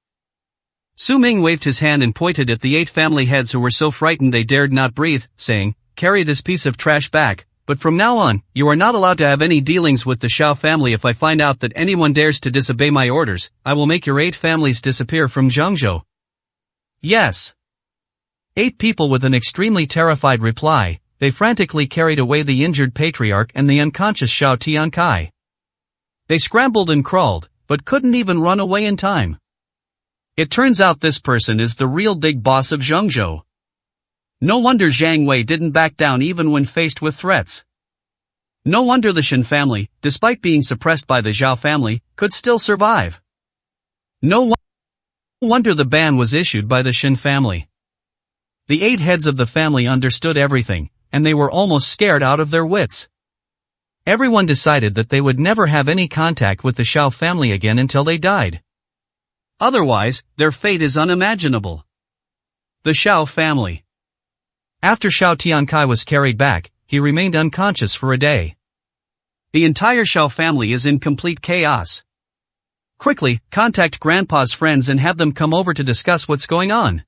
[SPEAKER 2] Su Ming waved his hand and pointed at the 8 family heads who were so frightened they dared not breathe, saying, "Carry this piece of trash back, but from now on, you are not allowed to have any dealings with the Xiao family. If I find out that anyone dares to disobey my orders, I will make your 8 families disappear from Zhengzhou." Yes. 8 people with an extremely terrified reply. They frantically carried away the injured patriarch and the unconscious Xiao Tiankai. They scrambled and crawled, but couldn't even run away in time. It turns out this person is the real big boss of Zhengzhou. No wonder Zhang Wei didn't back down even when faced with threats. No wonder the Shen family, despite being suppressed by the Zhao family, could still survive. No wonder the ban was issued by the Shen family. The 8 heads of the family understood everything, and they were almost scared out of their wits. Everyone decided that they would never have any contact with the Zhao family again until they died. Otherwise, their fate is unimaginable. The Zhao family. After Xiao Tiankai was carried back, he remained unconscious for a day. The entire Zhao family is in complete chaos. Quickly, contact Grandpa's friends and have them come over to discuss what's going on.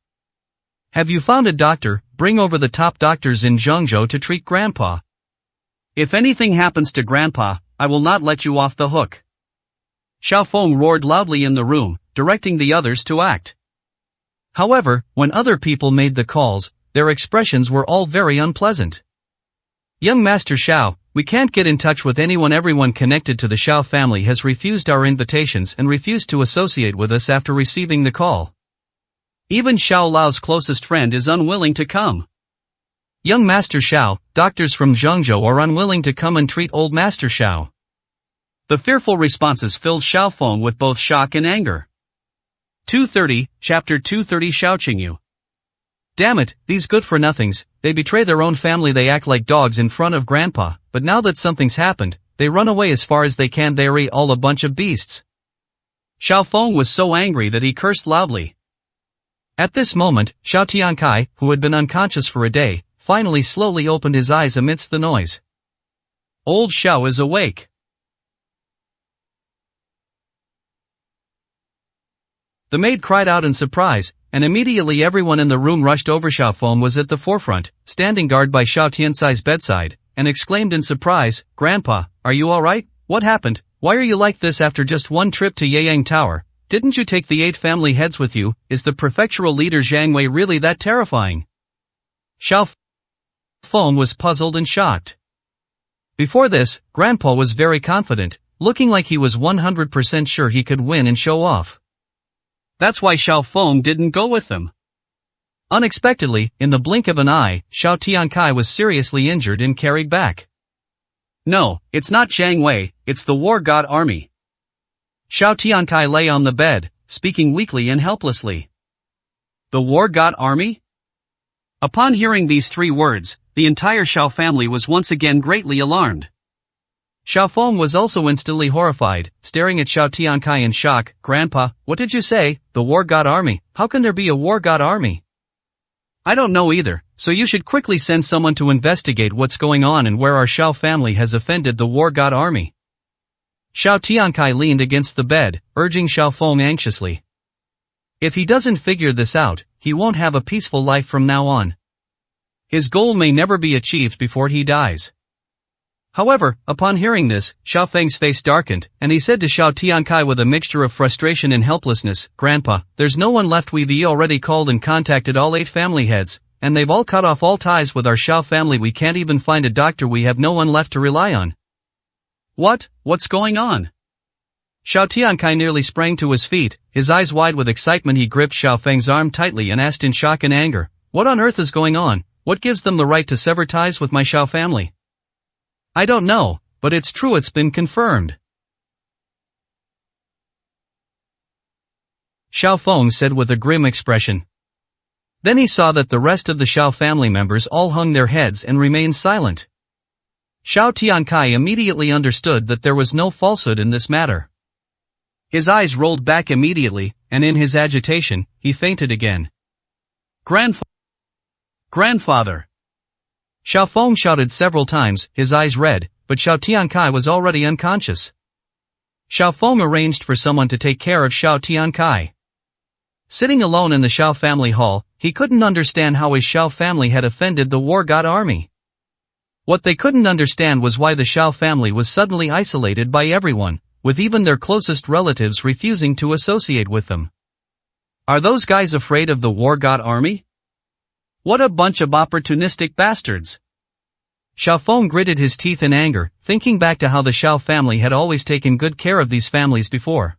[SPEAKER 2] Have you found a doctor? Bring over the top doctors in Zhengzhou to treat Grandpa. If anything happens to Grandpa, I will not let you off the hook. Xiao Feng roared loudly in the room, directing the others to act. However, when other people made the calls, their expressions were all very unpleasant. Young Master Xiao, we can't get in touch with anyone. Everyone connected to the Xiao family has refused our invitations and refused to associate with us after receiving the call. Even Xiao Lao's closest friend is unwilling to come. Young Master Xiao, doctors from Zhengzhou are unwilling to come and treat old Master Xiao. The fearful responses filled Xiao Feng with both shock and anger. 230, Chapter 230 Xiaoqingyu. Damn it, these good-for-nothings, they betray their own family. They act like dogs in front of Grandpa, but now that something's happened, they run away as far as they can. They're all a bunch of beasts. Xiao Feng was so angry that he cursed loudly. At this moment, Xiao Tiankai, who had been unconscious for a day, finally slowly opened his eyes amidst the noise. Old Xiao is awake. The maid cried out in surprise, and immediately everyone in the room rushed over. Xiao Feng was at the forefront, standing guard by Xiao Tiansai's bedside, and exclaimed in surprise, "Grandpa, are you alright? What happened? Why are you like this after just one trip to Yeyang Tower? Didn't you take the 8 family heads with you? Is the prefectural leader Zhang Wei really that terrifying?" Xiao Feng was puzzled and shocked. Before this, Grandpa was very confident, looking like he was 100% sure he could win and show off. That's why Xiao Feng didn't go with them. Unexpectedly, in the blink of an eye, Xiao Tiankai was seriously injured and carried back. No, it's not Zhang Wei, it's the War God Army. Xiao Tiankai lay on the bed, speaking weakly and helplessly. The War God Army? Upon hearing these 3 words, the entire Xiao family was once again greatly alarmed. Xiao Feng was also instantly horrified, staring at Xiao Tiankai in shock. "Grandpa, what did you say? The War God Army? How can there be a War God Army?" "I don't know either, so you should quickly send someone to investigate what's going on and where our Xiao family has offended the War God Army." Xiao Tiankai leaned against the bed, urging Xiao Feng anxiously. If he doesn't figure this out, he won't have a peaceful life from now on. His goal may never be achieved before he dies. However, upon hearing this, Xiao Feng's face darkened, and he said to Xiao Tiankai with a mixture of frustration and helplessness, "Grandpa, there's no one left. We've already called and contacted all 8 family heads, and they've all cut off all ties with our Xiao family. We can't even find a doctor. We have no one left to rely on." What's going on? Xiao Tiankai nearly sprang to his feet, his eyes wide with excitement. He gripped Xiao Feng's arm tightly and asked in shock and anger, "What on earth is going on? What gives them the right to sever ties with my Xiao family?" "I don't know, but it's true. It's been confirmed," Xiao Feng said with a grim expression. Then he saw that the rest of the Xiao family members all hung their heads and remained silent. Xiao Tiankai immediately understood that there was no falsehood in this matter. His eyes rolled back immediately, and in his agitation, he fainted again. Grandfather! Xiao Feng shouted several times, his eyes red, but Xiao Tiankai was already unconscious. Xiao Feng arranged for someone to take care of Xiao Tiankai. Sitting alone in the Xiao family hall, he couldn't understand how his Xiao family had offended the War God Army. What they couldn't understand was why the Xiao family was suddenly isolated by everyone, with even their closest relatives refusing to associate with them. Are those guys afraid of the War God Army? What a bunch of opportunistic bastards! Xiao Feng gritted his teeth in anger, thinking back to how the Xiao family had always taken good care of these families before.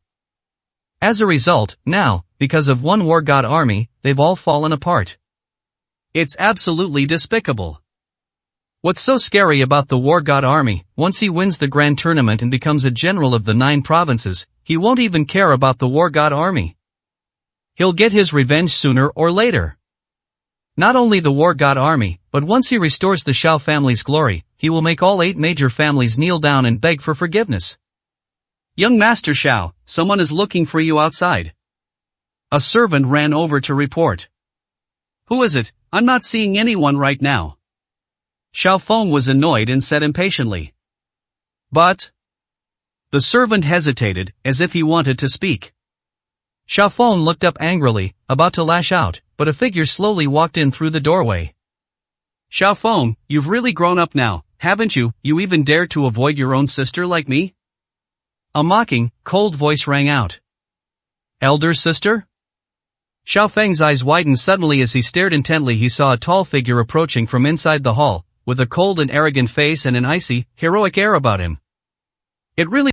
[SPEAKER 1] As a result, now, because of one war god army, they've all fallen apart.
[SPEAKER 2] It's absolutely despicable.
[SPEAKER 1] What's so scary about the war god army? Once he wins the grand tournament and becomes a general of the 9 provinces, he won't even care about the war god army. He'll get his revenge sooner or later. Not only the war god army, but once he restores the Shao family's glory, he will make all 8 major families kneel down and beg for forgiveness.
[SPEAKER 2] Young Master Shao, someone is looking for you outside. A servant ran over to report. Who is it? I'm not seeing anyone right now. Shao Feng was annoyed and said impatiently.
[SPEAKER 1] But...
[SPEAKER 2] The servant hesitated, as if he wanted to speak.
[SPEAKER 1] Shao Feng looked up angrily, about to lash out, but a figure slowly walked in through the doorway.
[SPEAKER 2] Shao Feng, you've really grown up now, haven't you? You even dare to avoid your own sister like me?
[SPEAKER 1] A mocking, cold voice rang out. Elder sister? Shao Feng's eyes widened suddenly as he stared intently. He saw a tall figure approaching from inside the hall, with a cold and arrogant face and an icy, heroic air about him. It really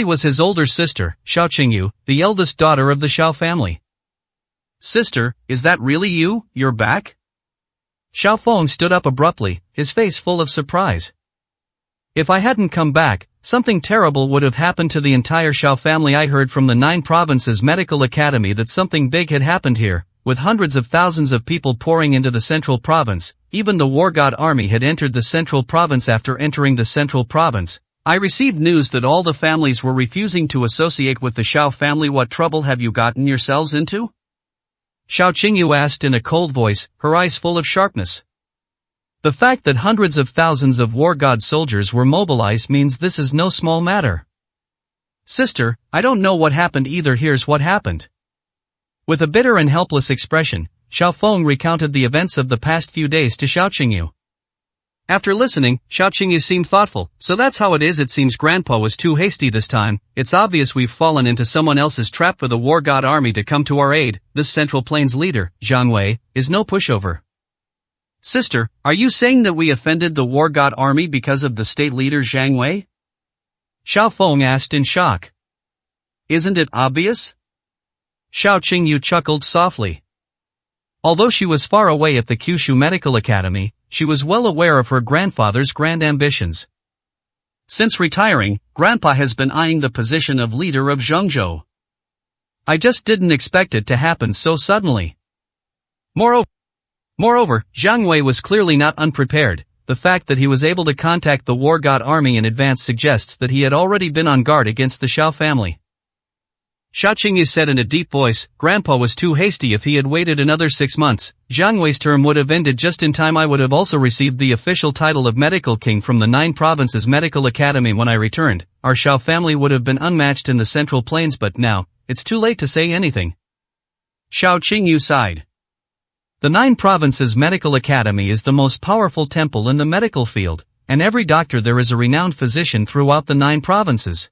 [SPEAKER 1] was his older sister, Shao Qingyu, the eldest daughter of the Shao family.
[SPEAKER 2] Sister, is that really you? You're back?
[SPEAKER 1] Shao Feng stood up abruptly, his face full of surprise. If I hadn't come back, something terrible would have happened to the entire Shao family. I heard from the 9 provinces medical academy that something big had happened here, with hundreds of thousands of people pouring into the central province. Even the war god army had entered the central province. After entering the central province, I received news that all the families were refusing to associate with the Shao family. What trouble have you gotten yourselves into? Shao Qingyu asked in a cold voice, her eyes full of sharpness. The fact that hundreds of thousands of war god soldiers were mobilized means this is no small matter. Sister, I don't know what happened either. Here's what happened. With a bitter and helpless expression, Shao Feng recounted the events of the past few days to Shao Qingyu. After listening, Shao Qingyu seemed thoughtful. So that's how it is. It seems Grandpa was too hasty this time. It's obvious we've fallen into someone else's trap. For the war god army to come to our aid, this Central Plains leader, Zhang Wei, is no pushover.
[SPEAKER 2] Sister, are you saying that we offended the war god army because of the state leader Zhang Wei?
[SPEAKER 1] Shao Feng asked in shock.
[SPEAKER 2] Isn't it obvious?
[SPEAKER 1] Shao Qingyu chuckled softly. Although she was far away at the Kyushu Medical Academy, she was well aware of her grandfather's grand ambitions.
[SPEAKER 2] Since retiring, Grandpa has been eyeing the position of leader of Zhengzhou.
[SPEAKER 1] I just didn't expect it to happen so suddenly. Moreover, Zhang Wei was clearly not unprepared. The fact that he was able to contact the war god army in advance suggests that he had already been on guard against the Shao family.
[SPEAKER 2] Shao Qingyu said in a deep voice, Grandpa was too hasty. If he had waited another 6 months,
[SPEAKER 1] Zhang Wei's term would have ended just in time. I would have also received the official title of Medical King from the 9 provinces Medical Academy when I returned. Our Shao family would have been unmatched in the Central Plains, but now, it's too late to say anything.
[SPEAKER 2] Shao Qingyu sighed.
[SPEAKER 1] The 9 provinces Medical Academy is the most powerful temple in the medical field, and every doctor there is a renowned physician throughout the 9 provinces.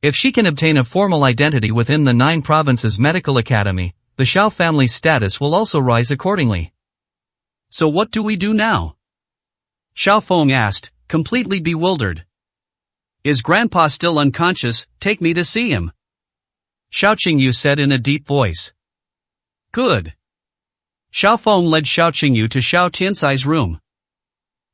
[SPEAKER 1] If she can obtain a formal identity within the 9 provinces Medical Academy, the Shao family's status will also rise accordingly.
[SPEAKER 2] So what do we do now? Shao Feng asked, completely bewildered. Is Grandpa still unconscious? Take me to see him.
[SPEAKER 1] Shao Qingyu said in a deep voice.
[SPEAKER 2] Good. Shao Feng led Shao Qingyu to Shao Tiancai's room.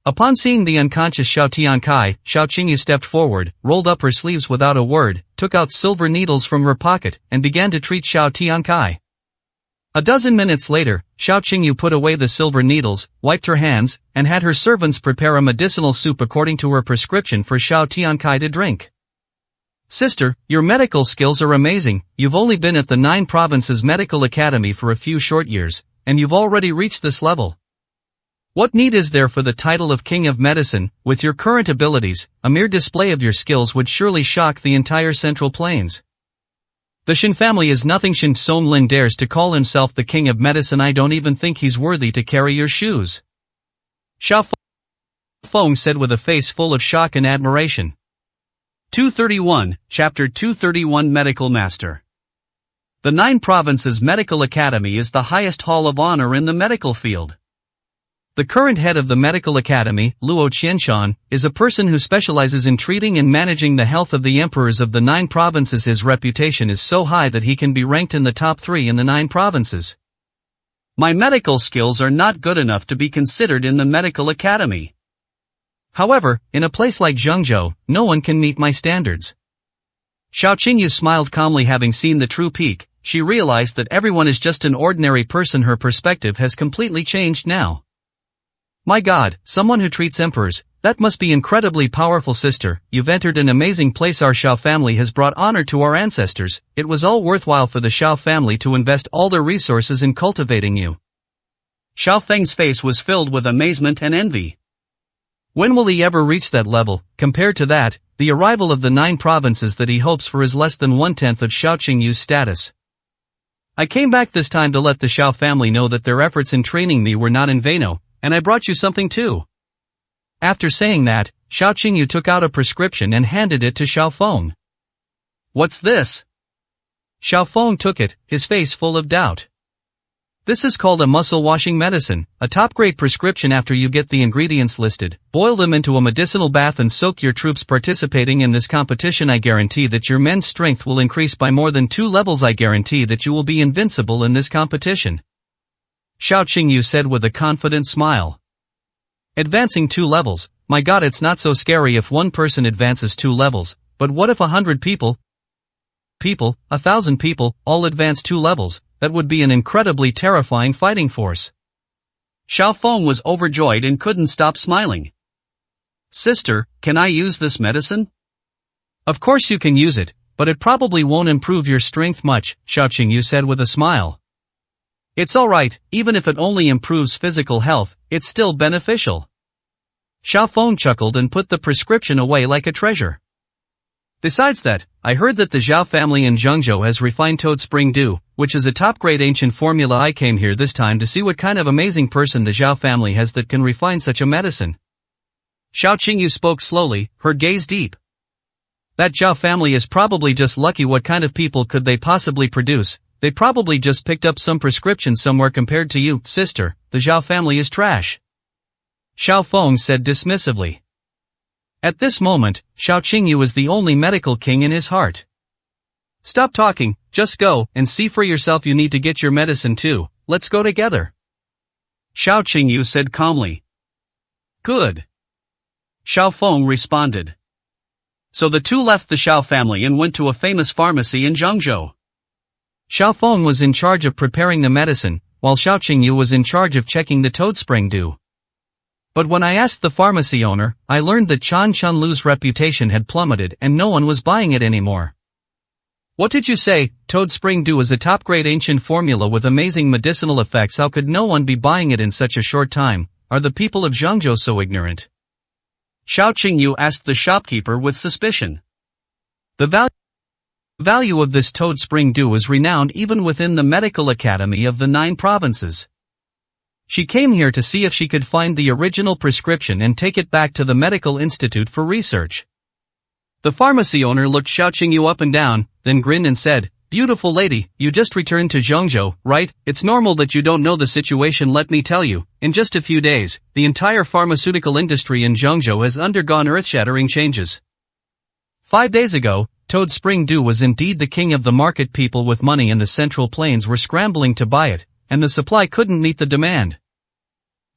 [SPEAKER 1] Upon seeing the unconscious Shao Tiancai, Shao Qingyu stepped forward, rolled up her sleeves without a word, took out silver needles from her pocket, and began to treat Shao Tiancai. A dozen minutes later, Shao Qingyu put away the silver needles, wiped her hands, and had her servants prepare a medicinal soup according to her prescription for Shao Tiancai to drink. Sister, your medical skills are amazing. You've only been at the 9 provinces Medical Academy for a few short years, and you've already reached this level. What need is there for the title of King of Medicine? With your current abilities, a mere display of your skills would surely shock the entire Central Plains. The Shin family is nothing. Shin Songlin dares to call himself the King of Medicine. I don't even think he's worthy to carry your shoes. Shao Feng said with a face full of shock and admiration.
[SPEAKER 2] 231, Chapter 231 Medical Master. The 9 provinces Medical Academy is the highest hall of honor in the medical field.
[SPEAKER 1] The current head of the medical academy, Luo Qianshan, is a person who specializes in treating and managing the health of the emperors of the 9 provinces. His reputation is so high that he can be ranked in the top 3 in the 9 provinces.
[SPEAKER 2] My medical skills are not good enough to be considered in the medical academy.
[SPEAKER 1] However, in a place like Zhengzhou, no one can meet my standards. Xiao Qingyu smiled calmly. Having seen the true peak, she realized that everyone is just an ordinary person. Her perspective has completely changed now. My God, someone who treats emperors, that must be incredibly powerful. Sister, you've entered an amazing place. Our Xiao family has brought honor to our ancestors. It was all worthwhile for the Xiao family to invest all their resources in cultivating you.
[SPEAKER 2] Xiao Feng's face was filled with amazement and envy.
[SPEAKER 1] When will he ever reach that level? Compared to that, the arrival of the 9 provinces that he hopes for is less than 1/10 of Xiao Qingyu's status. I came back this time to let the Xiao family know that their efforts in training me were not in vain, and I brought you something too. After saying that, Xiao Qingyu took out a prescription and handed it to Xiao Feng.
[SPEAKER 2] What's this?
[SPEAKER 1] Xiao Feng took it, his face full of doubt. This is called a muscle-washing medicine, a top-grade prescription. After you get the ingredients listed, boil them into a medicinal bath and soak your troops participating in this competition. I guarantee that your men's strength will increase by more than 2 levels. I guarantee that you will be invincible in this competition. Xiao Qingyu said with a confident smile. Advancing 2 levels, my God, it's not so scary if one person advances 2 levels, but what if 100 people, 1,000 people, all advance 2 levels? That would be an incredibly terrifying fighting force.
[SPEAKER 2] Xiao Feng was overjoyed and couldn't stop smiling. Sister, can I use this medicine?
[SPEAKER 1] Of course you can use it, but it probably won't improve your strength much, Xiao Qingyu said with a smile. It's alright, even if it only improves physical health, it's still beneficial. Xiao Feng chuckled and put the prescription away like a treasure. Besides that, I heard that the Zhao family in Zhengzhou has refined Toad Spring Dew, which is a top-grade ancient formula. I came here this time to see what kind of amazing person the Zhao family has that can refine such a medicine. Xiao Qingyu spoke slowly, her gaze deep. That Zhao family is probably just lucky. What kind of people could they possibly produce? They probably just picked up some prescription somewhere. Compared to you, sister, the Zhao family is trash. Xiao Feng said dismissively. At this moment, Xiao Qingyu is the only medical king in his heart. Stop talking, just go, and see for yourself. You need to get your medicine too, let's go together.
[SPEAKER 2] Xiao Qingyu said calmly. Good. Xiao Feng responded. So the two left the Xiao family and went to a famous pharmacy in Zhengzhou.
[SPEAKER 1] Xiao Feng was in charge of preparing the medicine, while Xiao Qingyu was in charge of checking the Toad Spring Dew. But when I asked the pharmacy owner, I learned that Chan Chunlu's reputation had plummeted and no one was buying it anymore. What did you say? Toad Spring Dew is a top-grade ancient formula with amazing medicinal effects. How could no one be buying it in such a short time? Are the people of Zhengzhou so ignorant?
[SPEAKER 2] Xiao Qingyu asked the shopkeeper with suspicion.
[SPEAKER 1] The value of this Toad Spring Dew is renowned even within the medical academy of the 9 provinces. She came here to see if she could find the original prescription and take it back to the medical institute for research. The pharmacy owner looked Xiao Qingyu up and down, then grinned and said, Beautiful lady, you just returned to Zhengzhou, right? It's normal that you don't know the situation. Let me tell you, in just a few days, the entire pharmaceutical industry in Zhengzhou has undergone earth-shattering changes. 5 days ago, Toad Spring Dew was indeed the king of the market. People with money in the Central Plains were scrambling to buy it, and the supply couldn't meet the demand.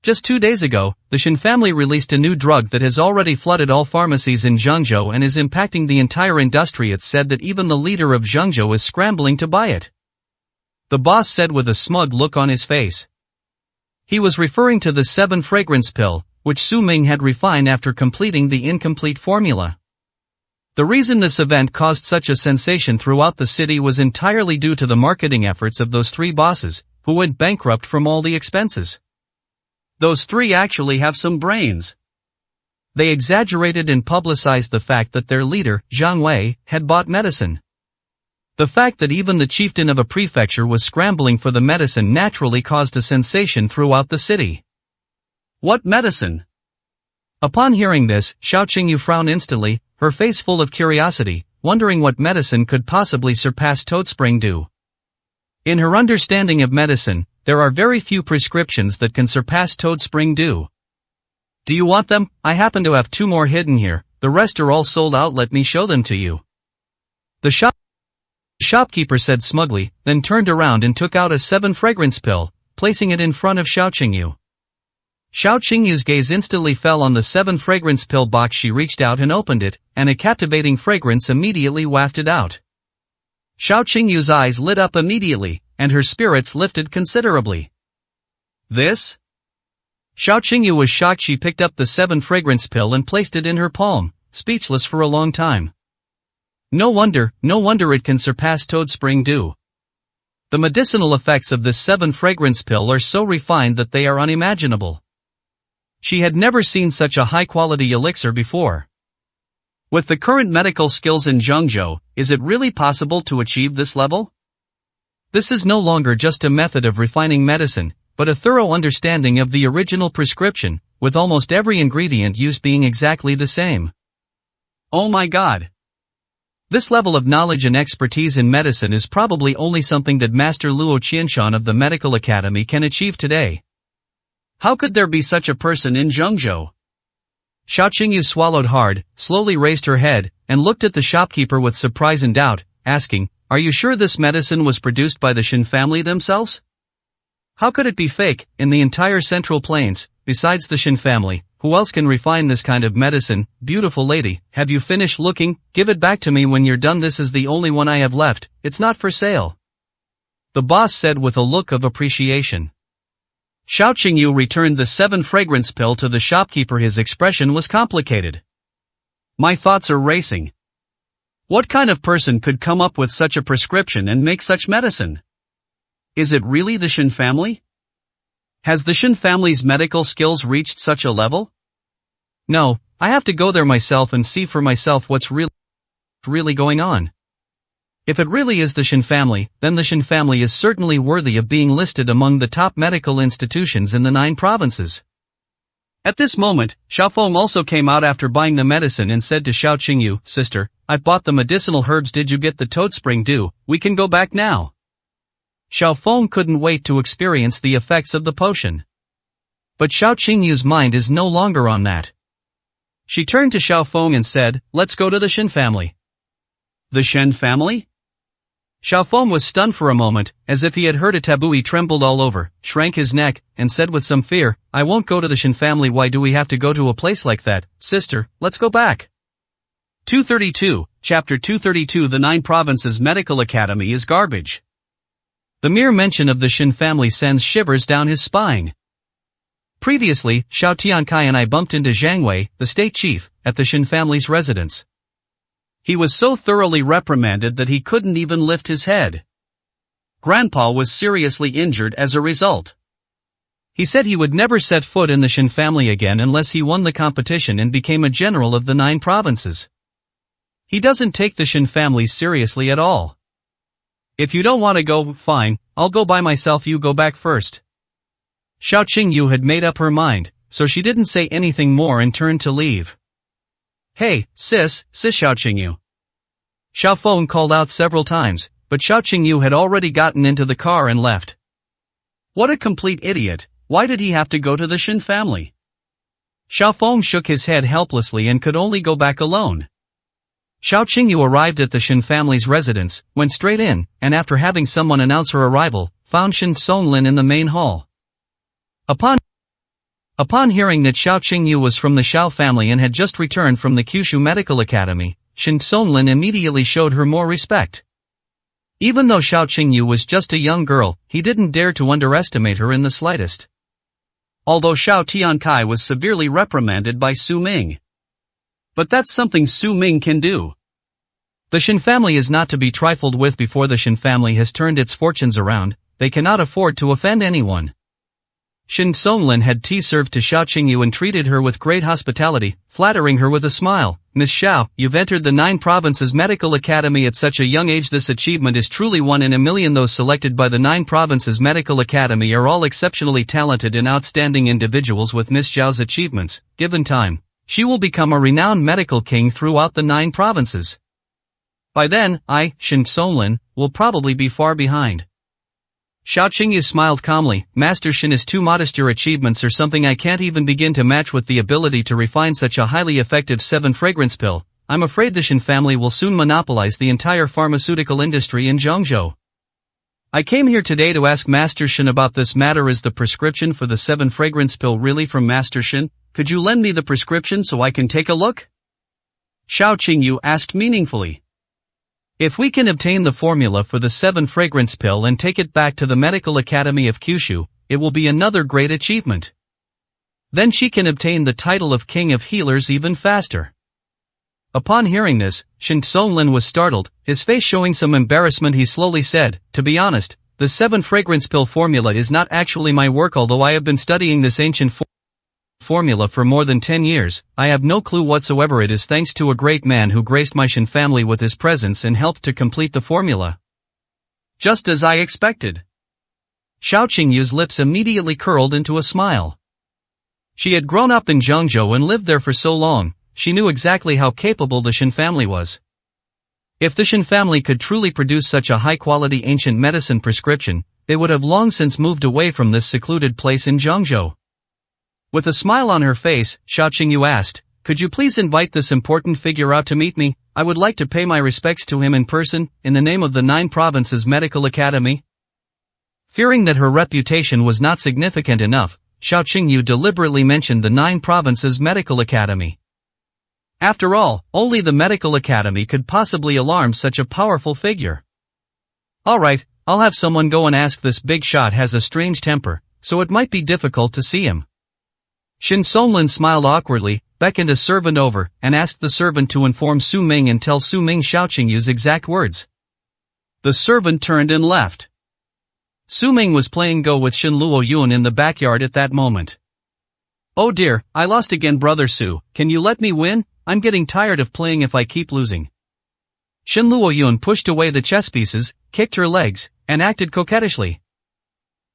[SPEAKER 1] Just 2 days ago, the Shen family released a new drug that has already flooded all pharmacies in Zhengzhou and is impacting the entire industry. It's said that even the leader of Zhengzhou is scrambling to buy it. The boss said with a smug look on his face. He was referring to the 7 fragrance pill, which Su Ming had refined after completing the incomplete formula. The reason this event caused such a sensation throughout the city was entirely due to the marketing efforts of those 3 bosses, who went bankrupt from all the expenses.
[SPEAKER 2] Those 3 actually have some brains.
[SPEAKER 1] They exaggerated and publicized the fact that their leader, Zhang Wei, had bought medicine. The fact that even the chieftain of a prefecture was scrambling for the medicine naturally caused a sensation throughout the city.
[SPEAKER 2] What medicine?
[SPEAKER 1] Upon hearing this, Xiao Qingyu frowned instantly, her face full of curiosity, wondering what medicine could possibly surpass Toad Spring Dew. In her understanding of medicine, there are very few prescriptions that can surpass Toad Spring Dew. Do you want them? I happen to have 2 more hidden here, the rest are all sold out. Let me show them to you. The shopkeeper said smugly, then turned around and took out a 7 fragrance pill, placing it in front of Xiao Qingyu. Xiao Qingyu's gaze instantly fell on the 7 fragrance pill box. She reached out and opened it, and a captivating fragrance immediately wafted out. Xiao Qingyu's eyes lit up immediately, and her spirits lifted considerably. This? Xiao Qingyu was shocked. She picked up the 7 fragrance pill and placed it in her palm, speechless for a long time. No wonder it can surpass Toad Spring Dew. The medicinal effects of this 7 fragrance pill are so refined that they are unimaginable. She had never seen such a high-quality elixir before. With the current medical skills in Zhengzhou, is it really possible to achieve this level? This is no longer just a method of refining medicine, but a thorough understanding of the original prescription, with almost every ingredient used being exactly the same. Oh my God! This level of knowledge and expertise in medicine is probably only something that Master Luo Qianshan of the Medical Academy can achieve today. How could there be such a person in Zhengzhou? Xiao Qingyu swallowed hard, slowly raised her head, and looked at the shopkeeper with surprise and doubt, asking, "Are you sure this medicine was produced by the Shen family themselves? How could it be fake? In the entire Central Plains, besides the Shen family, who else can refine this kind of medicine? Beautiful lady, have you finished looking? Give it back to me when you're done. This is the only one I have left, it's not for sale," the boss said with a look of appreciation. Xiao Qingyu returned the 7 fragrance pill to the shopkeeper. His expression was complicated. My thoughts are racing. What kind of person could come up with such a prescription and make such medicine? Is it really the Shen family? Has the Shen family's medical skills reached such a level? No, I have to go there myself and see for myself what's really going on. If it really is the Shen family, then the Shen family is certainly worthy of being listed among the top medical institutions in the 9 provinces. At this moment, Xiaofeng also came out after buying the medicine and said to Xiao Qingyu, "Sister, I've bought the medicinal herbs. Did you get the Toad Spring Dew? We can go back now." Xiaofeng couldn't wait to experience the effects of the potion. But Xiao Qingyu's mind is no longer on that. She turned to Xiaofeng and said, "Let's go to the Shen family." The Shen family? Xiaofeng was stunned for a moment, as if he had heard a taboo. He trembled all over, shrank his neck, and said with some fear, "I won't go to the Shen family. Why do we have to go to a place like that? Sister, let's go back." 232, Chapter 232. The 9 Provinces Medical Academy is garbage. The mere mention of the Shen family sends shivers down his spine. Previously, Xiao Tiankai and I bumped into Zhang Wei, the state chief, at the Shen family's residence. He was so thoroughly reprimanded that he couldn't even lift his head. Grandpa was seriously injured as a result. He said he would never set foot in the Shen family again unless he won the competition and became a general of the 9 provinces. He doesn't take the Shen family seriously at all. If you don't want to go, fine, I'll go by myself. You go back first. Xiao Qingyu had made up her mind, so she didn't say anything more and turned to leave. Hey, sis Xiao Qingyu. Xiaofeng called out several times, but Xiao Qingyu had already gotten into the car and left. What a complete idiot, why did he have to go to the Shen family? Xiaofeng shook his head helplessly and could only go back alone. Xiao Qingyu arrived at the Shen family's residence, went straight in, and after having someone announce her arrival, found Shen Songlin in the main hall. Upon hearing that Xiao Qingyu was from the Xiao family and had just returned from the Kyushu Medical Academy, Shen Songlin immediately showed her more respect. Even though Xiao Qingyu was just a young girl, he didn't dare to underestimate her in the slightest. Although Xiao Tiankai was severely reprimanded by Su Ming. But that's something Su Ming can do. The Shen family is not to be trifled with. Before the Shen family has turned its fortunes around, they cannot afford to offend anyone. Shen Songlin had tea served to Xiao Qingyu and treated her with great hospitality, flattering her with a smile. Miss Xiao, you've entered the 9 Provinces Medical Academy at such a young age. This achievement is truly one in a million. Those selected by the 9 Provinces Medical Academy are all exceptionally talented and outstanding individuals. With Miss Xiao's achievements, given time, she will become a renowned medical king throughout the 9 provinces. By then, I, Shen Songlin, will probably be far behind.
[SPEAKER 2] Xiao Qingyu smiled calmly. Master Shin is too modest. Your achievements are something I can't even begin to match with the ability to refine such a highly effective 7-fragrance pill. I'm afraid the Shin family will soon monopolize the entire pharmaceutical industry in Zhengzhou. I came here today to ask Master Shin about this matter. Is the prescription for the 7-fragrance pill really from Master Shin? Could you lend me the prescription so I can take a look? Xiao Qingyu asked meaningfully. If we can obtain the formula for the 7-fragrance pill and take it back to the Medical Academy of Kyushu, it will be another great achievement. Then she can obtain the title of King of Healers even faster. Upon hearing this, Shin Songlin was startled, his face showing some embarrassment. He slowly said, to be honest, the 7-fragrance pill formula is not actually my work. Although I have been studying this ancient formula for more than 10 years, I have no clue whatsoever. It is thanks to a great man who graced my Shin family with his presence and helped to complete the formula. Just as I expected. Xiao Qingyu's lips immediately curled into a smile. She had grown up in Zhengzhou and lived there for so long, she knew exactly how capable the Shin family was. If the Shin family could truly produce such a high-quality ancient medicine prescription, they would have long since moved away from this secluded place in Zhengzhou. With a smile on her face, Xiao Qingyu asked, could you please invite this important figure out to meet me? I would like to pay my respects to him in person, in the name of the 9 Provinces Medical Academy. Fearing that her reputation was not significant enough, Xiao Qingyu deliberately mentioned the 9 Provinces Medical Academy. After all, only the Medical Academy could possibly alarm such a powerful figure. Alright, I'll have someone go and ask. This big shot has a strange temper, so it might be difficult to see him. Shin Songlin smiled awkwardly, beckoned a servant over, and asked the servant to inform Su Ming and tell Su Ming Xiao Qingyu's exact words. The servant turned and left. Su Ming was playing Go with Shin Luo Yun in the backyard at that moment. Oh dear, I lost again. Brother Su, can you let me win? I'm getting tired of playing if I keep losing. Shin Luo Yun pushed away the chess pieces, kicked her legs, and acted coquettishly.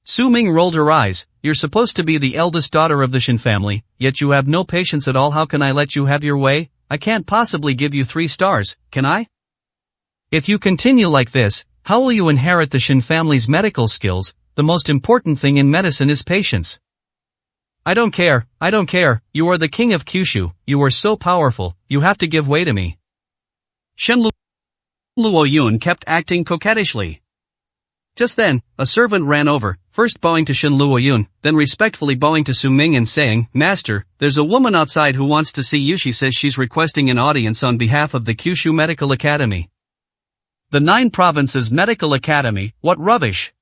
[SPEAKER 2] Su Ming rolled her eyes. You're supposed to be the eldest daughter of the Shin family, yet you have no patience at all. How can I let you have your way? I can't possibly give you 3 stars, can I? If you continue like this, how will you inherit the Shin family's medical skills? The most important thing in medicine is patience. I don't care, you are the king of Kyushu, you are so powerful, you have to give way to me. Shin Luo Yun kept acting coquettishly. Just then, a servant ran over, first bowing to Shin Luo Yun, then respectfully bowing to Su Ming and saying, Master, there's a woman outside who wants to see you. She says she's requesting an audience on behalf of the Kyushu Medical Academy. The 9 Provinces Medical Academy, what rubbish!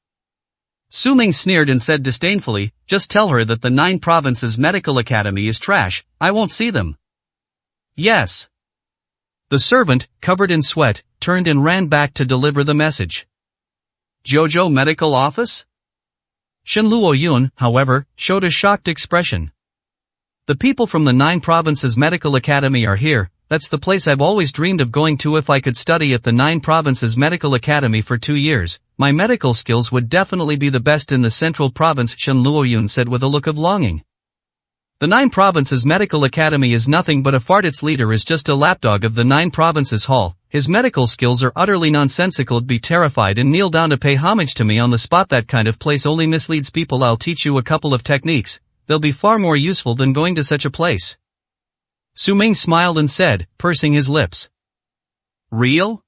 [SPEAKER 2] Su Ming sneered and said disdainfully, just tell her that the 9 Provinces Medical Academy is trash, I won't see them. Yes. The servant, covered in sweat, turned and ran back to deliver the message. Jojo Medical Office? Shin Luo Yun, however, showed a shocked expression. The people from the 9 Provinces Medical Academy are here. That's the place I've always dreamed of going to. If I could study at the 9 Provinces Medical Academy for 2 years, my medical skills would definitely be the best in the central province, Shin Luo Yun said with a look of longing. The 9 Provinces Medical Academy is nothing but a fart. Its leader is just a lapdog of the 9 Provinces Hall. His medical skills are utterly nonsensical. Be terrified and kneel down to pay homage to me on the spot. That kind of place only misleads people. I'll teach you a couple of techniques. They'll be far more useful than going to such a place. Su Ming smiled and said, pursing his lips. Real?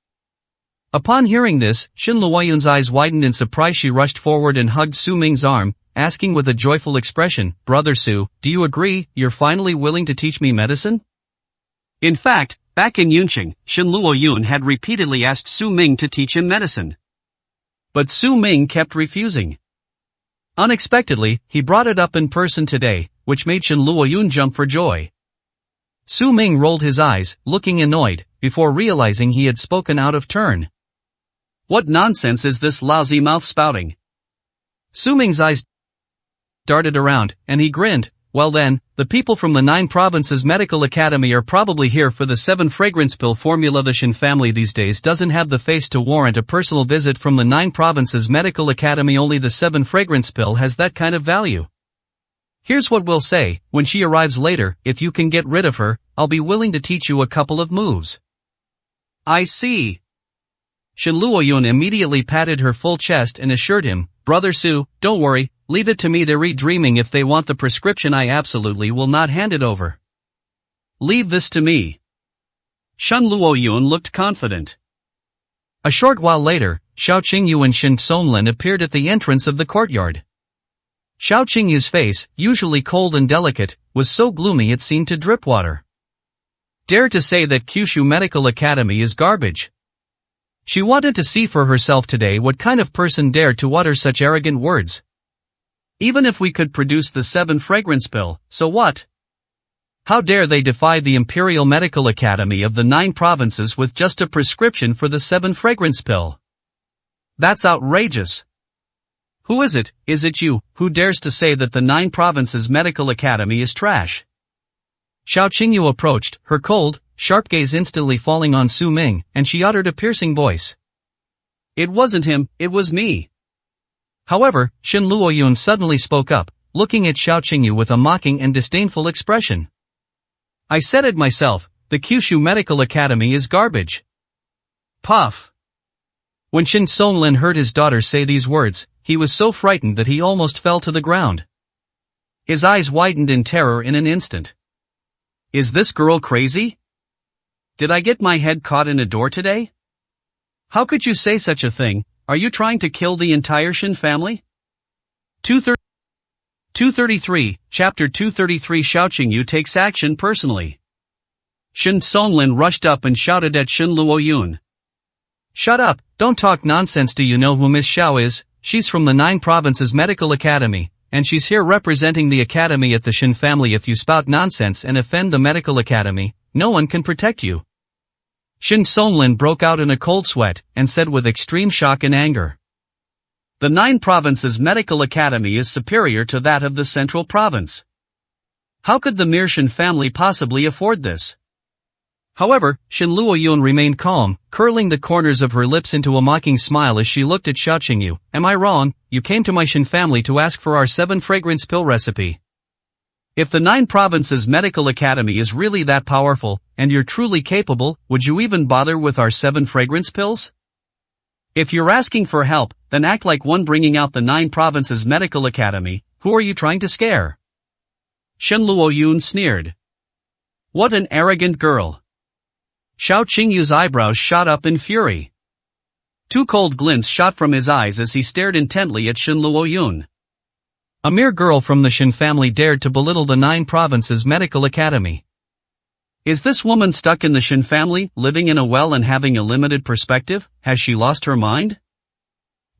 [SPEAKER 2] Upon hearing this, Shin Luo Yun's eyes widened in surprise. She rushed forward and hugged Su Ming's arm, asking with a joyful expression, Brother Su, do you agree? You're finally willing to teach me medicine? In fact, back in Yunqing, Shin Luo Yun had repeatedly asked Su Ming to teach him medicine. But Su Ming kept refusing. Unexpectedly, he brought it up in person today, which made Shin Luo Yun jump for joy. Su Ming rolled his eyes, looking annoyed, before realizing he had spoken out of turn. What nonsense is this lousy mouth spouting? Su Ming's eyes darted around, and he grinned. Well then, the people from the 9 Provinces Medical Academy are probably here for the 7-fragrance pill formula. The Shin family these days doesn't have the face to warrant a personal visit from the 9 Provinces Medical Academy. Only the 7-fragrance pill has that kind of value. Here's what we'll say, when she arrives later, if you can get rid of her, I'll be willing to teach you a couple of moves. I see. Shin Luo Yun immediately patted her full chest and assured him, Brother Su, don't worry, leave it to me. They're dreaming. If they want the prescription, I absolutely will not hand it over. Leave this to me. Shen Luoyun looked confident.
[SPEAKER 1] A short while later, Xiao Qingyu and Shen Songlin appeared at the entrance of the courtyard. Xiao Qingyu's face, usually cold and delicate, was so gloomy it seemed to drip water. Dare to say that Kyushu Medical Academy is garbage. She wanted to see for herself today what kind of person dared to utter such arrogant words. Even if we could produce the 7 fragrance pill, so what? How dare they defy the Imperial Medical Academy of the 9 provinces with just a prescription for the 7 fragrance pill? That's outrageous. Who is it you, who dares to say that the 9 provinces medical academy is trash? Xiao Qingyu approached, her cold, sharp gaze instantly falling on Su Ming, and she uttered a piercing voice.
[SPEAKER 2] It wasn't him, it was me.
[SPEAKER 1] However, Shen Luoyun suddenly spoke up, looking at Xiao Qingyu with a mocking and disdainful expression. I said it myself, the Kyushu Medical Academy is garbage.
[SPEAKER 2] Puff.
[SPEAKER 1] When Shen Songlin heard his daughter say these words, he was so frightened that he almost fell to the ground. His eyes widened in terror in an instant.
[SPEAKER 2] Is this girl crazy? Did I get my head caught in a door today? How could you say such a thing? Are you trying to kill the entire Shen family? 233, Chapter 233. Xiao Qingyu takes action personally. Shen Songlin rushed up and shouted at Shen Luoyun.
[SPEAKER 1] Shut up, don't talk nonsense. Do you know who Miss Xiao is? She's from the 9 provinces medical academy, and she's here representing the academy at the Shen family. If you spout nonsense and offend the medical academy, no one can protect you. Shen Songlin broke out in a cold sweat, and said with extreme shock and anger.
[SPEAKER 2] The 9 provinces medical academy is superior to that of the central province. How could the mere Shen family possibly afford this?
[SPEAKER 1] However, Shen Luoyun remained calm, curling the corners of her lips into a mocking smile as she looked at Xiao Qingyu. Am I wrong? You came to my Shen family to ask for our 7 fragrance pill recipe.
[SPEAKER 2] If the 9 provinces medical academy is really that powerful, and you're truly capable, would you even bother with our 7 fragrance pills? If you're asking for help, then act like one bringing out the 9 provinces medical academy. Who are you trying to scare? Shen Luoyun sneered. What an arrogant girl. Xiao Qingyu's eyebrows shot up in fury. 2 cold glints shot from his eyes as he stared intently at Shen Luoyun.
[SPEAKER 1] A mere girl from the Shen family dared to belittle the 9 provinces medical academy.
[SPEAKER 2] Is this woman stuck in the Shen family, living in a well and having a limited perspective? Has she lost her mind?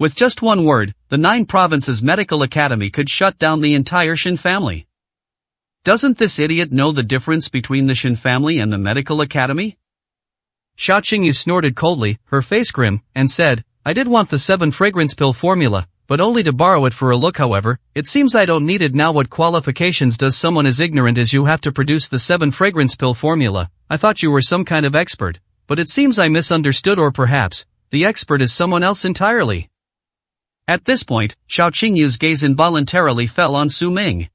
[SPEAKER 2] With just one word, the 9 provinces medical academy could shut down the entire Shen family. Doesn't this idiot know the difference between the Shen family and the medical academy?
[SPEAKER 1] Xiao Qingyu snorted coldly, her face grim, and said, I did want the 7 fragrance pill formula, but only to borrow it for a look. However, it seems I don't need it now. What qualifications does someone as ignorant as you have to produce the 7 fragrance pill formula? I thought you were some kind of expert, but it seems I misunderstood, or perhaps, the expert is someone else entirely.
[SPEAKER 2] At this point, Xiao Qingyu's gaze involuntarily fell on Su Ming.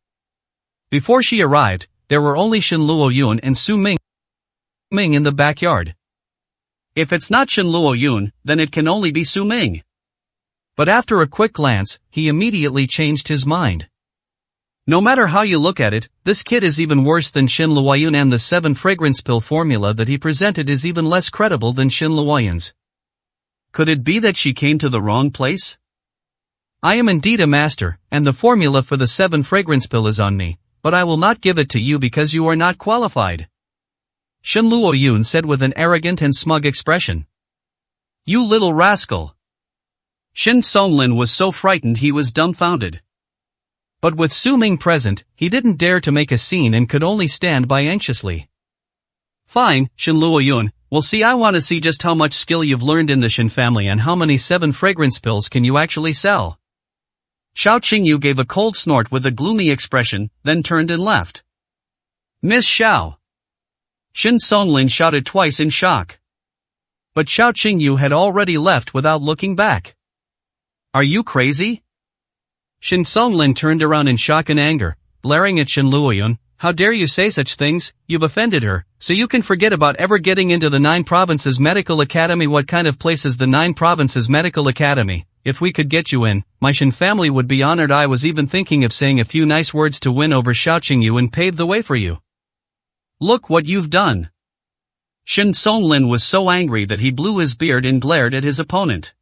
[SPEAKER 1] Before she arrived, there were only Shen Luoyun and Su Ming in the backyard.
[SPEAKER 2] If it's not Shen Luoyun, then it can only be Su Ming.
[SPEAKER 1] But after a quick glance, he immediately changed his mind.
[SPEAKER 2] No matter how you look at it, this kid is even worse than Shen Luoyun, and the 7 fragrance pill formula that he presented is even less credible than Shen Luoyun's. Could it be that she came to the wrong place?
[SPEAKER 1] I am indeed a master, and the formula for the 7 fragrance pill is on me, but I will not give it to you because you are not qualified. Shen Luoyun said with an arrogant and smug expression.
[SPEAKER 2] You little rascal. Shen Songlin was so frightened he was dumbfounded.
[SPEAKER 1] But with Su Ming present, he didn't dare to make a scene and could only stand by anxiously.
[SPEAKER 2] Fine, Shen Luoyun, we'll see. I want to see just how much skill you've learned in the Shen family and how many 7 fragrance pills can you actually sell. Xiao Qingyu gave a cold snort with a gloomy expression, then turned and left. Miss Xiao. Shen Songlin shouted twice in shock. But Xiao Qingyu had already left without looking back. Are you crazy?
[SPEAKER 1] Shen Songlin turned around in shock and anger, blaring at Shen Luoyun. How dare you say such things? You've offended her, so you can forget about ever getting into the 9 provinces medical academy. What kind of place is the 9 provinces medical academy? if we could get you in, my Shin family would be honored. I was even thinking of saying a few nice words to win over Xiao Qingyu and pave the way for you.
[SPEAKER 2] Look what you've done. Shin Songlin was so angry that he blew his beard and glared at his opponent.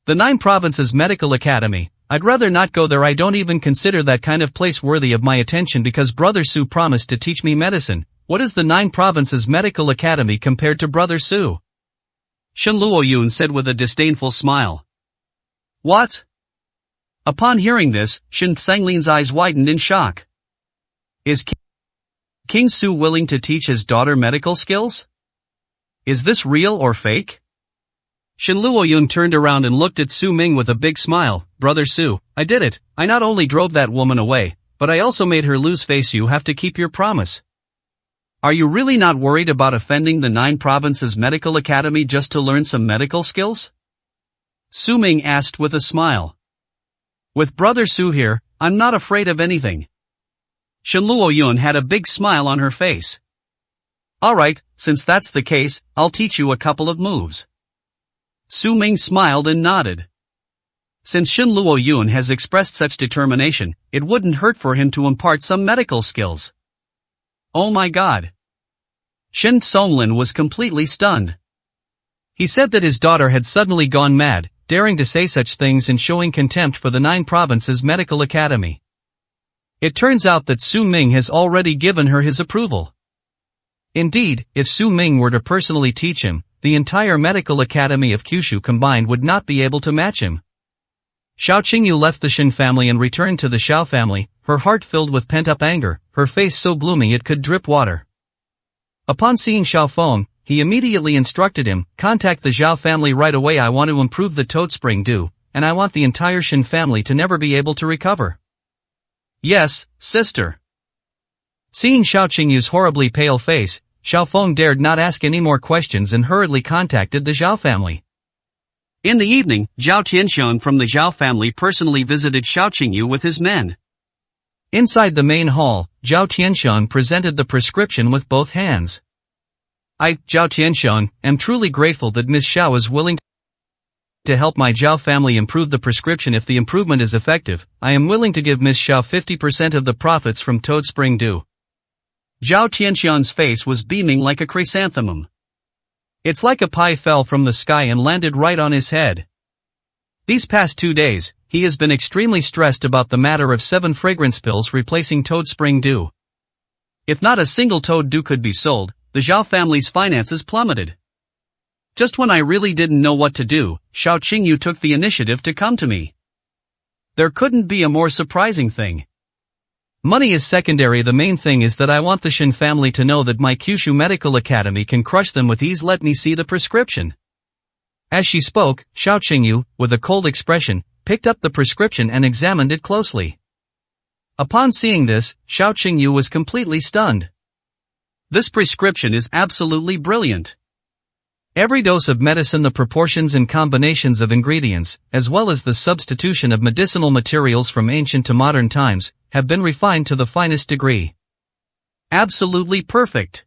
[SPEAKER 1] The 9 Provinces Medical Academy, I'd rather not go there. I don't even consider that kind of place worthy of my attention because Brother Su promised to teach me medicine. What is the 9 Provinces Medical Academy compared to Brother Su?
[SPEAKER 2] Shen Luoyun said with a disdainful smile. What? Upon hearing this, Shin Sanglin's eyes widened in shock. Is King Su willing to teach his daughter medical skills? Is this real or fake? Shin Luoyun turned around and looked at Su Ming with a big smile. Brother Su, I did it. I not only drove that woman away, but I also made her lose face. You have to keep your promise. Are you really not worried about offending the 9 Provinces Medical Academy just to learn some medical skills? Su Ming asked with a smile. With Brother Su here, I'm not afraid of anything. Shen Luoyun had a big smile on her face. Alright, since that's the case, I'll teach you a couple of moves. Su Ming smiled and nodded. Since Shen Luoyun has expressed such determination, it wouldn't hurt for him to impart some medical skills. Oh my god. Shen Songlin was completely stunned. He said that his daughter had suddenly gone mad, daring to say such things and showing contempt for the 9 Provinces Medical Academy. It turns out that Su Ming has already given her his approval. Indeed, if Su Ming were to personally teach him, the entire Medical Academy of Kyushu combined would not be able to match him. Xiao Qingyu left the Shin family and returned to the Xiao family, her heart filled with pent-up anger, her face so gloomy it could drip water. Upon seeing Xiao Feng, he immediately instructed him, contact the Zhao family right away. I want to improve the Toad Spring Dew, and I want the entire Shin family to never be able to recover. Yes, sister. Seeing Xiao Qingyu's horribly pale face, Xiao Feng dared not ask any more questions and hurriedly contacted the Zhao family. In the evening, Zhao Tianxiang from the Zhao family personally visited Xiao Qingyu with his men.
[SPEAKER 1] Inside the main hall, Zhao Tianxiang presented the prescription with both hands. I, Zhao Tianxiang, am truly grateful that Miss Xiao is willing to help my Zhao family improve the prescription. If the improvement is effective, I am willing to give Miss Xiao 50% of the profits from Toad Spring Dew. Zhao Tianxiang's face was beaming like a chrysanthemum. It's like a pie fell from the sky and landed right on his head. These past 2 days, he has been extremely stressed about the matter of 7 fragrance pills replacing Toad Spring Dew. If not a single Toad Dew could be sold, the Zhao family's finances plummeted. Just when I really didn't know what to do, Xiao Qingyu took the initiative to come to me. There couldn't be a more surprising thing. Money is secondary. The main thing is that I want the Shin family to know that my Kyushu Medical Academy can crush them with ease. Let me see the prescription. As she spoke, Xiao Qingyu, with a cold expression, picked up the prescription and examined it closely. Upon seeing this, Xiao Qingyu was completely stunned. This prescription is absolutely brilliant. Every dose of medicine, the proportions and combinations of ingredients, as well as the substitution of medicinal materials from ancient to modern times, have been refined to the finest degree. Absolutely perfect.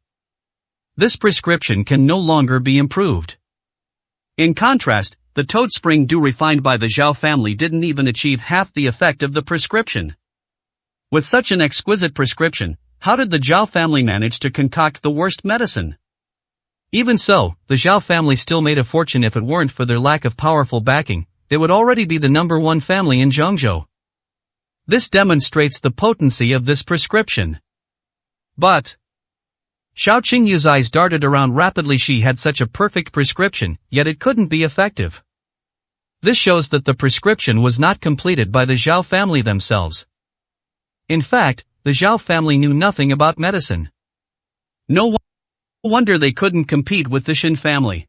[SPEAKER 1] This prescription can no longer be improved. In contrast, the Toad Spring Dew refined by the Zhao family didn't even achieve half the effect of the prescription. With such an exquisite prescription, how did the Zhao family manage to concoct the worst medicine? Even so, the Zhao family still made a fortune. If it weren't for their lack of powerful backing, they would already be the #1 family in Zhengzhou. This demonstrates the potency of this prescription. But Xiao Qingyu's eyes darted around rapidly. She had such a perfect prescription, yet it couldn't be effective. This shows that the prescription was not completed by the Zhao family themselves. In fact, the Zhao family knew nothing about medicine. No wonder they couldn't compete with the Shin family.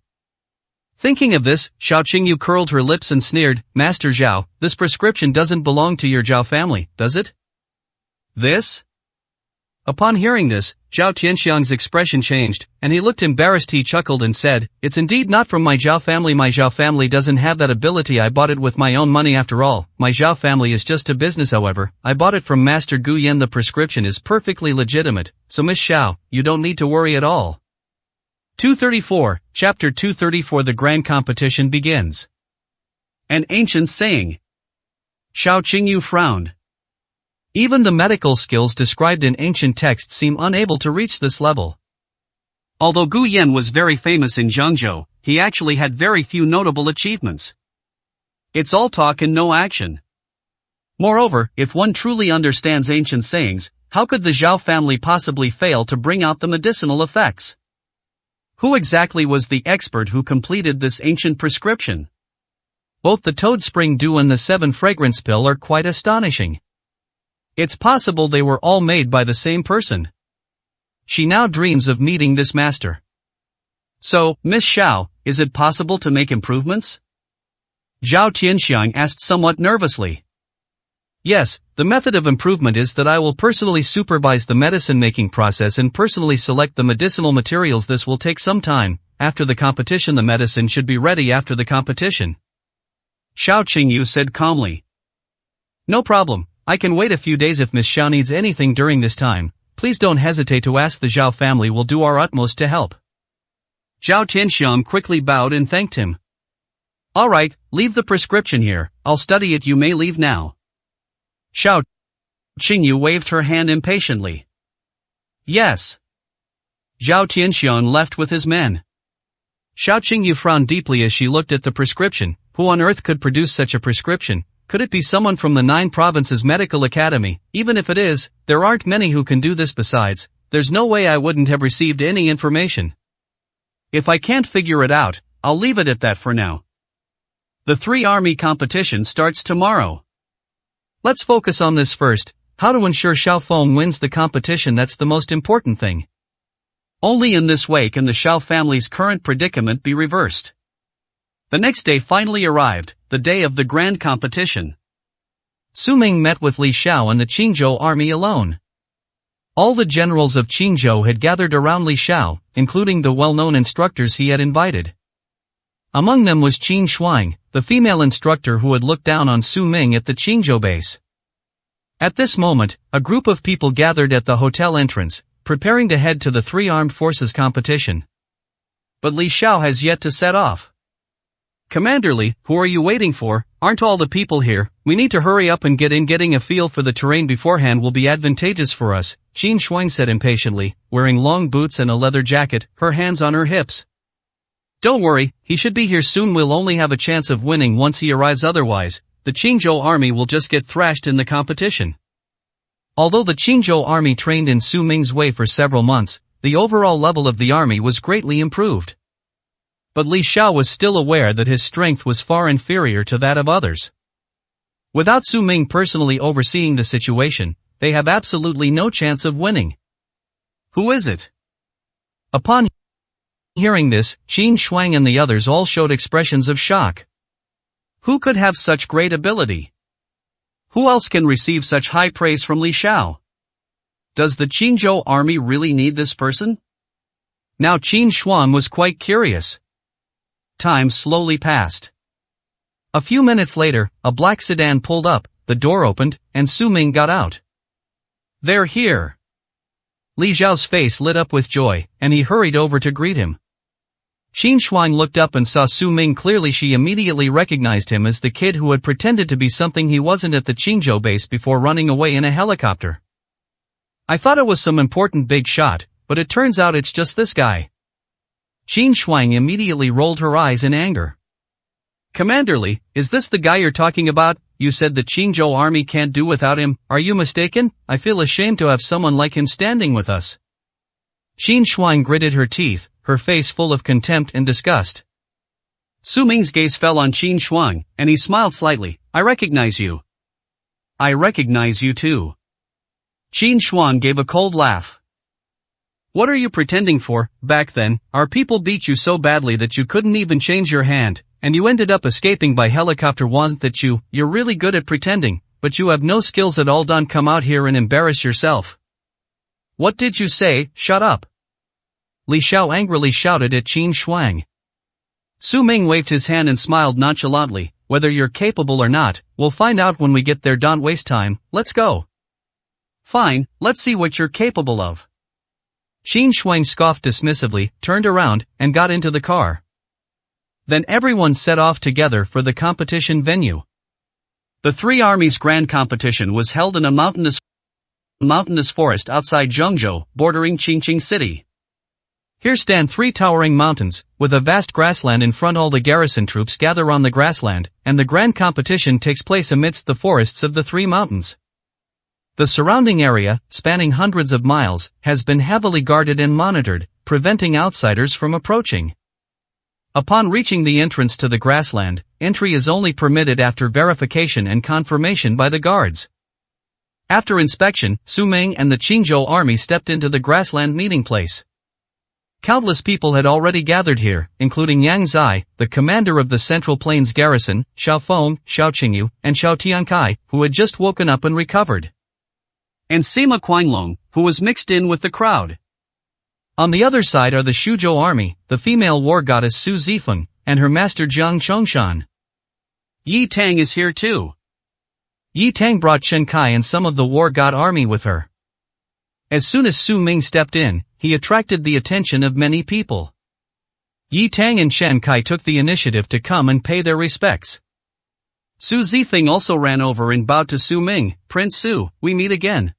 [SPEAKER 1] Thinking of this, Xiao Qingyu curled her lips and sneered, Master Zhao, this prescription doesn't belong to your Zhao family, does it? This? Upon hearing this, Zhao Tianxiang's expression changed, and he looked embarrassed. He chuckled and said, it's indeed not from my Zhao family. My Zhao family doesn't have that ability. I bought it with my own money. After all, my Zhao family is just a business. However, I bought it from Master Gu Yan. The prescription is perfectly legitimate, so Miss Xiao, you don't need to worry at all. 234, Chapter 234. The grand competition begins.
[SPEAKER 2] An ancient saying. Xiao Qingyu frowned.
[SPEAKER 1] Even the medical skills described in ancient texts seem unable to reach this level.
[SPEAKER 2] Although Gu Yan was very famous in Zhengzhou, he actually had very few notable achievements. It's all talk and no action. Moreover, if one truly understands ancient sayings, how could the Zhao family possibly fail to bring out the medicinal effects? Who exactly was the expert who completed this ancient prescription?
[SPEAKER 1] Both the Toad Spring Dew and the 7 Fragrance Pill are quite astonishing. It's possible they were all made by the same person. She now dreams of meeting this master.
[SPEAKER 2] So, Miss Xiao, is it possible to make improvements?
[SPEAKER 1] Zhao Tianxiang asked somewhat nervously. Yes, the method of improvement is that I will personally supervise the medicine-making process and personally select the medicinal materials. This will take some time. After the competition, the medicine should be ready after the competition.
[SPEAKER 2] Xiao Qingyu said calmly.
[SPEAKER 1] No problem, I can wait a few days. If Miss Xiao needs anything during this time, please don't hesitate to ask. The Zhao family will do our utmost to help.
[SPEAKER 2] Zhao Tianxiang quickly bowed and thanked him.
[SPEAKER 1] Alright, leave the prescription here, I'll study it. You may leave now.
[SPEAKER 2] Xiao Qingyu waved her hand impatiently.
[SPEAKER 1] Yes.
[SPEAKER 2] Zhao Tianxiang left with his men.
[SPEAKER 1] Xiao Qingyu frowned deeply as she looked at the prescription. Who on earth could produce such a prescription? Could it be someone from the 9 Provinces Medical Academy? Even if it is, there aren't many who can do this. Besides, there's no way I wouldn't have received any information.
[SPEAKER 2] If I can't figure it out, I'll leave it at that for now. The 3-army competition starts tomorrow.
[SPEAKER 1] Let's focus on this first, how to ensure Xiao Feng wins the competition. That's the most important thing.
[SPEAKER 2] Only in this way can the Xiao family's current predicament be reversed. The next day finally arrived, the day of the grand competition.
[SPEAKER 1] Su Ming met with Li Xiao and the Qingzhou army alone. All the generals of Qingzhou had gathered around Li Xiao, including the well-known instructors he had invited. Among them was Qin Shuang, the female instructor who had looked down on Su Ming at the Qingzhou base. At this moment, a group of people gathered at the hotel entrance, preparing to head to the 3 armed forces competition.
[SPEAKER 2] But Li Xiao has yet to set off.
[SPEAKER 1] Commander Li, who are you waiting for? Aren't all the people here? We need to hurry up and get in. Getting a feel for the terrain beforehand will be advantageous for us, Qin Shuang said impatiently, wearing long boots and a leather jacket, her hands on her hips. Don't worry, he should be here soon. We'll only have a chance of winning once he arrives. Otherwise, the Qingzhou army will just get thrashed in the competition. Although the Qingzhou army trained in Su Ming's way for several months, the overall level of the army was greatly improved. But Li Xiao was still aware that his strength was far inferior to that of others. Without Su Ming personally overseeing the situation, they have absolutely no chance of winning.
[SPEAKER 2] Who is it?
[SPEAKER 1] Upon hearing this, Qin Shuang and the others all showed expressions of shock.
[SPEAKER 2] Who could have such great ability? Who else can receive such high praise from Li Xiao? Does the Qingzhou army really need this person?
[SPEAKER 1] Now Qin Shuang was quite curious.
[SPEAKER 2] Time slowly passed.
[SPEAKER 1] A few minutes later, a black sedan pulled up, the door opened, and Su Ming got out.
[SPEAKER 2] They're here.
[SPEAKER 1] Li Xiao's face lit up with joy, and he hurried over to greet him. Qin Shuang looked up and saw Su Ming clearly. She immediately recognized him as the kid who had pretended to be something he wasn't at the Qingzhou base before running away in a helicopter. I thought it was some important big shot, but it turns out it's just this guy. Qin Shuang immediately rolled her eyes in anger.
[SPEAKER 2] Commander Li, is this the guy you're talking about? You said the Qingzhou army can't do without him. Are you mistaken? I feel ashamed to have someone like him standing with us.
[SPEAKER 1] Qin Shuang gritted her teeth, her face full of contempt and disgust.
[SPEAKER 2] Su Ming's gaze fell on Qin Shuang, and he smiled slightly. I recognize you. I recognize you too. Qin Shuang gave a cold laugh. What are you pretending for? Back then, our people beat you so badly that you couldn't even change your hand, and you ended up escaping by helicopter. Wasn't that you? You're really good at pretending, but you have no skills at all. Don't come out here and embarrass yourself.
[SPEAKER 1] What did you say? Shut up. Li Xiao angrily shouted at Qin Shuang.
[SPEAKER 2] Su Ming waved his hand and smiled nonchalantly. Whether you're capable or not, we'll find out when we get there. Don't waste time, let's go. Fine, let's see what you're capable of.
[SPEAKER 1] Qin Shuang scoffed dismissively, turned around, and got into the car. Then everyone set off together for the competition venue.
[SPEAKER 2] The three armies' grand competition was held in a mountainous forest outside Zhengzhou, bordering Qingqing City.
[SPEAKER 1] Here stand three towering mountains, with a vast grassland in front. All the garrison troops gather on the grassland, and the grand competition takes place amidst the forests of the three mountains. The surrounding area, spanning hundreds of miles, has been heavily guarded and monitored, preventing outsiders from approaching. Upon reaching the entrance to the grassland, entry is only permitted after verification and confirmation by the guards. After inspection, Su Ming and the Qingzhou army stepped into the grassland meeting place. Countless people had already gathered here, including Yang Zai, the commander of the Central Plains garrison, Xiao Feng, Xiao Qingyu, and Xiao Tiankai, who had just woken up and recovered.
[SPEAKER 2] And Sima Qianglong, who was mixed in with the crowd.
[SPEAKER 1] On the other side are the Shuzhou army, the female war goddess Su Zifeng, and her master Jiang Chongshan.
[SPEAKER 2] Yi Tang is here too.
[SPEAKER 1] Yi Tang brought Shen Kai and some of the war god army with her. As soon as Su Ming stepped in, he attracted the attention of many people. Yi Tang and Shen Kai took the initiative to come and pay their respects.
[SPEAKER 2] Su Zifeng also ran over and bowed to Su Ming. "Prince Su, we meet again."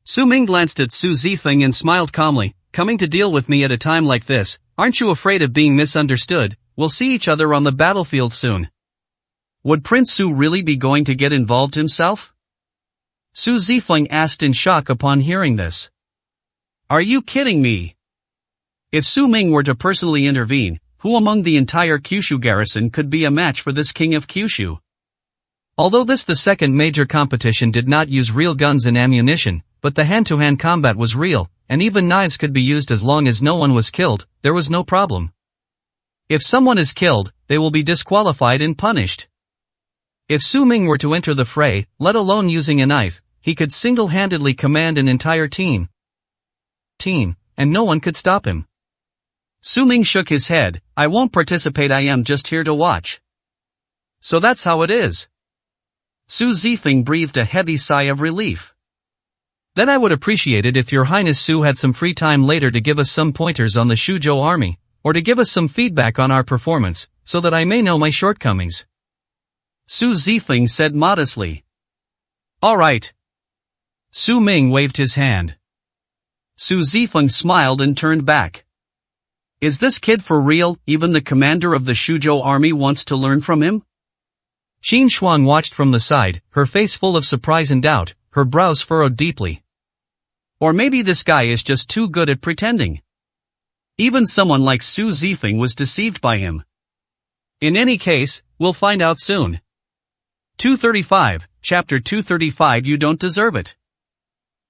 [SPEAKER 2] Su Ming glanced at Su Zifeng and smiled calmly. "Coming to deal with me at a time like this, aren't you afraid of being misunderstood? We'll see each other on the battlefield soon." Would Prince Su really be going to get involved himself? Su Zifeng asked in shock upon hearing this. Are you kidding me? If Su Ming were to personally intervene, who among the entire Kyushu garrison could be a match for this king of Kyushu? Although the second major competition did not use real guns and ammunition, but the hand-to-hand combat was real, and even knives could be used as long as no one was killed, there was no problem. If someone is killed, they will be disqualified and punished. If Su Ming were to enter the fray, let alone using a knife, he could single-handedly command an entire team, and no one could stop him. Su Ming shook his head. "I won't participate, I am just here to watch." "So that's how it is." Su Zifeng breathed a heavy sigh of relief. "Then I would appreciate it if Your Highness Su had some free time later to give us some pointers on the Shuzhou army, or to give us some feedback on our performance, so that I may know my shortcomings." Su Zifeng said modestly. "All right." Su Ming waved his hand. Su Zifeng smiled and turned back. "Is this kid for real? Even the commander of the Shuzhou army wants to learn from him?" Qin Shuang watched from the side, her face full of surprise and doubt, her brows furrowed deeply. Or maybe this guy is just too good at pretending. Even someone like Su Zifeng was deceived by him. In any case, we'll find out soon. 235, Chapter 235. You don't deserve it.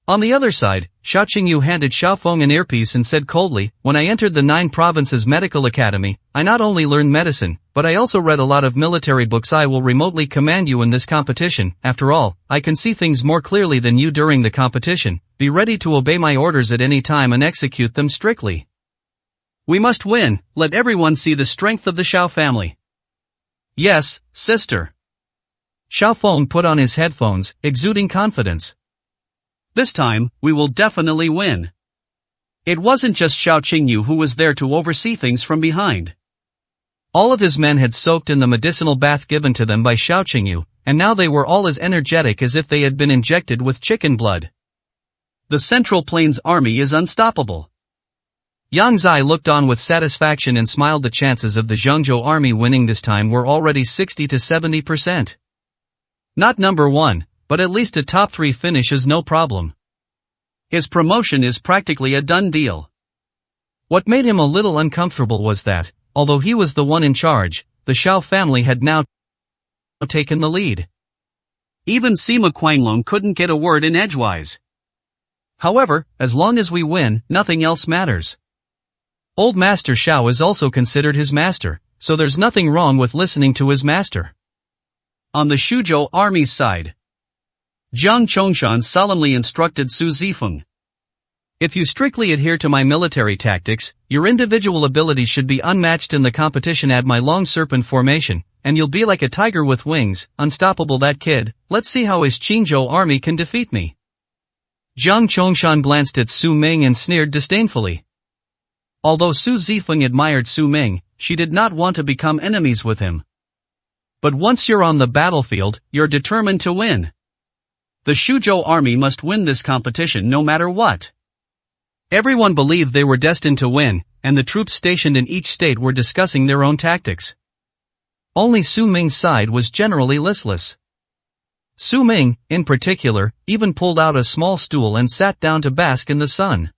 [SPEAKER 2] On the other side, Xiao Qingyu handed Xiao Feng an earpiece and said coldly, "When I entered the 9 Provinces Medical Academy, I not only learned medicine, but I also read a lot of military books. I will remotely command you in this competition. After all, I can see things more clearly than you during the competition. Be ready to obey my orders at any time and execute them strictly. We must win. Let everyone see the strength of the Xiao family." "Yes, sister." Xiao Feng put on his headphones, exuding confidence. "This time, we will definitely win." It wasn't just Xiao Qingyu who was there to oversee things from behind. All of his men had soaked in the medicinal bath given to them by Xiao Qingyu, and now they were all as energetic as if they had been injected with chicken blood. The Central Plains army is unstoppable. Yang Zai looked on with satisfaction and smiled. The chances of the Zhengzhou army winning this time were already 60 to 70%. Not number 1, but at least a top 3 finish is no problem. His promotion is practically a done deal. What made him a little uncomfortable was that, although he was the one in charge, the Xiao family had now taken the lead. Even Sima Qianglong couldn't get a word in edgewise. However, as long as we win, nothing else matters. Old Master Xiao is also considered his master, so there's nothing wrong with listening to his master. On the Shuzhou army's side, Jiang Chongshan solemnly instructed Su Zifeng. "If you strictly adhere to my military tactics, your individual abilities should be unmatched in the competition. Add my long serpent formation, and you'll be like a tiger with wings, unstoppable. That kid, let's see how his Qingzhou army can defeat me." Jiang Chongshan glanced at Su Ming and sneered disdainfully. Although Su Zifeng admired Su Ming, she did not want to become enemies with him. But once you're on the battlefield, you're determined to win. The Shuzhou army must win this competition no matter what. Everyone believed they were destined to win, and the troops stationed in each state were discussing their own tactics. Only Su Ming's side was generally listless. Su Ming, in particular, even pulled out a small stool and sat down to bask in the sun.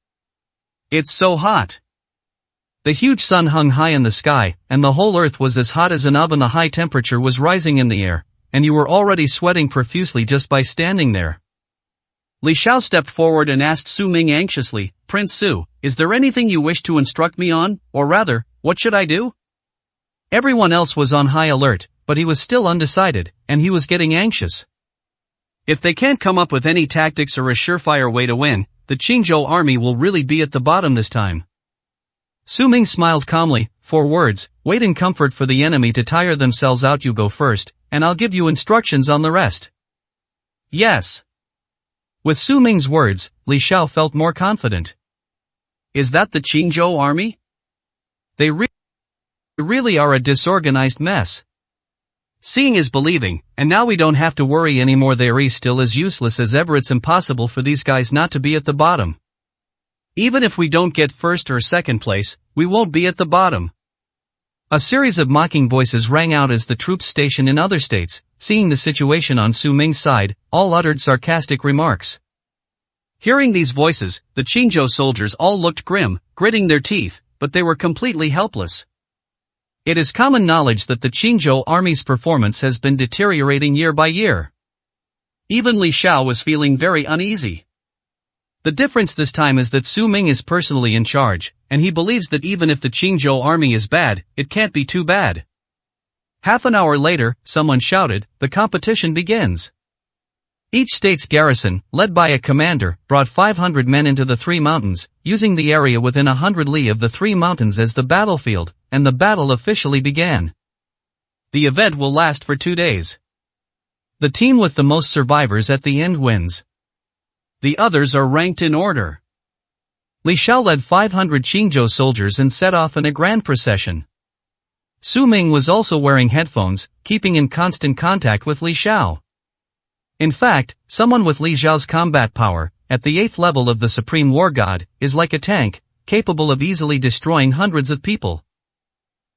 [SPEAKER 2] It's so hot. The huge sun hung high in the sky, and the whole earth was as hot as an oven. The high temperature was rising in the air, and you were already sweating profusely just by standing there. Li Xiao stepped forward and asked Su Ming anxiously, "Prince Su, is there anything you wish to instruct me on, or rather, what should I do?" Everyone else was on high alert, but he was still undecided, and he was getting anxious. If they can't come up with any tactics or a surefire way to win, the Qingzhou army will really be at the bottom this time. Su Ming smiled calmly. "4 words, wait in comfort for the enemy to tire themselves out. You go first, and I'll give you instructions on the rest." Yes. With Su Ming's words, Li Xiao felt more confident. Is that the Qingzhou army? They really are a disorganized mess. Seeing is believing, and now we don't have to worry anymore. They're still as useless as ever. It's impossible for these guys not to be at the bottom. Even if we don't get first or second place, we won't be at the bottom. A series of mocking voices rang out as the troops stationed in other states, seeing the situation on Su Ming's side, all uttered sarcastic remarks. Hearing these voices, the Qingzhou soldiers all looked grim, gritting their teeth, but they were completely helpless. It is common knowledge that the Qingzhou army's performance has been deteriorating year by year. Even Li Xiao was feeling very uneasy. The difference this time is that Su Ming is personally in charge, and he believes that even if the Qingzhou army is bad, it can't be too bad. Half an hour later, someone shouted, "The competition begins." Each state's garrison, led by a commander, brought 500 men into the 3 mountains, using the area within 100 li of the 3 mountains as the battlefield, and the battle officially began. The event will last for 2 days. The team with the most survivors at the end wins. The others are ranked in order. Li Xiao led 500 Qingzhou soldiers and set off in a grand procession. Su Ming was also wearing headphones, keeping in constant contact with Li Xiao. In fact, someone with Li Xiao's combat power, at the 8th level of the Supreme War God, is like a tank, capable of easily destroying hundreds of people.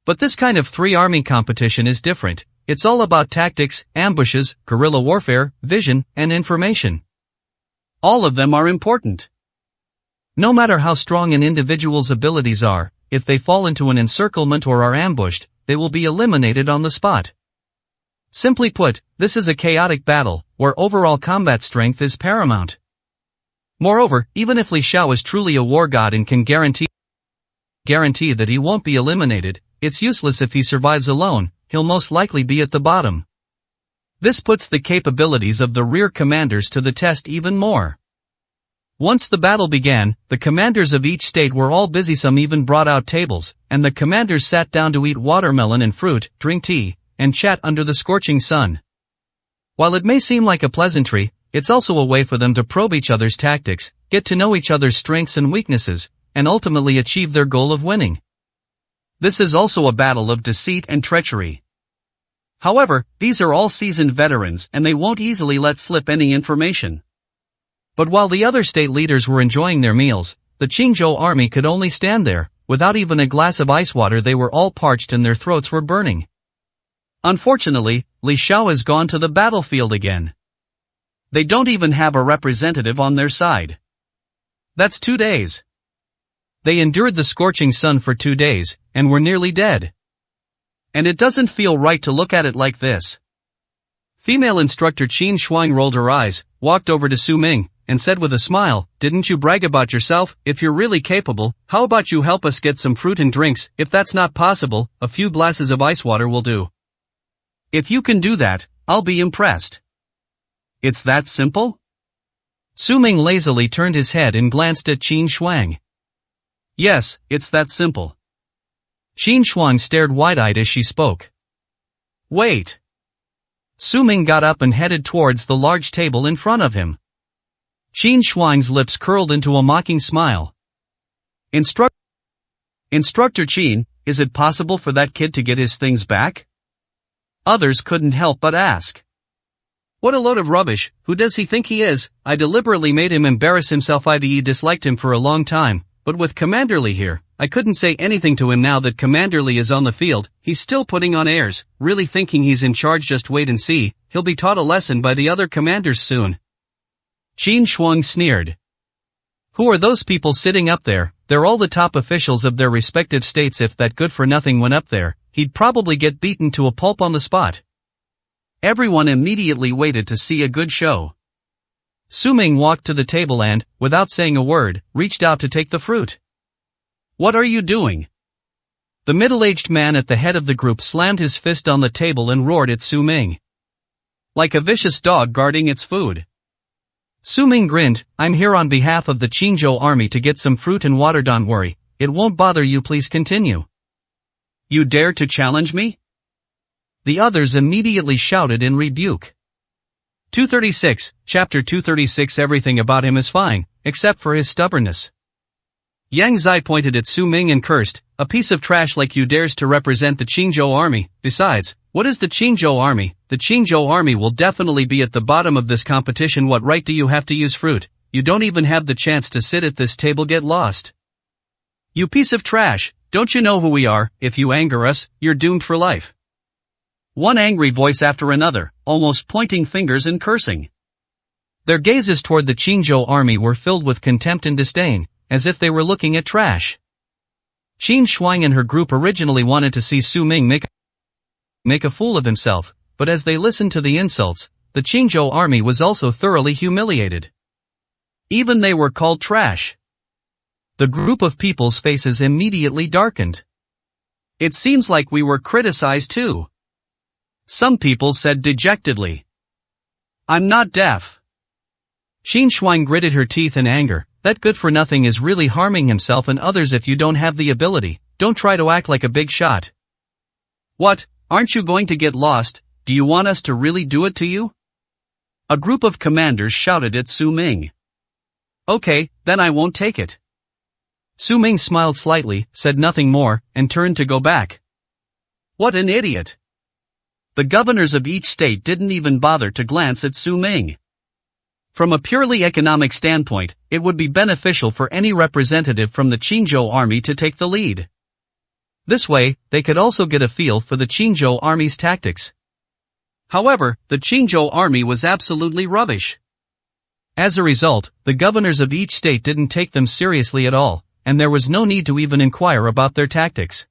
[SPEAKER 2] But this kind of 3-army competition is different. It's all about tactics, ambushes, guerrilla warfare, vision, and information. All of them are important. No matter how strong an individual's abilities are, if they fall into an encirclement or are ambushed, they will be eliminated on the spot. Simply put, this is a chaotic battle, where overall combat strength is paramount. Moreover, even if Li Xiao is truly a war god and can guarantee that he won't be eliminated, it's useless if he survives alone. He'll most likely be at the bottom. This puts the capabilities of the rear commanders to the test even more. Once the battle began, the commanders of each state were all busy. Some even brought out tables, and the commanders sat down to eat watermelon and fruit, drink tea, and chat under the scorching sun. While it may seem like a pleasantry, it's also a way for them to probe each other's tactics, get to know each other's strengths and weaknesses, and ultimately achieve their goal of winning. This is also a battle of deceit and treachery. However, these are all seasoned veterans and they won't easily let slip any information. But while the other state leaders were enjoying their meals, the Qingzhou army could only stand there, without even a glass of ice water. They were all parched and their throats were burning. Unfortunately, Li Xiao has gone to the battlefield again. They don't even have a representative on their side. That's 2 days. They endured the scorching sun for 2 days, and were nearly dead. And it doesn't feel right to look at it like this. Female instructor Qin Shuang rolled her eyes, walked over to Su Ming, and said with a smile, "Didn't you brag about yourself? If you're really capable, how about you help us get some fruit and drinks? If that's not possible, a few glasses of ice water will do. If you can do that, I'll be impressed." It's that simple? Su Ming lazily turned his head and glanced at Qin Shuang. Yes, it's that simple. Qin Shuang stared wide-eyed as she spoke. Wait. Su Ming got up and headed towards the large table in front of him. Qin Shuang's lips curled into a mocking smile. Instructor Chin, is it possible for that kid to get his things back? Others couldn't help but ask. What a load of rubbish, who does he think he is? I deliberately made him embarrass himself. I disliked him for a long time, but with Commander Lee here, I couldn't say anything to him. Now that Commander Lee is on the field, he's still putting on airs, really thinking he's in charge. Just wait and see, he'll be taught a lesson by the other commanders soon. Qin Shuang sneered. Who are those people sitting up there? They're all the top officials of their respective states. If that good-for-nothing went up there, he'd probably get beaten to a pulp on the spot. Everyone immediately waited to see a good show. Su Ming walked to the table and, without saying a word, reached out to take the fruit. What are you doing? The middle-aged man at the head of the group slammed his fist on the table and roared at Su Ming. Like a vicious dog guarding its food. Su Ming grinned. I'm here on behalf of the Qinzhou army to get some fruit and water. Don't worry, it won't bother you. Please continue. You dare to challenge me? The others immediately shouted in rebuke. 236, Chapter 236. Everything about him is fine, except for his stubbornness. Yang Zai pointed at Su Ming and cursed, a piece of trash like you dares to represent the Qinzhou army. Besides, what is the Qinzhou army? The Qinzhou army will definitely be at the bottom of this competition. What right do you have to use fruit? You don't even have the chance to sit at this table. Get lost. You piece of trash, don't you know who we are? If you anger us, you're doomed for life. One angry voice after another, almost pointing fingers and cursing. Their gazes toward the Qinzhou army were filled with contempt and disdain, as if they were looking at trash. Qin Shuang and her group originally wanted to see Su Ming make a fool of himself, but as they listened to the insults, the Qinzhou army was also thoroughly humiliated. Even they were called trash. The group of people's faces immediately darkened. It seems like we were criticized too. Some people said dejectedly. I'm not deaf. Qin Shuang gritted her teeth in anger. That good-for-nothing is really harming himself and others. If you don't have the ability, don't try to act like a big shot. What, aren't you going to get lost? Do you want us to really do it to you? A group of commanders shouted at Su Ming. Okay, then I won't take it. Su Ming smiled slightly, said nothing more, and turned to go back. What an idiot. The governors of each state didn't even bother to glance at Su Ming. From a purely economic standpoint, it would be beneficial for any representative from the Qinzhou army to take the lead. This way, they could also get a feel for the Qinzhou army's tactics. However, the Qinzhou army was absolutely rubbish. As a result, the governors of each state didn't take them seriously at all, and there was no need to even inquire about their tactics.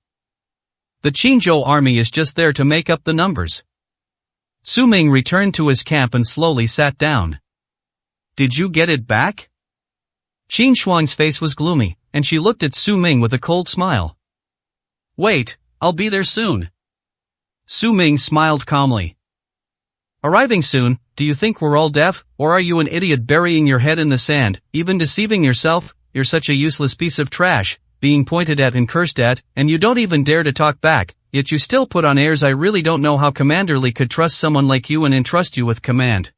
[SPEAKER 2] The Qinzhou army is just there to make up the numbers. Su Ming returned to his camp and slowly sat down. Did you get it back? Qin Shuang's face was gloomy, and she looked at Su Ming with a cold smile. Wait, I'll be there soon. Su Ming smiled calmly. Arriving soon, do you think we're all deaf, or are you an idiot burying your head in the sand, even deceiving yourself? You're such a useless piece of trash, being pointed at and cursed at, and you don't even dare to talk back, yet you still put on airs. I really don't know how Commander Lee could trust someone like you and entrust you with command.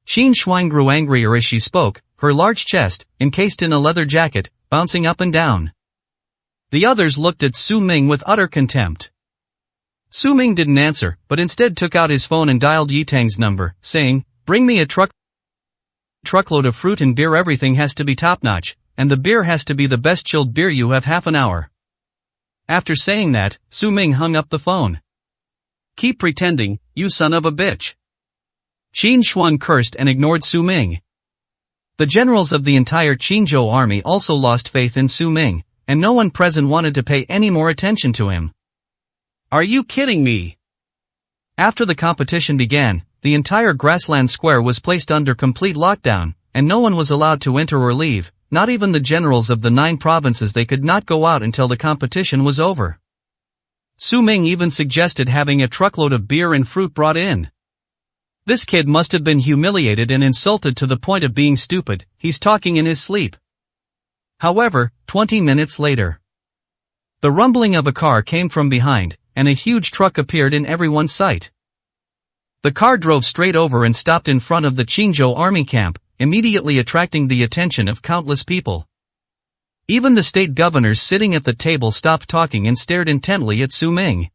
[SPEAKER 2] Qin Shuang grew angrier as she spoke, her large chest, encased in a leather jacket, bouncing up and down. The others looked at Su Ming with utter contempt. Su Ming didn't answer, but instead took out his phone and dialed Yitang's number, saying, bring me a truckload of fruit and beer. Everything has to be top-notch, and the beer has to be the best chilled beer. You have half an hour. After saying that, Su Ming hung up the phone. Keep pretending, you son of a bitch. Qin Shuang cursed and ignored Su Ming. The generals of the entire Qinzhou army also lost faith in Su Ming, and no one present wanted to pay any more attention to him. Are you kidding me? After the competition began, the entire grassland square was placed under complete lockdown, and no one was allowed to enter or leave, not even the generals of the 9 provinces. They could not go out until the competition was over. Su Ming even suggested having a truckload of beer and fruit brought in. This kid must have been humiliated and insulted to the point of being stupid. He's talking in his sleep. However, 20 minutes later, the rumbling of a car came from behind, and a huge truck appeared in everyone's sight. The car drove straight over and stopped in front of the Qinzhou army camp, immediately attracting the attention of countless people.
[SPEAKER 1] Even the state governors sitting at the table stopped talking and stared intently at Su Ming.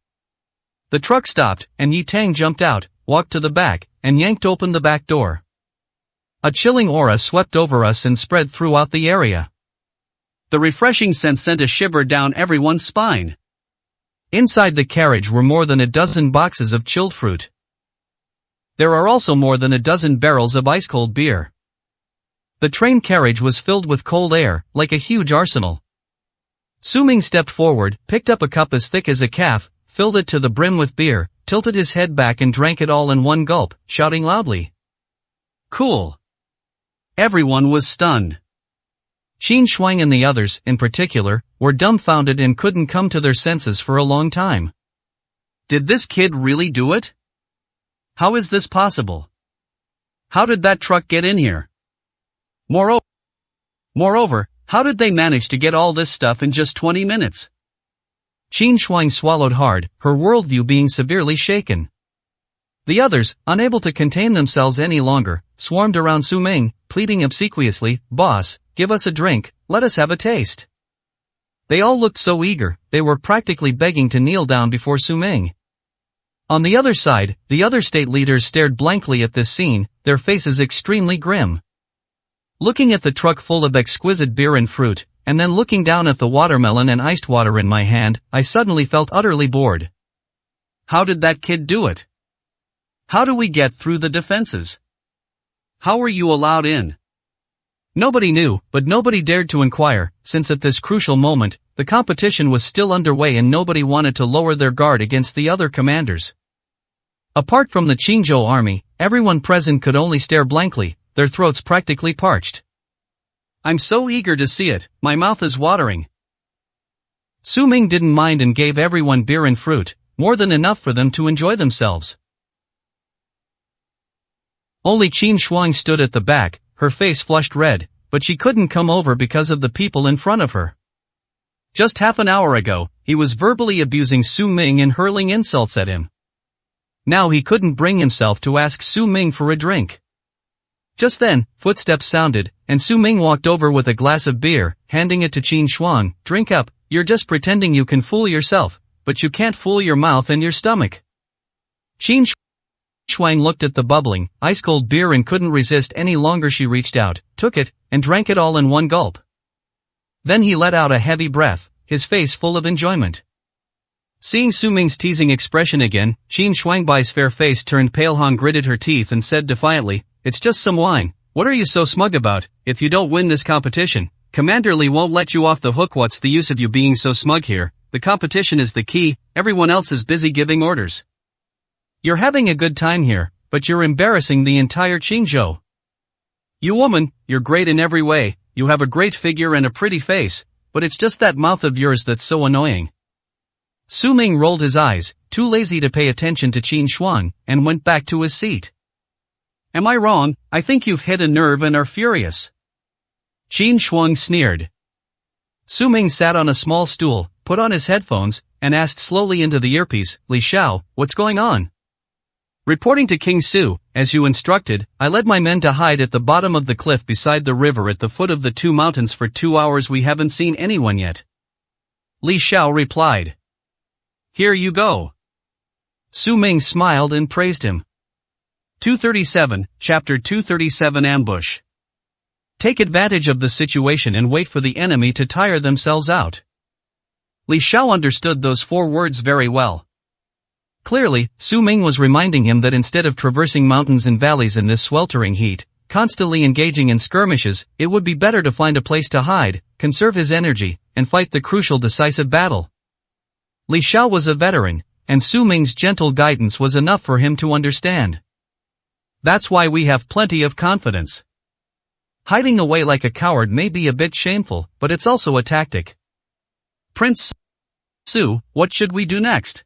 [SPEAKER 1] The truck stopped, and Yi Tang jumped out, walked to the back, and yanked open the back door. A chilling aura swept over us and spread throughout the area.
[SPEAKER 2] The refreshing scent sent a shiver down everyone's spine.
[SPEAKER 1] Inside the carriage were more than a dozen boxes of chilled fruit. There are also more than a dozen barrels of ice-cold beer. The train carriage was filled with cold air, like a huge arsenal. Su Ming stepped forward, picked up a cup as thick as a calf, filled it to the brim with beer, tilted his head back and drank it all in one gulp, shouting loudly.
[SPEAKER 2] Cool. Everyone was stunned.
[SPEAKER 1] Qin Shuang and the others, in particular, were dumbfounded and couldn't come to their senses for a long time.
[SPEAKER 2] Did this kid really do it? How is this possible? How did that truck get in here? Moreover, how did they manage to get all this stuff in just 20 minutes?
[SPEAKER 1] Qin Shuang swallowed hard, her worldview being severely shaken. The others, unable to contain themselves any longer, swarmed around Su Ming, pleading obsequiously, "Boss, give us a drink, let us have a taste." They all looked so eager, they were practically begging to kneel down before Su Ming. On the other side, the other state leaders stared blankly at this scene, their faces extremely grim. Looking at the truck full of exquisite beer and fruit, and then looking down at the watermelon and iced water in my hand, I suddenly felt utterly bored.
[SPEAKER 2] How did that kid do it? How do we get through the defenses? How were you allowed in?
[SPEAKER 1] Nobody knew, but nobody dared to inquire, since at this crucial moment, the competition was still underway and nobody wanted to lower their guard against the other commanders. Apart from the Qingzhou army, everyone present could only stare blankly, their throats practically parched.
[SPEAKER 2] I'm so eager to see it, my mouth is watering.
[SPEAKER 1] Su Ming didn't mind and gave everyone beer and fruit, more than enough for them to enjoy themselves. Only Qin Shuang stood at the back, her face flushed red, but she couldn't come over because of the people in front of her. Just half an hour ago, he was verbally abusing Su Ming and hurling insults at him. Now he couldn't bring himself to ask Su Ming for a drink. Just then, footsteps sounded, and Su Ming walked over with a glass of beer, handing it to Qin Shuang. "Drink up, you're just pretending you can fool yourself, but you can't fool your mouth and your stomach." Qin Shuang looked at the bubbling, ice-cold beer and couldn't resist any longer. She reached out, took it, and drank it all in one gulp. Then he let out a heavy breath, his face full of enjoyment. Seeing Su Ming's teasing expression again, Qin Shuangbai's fair face turned pale. Han gritted her teeth and said defiantly, "It's just some wine, what are you so smug about? If you don't win this competition, Commander Li won't let you off the hook. What's the use of you being so smug here? The competition is the key, everyone else is busy giving orders. You're having a good time here, but you're embarrassing the entire Qingzhou. You woman, you're great in every way, you have a great figure and a pretty face, but it's just that mouth of yours that's so annoying." Su Ming rolled his eyes, too lazy to pay attention to Qin Shuang, and went back to his seat. "Am I wrong? I think you've hit a nerve and are furious." Qin Shuang sneered. Su Ming sat on a small stool, put on his headphones, and asked slowly into the earpiece, "Li Xiao, what's going on?" "Reporting to King Su, as you instructed, I led my men to hide at the bottom of the cliff beside the river at the foot of the two mountains for 2 hours. We haven't seen anyone yet." Li Xiao replied. "Here you go." Su Ming smiled and praised him. 237, Chapter 237 Ambush. Take advantage of the situation and wait for the enemy to tire themselves out. Li Xiao understood those 4 words very well. Clearly, Su Ming was reminding him that instead of traversing mountains and valleys in this sweltering heat, constantly engaging in skirmishes, it would be better to find a place to hide, conserve his energy, and fight the crucial decisive battle. Li Xiao was a veteran, and Su Ming's gentle guidance was enough for him to understand. That's why we have plenty of confidence. Hiding away like a coward may be a bit shameful, but it's also a tactic. Prince Su, what should we do next?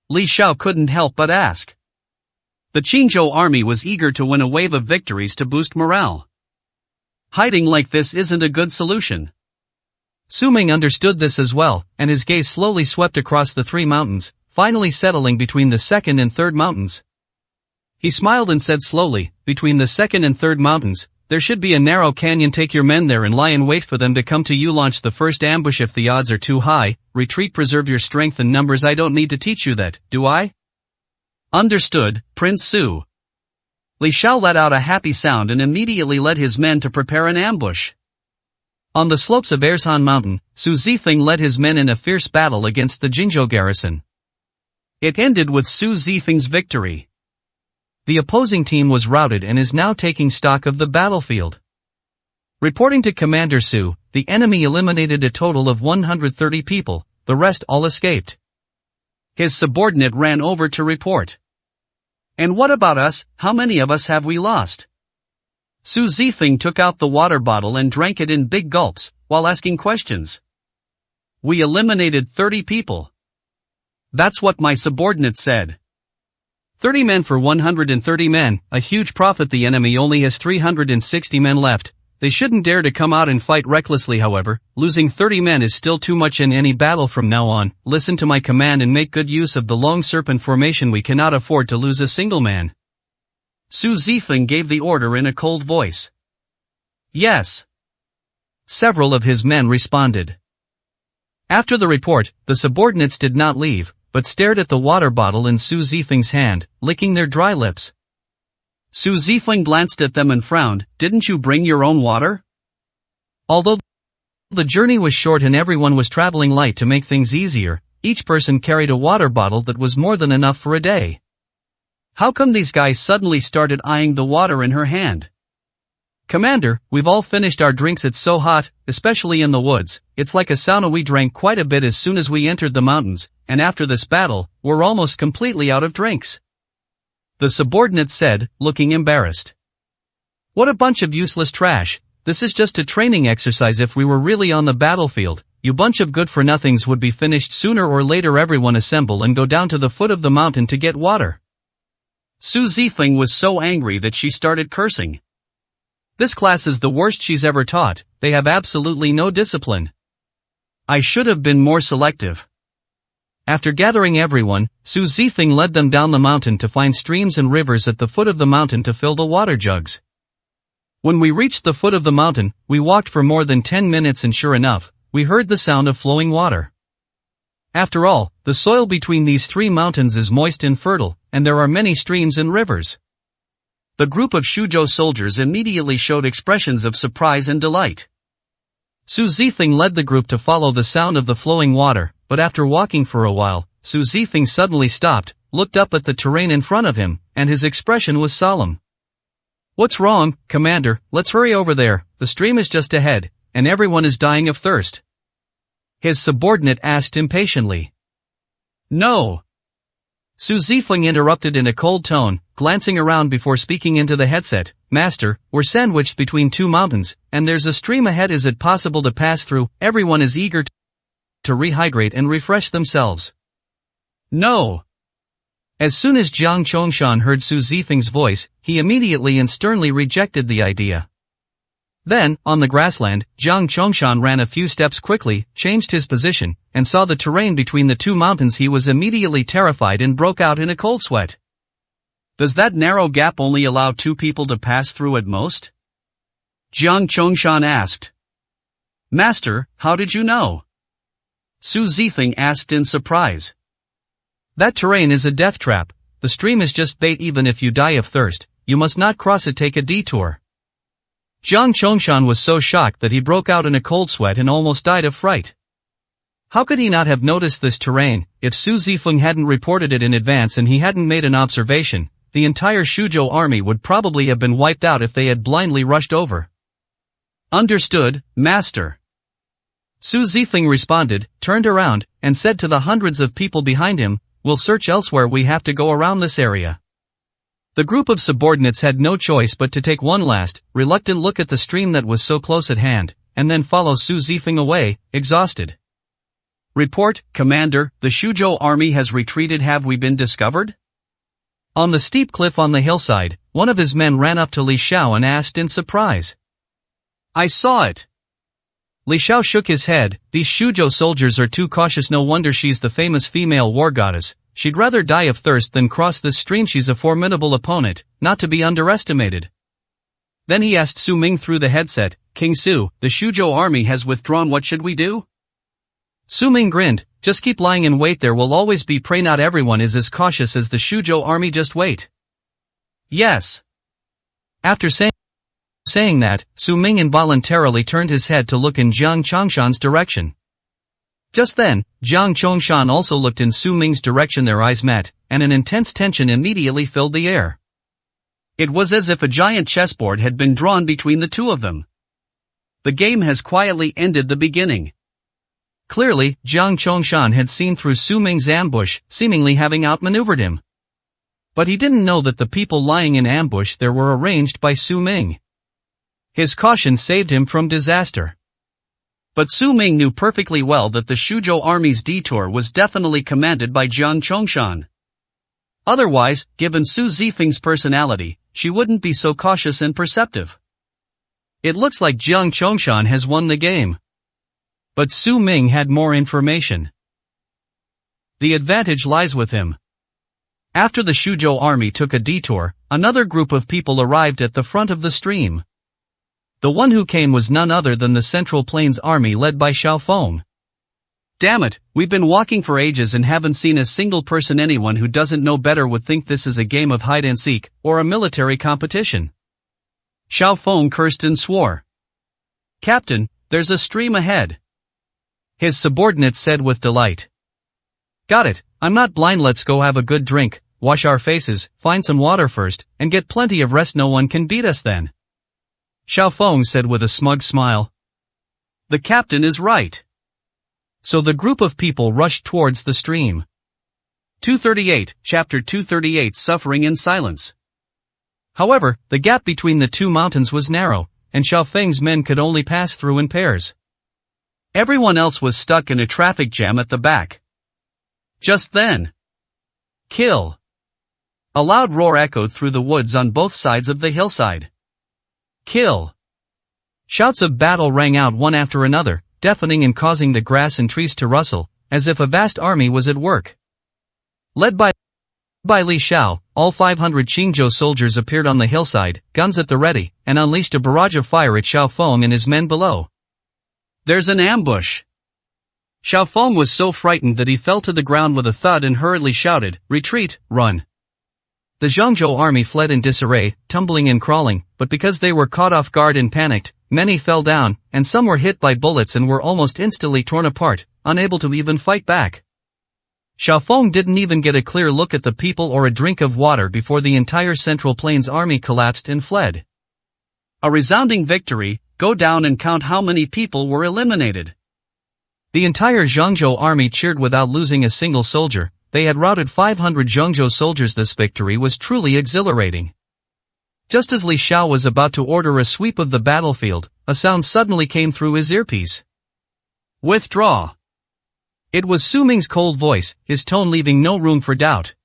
[SPEAKER 1] Li Xiao couldn't help but ask. The Qingzhou army was eager to win a wave of victories to boost morale. Hiding like this isn't a good solution. Su Ming understood this as well, and his gaze slowly swept across the 3 mountains, finally settling between the 2nd and 3rd mountains. He smiled and said slowly, "Between the 2nd and 3rd mountains,
[SPEAKER 2] there should be a narrow canyon. Take your men there and lie in wait for them to come to you. Launch the first ambush if the odds are too high. Retreat. Preserve your strength and numbers. I don't need to teach you that, do I? Understood, Prince Su. Li Xiao let out a happy sound and immediately led his men to prepare an ambush. On the slopes of Erzhan Mountain, Su Zifeng led his men in a fierce battle against the Jingzhou garrison. It ended with Su Zifeng's victory. The opposing team was routed and is now taking stock of the battlefield. Reporting to Commander Su, the enemy eliminated a total of 130 people, the rest all escaped. His subordinate ran over to report. And what about us? How many of us have we lost? Su Zifeng took out the water bottle and drank it in big gulps, while asking questions. We eliminated 30 people. That's what my subordinate said. 30 men for 130 men, a huge profit. The enemy only has 360 men left. They shouldn't dare to come out and fight recklessly. However, losing 30 men is still too much in any battle. From now on, listen to my command and make good use of the long serpent formation. We cannot afford to lose a single man. Su Zifeng gave the order in a cold voice. Yes. Several of his men responded. After the report, the subordinates did not leave, but stared at the water bottle in Su Zifeng's hand, licking their dry lips. Su Zifeng glanced at them and frowned. Didn't you bring your own water? Although the journey was short and everyone was traveling light to make things easier, each person carried a water bottle that was more than enough for a day. How come these guys suddenly started eyeing the water in her hand? Commander, we've all finished our drinks. It's so hot, especially in the woods. It's like a sauna. We drank quite a bit as soon as we entered the mountains, and after this battle, we're almost completely out of drinks. The subordinate said, looking embarrassed. What a bunch of useless trash. This is just a training exercise. If we were really on the battlefield, you bunch of good-for-nothings would be finished sooner or later. Everyone assemble and go down to the foot of the mountain to get water. Su Zifeng was so angry that she started cursing. This class is the worst she's ever taught. They have absolutely no discipline. I should have been more selective. After gathering everyone, Su Zifeng led them down the mountain to find streams and rivers at the foot of the mountain to fill the water jugs. When we reached the foot of the mountain, we walked for more than 10 minutes and sure enough, we heard the sound of flowing water. After all, the soil between these three mountains is moist and fertile, and there are many streams and rivers. The group of Shuzhou soldiers immediately showed expressions of surprise and delight. Su Zifeng led the group to follow the sound of the flowing water, but after walking for a while, Su Zifeng suddenly stopped, looked up at the terrain in front of him, and his expression was solemn. What's wrong, Commander? Let's hurry over there. The stream is just ahead, and everyone is dying of thirst. His subordinate asked impatiently. No. Su Zifeng interrupted in a cold tone, glancing around before speaking into the headset. Master, we're sandwiched between two mountains, and there's a stream ahead. Is it possible to pass through? Everyone is eager to rehydrate and refresh themselves. No. As soon as Jiang Chongshan heard Su Zifeng's voice, he immediately and sternly rejected the idea. Then, on the grassland, Jiang Chongshan ran a few steps quickly, changed his position, and saw the terrain between the two mountains. He was immediately terrified and broke out in a cold sweat. Does that narrow gap only allow 2 people to pass through at most? Jiang Chongshan asked. Master, how did you know? Su Zifeng asked in surprise. That terrain is a death trap. The stream is just bait. Even if you die of thirst, you must not cross it. Take a detour. Jiang Chongshan was so shocked that he broke out in a cold sweat and almost died of fright. How could he not have noticed this terrain? If Su Zifeng hadn't reported it in advance and he hadn't made an observation, the entire Shuzhou army would probably have been wiped out if they had blindly rushed over. Understood, Master. Su Zifeng responded, turned around, and said to the hundreds of people behind him, We'll search elsewhere. We have to go around this area. The group of subordinates had no choice but to take one last, reluctant look at the stream that was so close at hand, and then follow Su Zifeng away, exhausted. Report, Commander, the Shuzhou army has retreated. Have we been discovered? On the steep cliff on the hillside, one of his men ran up to Li Xiao and asked in surprise. I saw it. Li Xiao shook his head. These Shuzhou soldiers are too cautious. No wonder she's the famous female war goddess. She'd rather die of thirst than cross this stream. She's a formidable opponent, not to be underestimated. Then he asked Su Ming through the headset, King Su, the Shuzhou army has withdrawn, what should we do?
[SPEAKER 1] Su Ming grinned, just keep lying in wait, there will always be prey, not everyone is as cautious as the Shuzhou army, just wait.
[SPEAKER 2] Yes.
[SPEAKER 1] After saying that, Su Ming involuntarily turned his head to look in Jiang Chongshan's direction. Just then, Jiang Chongshan also looked in Su Ming's direction, their eyes met, and an intense tension immediately filled the air.
[SPEAKER 2] It was as if a giant chessboard had been drawn between the two of them. The game has quietly ended the beginning.
[SPEAKER 1] Clearly, Jiang Chongshan had seen through Su Ming's ambush, seemingly having outmaneuvered him. But he didn't know that the people lying in ambush there were arranged by Su Ming. His caution saved him from disaster.
[SPEAKER 2] But Su Ming knew perfectly well that the Shuzhou army's detour was definitely commanded by Jiang Chongshan. Otherwise, given Su Zifeng's personality, she wouldn't be so cautious and perceptive.
[SPEAKER 1] It looks like Jiang Chongshan has won the game. But Su Ming had more information. The advantage lies with him. After the Shuzhou army took a detour, another group of people arrived at the front of the stream. The one who came was none other than the Central Plains army led by Xiaofeng.
[SPEAKER 2] Damn it, we've been walking for ages and haven't seen a single person. Anyone who doesn't know better would think this is a game of hide and seek, or a military competition. Xiaofeng cursed and swore.
[SPEAKER 1] Captain, there's a stream ahead. His subordinate said with delight. Got it, I'm not blind, let's go have a good drink, wash our faces, find some water first, and get plenty of rest, no one can beat us then. Xiaofeng said with a smug smile.
[SPEAKER 2] The captain is right.
[SPEAKER 1] So the group of people rushed towards the stream.
[SPEAKER 2] 238, Chapter 238, Suffering in Silence.
[SPEAKER 1] However, the gap between the two mountains was narrow, and Xiaofeng's men could only pass through in pairs.
[SPEAKER 2] Everyone else was stuck in a traffic jam at the back. Just then,
[SPEAKER 1] kill!
[SPEAKER 2] A loud roar echoed through the woods on both sides of the hillside.
[SPEAKER 1] Kill! Shouts of battle rang out one after another, deafening and causing the grass and trees to rustle, as if a vast army was at work. Led by Li Xiao, all 500 Qingzhou soldiers appeared on the hillside, guns at the ready, and unleashed a barrage of fire at Xiaofeng and his men below.
[SPEAKER 2] There's an ambush! Xiaofeng was so frightened that he fell to the ground with a thud and hurriedly shouted, retreat, run.
[SPEAKER 1] The Zhangzhou army fled in disarray, tumbling and crawling, but because they were caught off guard and panicked, many fell down, and some were hit by bullets and were almost instantly torn apart, unable to even fight back. Xiaofeng didn't even get a clear look at the people or a drink of water before the entire Central Plains army collapsed and fled.
[SPEAKER 2] A resounding victory. Go down and count how many people were eliminated.
[SPEAKER 1] The entire Zhangzhou army cheered without losing a single soldier. They had routed 500 Zhangzhou soldiers. This victory was truly exhilarating. Just as Li Xiao was about to order a sweep of the battlefield, a sound suddenly came through his earpiece.
[SPEAKER 2] Withdraw.
[SPEAKER 1] It was Su Ming's cold voice, his tone leaving no room for doubt.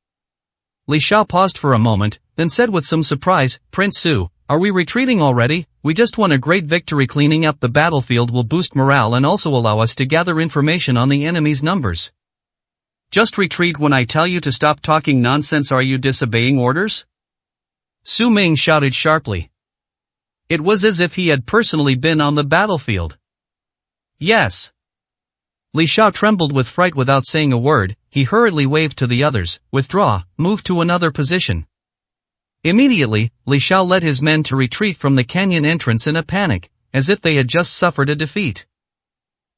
[SPEAKER 1] Li Xiao paused for a moment, then said with some surprise, Prince Su, are we retreating already? We just won a great victory. Cleaning up the battlefield will boost morale and also allow us to gather information on the enemy's numbers.
[SPEAKER 2] Just retreat when I tell you to stop talking nonsense. Are you disobeying orders?
[SPEAKER 1] Su Ming shouted sharply. It was as if he had personally been on the battlefield.
[SPEAKER 2] Yes.
[SPEAKER 1] Li Xiao trembled with fright. Without saying a word, he hurriedly waved to the others, withdraw, move to another position. Immediately, Li Xiao led his men to retreat from the canyon entrance in a panic, as if they had just suffered a defeat.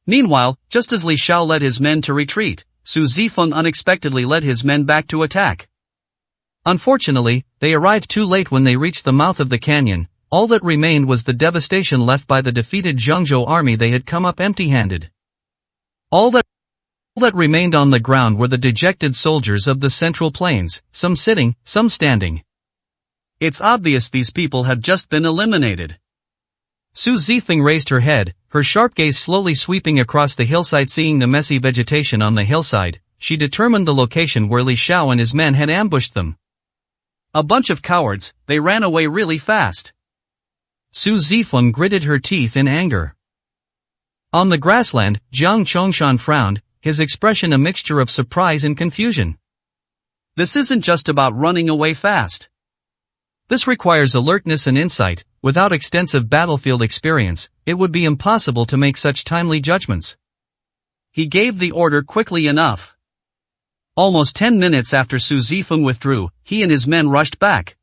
[SPEAKER 2] Meanwhile, just as Li Xiao led his men to retreat, Su Zifeng unexpectedly led his men back to attack.
[SPEAKER 1] Unfortunately, they arrived too late. When they reached the mouth of the canyon, all that remained was the devastation left by the defeated Zhangzhou army. They had come up empty-handed. All that remained on the ground were the dejected soldiers of the Central Plains, some sitting, some standing.
[SPEAKER 2] It's obvious these people have just been eliminated.
[SPEAKER 1] Su Zifeng raised her head, her sharp gaze slowly sweeping across the hillside. Seeing the messy vegetation on the hillside, she determined the location where Li Xiao and his men had ambushed them.
[SPEAKER 2] A bunch of cowards, they ran away really fast.
[SPEAKER 1] Su Zifeng gritted her teeth in anger. On the grassland, Jiang Chongshan frowned, his expression a mixture of surprise and confusion.
[SPEAKER 2] This isn't just about running away fast.
[SPEAKER 1] This requires alertness and insight, Without extensive battlefield experience, it would be impossible to make such timely judgments.
[SPEAKER 2] He gave the order quickly enough. Almost 10 minutes after Su Zifeng withdrew, he and his men rushed back.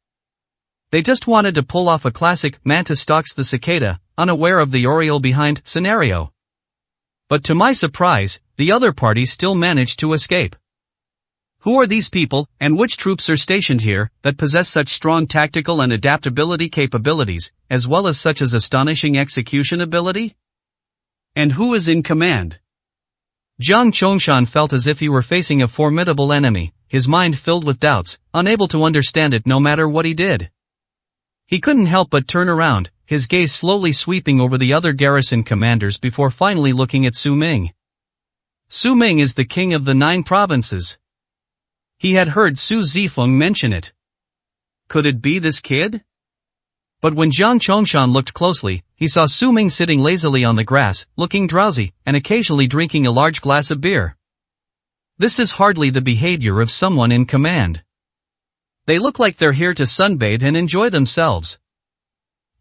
[SPEAKER 2] They just wanted to pull off a classic mantis stalks the cicada, unaware of the Oriole behind scenario. But to my surprise, the other party still managed to escape. Who are these people, and which troops are stationed here, that possess such strong tactical and adaptability capabilities, as well as such as astonishing execution ability? And who is in command?
[SPEAKER 1] Jiang Chongshan felt as if he were facing a formidable enemy, his mind filled with doubts, unable to understand it no matter what he did. He couldn't help but turn around, his gaze slowly sweeping over the other garrison commanders before finally looking at Su Ming. Su Ming is the king of the 9 provinces. He had heard Su Zifeng mention it. Could it be this kid? But when Jiang Chongshan looked closely, he saw Su Ming sitting lazily on the grass, looking drowsy, and occasionally drinking a large glass of beer. This is hardly the behavior of someone in command. They look like they're here to sunbathe and enjoy themselves.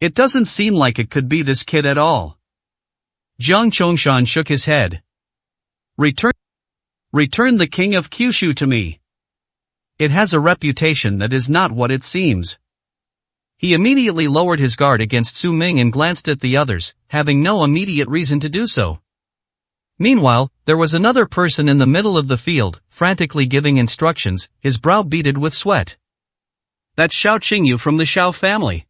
[SPEAKER 1] It doesn't seem like it could be this kid at all. Jiang Chongshan shook his head. Return the king of Kyushu to me. It has a reputation that is not what it seems. He immediately lowered his guard against Su Ming and glanced at the others, having no immediate reason to do so. Meanwhile, there was another person in the middle of the field, frantically giving instructions, his brow beaded with sweat. That's Xiao Qingyu from the Xiao family.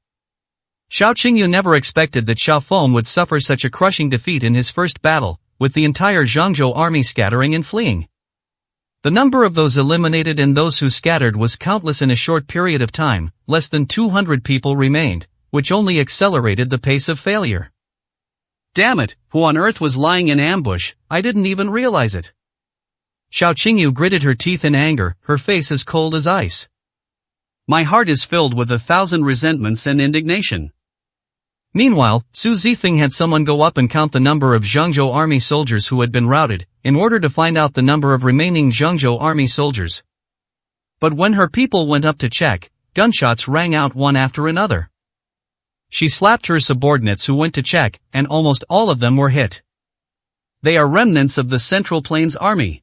[SPEAKER 1] Xiao Qingyu never expected that Xiao Feng would suffer such a crushing defeat in his first battle, with the entire Zhangzhou army scattering and fleeing. The number of those eliminated and those who scattered was countless in a short period of time, less than 200 people remained, which only accelerated the pace of failure. Damn it, who on earth was lying in ambush? I didn't even realize it. Xiao Qingyu gritted her teeth in anger, her face as cold as ice. My heart is filled with 1,000 resentments and indignation. Meanwhile, Su Zifeng had someone go up and count the number of Zhangzhou army soldiers who had been routed, in order to find out the number of remaining Zhangzhou army soldiers. But when her people went up to check, gunshots rang out one after another. She slapped her subordinates who went to check, and almost all of them were hit. They are remnants of the Central Plains army.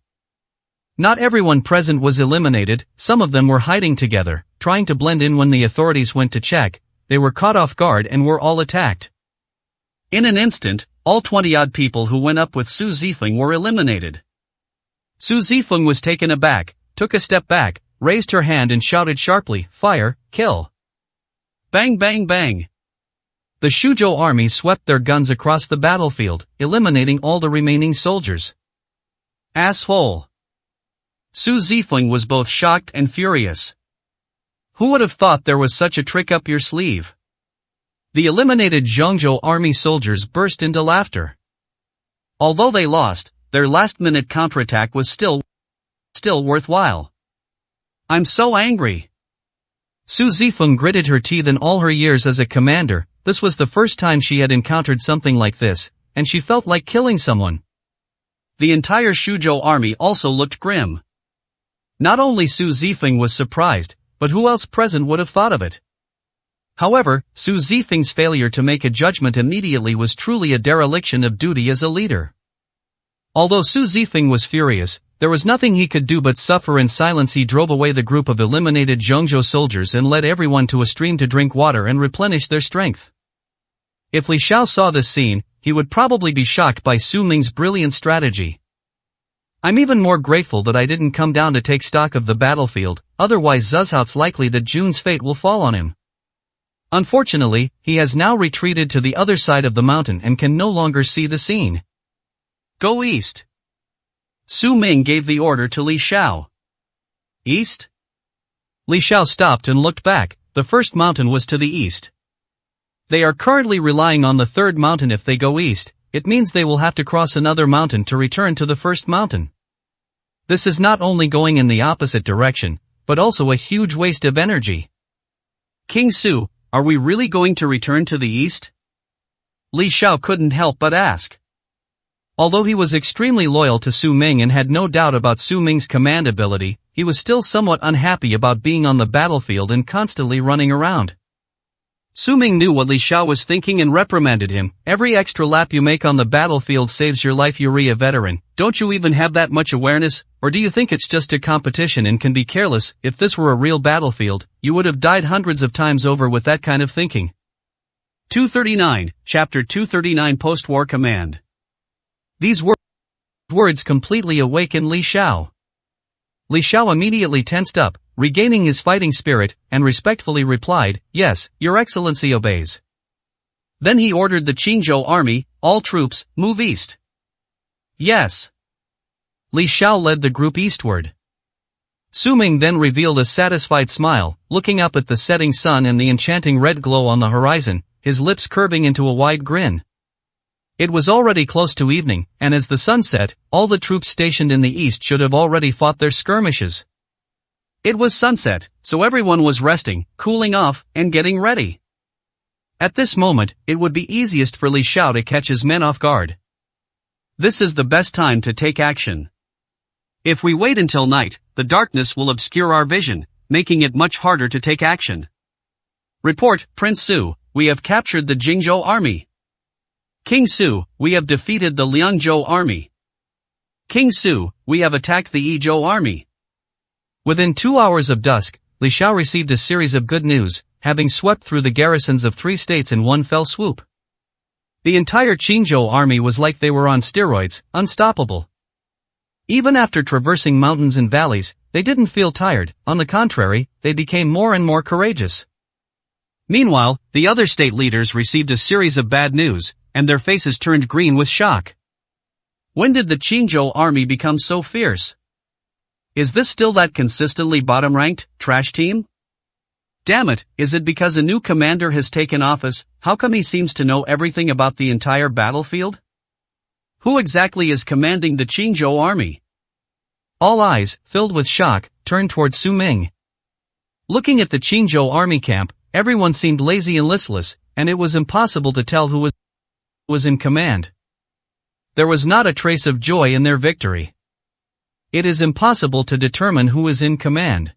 [SPEAKER 1] Not everyone present was eliminated, some of them were hiding together, trying to blend in when the authorities went to check. They were caught off guard and were all attacked. In an instant, all 20-odd people who went up with Su Zifeng were eliminated. Su Zifeng was taken aback, took a step back, raised her hand and shouted sharply, "Fire, kill!" Bang bang bang! The Shuzhou army swept their guns across the battlefield, eliminating all the remaining soldiers. Asshole! Su Zifeng was both shocked and furious. Who would have thought there was such a trick up your sleeve? The eliminated Zhangzhou army soldiers burst into laughter. Although they lost, their last-minute counterattack was still worthwhile. I'm so angry. Su Zifeng gritted her teeth. In all her years as a commander, this was the first time she had encountered something like this, and she felt like killing someone. The entire Shuzhou army also looked grim. Not only Su Zifeng was surprised, but who else present would have thought of it? However, Su Zifeng's failure to make a judgment immediately was truly a dereliction of duty as a leader. Although Su Zifeng was furious, there was nothing he could do but suffer in silence. He drove away the group of eliminated Zhangzhou soldiers and led everyone to a stream to drink water and replenish their strength. If Li Xiao saw this scene, he would probably be shocked by Su Ming's brilliant strategy. I'm even more grateful that I didn't come down to take stock of the battlefield, otherwise it's likely that Jun's fate will fall on him. Unfortunately, he has now retreated to the other side of the mountain and can no longer see the scene. Go east. Su Ming gave the order to Li Xiao. East? Li Xiao stopped and looked back. The first mountain was to the east. They are currently relying on the third mountain. If they go east, it means they will have to cross another mountain to return to the first mountain. This is not only going in the opposite direction, but also a huge waste of energy. King Su, are we really going to return to the east? Li Xiao couldn't help but ask. Although he was extremely loyal to Su Ming and had no doubt about Su Ming's command ability, he was still somewhat unhappy about being on the battlefield and constantly running around.
[SPEAKER 2] Su Ming knew what Li Xiao was thinking and reprimanded him. Every extra lap you make on the battlefield saves your life, a veteran. Don't you even have that much awareness, or do you think it's just a competition and can be careless? If this were a real battlefield, you would have died hundreds of times over with that kind of thinking. 239, Chapter 239 Post-War Command. These words completely awakened Li Xiao. Li Xiao immediately tensed up, regaining his fighting spirit, and respectfully replied, "Yes, Your Excellency obeys." Then he ordered the Qingzhou army, "All troops, move east." "Yes." Li Xiao led the group eastward. Su Ming then revealed a satisfied smile, looking up at the setting sun and the enchanting red glow on the horizon, his lips curving into a wide grin. It was already close to evening, and as the sun set, all the troops stationed in the east should have already fought their skirmishes. It was sunset, so everyone was resting, cooling off, and getting ready. At this moment, it would be easiest for Li Xiao to catch his men off guard. This is the best time to take action. If we wait until night, the darkness will obscure our vision, making it much harder to take action. Report, Prince Su, we have captured the Jingzhou army. King Su, we have defeated the Liangzhou army. King Su, we have attacked the Yizhou army. Within 2 hours of dusk, Li Xiao received a series of good news, having swept through the garrisons of 3 states in one fell swoop. The entire Qingzhou army was like they were on steroids, unstoppable. Even after traversing mountains and valleys, they didn't feel tired. On the contrary, they became more and more courageous. Meanwhile, the other state leaders received a series of bad news, and their faces turned green with shock. When did the Qingzhou army become so fierce? Is this still that consistently bottom-ranked, trash team? Damn it, is it because a new commander has taken office? How come he seems to know everything about the entire battlefield? Who exactly is commanding the Qingzhou army? All eyes, filled with shock, turned toward Su Ming. Looking at the Qingzhou army camp, everyone seemed lazy and listless, and it was impossible to tell who was in command. There was not a trace of joy in their victory. It is impossible to determine who is in command.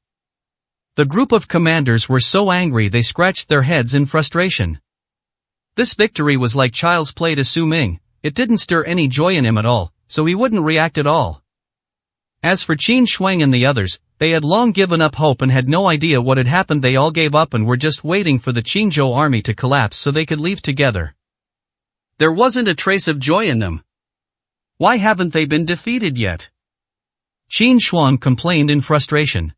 [SPEAKER 2] The group of commanders were so angry they scratched their heads in frustration. This victory was like child's play to Su Ming. It didn't stir any joy in him at all, so he wouldn't react at all. As for Qin Shuang and the others, they had long given up hope and had no idea what had happened. They all gave up and were just waiting for the Qingzhou army to collapse so they could leave together. There wasn't a trace of joy in them. Why haven't they been defeated yet? Qin Shuang complained in frustration.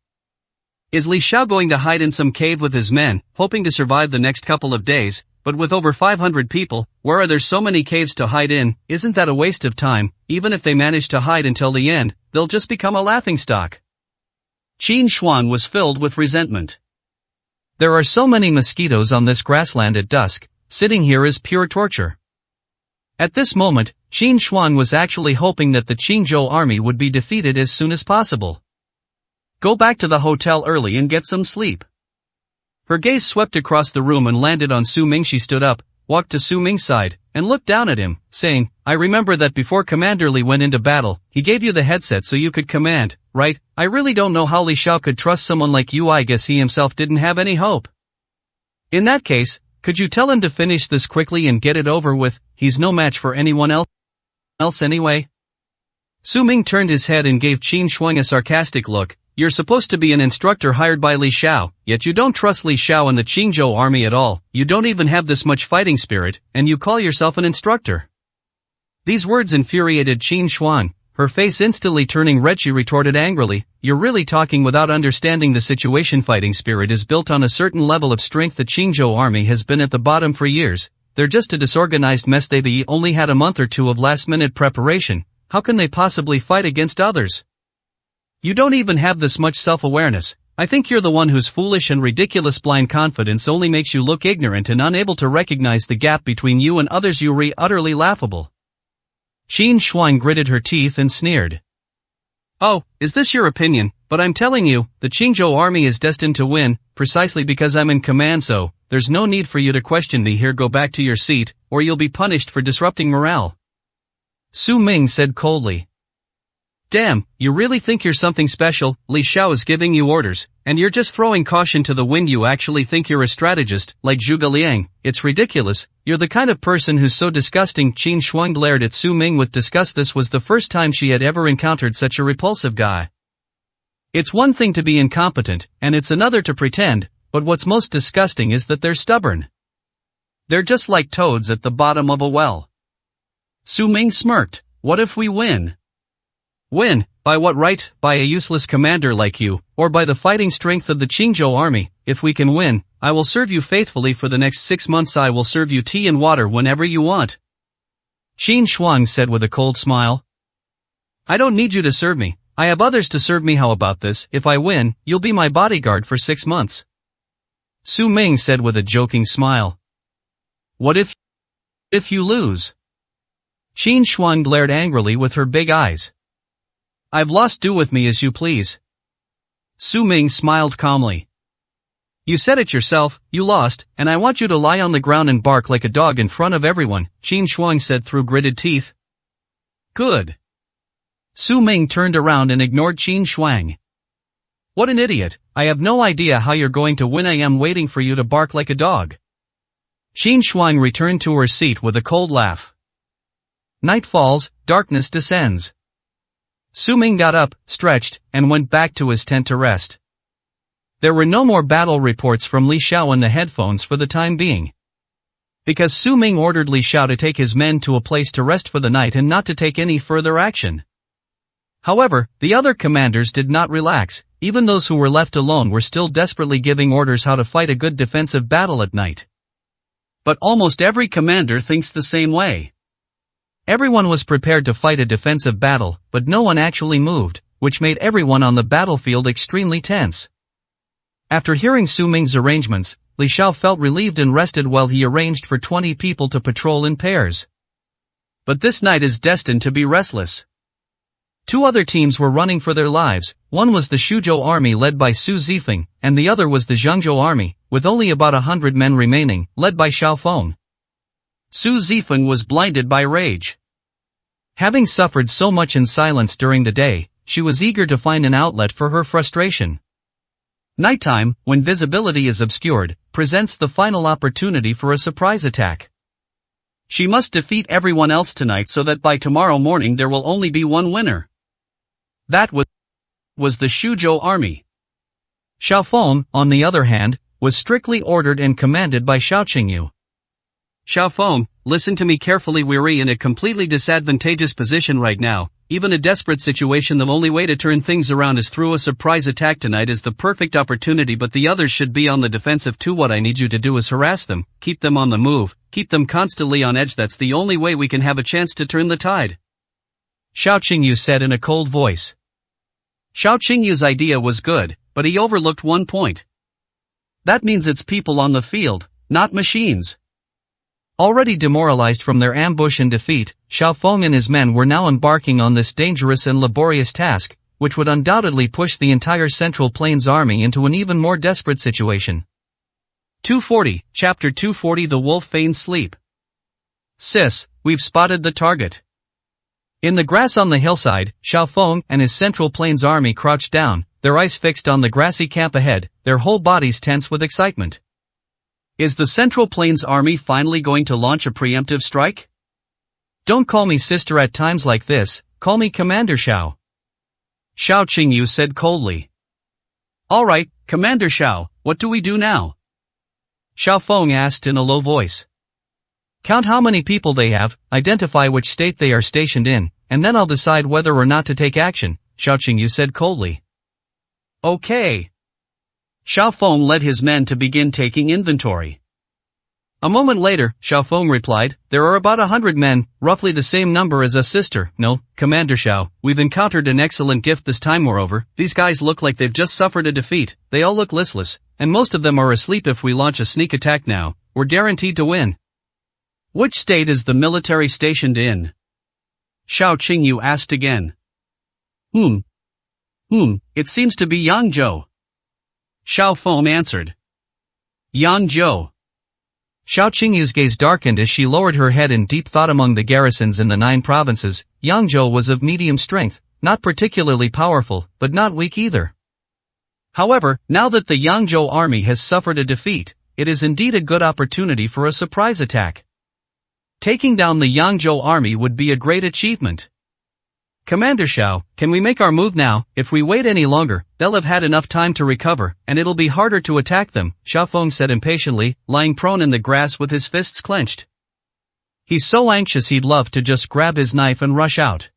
[SPEAKER 2] Is Li Xiao going to hide in some cave with his men, hoping to survive the next couple of days? But with over 500 people, where are there so many caves to hide in? Isn't that a waste of time? Even if they manage to hide until the end, they'll just become a laughingstock. Qin Shuang was filled with resentment. There are so many mosquitoes on this grassland at dusk. Sitting here is pure torture. At this moment, Qin Shuang was actually hoping that the Qingzhou army would be defeated as soon as possible. Go back to the hotel early and get some sleep. Her gaze swept across the room and landed on Su Ming. She stood up, walked to Su Ming's side, and looked down at him, saying, I remember that before Commander Li went into battle, he gave you the headset so you could command, right? I really don't know how Li Xiao could trust someone like you. I guess he himself didn't have any hope. In that case, could you tell him to finish this quickly and get it over with? He's no match for anyone else anyway. Su Ming turned his head and gave Qin Shuang a sarcastic look. You're supposed to be an instructor hired by Li Xiao, yet you don't trust Li Xiao and the Qingzhou army at all. You don't even have this much fighting spirit, and you call yourself an instructor. These words infuriated Qin Shuang. Her face instantly turning red, she retorted angrily, You're really talking without understanding the situation. Fighting spirit is built on a certain level of strength. The Qingzhou army has been at the bottom for years. They're just a disorganized mess. They only had a month or two of last-minute preparation. How can they possibly fight against others? You don't even have this much self-awareness. I think you're the one who's foolish and ridiculous. Blind confidence only makes you look ignorant and unable to recognize the gap between you and others. You're utterly laughable. Qin Shuang gritted her teeth and sneered. Oh, is this your opinion? But I'm telling you, the Qingzhou army is destined to win, precisely because I'm in command, so there's no need for you to question me here. Go back to your seat, or you'll be punished for disrupting morale. Su Ming said coldly. Damn, you really think you're something special? Li Xiao is giving you orders, and you're just throwing caution to the wind. You actually think you're a strategist, like Zhuge Liang. It's ridiculous. You're the kind of person who's so disgusting. Qin Shuang glared at Su Ming with disgust. This was the first time she had ever encountered such a repulsive guy. It's one thing to be incompetent, and it's another to pretend, but what's most disgusting is that they're stubborn. They're just like toads at the bottom of a well. Su Ming smirked. What if we win? Win? By what right? By a useless commander like you, or by the fighting strength of the Qingzhou army? If we can win, I will serve you faithfully for the next 6 months. I will serve you tea and water whenever you want. Qin Shuang said with a cold smile. I don't need you to serve me. I have others to serve me. How about this? If I win, you'll be my bodyguard for 6 months. Su Ming said with a joking smile. What if you lose? Qin Shuang glared angrily with her big eyes. I've lost. Do with me as you please. Su Ming smiled calmly. You said it yourself, you lost, and I want you to lie on the ground and bark like a dog in front of everyone, Qin Shuang said through gritted teeth. Good. Su Ming turned around and ignored Qin Shuang. What an idiot, I have no idea how you're going to win. I am waiting for you to bark like a dog. Qin Shuang returned to her seat with a cold laugh. Night falls, darkness descends. Su Ming got up, stretched, and went back to his tent to rest. There were no more battle reports from Li Xiao in the headphones for the time being. Because Su Ming ordered Li Xiao to take his men to a place to rest for the night and not to take any further action. However, the other commanders did not relax. Even those who were left alone were still desperately giving orders how to fight a good defensive battle at night. But almost every commander thinks the same way. Everyone was prepared to fight a defensive battle, but no one actually moved, which made everyone on the battlefield extremely tense. After hearing Su Ming's arrangements, Li Xiao felt relieved and rested while he arranged for 20 people to patrol in pairs. But this night is destined to be restless. 2 other teams were running for their lives. One was the Shuzhou army led by Su Zifeng, and the other was the Zhengzhou army, with only about 100 men remaining, led by Xiao Feng. Su Zifeng was blinded by rage. Having suffered so much in silence during the day, she was eager to find an outlet for her frustration. Nighttime, when visibility is obscured, presents the final opportunity for a surprise attack. She must defeat everyone else tonight so that by tomorrow morning there will only be one winner. That was the Shuzhou army. Xiao Feng, on the other hand, was strictly ordered and commanded by Xiao Qingyu. Xiao Feng, listen to me carefully. We're in a completely disadvantageous position right now. Even a desperate situation, the only way to turn things around is through a surprise attack. Tonight is the perfect opportunity, but the others should be on the defensive too. What I need you to do is harass them, keep them on the move, keep them constantly on edge. That's the only way we can have a chance to turn the tide. Xiao Qingyu said in a cold voice. Xiao Qingyu's idea was good, but he overlooked one point. That means it's people on the field, not machines. Already demoralized from their ambush and defeat, Xiao Feng and his men were now embarking on this dangerous and laborious task, which would undoubtedly push the entire Central Plains army into an even more desperate situation. 240, Chapter 240. The wolf feigns sleep. Sis, we've spotted the target. In the grass on the hillside, Xiao Feng and his Central Plains army crouched down, their eyes fixed on the grassy camp ahead, their whole bodies tense with excitement. Is the Central Plains army finally going to launch a preemptive strike? Don't call me sister at times like this, call me Commander Xiao. Xiao Qingyu said coldly. Alright, Commander Xiao, what do we do now? Xiao Feng asked in a low voice. Count how many people they have, identify which state they are stationed in, and then I'll decide whether or not to take action, Xiao Qingyu said coldly. Okay. Xiao Feng led his men to begin taking inventory. A moment later, Xiao Feng replied, there are about 100 men, roughly the same number as us sister. No, Commander Xiao, we've encountered an excellent gift this time. Moreover, these guys look like they've just suffered a defeat, they all look listless, and most of them are asleep. If we launch a sneak attack now, we're guaranteed to win. Which state is the military stationed in? Xiao Qingyu asked again. It seems to be Yangzhou. Xiao Feng answered. Yangzhou. Xiao Qingyu's gaze darkened as she lowered her head in deep thought. Among the garrisons in the 9 provinces, Yangzhou was of medium strength,
[SPEAKER 1] not particularly powerful, but not weak either. However, now that the Yangzhou army has suffered a defeat, it is indeed a good opportunity for a surprise attack. Taking down the Yangzhou army would be a great achievement. Commander Xiao, can we make our move now? If we wait any longer, they'll have had enough time to recover, and it'll be harder to attack them, Xiao Feng said impatiently, lying prone in the grass with his fists clenched. He's so anxious he'd love to just grab his knife and rush out.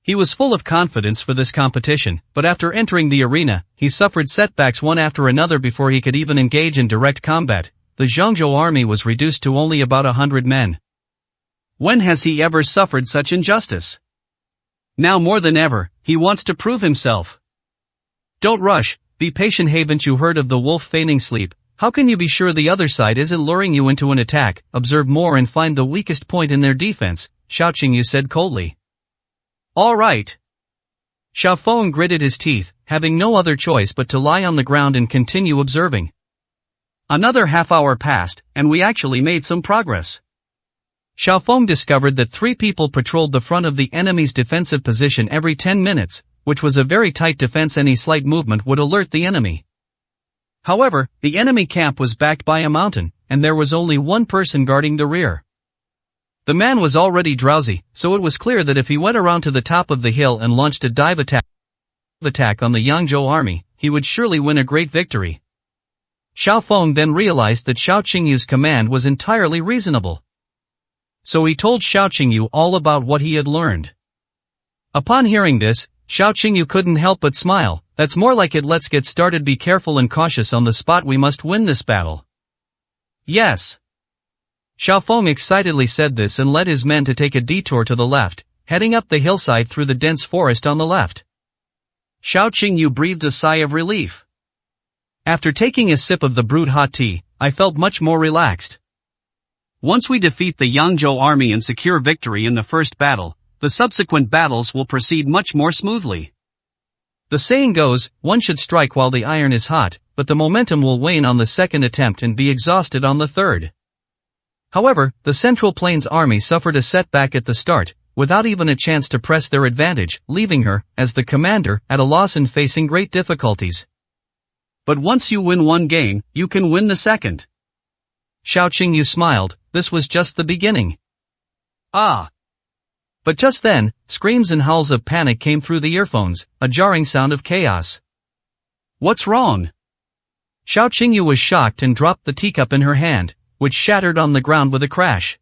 [SPEAKER 1] He was full of confidence for this competition, but after entering the arena, he suffered setbacks one after another before he could even engage in direct combat. The Zhangzhou army was reduced to only about 100 men. When has he ever suffered such injustice? Now more than ever, he wants to prove himself. Don't rush, be patient. Haven't you heard of the wolf feigning sleep? How can you be sure the other side isn't luring you into an attack? Observe more and find the weakest point in their defense, Xiao Qingyu said coldly. All right. Xiao Feng gritted his teeth, having no other choice but to lie on the ground and continue observing. Another half hour passed, and we actually made some progress. Xiao Feng discovered that 3 people patrolled the front of the enemy's defensive position every 10 minutes, which was a very tight defense. Any slight movement would alert the enemy. However, the enemy camp was backed by a mountain, and there was only one person guarding the rear. The man was already drowsy, so it was clear that if he went around to the top of the hill and launched a dive attack on the Yangzhou army, he would surely win a great victory. Xiao Feng then realized that Xiao Qingyu's command was entirely reasonable. So he told Xiao Qingyu all about what he had learned. Upon hearing this, Xiao Qingyu couldn't help but smile. That's more like it. Let's get started. Be careful and cautious on the spot. We must win this battle. Yes. Xiao Feng excitedly said this and led his men to take a detour to the left, heading up the hillside through the dense forest on the left. Xiao Qingyu breathed a sigh of relief. After taking a sip of the brewed hot tea, I felt much more relaxed. Once we defeat the Yangzhou army and secure victory in the first battle, the subsequent battles will proceed much more smoothly. The saying goes, one should strike while the iron is hot, but the momentum will wane on the second attempt and be exhausted on the third. However, the Central Plains army suffered a setback at the start, without even a chance to press their advantage, leaving her, as the commander, at a loss and facing great difficulties. But once you win one game, you can win the second. Xiao Qingyu smiled. This was just the beginning. Ah! But just then, screams and howls of panic came through the earphones, a jarring sound of chaos. What's wrong? Xiao Qingyu was shocked and dropped the teacup in her hand, which shattered on the ground with a crash.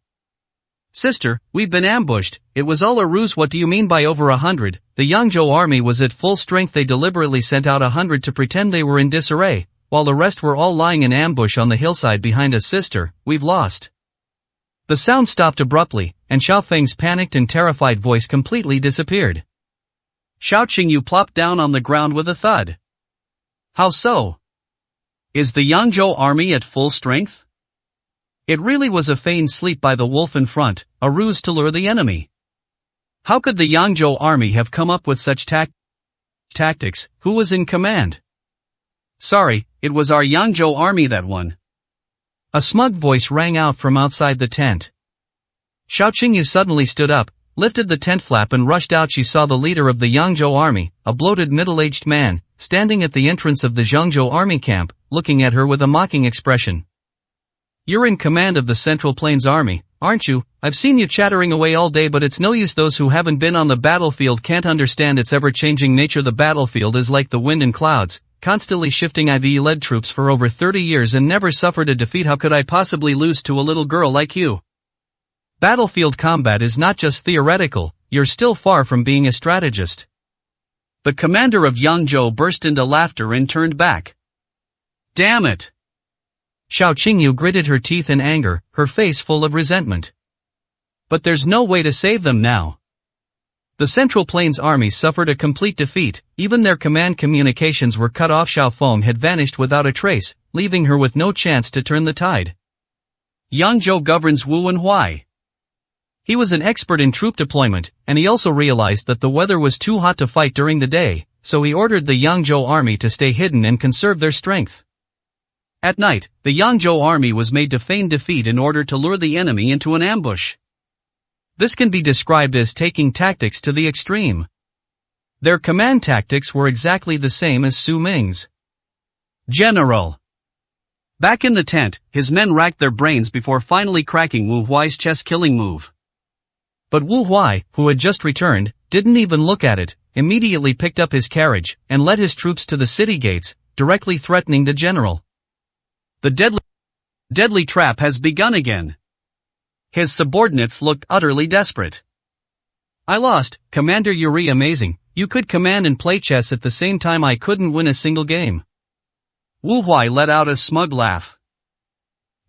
[SPEAKER 1] Sister, we've been ambushed. It was all a ruse. What do you mean by over 100? The Yangzhou army was at full strength. They deliberately sent out 100 to pretend they were in disarray, while the rest were all lying in ambush on the hillside behind us. Sister, we've lost. The sound stopped abruptly, and Xiao Feng's panicked and terrified voice completely disappeared. Xiao Qingyu plopped down on the ground with a thud. How so? Is the Yangzhou army at full strength? It really was a feigned sleep by the wolf in front, a ruse to lure the enemy. How could the Yangzhou army have come up with such tactics? Who was in command? Sorry, it was our Yangzhou army that won. A smug voice rang out from outside the tent. Xiao Qingyu suddenly stood up, lifted the tent flap and rushed out. She saw the leader of the Yangzhou army, a bloated middle-aged man, standing at the entrance of the Zhangzhou army camp, looking at her with a mocking expression. You're in command of the Central Plains army, aren't you? I've seen you chattering away all day, but it's no use. Those who haven't been on the battlefield can't understand its ever-changing nature. The battlefield is like the wind and clouds, constantly shifting. I've led troops for over 30 years and never suffered a defeat. How could I possibly lose to a little girl like you? Battlefield combat is not just theoretical, you're still far from being a strategist. The commander of Yangzhou burst into laughter and turned back. Damn it! Xiao Qingyu gritted her teeth in anger, her face full of resentment. But there's no way to save them now. The Central Plains army suffered a complete defeat, even their command communications were cut off. Xiao Feng had vanished without a trace, leaving her with no chance to turn the tide. Yangzhou governs Wu and Huai. He was an expert in troop deployment, and he also realized that the weather was too hot to fight during the day, so he ordered the Yangzhou army to stay hidden and conserve their strength. At night, the Yangzhou army was made to feign defeat in order to lure the enemy into an ambush. This can be described as taking tactics to the extreme. Their command tactics were exactly the same as Su Ming's.
[SPEAKER 2] General. Back in the tent, his men racked their brains before finally cracking Wu Huai's chess-killing move.
[SPEAKER 1] But Wu Huai, who had just returned, didn't even look at it, immediately picked up his carriage, and led his troops to the city gates, directly threatening the general.
[SPEAKER 2] The deadly trap has begun again. His subordinates looked utterly desperate.
[SPEAKER 1] I lost, Commander Yuri. Amazing, you could command and play chess at the same time. I couldn't win a single game.
[SPEAKER 2] Wu Huai let out a smug laugh.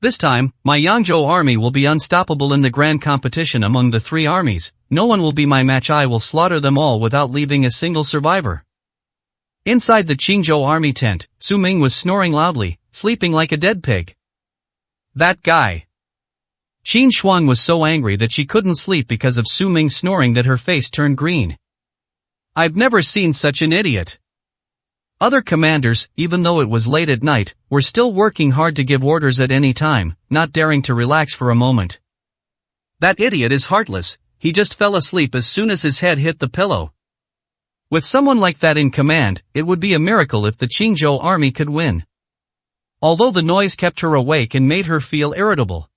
[SPEAKER 1] This time, my Yangzhou army will be unstoppable in the grand competition among the three armies. No one will be my match. I will slaughter them all without leaving a single survivor. Inside the Qingzhou army tent, Su Ming was snoring loudly, sleeping like a dead pig.
[SPEAKER 2] That guy.
[SPEAKER 1] Qin Xuan was so angry that she couldn't sleep because of Su Ming's snoring that her face turned green.
[SPEAKER 2] I've never seen such an idiot.
[SPEAKER 1] Other commanders, even though it was late at night, were still working hard to give orders at any time, not daring to relax for a moment.
[SPEAKER 2] That idiot is heartless. He just fell asleep as soon as his head hit the pillow.
[SPEAKER 1] With someone like that in command, it would be a miracle if the Qingzhou army could win. Although the noise kept her awake and made her feel irritable.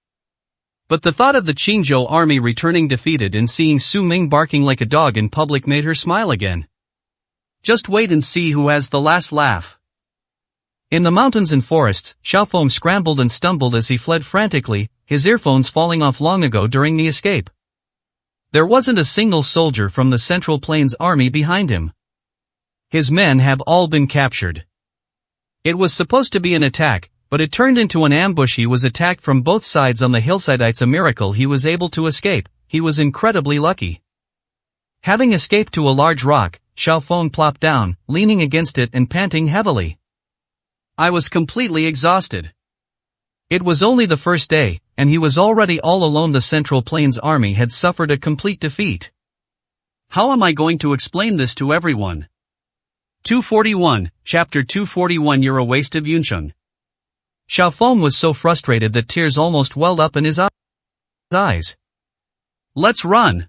[SPEAKER 2] But the thought of the Qingzhou army returning defeated and seeing Su Ming barking like a dog in public made her smile again. Just wait and see who has the last laugh.
[SPEAKER 1] In the mountains and forests, Xiaofeng scrambled and stumbled as he fled frantically, his earphones falling off long ago during the escape. There wasn't a single soldier from the Central Plains army behind him. His men have all been captured. It was supposed to be an attack, but it turned into an ambush. He was attacked from both sides on the hillside. It's a miracle he was able to escape. He was incredibly lucky. Having escaped to a large rock, Xiaofeng plopped down, leaning against it and panting heavily.
[SPEAKER 2] I was completely exhausted.
[SPEAKER 1] It was only the first day, and he was already all alone. The Central Plains army had suffered a complete defeat.
[SPEAKER 2] How am I going to explain this to everyone? 241, Chapter 241. You're a waste of Yuncheng.
[SPEAKER 1] Xiaofeng was so frustrated that tears almost welled up in his eyes.
[SPEAKER 2] Let's run.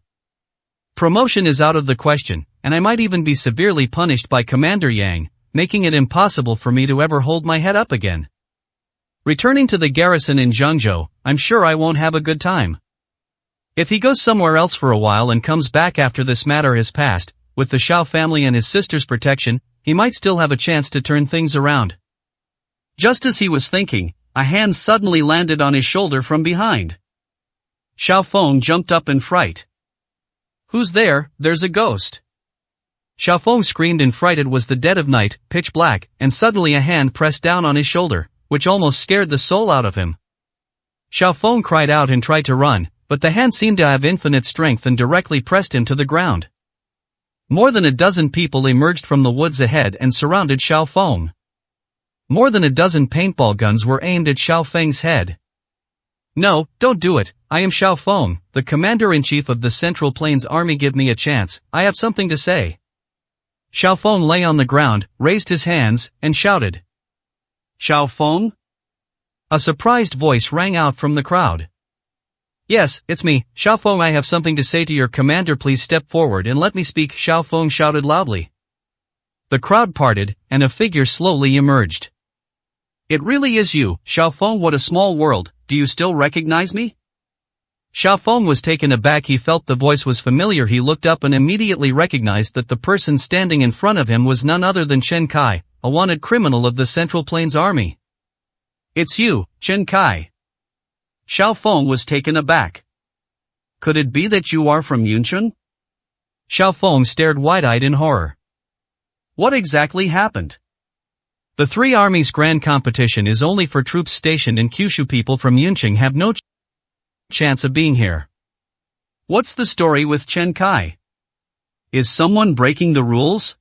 [SPEAKER 1] Promotion is out of the question, and I might even be severely punished by Commander Yang, making it impossible for me to ever hold my head up again. Returning to the garrison in Zhengzhou, I'm sure I won't have a good time. If he goes somewhere else for a while and comes back after this matter has passed, with the Xiao family and his sister's protection, he might still have a chance to turn things around.
[SPEAKER 2] Just as he was thinking, a hand suddenly landed on his shoulder from behind. Xiaofeng jumped up in fright.
[SPEAKER 1] Who's there? There's a ghost. Xiaofeng screamed in fright. It was the dead of night, pitch black, and suddenly a hand pressed down on his shoulder, which almost scared the soul out of him. Xiaofeng cried out and tried to run, but the hand seemed to have infinite strength and directly pressed him to the ground. More than a dozen people emerged from the woods ahead and surrounded Xiaofeng. More than a dozen paintball guns were aimed at Xiaofeng's head. No, don't do it. I am Xiaofeng, the commander-in-chief of the Central Plains Army. Give me a chance, I have something to say. Xiaofeng lay on the ground, raised his hands, and shouted.
[SPEAKER 2] Xiaofeng?
[SPEAKER 1] A surprised voice rang out from the crowd. Yes, it's me, Xiaofeng. I have something to say to your commander. Please step forward and let me speak, Xiaofeng shouted loudly. The crowd parted, and a figure slowly emerged.
[SPEAKER 2] It really is you, Xiaofeng. What a small world. Do you still recognize me?
[SPEAKER 1] Xiaofeng was taken aback. He felt the voice was familiar. He looked up and immediately recognized that the person standing in front of him was none other than Chen Kai, a wanted criminal of the Central Plains Army.
[SPEAKER 2] It's you, Chen Kai. Xiaofeng was taken aback. Could it be that you are from Yuncheng?
[SPEAKER 1] Xiaofeng stared wide-eyed in horror.
[SPEAKER 2] What exactly happened?
[SPEAKER 1] The three armies' grand competition is only for troops stationed in Kyushu. People from Yuncheng have no chance of being here.
[SPEAKER 2] What's the story with Chen Kai? Is someone breaking the rules?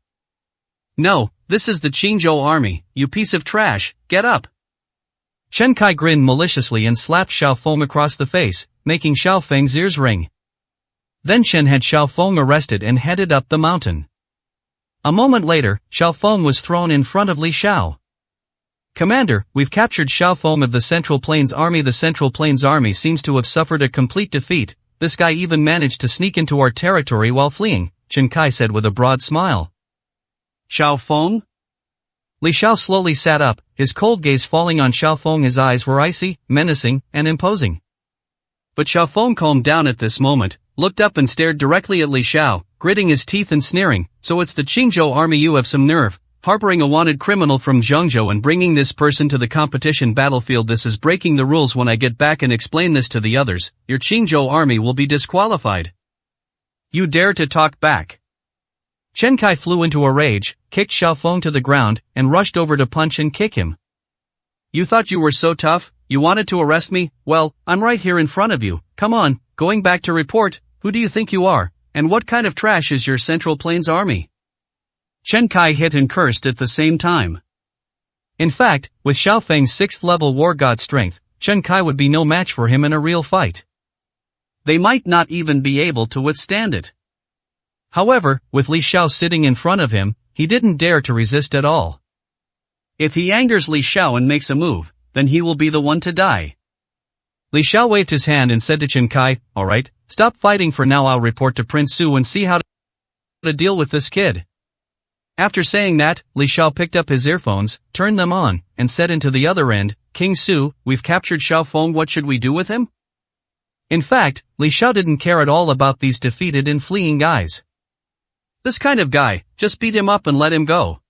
[SPEAKER 1] No, this is the Qingzhou army, you piece of trash, get up. Chen Kai grinned maliciously and slapped Xiaofeng across the face, making Xiaofeng's ears ring. Then Chen had Xiaofeng arrested and headed up the mountain. A moment later, Xiaofeng was thrown in front of Li Xiao. Commander, we've captured Xiaofeng of the Central Plains Army. The Central Plains Army seems to have suffered a complete defeat. This guy even managed to sneak into our territory while fleeing, Chen Kai said with a broad smile.
[SPEAKER 2] Xiaofeng?
[SPEAKER 1] Li Xiao slowly sat up, his cold gaze falling on Xiaofeng. His eyes were icy, menacing, and imposing.
[SPEAKER 2] But Xiaofeng calmed down at this moment, looked up and stared directly at Li Xiao, gritting his teeth and sneering. So it's the Qingzhou army, you have some nerve, harboring a wanted criminal from Zhengzhou and bringing this person to the competition battlefield. This is breaking the rules. When I get back and explain this to the others, your Qingzhou army will be disqualified. You dare to talk back?
[SPEAKER 1] Chen Kai flew into a rage, kicked Xiaofeng to the ground, and rushed over to punch and kick him.
[SPEAKER 2] You thought you were so tough? You wanted to arrest me? Well, I'm right here in front of you. Come on, going back to report. Who do you think you are? And what kind of trash is your Central Plains army? Chen Kai hit and cursed at the same time.
[SPEAKER 1] In fact, with Xiaofeng's 6th level war god strength, Chen Kai would be no match for him in a real fight.
[SPEAKER 2] They might not even be able to withstand it.
[SPEAKER 1] However, with Li Xiao sitting in front of him, he didn't dare to resist at all.
[SPEAKER 2] If he angers Li Xiao and makes a move, then he will be the one to die.
[SPEAKER 1] Li Xiao waved his hand and said to Chen Kai, "Alright, stop fighting for now. I'll report to Prince Su and see how to deal with this kid." After saying that, Li Xiao picked up his earphones, turned them on, and said into the other end, "King Su, we've captured Xiaofeng. What should we do with him?" In fact, Li Xiao didn't care at all about these defeated and fleeing guys.
[SPEAKER 2] This kind of guy, just beat him up and let him go.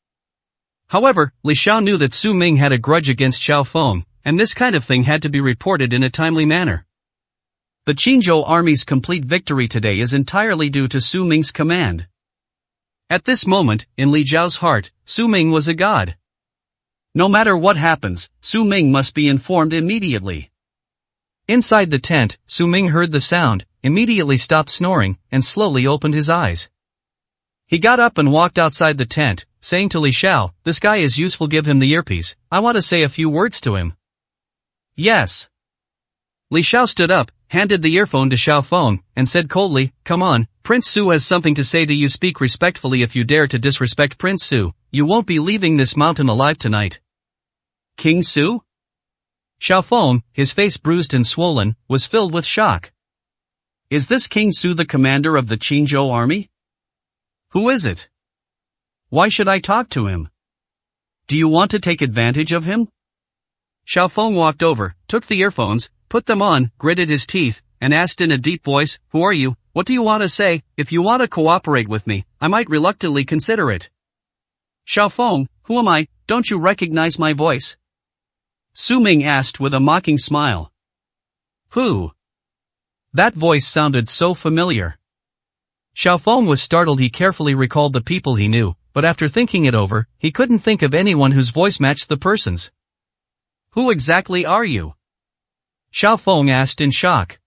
[SPEAKER 2] However, Li Xiao knew that Su Ming had a grudge against Xiaofeng, and this kind of thing had to be reported in a timely manner. The Qingzhou army's complete victory today is entirely due to Su Ming's command. At this moment, in Li Zhao's heart, Su Ming was a god. No matter what happens, Su Ming must be informed immediately.
[SPEAKER 1] Inside the tent, Su Ming heard the sound, immediately stopped snoring, and slowly opened his eyes. He got up and walked outside the tent, saying to Li Xiao, "This guy is useful, give him the earpiece, I want to say a few words to him."
[SPEAKER 2] Yes.
[SPEAKER 1] Li Xiao stood up, handed the earphone to Xiaofeng, and said coldly, "Come on, Prince Su has something to say to you. Speak respectfully. If you dare to disrespect Prince Su, you won't be leaving this mountain alive tonight."
[SPEAKER 2] King Su?
[SPEAKER 1] Xiaofeng, his face bruised and swollen, was filled with shock.
[SPEAKER 2] Is this King Su the commander of the Qingzhou army? Who is it? Why should I talk to him? Do you want to take advantage of him? Xiaofeng walked over, took the earphones, put them on, gritted his teeth, and asked in a deep voice, "Who are you? What do you want to say? If you want to cooperate with me, I might reluctantly consider it." Xiaofeng, who am I? Don't you recognize my voice? Su Ming asked with a mocking smile. Who?
[SPEAKER 1] That voice sounded so familiar. Xiaofeng was startled. He carefully recalled the people he knew, but after thinking it over, he couldn't think of anyone whose voice matched the person's.
[SPEAKER 2] Who exactly are you?
[SPEAKER 1] Xiaofeng asked in shock.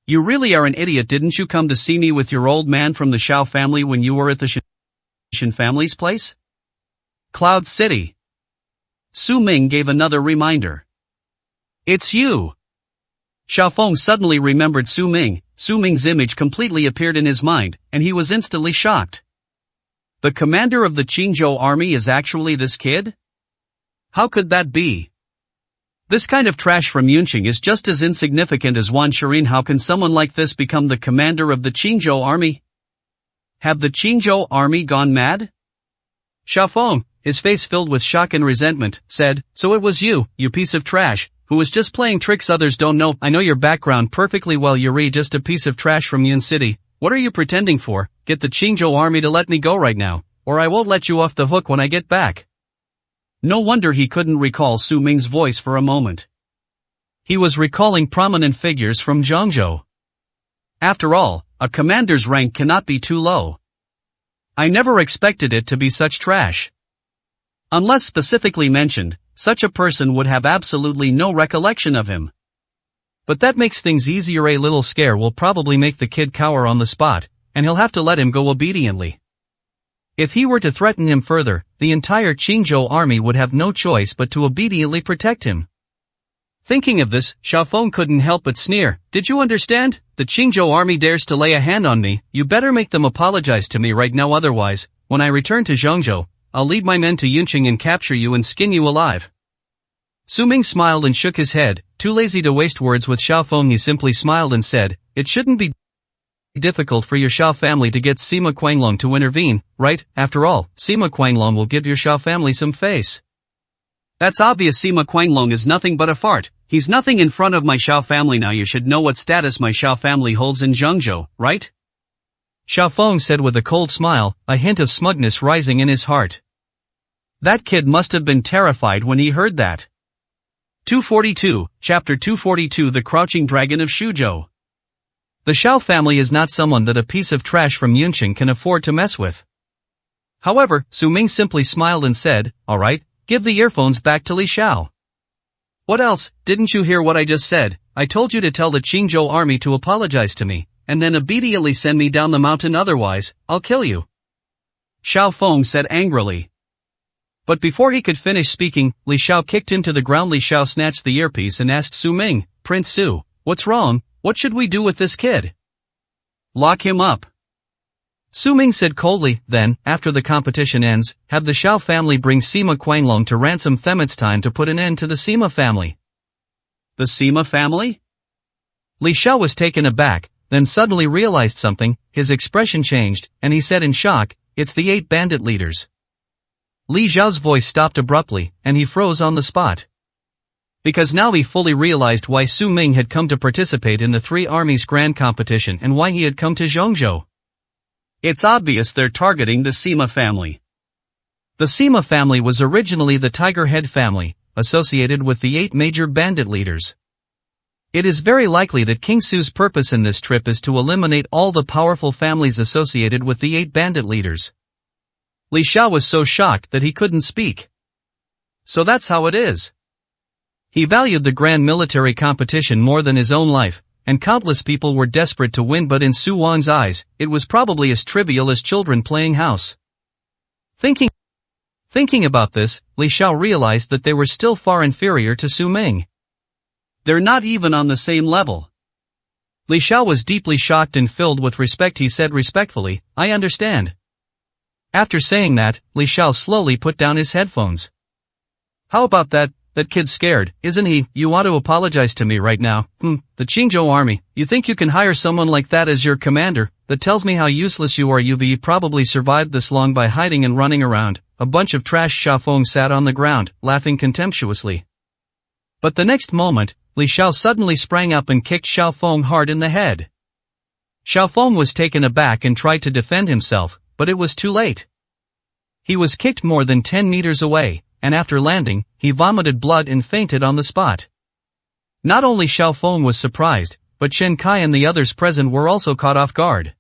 [SPEAKER 2] You really are an idiot. Didn't you come to see me with your old man from the Xiao family when you were at the Shin family's place? Cloud City. Su Ming gave another reminder. It's you. Xiaofeng suddenly remembered Su Ming. Su Ming's image completely appeared in his mind, and he was instantly shocked. The commander of the Qingzhou army is actually this kid? How could that be? This kind of trash from Yunqing is just as insignificant as Wan Shirin. How can someone like this become the commander of the Qingzhou army? Have the Qingzhou army gone mad? Xiaofeng, his face filled with shock and resentment, said, "So it was you, you piece of trash, who was just playing tricks others don't know. I know your background perfectly well. You're just a piece of trash from Yun City. What are you pretending for? Get the Qingzhou army to let me go right now, or I won't let you off the hook when I get back." No wonder he couldn't recall Su Ming's voice for a moment. He was recalling prominent figures from Zhengzhou. After all, a commander's rank cannot be too low. I never expected it to be such trash. Unless specifically mentioned, such a person would have absolutely no recollection of him. But that makes things easier. A little scare will probably make the kid cower on the spot, and he'll have to let him go obediently. If he were to threaten him further, the entire Qingzhou army would have no choice but to obediently protect him. Thinking of this, Xiaofeng couldn't help but sneer. Did you understand? The Qingzhou army dares to lay a hand on me. You better make them apologize to me right now, otherwise, when I return to Zhengzhou, I'll lead my men to Yunqing and capture you and skin you alive. Su Ming smiled and shook his head, too lazy to waste words with Xiaofeng. He simply smiled and said, "It shouldn't be
[SPEAKER 1] difficult for your Xiao family to get Sima Quanglong to intervene, right? After all, Sima Quanglong will give your Xiao family some face.
[SPEAKER 2] That's obvious. Sima Quanglong is nothing but a fart. He's nothing in front of my Xiao family. Now you should know what status my Xiao family holds in Zhengzhou, right?
[SPEAKER 1] Xiao Feng said with a cold smile, a hint of smugness rising in his heart.
[SPEAKER 2] That kid must have been terrified when he heard that. 242, Chapter 242 The Crouching Dragon of Shuzhou.
[SPEAKER 1] The Xiao family is not someone that a piece of trash from Yunqing can afford to mess with. However, Su Ming simply smiled and said, alright, give the earphones back to Li Xiao.
[SPEAKER 2] What else? Didn't you hear what I just said? I told you to tell the Qingzhou army to apologize to me, and then immediately send me down the mountain, otherwise, I'll kill you.
[SPEAKER 1] Xiao Feng said angrily. But before he could finish speaking, Li Xiao kicked him to the ground. Li Xiao snatched the earpiece and asked Su Ming, Prince Su, what's wrong? What should we do with this kid?
[SPEAKER 2] Lock him up.
[SPEAKER 1] Su Ming said coldly, then, after the competition ends, have the Xiao family bring Sima Quanglong to ransom them. It's time to put an end to the Sima family.
[SPEAKER 2] The Sima family?
[SPEAKER 1] Li Xiao was taken aback, then suddenly realized something, his expression changed, and he said in shock, it's the 8 bandit leaders. Li Xiao's voice stopped abruptly, and he froze on the spot. Because now he fully realized why Su Ming had come to participate in the 3 armies grand competition and why he had come to Zhengzhou.
[SPEAKER 2] It's obvious they're targeting the Sima family.
[SPEAKER 1] The Sima family was originally the Tiger Head family, associated with the 8 major bandit leaders. It is very likely that King Su's purpose in this trip is to eliminate all the powerful families associated with the 8 bandit leaders. Li Xiao was so shocked that he couldn't speak. So that's how it is. He valued the grand military competition more than his own life, and countless people were desperate to win, but in Su Wang's eyes, it was probably as trivial as children playing house. Thinking about this, Li Xiao realized that they were still far inferior to Su Ming.
[SPEAKER 2] They're not even on the same level.
[SPEAKER 1] Li Xiao was deeply shocked and filled with respect. He said respectfully, I understand. After saying that, Li Xiao slowly put down his headphones. How about that? That kid's scared, isn't he? You want to apologize to me right now? The Qingzhou army, you think you can hire someone like that as your commander? That tells me how useless you are. You probably survived this long by hiding and running around. A bunch of trash. Xiao Feng sat on the ground, laughing contemptuously. But the next moment, Li Xiao suddenly sprang up and kicked Xiao Feng hard in the head. Xiao Feng was taken aback and tried to defend himself, but it was too late. He was kicked more than 10 meters away, and after landing, he vomited blood and fainted on the spot. Not only Xiao Feng was surprised, but Chen Kai and the others present were also caught off guard.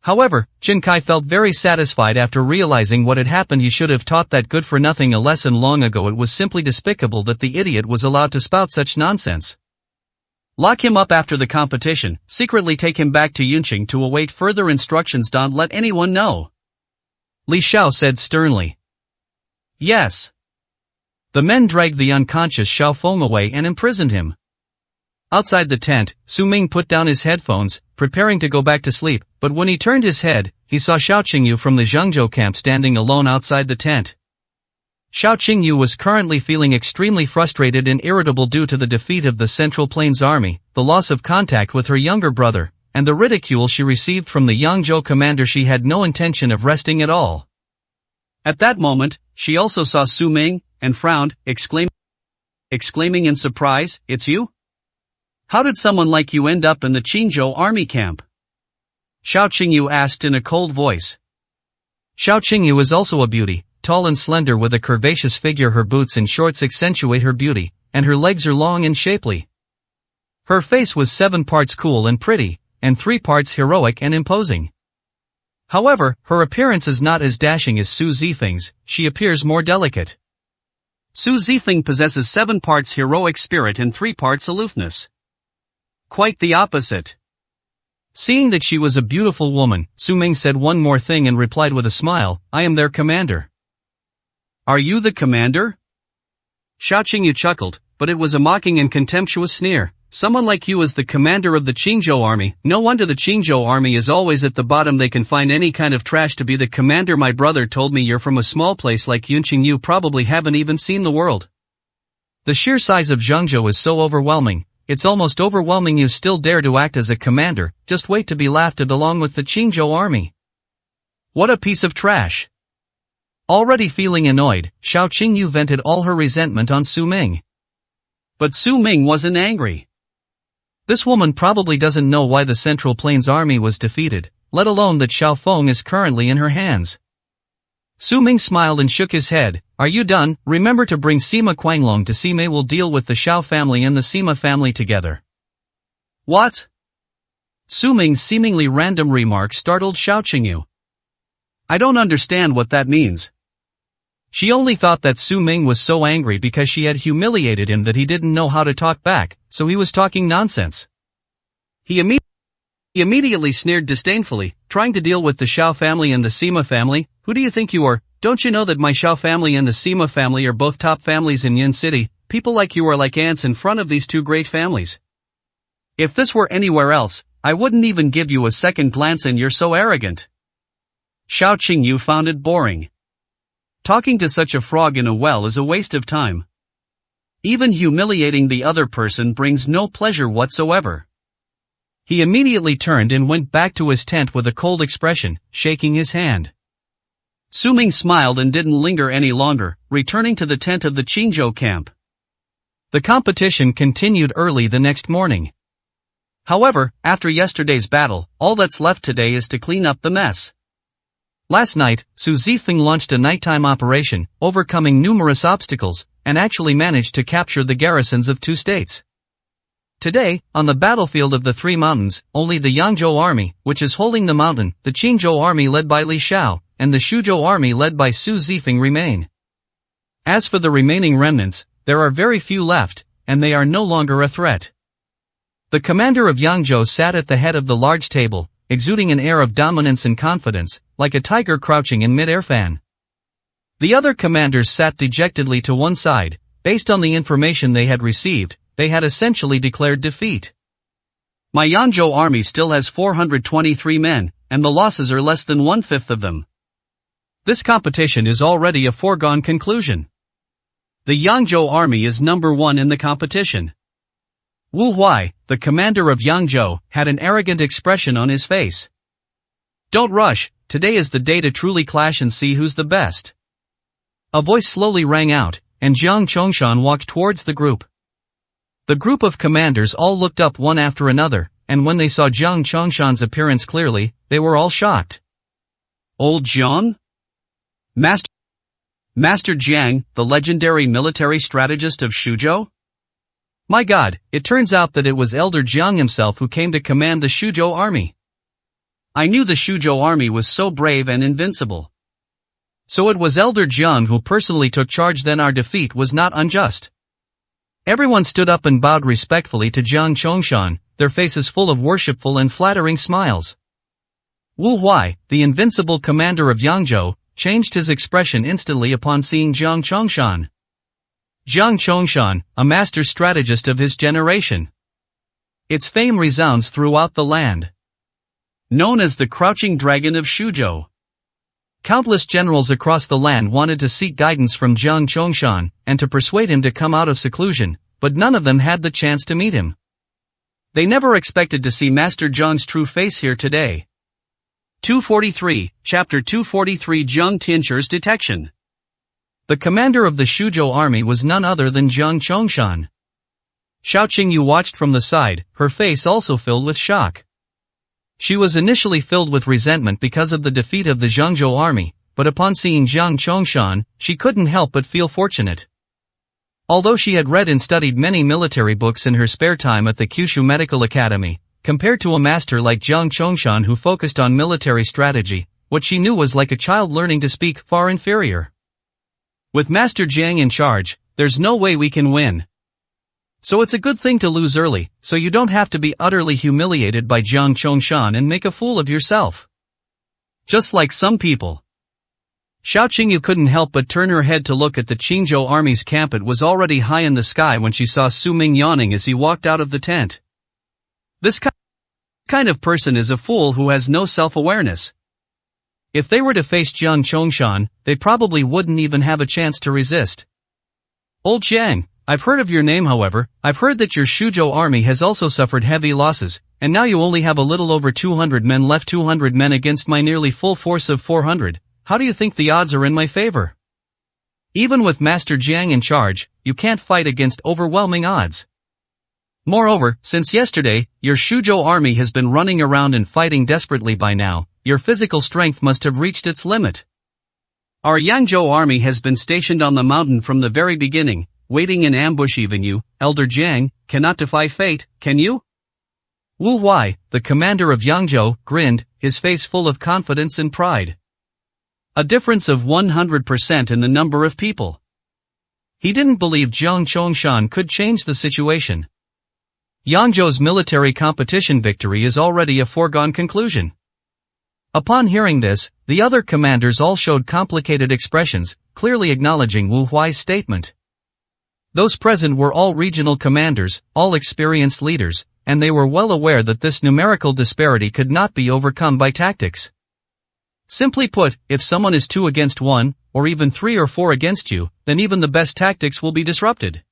[SPEAKER 1] However, Chen Kai felt very satisfied after realizing what had happened. He should have taught that good-for-nothing a lesson long ago. It was simply despicable that the idiot was allowed to spout such nonsense. Lock him up after the competition, secretly take him back to Yunqing to await further instructions. Don't let anyone know. Li Xiao said sternly. Yes. The men dragged the unconscious Xiao Feng away and imprisoned him. Outside the tent, Su Ming put down his headphones, preparing to go back to sleep, but when he turned his head, he saw Xiao Qingyu from the Zhengzhou camp standing alone outside the tent. Xiao Qingyu was currently feeling extremely frustrated and irritable due to the defeat of the Central Plains army, the loss of contact with her younger brother, and the ridicule she received from the Yangzhou commander. She had no intention of resting at all. At that moment, she also saw Su Ming, and frowned, exclaiming in surprise, "It's you? How did someone like you end up in the Qingzhou army camp?" Xiao Qingyu asked in a cold voice. Xiao Qingyu is also a beauty, tall and slender with a curvaceous figure. Her boots and shorts accentuate her beauty, and her legs are long and shapely. Her face was 7 parts cool and pretty, and 3 parts heroic and imposing. However, her appearance is not as dashing as Su Zifeng's. She appears more delicate. Su Zifeng possesses 7 parts heroic spirit and 3 parts aloofness. Quite the opposite. Seeing that she was a beautiful woman, Su Ming said one more thing and replied with a smile, "I am their commander." "Are you the commander?" Xiao Qingyu chuckled, but it was a mocking and contemptuous sneer. "Someone like you is the commander of the Qingzhou army. No wonder the Qingzhou army is always at the bottom. They can find any kind of trash to be the commander. My brother told me you're from a small place like Yunqing. You probably haven't even seen the world. The sheer size of Zhengzhou is so overwhelming, it's almost overwhelming you still dare to act as a commander, just wait to be laughed at along with the Qingzhou army. What a piece of trash. Already feeling annoyed, Xiao Qingyu vented all her resentment on Su Ming. But Su Ming wasn't angry. This woman probably doesn't know why the Central Plains army was defeated, let alone that Xiao Feng is currently in her hands. Su Ming smiled and shook his head. Are you done? Remember to bring Sima Quanglong to Sima. Will deal with the Xiao family and the Sima family together. What? Su Ming's seemingly random remark startled Xiao Qingyu. I don't understand what that means. She only thought that Su Ming was so angry because she had humiliated him that he didn't know how to talk back, so he was talking nonsense. He immediately sneered disdainfully, trying to deal with the Xiao family and the Sima family. Who do you think you are? Don't you know that my Xiao family and the Sima family are both top families in Yin City? People like you are like ants in front of these two great families. If this were anywhere else, I wouldn't even give you a second glance and you're so arrogant. Xiao Qingyu found it boring. Talking to such a frog in a well is a waste of time. Even humiliating the other person brings no pleasure whatsoever. He immediately turned and went back to his tent with a cold expression, shaking his hand. Su Ming smiled and didn't linger any longer, returning to the tent of the Qingzhou camp. The competition continued early the next morning. However, after yesterday's battle, all that's left today is to clean up the mess. Last night, Su Zifeng launched a nighttime operation, overcoming numerous obstacles, and actually managed to capture the garrisons of two states. Today, on the battlefield of the Three Mountains, only the Yangzhou army, which is holding the mountain, the Qingzhou army led by Li Xiao, and the Shuzhou army led by Su Zifeng remain. As for the remaining remnants, there are very few left, and they are no longer a threat. The commander of Yangzhou sat at the head of the large table, exuding an air of dominance and confidence, like a tiger crouching in mid-air fan. The other commanders sat dejectedly to one side. Based on the information they had received, they had essentially declared defeat. My Yangzhou army still has 423 men, and the losses are less than 1/5 of them. This competition is already a foregone conclusion. The Yangzhou army is number one in the competition. Wu Huai, the commander of Yangzhou, had an arrogant expression on his face. Don't rush, today is the day to truly clash and see who's the best. A voice slowly rang out, and Jiang Chongshan walked towards the group. The group of commanders all looked up one after another, and when they saw Jiang Chongshan's appearance clearly, they were all shocked. Old Jiang? Master Jiang, the legendary military strategist of Shuzhou? My God, it turns out that it was Elder Jiang himself who came to command the Shuzhou army. I knew the Shuzhou army was so brave and invincible. So it was Elder Jiang who personally took charge. Then our defeat was not unjust. Everyone stood up and bowed respectfully to Jiang Chongshan, their faces full of worshipful and flattering smiles. Wu Huai, the invincible commander of Yangzhou, changed his expression instantly upon seeing Jiang Chongshan. Jiang Chongshan, a master strategist of his generation. Its fame resounds throughout the land. Known as the Crouching Dragon of Shuzhou. Countless generals across the land wanted to seek guidance from Jiang Chongshan, and to persuade him to come out of seclusion, but none of them had the chance to meet him. They never expected to see Master Jiang's true face here today. 243, Chapter 243 Jiang Tianchu's Detection. The commander of the Shuzhou army was none other than Jiang Chongshan. Xiao Qingyu watched from the side, her face also filled with shock. She was initially filled with resentment because of the defeat of the Zhangzhou army, but upon seeing Jiang Chongshan, she couldn't help but feel fortunate. Although she had read and studied many military books in her spare time at the Kyushu Medical Academy, compared to a master like Jiang Chongshan who focused on military strategy, what she knew was like a child learning to speak, far inferior. With Master Jiang in charge, there's no way we can win. So it's a good thing to lose early, so you don't have to be utterly humiliated by Jiang Chongshan and make a fool of yourself. Just like some people. Xiao Qingyu couldn't help but turn her head to look at the Qingzhou army's camp. It was already high in the sky when she saw Su Ming yawning as he walked out of the tent. This kind of person is a fool who has no self-awareness. If they were to face Jiang Chongshan, they probably wouldn't even have a chance to resist. Old Jiang, I've heard of your name however, I've heard that your Shuzhou army has also suffered heavy losses, and now you only have a little over 200 men left 200 men against my nearly full force of 400, how do you think the odds are in my favor? Even with Master Jiang in charge, you can't fight against overwhelming odds. Moreover, since yesterday, your Shuzhou army has been running around and fighting desperately by now, your physical strength must have reached its limit. Our Yangzhou army has been stationed on the mountain from the very beginning, waiting in ambush. Even you, Elder Jiang, cannot defy fate, can you? Wu Huai, the commander of Yangzhou, grinned, his face full of confidence and pride. A difference of 100% in the number of people. He didn't believe Jiang Chongshan could change the situation. Yangzhou's military competition victory is already a foregone conclusion. Upon hearing this, the other commanders all showed complicated expressions, clearly acknowledging Wu Huai's statement. Those present were all regional commanders, all experienced leaders, and they were well aware that this numerical disparity could not be overcome by tactics. Simply put, if someone is 2 against 1, or even 3 or 4 against you, then even the best tactics will be disrupted.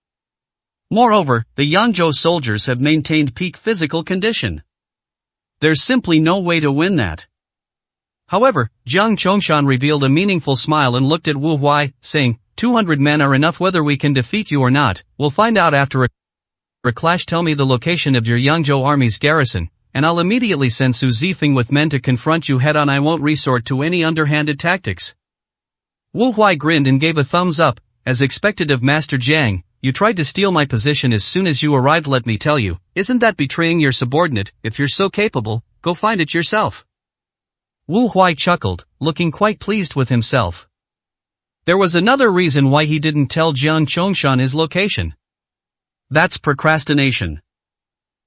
[SPEAKER 1] Moreover, the Yangzhou soldiers have maintained peak physical condition. There's simply no way to win that. However, Jiang Chongshan revealed a meaningful smile and looked at Wu Huai, saying, 200 men are enough whether we can defeat you or not, we'll find out after a clash. Tell me the location of your Yangzhou army's garrison, and I'll immediately send Su Zifeng with men to confront you head on. I won't resort to any underhanded tactics. Wu Huai grinned and gave a thumbs up, as expected of Master Jiang. You tried to steal my position as soon as you arrived. Let me tell you, isn't that betraying your subordinate? If you're so capable, go find it yourself. Wu Huai chuckled, looking quite pleased with himself. There was another reason why he didn't tell Jiang Chongshan his location. That's procrastination.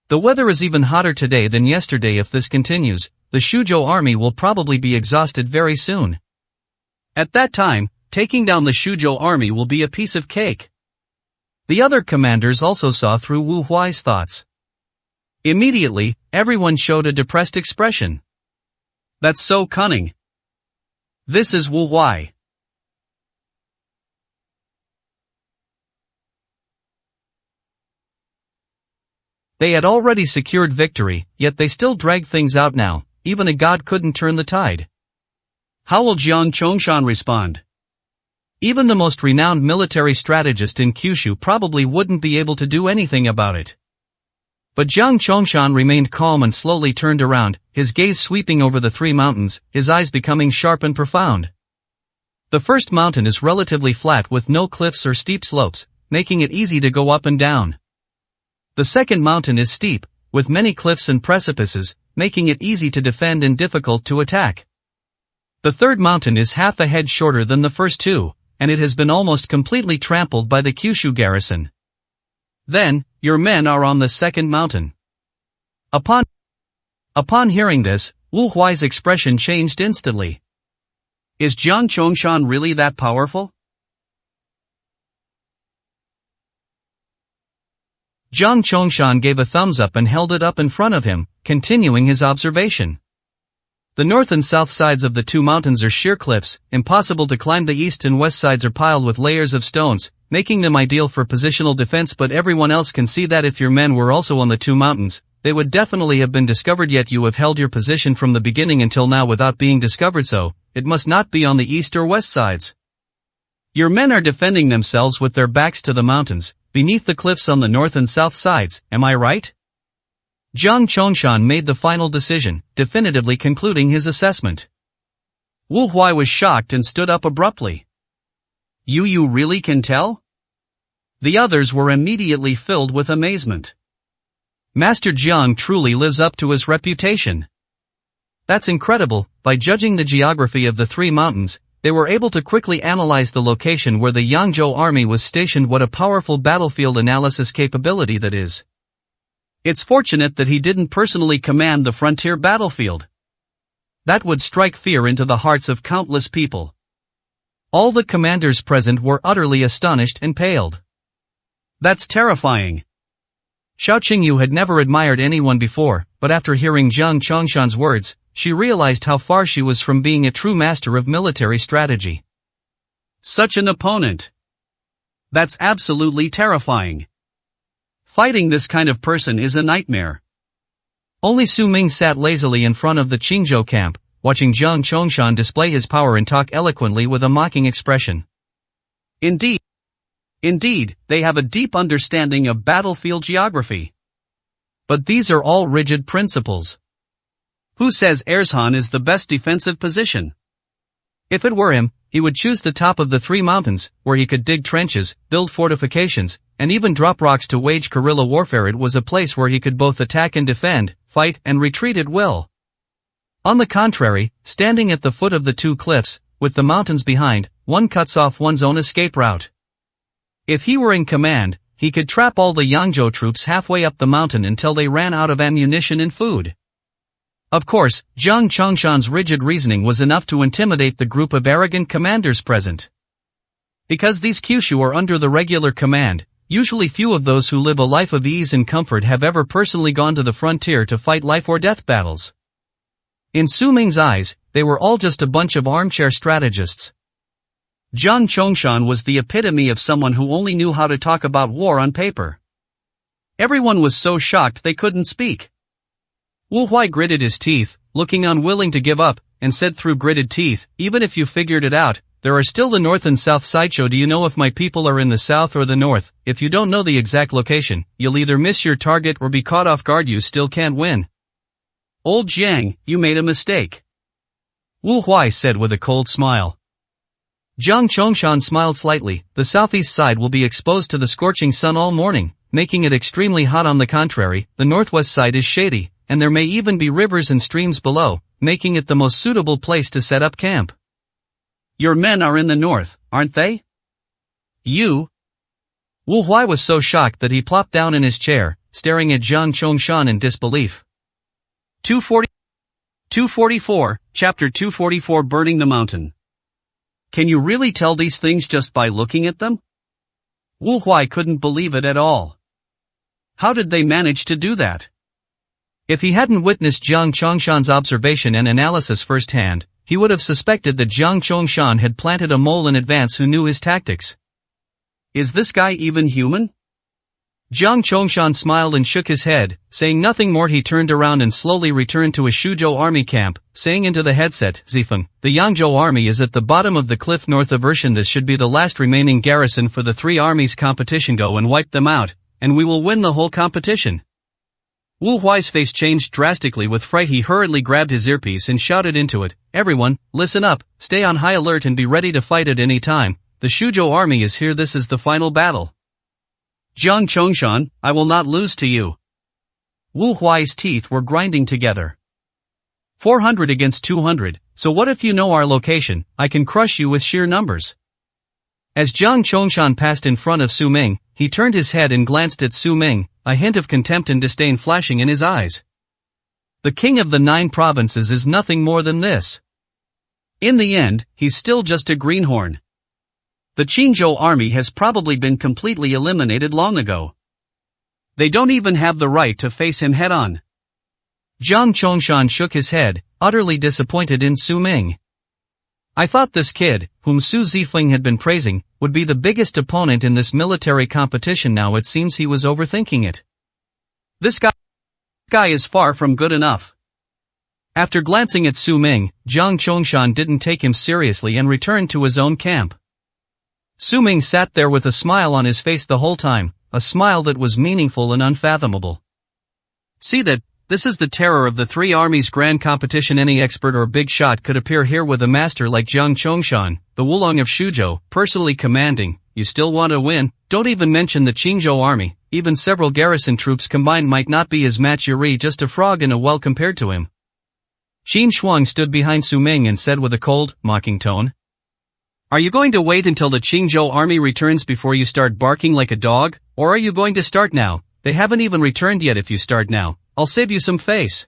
[SPEAKER 1] The weather is even hotter today than yesterday. If this continues, the Shuzhou army will probably be exhausted very soon. At that time, taking down the Shuzhou army will be a piece of cake. The other commanders also saw through Wu Huai's thoughts. Immediately, everyone showed a depressed expression. That's so cunning. This is Wu Huai. They had already secured victory, yet they still dragged things out now. Even a god couldn't turn the tide. How will Jiang Chongshan respond? Even the most renowned military strategist in Kyushu probably wouldn't be able to do anything about it. But Jiang Chongshan remained calm and slowly turned around, his gaze sweeping over the 3 mountains, his eyes becoming sharp and profound. The first mountain is relatively flat with no cliffs or steep slopes, making it easy to go up and down. The second mountain is steep, with many cliffs and precipices, making it easy to defend and difficult to attack. The third mountain is half a head shorter than the first 2, and it has been almost completely trampled by the Kyushu garrison. Then, your men are on the second mountain. Upon hearing this, Wu Huai's expression changed instantly. Is Jiang Chongshan really that powerful? Jiang Chongshan gave a thumbs up and held it up in front of him, continuing his observation. The north and south sides of the 2 mountains are sheer cliffs, impossible to climb. The east and west sides are piled with layers of stones, making them ideal for positional defense. But everyone else can see that if your men were also on the 2 mountains, they would definitely have been discovered. Yet you have held your position from the beginning until now without being discovered, so it must not be on the east or west sides. Your men are defending themselves with their backs to the mountains, beneath the cliffs on the north and south sides, am I right? Jiang Chongshan made the final decision, definitively concluding his assessment. Wu Huai was shocked and stood up abruptly. You really can tell? The others were immediately filled with amazement. Master Jiang truly lives up to his reputation. That's incredible. By judging the geography of the 3 mountains, they were able to quickly analyze the location where the Yangzhou army was stationed. What a powerful battlefield analysis capability that is. It's fortunate that he didn't personally command the frontier battlefield. That would strike fear into the hearts of countless people. All the commanders present were utterly astonished and paled. That's terrifying. Xiao Qingyu had never admired anyone before, but after hearing Jiang Chongshan's words, she realized how far she was from being a true master of military strategy. Such an opponent.
[SPEAKER 2] That's absolutely terrifying. Fighting this kind of person is a nightmare.
[SPEAKER 1] Only Su Ming sat lazily in front of the Qingzhou camp, watching Jiang Chongshan display his power and talk eloquently with a mocking expression.
[SPEAKER 2] Indeed, they have a deep understanding of battlefield geography.
[SPEAKER 1] But these are all rigid principles.
[SPEAKER 2] Who says Erzhan is the best defensive position?
[SPEAKER 1] If it were him, he would choose the top of the 3 mountains, where he could dig trenches, build fortifications, and even drop rocks to wage guerrilla warfare. It was a place where he could both attack and defend, fight and retreat at will. On the contrary, standing at the foot of the 2 cliffs, with the mountains behind, one cuts off one's own escape route. If he were in command, he could trap all the Yangzhou troops halfway up the mountain until they ran out of ammunition and food. Of course, Jiang Chongshan's rigid reasoning was enough to intimidate the group of arrogant commanders present. Because these Kyushu are under the regular command, usually few of those who live a life of ease and comfort have ever personally gone to the frontier to fight life or death battles. In Su Ming's eyes, they were all just a bunch of armchair strategists.
[SPEAKER 2] Jiang Chongshan was the epitome of someone who only knew how to talk about war on paper. Everyone was so shocked they couldn't speak. Wu Huai gritted his teeth, looking unwilling to give up, and said through gritted teeth, "Even if you figured it out, there are still the north and south sideshow. Do you know if my people are in the south or the north? If you don't know the exact location, you'll either miss your target or be caught off guard. You still can't win."
[SPEAKER 1] "Old Jiang, you made a mistake," Wu Huai said with a cold smile. Jiang Chongshan smiled slightly. "The southeast side will be exposed to the scorching sun all morning, making it extremely hot. On the contrary, the northwest side is shady, and there may even be rivers and streams below, making it the most suitable place to set up camp."
[SPEAKER 2] "Your men are in the north, aren't they?"
[SPEAKER 1] "You?" Wu Huai was so shocked that he plopped down in his chair, staring at Jiang Chongshan in disbelief.
[SPEAKER 2] 244, Chapter 244, Burning the Mountain. Can you really tell these things just by looking at them? Wu Huai couldn't believe it at all. How did they manage to do that?
[SPEAKER 1] If he hadn't witnessed Jiang Chongshan's observation and analysis firsthand, he would have suspected that Jiang Chongshan had planted a mole in advance who knew his tactics.
[SPEAKER 2] Is this guy even human?
[SPEAKER 1] Jiang Chongshan smiled and shook his head. Saying nothing more, he turned around and slowly returned to his Shuzhou army camp, saying into the headset, "Zifeng, the Yangzhou army is at the bottom of the cliff north of Ershan. This should be the last remaining garrison for the 3 armies competition. Go and wipe them out, and we will win the whole competition." Wu Huai's face changed drastically with fright. He hurriedly grabbed his earpiece and shouted into it, "Everyone, listen up, stay on high alert and be ready to fight at any time. The Shuzhou army is here. This is the final battle."
[SPEAKER 2] "Jiang Chongshan, I will not lose to you."
[SPEAKER 1] Wu Huai's teeth were grinding together. 400 against 200, so what if you know our location? I can crush you with sheer numbers. As Jiang Chongshan passed in front of Su Ming, he turned his head and glanced at Su Ming, a hint of contempt and disdain flashing in his eyes. The king of the 9 provinces is nothing more than this. In the end, he's still just a greenhorn. The Qingzhou army has probably been completely eliminated long ago. They don't even have the right to face him head-on. Jiang Chongshan shook his head, utterly disappointed in Su Ming. I thought this kid, whom Su Zifeng had been praising, would be the biggest opponent in this military competition. Now it seems he was overthinking it.
[SPEAKER 2] This guy is far from good enough.
[SPEAKER 1] After glancing at Su Ming, Jiang Chongshan didn't take him seriously and returned to his own camp. Su Ming sat there with a smile on his face the whole time, a smile that was meaningful and unfathomable.
[SPEAKER 2] See that, this is the terror of the 3 armies' grand competition. Any expert or big shot could appear here with a master like Jiang Chongshan, the Wulong of Shuzhou, personally commanding. You still want to win? Don't even mention the Qingzhou army, even several garrison troops combined might not be his match. You're just a frog in a well compared to him.
[SPEAKER 1] Qin Shuang stood behind Su Ming and said with a cold, mocking tone,
[SPEAKER 2] "Are you going to wait until the Qingzhou army returns before you start barking like a dog, or are you going to start now? They haven't even returned yet. If you start now, I'll save you some face."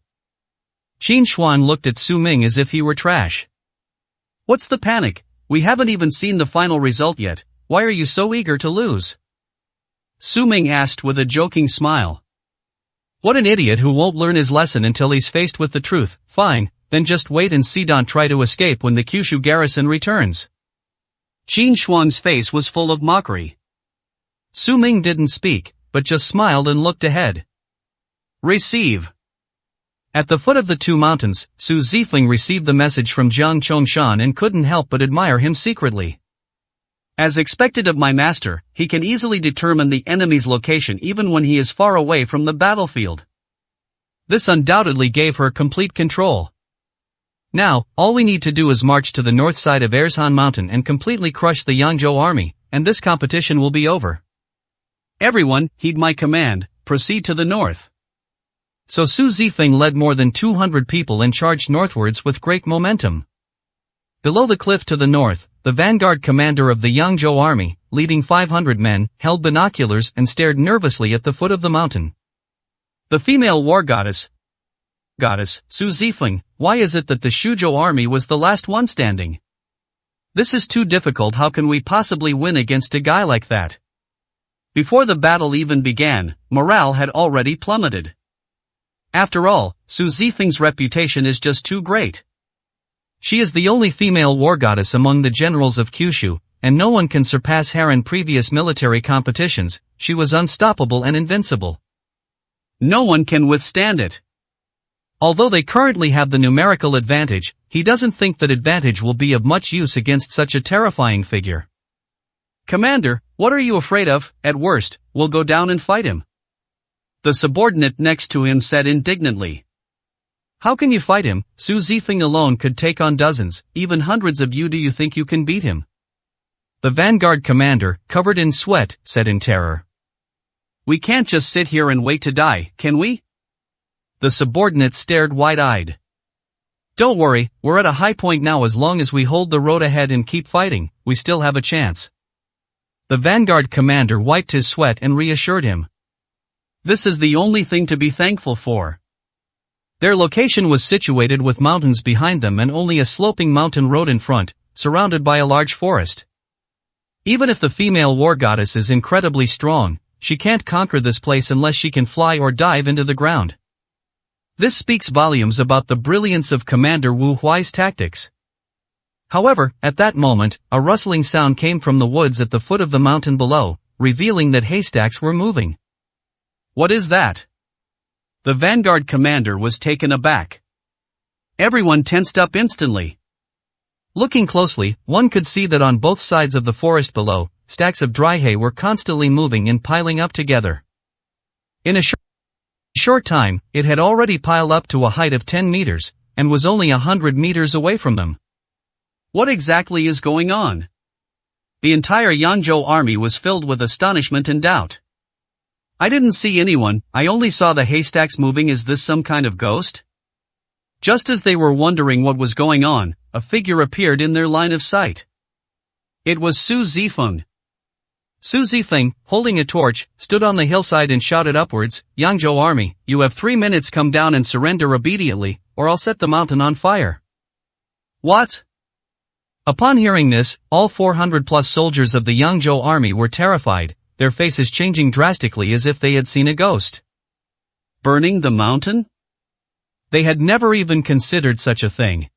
[SPEAKER 1] Qin Shuang looked at Su Ming as if he were trash.
[SPEAKER 2] "What's the panic? We haven't even seen the final result yet. Why are you so eager to lose?" Su Ming asked with a joking smile.
[SPEAKER 1] What an idiot who won't learn his lesson until he's faced with the truth. Fine, then just wait and see. Don't try to escape when the Kyushu garrison returns.
[SPEAKER 2] Qin Shuang's face was full of mockery.
[SPEAKER 1] Su Ming didn't speak, but just smiled and looked ahead. Receive. At the foot of the two mountains, Su Zifeng received the message from Jiang Chongshan and couldn't help but admire him secretly. As expected of my master, he can easily determine the enemy's location even when he is far away from the battlefield. This undoubtedly gave her complete control. Now, all we need to do is march to the north side of Erzhan Mountain and completely crush the Yangzhou army, and this competition will be over. Everyone, heed my command, proceed to the north. So Su Zifeng led more than 200 people and charged northwards with great momentum. Below the cliff to the north, the vanguard commander of the Yangzhou army, leading 500 men, held binoculars and stared nervously at the foot of the mountain. The female war goddess, Su Zifeng, why is it that the Shuzhou army was the last one standing? This is too difficult. How can we possibly win against a guy like that? Before the battle even began, morale had already plummeted. After all, Su Zifeng's reputation is just too great. She is the only female war goddess among the generals of Kyushu, and no one can surpass her in previous military competitions. She was unstoppable and invincible. No one can withstand it. Although they currently have the numerical advantage, he doesn't think that advantage will be of much use against such a terrifying figure. Commander, what are you afraid of? At worst, we'll go down and fight him. The subordinate next to him said indignantly. How can you fight him? Su Zifeng alone could take on dozens, even hundreds of you. Do you think you can beat him? The vanguard commander, covered in sweat, said in terror. We can't just sit here and wait to die, can we? The subordinate stared wide-eyed. Don't worry, we're at a high point now. As long as we hold the road ahead and keep fighting, we still have a chance. The vanguard commander wiped his sweat and reassured him. This is the only thing to be thankful for. Their location was situated with mountains behind them and only a sloping mountain road in front, surrounded by a large forest. Even if the female war goddess is incredibly strong, she can't conquer this place unless she can fly or dive into the ground. This speaks volumes about the brilliance of Commander Wu Huai's tactics. However, at that moment, a rustling sound came from the woods at the foot of the mountain below, revealing that haystacks were moving. What is that? The vanguard commander was taken aback. Everyone tensed up instantly. Looking closely, one could see that on both sides of the forest below, stacks of dry hay were constantly moving and piling up together. In a short time, it had already piled up to a height of 10 meters, and was only 100 meters away from them. What exactly is going on? The entire Yangzhou army was filled with astonishment and doubt. I didn't see anyone, I only saw the haystacks moving. Is this some kind of ghost? Just as they were wondering what was going on, a figure appeared in their line of sight. It was Su Zifeng. Su Zifeng, holding a torch, stood on the hillside and shouted upwards, Yangzhou army, you have 3 minutes. Come down and surrender obediently, or I'll set the mountain on fire. What? Upon hearing this, all 400 plus soldiers of the Yangzhou army were terrified, their faces changing drastically as if they had seen a ghost. Burning the mountain? They had never even considered such a thing.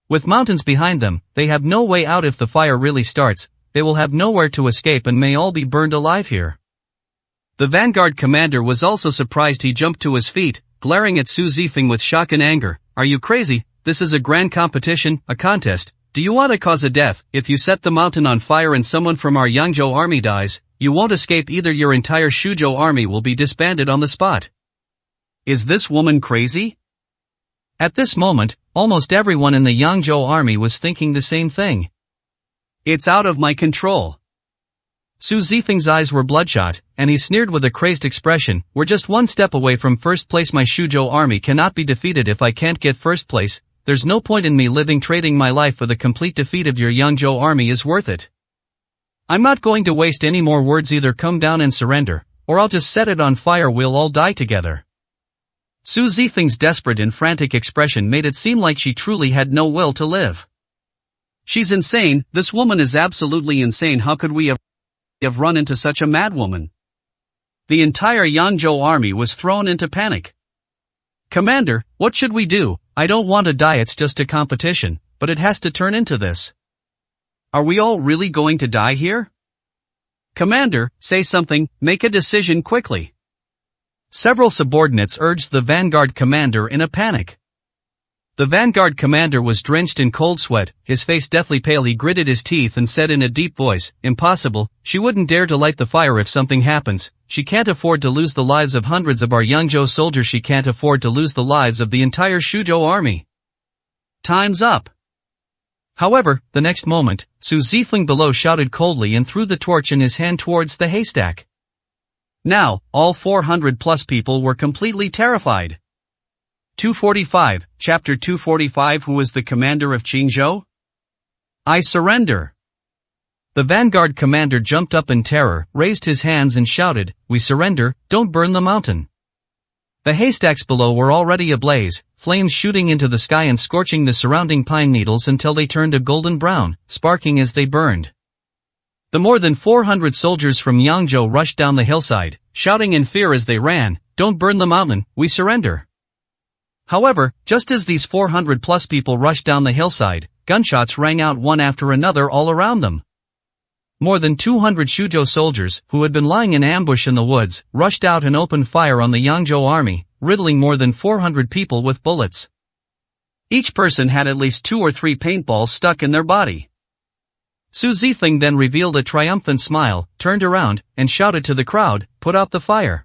[SPEAKER 1] With mountains behind them, they have no way out. If the fire really starts, they will have nowhere to escape and may all be burned alive here. The vanguard commander was also surprised. He jumped to his feet, glaring at Su Zifeng with shock and anger. Are you crazy? This is a grand competition, a contest. Do you want to cause a death? If you set the mountain on fire and someone from our Yangzhou army dies, you won't escape either. Your entire Shuzhou army will be disbanded on the spot. Is this woman crazy? At this moment, almost everyone in the Yangzhou army was thinking the same thing. It's out of my control. Su Zifeng's eyes were bloodshot, and he sneered with a crazed expression. We're just one step away from first place. My Shuzhou army cannot be defeated. If I can't get first place, there's no point in me living. Trading my life for the complete defeat of your Yangzhou army is worth it. I'm not going to waste any more words. Either come down and surrender, or I'll just set it on fire. We'll all die together. Su Zifeng's desperate and frantic expression made it seem like she truly had no will to live. She's insane. This woman is absolutely insane. How could we have run into such a madwoman? The entire Yangzhou army was thrown into panic. Commander, what should we do? I don't want to die. It's just a competition, but it has to turn into this. Are we all really going to die here?
[SPEAKER 2] Commander, say something, make a decision quickly. Several subordinates urged the vanguard commander in a panic. The vanguard commander was drenched in cold sweat, his face deathly pale. He gritted his teeth and said in a deep voice, "Impossible, she wouldn't dare to light the fire if something happens. She can't afford to lose the lives of hundreds of our Yangzhou soldiers. She can't afford to lose the lives of the entire Shuzhou army. Time's up." However, the next moment, Su Zifeng below shouted coldly and threw the torch in his hand towards the haystack. Now, all 400 plus people were completely terrified. 245, Chapter 245. Who was the commander of Qingzhou? I surrender. The vanguard commander jumped up in terror, raised his hands and shouted, "We surrender, don't burn the mountain." The haystacks below were already ablaze, flames shooting into the sky and scorching the surrounding pine needles until they turned a golden brown, sparking as they burned. The more than 400 soldiers from Yangzhou rushed down the hillside, shouting in fear as they ran, "Don't burn the mountain, we surrender." However, just as these 400 plus people rushed down the hillside, gunshots rang out one after another all around them. More than 200 Shuzhou soldiers, who had been lying in ambush in the woods, rushed out and opened fire on the Yangzhou army, riddling more than 400 people with bullets. Each person had at least 2 or 3 paintballs stuck in their body. Su Zifeng then revealed a triumphant smile, turned around, and shouted to the crowd, "Put out the fire."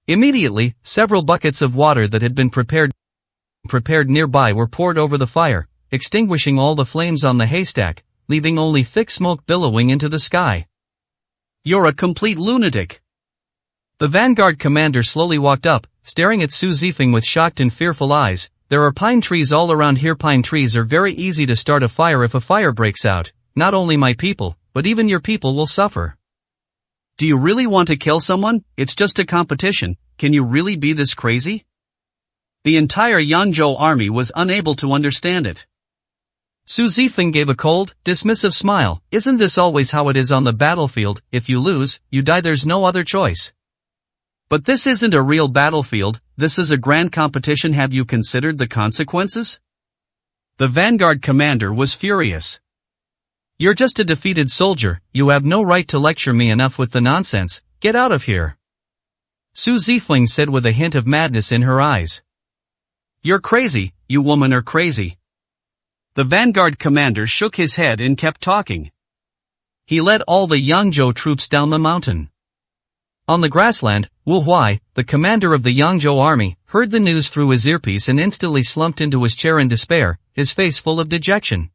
[SPEAKER 2] Immediately, several buckets of water that had been prepared nearby were poured over the fire, extinguishing all the flames on the haystack, leaving only thick smoke billowing into the sky. "You're a complete lunatic." The vanguard commander slowly walked up, staring at Su Zifeng with shocked and fearful eyes. "There are pine trees all around here. Pine trees are very easy to start a fire if a fire breaks out. Not only my people, but even your people will suffer." "Do you really want to kill someone? It's just a competition. Can you really be this crazy?" The entire Yangzhou army was unable to understand it. Su Zifeng gave a cold, dismissive smile. "Isn't this always how it is on the battlefield? If you lose, you die. There's no other choice." "But this isn't a real battlefield, this is a grand competition. Have you considered the consequences?" The vanguard commander was furious. "You're just a defeated soldier, you have no right to lecture me. Enough with the nonsense, get out of here." Su Zifeng said with a hint of madness in her eyes. "You're crazy, you woman are crazy." The vanguard commander shook his head and kept talking. He led all the Yangzhou troops down the mountain. On the grassland, Wu Huai, the commander of the Yangzhou army, heard the news through his earpiece and instantly slumped into his chair in despair, his face full of dejection.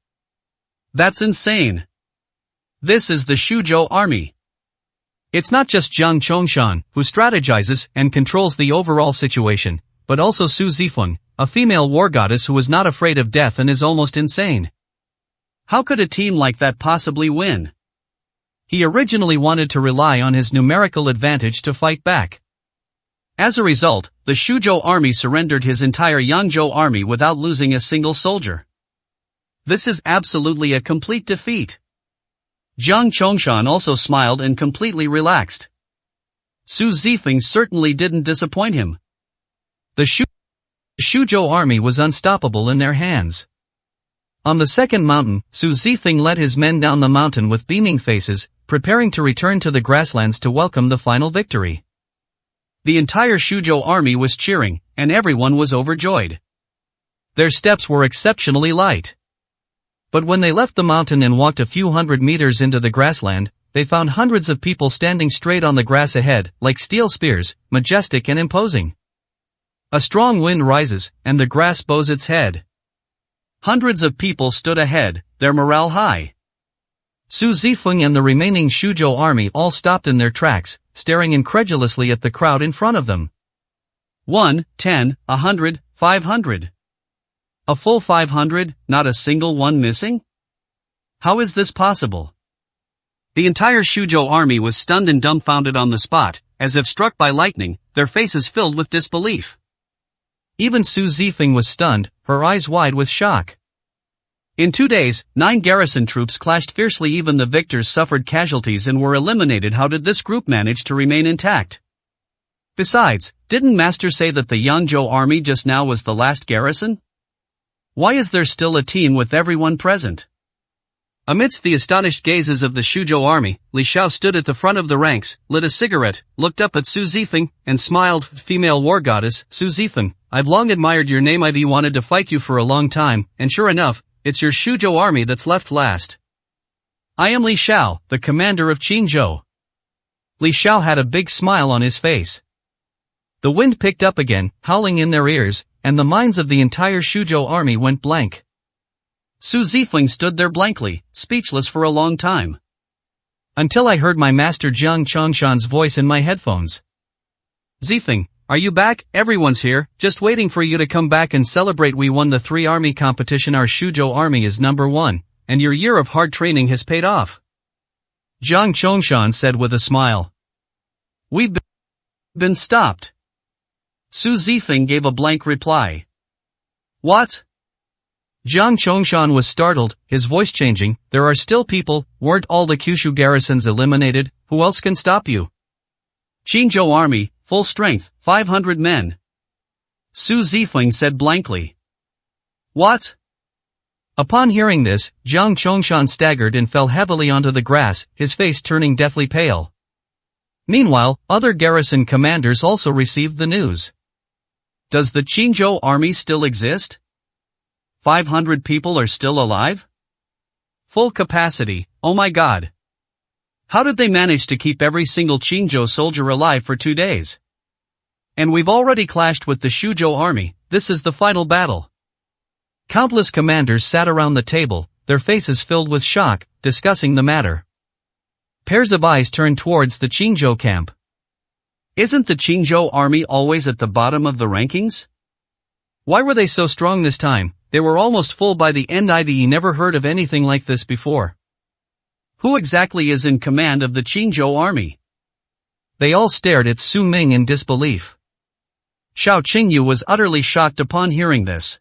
[SPEAKER 2] "That's insane. This is the Shuzhou army. It's not just Jiang Chongshan, who strategizes and controls the overall situation, but also Su Zifeng, a female war goddess who is not afraid of death and is almost insane. How could a team like that possibly win?" He originally wanted to rely on his numerical advantage to fight back. As a result, the Shuzhou army surrendered his entire Yangzhou army without losing a single soldier. This is absolutely a complete defeat. Jiang Chongshan also smiled and completely relaxed. Su Zifeng certainly didn't disappoint him. The Shuzhou army was unstoppable in their hands. On the second mountain, Su Zifeng led his men down the mountain with beaming faces, preparing to return to the grasslands to welcome the final victory. The entire Shuzhou army was cheering, and everyone was overjoyed. Their steps were exceptionally light. But when they left the mountain and walked a few hundred meters into the grassland, they found hundreds of people standing straight on the grass ahead, like steel spears, majestic and imposing. A strong wind rises, and the grass bows its head. Hundreds of people stood ahead, their morale high. Su Zifeng and the remaining Shuzhou army all stopped in their tracks, staring incredulously at the crowd in front of them. 1, 10, 100, 500. A full 500, not a single one missing? How is this possible? The entire Shuzhou army was stunned and dumbfounded on the spot, as if struck by lightning, their faces filled with disbelief. Even Su Zifeng was stunned, her eyes wide with shock. In 2 days, 9 garrison troops clashed fiercely. Even the victors suffered casualties and were eliminated. How did this group manage to remain intact? Besides, didn't Master say that the Yangzhou army just now was the last garrison? Why is there still a team with everyone present? Amidst the astonished gazes of the Shuzhou army, Li Xiao stood at the front of the ranks, lit a cigarette, looked up at Su Zifeng, and smiled. Female war goddess, Su Zifeng, I've long admired your name. I've wanted to fight you for a long time, and sure enough, it's your Shuzhou army that's left last. I am Li Xiao, the commander of Qinzhou. Li Xiao had a big smile on his face. The wind picked up again, howling in their ears, and the minds of the entire Shuzhou army went blank. Su Zifeng stood there blankly, speechless for a long time. Until I heard my master Jiang Chongshan's voice in my headphones. Zifeng, are you back? Everyone's here, just waiting for you to come back and celebrate. We won the 3-army competition. Our Shuzhou army is number 1, and your year of hard training has paid off. Jiang Chongshan said with a smile. We've been stopped. Su Zifeng gave a blank reply. What? Jiang Chongshan was startled, his voice changing. There are still people, weren't all the Kyushu garrisons eliminated? Who else can stop you? Qinzhou army, full strength, 500 men. Su Zifeng said blankly. What? Upon hearing this, Jiang Chongshan staggered and fell heavily onto the grass, his face turning deathly pale. Meanwhile, other garrison commanders also received the news. Does the Qinzhou army still exist? 500 people are still alive? Full capacity, oh my god. How did they manage to keep every single Qinzhou soldier alive for 2 days? And we've already clashed with the Shuzhou army. This is the final battle. Countless commanders sat around the table, their faces filled with shock, discussing the matter. Pairs of eyes turned towards the Qinzhou camp. Isn't the Qinzhou army always at the bottom of the rankings? Why were they so strong this time? They were almost full by the end. I've never heard of anything like this before. Who exactly is in command of the Qinzhou army? They all stared at Su Ming in disbelief. Xiao Qingyu was utterly shocked upon hearing this.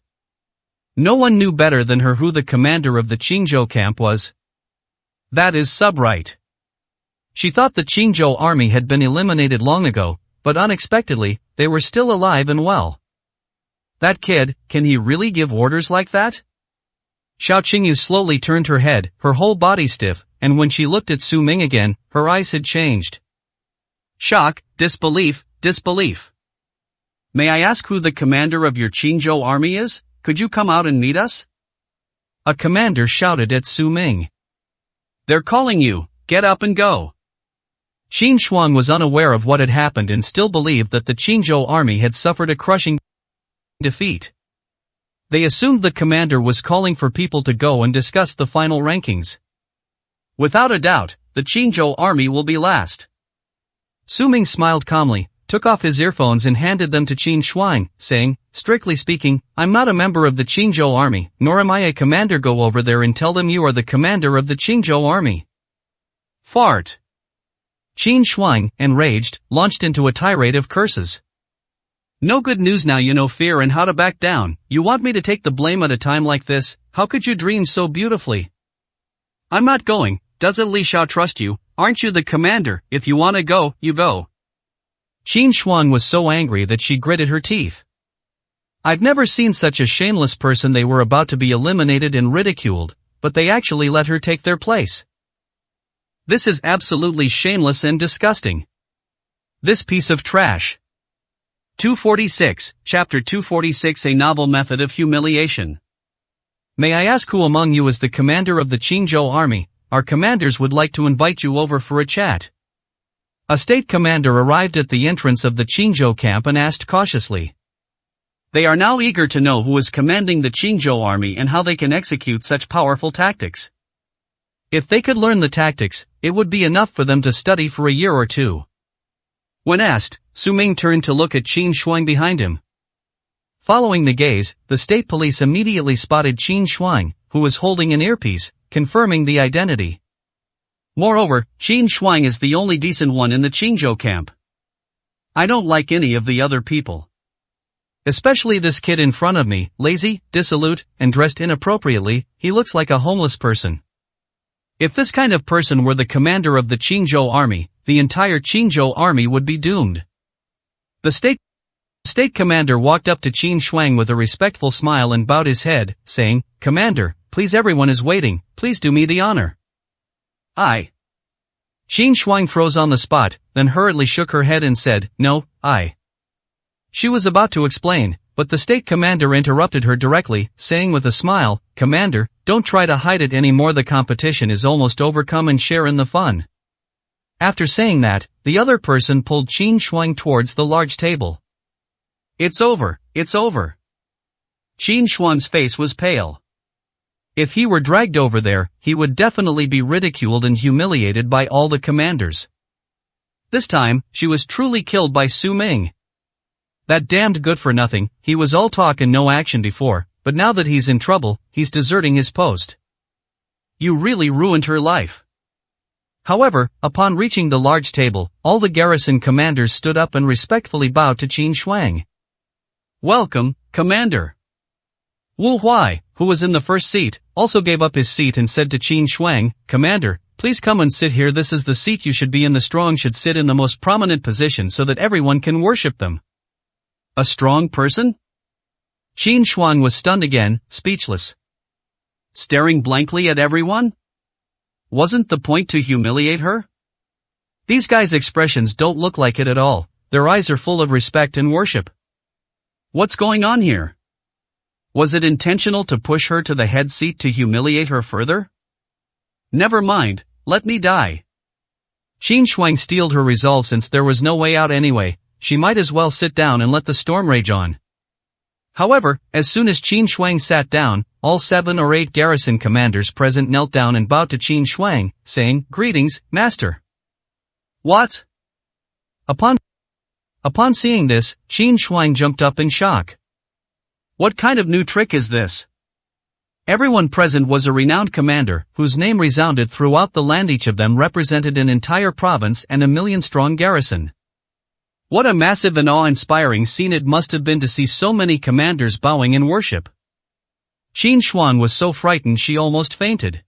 [SPEAKER 2] No one knew better than her who the commander of the Qinzhou camp was. That is right. She thought the Qinzhou army had been eliminated long ago, but unexpectedly, they were still alive and well. That kid, can he really give orders like that? Xiao Qingyu slowly turned her head, her whole body stiff, and when she looked at Su Ming again, her eyes had changed. Shock, disbelief. May I ask who the commander of your Qinzhou army is? Could you come out and meet us? A commander shouted at Su Ming. They're calling you, get up and go. Qin Shuang was unaware of what had happened and still believed that the Qinzhou army had suffered a crushing defeat. They assumed the commander was calling for people to go and discuss the final rankings. Without a doubt, the Qinzhou army will be last. Su Ming smiled calmly, took off his earphones and handed them to Qin Shuang, saying, strictly speaking, I'm not a member of the Qinzhou army, nor am I a commander. Go over there and tell them you are the commander of the Qinzhou army. Fart. Qin Shuang, enraged, launched into a tirade of curses. No good news now. You know fear and how to back down. You want me to take the blame at a time like this? How could you dream so beautifully? I'm not going. Doesn't Li Xiao trust you? Aren't you the commander? If you want to go, you go. Qin Shuang was so angry that she gritted her teeth. I've never seen such a shameless person. They were about to be eliminated and ridiculed, but they actually let her take their place. This is absolutely shameless and disgusting. This piece of trash. 246, Chapter 246, A Novel Method of Humiliation. May I ask who among you is the commander of the Qinzhou army? Our commanders would like to invite you over for a chat. A state commander arrived at the entrance of the Qinzhou camp and asked cautiously. They are now eager to know who is commanding the Qinzhou army and how they can execute such powerful tactics. If they could learn the tactics, it would be enough for them to study for a year or two. When asked, Su Ming turned to look at Qin Shuang behind him. Following the gaze, the state police immediately spotted Qin Shuang, who was holding an earpiece, confirming the identity. Moreover, Qin Shuang is the only decent one in the Qinzhou camp. I don't like any of the other people. Especially this kid in front of me, lazy, dissolute, and dressed inappropriately. He looks like a homeless person. If this kind of person were the commander of the Qinzhou army, the entire Qinzhou army would be doomed. The state commander walked up to Qin Shuang with a respectful smile and bowed his head, saying, Commander,
[SPEAKER 1] please, everyone is waiting, please do me the honor. I. Qin Shuang froze on the spot, then hurriedly shook her head and said, no, I. She was about to explain, but the state commander interrupted her directly, saying with a smile, Commander, don't try to hide it anymore, the competition is almost over, come and share in the fun. After saying that, the other person pulled Qin Shuang towards the large table. It's over, it's over. Qin Shuang's face was pale. If he were dragged over there, he would definitely be ridiculed and humiliated by all the commanders. This time, she was truly killed by Su Ming. That damned good-for-nothing, he was all talk and no action before, but now that he's in trouble, he's deserting his post. You really ruined her life. However, upon reaching the large table, all the garrison commanders stood up and respectfully bowed to Qin Shuang. Welcome, Commander. Wu Huai, who was in the first seat, also gave up his seat and said to Qin Shuang, Commander, please come and sit here, this is the seat you should be in, the strong should sit in the most prominent position so that everyone can worship them. A strong person? Qin Shuang was stunned again, speechless. Staring blankly at everyone? Wasn't the point to humiliate her? These guys' expressions don't look like it at all, their eyes are full of respect and worship. What's going on here? Was it intentional to push her to the head seat to humiliate her further? Never mind, let me die. Qin Shuang steeled her resolve. Since there was no way out anyway, she might as well sit down and let the storm rage on. However, as soon as Qin Shuang sat down, all 7 or 8 garrison commanders present knelt down and bowed to Qin Shuang, saying, Greetings, Master. What? Upon seeing this, Qin Shuang jumped up in shock. What kind of new trick is this? Everyone present was a renowned commander, whose name resounded throughout the land. Each of them represented an entire province and a 1,000,000-strong garrison. What a massive and awe-inspiring scene it must have been to see so many commanders bowing in worship. Qin Shuang was so frightened she almost fainted.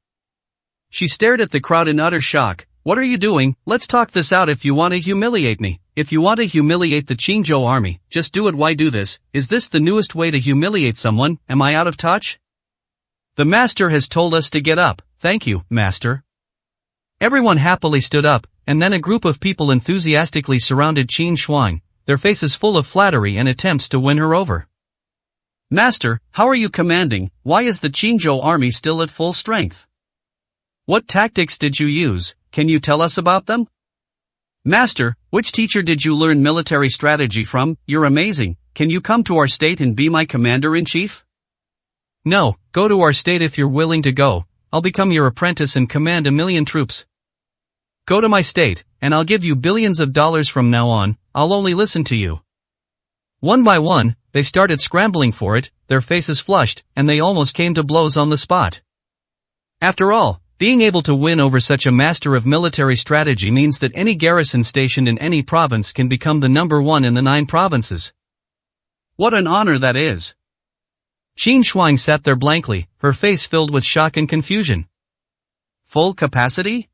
[SPEAKER 1] She stared at the crowd in utter shock. What are you doing? Let's talk this out. If you want to humiliate me, if you want to humiliate the Qingzhou army, just do it. Why do this? Is this the newest way to humiliate someone? Am I out of touch? The master has told us to get up. Thank you, master. Everyone happily stood up, and then a group of people enthusiastically surrounded Qin Shuang, their faces full of flattery and attempts to win her over. Master, how are you commanding? Why is the Qingzhou army still at full strength? What tactics did you use? Can you tell us about them? Master, which teacher did you learn military strategy from? You're amazing. Can you come to our state and be my commander-in-chief? No, go to our state if you're willing to go. I'll become your apprentice and command 1,000,000 troops. Go to my state, and I'll give you billions of dollars from now on. I'll only listen to you. One by one, they started scrambling for it, their faces flushed, and they almost came to blows on the spot. After all, being able to win over such a master of military strategy means that any garrison stationed in any province can become the number 1 in the 9 provinces. What an honor that is! Qin Shuang sat there blankly, her face filled with shock and confusion. Full capacity?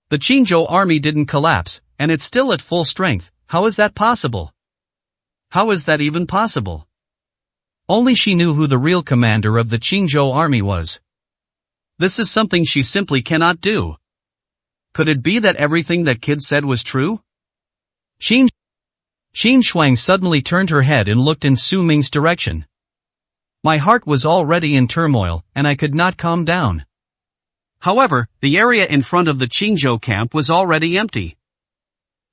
[SPEAKER 1] The Qingzhou army didn't collapse, and it's still at full strength. How is that possible? How is that even possible? Only she knew who the real commander of the Qingzhou army was. This is something she simply cannot do. Could it be that everything that kid said was true? Qin Shuang suddenly turned her head and looked in Su Ming's direction. My heart was already in turmoil, and I could not calm down. However, the area in front of the Qingzhou camp was already empty.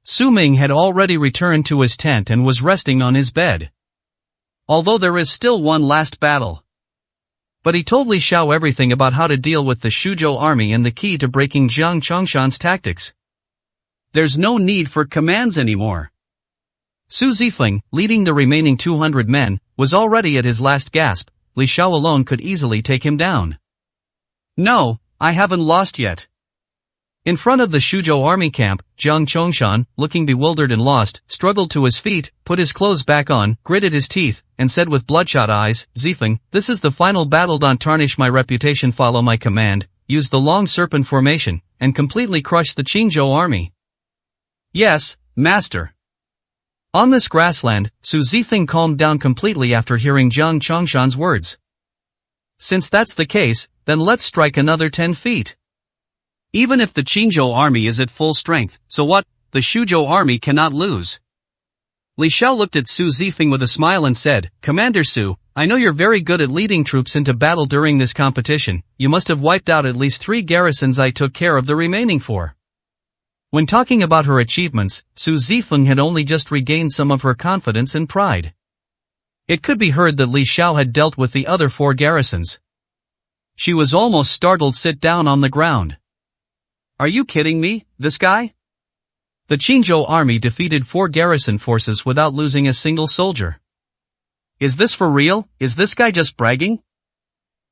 [SPEAKER 1] Su Ming had already returned to his tent and was resting on his bed. Although there is still one last battle. But he told Li Xiao everything about how to deal with the Shuzhou army and the key to breaking Jiang Chongshan's tactics. There's no need for commands anymore. Su Zifeng, leading the remaining 200 men, was already at his last gasp. Li Xiao alone could easily take him down. No, I haven't lost yet. In front of the Shuzhou army camp, Jiang Chongshan, looking bewildered and lost, struggled to his feet, put his clothes back on, gritted his teeth, and said with bloodshot eyes, Zifeng, this is the final battle. Don't tarnish my reputation. Follow my command, use the long serpent formation, and completely crush the Qingzhou army. Yes, master. On this grassland, Su Zifeng calmed down completely after hearing Jiang Chongshan's words. Since that's the case, then let's strike another 10 feet.
[SPEAKER 2] Even if the Qingzhou army is at full strength, so what? The Shuzhou army cannot lose. Li Xiao looked at Su Zifeng with a smile and said, Commander Su, I know you're very good at leading troops into battle during this competition. You must have wiped out at least 3 garrisons. I took care of the remaining 4. When talking about her achievements, Su Zifeng had only just regained some of her confidence and pride. It could be heard that Li Xiao had dealt with the other 4 garrisons. She was almost startled. Sit down on the ground. Are you kidding me, this guy? The Qingzhou army defeated 4 garrison forces without losing a single soldier. Is this for real? Is this guy just bragging?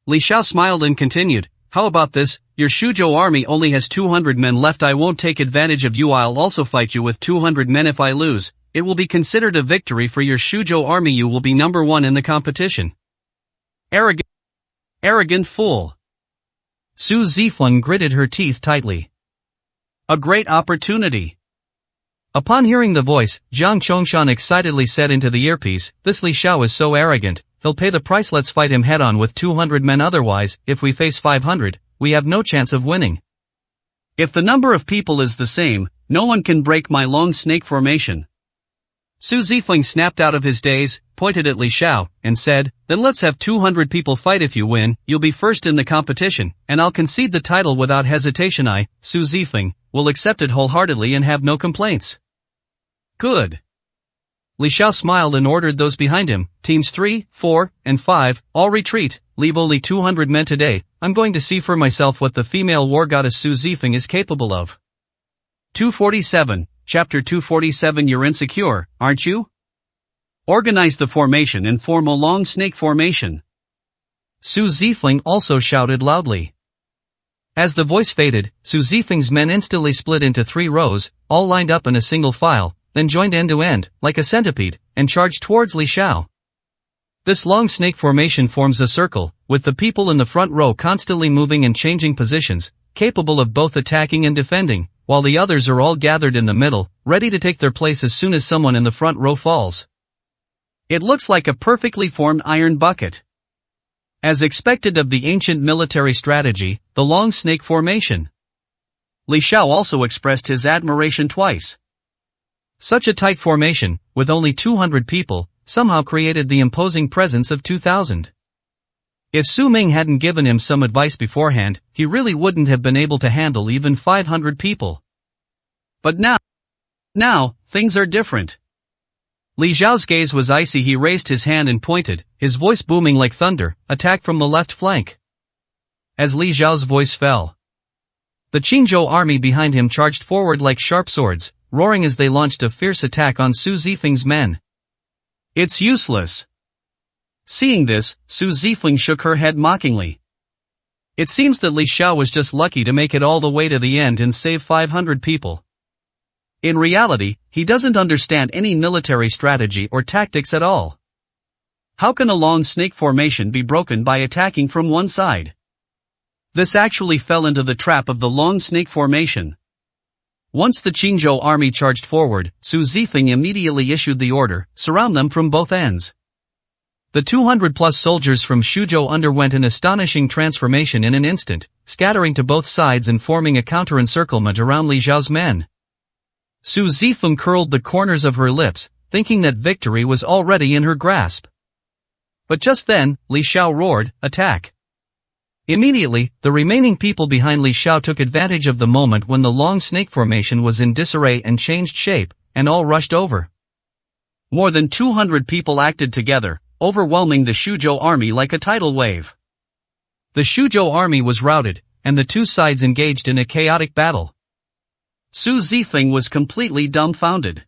[SPEAKER 2] Li Xiao smiled and continued, how about this? Your Shuzhou army only has 200 men left. I won't take advantage of you. I'll also fight you with 200 men. If I lose, it will be considered a victory for your Shuzhou army. You will be number 1 in the competition. Arrogant fool. Su Zifeng gritted her teeth tightly. A great opportunity. Upon hearing the voice, Jiang Chongshan excitedly said into the earpiece, this Li Xiao is so arrogant, he'll pay the price. Let's fight him head on with 200 men. Otherwise, if we face 500, we have no chance of winning. If the number of people is the same, no one can break my long snake formation. Su Zifeng snapped out of his daze, pointed at Li Xiao, and said, then let's have 200 people fight. If you win, you'll be first in the competition, and I'll concede the title without hesitation. I, Su Zifeng, will accept it wholeheartedly and have no complaints. Good. Li Xiao smiled and ordered those behind him, teams 3, 4, and 5, all retreat, leave only 200 men today. I'm going to see for myself what the female war goddess Su Zifeng is capable of. 247, Chapter 247. You're insecure, aren't you? Organize the formation and form a long snake formation. Su Zifeng also shouted loudly. As the voice faded, Su Zifeng's men instantly split into 3 rows, all lined up in a single file, then joined end to end, like a centipede, and charged towards Li Xiao. This long snake formation forms a circle, with the people in the front row constantly moving and changing positions, capable of both attacking and defending, while the others are all gathered in the middle, ready to take their place as soon as someone in the front row falls. It looks like a perfectly formed iron bucket. As expected of the ancient military strategy, the long snake formation. Li Xiao also expressed his admiration twice. Such a tight formation, with only 200 people, somehow created the imposing presence of 2,000. If Su Ming hadn't given him some advice beforehand, he really wouldn't have been able to handle even 500 people. But now, things are different. Li Xiao's gaze was icy. He raised his hand and pointed, his voice booming like thunder, attack from the left flank. As Li Xiao's voice fell, the Qingzhou army behind him charged forward like sharp swords, roaring as they launched a fierce attack on Su Zifeng's men. It's useless. Seeing this, Su Zifeng shook her head mockingly. It seems that Li Xiao was just lucky to make it all the way to the end and save 500 people. In reality, he doesn't understand any military strategy or tactics at all. How can a long snake formation be broken by attacking from one side? This actually fell into the trap of the long snake formation. Once the Qingzhou army charged forward, Su Zifeng immediately issued the order, surround them from both ends. The 200-plus soldiers from Shuzhou underwent an astonishing transformation in an instant, scattering to both sides and forming a counter-encirclement around Li Xiao's men. Su Zifeng curled the corners of her lips, thinking that victory was already in her grasp. But just then, Li Xiao roared, attack! Immediately, the remaining people behind Li Xiao took advantage of the moment when the long snake formation was in disarray and changed shape, and all rushed over. More than 200 people acted together, overwhelming the Shuzhou army like a tidal wave. The Shuzhou army was routed, and the two sides engaged in a chaotic battle. Su Zifeng was completely dumbfounded.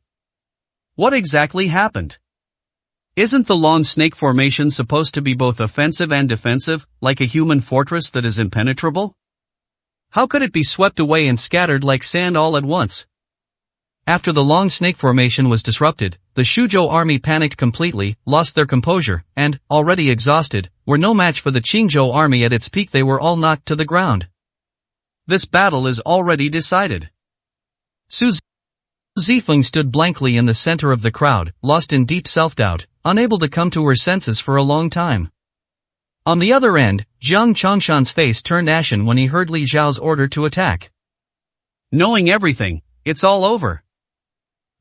[SPEAKER 2] What exactly happened? Isn't the long snake formation supposed to be both offensive and defensive, like a human fortress that is impenetrable? How could it be swept away and scattered like sand all at once? After the long snake formation was disrupted, the Shuzhou army panicked completely, lost their composure, and, already exhausted, were no match for the Qingzhou army at its peak. They were all knocked to the ground. This battle is already decided. Su Zifeng stood blankly in the center of the crowd, lost in deep self-doubt, unable to come to her senses for a long time.
[SPEAKER 1] On the other end, Jiang Chongshan's face turned ashen when he heard Li Zhao's order to attack.
[SPEAKER 2] Knowing everything, it's all over.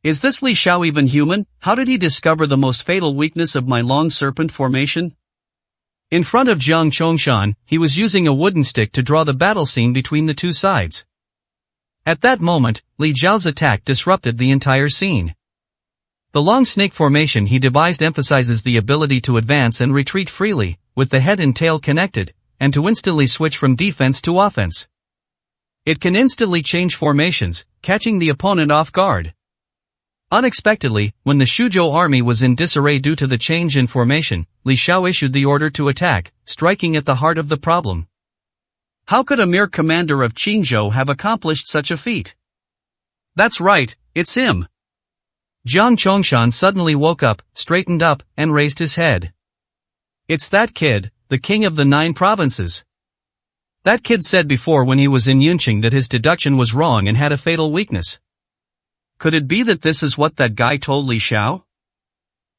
[SPEAKER 2] Is this Li Xiao even human? How did he discover the most fatal weakness of my long serpent formation? In front of Jiang Chongshan, he was using a wooden stick to draw the battle scene between the two sides. At that moment, Li Zhao's attack disrupted the entire scene. The long snake formation he devised emphasizes the ability to advance and retreat freely, with the head and tail connected, and to instantly switch from defense to offense. It can instantly change formations, catching the opponent off guard. Unexpectedly, when the Shuzhou army was in disarray due to the change in formation, Li Xiao issued the order to attack, striking at the heart of the problem. How could a mere commander of Qingzhou have accomplished such a feat? That's right, it's him. Jiang Chongshan suddenly woke up, straightened up, and raised his head. It's that kid, the king of the 9 provinces. That kid said before when he was in Yunqing that his deduction was wrong and had a fatal weakness. Could it be that this is what that guy told Li Xiao?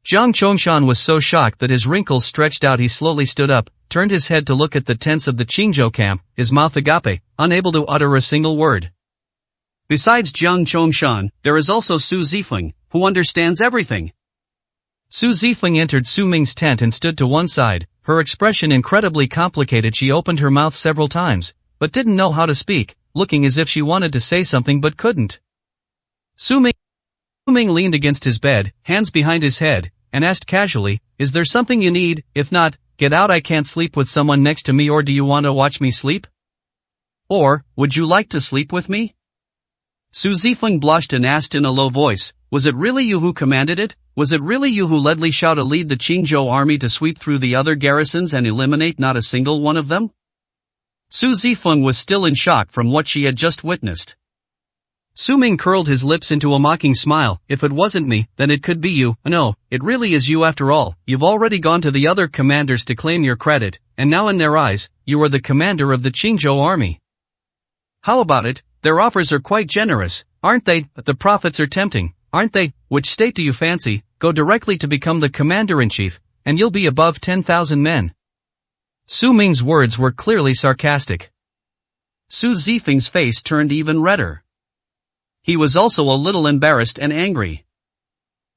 [SPEAKER 2] Jiang Chongshan was so shocked that his wrinkles stretched out. He slowly stood up, turned his head to look at the tents of the Qingzhou camp, his mouth agape, unable to utter a single word. Besides Jiang Chongshan, there is also Su Zifeng, who understands everything. Su Zifeng entered Su Ming's tent and stood to one side, her expression incredibly complicated. She opened her mouth several times, but didn't know how to speak, looking as if she wanted to say something but couldn't. Su Ming leaned against his bed, hands behind his head, and asked casually, "Is there something you need? If not, get out. I can't sleep with someone next to me. Or do you want to watch me sleep? Or, would you like to sleep with me?" Su Zifeng blushed and asked in a low voice, "Was it really you who commanded it? Was it really you who led Li Xiao to lead the Qingzhou army to sweep through the other garrisons and eliminate not a single one of them?" Su Zifeng was still in shock from what she had just witnessed. Su Ming curled his lips into a mocking smile. "If it wasn't me, then it could be you. No, it really is you after all. You've already gone to the other commanders to claim your credit, and now in their eyes, you are the commander of the Qingzhou army. How about it? Their offers are quite generous, aren't they? The profits are tempting, aren't they? Which state do you fancy? Go directly to become the commander-in-chief, and you'll be above 10,000 men." Su Ming's words were clearly sarcastic. Su Zifeng's face turned even redder. He was also a little embarrassed and angry.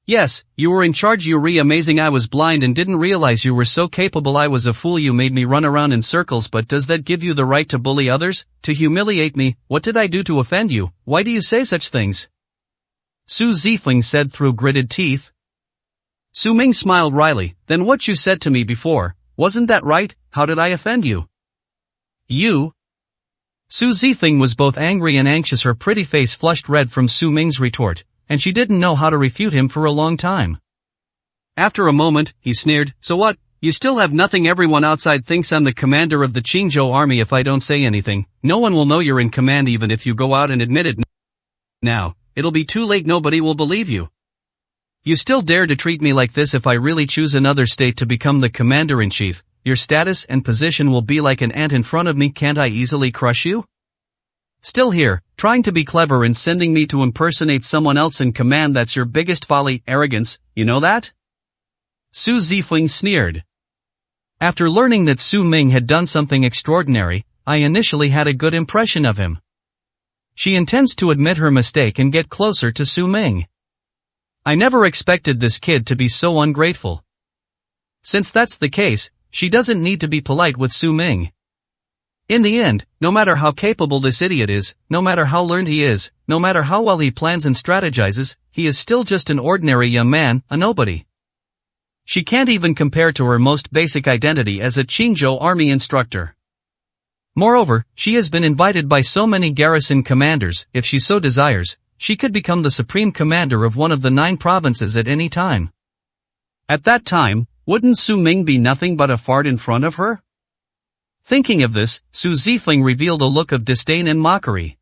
[SPEAKER 2] "Yes, you were in charge. You're amazing. I was blind and didn't realize you were so capable. I was a fool. You made me run around in circles. But does that give you the right to bully others? To humiliate me? What did I do to offend you? Why do you say such things?" Su Zifeng said through gritted teeth. Su Ming smiled wryly. "Then what you said to me before, wasn't that right? How did I offend you?" "You?" Su Zifeng was both angry and anxious. Her pretty face flushed red from Su Ming's retort, and she didn't know how to refute him for a long time. After a moment, he sneered, "So what? You still have nothing. Everyone outside thinks I'm the commander of the Qingzhou army. If I don't say anything, no one will know you're in command. Even if you go out and admit it now, it'll be too late. Nobody will believe you. You still dare to treat me like this? If I really choose another state to become the commander-in-chief, your status and position will be like an ant in front of me. Can't I easily crush you? Still here, trying to be clever and sending me to impersonate someone else in command. That's your biggest folly, arrogance, you know that?" Su Zifeng sneered. After learning that Su Ming had done something extraordinary, I initially had a good impression of him. She intends to admit her mistake and get closer to Su Ming. I never expected this kid to be so ungrateful. Since that's the case, she doesn't need to be polite with Su Ming. In the end, no matter how capable this idiot is, no matter how learned he is, no matter how well he plans and strategizes, he is still just an ordinary young man, a nobody. She can't even compare to her most basic identity as a Qingzhou army instructor. Moreover, she has been invited by so many garrison commanders. If she so desires, she could become the supreme commander of one of the 9 provinces at any time. At that time, wouldn't Su Ming be nothing but a fart in front of her? Thinking of this, Su Zifeng revealed a look of disdain and mockery.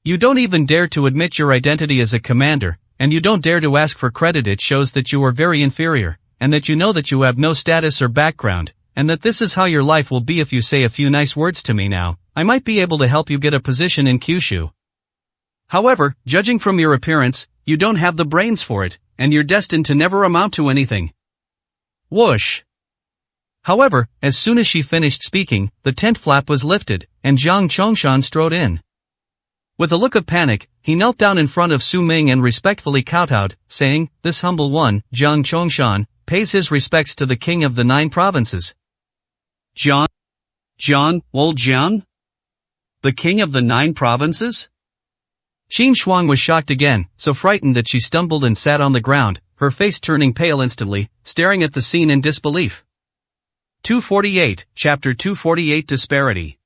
[SPEAKER 2] "You don't even dare to admit your identity as a commander, and you don't dare to ask for credit. It shows that you are very inferior, and that you know that you have no status or background, and that this is how your life will be. If you say a few nice words to me now, I might be able to help you get a position in Kyushu. However, judging from your appearance, you don't have the brains for it, and you're destined to never amount to anything." Whoosh!
[SPEAKER 1] However, as soon as she finished speaking, the tent flap was lifted, and Jiang Chongshan strode in. With a look of panic, he knelt down in front of Su Ming and respectfully kowtowed, saying, "This humble one, Jiang Chongshan, pays his respects to the king of the 9 provinces."
[SPEAKER 2] John? Old John? The king of the 9 provinces?
[SPEAKER 1] Qin Shuang was shocked again, so frightened that she stumbled and sat on the ground, her face turning pale instantly, staring at the scene in disbelief.
[SPEAKER 2] 248, Chapter 248 Disparity.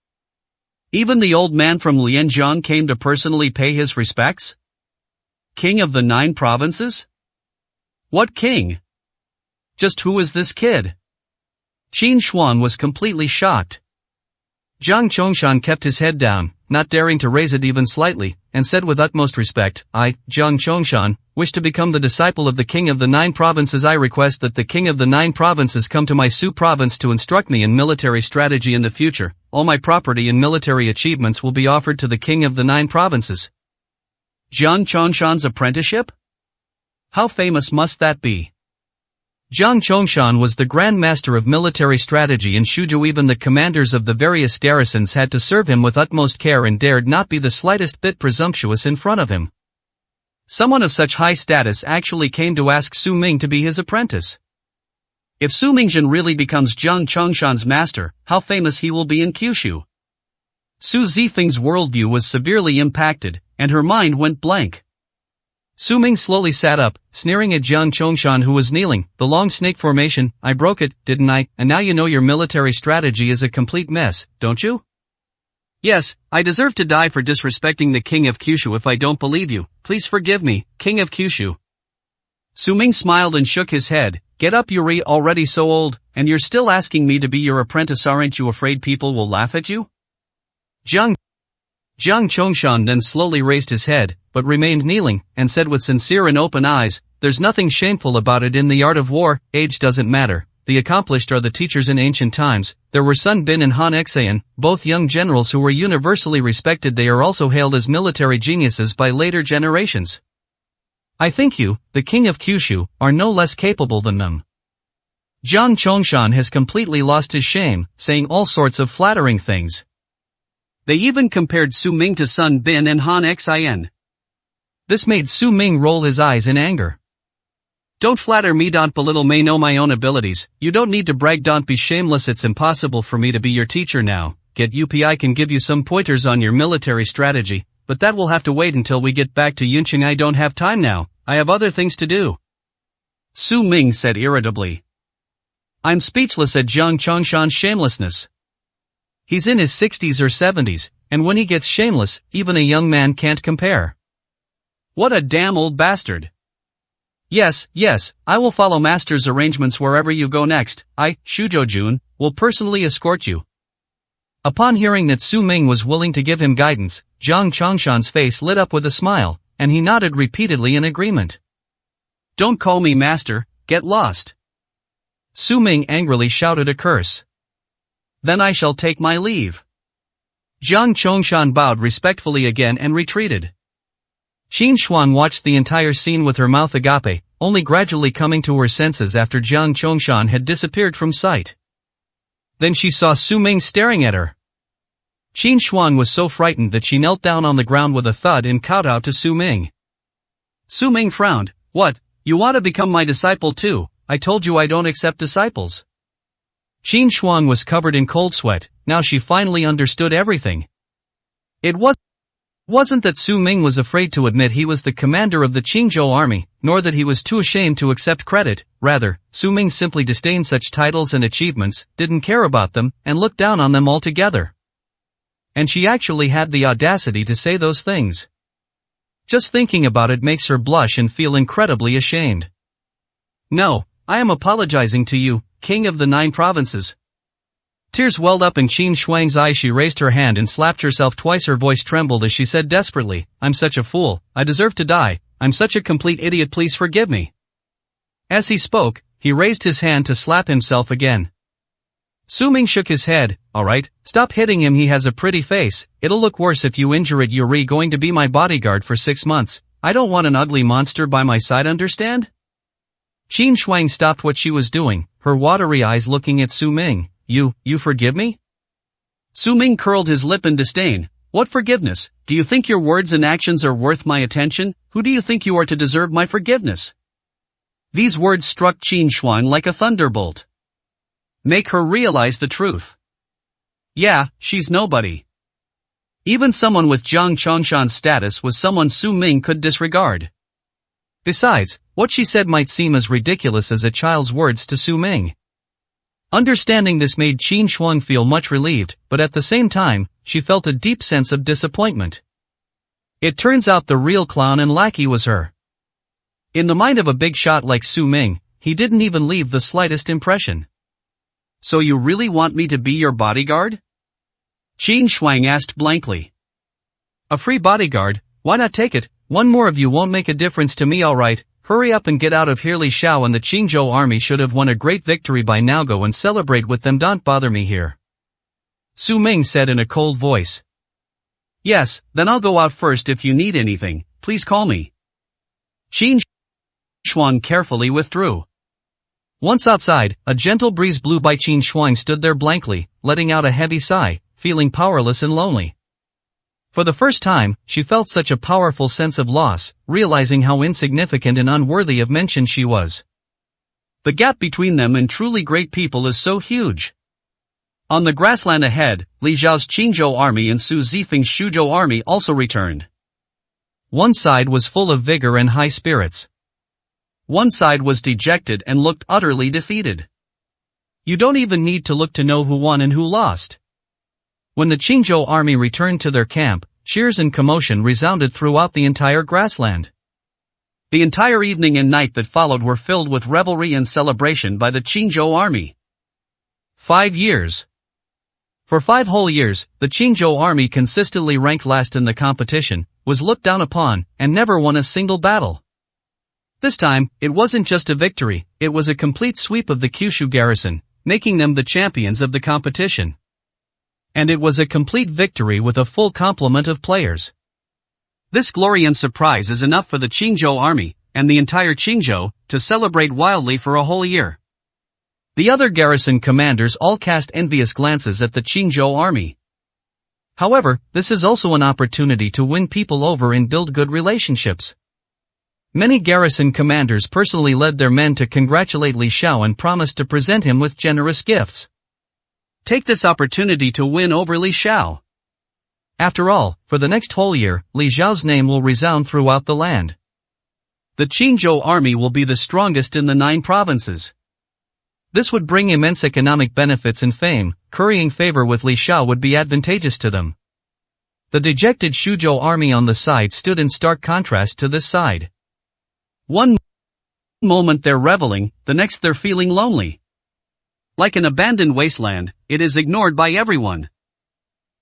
[SPEAKER 2] Even the old man from Lianzhong came to personally pay his respects? King of the 9 provinces? What king? Just who is this kid?
[SPEAKER 1] Qin Shuang was completely shocked. Jiang Chongshan kept his head down, not daring to raise it even slightly, and said with utmost respect, "I, Jiang Chongshan, wish to become the disciple of the king of the 9 provinces. I request that the king of the 9 provinces come to my Su province to instruct me in military strategy in the future. All my property and military achievements will be offered to the king of the 9 provinces."
[SPEAKER 2] Jiang Chongshan's apprenticeship? How famous must that be?
[SPEAKER 1] Jiang Chongshan was the Grand Master of military strategy in Shuzhou. Even the commanders of the various garrisons had to serve him with utmost care and dared not be the slightest bit presumptuous in front of him. Someone of such high status actually came to ask Su Ming to be his apprentice.
[SPEAKER 2] If Su Mingjun really becomes Jiang Chongshan's master, how famous he will be in Kyushu. Su Zifeng's worldview was severely impacted, and her mind went blank.
[SPEAKER 1] Su Ming slowly sat up, sneering at Jiang Chongshan, who was kneeling. "The long snake formation, I broke it, didn't I? And now you know your military strategy is a complete mess, don't you?"
[SPEAKER 2] "Yes, I deserve to die for disrespecting the king of Kyushu. If I don't believe you, please forgive me, king of Kyushu." Su Ming smiled and shook his head. "Get up, Yuri, already so old, and you're still asking me to be your apprentice. Aren't you afraid people will laugh at you?"
[SPEAKER 1] Jiang Chongshan then slowly raised his head, but remained kneeling, and said with sincere and open eyes, "There's nothing shameful about it. In the art of war, age doesn't matter. The accomplished are the teachers. In ancient times, there were Sun Bin and Han Exayan, both young generals who were universally respected. They are also hailed as military geniuses by later generations. I think you, the king of Kyushu, are no less capable than them." Jiang Chongshan has completely lost his shame, saying all sorts of flattering things.
[SPEAKER 2] They even compared Su Ming to Sun Bin and Han Xin.
[SPEAKER 1] This made Su Ming roll his eyes in anger.
[SPEAKER 2] "Don't flatter me, don't belittle me, know my own abilities. You don't need to brag, don't be shameless. It's impossible for me to be your teacher now. Get up, I can give you some pointers on your military strategy, but that will have to wait until we get back to Yunqing. I don't have time now, I have other things to do," Su Ming said irritably.
[SPEAKER 1] I'm speechless at Jiang Chongshan's shamelessness. He's in his 60s or 70s, and when he gets shameless, even a young man can't compare.
[SPEAKER 2] What a damn old bastard.
[SPEAKER 1] Yes, I will follow master's arrangements wherever you go next. I, Shuzhou-jun, will personally escort you. Upon hearing that Su Ming was willing to give him guidance, Jiang Chongshan's face lit up with a smile, and he nodded repeatedly in agreement.
[SPEAKER 2] "Don't call me master, get lost."
[SPEAKER 1] Su Ming angrily shouted a curse.
[SPEAKER 2] "Then I shall take my leave."
[SPEAKER 1] Jiang Chongshan bowed respectfully again and retreated. Qin Shuang watched the entire scene with her mouth agape, only gradually coming to her senses after Jiang Chongshan had disappeared from sight. Then she saw Su Ming staring at her. Qin Shuang was so frightened that she knelt down on the ground with a thud and kowtowed to Su Ming.
[SPEAKER 2] Su Ming frowned. "What, you want to become my disciple too? I told you I don't accept disciples."
[SPEAKER 1] Qin Shuang was covered in cold sweat. Now she finally understood everything. It wasn't that Su Ming was afraid to admit he was the commander of the Qingzhou army, nor that he was too ashamed to accept credit. Rather, Su Ming simply disdained such titles and achievements, didn't care about them, and looked down on them altogether. And she actually had the audacity to say those things. Just thinking about it makes her blush and feel incredibly ashamed. "No, I am apologizing to you, king of the 9 provinces." Tears welled up in Qin Shuang's eyes. She raised her hand and slapped herself twice. Her voice trembled as she said desperately, "I'm such a fool, I deserve to die, I'm such a complete idiot, please forgive me." As he spoke, he raised his hand to slap himself again. Su Ming shook his head. "Alright, stop hitting him, he has a pretty face, it'll look worse if you injure it. You're going to be my bodyguard for 6 months, I don't want an ugly monster by my side, understand?" Qin Shuang stopped what she was doing, her watery eyes looking at Su Ming. You forgive me?
[SPEAKER 2] Su Ming curled his lip in disdain. What forgiveness? Do you think your words and actions are worth my attention? Who do you think you are to deserve my forgiveness? These words struck Qin Shuang like a thunderbolt. Make her realize the truth. Yeah, she's nobody. Even someone with Jiang Chongshan's status was someone Su Ming could disregard.
[SPEAKER 1] Besides, what she said might seem as ridiculous as a child's words to Su Ming. Understanding this made Qin Shuang feel much relieved, but at the same time, she felt a deep sense of disappointment. It turns out the real clown and lackey was her. In the mind of a big shot like Su Ming, he didn't even leave the slightest impression.
[SPEAKER 2] So you really want me to be your bodyguard? Qin Shuang asked blankly.
[SPEAKER 1] A free bodyguard, why not take it? One more of you won't make a difference to me, alright. Hurry up and get out of here. Li Xiao and the Qingzhou army should have won a great victory by now. Go and celebrate with them. Don't bother me here. Su Ming said in a cold voice.
[SPEAKER 2] Yes, then I'll go out first. If you need anything, please call me. Qin Shuang carefully withdrew.
[SPEAKER 1] Once outside, a gentle breeze blew by. Qin Shuang stood there blankly, letting out a heavy sigh, feeling powerless and lonely. For the first time, she felt such a powerful sense of loss, realizing how insignificant and unworthy of mention she was.
[SPEAKER 2] The gap between them and truly great people is so huge. On the grassland ahead, Li Zhao's Qingzhou army and Su Zifeng's Shuzhou army also returned.
[SPEAKER 1] One side was full of vigor and high spirits.
[SPEAKER 2] One side was dejected and looked utterly defeated.
[SPEAKER 1] You don't even need to look to know who won and who lost. When the Qingzhou army returned to their camp, cheers and commotion resounded throughout the entire grassland.
[SPEAKER 2] The entire evening and night that followed were filled with revelry and celebration by the Qingzhou army.
[SPEAKER 1] 5 years. For 5 whole years, the Qingzhou army consistently ranked last in the competition, was looked down upon, and never won a single battle. This time, it wasn't just a victory, it was a complete sweep of the Kyushu garrison, making them the champions of the competition. And it was a complete victory with a full complement of players.
[SPEAKER 2] This glory and surprise is enough for the Qingzhou army, and the entire Qingzhou, to celebrate wildly for a whole year.
[SPEAKER 1] The other garrison commanders all cast envious glances at the Qingzhou army. However, this is also an opportunity to win people over and build good relationships. Many garrison commanders personally led their men to congratulate Li Xiao and promised to present him with generous gifts.
[SPEAKER 2] Take this opportunity to win over Li Xiao.
[SPEAKER 1] After all, for the next whole year, Li Xiao's name will resound throughout the land.
[SPEAKER 2] The Qingzhou army will be the strongest in the 9 provinces.
[SPEAKER 1] This would bring immense economic benefits and fame. Currying favor with Li Xiao would be advantageous to them. The dejected Shuzhou army on the side stood in stark contrast to this side.
[SPEAKER 2] One moment they're reveling, the next they're feeling lonely. Like an abandoned wasteland, it is ignored by everyone.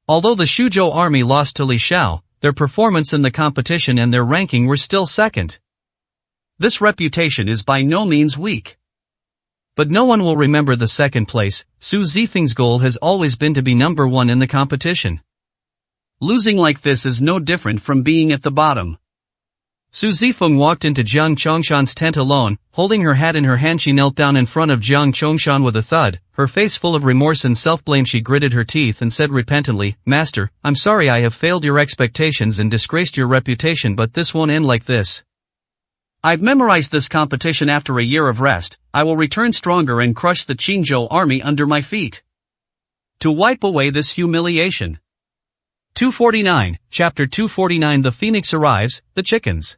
[SPEAKER 1] Although the Shuzhou army lost to Li Xiao, their performance in the competition and their ranking were still second.
[SPEAKER 2] This reputation is by no means weak.
[SPEAKER 1] But no one will remember the second place. Su Zifeng's goal has always been to be number 1 in the competition.
[SPEAKER 2] Losing like this is no different from being at the bottom.
[SPEAKER 1] Su Zifeng walked into Jiang Chongshan's tent alone, holding her hat in her hand. She knelt down in front of Jiang Chongshan with a thud, her face full of remorse and self-blame. She gritted her teeth and said repentantly, "Master, I'm sorry I have failed your expectations and disgraced your reputation, but this won't end like this.
[SPEAKER 2] I've memorized this competition. After a year of rest, I will return stronger and crush the Qingzhou army under my feet. To wipe away this humiliation."
[SPEAKER 1] 249, Chapter 249. The Phoenix arrives, the chickens.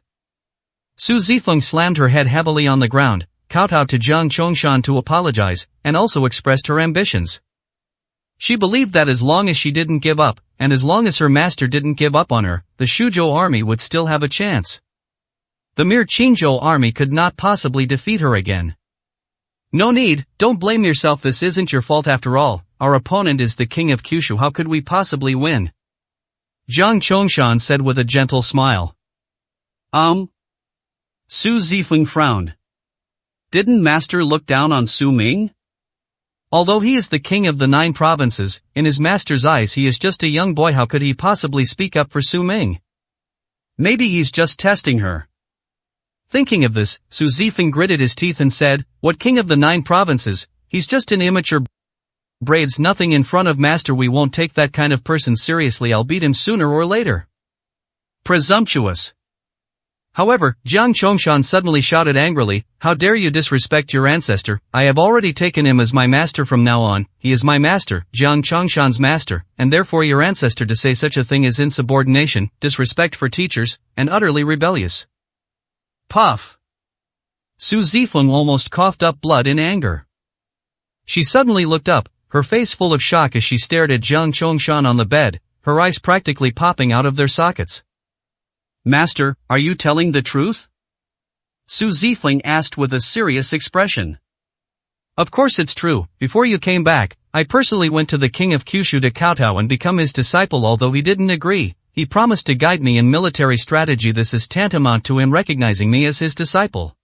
[SPEAKER 1] Su Zifeng slammed her head heavily on the ground, kowtowed to Jiang Chongshan to apologize, and also expressed her ambitions. She believed that as long as she didn't give up, and as long as her master didn't give up on her, the Shuzhou army would still have a chance. The mere Qingzhou army could not possibly defeat her again.
[SPEAKER 2] No need, don't blame yourself. This isn't your fault after all. Our opponent is the king of Kyushu. How could we possibly win?
[SPEAKER 1] Jiang Chongshan said with a gentle smile.
[SPEAKER 2] Su Zifeng frowned. Didn't master look down on Su Ming?
[SPEAKER 1] Although he is the king of the 9 provinces, in his master's eyes he is just a young boy. How could he possibly speak up for Su Ming?
[SPEAKER 2] Maybe he's just testing her.
[SPEAKER 1] Thinking of this, Su Zifeng gritted his teeth and said, "What king of the 9 provinces? He's just an immature braids nothing in front of master. We won't take that kind of person seriously. I'll beat him sooner or later." Presumptuous. However, Jiang Chongshan suddenly shouted angrily, "How dare you disrespect your ancestor? I have already taken him as my master from now on. He is my master, Jiang Chongshan's master, and therefore your ancestor to say such a thing is insubordination, disrespect for teachers, and utterly rebellious." Puff. Su Zifeng almost coughed up blood in anger. She suddenly looked up, her face full of shock as she stared at Jiang Chongshan on the bed, her eyes practically popping out of their sockets. "Master, are you telling the truth?" Su Zifeng asked with a serious expression. "Of course it's true. Before you came back, I personally went to the king of Kyushu to kowtow and become his disciple. Although he didn't agree, he promised to guide me in military strategy. This is tantamount to him recognizing me as his disciple,"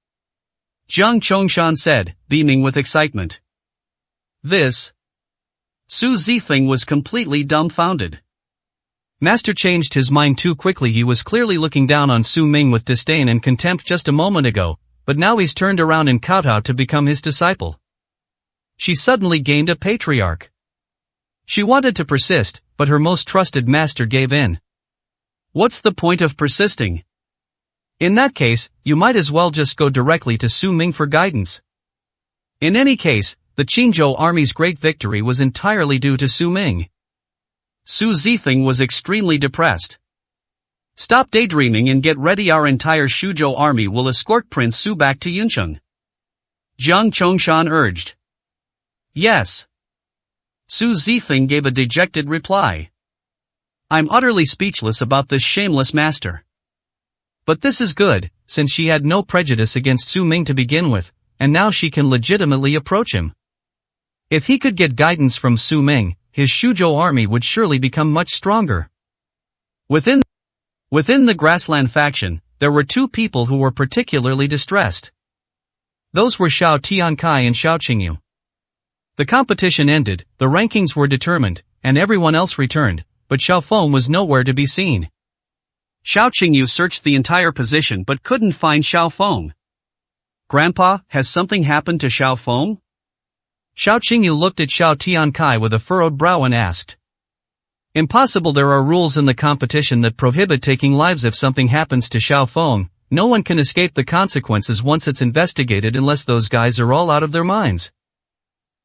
[SPEAKER 1] Jiang Chongshan said, beaming with excitement. This. Su Zifeng was completely dumbfounded. Master changed his mind too quickly. He was clearly looking down on Su Ming with disdain and contempt just a moment ago, but now he's turned around and kowtowed to become his disciple. She suddenly gained a patriarch. She wanted to persist, but her most trusted master gave in. What's the point of persisting? In that case, you might as well just go directly to Su Ming for guidance. In any case, the Qingzhou army's great victory was entirely due to Su Ming. Su Zifeng was extremely depressed. "Stop daydreaming and get ready. Our entire Shuzhou army will escort Prince Su back to Yuncheng," Jiang Chongshan urged. "Yes." Su Zifeng gave a dejected reply. "I'm utterly speechless about this shameless master. But this is good, since she had no prejudice against Su Ming to begin with, and now she can legitimately approach him. If he could get guidance from Su Ming, his Shuzhou army would surely become much stronger." Within the Grassland faction, there were 2 people who were particularly distressed. Those were Xiao Tiankai and Xiao Qingyu. The competition ended, the rankings were determined, and everyone else returned, but Xiao Feng was nowhere to be seen. Xiao Qingyu searched the entire position but couldn't find Xiao Feng. "Grandpa, has something happened to Xiao Feng?" Xiao Qingyu looked at Xiao Tiankai with a furrowed brow and asked. "Impossible. There are rules in the competition that prohibit taking lives. If something happens to Xiao Feng, no one can escape the consequences once it's investigated unless those guys are all out of their minds,"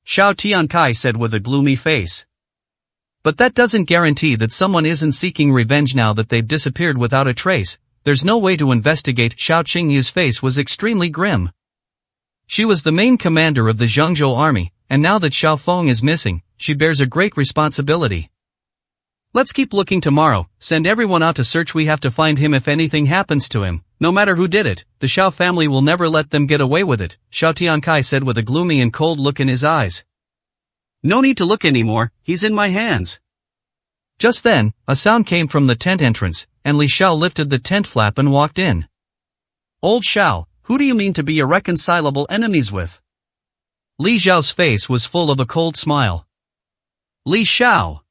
[SPEAKER 1] Xiao Tiankai said with a gloomy face. "But that doesn't guarantee that someone isn't seeking revenge now that they've disappeared without a trace. There's no way to investigate." Xiao Qingyu's face was extremely grim. She was the main commander of the Zhengzhou army, and now that Xiao Feng is missing, she bears a great responsibility. "Let's keep looking tomorrow. Send everyone out to search. We have to find him. If anything happens to him, no matter who did it, the Xiao family will never let them get away with it," Xiao Tiankai said with a gloomy and cold look in his eyes. "No need to look anymore, he's in my hands." Just then, a sound came from the tent entrance, and Li Xiao lifted the tent flap and walked in. "Old Xiao, who do you mean to be irreconcilable enemies with?" Li Xiao's face was full of a cold smile. "Li Xiao."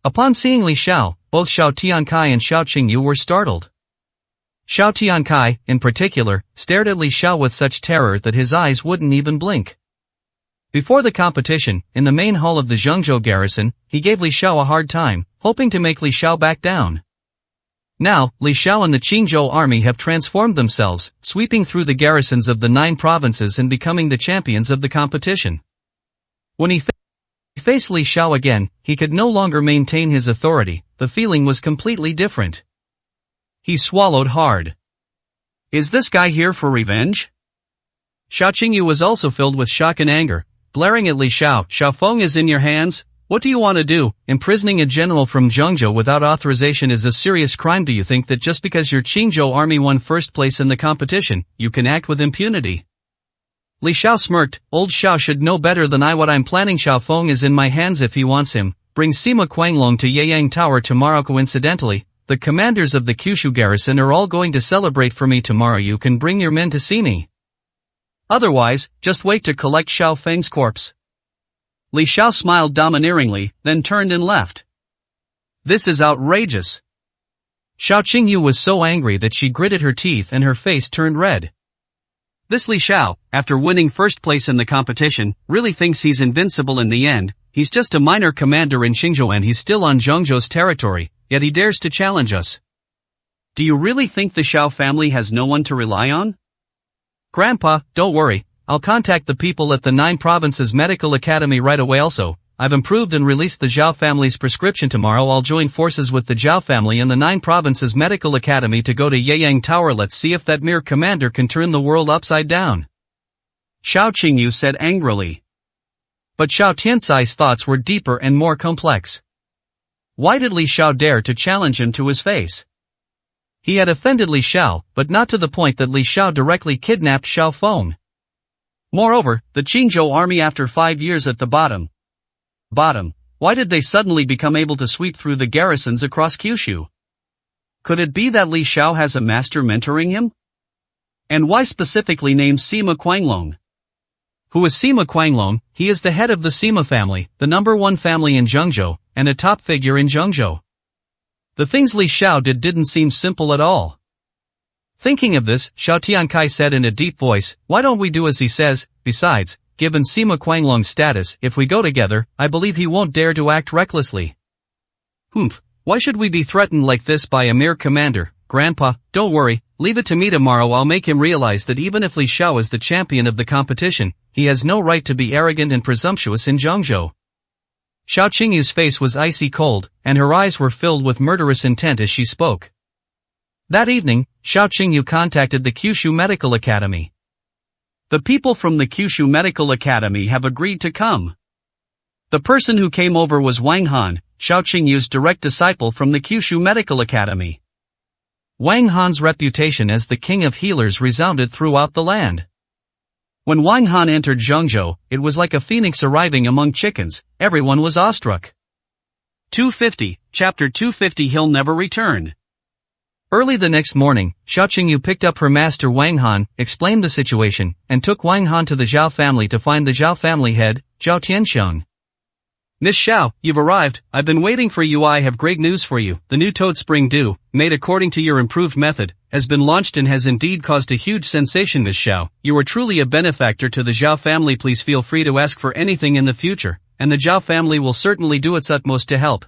[SPEAKER 1] Upon seeing Li Xiao, both Xiao Tiankai and Xiao Qingyu were startled. Xiao Tiankai, in particular, stared at Li Xiao with such terror that his eyes wouldn't even blink. Before the competition, in the main hall of the Zhengzhou garrison, he gave Li Xiao a hard time, hoping to make Li Xiao back down. Now, Li Xiao and the Qingzhou army have transformed themselves, sweeping through the garrisons of the 9 provinces and becoming the champions of the competition. When he faced Li Xiao again, he could no longer maintain his authority. The feeling was completely different. He swallowed hard. "Is this guy here for revenge?" Xiao Qingyu was also filled with shock and anger, glaring at Li Xiao. "Xiao Feng is in your hands? What do you want to do? Imprisoning a general from Zhengzhou without authorization is a serious crime. Do you think that just because your Qingzhou army won first place in the competition, you can act with impunity?" Li Xiao smirked. "Old Xiao should know better than I. What I'm planning. Xiao Feng is in my hands. If he wants him, bring Sima Quanglong to Yeyang Tower tomorrow. Coincidentally, the commanders of the Kyushu garrison are all going to celebrate for me tomorrow. You can bring your men to see me. Otherwise, just wait to collect Xiao Feng's corpse." Li Xiao smiled domineeringly, then turned and left. "This is outrageous. Xiao Qingyu was so angry that she gritted her teeth and her face turned red.
[SPEAKER 2] This Li Xiao, after winning first place in the competition, really thinks he's invincible in the end. He's just a minor commander in Xingzhou and he's still on Zhengzhou's territory, yet he dares to challenge us. Do you really think the Xiao family has no one to rely on?
[SPEAKER 1] Grandpa, don't worry, I'll contact the people at the 9 Provinces Medical Academy right away also. I've improved and released the Zhao family's prescription tomorrow. I'll join forces with the Zhao family and the 9 Provinces Medical Academy to go to Yeyang Tower. Let's see if that mere commander can turn the world upside down.
[SPEAKER 2] Xiao Qingyu said angrily.
[SPEAKER 1] But Xiao Tiansai's thoughts were deeper and more complex. Why did Li Xiao dare to challenge him to his face? He had offended Li Xiao, but not to the point that Li Xiao directly kidnapped Xiao Feng.
[SPEAKER 2] Moreover, the Qingzhou army after 5 years at the bottom, why did they suddenly become able to sweep through the garrisons across Kyushu? Could it be that Li Xiao has a master mentoring him? And why specifically name Sima Quanglong?
[SPEAKER 1] Who is Sima Quanglong? He is the head of the Sima family, the #1 family in Zhengzhou, and a top figure in Zhengzhou. The things Li Xiao didn't seem simple at all. Thinking of this, Xiao Tiankai said in a deep voice, why don't we do as he says? Besides, given Sima Quanglong's status, if we go together, I believe he won't dare to act recklessly.
[SPEAKER 2] Why should we be threatened like this by a mere commander?
[SPEAKER 1] Grandpa, don't worry, leave it to me tomorrow. I'll make him realize that even if Li Xiao is the champion of the competition, he has no right to be arrogant and presumptuous in Zhengzhou. Xiao Qingyu's face was icy cold, and her eyes were filled with murderous intent as she spoke. That evening, Xiao Qingyu contacted the Kyushu Medical Academy.
[SPEAKER 2] The people from the Kyushu Medical Academy have agreed to come. The person who came over was Wang Han, Xiao Qingyu's direct disciple from the Kyushu Medical Academy.
[SPEAKER 1] Wang Han's reputation as the king of healers resounded throughout the land.
[SPEAKER 2] When Wang Han entered Zhengzhou, it was like a phoenix arriving among chickens. Everyone was awestruck. 250, Chapter 250. He'll never return.
[SPEAKER 1] Early the next morning, Xiao Qingyu picked up her master Wang Han, explained the situation, and took Wang Han to the Zhao family to find the Zhao family head, Zhao Tianxiang.
[SPEAKER 2] Miss Xiao, you've arrived. I've been waiting for you. I have great news for you. The new Toad Spring Dew, made according to your improved method, has been launched and has indeed caused a huge sensation. Miss Xiao, you are truly a benefactor to the Zhao family. Please feel free to ask for anything in the future, and the Zhao family will certainly do its utmost to help.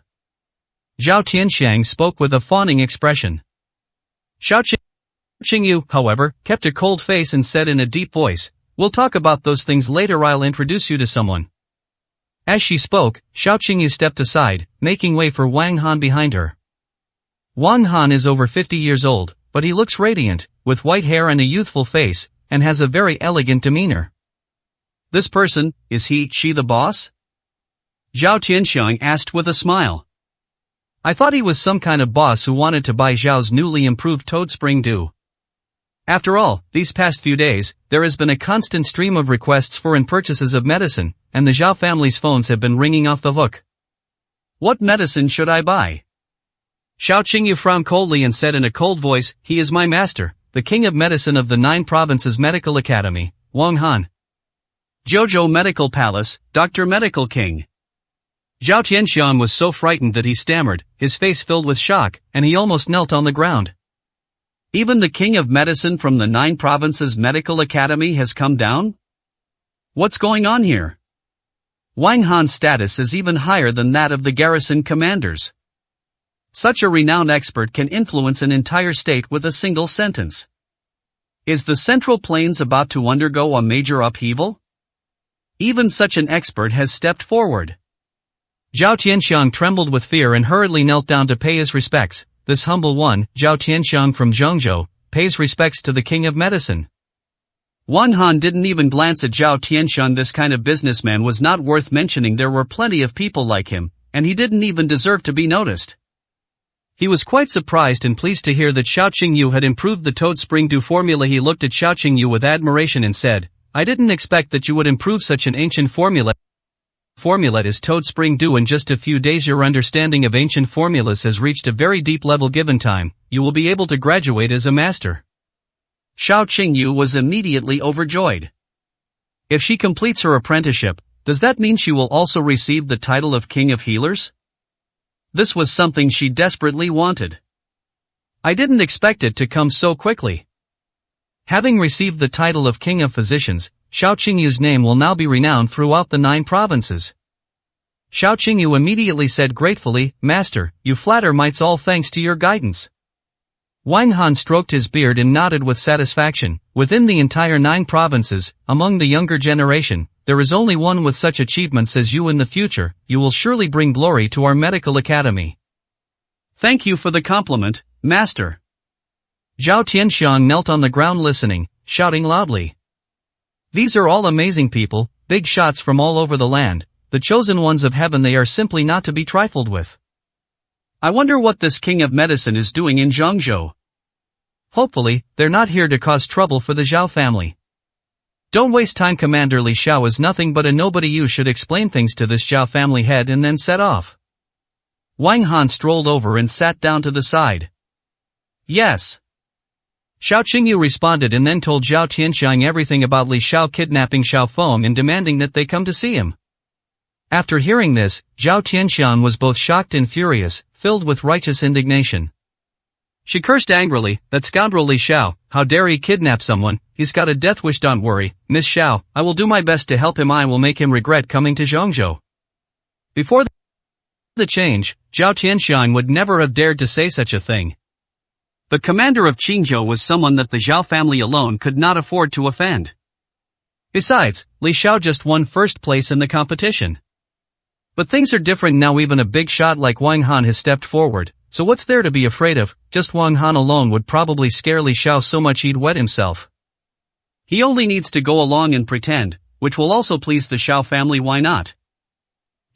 [SPEAKER 1] Zhao Tianxiang spoke with a fawning expression. Xiao Qingyu, however, kept a cold face and said in a deep voice, we'll talk about those things later. I'll introduce you to someone. As she spoke, Xiao Qingyu stepped aside, making way for Wang Han behind her. Wang Han is over 50 years old, but he looks radiant, with white hair and a youthful face, and has a very elegant demeanor.
[SPEAKER 2] This person, is she the boss? Zhao Tianxiang asked with a smile.
[SPEAKER 1] I thought he was some kind of boss who wanted to buy Zhao's newly improved Toad Spring Dew. After all, these past few days, there has been a constant stream of requests for purchases of medicine, and the Zhao family's phones have been ringing off the hook.
[SPEAKER 2] What medicine should I buy?
[SPEAKER 1] Xiao Qingyu frowned coldly and said in a cold voice, he is my master, the king of medicine of the 9 Provinces Medical Academy, Wang Han.
[SPEAKER 2] Zhouzhou Medical Palace, Dr. Medical King.
[SPEAKER 1] Zhao Tianxiang was so frightened that he stammered, his face filled with shock, and he almost knelt on the ground.
[SPEAKER 2] Even the king of medicine from the 9 Provinces Medical Academy has come down? What's going on here? Wang Han's status is even higher than that of the garrison commanders. Such a renowned expert can influence an entire state with a single sentence. Is the Central Plains about to undergo a major upheaval? Even such an expert has stepped forward.
[SPEAKER 1] Zhao Tianxiang trembled with fear and hurriedly knelt down to pay his respects. This humble one, Zhao Tianxiang from Zhengzhou, pays respects to the king of medicine.
[SPEAKER 2] Wang Han didn't even glance at Zhao Tianxiang. This kind of businessman was not worth mentioning. There were plenty of people like him, and he didn't even deserve to be noticed.
[SPEAKER 1] He was quite surprised and pleased to hear that Xiao Qingyu had improved the Toad Spring Dew formula. He looked at Xiao Qingyu with admiration and said, I didn't expect that you would improve such an ancient formula. Formula is Toad Spring Dew. In just a few days your understanding of ancient formulas has reached a very deep level. Given time, you will be able to graduate as a master.
[SPEAKER 2] Xiao Qingyu was immediately overjoyed.
[SPEAKER 1] If she completes her apprenticeship, does that mean she will also receive the title of King of Healers?
[SPEAKER 2] This was something she desperately wanted.
[SPEAKER 1] I didn't expect it to come so quickly. Having received the title of King of Physicians, Xiao Qingyu's name will now be renowned throughout the 9 provinces. Xiao Qingyu immediately said gratefully, Master, you flatter mites all thanks to your guidance. Wang Han stroked his beard and nodded with satisfaction. Within the entire 9 provinces, among the younger generation, there is only one with such achievements as you in the future. You will surely bring glory to our medical academy.
[SPEAKER 2] Thank you for the compliment, Master.
[SPEAKER 1] Zhao Tianxiang knelt on the ground listening, shouting loudly. These are all amazing people, big shots from all over the land, the chosen ones of heaven. They are simply not to be trifled with.
[SPEAKER 2] I wonder what this king of medicine is doing in Zhangzhou.
[SPEAKER 1] Hopefully, they're not here to cause trouble for the Zhao family. Don't waste time. Commander Li Xiao is nothing but a nobody. You should explain things to this Zhao family head and then set off.
[SPEAKER 2] Wang Han strolled over and sat down to the side.
[SPEAKER 1] Yes. Xiao Qingyu responded and then told Zhao Tianxiang everything about Li Xiao kidnapping Xiao Feng and demanding that they come to see him. After hearing this, Zhao Tianxiang was both shocked and furious, filled with righteous indignation. She cursed angrily, that scoundrel Li Xiao, how dare he kidnap someone, he's got a death wish. Don't worry, Miss Xiao, I will do my best to help him. I will make him regret coming to Zhangzhou. Before the change, Zhao Tianxiang would never have dared to say such a thing.
[SPEAKER 2] The commander of Qingzhou was someone that the Zhao family alone could not afford to offend.
[SPEAKER 1] Besides, Li Xiao just won first place in the competition. But things are different now. Even a big shot like Wang Han has stepped forward, so what's there to be afraid of? Just Wang Han alone would probably scare Li Xiao so much he'd wet himself.
[SPEAKER 2] He only needs to go along and pretend, which will also please the Xiao family. Why not?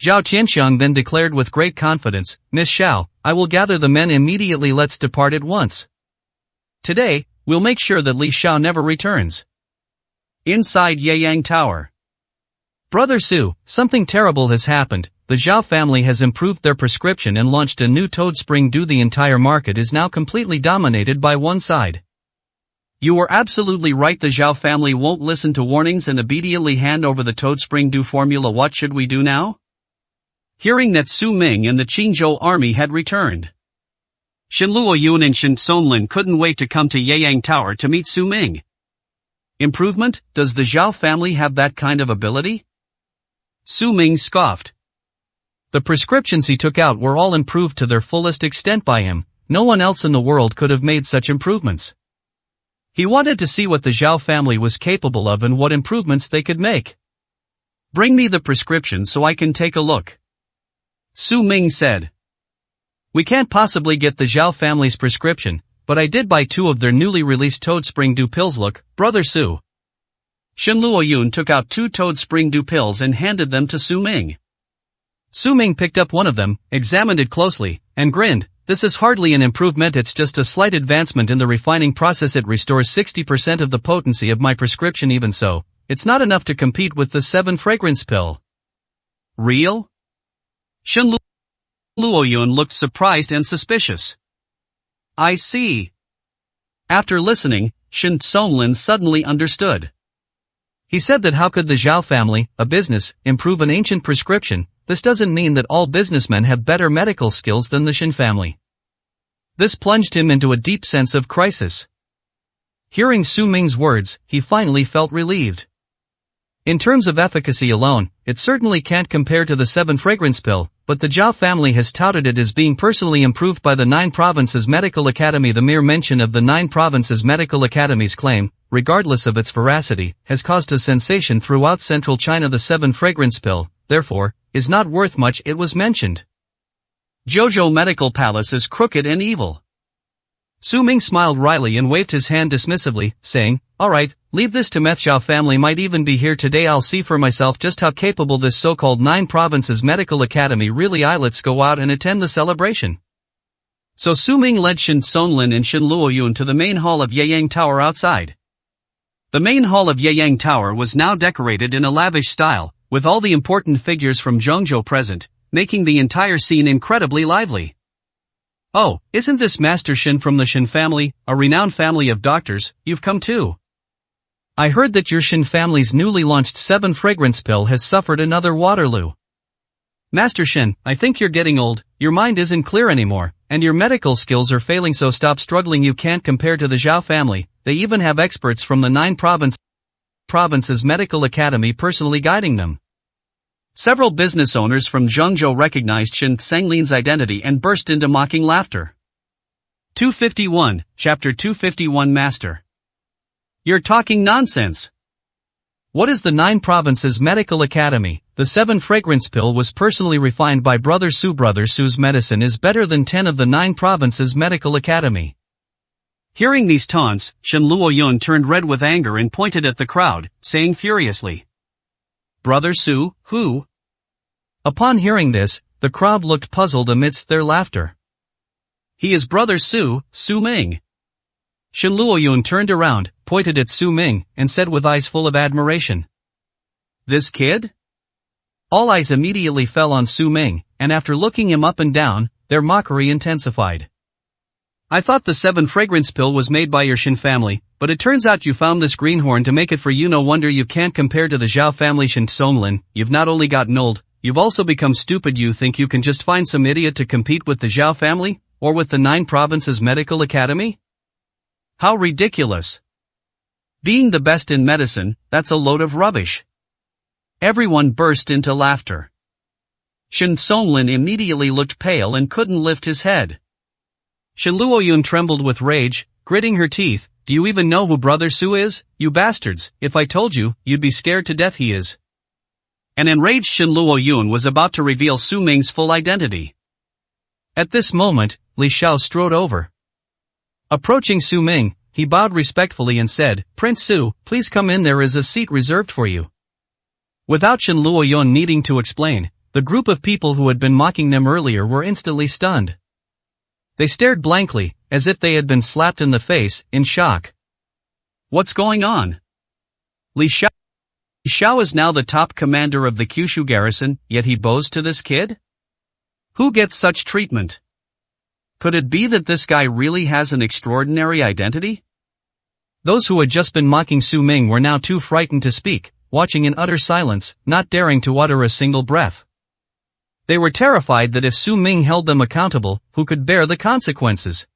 [SPEAKER 1] Zhao Tianxiang then declared with great confidence, Miss Xiao, I will gather the men immediately. Let's depart at once. Today, we'll make sure that Li Xiao never returns.
[SPEAKER 2] Inside Yeyang Tower.
[SPEAKER 1] Brother Su, something terrible has happened. The Zhao family has improved their prescription and launched a new Toad Spring Dew. The entire market is now completely dominated by one side.
[SPEAKER 2] You were absolutely right. The Zhao family won't listen to warnings and immediately hand over the Toad Spring Dew formula. What should we do now? Hearing that Su Ming and the Qingzhou army had returned, Shen Luoyun and Shen Sonlin couldn't wait to come to Yeyang Tower to meet Su Ming. Improvement? Does the Zhao family have that kind of ability? Su Ming scoffed.
[SPEAKER 1] The prescriptions he took out were all improved to their fullest extent by him. No one else in the world could have made such improvements. He wanted to see what the Zhao family was capable of and what improvements they could make.
[SPEAKER 2] Bring me the prescription so I can take a look, Su Ming said.
[SPEAKER 1] We can't possibly get the Zhao family's prescription, but I did buy 2 of their newly released Toad Spring Dew pills. Look, Brother Su.
[SPEAKER 2] Shen Luoyun took out 2 Toad Spring Dew pills and handed them to Su Ming.
[SPEAKER 1] Su Ming picked up one of them, examined it closely, and grinned. This is hardly an improvement. It's just a slight advancement in the refining process. It restores 60% of the potency of my prescription. Even so, it's not enough to compete with the 7 fragrance pill.
[SPEAKER 2] Real? Shen Luoyun looked surprised and suspicious. I see. After listening, Shen Sonlin suddenly understood.
[SPEAKER 1] He said that how could the Zhao family, a business, improve an ancient prescription? This doesn't mean that all businessmen have better medical skills than the Shen family. This plunged him into a deep sense of crisis. Hearing Su Ming's words, he finally felt relieved. In terms of efficacy alone, it certainly can't compare to the 7 fragrance pill, but the Zhao family has touted it as being personally improved by the 9 provinces medical academy. The mere mention of the 9 provinces medical academy's claim, regardless of its veracity, has caused a sensation throughout central China. The 7 fragrance pill, therefore, is not worth much. It was mentioned.
[SPEAKER 2] Zhouzhou Medical Palace is crooked and evil.
[SPEAKER 1] Su Ming smiled wryly and waved his hand dismissively, saying, Alright, leave this to me. Zhao family might even be here today. I'll see for myself just how capable this so-called 9 provinces medical academy really is. Let's go out and attend the celebration.
[SPEAKER 2] So Su Ming led Shen Sonlin and Shen Luoyun to the main hall of Yeyang Tower outside. The main hall of Yeyang Tower was now decorated in a lavish style, with all the important figures from Zhangzhou present, making the entire scene incredibly lively.
[SPEAKER 1] Oh, isn't this Master Shen from the Shen family, a renowned family of doctors? You've come too. I heard that your Shen family's newly launched 7 fragrance pill has suffered another Waterloo. Master Shin, I think you're getting old, your mind isn't clear anymore, and your medical skills are failing, so stop struggling. You can't compare to the Zhao family. They even have experts from the 9 provinces medical academy personally guiding them. Several business owners from Zhengzhou recognized Shin Sanglin's identity and burst into mocking laughter. 251, Chapter 251 Master. You're talking nonsense. What is the 9 provinces medical academy? The 7 fragrance pill was personally refined by Brother Su. Brother Su's medicine is better than 10 of the 9 provinces medical academy. Hearing these taunts, Shen Luoyun turned red with anger and pointed at the crowd, saying furiously, Brother Su, who? Upon hearing this, the crowd looked puzzled amidst their laughter. He is Brother Su, Su Ming. Shen Luoyun turned around, pointed at Su Ming, and said with eyes full of admiration, This kid? All eyes immediately fell on Su Ming, and after looking him up and down, their mockery intensified. I thought the 7 fragrance pill was made by your Shin family, but it turns out you found this greenhorn to make it for you. No wonder you can't compare to the Zhao family. Shin Songlin, you've not only gotten old, you've also become stupid. You think you can just find some idiot to compete with the Zhao family, or with the 9 provinces medical academy? How ridiculous. Being the best in medicine, that's a load of rubbish. Everyone burst into laughter. Shin Songlin immediately looked pale and couldn't lift his head. Shen Luoyun trembled with rage, gritting her teeth. Do you even know who Brother Su is, you bastards? If I told you, you'd be scared to death. He is. An enraged Shen Luoyun was about to reveal Su Ming's full identity. At this moment, Li Xiao strode over. Approaching Su Ming, he bowed respectfully and said, Prince Su, please come in, there is a seat reserved for you. Without Shen Luoyun needing to explain, the group of people who had been mocking them earlier were instantly stunned. They stared blankly, as if they had been slapped in the face, in shock. What's going on? Li Xiao is now the top commander of the Kyushu garrison, yet he bows to this kid? Who gets such treatment? Could it be that this guy really has an extraordinary identity? Those who had just been mocking Su Ming were now too frightened to speak, watching in utter silence, not daring to utter a single breath. They were terrified that if Su Ming held them accountable, who could bear the consequences?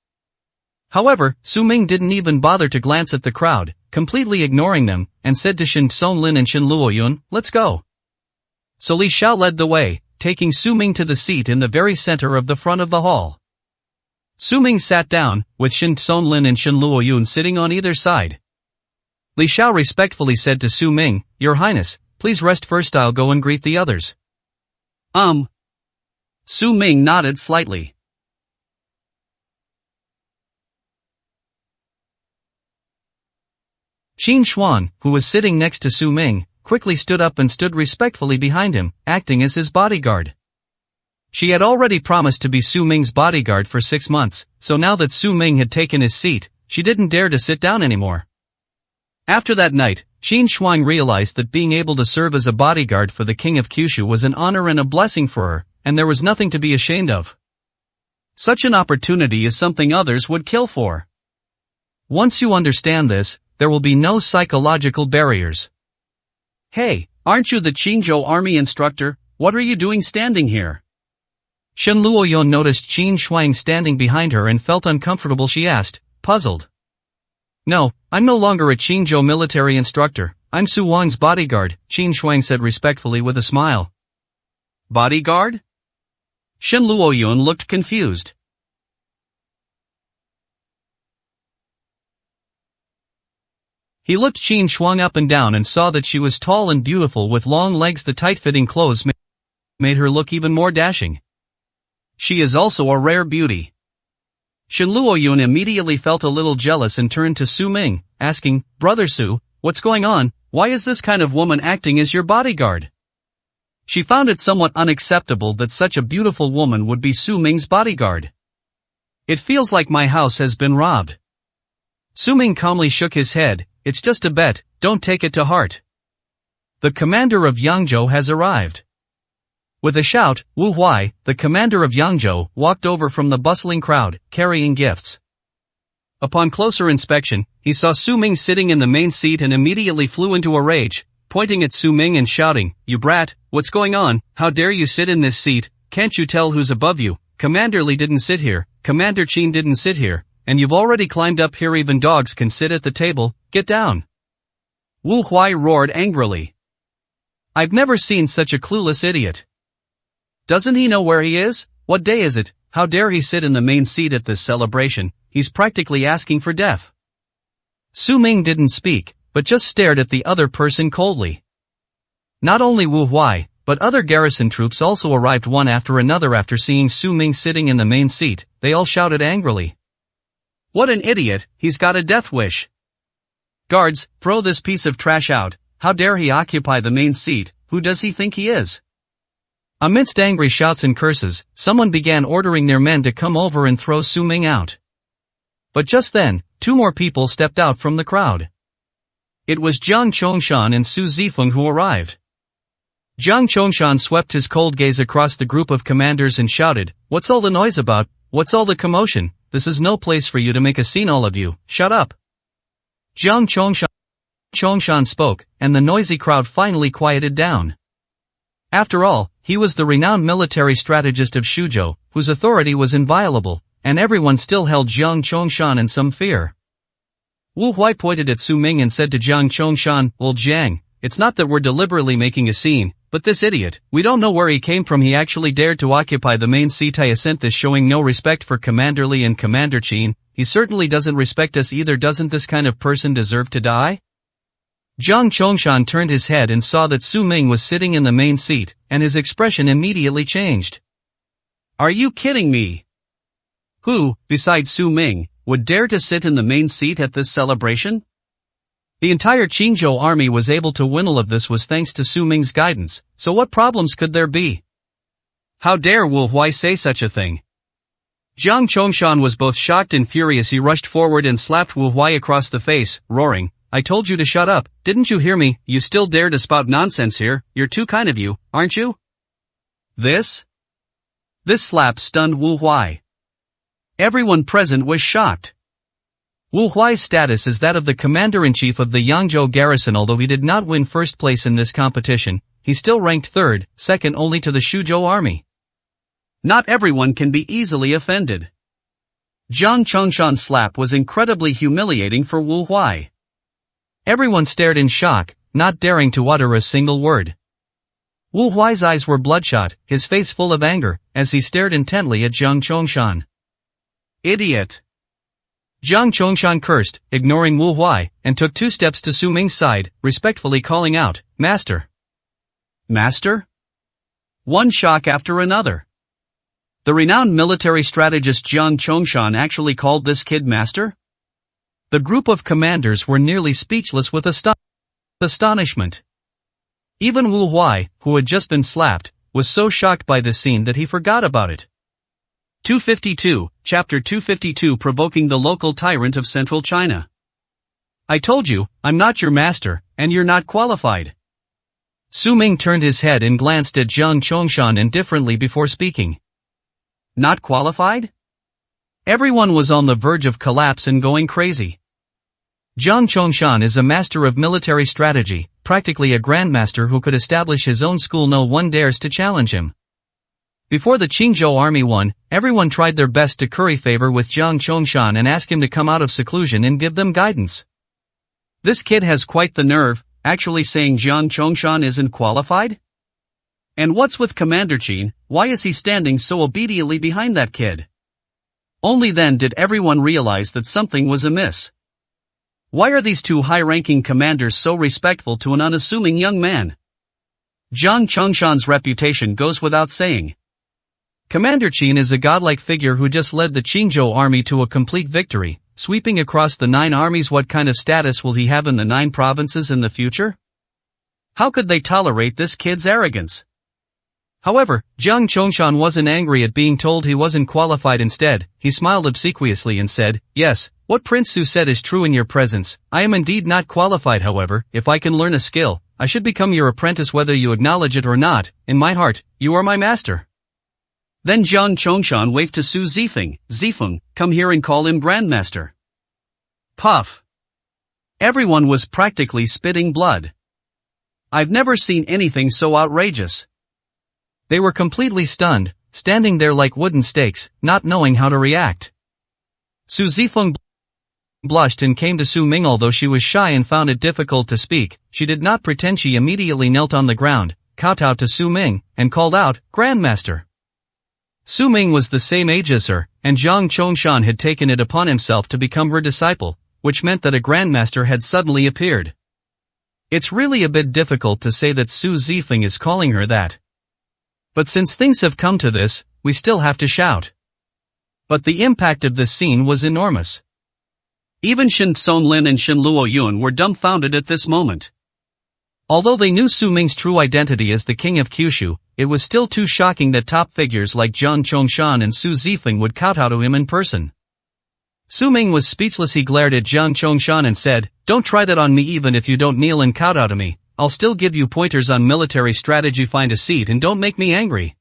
[SPEAKER 1] However, Su Ming didn't even bother to glance at the crowd, completely ignoring them, and said to Shin Songlin and Shin Luoyun, Let's go. So Li Xiao led the way, taking Su Ming to the seat in the very center of the front of the hall. Su Ming sat down, with Shin Songlin and Shin Luoyun sitting on either side. Li Xiao respectfully said to Su Ming, Your Highness, please rest first, I'll go and greet the others. Su Ming nodded slightly. Qin Xuan, who was sitting next to Su Ming, quickly stood up and stood respectfully behind him, acting as his bodyguard. She had already promised to be Su Ming's bodyguard for 6 months, so now that Su Ming had taken his seat, she didn't dare to sit down anymore. After that night, Qin Xuan realized that being able to serve as a bodyguard for the king of Kyushu was an honor and a blessing for her, and there was nothing to be ashamed of. Such an opportunity is something others would kill for. Once you understand this, there will be no psychological barriers. Hey, aren't you the Qingzhou army instructor? What are you doing standing here? Shen Luoyun noticed Qin Shuang standing behind her and felt uncomfortable. She asked, puzzled. No, I'm no longer a Qingzhou military instructor, I'm Su Wang's bodyguard, Qin Shuang said respectfully with a smile. Bodyguard? Shen Luoyun looked confused. He looked Qin Shuang up and down and saw that she was tall and beautiful with long legs. The tight-fitting clothes made her look even more dashing. She is also a rare beauty. Shen Luoyun immediately felt a little jealous and turned to Su Ming, asking, Brother Su, what's going on? Why is this kind of woman acting as your bodyguard? She found it somewhat unacceptable that such a beautiful woman would be Su Ming's bodyguard. It feels like my house has been robbed. Su Ming calmly shook his head, it's just a bet, don't take it to heart. The commander of Yangzhou has arrived. With a shout, Wu Huai, the commander of Yangzhou, walked over from the bustling crowd, carrying gifts. Upon closer inspection, he saw Su Ming sitting in the main seat and immediately flew into a rage.
[SPEAKER 2] pointing at Su Ming and shouting, "You brat, what's going on? How dare you sit in this seat? Can't you tell who's above you? Commander Li didn't sit here, Commander Qin didn't sit here, and you've already climbed up here. Even dogs can sit at the table, get down." Wu Huai roared angrily. "I've never seen such a clueless idiot. Doesn't he know where he is? What day is it? How dare he sit in the main seat at this celebration? He's practically asking for death." Su Ming didn't speak, but just stared at the other person coldly. Not only Wu Huai, but other garrison troops also arrived one after another. After seeing Su Ming sitting in the main seat, they all shouted angrily, "What an idiot, he's got a death wish. Guards, throw this piece of trash out. How dare he occupy the main seat? Who does he think he is?" Amidst angry shouts and curses, someone began ordering their men to come over and throw Su Ming out. But just then, two more people stepped out from the crowd. It was Jiang Chongshan and Su Zifeng who arrived. Jiang Chongshan swept his cold gaze across the group of commanders and shouted, "What's all the noise about? What's all the commotion? This is no place for you to make a scene, all of you. Shut up." Jiang Chongshan spoke, and the noisy crowd finally quieted down. After all, he was the renowned military strategist of Shuzhou, whose authority was inviolable, and everyone still held Jiang Chongshan in some fear. Wu Huai pointed at Su Ming and said to Jiang Chongshan, "Old Jiang, it's not that we're deliberately making a scene, but this idiot, we don't know where he came from. He actually dared to occupy the main seat. Isn't this showing no respect for Commander Li and Commander Qin? He certainly doesn't respect us either. Doesn't this kind of person deserve to die?" Jiang Chongshan turned his head and saw that Su Ming was sitting in the main seat, and his expression immediately changed. "Are you kidding me? Who, besides Su Ming, would dare to sit in the main seat at this celebration?" The entire Qingzhou army was able to win. All of this was thanks to Su Ming's guidance, so what problems could there be? How dare Wu Huai say such a thing? Jiang Chongshan was both shocked and furious. He rushed forward and slapped Wu Huai across the face, roaring, "I told you to shut up, didn't you hear me? You still dare to spout nonsense here? You're too kind of you, aren't you?" This slap stunned Wu Huai. Everyone present was shocked. Wu Huai's status is that of the commander-in-chief of the Yangzhou garrison. Although he did not win first place in this competition, he still ranked third, second only to the Shuzhou army. Not everyone can be easily offended. Jiang Chongshan's slap was incredibly humiliating for Wu Huai. Everyone stared in shock, not daring to utter a single word. Wu Huai's eyes were bloodshot, his face full of anger, as he stared intently at Jiang Chongshan. "Idiot!" Jiang Chongshan cursed, ignoring Wu Huai, and took 2 steps to Su Ming's side, respectfully calling out, "Master." Master? One shock after another. The renowned military strategist Jiang Chongshan actually called this kid master? The group of commanders were nearly speechless with astonishment. Even Wu Huai, who had just been slapped, was so shocked by this scene that he forgot about it. 252, Chapter 252, Provoking the Local Tyrant of Central China. "I told you, I'm not your master, and you're not qualified." Su Ming turned his head and glanced at Jiang Chongshan indifferently before speaking. Not qualified? Everyone was on the verge of collapse and going crazy. Jiang Chongshan is a master of military strategy, practically a grandmaster who could establish his own school. No one dares to challenge him. Before the Qingzhou army won, everyone tried their best to curry favor with Jiang Chongshan and ask him to come out of seclusion and give them guidance. This kid has quite the nerve, actually saying Jiang Chongshan isn't qualified? And what's with Commander Qin? Why is he standing so obediently behind that kid? Only then did everyone realize that something was amiss. Why are these 2 high-ranking commanders so respectful to an unassuming young man? Jiang Chongshan's reputation goes without saying. Commander Qin is a godlike figure who just led the Qingzhou army to a complete victory, sweeping across the 9 armies. What kind of status will he have in the 9 provinces in the future? How could they tolerate this kid's arrogance? However, Jiang Chongshan wasn't angry at being told he wasn't qualified. Instead, he smiled obsequiously and said, "Yes, what Prince Su said is true in your presence. I am indeed not qualified. However, if I can learn a skill, I should become your apprentice whether you acknowledge it or not. In my heart, you are my master." Then Jiang Chongshan waved to Su Zifeng, "Zifeng, come here," and call him Grandmaster. Puff. Everyone was practically spitting blood. I've never seen anything so outrageous.
[SPEAKER 1] They were completely stunned, standing there like wooden stakes, not knowing how to react. Su Zifeng blushed and came to Su Ming. Although she was shy and found it difficult to speak, she did not pretend. She immediately knelt on the ground, kowtowed to Su Ming, and called out, "Grandmaster." Su Ming was the same age as her, and Zhang Chongshan had taken it upon himself to become her disciple, which meant that a grandmaster had suddenly appeared. It's really a bit difficult to say that Su Zifeng is calling her that. But since things have come to this, we still have to shout. But the impact of this scene was enormous.
[SPEAKER 2] Even Shen Sonlin and Shen Luoyun were dumbfounded at this moment.
[SPEAKER 1] Although they knew Su Ming's true identity as the king of Kyushu, it was still too shocking that top figures like Zhang Chongshan and Su Zifeng would kowtow to him in person. Su Ming was speechless. He glared at Zhang Chongshan and said, "Don't try that on me. Even if you don't kneel and kowtow to me, I'll still give you pointers on military strategy. Find a seat and don't make me angry."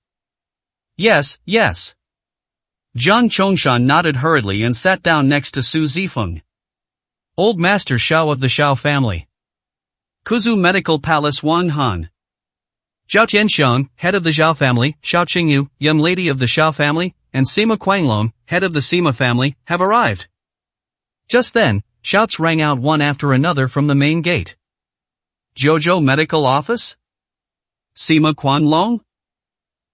[SPEAKER 2] "Yes, yes." Zhang Chongshan nodded hurriedly and sat down next to Su Zifeng.
[SPEAKER 1] Old Master Xiao of the Xiao family.
[SPEAKER 2] Kuzu Medical Palace Wang Han.
[SPEAKER 1] Zhao Tianxiang, head of the Zhao family, Xiao Qingyu, young lady of the Xiao family, and Sima Quanglong, head of the Sima family, have arrived. Just then, shouts rang out one after another from the main gate.
[SPEAKER 2] Jojo Medical Office? Sima Quanglong?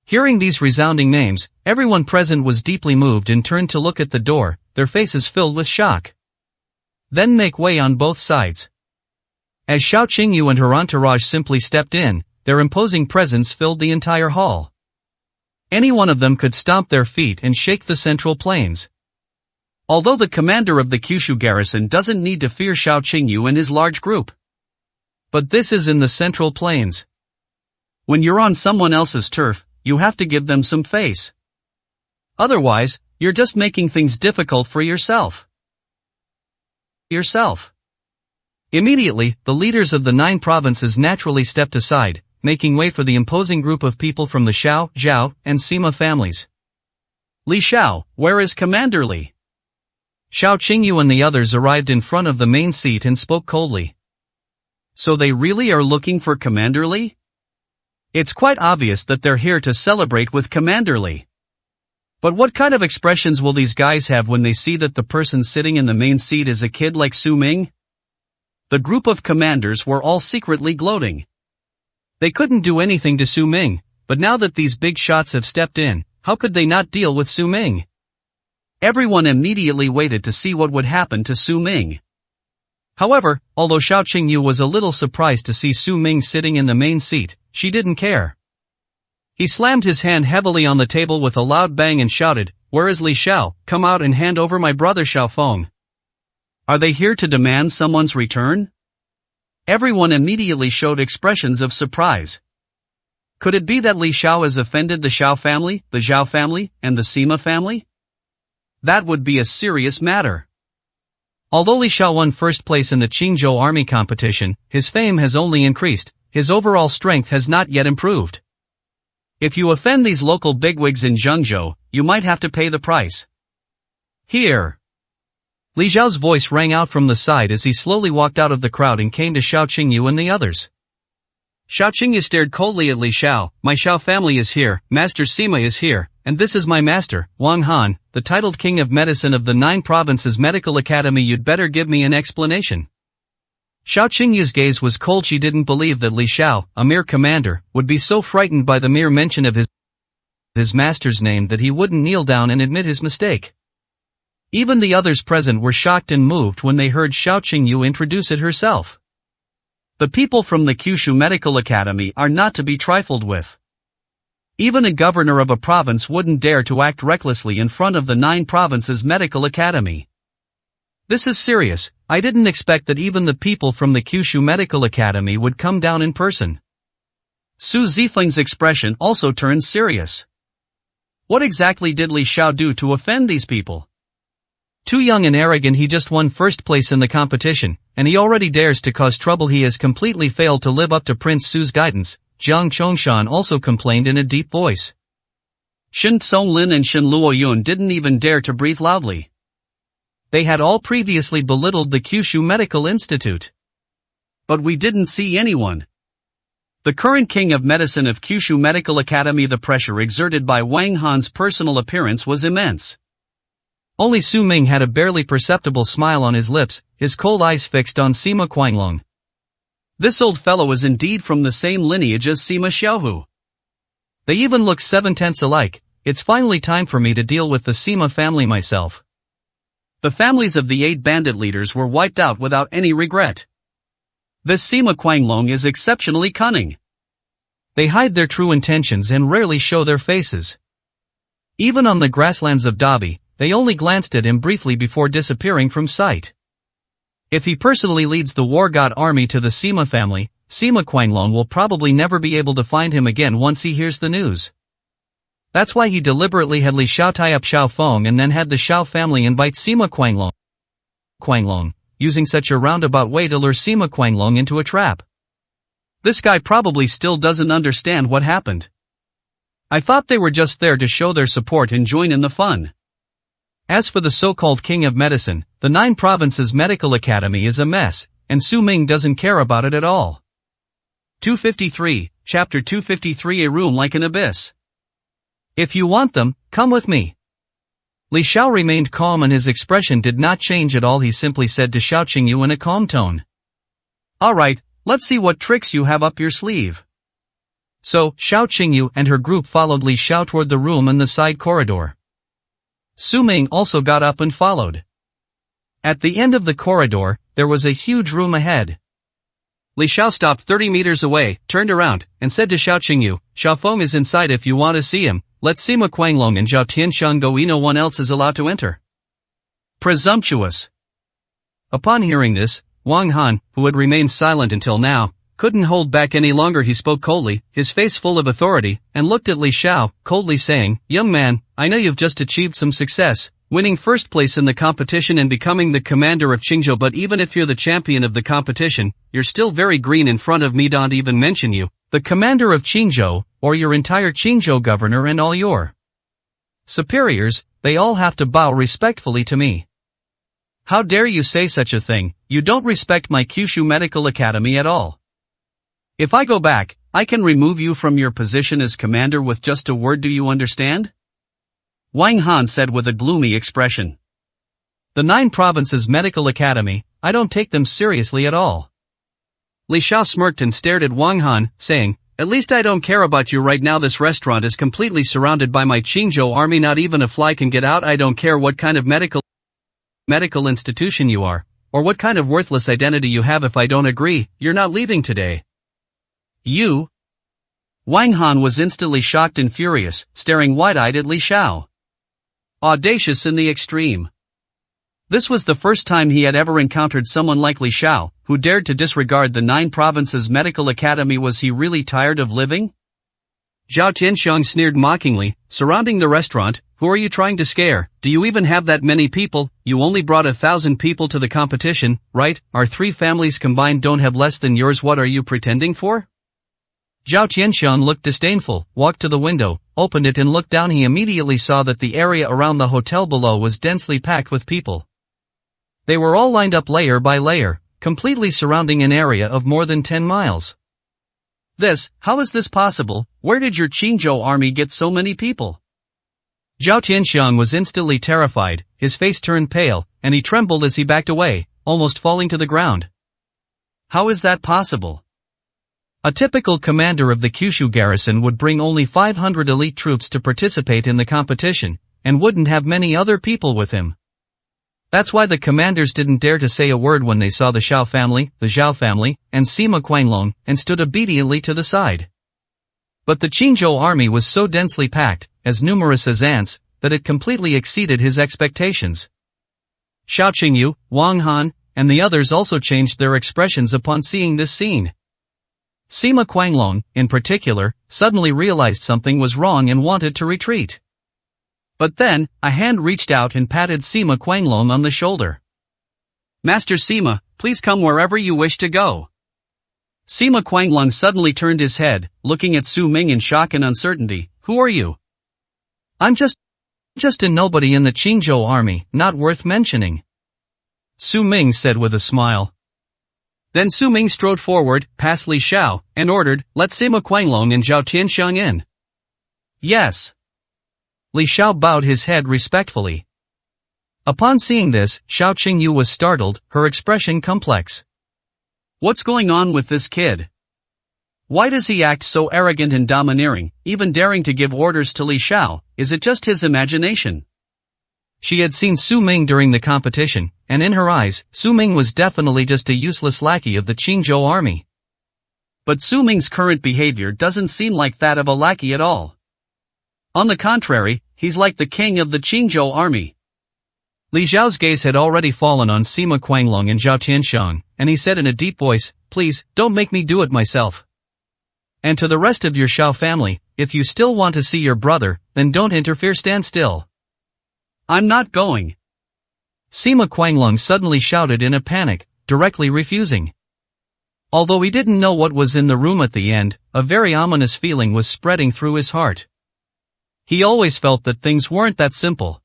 [SPEAKER 1] Hearing these resounding names, everyone present was deeply moved and turned to look at the door, their faces filled with shock. Then make way on both sides. As Xiao Qingyu and her entourage simply stepped in, their imposing presence filled the entire hall. Any one of them could stomp their feet and shake the central plains. Although the commander of the Kyushu garrison doesn't need to fear Xiao Qingyu and his large group. But this is in the central plains. When you're on someone else's turf, you have to give them some face. Otherwise, you're just making things difficult for yourself. Immediately, the leaders of the 9 provinces naturally stepped aside, making way for the imposing group of people from the Xiao, Zhao, and Sima families.
[SPEAKER 2] "Li Xiao, where is Commander Li?"
[SPEAKER 1] Xiao Qingyu and the others arrived in front of the main seat and spoke coldly.
[SPEAKER 2] So they really are looking for Commander Li? It's quite obvious that they're here to celebrate with Commander Li. But what kind of expressions will these guys have when they see that the person sitting in the main seat is a kid like Su Ming? The group of commanders were all secretly gloating. They couldn't do anything to Su Ming, but now that these big shots have stepped in, how could they not deal with Su Ming? Everyone immediately waited to see what would happen to Su Ming. However, although Xiao Qingyu was a little surprised to see Su Ming sitting in the main seat, she didn't care. He slammed his hand heavily on the table with a loud bang and shouted, "Where is Li Xiao? Come out and hand over my brother Xiao Feng." Are they here to demand someone's return? Everyone immediately showed expressions of surprise. Could it be that Li Xiao has offended the Xiao family, the Zhao family, and the Sima family? That would be a serious matter.
[SPEAKER 1] Although Li Xiao won first place in the Qingzhou army competition, his fame has only increased, his overall strength has not yet improved. If you offend these local bigwigs in Zhengzhou, you might have to pay the price.
[SPEAKER 2] Here.
[SPEAKER 1] Li Xiao's voice rang out from the side as he slowly walked out of the crowd and came to Xiao Qingyu and the others.
[SPEAKER 2] Xiao Qingyu stared coldly at Li Xiao. "My Xiao family is here, Master Sima is here, and this is my master, Wang Han, the titled king of medicine of the 9 provinces medical academy. You'd better give me an explanation." Xiao Qingyu's gaze was cold. She didn't believe that Li Xiao, a mere commander, would be so frightened by the mere mention of his master's name that he wouldn't kneel down and admit his mistake. Even the others present were shocked and moved when they heard Xiao Qingyu introduce it herself. The people from the Kyushu Medical Academy are not to be trifled with. Even a governor of a province wouldn't dare to act recklessly in front of the 9 provinces medical academy. This is serious. I didn't expect that even the people from the Kyushu Medical Academy would come down in person. Su Zifeng's expression also turned serious. What exactly did Li Xiao do to offend these people? Too young and arrogant, he just won first place in the competition, and he already dares to cause trouble. He has completely failed to live up to Prince Su's guidance, Zhang Chongshan also complained in a deep voice. Shen Songlin and Shen Luoyun didn't even dare to breathe loudly.
[SPEAKER 1] They had all previously belittled the Kyushu Medical Institute.
[SPEAKER 2] But we didn't see anyone. The current king of medicine of Kyushu Medical Academy. The pressure exerted by Wang Han's personal appearance was immense.
[SPEAKER 1] Only Su Ming had a barely perceptible smile on his lips, his cold eyes fixed on Sima Quanglong.
[SPEAKER 2] This old fellow is indeed from the same lineage as Sima Xiaohu.
[SPEAKER 1] They even look 7/10 alike. It's finally time for me to deal with the Sima family myself.
[SPEAKER 2] The families of the 8 bandit leaders were wiped out without any regret. This Sima Quanglong is exceptionally cunning.
[SPEAKER 1] They hide their true intentions and rarely show their faces. Even on the grasslands of Dabi, they only glanced at him briefly before disappearing from sight. If he personally leads the war god army to the Sima family, Sima Quanglong will probably never be able to find him again once he hears the news. That's why he deliberately had Li Xiao tie up Xiao Feng and then had the Xiao family invite Sima Quanglong, using such a roundabout way to lure Sima Quanglong into a trap.
[SPEAKER 2] This guy probably still doesn't understand what happened. I thought they were just there to show their support and join in the fun.
[SPEAKER 1] As for the so-called king of medicine, the 9 provinces medical academy is a mess, and Su Ming doesn't care about it at all.
[SPEAKER 2] 253, Chapter 253. A room like an abyss.
[SPEAKER 1] If you want them, come with me. Li Xiao remained calm and his expression did not change at all. He simply said to Xiao Qingyu in a calm tone.
[SPEAKER 2] Alright, let's see what tricks you have up your sleeve.
[SPEAKER 1] So, Xiao Qingyu and her group followed Li Xiao toward the room in the side corridor. Su Ming also got up and followed. At the end of the corridor, there was a huge room ahead.
[SPEAKER 2] Li Xiao stopped 30 meters away, turned around, and said to Xiao Qingyu, Xiao Feng is inside if you want to see him. Let Sima Quanglong and Zhao Tianxiang go. No one else is allowed to enter.
[SPEAKER 1] Presumptuous. Upon hearing this, Wang Han, who had remained silent until now, couldn't hold back any longer. He spoke coldly, his face full of authority, and looked at Li Xiao, coldly saying, Young man, I know you've just achieved some success, winning first place in the competition and becoming the commander of Qingzhou, but even if you're the champion of the competition, you're still very green in front of me. Don't even mention you, the commander of Qingzhou, or your entire Qingzhou governor and all your superiors, they all have to bow respectfully to me. How dare you say such a thing? You don't respect my Kyushu Medical Academy at all. If I go back, I can remove you from your position as commander with just a word. Do you understand? Wang Han said with a gloomy expression. The 9 provinces medical academy, I don't take them seriously at all. Li Xiao smirked and stared at Wang Han, saying, At least I don't care about you right now. This restaurant is completely surrounded by my Qingzhou army. Not even a fly can get out. I don't care what kind of medical institution you are, or what kind of worthless identity you have. If I don't agree, you're not leaving today. You? Wang Han was instantly shocked and furious, staring wide-eyed at Li Xiao. Audacious in the extreme. This was the first time he had ever encountered someone like Li Xiao, who dared to disregard the 9 provinces medical academy. Was he really tired of living? Zhao Tianxiang sneered mockingly, surrounding the restaurant. Who are you trying to scare? Do you even have that many people? You only brought 1,000 people to the competition, right? Our 3 families combined don't have less than yours. What are you pretending for? Zhao Tianxiang looked disdainful, walked to the window, opened it and looked down. He immediately saw that the area around the hotel below was densely packed with people. They were all lined up layer by layer, completely surrounding an area of more than 10 miles. How is this possible? Where did your Qingzhou army get so many people? Zhao Tianxiang was instantly terrified, his face turned pale, and he trembled as he backed away, almost falling to the ground. How is that possible? A typical commander of the Kyushu garrison would bring only 500 elite troops to participate in the competition, and wouldn't have many other people with him. That's why the commanders didn't dare to say a word when they saw the Xiao family, the Zhao family, and Sima Quanglong, and stood obediently to the side. But the Qingzhou army was so densely packed, as numerous as ants, that it completely exceeded his expectations. Xiao Qingyu, Wang Han, and the others also changed their expressions upon seeing this scene. Sima Quanglong, in particular, suddenly realized something was wrong and wanted to retreat. But then, a hand reached out and patted Sima Quanglong on the shoulder. Master Sima, please come wherever you wish to go. Sima Quanglong suddenly turned his head, looking at Su Ming in shock and uncertainty. Who are you? I'm just a nobody in the Qingzhou army, not worth mentioning. Su Ming said with a smile.
[SPEAKER 2] Then Su Ming strode forward, past Li Xiao, and ordered, "Let Sima Quanglong and Zhao Tianxiang in." "Yes." Li Xiao bowed his head respectfully. Upon seeing this, Xiao Qingyu was startled, her expression complex. What's going on with this kid? Why does he act so arrogant and domineering, even daring to give orders to Li Xiao? Is it just his imagination? She had seen Su Ming during the competition, and in her eyes, Su Ming was definitely just a useless lackey of the Qingzhou army. But Su Ming's current behavior doesn't seem like that of a lackey at all. On the contrary, he's like the king of the Qingzhou army. Li Xiao's gaze had already fallen on Sima Quanglong and Zhao Tianxiang, and he said in a deep voice, "Please, don't make me do it myself. And to the rest of your Xiao family, if you still want to see your brother, then don't interfere, stand still." "I'm not going." Sima Quanglong suddenly shouted in a panic, directly refusing. Although he didn't know what was in the room at the end, a very ominous feeling was spreading through his heart. He always felt that things weren't that simple.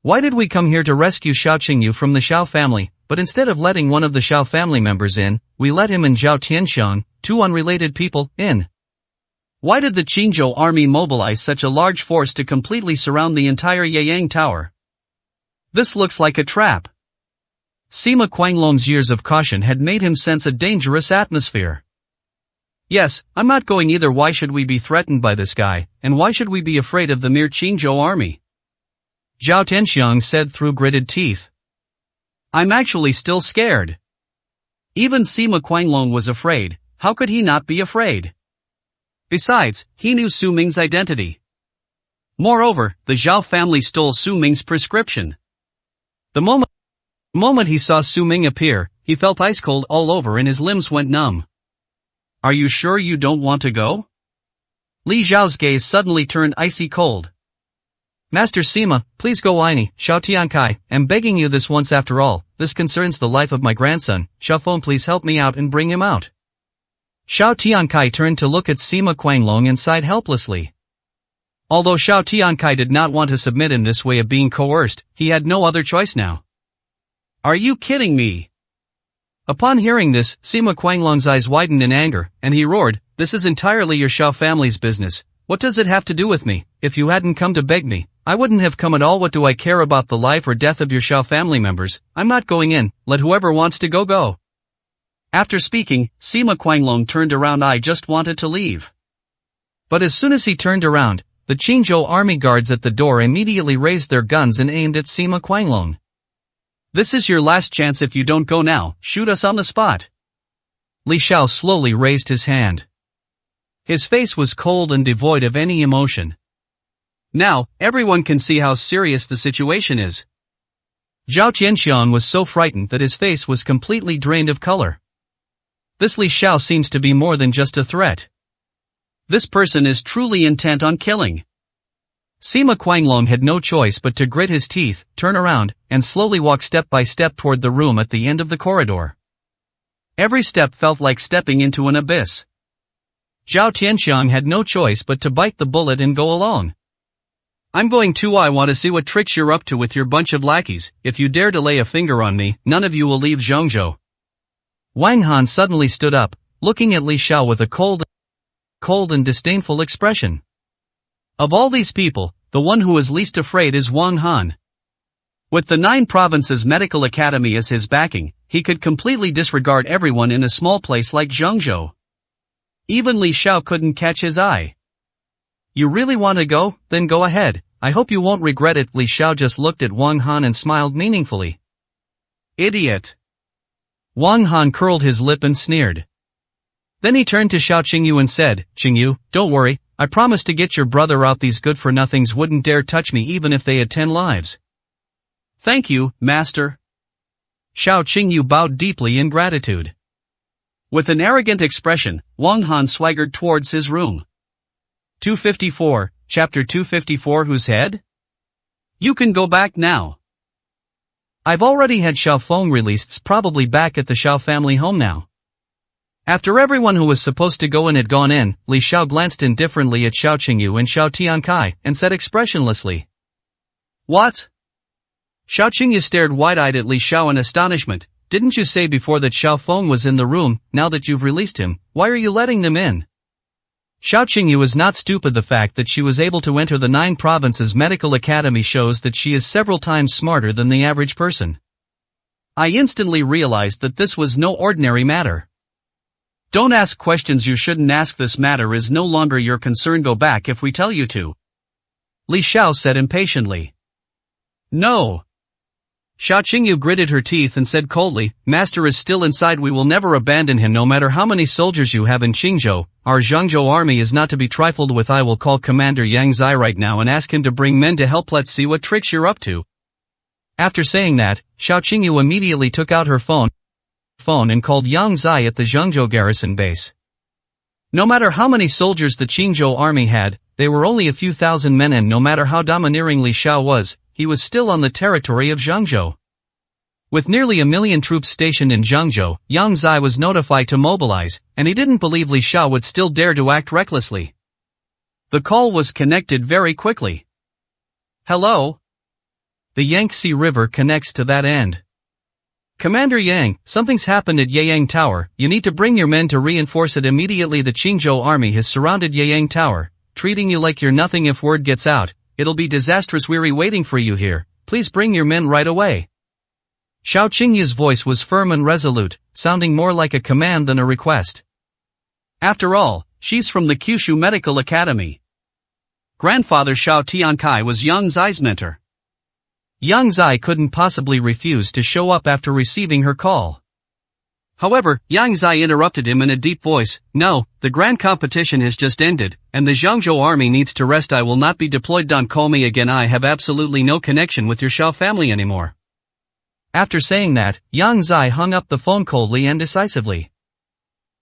[SPEAKER 2] Why did we come here to rescue Xiao Qingyu from the Xiao family, but instead of letting one of the Xiao family members in, we let him and Zhao Tianxiang, two unrelated people, in? Why did the Qingzhou army mobilize such a large force to completely surround the entire Yayang Tower? This looks like a trap. Sima Quanglong's years of caution had made him sense a dangerous atmosphere. "Yes, I'm not going either. Why should we be threatened by this guy, and why should we be afraid of the mere Qingzhou army?" Zhao Tianxiang said through gritted teeth. "I'm actually still scared." Even Sima Quanglong was afraid. How could he not be afraid? Besides, he knew Su Ming's identity. Moreover, the Zhao family stole Su Ming's prescription. The moment he saw Su Ming appear, he felt ice cold all over and his limbs went numb. "Are you sure you don't want to go?" Li Zhao's gaze suddenly turned icy cold. "Master Sima, please go. Xiao Tiankai, I'm begging you this once. After all, this concerns the life of my grandson. Xiao Feng, please help me out and bring him out." Xiao Tiankai turned to look at Sima Quanglong and sighed helplessly. Although Xiao Tiankai did not want to submit in this way of being coerced, he had no other choice now. "Are you kidding me?" Upon hearing this, Sima Quanglong's eyes widened in anger, and he roared, "This is entirely your Xiao family's business. What does it have to do with me? If you hadn't come to beg me, I wouldn't have come at all. What do I care about the life or death of your Xiao family members? I'm not going in. Let whoever wants to go go." After speaking, Sima Quanglong turned around. "I just wanted to leave." But as soon as he turned around, the Qingzhou army guards at the door immediately raised their guns and aimed at Sima Quanglong. "This is your last chance. If you don't go now, shoot us on the spot." Li Xiao slowly raised his hand. His face was cold and devoid of any emotion. Now, everyone can see how serious the situation is. Zhao Tianxiang was so frightened that his face was completely drained of color. This Li Xiao seems to be more than just a threat. This person is truly intent on killing. Sima Quanglong had no choice but to grit his teeth, turn around, and slowly walk step by step toward the room at the end of the corridor. Every step felt like stepping into an abyss. Zhao Tianxiang had no choice but to bite the bullet and go along. "I'm going too. I want to see what tricks you're up to with your bunch of lackeys. If you dare to lay a finger on me, none of you will leave Zhongzhou." Wang Han suddenly stood up, looking at Li Xiao with a cold and disdainful expression. Of all these people, the one who is least afraid is Wang Han. With the 9 provinces medical academy as his backing, he could completely disregard everyone in a small place like Zhongzhou. Even Li Xiao couldn't catch his eye. "You really want to go? Then go ahead. I hope you won't regret it." Li Xiao just looked at Wang Han and smiled meaningfully. "Idiot." Wang Han curled his lip and sneered. Then he turned to Xiao Qingyu and said, "Qingyu, don't worry, I promise to get your brother out. These good-for-nothings wouldn't dare touch me even if they had 10 lives. "Thank you, master." Xiao Qingyu bowed deeply in gratitude. With an arrogant expression, Wang Han swaggered towards his room. 254, Chapter 254. Whose head? You can go back now. I've already had Xiao Feng released, probably back at the Xiao family home now. After everyone who was supposed to go in had gone in, Li Xiao glanced indifferently at Xiao Qingyu and Xiao Tiankai, and said expressionlessly, "What?" Xiao Qingyu stared wide-eyed at Li Xiao in astonishment.
[SPEAKER 1] didn't you say before that Xiao Feng was in the room? Now that you've released him, why are you letting them in? Xiao Qingyu is not stupid. The fact that she was able to enter the 9 provinces medical academy shows that she is several times smarter than the average person. I instantly realized that this was no ordinary matter. Don't ask questions you shouldn't ask. This matter is no longer your concern. Go back if we tell you to. Li Xiao said impatiently. No. Xiao Qingyu gritted her teeth and said coldly, Master is still inside. We will never abandon him no matter how many soldiers you have in Qingzhou. Our Zhengzhou army is not to be trifled with. I will call Commander Yang Zai right now and ask him to bring men to help. Let's see what tricks you're up to. After saying that, Xiao Qingyu immediately took out her phone and called Yang Zai at the Zhengzhou garrison base. No matter how many soldiers the Qingzhou army had, they were only a few thousand men, and no matter how domineering Li Xiao was, he was still on the territory of Zhengzhou. With nearly 1 million troops stationed in Zhengzhou, Yang Zai was notified to mobilize, and he didn't believe Li Xiao would still dare to act recklessly. The call was connected very quickly. Hello? The Yangtze River connects to that end. Commander Yang, something's happened at Yayang Tower. You need to bring your men to reinforce it immediately. The Qingzhou army has surrounded Yayang Tower, treating you like you're nothing. If word gets out, it'll be disastrous. We're waiting for you here. Please bring your men right away. Xiao Qingyu's voice was firm and resolute, sounding more like a command than a request. After all, she's from the Kyushu Medical Academy. Grandfather Xiao Tiankai was Yang Zai's mentor. Yang Zai couldn't possibly refuse to show up after receiving her call. However, Yang Zai interrupted him in a deep voice. No, the grand competition has just ended, and the Zhengzhou army needs to rest. I will not be deployed. Don't call me again. I have absolutely no connection with your Xiao family anymore. After saying that, Yang Zai hung up the phone coldly and decisively.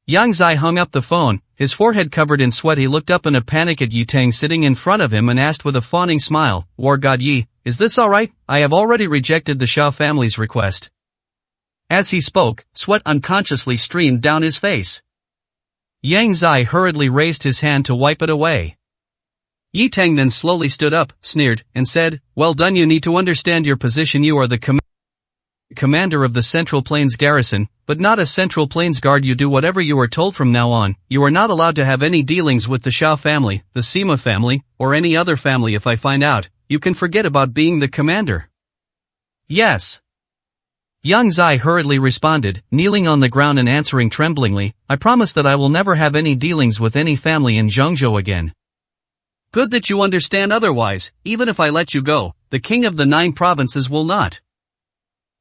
[SPEAKER 1] Yang Zai hung up the phone, his forehead covered in sweat. He looked up in a panic at Yi Tang sitting in front of him and asked with a fawning smile, War God Yi, is this alright? I have already rejected the Xiao family's request. As he spoke, sweat unconsciously streamed down his face. Yang Zai hurriedly raised his hand to wipe it away. Yi Tang then slowly stood up, sneered, and said, Well done. You need to understand your position. You are the commander of the Central Plains garrison, but not a Central Plains guard. You do whatever you are told from now on. You are not allowed to have any dealings with the Xiao family, the Sima family, or any other family. If I find out, you can forget about being the commander. Yes. Yang Zai hurriedly responded, kneeling on the ground and answering tremblingly, I promise that I will never have any dealings with any family in Zhengzhou again. Good that you understand. Otherwise, even if I let you go, the king of the 9 provinces will not.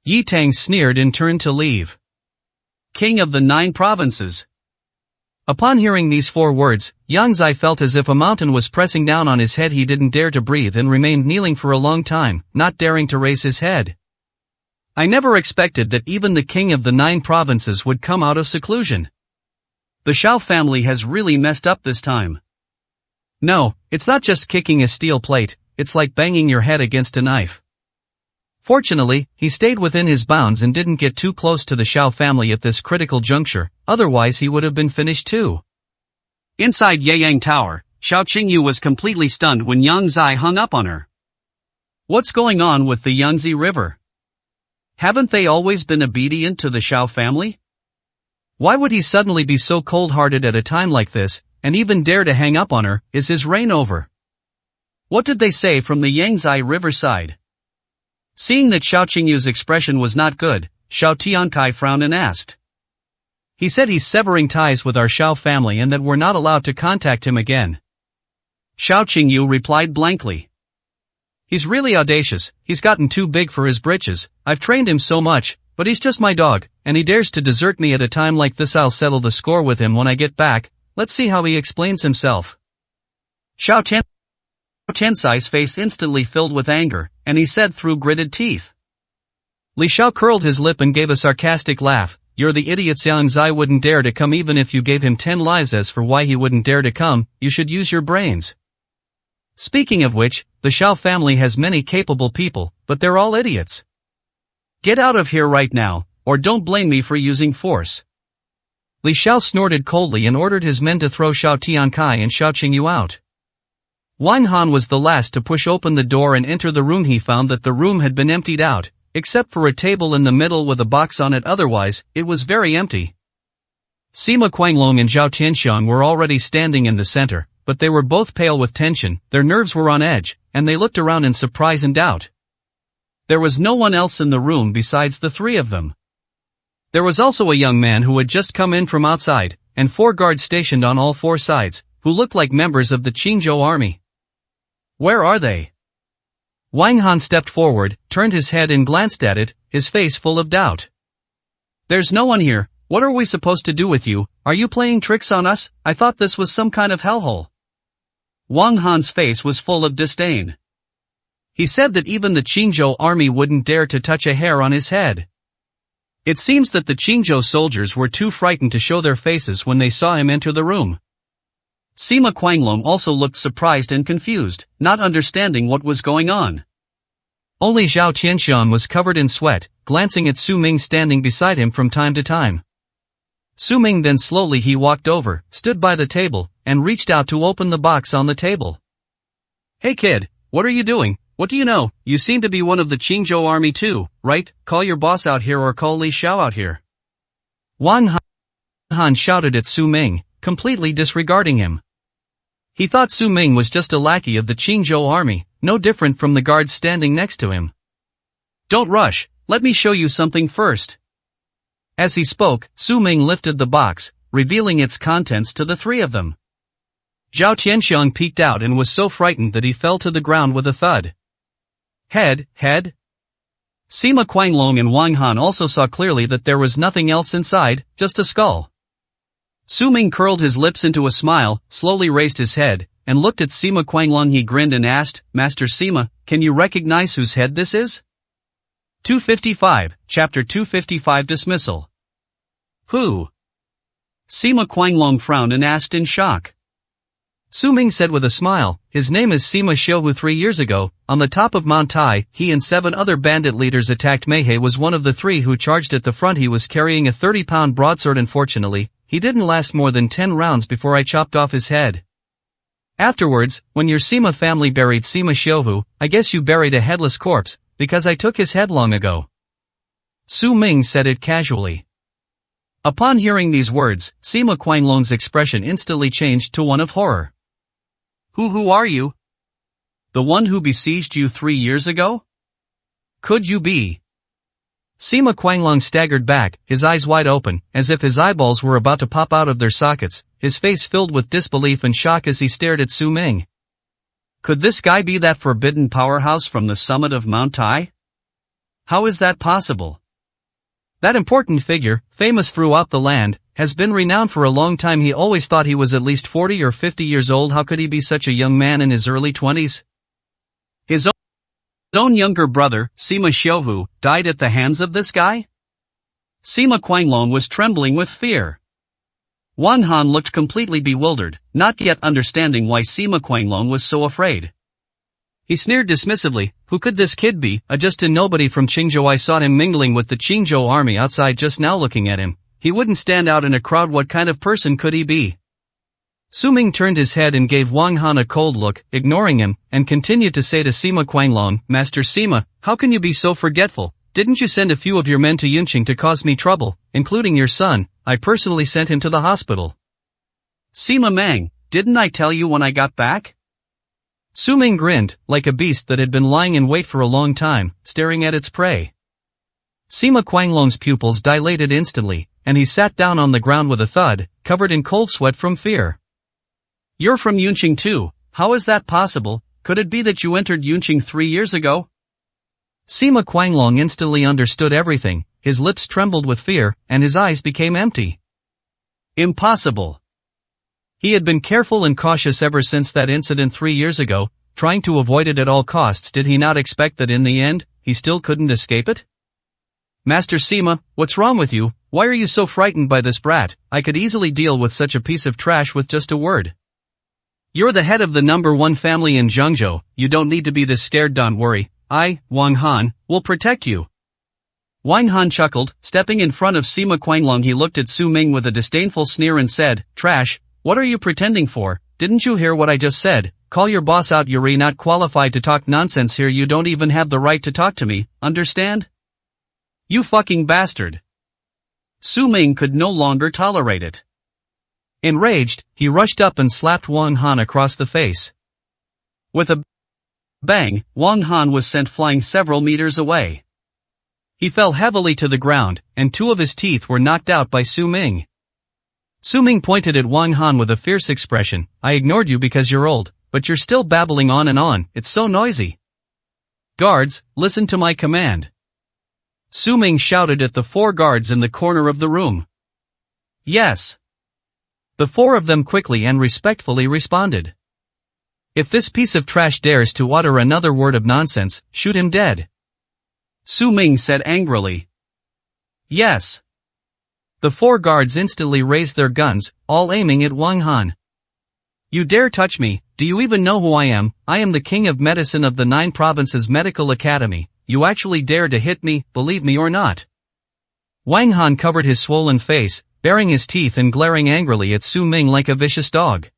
[SPEAKER 1] Yi Tang sneered and turned to leave. King of the 9 provinces. Upon hearing these 4 words, Yang Zai felt as if a mountain was pressing down on his head. He didn't dare to breathe and remained kneeling for a long time, not daring to raise his head. I never expected that even the king of the 9 provinces would come out of seclusion. The Xiao family has really messed up this time. No, it's not just kicking a steel plate, it's like banging your head against a knife. Fortunately, he stayed within his bounds and didn't get too close to the Xiao family at this critical juncture, otherwise he would have been finished too. Inside Yayang Tower, Xiao Qingyu was completely stunned when Yang Zai hung up on her. What's going on with the Yangtze River? Haven't they always been obedient to the Xiao family? Why would he suddenly be so cold-hearted at a time like this, and even dare to hang up on her? Is his reign over? What did they say from the Yangtze riverside? Seeing that Xiao Qingyu's expression was not good, Xiao Tiankai frowned and asked. He said he's severing ties with our Xiao family and that we're not allowed to contact him again. Xiao Qingyu replied blankly. He's really audacious. He's gotten too big for his britches. I've trained him so much, but he's just my dog, and he dares to desert me at a time like this. I'll settle the score with him when I get back. Let's see how he explains himself. Xiao Tiansai's face instantly filled with anger, and he said through gritted teeth. Li Xiao curled his lip and gave a sarcastic laugh. You're the idiot. Yang Zai wouldn't dare to come even if you gave him 10 lives. As for why he wouldn't dare to come, you should use your brains. Speaking of which, the Xiao family has many capable people, but they're all idiots. Get out of here right now, or don't blame me for using force. Li Xiao snorted coldly and ordered his men to throw Xiao Tiankai and Xiao Qingyu out. Wang Han was the last to push open the door and enter the room. He found that the room had been emptied out,
[SPEAKER 2] except for a table in the middle with a box on it. Otherwise, it was very empty. Sima Guanglong and Zhao Tianxiang were already standing in the center, but they were both pale with tension, their nerves were on edge, and they looked around in surprise and doubt. There was no one else in the room besides the three of them. There was also a young man who had just come in from outside, and 4 guards stationed on all 4 sides, who looked like members of the Qingzhou army. Where are they? Wang Han stepped forward, turned his head and glanced at it, his face full of doubt. There's no one here. What are we supposed to do with you? Are you playing tricks on us? I thought this was some kind of hellhole. Wang Han's face was full of disdain. He said that even the Qingzhou army wouldn't dare to touch a hair on his head. It seems that the Qingzhou soldiers were too frightened to show their faces when they saw him enter the room. Sima Guanglong also looked surprised and confused, not understanding what was going on. Only Zhao Tianxiang was covered in sweat, glancing at Su Ming standing beside him from time to time. Su Ming then slowly he walked over, stood by the table, and reached out to open the box on the table. Hey kid, what are you doing? What do you know? You seem to be one of the Qingzhou army too, right? Call your boss out here or call Li Xiao out here. Wang Han shouted at Su Ming, completely disregarding him. He thought Su Ming was just a lackey of the Qingzhou army, no different from the guards standing next to him. Don't rush, let me show you something first. As he spoke, Su Ming lifted the box, revealing its contents to the three of them. Zhao Tianxiang peeked out and was so frightened that he fell to the ground with a thud. Head. Sima Guanglong and Wang Han also saw clearly that there was nothing else inside, just a skull. Su Ming curled his lips into a smile, slowly raised his head, and looked at Sima Guanglong. He grinned and asked, Master Sima, can you recognize whose head this is? 255, Chapter 255 Dismissal. Who? Sima Guanglong frowned and asked in shock. Su Ming said with a smile, his name is Sima Xiuhu. 3 years ago, on the top of Mount Tai, he and 7 other bandit leaders attacked Meihe. Was one of the 3 who charged at the front. He was carrying a 30-pound broadsword. Unfortunately, he didn't last more than 10 rounds before I chopped off his head. Afterwards, when your Sima family buried Sima Xiuhu, I guess you buried a headless corpse, because I took his head long ago. Su Ming said it casually. Upon hearing these words, Sima Guanglong's expression instantly changed to one of horror. Who are you? The one who besieged you 3 years ago? Could you be? Sima Guanglong staggered back, his eyes wide open, as if his eyeballs were about to pop out of their sockets, his face filled with disbelief and shock as he stared at Su Ming. Could this guy be that forbidden powerhouse from the summit of Mount Tai? How is that possible? That important figure, famous throughout the land, has been renowned for a long time. He always thought he was at least 40 or 50 years old. How could he be such a young man in his early 20s? His own younger brother, Sima Xiuhu, died at the hands of this guy? Sima Guanglong was trembling with fear. Wang Han looked completely bewildered, not yet understanding why Sima Guanglong was so afraid. He sneered dismissively, who could this kid be? Just a nobody from Qingzhou. I saw him mingling with the Qingzhou army outside just now. Looking at him, he wouldn't stand out in a crowd. What kind of person could he be? Su Ming turned his head and gave Wang Han a cold look, ignoring him, and continued to say to Sima Guanglong, Master Sima, how can you be so forgetful? Didn't you send a few of your men to Yunqing to cause me trouble, including your son? I personally sent him to the hospital. Sima Mang, didn't I tell you when I got back? Su Ming grinned, like a beast that had been lying in wait for a long time, staring at its prey. Sima Guanglong's pupils dilated instantly, and he sat down on the ground with a thud, covered in cold sweat from fear. You're from Yunqing too, how is that possible? Could it be that you entered Yunqing 3 years ago? Sima Guanglong instantly understood everything, his lips trembled with fear, and his eyes became empty. Impossible. He had been careful and cautious ever since that incident 3 years ago, trying to avoid it at all costs. Did he not expect that in the end, he still couldn't escape it? Master Sima, what's wrong with you? Why are you so frightened by this brat? I could easily deal with such a piece of trash with just a word. You're the head of the #1 family in Zhengzhou, you don't need to be this scared. Don't worry, I, Wang Han, will protect you. Wang Han chuckled, stepping in front of Sima Guanglong. He looked at Su Ming with a disdainful sneer and said, Trash, what are you pretending for? Didn't you hear what I just said? Call your boss out. You're not qualified to talk nonsense here. You don't even have the right to talk to me, understand? You fucking bastard. Su Ming could no longer tolerate it.
[SPEAKER 1] Enraged, he rushed up and slapped Wang Han across the face.
[SPEAKER 2] With a bang, Wang Han was sent flying several meters away. He fell heavily to the ground, and 2 of his teeth were knocked out by Su Ming.
[SPEAKER 1] Su Ming pointed at Wang Han with a fierce expression. I ignored you because you're old, but you're still babbling on and on, it's so noisy.
[SPEAKER 2] Guards, listen to my command. Su Ming shouted at the 4 guards in the corner of the room.
[SPEAKER 1] Yes. The 4 of them quickly and respectfully responded. If this piece of trash dares to utter another word of nonsense, shoot him dead.
[SPEAKER 2] Su Ming said angrily.
[SPEAKER 1] Yes. The 4 guards instantly raised their guns, all aiming at Wang Han. You dare touch me, do you even know who I am? I am the King of Medicine of the 9 Provinces Medical Academy, you actually dare to hit me, believe me or not. Wang Han covered his swollen face, baring his teeth and glaring angrily at Su Ming like a vicious dog.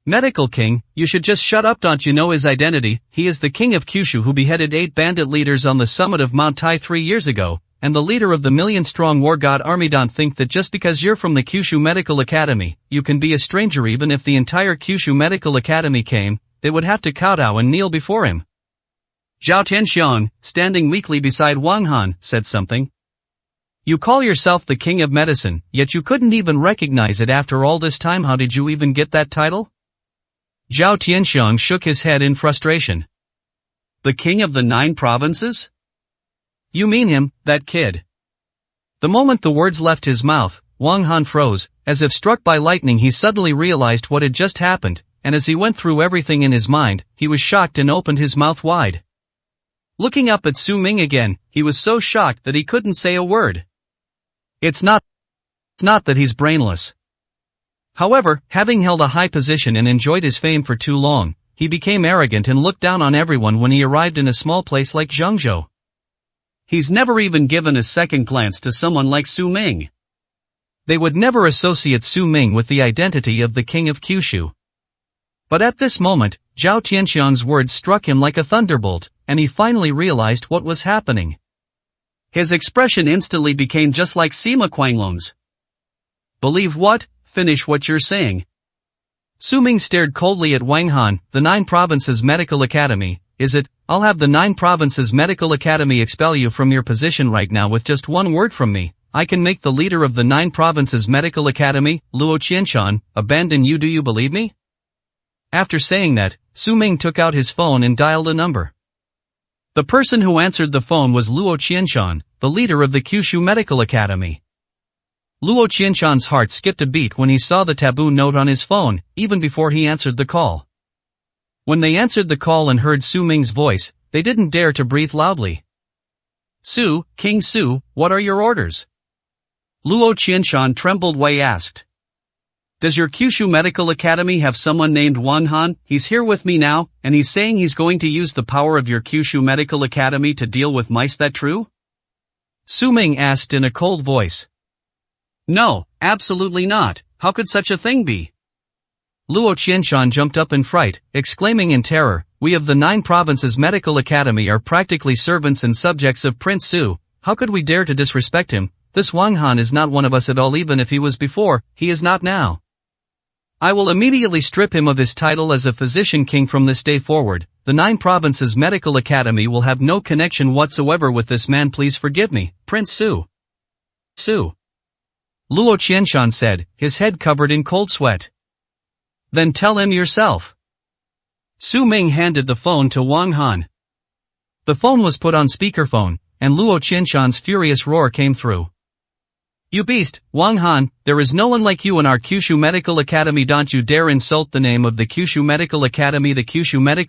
[SPEAKER 1] Medical King, you should just shut up, don't you know his identity? He is the King of Kyushu who beheaded 8 bandit leaders on the summit of Mount Tai 3 years ago. And the leader of the million-strong war god army. Don't think that just because you're from the Kyushu Medical Academy, you can be a stranger. Even if the entire Kyushu Medical Academy came, they would have to kowtow and kneel before him.
[SPEAKER 2] Zhao Tianxiang, standing weakly beside Wang Han, said something.
[SPEAKER 1] You call yourself the King of Medicine, yet you couldn't even recognize it after all this time. How did you even get that title? Zhao Tianxiang shook his head in frustration.
[SPEAKER 2] The King of the 9 Provinces?
[SPEAKER 1] You mean him, that kid. The moment the words left his mouth, Wang Han froze, as if struck by lightning. He suddenly realized what had just happened, and as he went through everything in his mind, he was shocked and opened his mouth wide. Looking up at Su Ming again, he was so shocked that he couldn't say a word. It's not that he's brainless. However, having held a high position and enjoyed his fame for too long, he became arrogant and looked down on everyone when he arrived in a small place like Zhengzhou.
[SPEAKER 2] He's never even given a second glance to someone like Su Ming.
[SPEAKER 1] They would never associate Su Ming with the identity of the King of Kyushu. But at this moment, Zhao Tianxiang's words struck him like a thunderbolt, and he finally realized what was happening.
[SPEAKER 2] His expression instantly became just like Sima Quanglong's. Believe what? Finish what you're saying.
[SPEAKER 1] Su Ming stared coldly at Wang Han. The 9 Provinces Medical Academy, is it? I'll have the 9 Provinces Medical Academy expel you from your position right now with just one word from me. I can make the leader of the 9 Provinces Medical Academy, Luo Qianshan, abandon you. Do you believe me? After saying that, Su Ming took out his phone and dialed a number. The person who answered the phone was Luo Qianshan, the leader of the Kyushu Medical Academy. Luo Qianshan's heart skipped a beat when he saw the taboo note on his phone, even before he answered the call. When they answered the call and heard Su Ming's voice, they didn't dare to breathe loudly.
[SPEAKER 2] King Su, what are your orders? Luo Qianshan trembled. Wei asked. Does your Kyushu Medical Academy have someone named Wang Han? He's here with me now, and he's saying he's going to use the power of your Kyushu Medical Academy to deal with mice. That true?
[SPEAKER 1] Su Ming asked in a cold voice.
[SPEAKER 2] No, absolutely not. How could such a thing be?
[SPEAKER 1] Luo Qianshan jumped up in fright, exclaiming in terror, we of the 9 Provinces Medical Academy are practically servants and subjects of Prince Su. How could we dare to disrespect him? This Wang Han is not one of us at all. Even if he was before, he is not now. I will immediately strip him of his title as a physician king from this day forward. The 9 Provinces Medical Academy will have no connection whatsoever with this man. Please forgive me, Prince Su. Luo Qianshan said, his head covered in cold sweat. Then tell him yourself. Su Ming handed the phone to Wang Han. The phone was put on speakerphone, and Luo Qianshan's furious roar came through. You beast, Wang Han, there is no one like you in our Kyushu Medical Academy. Don't you dare insult the name of the Kyushu Medical Academy. The Kyushu Medical